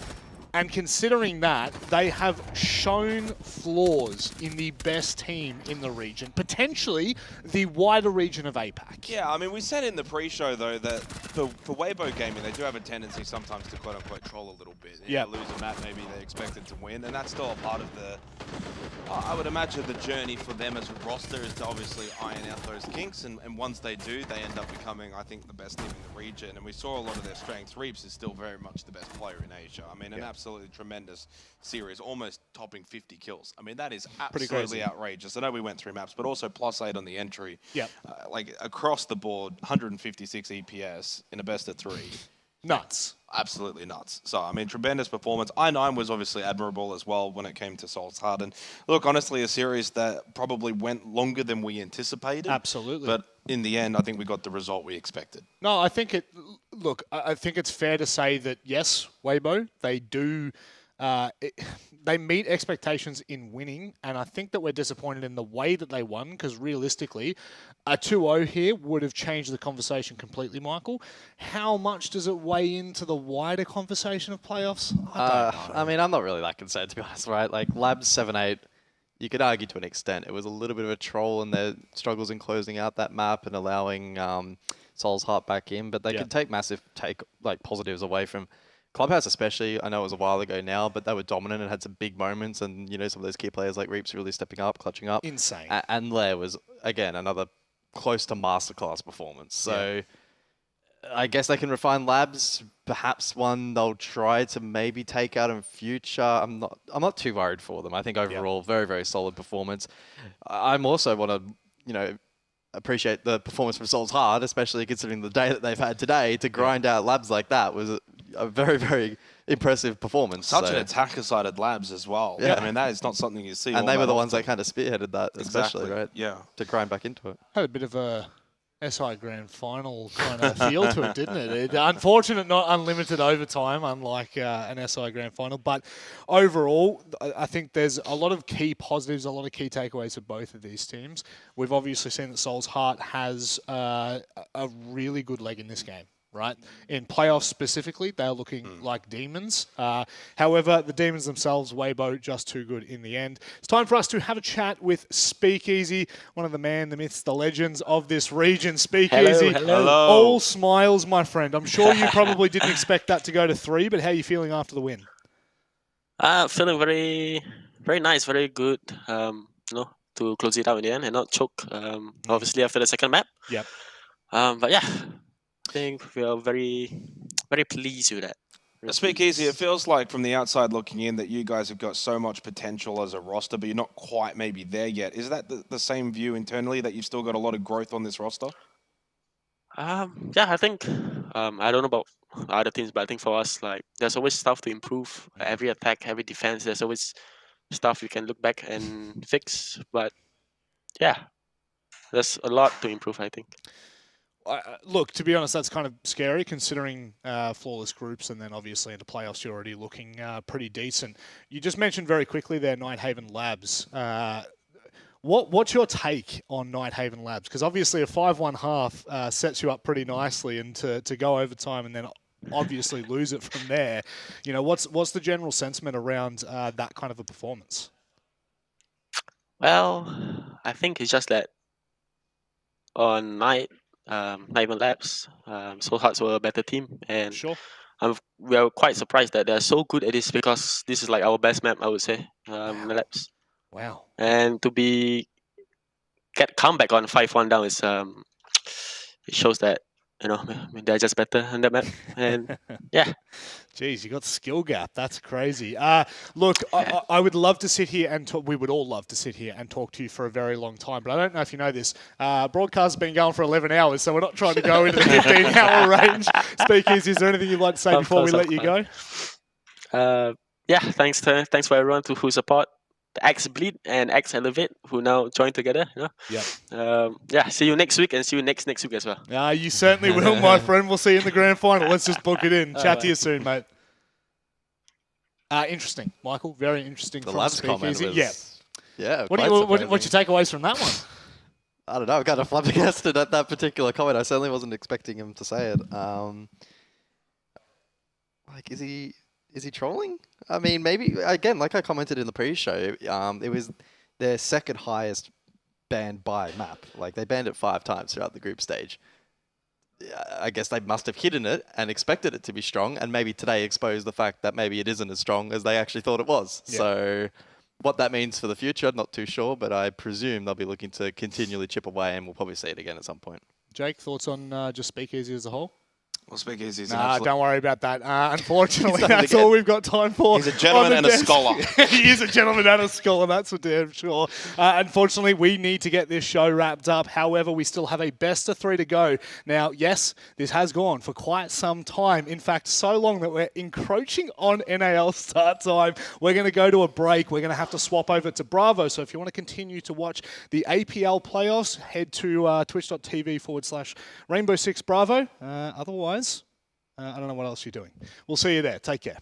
And considering that, they have shown flaws in the best team in the region, potentially the wider region of APAC. Yeah, I mean, we said in the pre-show, though, that for Weibo Gaming, they do have a tendency sometimes to quote-unquote troll a little bit. Yeah. Lose a map, maybe they're expected to win, and that's still a part of the, I would imagine, the journey for them as a roster is to obviously iron out those kinks, and once they do, they end up becoming, I think, the best team in the region, and we saw a lot of their strengths. Reeves is still very much the best player in Asia. I mean, an absolutely tremendous series, almost topping 50 kills. I mean, that is absolutely outrageous. I know we went through maps, but also +8 on the entry. Yep. Like, across the board, 156 EPS in a best of 3. Nuts. Absolutely nuts. So, I mean, tremendous performance. I9 was obviously admirable as well when it came to Soul's Heart. And look, honestly, a series that probably went longer than we anticipated. Absolutely. But in the end, I think we got the result we expected. No, I think it. Look, I think it's fair to say that yes, Weibo, they do. They meet expectations in winning, and I think that we're disappointed in the way that they won, because realistically, a 2-0 here would have changed the conversation completely, Michael. How much does it weigh into the wider conversation of playoffs? I mean, I'm not really that concerned, to be honest, right? Like, Labs 7-8 you could argue to an extent it was a little bit of a troll in their struggles in closing out that map and allowing Soul's Heart back in, but they could take massive positives away from Clubhouse, especially. I know it was a while ago now, but they were dominant and had some big moments, and some of those key players like Reaps really stepping up, clutching up. Insane. And Lair was again another close to masterclass performance. So. I guess they can refine Labs. Perhaps one they'll try to maybe take out in future. I'm not too worried for them. I think overall, very, very solid performance. I'm also want to, appreciate the performance from Soul's Heart, especially considering the day that they've had today. To grind out Labs like that was a very, very impressive performance. Such an attacker-sided Labs as well. Yeah. I mean, that is not something you see. And they were the ones that kind of spearheaded that, especially, right? Yeah. To grind back into it. Had a bit of a SI Grand Final kind of feel to it, didn't it? Unfortunate, not unlimited overtime, unlike an SI Grand Final. But overall, I think there's a lot of key positives, a lot of key takeaways for both of these teams. We've obviously seen that Soul's Heart has a really good leg in this game. Right? In playoffs specifically, they're looking like demons. However, the demons themselves, Weibo, just too good in the end. It's time for us to have a chat with Speakeasy, one of the myths, the legends of this region. Speakeasy, hello. All smiles, my friend. I'm sure you probably didn't expect that to go to 3, but how are you feeling after the win? Feeling very, very nice, very good. To close it out in the end and not choke. Obviously after the second map. Yep. But yeah. I think we are very, very pleased with that. Speakeasy, it feels like from the outside looking in that you guys have got so much potential as a roster, but you're not quite maybe there yet. Is that the same view internally, that you've still got a lot of growth on this roster? Yeah, I think, I don't know about other teams, but I think for us, there's always stuff to improve. Every attack, every defense, there's always stuff you can look back and fix. But yeah, there's a lot to improve, I think. Look, to be honest, that's kind of scary considering flawless groups, and then obviously into playoffs you're already looking pretty decent. You just mentioned very quickly there Nighthaven Labs. What's your take on Nighthaven Labs? Because obviously a 5-1 half sets you up pretty nicely, and to go overtime and then obviously lose it from there. What's the general sentiment around that kind of a performance? Well, I think it's just that on Nighthaven Labs, Soul Hearts were a better team, and we are quite surprised that they're so good at this, because this is like our best map, I would say, in the Labs. Wow! And to get comeback on 5-1 down is it shows that they're just better on that map, and yeah. Jeez, you got skill gap. That's crazy. Look, I would love to sit here and we would all love to sit here and talk to you for a very long time. But I don't know if you know this. Broadcast has been going for 11 hours, so we're not trying to go into the 15-hour range. Speakeasy, is there anything you'd like to say before we let you go? Yeah, thanks for everyone who support the X-Bleed and X-Elevate, who now join together. Yeah, see you next week, and see you next week as well. You certainly will, my friend. We'll see you in the grand final. Let's just book it in. Chat to you soon, mate. Interesting, Michael. Very interesting. The Labs comment was... Yeah. What's your takeaways from that one? I don't know. I'm kind of flabbergasted at that particular comment. I certainly wasn't expecting him to say it. Is he trolling? I mean, maybe, again, like I commented in the pre-show, it was their second highest banned by map. Like, they banned it 5 times throughout the group stage. I guess they must have hidden it and expected it to be strong, and maybe today exposed the fact that maybe it isn't as strong as they actually thought it was. Yeah. So what that means for the future, not too sure, but I presume they'll be looking to continually chip away, and we'll probably see it again at some point. Jake, thoughts on just Speakeasy as a whole? Well, Speakeasy is don't worry about that. Unfortunately, that's all we've got time for. He's a gentleman and a scholar. He is a gentleman and a scholar, that's for damn sure. Unfortunately, we need to get this show wrapped up. However, we still have a best of 3 to go. Now, yes, this has gone for quite some time. In fact, so long that we're encroaching on NAL start time. We're going to go to a break. We're going to have to swap over to Bravo. So if you want to continue to watch the APL playoffs, head to twitch.tv/Rainbow6Bravo. Otherwise, I don't know what else you're doing. We'll see you there. Take care.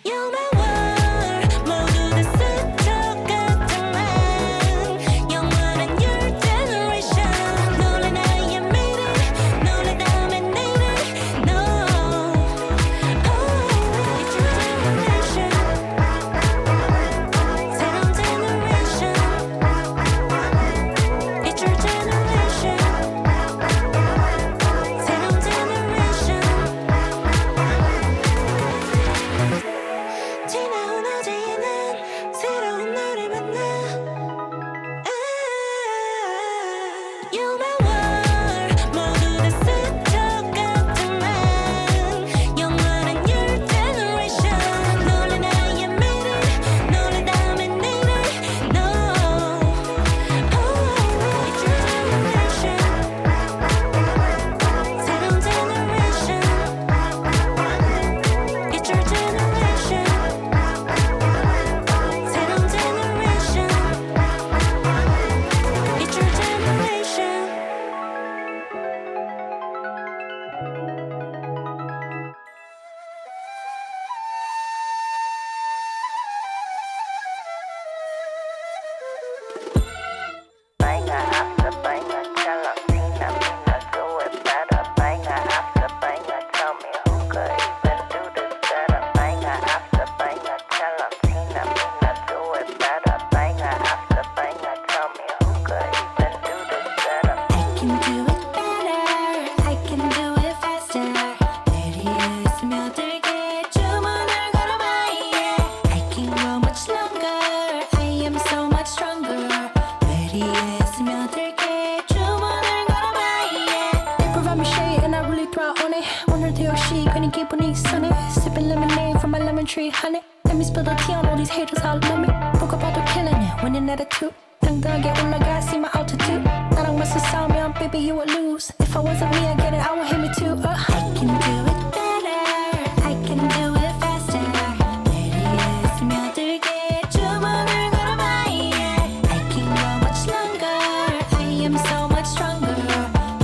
You're my world 모두 다 스쳐갔던 난 영원한 your generation 놀란 나의 미래 놀라다면 내일을 No It's your generation 새로운 generation It's your generation 새로운 generation 지나온 어제에는 새로운 너를 만나 You're my world 모두 다 스쳐갔던 난 영원한 your generation 놀란 나의 미래 놀라다면 내일을 No It's your generation 새로운 generation It's your generation 새로운 generation It's your generation Banger after banger, tell 'em Tina, Mina, do it better. Banger after banger, tell me who could even do this better. Banger after banger, tell 'em Tina, Mina, do it better. Banger after banger, tell me who could even do this better. I can do it better. I can do it faster. 내리에 스며들게 주문을 걸어봐. Yeah. I can go much longer. I am so much stronger. 내리에 스며들게 주문을 걸어봐. Yeah. They provide me shade and I really thrive on it. 오늘도 역시 괜히 기분이 이상해. Sipping lemonade from my lemon tree honey. Let me spill the tea on all these haters all love me. Broke about the killing it, winning attitude. 당당하게 올라가, see my altitude. 나랑 맞서 싸우면 baby you would lose. If I wasn't me, I get it, I would hit me too. I can do it better. I can do it faster. 내리에 스며들게 주문을 걸어봐. Yeah. I can go much longer. I am so much stronger.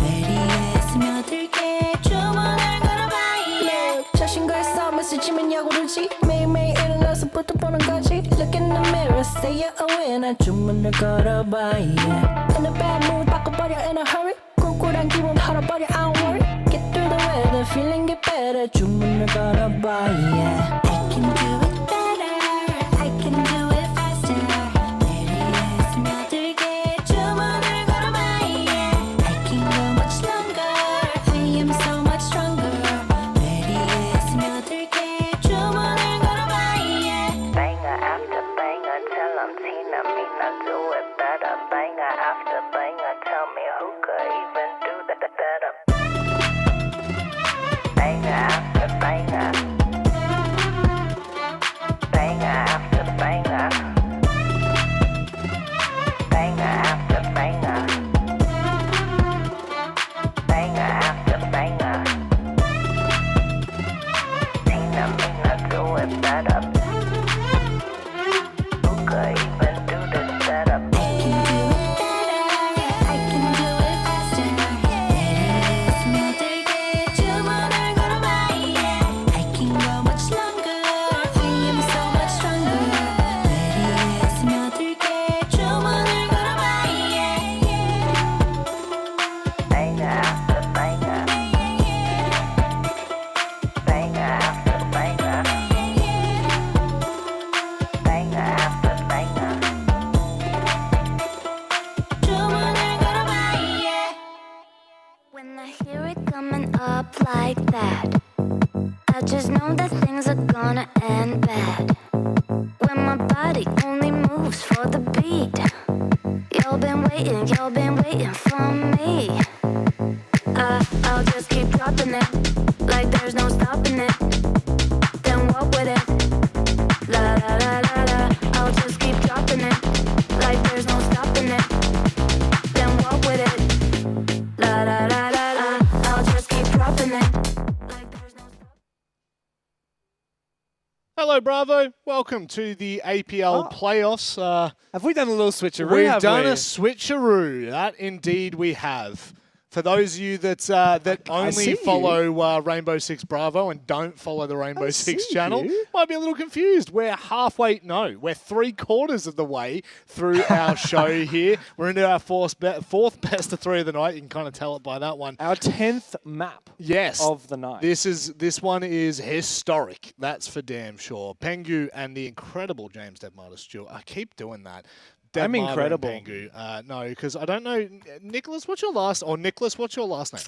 내리에 스며들게 주문을 걸어봐. Yeah. 자신과 싸움에 스치면 야구르지. 매일매일 일어나서 부터 보는 거지. Look in the mirror, say you're a winner. 주문을 걸어봐. Yeah. In a bad mood, 바꿔버려 in a hurry. 꿀꿀한 기분 털어버려, I don't worry. Get through the weather, feeling get better. 주문을 걸어봐. Yeah. I can do it better. I can do it faster. 내리에 스며들게 주문을 걸어봐. Yeah. I can go much longer. I am so much stronger. 내리에 스며들게 주문을 걸어봐. Yeah. Banger after banger, tell 'em Tina, Mina, do it better. Banger after banger, tell me who could even do that better. Banger after banger. Banger after banger. Banger after banger. Banger after banger. Tina, Mina, do it better. Who could even do this better? I can do it better. I can do it faster. 내리에 스며들게 주문을 걸어봐. Yeah. I can go much longer. I am so much stronger. 내리에 스며들게 주문을 걸어봐. Yeah. Banger after banger. Banger after banger. Banger after banger. 주문을 걸어봐. Yeah. When I hear it coming up like that, I just know that things are gonna end bad. When my body only moves for the beat, you've been waiting for me. I'll just keep dropping it like there's no stopping it. Then walk with it. La la la la la. I'll just keep dropping it like there's no stopping it. Then walk with it. La la la la la. I'll just keep dropping it. Hello, Bravo. Welcome to the APL playoffs. Have we done a little switcheroo? We've done a switcheroo. That indeed we have. For those of you that only follow Rainbow Six Bravo and don't follow the Rainbow Six channel, might be a little confused. We're halfway, no, we're 3/4 of the way through our show here. We're into our fourth best of 3 of the night. You can kind of tell it by that one. Our 10th map of the night. This one is historic. That's for damn sure. Pengu and the incredible James Deadmarter Stewart. I keep doing that. I'm incredible. Pengu. No, because I don't know. Nicholas, what's your last name?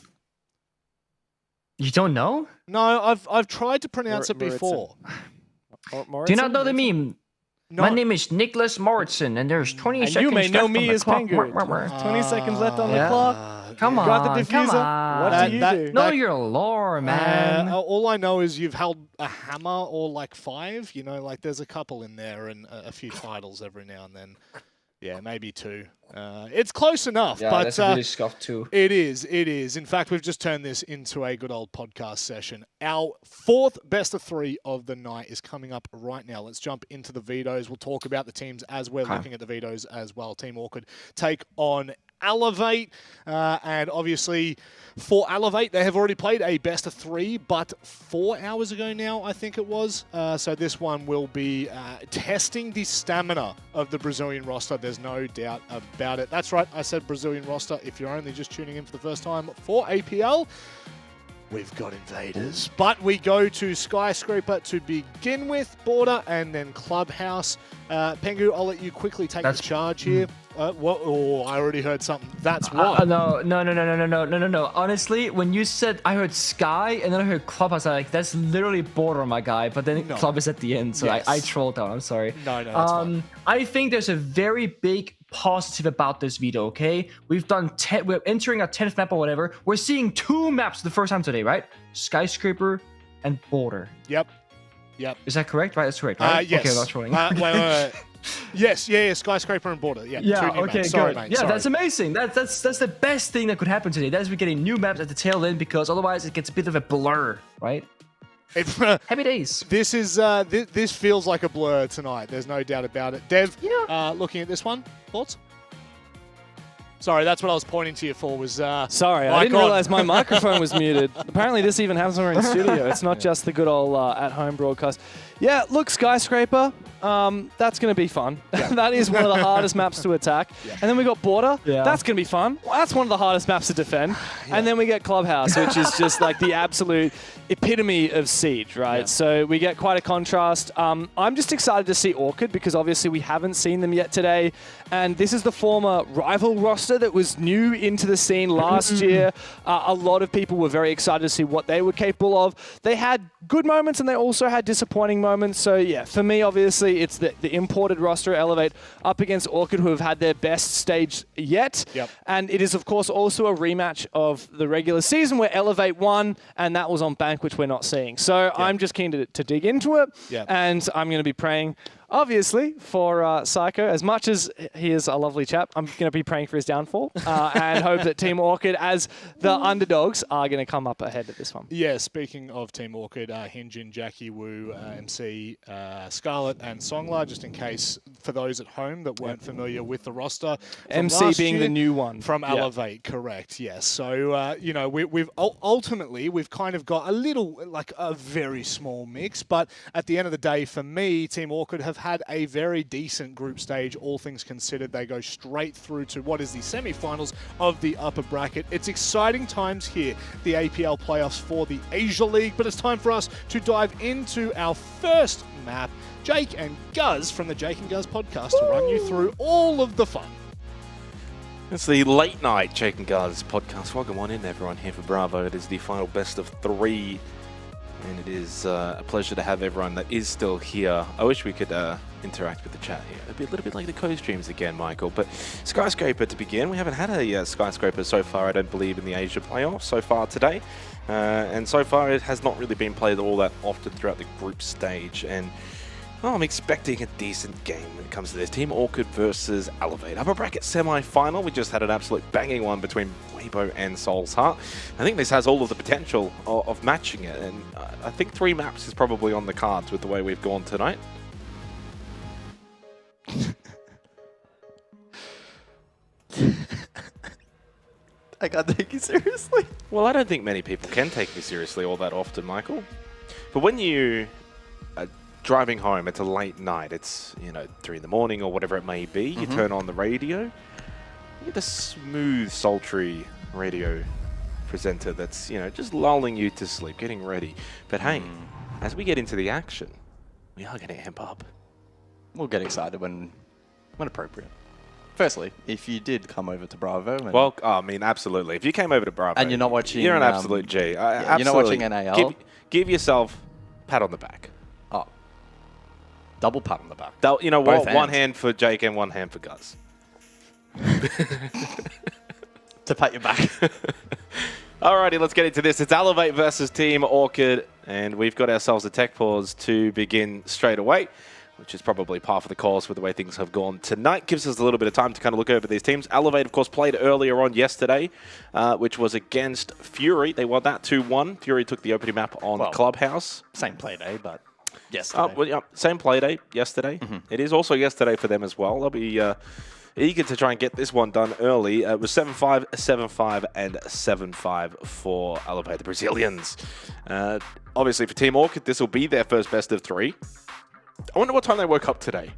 You don't know? No, I've tried to pronounce it before. Do you not know the meme? No. My name is Nicholas Morrison, and there's 20 And seconds you may know left me on the as clock. Pengu. 20 seconds left on the clock. Come on, Got the diffuser. come on. What do you do? Know your lore, man. All I know is you've held a hammer or like 5. You know, like there's a couple in there and a few titles every now and then. Yeah, maybe 2. It's close enough, Yeah, but that's a really scuffed 2. It is. In fact, we've just turned this into a good old podcast session. Our 4th best of 3 of the night is coming up right now. Let's jump into the vetoes. We'll talk about the teams as we're looking at the vetoes as well. Team Awkward take on Elevate, and obviously for Elevate, they have already played a best of 3, but 4 hours ago now, I think it was. So this one will be testing the stamina of the Brazilian roster. There's no doubt about it. That's right, I said Brazilian roster. If you're only just tuning in for the first time for APL, we've got invaders. But we go to Skyscraper to begin with, Border, and then Clubhouse. Pengu, I'll let you quickly take the charge here. What? Oh, I already heard something. That's what? No. Honestly, when you said I heard Sky and then I heard Clubhouse, I like that's literally Border, my guy. But then Club is at the end, so I trolled down. I'm sorry. No, that's fine. I think there's a very big positive about this veto. Okay, we've done we're entering our 10th map or whatever. We're seeing 2 maps for the first time today, right? Skyscraper and Border. Yep. Is that correct? Right, that's correct. Right? Yes. Okay, I'm not trolling. Wait. Yes, Skyscraper and Border. Yeah, 2 new okay, maps. Sorry, good. mate. Yeah, Sorry. that's amazing. That's the best thing that could happen today. That is we're getting new maps at the tail end, because otherwise it gets a bit of a blur, right? Happy days. This is this feels like a blur tonight. There's no doubt about it. Dev, looking at this one, thoughts? Sorry, that's what I was pointing to you for. Was sorry, I didn't realize my microphone was muted. Apparently, this even happens when we're in studio. It's not just the good old at-home broadcast. Yeah, look, Skyscraper. That's going to be fun. Yeah. That is one of the hardest maps to attack. Yeah. And then we got Border. Yeah. That's going to be fun. Well, that's one of the hardest maps to defend. Yeah. And then we get Clubhouse, which is just like the absolute epitome of Siege, right? Yeah. So we get quite a contrast. I'm just excited to see Orchid, because obviously we haven't seen them yet today. And this is the former rival roster that was new into the scene last year. A lot of people were very excited to see what they were capable of. They had good moments and they also had disappointing moments. So yeah, for me, obviously, it's the imported roster, Elevate, up against Orchid, who have had their best stage yet. Yep. And it is, of course, also a rematch of the regular season where Elevate won, and that was on bank, which we're not seeing. So I'm just keen to dig into it, and I'm going to be praying, obviously, for Psycho. As much as he is a lovely chap, I'm going to be praying for his downfall and hope that Team Orchid, as the underdogs, are going to come up ahead at this one. Yeah, speaking of Team Orchid, Hinjin, Jackie Wu, MC, Scarlet, and Songla, just in case for those at home that weren't familiar with the roster. MC being the new one. From Elevate, correct, yes. So, you know, we've ultimately, we've kind of got a little, like a very small mix, but at the end of the day, for me, Team Orchid have had a very decent group stage, all things considered. They go straight through to what is the semi-finals of the upper bracket. It's exciting times here, the APL playoffs for the Asia League, but it's time for us to dive into our first map. Jake and Guz from the Jake and Guz podcast to run you through all of the fun. It's the late night Jake and Guz podcast. Welcome on in, everyone, here for Bravo. It is the final best of 3. And it is a pleasure to have everyone that is still here. I wish we could interact with the chat here. It'd be a little bit like the co-streams again, Michael. But Skyscraper to begin. We haven't had a Skyscraper so far, I don't believe, in the Asia playoffs so far today. And so far it has not really been played all that often throughout the group stage. And I'm expecting a decent game when it comes to this. Team Orchid versus Elevate. Upper bracket semi-final. We just had an absolute banging one between Weibo and Soul's Heart. I think this has all of the potential of matching it. And I think 3 maps is probably on the cards with the way we've gone tonight. I can't take you seriously. Well, I don't think many people can take me seriously all that often, Michael. But when you are driving home, it's a late night, it's, 3 in the morning or whatever it may be, you turn on the radio, you get a smooth, sultry radio presenter that's, just lulling you to sleep, getting ready. But hey, as we get into the action, we are going to amp up. We'll get excited when appropriate. Firstly, if you did come over to Bravo... And well, I mean, absolutely. If you came over to Bravo... And you're not watching... You're an absolute G. Yeah, you're not watching NAL. Give yourself a pat on the back. Oh. Double pat on the back. You know what? Both One hands. hand for Jake and one hand for Gus. To pat your back. Alrighty, let's get into this. It's Elevate versus Team Orchid, and we've got ourselves a tech pause to begin straight away, which is probably par for the course with the way things have gone tonight. Gives us a little bit of time to kind of look over these teams. Elevate, of course, played earlier on yesterday, which was against Fury. They won that 2-1. Fury took the opening map on Clubhouse. Same play day, but yesterday. Same play day yesterday. It is also yesterday for them as well. They'll be eager to try and get this one done early. It was 7-5, 7-5, and 7-5 for Elevate, the Brazilians. Obviously, for Team Orchid, this will be their first best of 3. I wonder what time they woke up today.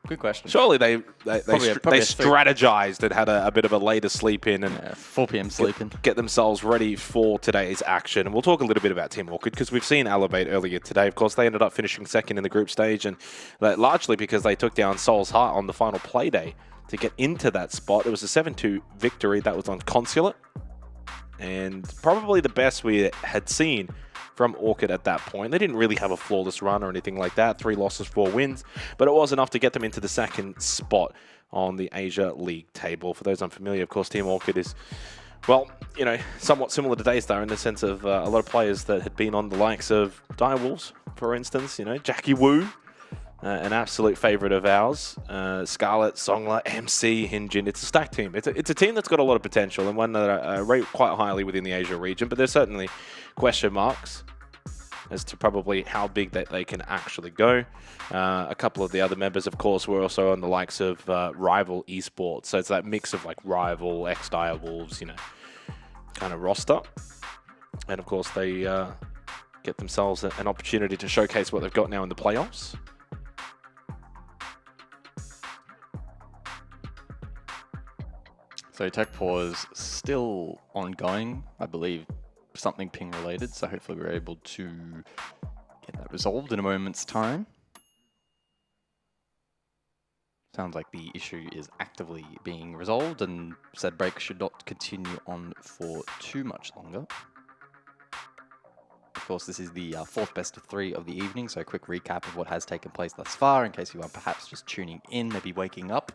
Good question. Surely they strategized and had a bit of a later sleep in and 4 p.m. sleep in. Get themselves ready for today's action. And we'll talk a little bit about Team Orchid because we've seen Elevate earlier today. Of course, they ended up finishing second in the group stage, and largely because they took down Seoul's Heart on the final play day to get into that spot. It was a 7-2 victory. That was on Consulate. And probably the best we had seen from Orchid at that point. They didn't really have a flawless run or anything like that. 3 losses, 4 wins. But it was enough to get them into the second spot on the Asia League table. For those unfamiliar, of course, Team Orchid is, well, somewhat similar to Daystar in the sense of a lot of players that had been on the likes of Direwolves, for instance. Jackie Wu, an absolute favorite of ours. Scarlet, Songla, MC, Hinjin. It's a stacked team. It's a team that's got a lot of potential and one that I rate quite highly within the Asia region, but there's certainly question marks as to probably how big they can actually go. A couple of the other members, of course, were also on the likes of Rival Esports. So it's that mix of like Rival, ex-Direwolves, kind of roster. And of course, they get themselves an opportunity to showcase what they've got now in the playoffs. So tech pause still ongoing, I believe something ping related, so hopefully we're able to get that resolved in a moment's time. Sounds like the issue is actively being resolved and said break should not continue on for too much longer. Of course, this is the 4th best of 3 of the evening, so a quick recap of what has taken place thus far in case you are perhaps just tuning in, maybe waking up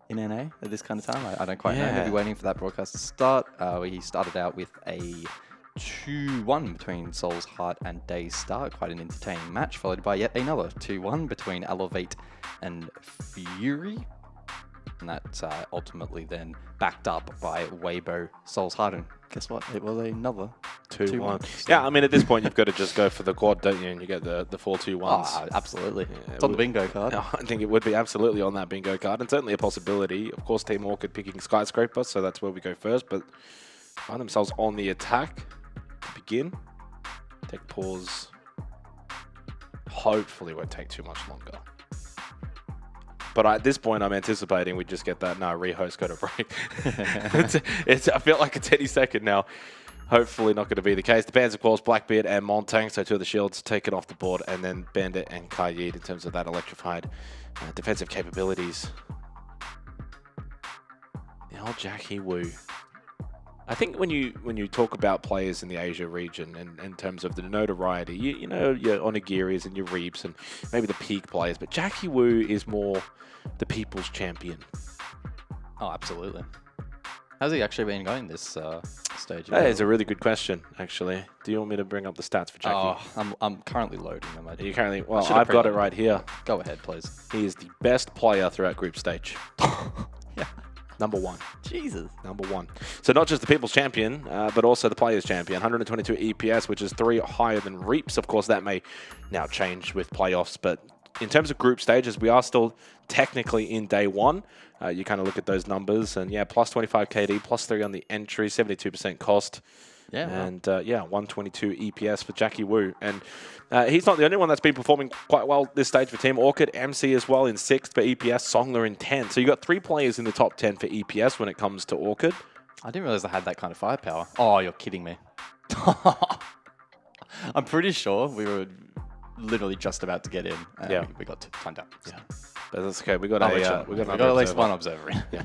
in NA at this kind of time. I don't quite know. Maybe waiting for that broadcast to start. We started out with a 2-1 between Seoul's Heart and Daystar. Quite an entertaining match, followed by yet another 2-1 between Elevate and Fury. And that ultimately then backed up by Weibo, Seoul's Heart. And guess what? It was another 2-1. So yeah, I mean, at this point, you've got to just go for the quad, don't you? And you get the 4-2-1s. Oh, absolutely. Yeah, it's on the bingo card. I think it would be absolutely on that bingo card. And certainly a possibility. Of course, Team Orchid picking Skyscraper, so that's where we go first. But find themselves on the attack to begin. Tech pause. Hopefully won't take too much longer. But at this point, I'm anticipating we just get that, no, rehost got a break. I feel like it's any second now. Hopefully not going to be the case. The bans, of course, Blackbeard and Montang, so 2 of the shields taken off the board, and then Bandit and Kayid in terms of that electrified defensive capabilities. The old Jackie Wu. I think when you talk about players in the Asia region and in terms of the notoriety, you know your Onigiris and your Reeps and maybe the peak players, but Jackie Wu is more the people's champion. Oh, absolutely. How's he actually been going this stage? That is a really good question, actually. Do you want me to bring up the stats for Jackie? Oh, I'm currently loading them. Are you currently? Well, I've got it right here. Go ahead, please. He is the best player throughout group stage. Yeah. Number 1. Jesus. Number 1. So not just the people's champion, but also the players' champion. 122 EPS, which is 3 higher than Reaps. Of course, that may now change with playoffs, but in terms of group stages, we are still technically in day one. You kind of look at those numbers, and yeah, plus 25 KD, plus 3 on the entry, 72% cost. Yeah, and yeah, 122 EPS for Jackie Wu. And he's not the only one that's been performing quite well this stage for Team Orchid. MC as well in 6th for EPS, Songler in 10th. So you got 3 players in the top 10 for EPS when it comes to Orchid. I didn't realize I had that kind of firepower. Oh, you're kidding me. I'm pretty sure we were literally just about to get in. And Yeah. we got timed out. So. Yeah. But that's okay. We got we got at least one observer. Yeah.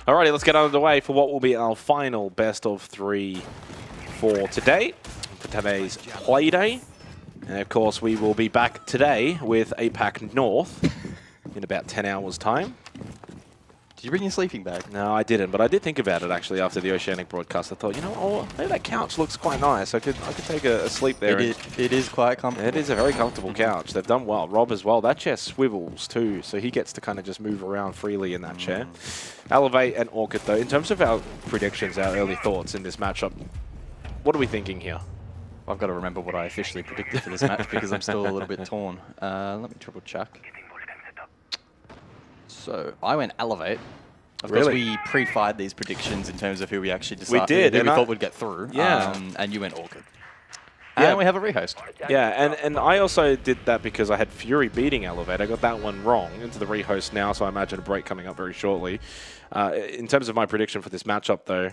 Alrighty, let's get underway for what will be our final best of 3 for today, for today's play day. And of course, we will be back today with APAC North in about 10 hours' time. Did you bring your sleeping bag? No, I didn't, but I did think about it actually after the Oceanic broadcast. I thought, you know, oh, maybe that couch looks quite nice. I could take a sleep there. It is quite comfortable. It is a very comfortable couch. They've done well. Rob as well. That chair swivels too, so he gets to kind of just move around freely in that chair. Elevate and Orchid though. In terms of our predictions, our early thoughts in this matchup, what are we thinking here? I've got to remember what I officially predicted for this match because I'm still a little bit torn. Let me triple check. So I went Elevate. Of course, we pre-fired these predictions in terms of who we actually decided. We did. Who we thought would get through. Yeah. And you went Orchid. Yeah. And we have a rehost. Yeah, and I also did that because I had Fury beating Elevate. I got that one wrong into the rehost now, so I imagine a break coming up very shortly. In terms of my prediction for this matchup, though,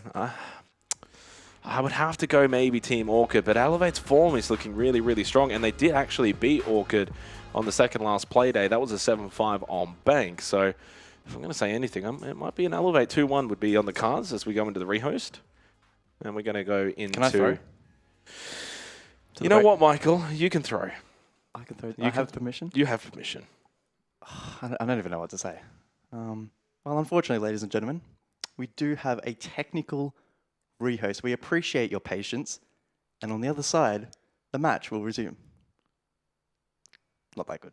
I would have to go maybe Team Orchid, but Elevate's form is looking really, really strong, and they did actually beat Orchid on the second last play day. That was a 7-5 on Bank, so if I'm going to say anything, it might be an Elevate 2-1 would be on the cards as we go into the rehost. And we're going to go into... Can I throw? You know what, Michael? You can throw. I can throw. I have permission? You have permission. I don't even know what to say. Well, unfortunately, ladies and gentlemen, we do have a technical rehost. We appreciate your patience. And on the other side, the match will resume. Not that good.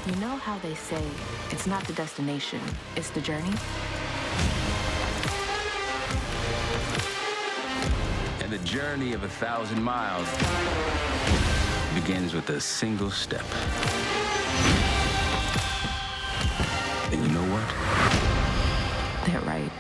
You know how they say it's not the destination, it's the journey? And the journey of 1,000 miles begins with a single step. And you know what? They're right.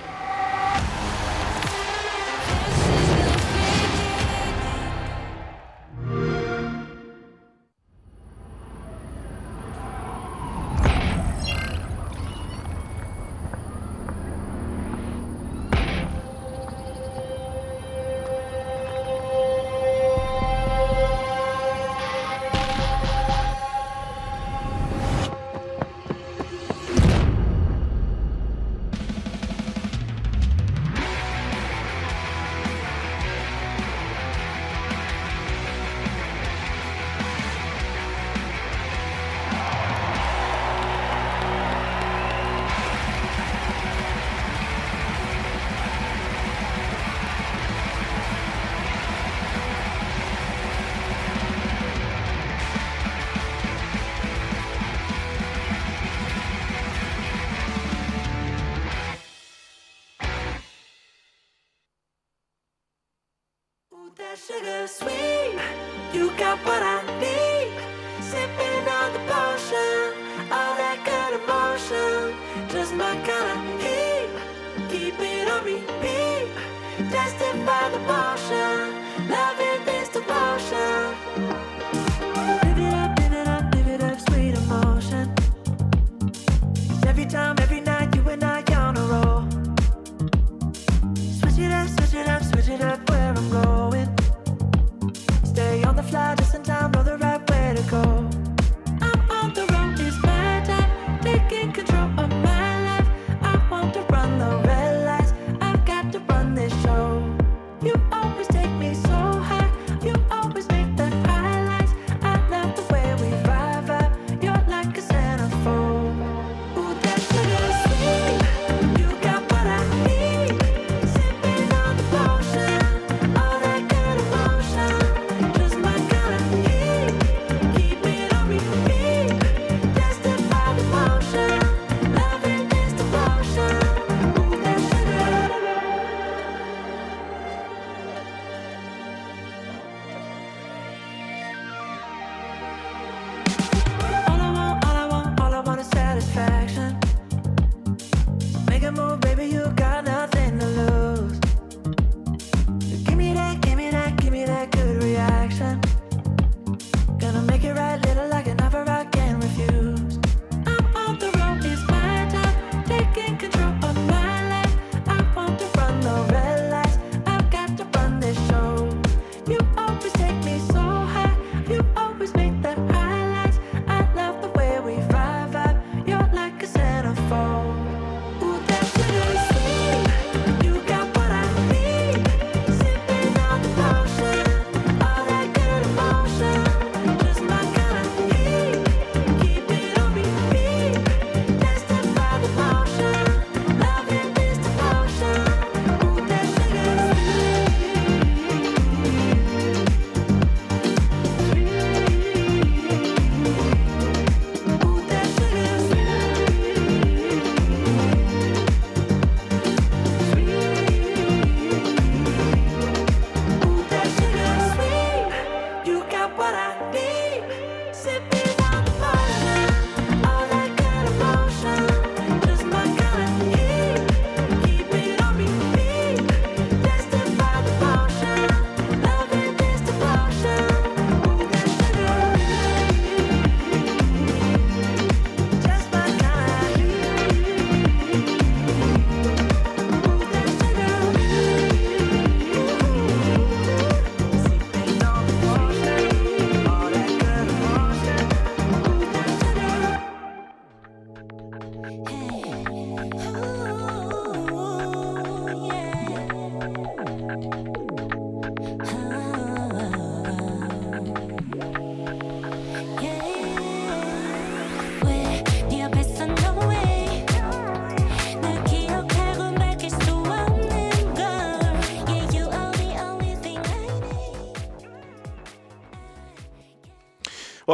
Sugar sweet, you got what I need. Sipping on the potion, all that good emotion, just my kind of heat. Keep it on repeat, tested by the potion, loving this devotion. Live it up, sweet emotion. Every time, every night, you and I on a roll. Switch it up, where I'm going. Stay on the fly, just in time, know the right way to go. I'm on the road, it's my time, taking control of my life. I want to run the red lights, I've got to run this show. You always take me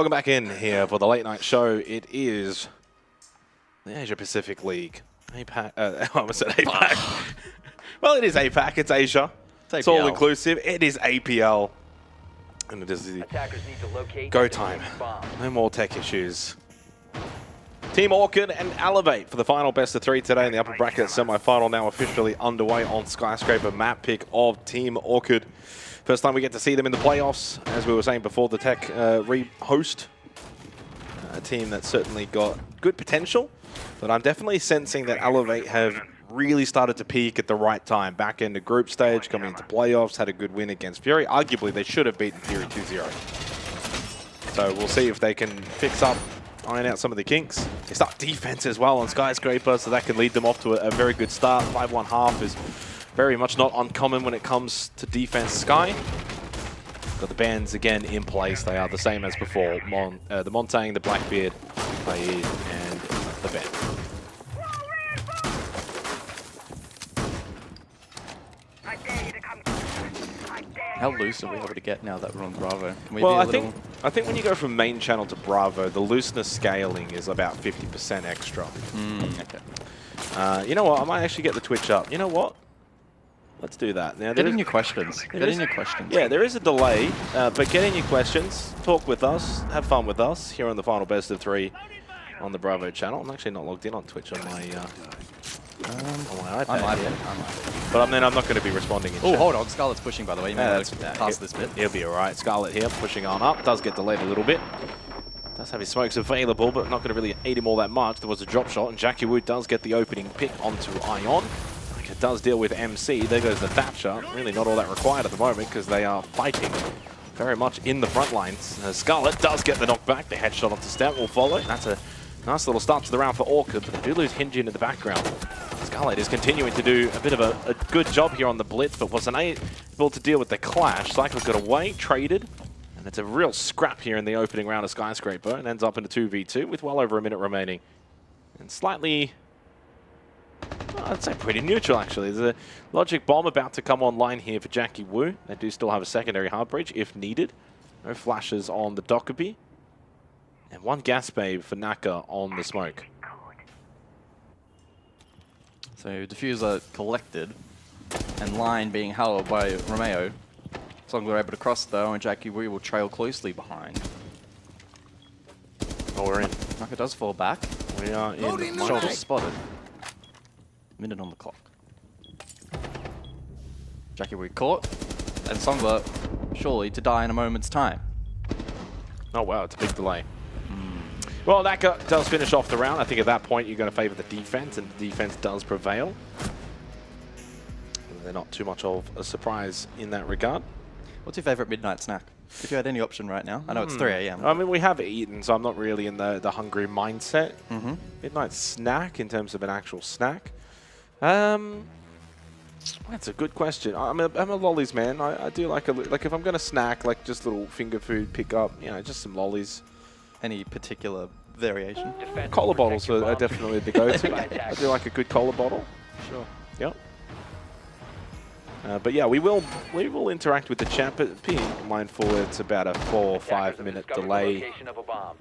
Welcome back in here for the late night show. It is the Asia Pacific League. APAC. I almost said APAC. Well, it is APAC. It's Asia. It's all inclusive. It is APL. And it is the go time. No more tech issues. Team Orchid and Elevate for the final best of 3 today in the upper bracket semi-final, now officially underway on Skyscraper. Map pick of Team Orchid. First time we get to see them in the playoffs, as we were saying before, the tech re-host. A team that's certainly got good potential, but I'm definitely sensing that Elevate have really started to peak at the right time. Back into group stage, coming into playoffs, had a good win against Fury. Arguably, they should have beaten Fury 2-0. So we'll see if they can fix up, iron out some of the kinks. They start defense as well on Skyscraper, so that can lead them off to a very good start. 5-1 half is very much not uncommon when it comes to defense. Sky got the bands again in place. They are the same as before. The Montang, the Blackbeard, Fayed, and the band. How loose are we able to get now that we're on Bravo? Can we Well, be I think when you go from main channel to Bravo, the looseness scaling is about 50% extra. Okay. You know what? I might actually get the Twitch up. You know what? Let's do that. Now, Get in your questions. Get in your questions. Yeah, there is a delay, but get in your questions. Talk with us. Have fun with us here on the final best of 3 on the Bravo channel. I'm actually not logged in on Twitch on my iPad. I might be. But I'm not going to be responding in Oh, chat. hold on. Scarlet's pushing, by the way. You may want to pass this bit. He'll be all right. Scarlet here, pushing on up. Does get delayed a little bit. Does have his smokes available, but not going to really aid him all that much. There was a drop shot, and Jackie Wu does get the opening pick onto Ion. It does deal with MC. There goes the Thatcher. Really not all that required at the moment because they are fighting very much in the front lines. Scarlet does get the knockback. The headshot onto Stamp will follow. That's a nice little start to the round for Orchid, but they do lose Hinjin in the background. Scarlet is continuing to do a bit of a good job here on the blitz, but wasn't able to deal with the clash. Cycler got away, traded, and it's a real scrap here in the opening round of Skyscraper, and ends up in a 2v2 with well over a minute remaining. And slightly, I'd say pretty neutral, actually. There's a Logic Bomb about to come online here for Jackie Wu. They do still have a secondary hard breach if needed. No flashes on the Dockerby. And one gas babe for Naka on the smoke. So diffuser collected, and line being held by Romeo. As long as we're able to cross though, and Jackie Wu will trail closely behind. Oh, we're in. Naka does fall back. We are in. Shoulder spotted. Minute on the clock. Jackie Wu caught, and Songler surely to die in a moment's time. Oh wow, it's a big delay. Well, Naka does finish off the round. I think at that point you're going to favor the defense, and the defense does prevail. They're not too much of a surprise in that regard. What's your favorite midnight snack? If you had any option right now. I know it's 3 AM. I mean, we have eaten, so I'm not really in the hungry mindset. Midnight snack in terms of an actual snack. That's a good question. I'm a lollies man. I do like if I'm going to snack, like just little finger food, pick up, you know, just some lollies. Any particular variation? Cola bottles are definitely the go-to. I do like a good cola bottle. Sure. Yep. But yeah, we will interact with the chat, but be mindful it's about a 4 or 5 minute delay.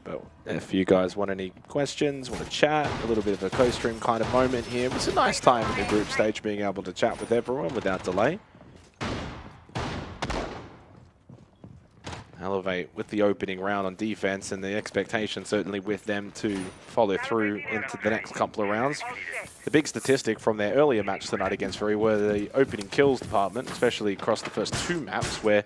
But if you guys want any questions, want to chat, a little bit of a co-stream kind of moment here. It's a nice time in the group stage being able to chat with everyone without delay. Elevate with the opening round on defense, and the expectation certainly with them to follow through into the next couple of rounds. The big statistic from their earlier match tonight against Fury were the opening kills department, especially across the first 2 maps where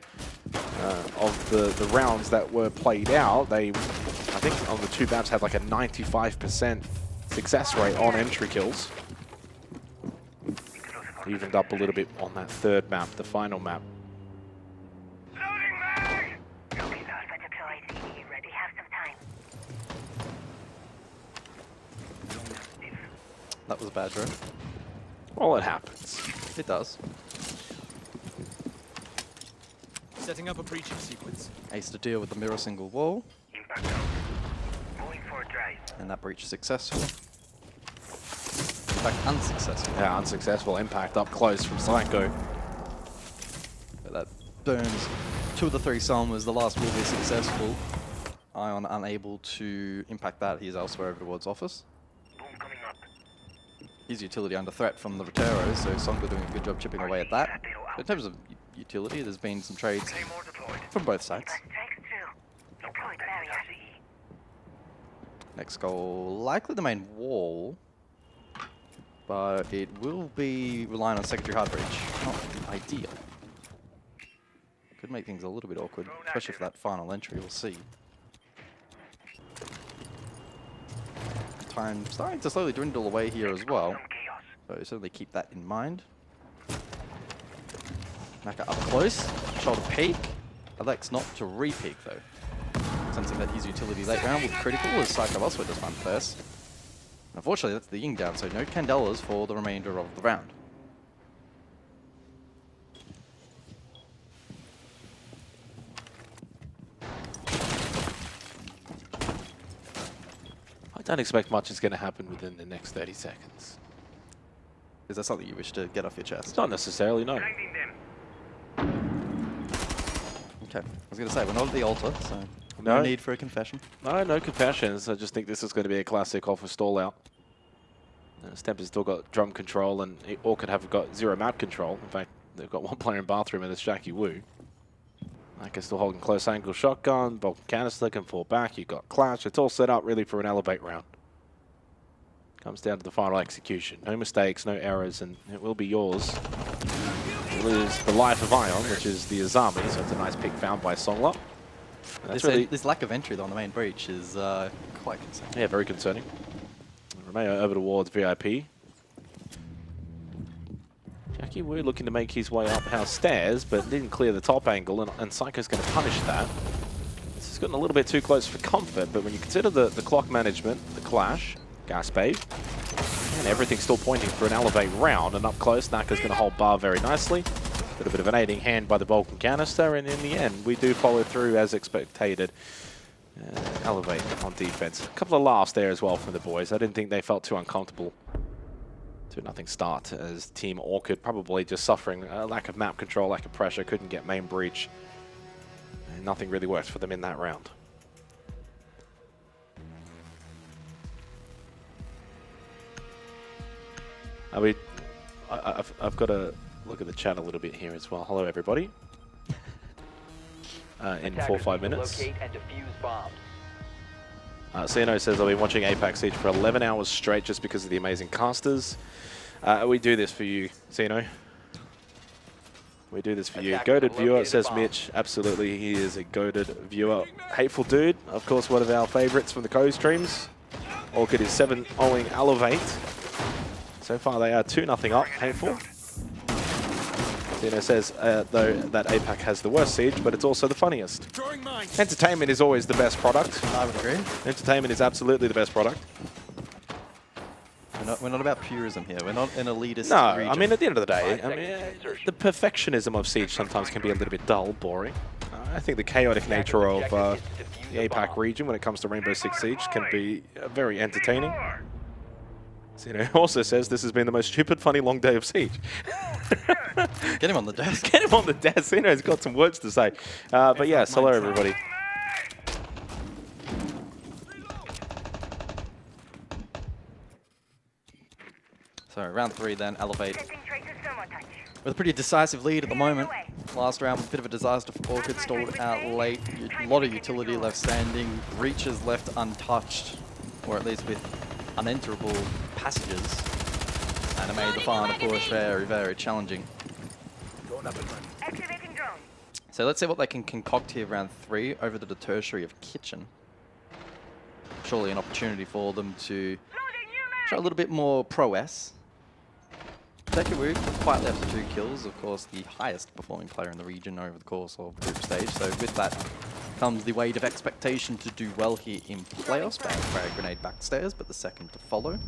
of the rounds that were played out, I think on the 2 maps had like a 95% success rate on entry kills. Evened up a little bit on that 3rd map, the final map. That was a bad draw. Well, it happens. It does. Setting up a breaching sequence. Ace to deal with the mirror single wall. And that breach is successful. In fact, unsuccessful. Yeah, unsuccessful. Impact up close from Psycho. But that burns 2 of the 3 Sombers. The last will be successful. Ion unable to impact that. He's elsewhere over towards office. His utility under threat from the Veteros, so Songa doing a good job chipping away at that. But in terms of utility, there's been some trades from both sides. Next goal, likely the main wall, but it will be relying on secondary hard breach. Not ideal. Could make things a little bit awkward, especially for that final entry, we'll see. Time starting to slowly dwindle away here as well, so certainly keep that in mind. Naka up close, shoulder peek. Alex not to re-peek though. Sensing that his utility late round will be critical as Psycho also does one first. Unfortunately, that's the Ying down, so no Candelas for the remainder of the round. I don't expect much is going to happen within the next 30 seconds. Is that something you wish to get off your chest? Not necessarily, no. Okay, I was going to say, we're not at the altar, so no need for a confession. No confessions. I just think this is going to be a classic off a stall out. Stemper's still got drum control, and Orchid have got zero map control. In fact, they've got one player in bathroom, and it's Jackie Wu. Naka's still holding close angle shotgun. Bulk canister can fall back. You've got Clash. It's all set up really for an elevate round. Comes down to the final execution. No mistakes, no errors, and it will be yours. You lose the life of Ion, which is the Azami, so it's a nice pick found by Songla. This lack of entry on the main breach is quite concerning. Yeah, very concerning. Romeo over towards VIP. Jackie Wu looking to make his way up house stairs, but didn't clear the top angle, and Psycho's going to punish that. This has gotten a little bit too close for comfort, but when you consider the clock management, the clash, gas babe, and everything's still pointing for an elevate round, and up close, Naka's going to hold bar very nicely. Got a bit of an aiding hand by the Vulcan canister, and in the end, we do follow through as expected. Elevate on defense. A couple of laughs there as well from the boys. I didn't think they felt too uncomfortable. 2-0 start as Team Orchid probably just suffering a lack of map control, lack of pressure, couldn't get main breach. And nothing really worked for them in that round. I've got to look at the chat a little bit here as well. Hello, everybody. In 4 or 5 minutes. Sino says, I've been watching APAC Siege for 11 hours straight just because of the amazing casters. We do this for you, Sino. We do this for you. Goated viewer, says Mitch. Absolutely, he is a goated viewer. Hateful Dude, of course, one of our favorites from the co-streams. Orchid is 7-0ing Elevate. So far, they are 2-0 up. Hateful. Sino says, though, that APAC has the worst siege, but it's also the funniest. Entertainment is always the best product. I would agree. Entertainment is absolutely the best product. We're not about purism here. We're not an elitist No, region. I mean, at the end of the day, the perfectionism of Siege sometimes can be a little bit dull, boring. I think the chaotic nature of the APAC region when it comes to Rainbow Six Siege can be very entertaining. Sino also says this has been the most stupid, funny, long day of Siege. Get him on the desk. Get him on the desk. Sino's got some words to say. But yes, hello everybody. So round 3 then, Elevate. With a pretty decisive lead at the moment. Last round was a bit of a disaster for Orchid, stalled out late. A lot of utility left standing, breaches left untouched, or at least with unenterable passages. And it made the final push very, very challenging. So let's see what they can concoct here round 3 over to the tertiary of Kitchen. Surely an opportunity for them to show a little bit more prowess. Jackie Wu quietly after 2 kills, of course the highest performing player in the region over the course of group stage. So with that comes the weight of expectation to do well here in playoffs. Bang, frag grenade backstairs, but the second to follow.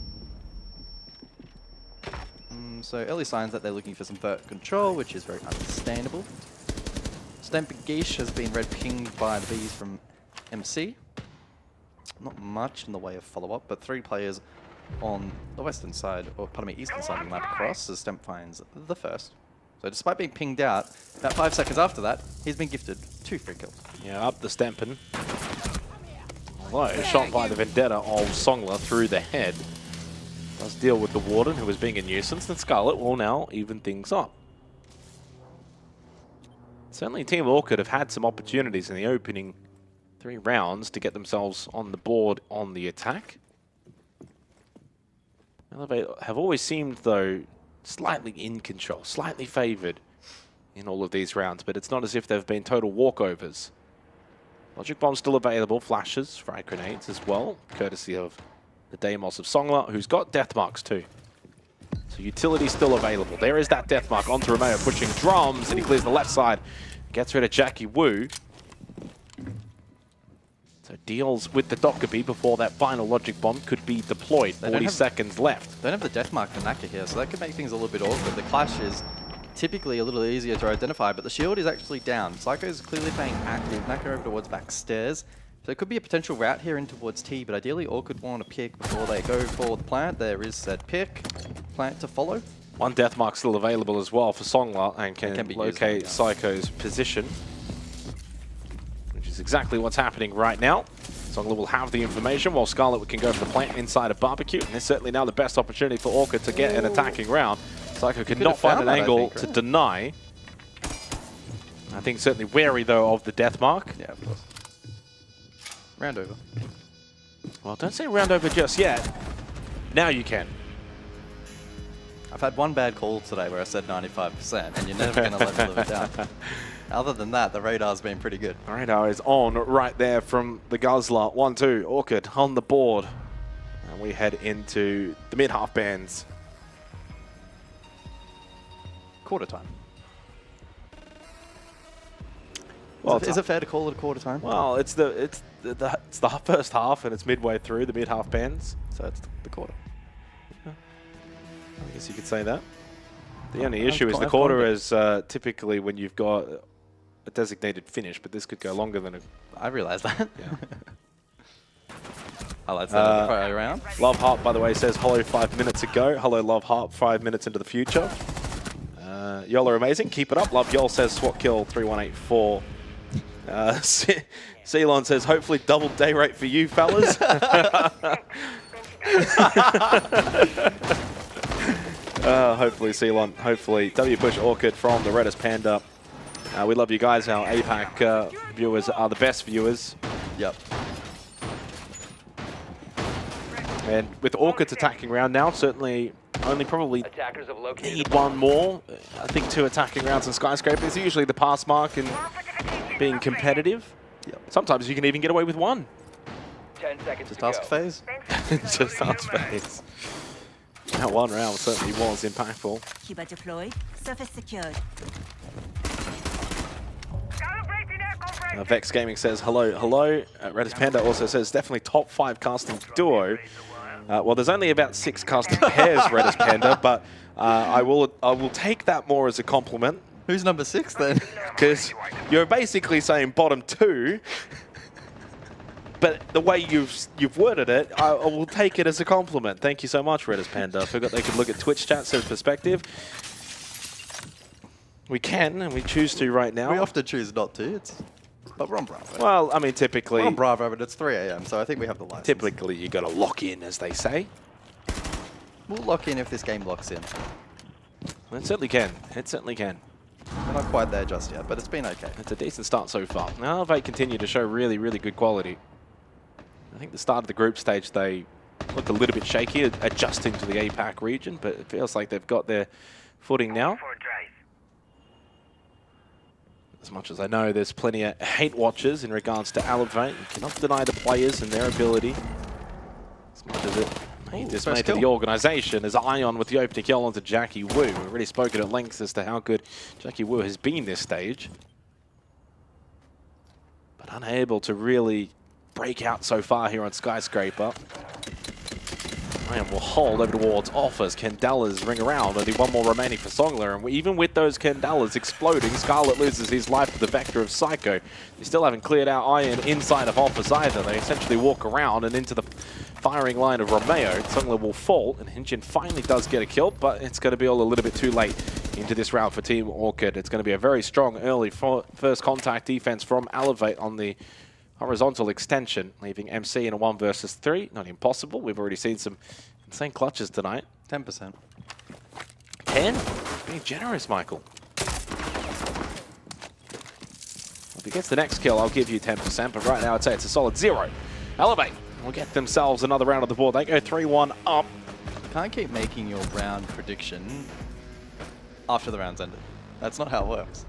So early signs that they're looking for some third control, which is very understandable. Stempergeesh has been red pinged by the Bees from MC. Not much in the way of follow-up, but 3 players on the western side, or pardon me, eastern side of the map across as Stemp finds the first. So despite being pinged out, about 5 seconds after that, he's been gifted 2 free kills. Yeah, up the Stempin. low. Shot by the Vendetta of Songler through the head. Does deal with the Warden, who was being a nuisance, and Scarlet will now even things up. Certainly Team Orchid have had some opportunities in the opening 3 rounds to get themselves on the board on the attack. Elevate have always seemed, though, slightly in control, slightly favoured in all of these rounds, but it's not as if they've been total walkovers. Logic Bomb still available, flashes, frag grenades as well, courtesy of the Deimos of Songler, who's got death marks too. So utility still available. There is that death mark onto Romeo, pushing drums, and he clears the left side. Gets rid of Jackie Wu. So deals with the Dokkaebi before that final Logic Bomb could be deployed. 40 seconds left. They don't have the death mark for Naka here, so that could make things a little bit awkward. The clash is typically a little easier to identify, but the shield is actually down. Psycho is clearly playing active. Naka over towards backstairs. So it could be a potential route here in towards T, but ideally Orchid want to pick before they go for the plant. There is said pick. Plant to follow. One death mark still available as well for Songler, and can locate Psycho's position, which is exactly what's happening right now. Songler will have the information, while Scarlet can go for the plant inside of Barbecue, and it's certainly now the best opportunity for Orchid to get an attacking round. Psycho could not find an angle to deny. I think certainly wary, though, of the death mark. Yeah, of course. Round over. Well, don't say round over just yet. Now you can. I've had one bad call today where I said 95%, and you're never going to let me live it down. Other than that, the radar's been pretty good. The radar is on right there from the Guzzler. 1-2, Orchid on the board. And we head into the mid-half bands. Quarter time. Well, is it fair to call it a quarter time? Well, it's the first half, and it's midway through the mid-half bands, so it's the quarter. Yeah. I guess you could say that. The only issue is the quarter is typically when you've got a designated finish, but this could go longer than a... I realise that. Yeah. Highlights that around. Love Heart, by the way, says hello 5 minutes ago. Hello, Love Heart, 5 minutes into the future. Y'all are amazing. Keep it up. Love Y'all says SWAT kill 3184. Ceylon says, hopefully double day rate for you fellas. Hopefully, Ceylon. Hopefully. W Push Orchid from the Redis Panda. We love you guys. Our APAC viewers are the best viewers. Yep. And with Orchid's attacking round now, certainly only probably need one more. I think 2 attacking rounds in Skyscraper is usually the pass mark in being competitive. Yep. Sometimes you can even get away with 1. 10 seconds Just to ask go. phase. Just ask phase. That one round certainly was impactful. Cuba deployed. Surface secured. Vex Gaming says hello, hello. Redis Panda also says definitely top 5 casting duo. Well, there's only about 6 casting pairs, Redis Panda, but I will take that more as a compliment. Who's number 6 then? Because you're basically saying bottom 2, but the way you've worded it, I will take it as a compliment. Thank you so much, Redis Panda. I forgot they could look at Twitch chat, says perspective. We can, and we choose to right now. We often choose not to. But we're on Bravo. Well, I mean, typically... We're on Bravo, but it's 3 AM, so I think we have the license. Typically, you got to lock in, as they say. We'll lock in if this game locks in. It certainly can. It certainly can. We're not quite there just yet, but it's been okay. It's a decent start so far. Now, they continue to show really, really good quality. I think the start of the group stage, they looked a little bit shaky, adjusting to the APAC region, but it feels like they've got their footing now. As much as I know, there's plenty of hate watchers in regards to Elevate. You cannot deny the players and their ability. As much as it may dismay to the organization, as Ion with the opening kill onto Jackie Wu. We've already spoken at length as to how good Jackie Wu has been this stage. But unable to really break out so far here on Skyscraper. Ion will hold over towards Offers. Kendalas ring around. Only 1 more remaining for Songler. And even with those Kendalas exploding, Scarlet loses his life to the Vector of Psycho. They still haven't cleared out Iron inside of Offers either. They essentially walk around and into the firing line of Romeo. Songler will fall, and Hinchin finally does get a kill, but it's going to be all a little bit too late into this round for Team Orchid. It's going to be a very strong early first contact defense from Elevate on the horizontal extension, leaving MC in a 1 versus 3. Not impossible. We've already seen some insane clutches tonight. 10%. 10? Being generous, Michael. If he gets the next kill, I'll give you 10%, but right now I'd say it's a solid 0. Elevate will get themselves another round on the board. They go 3-1 up. You can't keep making your round prediction after the round's ended. That's not how it works.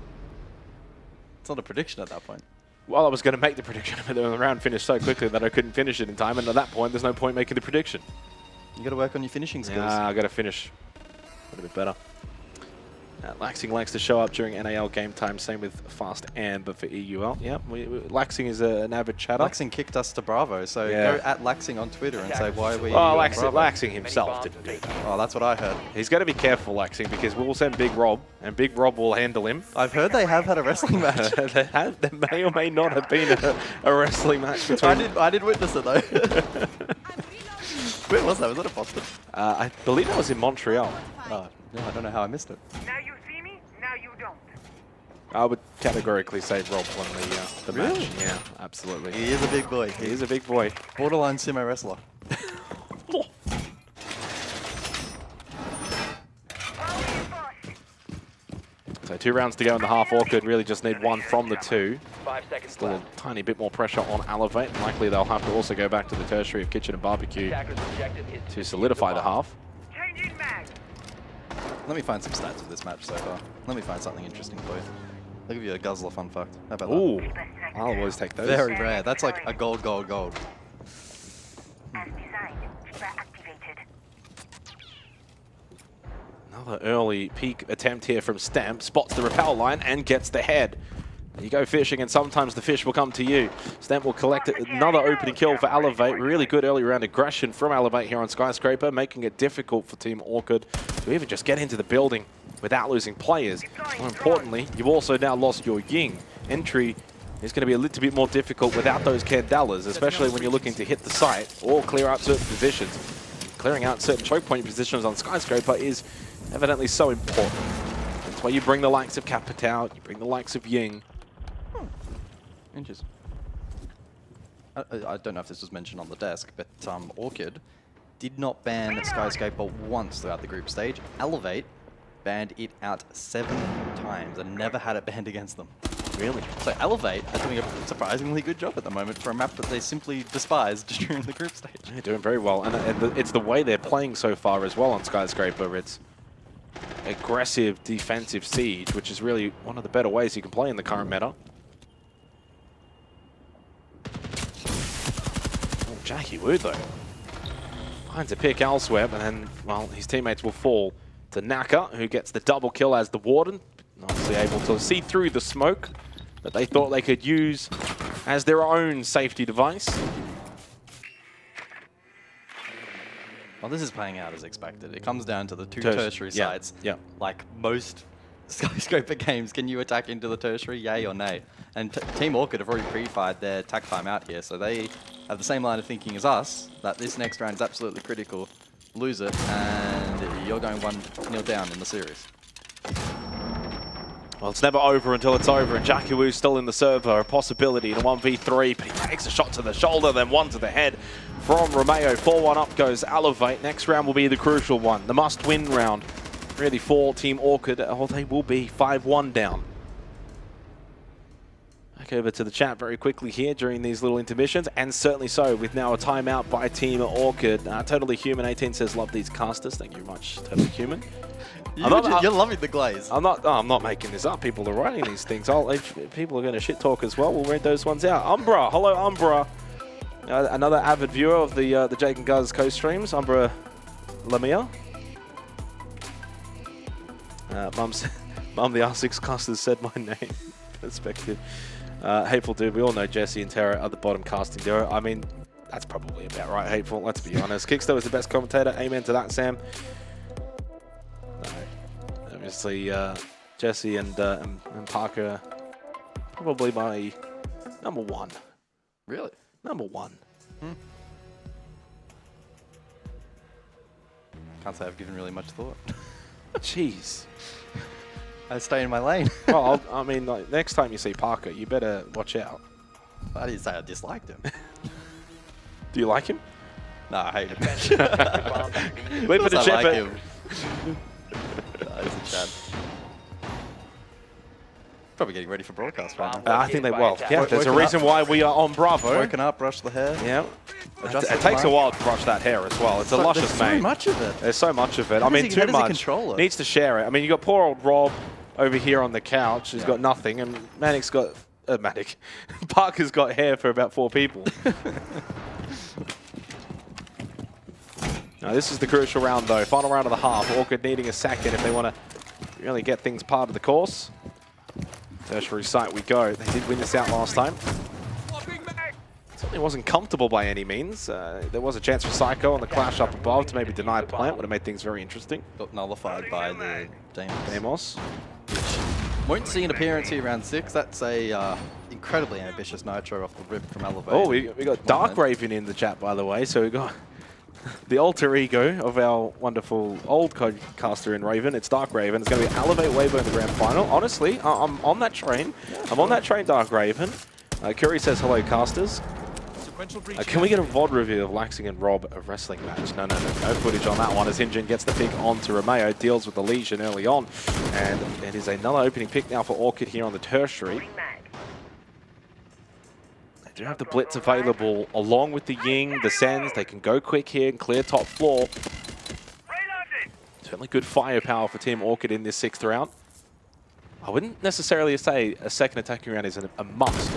It's not a prediction at that point. Well, I was going to make the prediction, but the round finished so quickly that I couldn't finish it in time, and at that point, there's no point making the prediction. You got to work on your finishing skills. I got to finish a little bit better. Laxing likes to show up during NAL game time. Same with Fast Amber for EUL. Yeah, Laxing is an avid chatter. Laxing kicked us to Bravo, so go at Laxing on Twitter and say why we. Oh, Laxing himself didn't do that. Oh, that's what I heard. He's got to be careful, Laxing, because we'll send Big Rob, and Big Rob will handle him. I've heard they have had a wrestling match. There may or may not have been a wrestling match between. I did witness it though. Where was that? Was that a Boston? I believe that was in Montreal. Oh, no, I don't know how I missed it. Now you see me, now you don't. I would categorically say Rob won the Really? match. Yeah, absolutely. He is a big boy. He is a big boy. Borderline sumo wrestler. So 2 rounds to go in the half. Orchid really just need 1 from the 2. 5 seconds Still a left. tiny bit more pressure on Elevate. Likely they'll have to also go back to the tertiary of Kitchen and Barbecue Attacker's objective is to solidify the half. Changing mag. Let me find some stats for this match so far. Let me find something interesting for you. I'll give you a guzzler fun fact. How about Ooh, that? I'll always take those. Very rare. That's like a gold. As designed, Keeper activated. Another early peak attempt here from Stamp. Spots the rappel line and gets the head. You go fishing and sometimes the fish will come to you. Stamp will collect another opening kill for Elevate. Really good early round aggression from Elevate here on Skyscraper, making it difficult for Team Orchid to even just get into the building without losing players. More importantly, you've also now lost your Ying. Entry is going to be a little bit more difficult without those Candelas, especially when you're looking to hit the site or clear out certain positions. Clearing out certain choke point positions on Skyscraper is evidently so important. That's why you bring the likes of Capitao, you bring the likes of Ying. Inches. I don't know if this was mentioned on the desk, but Orchid did not ban Skyscraper once throughout the group stage. Elevate banned it out 7 times and never had it banned against them. Really? So Elevate are doing a surprisingly good job at the moment for a map that they simply despised during the group stage. They're doing very well, and it's the way they're playing so far as well on Skyscraper. It's aggressive defensive siege, which is really one of the better ways you can play in the current meta. Jackie Wu, though, finds a pick elsewhere, but then, well, his teammates will fall to Naka, who gets the double kill as the Warden. Obviously able to see through the smoke that they thought they could use as their own safety device. Well, this is playing out as expected. It comes down to the 2 tertiary sites. Yeah. Like most Skyscraper games, can you attack into the tertiary, yay or nay? And Team Orchid have already pre-fired their attack timeout here, so they have the same line of thinking as us, that this next round is absolutely critical. Lose it, and you're going 1-0 down in the series. Well, it's never over until it's over, and Jackie Wu's still in the server, a possibility in a 1v3, but he takes a shot to the shoulder, then 1 to the head from Romeo. 4-1 up goes Elevate. Next round will be the crucial one, the must-win round. Really for Team Orchid, they will be 5-1 down. Back over to the chat very quickly here during these little intermissions, and certainly so with now a timeout by Team Orchid. Totally Human 18 says, love these casters. Thank you very much, Totally Human. You're loving the glaze. I'm not making this up. People are writing these things. If people are going to shit talk as well, we'll read those ones out. Umbra, hello Umbra. Another avid viewer of the Jake and Guz co-streams. Umbra Lamia. Mum, the R6 casters said my name. Perspective. Hateful dude, we all know Jesse and Tara are the bottom casting duo. I mean, that's probably about right, Hateful, let's be honest. Kicksto is the best commentator. Amen to that, Sam. No. Obviously, Jesse and Parker probably my number 1. Really? Number 1. Can't say I've given really much thought. Jeez. I stay in my lane. Well, I mean, like, next time you see Parker, you better watch out. I didn't say I disliked him. Do you like him? No, I hate him. Wait for the I like chip. him. No, he's a Chad. Probably getting ready for broadcast right now. I think they will. Yeah, there's a reason why we are on Bravo. Woken up, brush the hair. Yeah. Adjust It takes a while to brush that hair as well. It's a luscious There's mane. so much of it. There's so much of it. How I mean, does he- too how does he much. control it? Needs to share it. I mean, you got poor old Rob over here on the couch. He's got nothing, and Manic's got Parker's got hair for about 4 people. Now, this is the crucial round, though. Final round of the half. Orchid needing a second if they want to really get things part of the course. Tertiary site we go. They did win this out last time. Certainly wasn't comfortable by any means. There was a chance for Psycho on the clash up above to maybe deny plant. Would have made things very interesting. Got nullified by the Deimos. Won't see an appearance here round 6. That's a incredibly ambitious Nitro off the rip from Elevate. Oh, we got Dark Raven in the chat, by the way. So we got the alter ego of our wonderful old caster in Raven. It's Dark Raven. It's going to be Elevate Weibo in the grand final. Honestly, I'm on that train. I'm on that train, Dark Raven. Curry says hello, casters. Can we get a VOD review of Laxing and Rob a wrestling match? No footage on that one as Injin gets the pick onto Romeo, deals with the lesion early on. And it is another opening pick now for Orchid here on the tertiary. They do have the Blitz available along with the Ying, the Sens. They can go quick here and clear top floor. Certainly good firepower for Team Orchid in this 6th round. I wouldn't necessarily say a second attacking round is a must.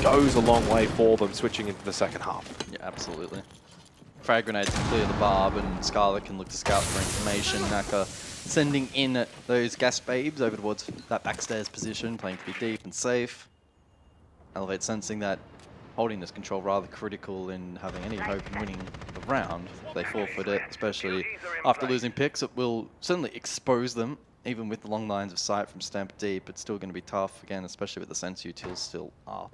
Goes a long way for them switching into the second half. Yeah, absolutely. Frag grenades to clear the barb, and Scarlet can look to scout for information. Naka sending in those gas babes over towards that backstairs position, playing to be deep and safe. Elevate sensing that holding this control rather critical in having any hope in winning the round. If they forfeit it, especially after losing picks, it will certainly expose them. Even with the long lines of sight from Stamp deep, it's still going to be tough, again, especially with the sense utils still up.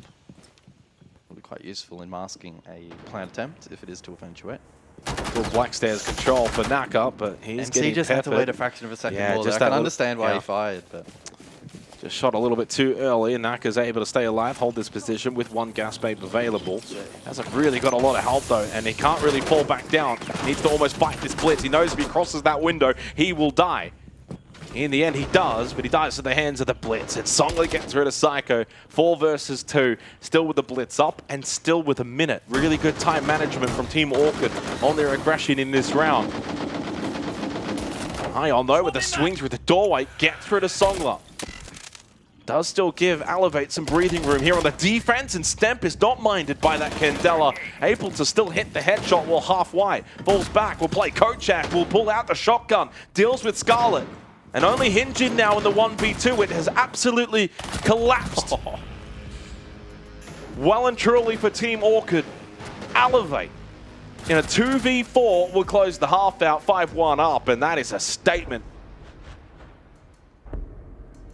Will be quite useful in masking a plant attempt if it is to eventuate. Full black stairs control for Naka, but he's getting just had to wait a fraction of a second more. I can understand why he fired, but just shot a little bit too early, and Naka's able to stay alive, hold this position with 1 gas babe available. Hasn't really got a lot of help though, and he can't really fall back down. Needs to almost fight this blitz. He knows if he crosses that window, he will die. In the end, he does, but he dies at the hands of the Blitz. And Songli gets rid of Psycho. 4 versus 2. Still with the Blitz up and still with a minute. Really good time management from Team Orchid on their aggression in this round. Ion, though, with a swing through the doorway, gets rid of Songla. Does still give Elevate some breathing room here on the defense, and Stemp is not minded by that Candela. Able to still hit the headshot while half white. Falls back, will play Kochak, will pull out the shotgun. Deals with Scarlet. And only Hinjin now in the 1v2. It has absolutely collapsed. Well and truly for Team Orchid. Elevate in a 2v4 will close the half out 5-1 up, and that is a statement.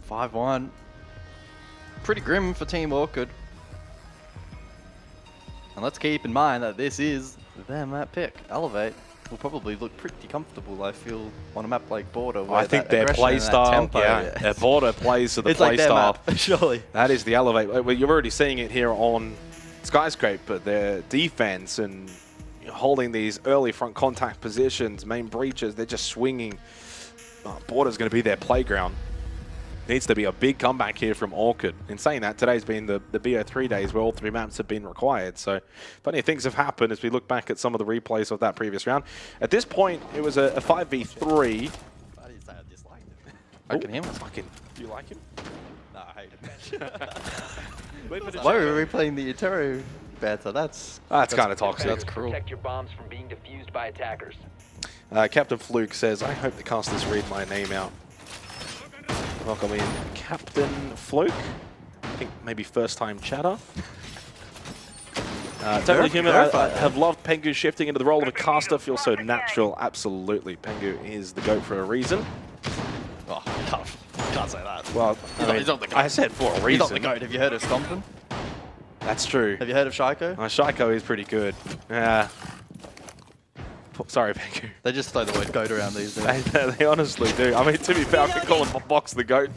5-1. Pretty grim for Team Orchid. And let's keep in mind that this is their map pick. Elevate will probably look pretty comfortable, I feel, on a map like Border. I think their play style, their Border plays to the it's play like their style. Map, surely. That is the Elevate. Well, you're already seeing it here on Skyscraper, their defense and holding these early front contact positions, main breaches, they're just swinging. Border's going to be their playground. Needs to be a big comeback here from Orchid. In saying that, today's been the BO3 days where all 3 maps have been required. So plenty of things have happened as we look back at some of the replays of that previous round. At this point, it was a 5v3. I didn't say I disliked him. I can hear him. Do you like him? No, I hate him. Why are we replaying the Itero beta? That's kind of toxic. That's cruel. Protect your bombs from being defused by attackers. Captain Fluke says, I hope the casters read my name out. Welcome in Captain Fluke. I think maybe first time chatter. Totally human. I have loved Pengu shifting into the role of a caster. Feels so natural. Absolutely. Pengu is the GOAT for a reason. Oh, can't say that. Well, he's not the GOAT. I said for a reason. He's not the GOAT. Have you heard of Stompton? That's true. Have you heard of Shaiko? Shaiko is pretty good. Yeah. Sorry, Pengu. They just throw the word GOAT around these days. They honestly do. I mean, to be fair, I could call him Box the GOAT.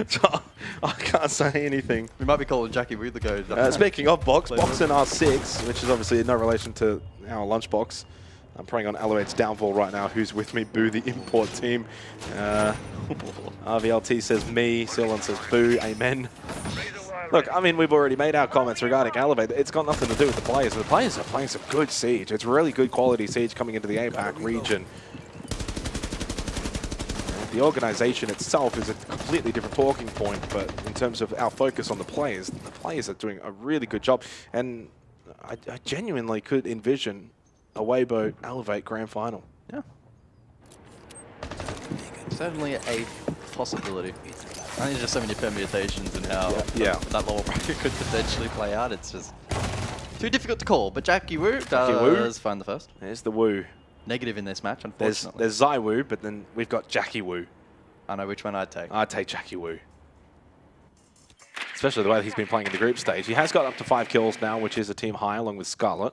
So, I can't say anything. We might be calling Jackie Wu the GOAT. Speaking of Box in R6, which is obviously no relation to our lunchbox. I'm praying on Alouette's downfall right now. Who's with me? Boo, the import team. RVLT says me. Silon says boo. Amen. Look, I mean, we've already made our comments regarding Elevate. It's got nothing to do with the players. The players are playing some good Siege. It's really good quality Siege coming into the APAC region. The organization itself is a completely different talking point, but in terms of our focus on the players are doing a really good job. And I genuinely could envision a Weibo Elevate Grand Final. Yeah. Certainly a possibility. I think there's just so many permutations and how that lower bracket could potentially play out. It's just too difficult to call. But Jackie Wu does find the first. There's the Wu. Negative in this match, unfortunately. There's Zai Wu, but then we've got Jackie Wu. I know which one I'd take. I'd take Jackie Wu. Especially the way he's been playing in the group stage. He has got up to 5 kills now, which is a team high, along with Scarlet.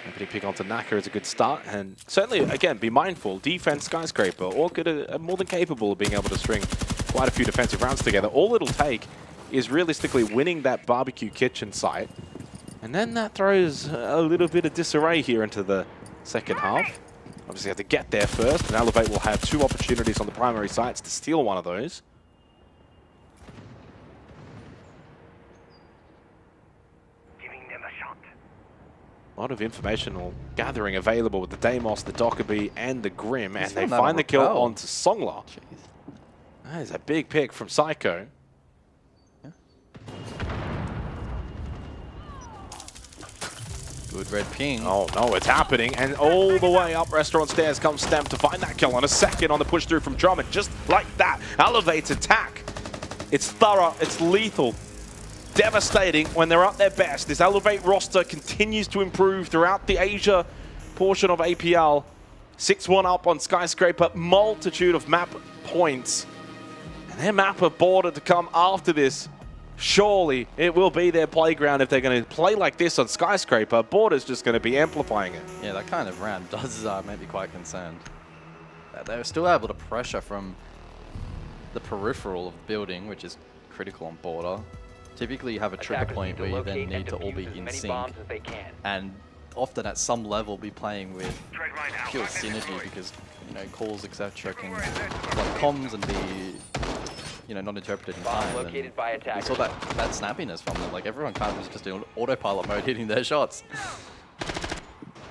Opening pick onto Naka is a good start, and certainly, again, be mindful. Defense, Skyscraper, Orchid are more than capable of being able to string quite a few defensive rounds together. All it'll take is realistically winning that barbecue kitchen site, and then that throws a little bit of disarray here into the second half. Obviously, have to get there first, and Elevate will have 2 opportunities on the primary sites to steal one of those. A lot of informational gathering available with the Deimos, the Dokkaebi, and the Grim, and they find the kill onto Songla. That is a big pick from Psycho. Good red ping. Oh no, it's happening, and all the way up restaurant stairs comes Stem to find that kill on a second on the push through from Drummond. Just like that, Elevate's attack. It's thorough, it's lethal. Devastating when they're at their best. This Elevate roster continues to improve throughout the Asia portion of APL. 6-1 up on Skyscraper, multitude of map points. And their map of border to come after this. Surely it will be their playground if they're going to play like this on Skyscraper. Border's just going to be amplifying it. Yeah, that kind of round does make me quite concerned. They were still able to pressure from the peripheral of the building, which is critical on Border. Typically you have a trigger point where you then need to all be in sync, and often at some level be playing with pure synergy because, you know, calls, etc. can like comms and be, you know, not interpreted in time. And we saw that snappiness from them. Like everyone kind of was just in autopilot mode hitting their shots.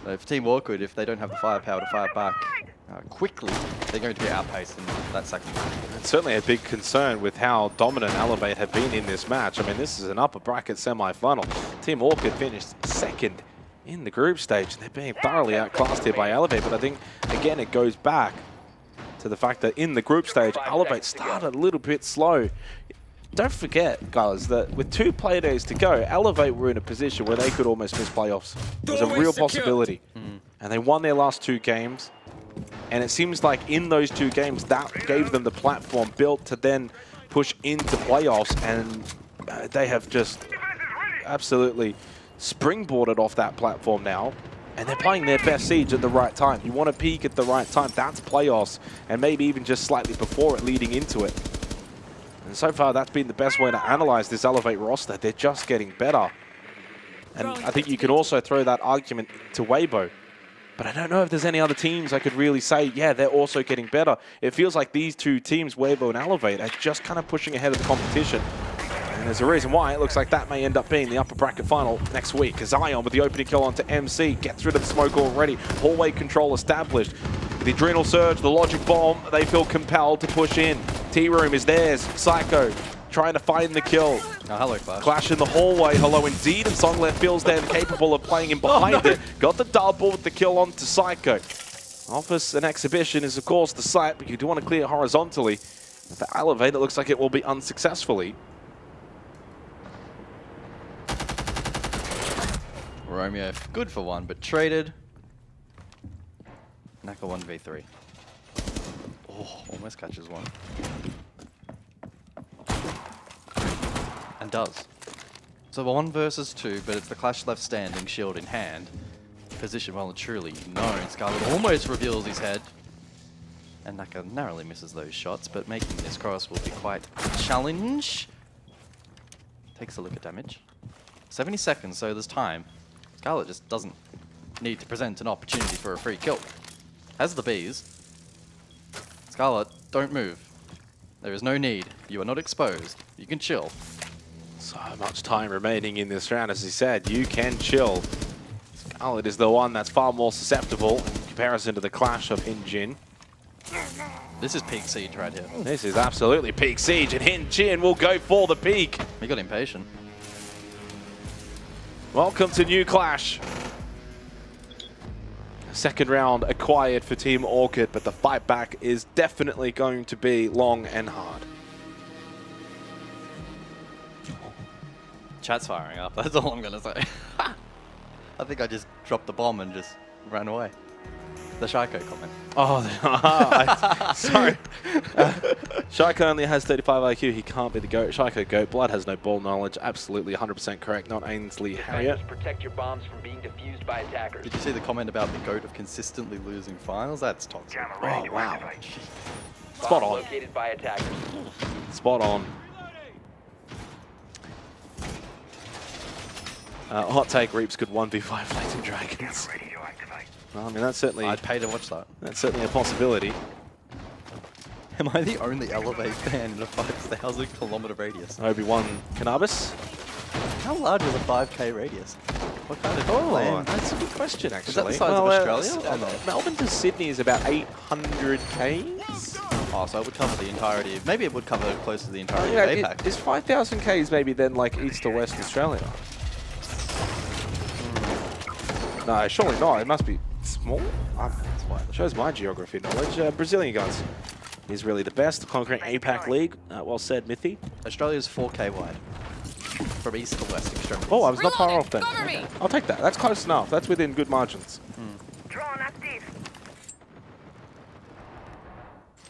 So if Team Awkward, if they don't have the firepower to fire back quickly, they're going to be outpaced in that second round. It's certainly a big concern with how dominant Elevate have been in this match. I mean, this is an upper bracket semi-final. Team Orchid finished second in the group stage. They're being thoroughly outclassed here by Elevate, but I think, again, it goes back to the fact that in the group stage, Elevate started a little bit slow. Don't forget, guys, that with 2 play days to go, Elevate were in a position where they could almost miss playoffs. It was a real possibility. And they won their last 2 games. And it seems like in those 2 games, that gave them the platform built to then push into playoffs. And they have just absolutely springboarded off that platform now. And they're playing their best Siege at the right time. You want to peak at the right time. That's playoffs. And maybe even just slightly before it, leading into it. And so far, that's been the best way to analyze this Elevate roster. They're just getting better. And I think you can also throw that argument to Weibo. But I don't know if there's any other teams I could really say, yeah, they're also getting better. It feels like these 2 teams, Weibo and Elevate, are just kind of pushing ahead of the competition. And there's a reason why it looks like that may end up being the upper bracket final next week. As Ion with the opening kill onto MC, gets rid of the smoke already. Hallway control established. With the Adrenal Surge, the Logic Bomb, they feel compelled to push in. T-Room is theirs. Psycho trying to find the kill. Oh, hello, Clash. Clash in the hallway. Hello indeed. And Songlet feels they're capable of playing in behind it. Got the double with the kill onto Psycho. Office and Exhibition is, of course, the site, but you do want to clear horizontally. For Elevate, it looks like it will be unsuccessfully. Romeo, good for 1, but traded. Naka 1v3. Oh, almost catches 1. And does. So 1 versus 2, but it's the Clash left standing, shield in hand. Position well and truly known. Scarlet almost reveals his head. And Naka narrowly misses those shots, but making this cross will be quite a challenge. Takes a look at damage. 70 seconds, so there's time. Scarlet just doesn't need to present an opportunity for a free kill. Has the bees. Scarlet, don't move. There is no need. You are not exposed. You can chill. So much time remaining in this round, as he said. You can chill. Scarlet is the one that's far more susceptible in comparison to the clash of Hin-Jin. This is peak siege right here. This is absolutely peak siege, and Hin-Jin will go for the peak. He got impatient. Welcome to New Clash. Second round acquired for Team Orchid, but the fight back is definitely going to be long and hard. Chat's firing up, that's all I'm going to say. I think I just dropped the bomb and just ran away. The Shaiko comment. Oh, sorry. Shaiko only has 35 IQ. He can't be the GOAT. Shaiko GOAT. Blood has no ball knowledge. Absolutely 100% correct. Not Ainsley Harriet. Protect your bombs from being defused by attackers. Did you see the comment about the GOAT of consistently losing finals? That's toxic. Oh, wow. Spot on. Located by attackers. Spot on. Hot take, Reaps could 1v5 Flating Dragons. Well, I mean, that's certainly... I'd pay to watch that. That's certainly a possibility. Am I the only Elevate fan in a 5,000 kilometer radius? Obi-Wan Cannabis? How large is a 5k radius? What kind of land? That's a good question, actually. Is that the size of Australia? Melbourne to Sydney is about 800 k's. Oh, so it would cover the entirety. Maybe it would cover close to the entirety of APAC. Is 5,000 k's maybe then like east or west Australia? No, surely not. It must be small. It shows my geography knowledge. Brazilian guns is really the best. Conquering APAC League. Well said, Mithy. Australia's 4k wide. From east to west extremities. Oh, I was not far off then. Okay. I'll take that. That's close enough. That's within good margins. Drone active.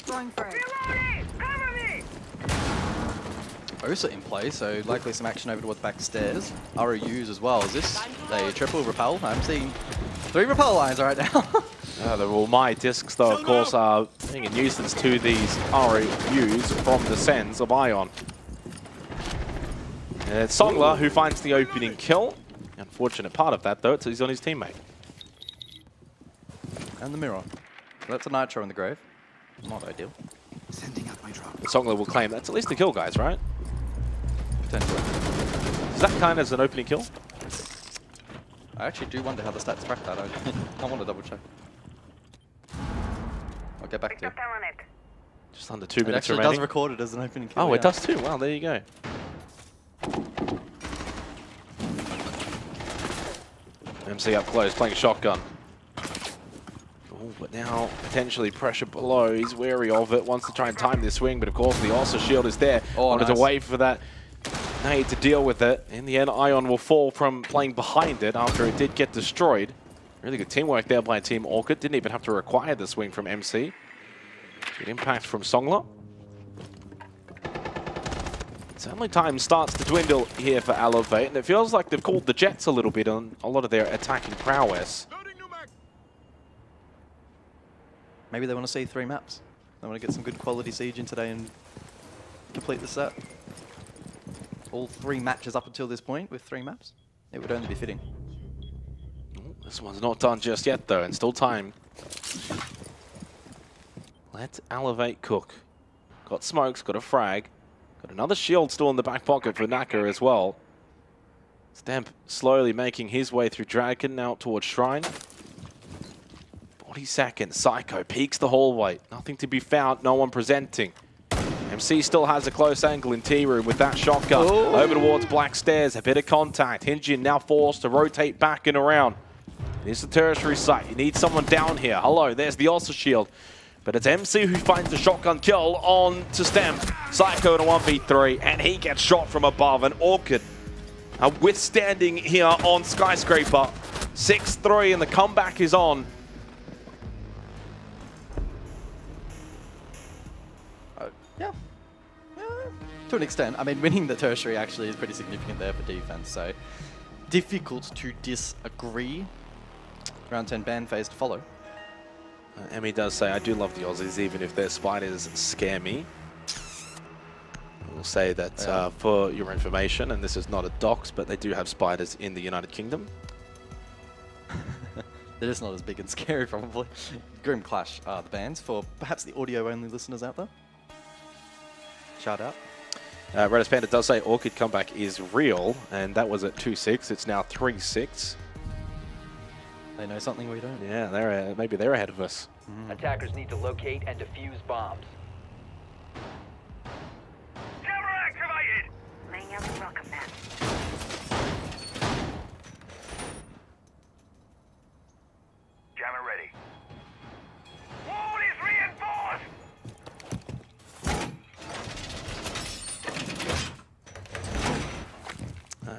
Going for it. Cover me! Osa in play, so likely some action over towards back stairs. ROUs as well. Is this a triple repel? I'm seeing 3 repel lines right now. The my discs, though, of course, are being a nuisance to these ROUs from the Sens of Ion. It's Songler who finds the opening kill. The unfortunate part of that, though, it's he's on his teammate. And the mirror. That's a Nitro in the grave. Not ideal. Sending out my drop. Songler will claim that's at least a kill, guys, right? Potentially. Does that count as an opening kill? I actually do wonder how the stats track that. I want to double check. I'll get back to you. Just under 2 minutes actually remaining. It does record it as an opening kill. Oh, it does too. Wow, there you go. MC up close, playing shotgun. Oh, but now potentially pressure below. He's wary of it, wants to try and time this swing, but of course the Osa shield is there. Wanted to wait for that nade to deal with it. In the end, Ion will fall from playing behind it after it did get destroyed. Really good teamwork there by Team Orchid. Didn't even have to require the swing from MC. Good impact from Songler. Certainly time starts to dwindle here for Elevate, and it feels like they've called the Jets a little bit on a lot of their attacking prowess. Maybe they want to see 3 maps. They want to get some good quality siege in today and complete the set. All 3 matches up until this point with 3 maps. It would only be fitting. This one's not done just yet, though, and still time. Let Elevate cook. Got smokes, got a frag. Got another shield still in the back pocket for Naka as well. Stamp slowly making his way through Dragon, out towards Shrine. 40 seconds, Psycho peeks the hallway. Nothing to be found, no one presenting. MC still has a close angle in T-Room with that shotgun. Over towards Black Stairs, a bit of contact. Hin-Jin now forced to rotate back and around. Here's the tertiary site. You need someone down here. Hello, there's the Osa shield. But it's MC who finds the shotgun kill on to Stem. Psycho in a 1v3, and he gets shot from above. And Orchid are withstanding here on Skyscraper. 6-3, and the comeback is on. Yeah. To an extent. I mean, winning the tertiary actually is pretty significant there for defense, so difficult to disagree. Round 10 ban phase to follow. Emmy does say, I do love the Aussies, even if their spiders scare me. I will say that for your information, and this is not a dox, but they do have spiders in the United Kingdom. They're just not as big and scary, probably. Grim Clash are the bands for perhaps the audio-only listeners out there. Shout out. Redis Panda does say Orchid comeback is real, and that was at 2-6. It's now 3-6. They know something we don't. Yeah, maybe they're ahead of us. Attackers need to locate and defuse bombs. Camera activated! Laying out the welcome mat. Jammer ready. Wall is reinforced!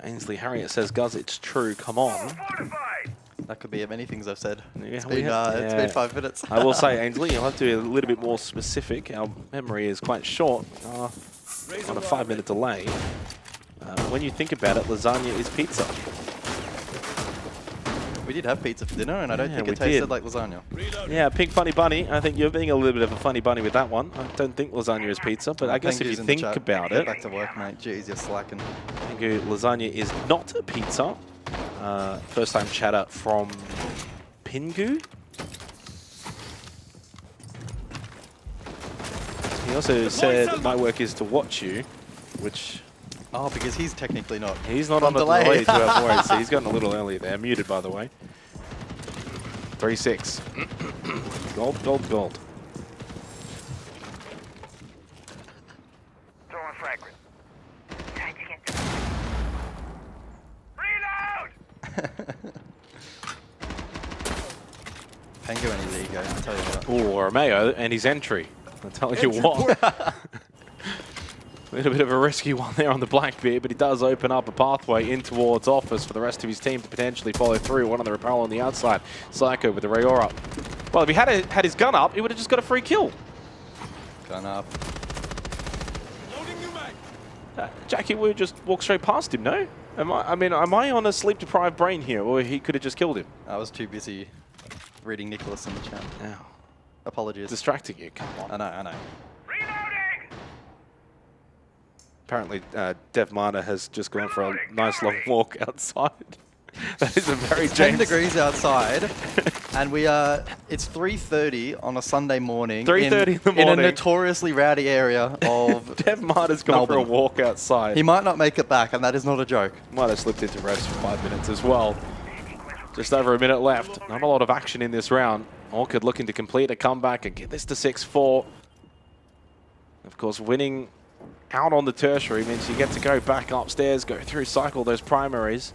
Ainsley Harriet says, Guz, it's true, come on. That could be of many things I've said. Yeah, It's been 5 minutes. I will say, Ainsley, you'll have to be a little bit more specific. Our memory is quite short on a 5-minute delay. When you think about it, lasagna is pizza. We did have pizza for dinner, and I don't think we it tasted did. like lasagna. Yeah, Pink Funny Bunny. I think you're being a little bit of a funny bunny with that one. I don't think lasagna is pizza, but I guess if you think about it... Back to work, mate. Jeez, you're slacking. I think lasagna is not a pizza. First time chatter from Pingu. He also said, my work is to watch you, which... Oh, because he's technically not. He's not on a delay to our voice, so he's gotten a little early there. Muted, by the way. 3-6. Gold, gold, gold. Throwing fragment. Time to get to Reload! Pango and his ego, I'll tell you what. Oh, Romeo and his entry. I'll tell you what. A little bit of a risky one there on the Blackbeard, but he does open up a pathway in towards Office for the rest of his team to potentially follow through. One on the Repel on the outside. Psycho with the Rayor up. Well, if he had his gun up, he would have just got a free kill. Gun up. Jackie Wu just walked straight past him, no? Am I on a sleep-deprived brain here, or he could have just killed him? I was too busy reading Nicholas in the chat. Yeah. Apologies. Distracting you, come on. I know. Apparently, Dev Mana has just gone for a nice long walk outside. That is a very It's 10 James. degrees outside, and it's 3:30 on a Sunday morning. 3:30 in the morning. In a notoriously rowdy area of Dev Mana's gone for a walk outside. He might not make it back, and that is not a joke. Might have slipped into rest for 5 minutes as well. Just over a minute left. Not a lot of action in this round. Orchid looking to complete a comeback and get this to 6-4. Of course, winning out on the tertiary means you get to go back upstairs, go through, cycle those primaries.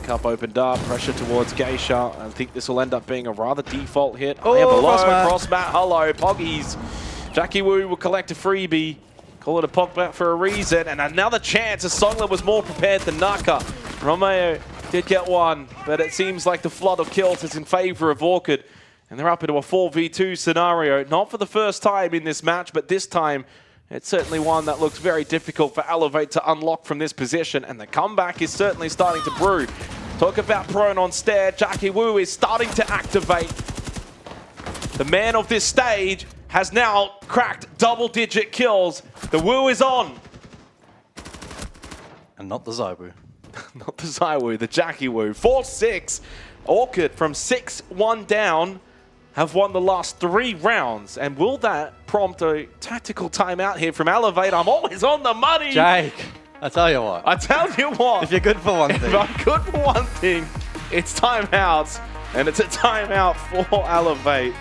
Cup opened up, pressure towards Geisha. I think this will end up being a rather default hit. Oh, below, cross cross mat, hello, Poggies. Jackie Wu will collect a freebie. Call it a pog bat for a reason, and another chance as Songler was more prepared than Naka. Romeo did get one, but it seems like the flood of kills is in favor of Orchid. And they're up into a 4v2 scenario. Not for the first time in this match, but this time it's certainly one that looks very difficult for Elevate to unlock from this position. And the comeback is certainly starting to brew. Talk about prone on stair. Jackie Wu is starting to activate. The man of this stage has now cracked double-digit kills. The Wu is on. And not the Zaiwu. Not the Zaiwu, the Jackie Wu. 4-6. Orchid from 6-1 down have won the last 3 rounds. And will that prompt a tactical timeout here from Elevate? I'm always on the money. Jake, I tell you what. I tell you what. If you're good for one thing. If I'm good for one thing, it's timeouts. And it's a timeout for Elevate.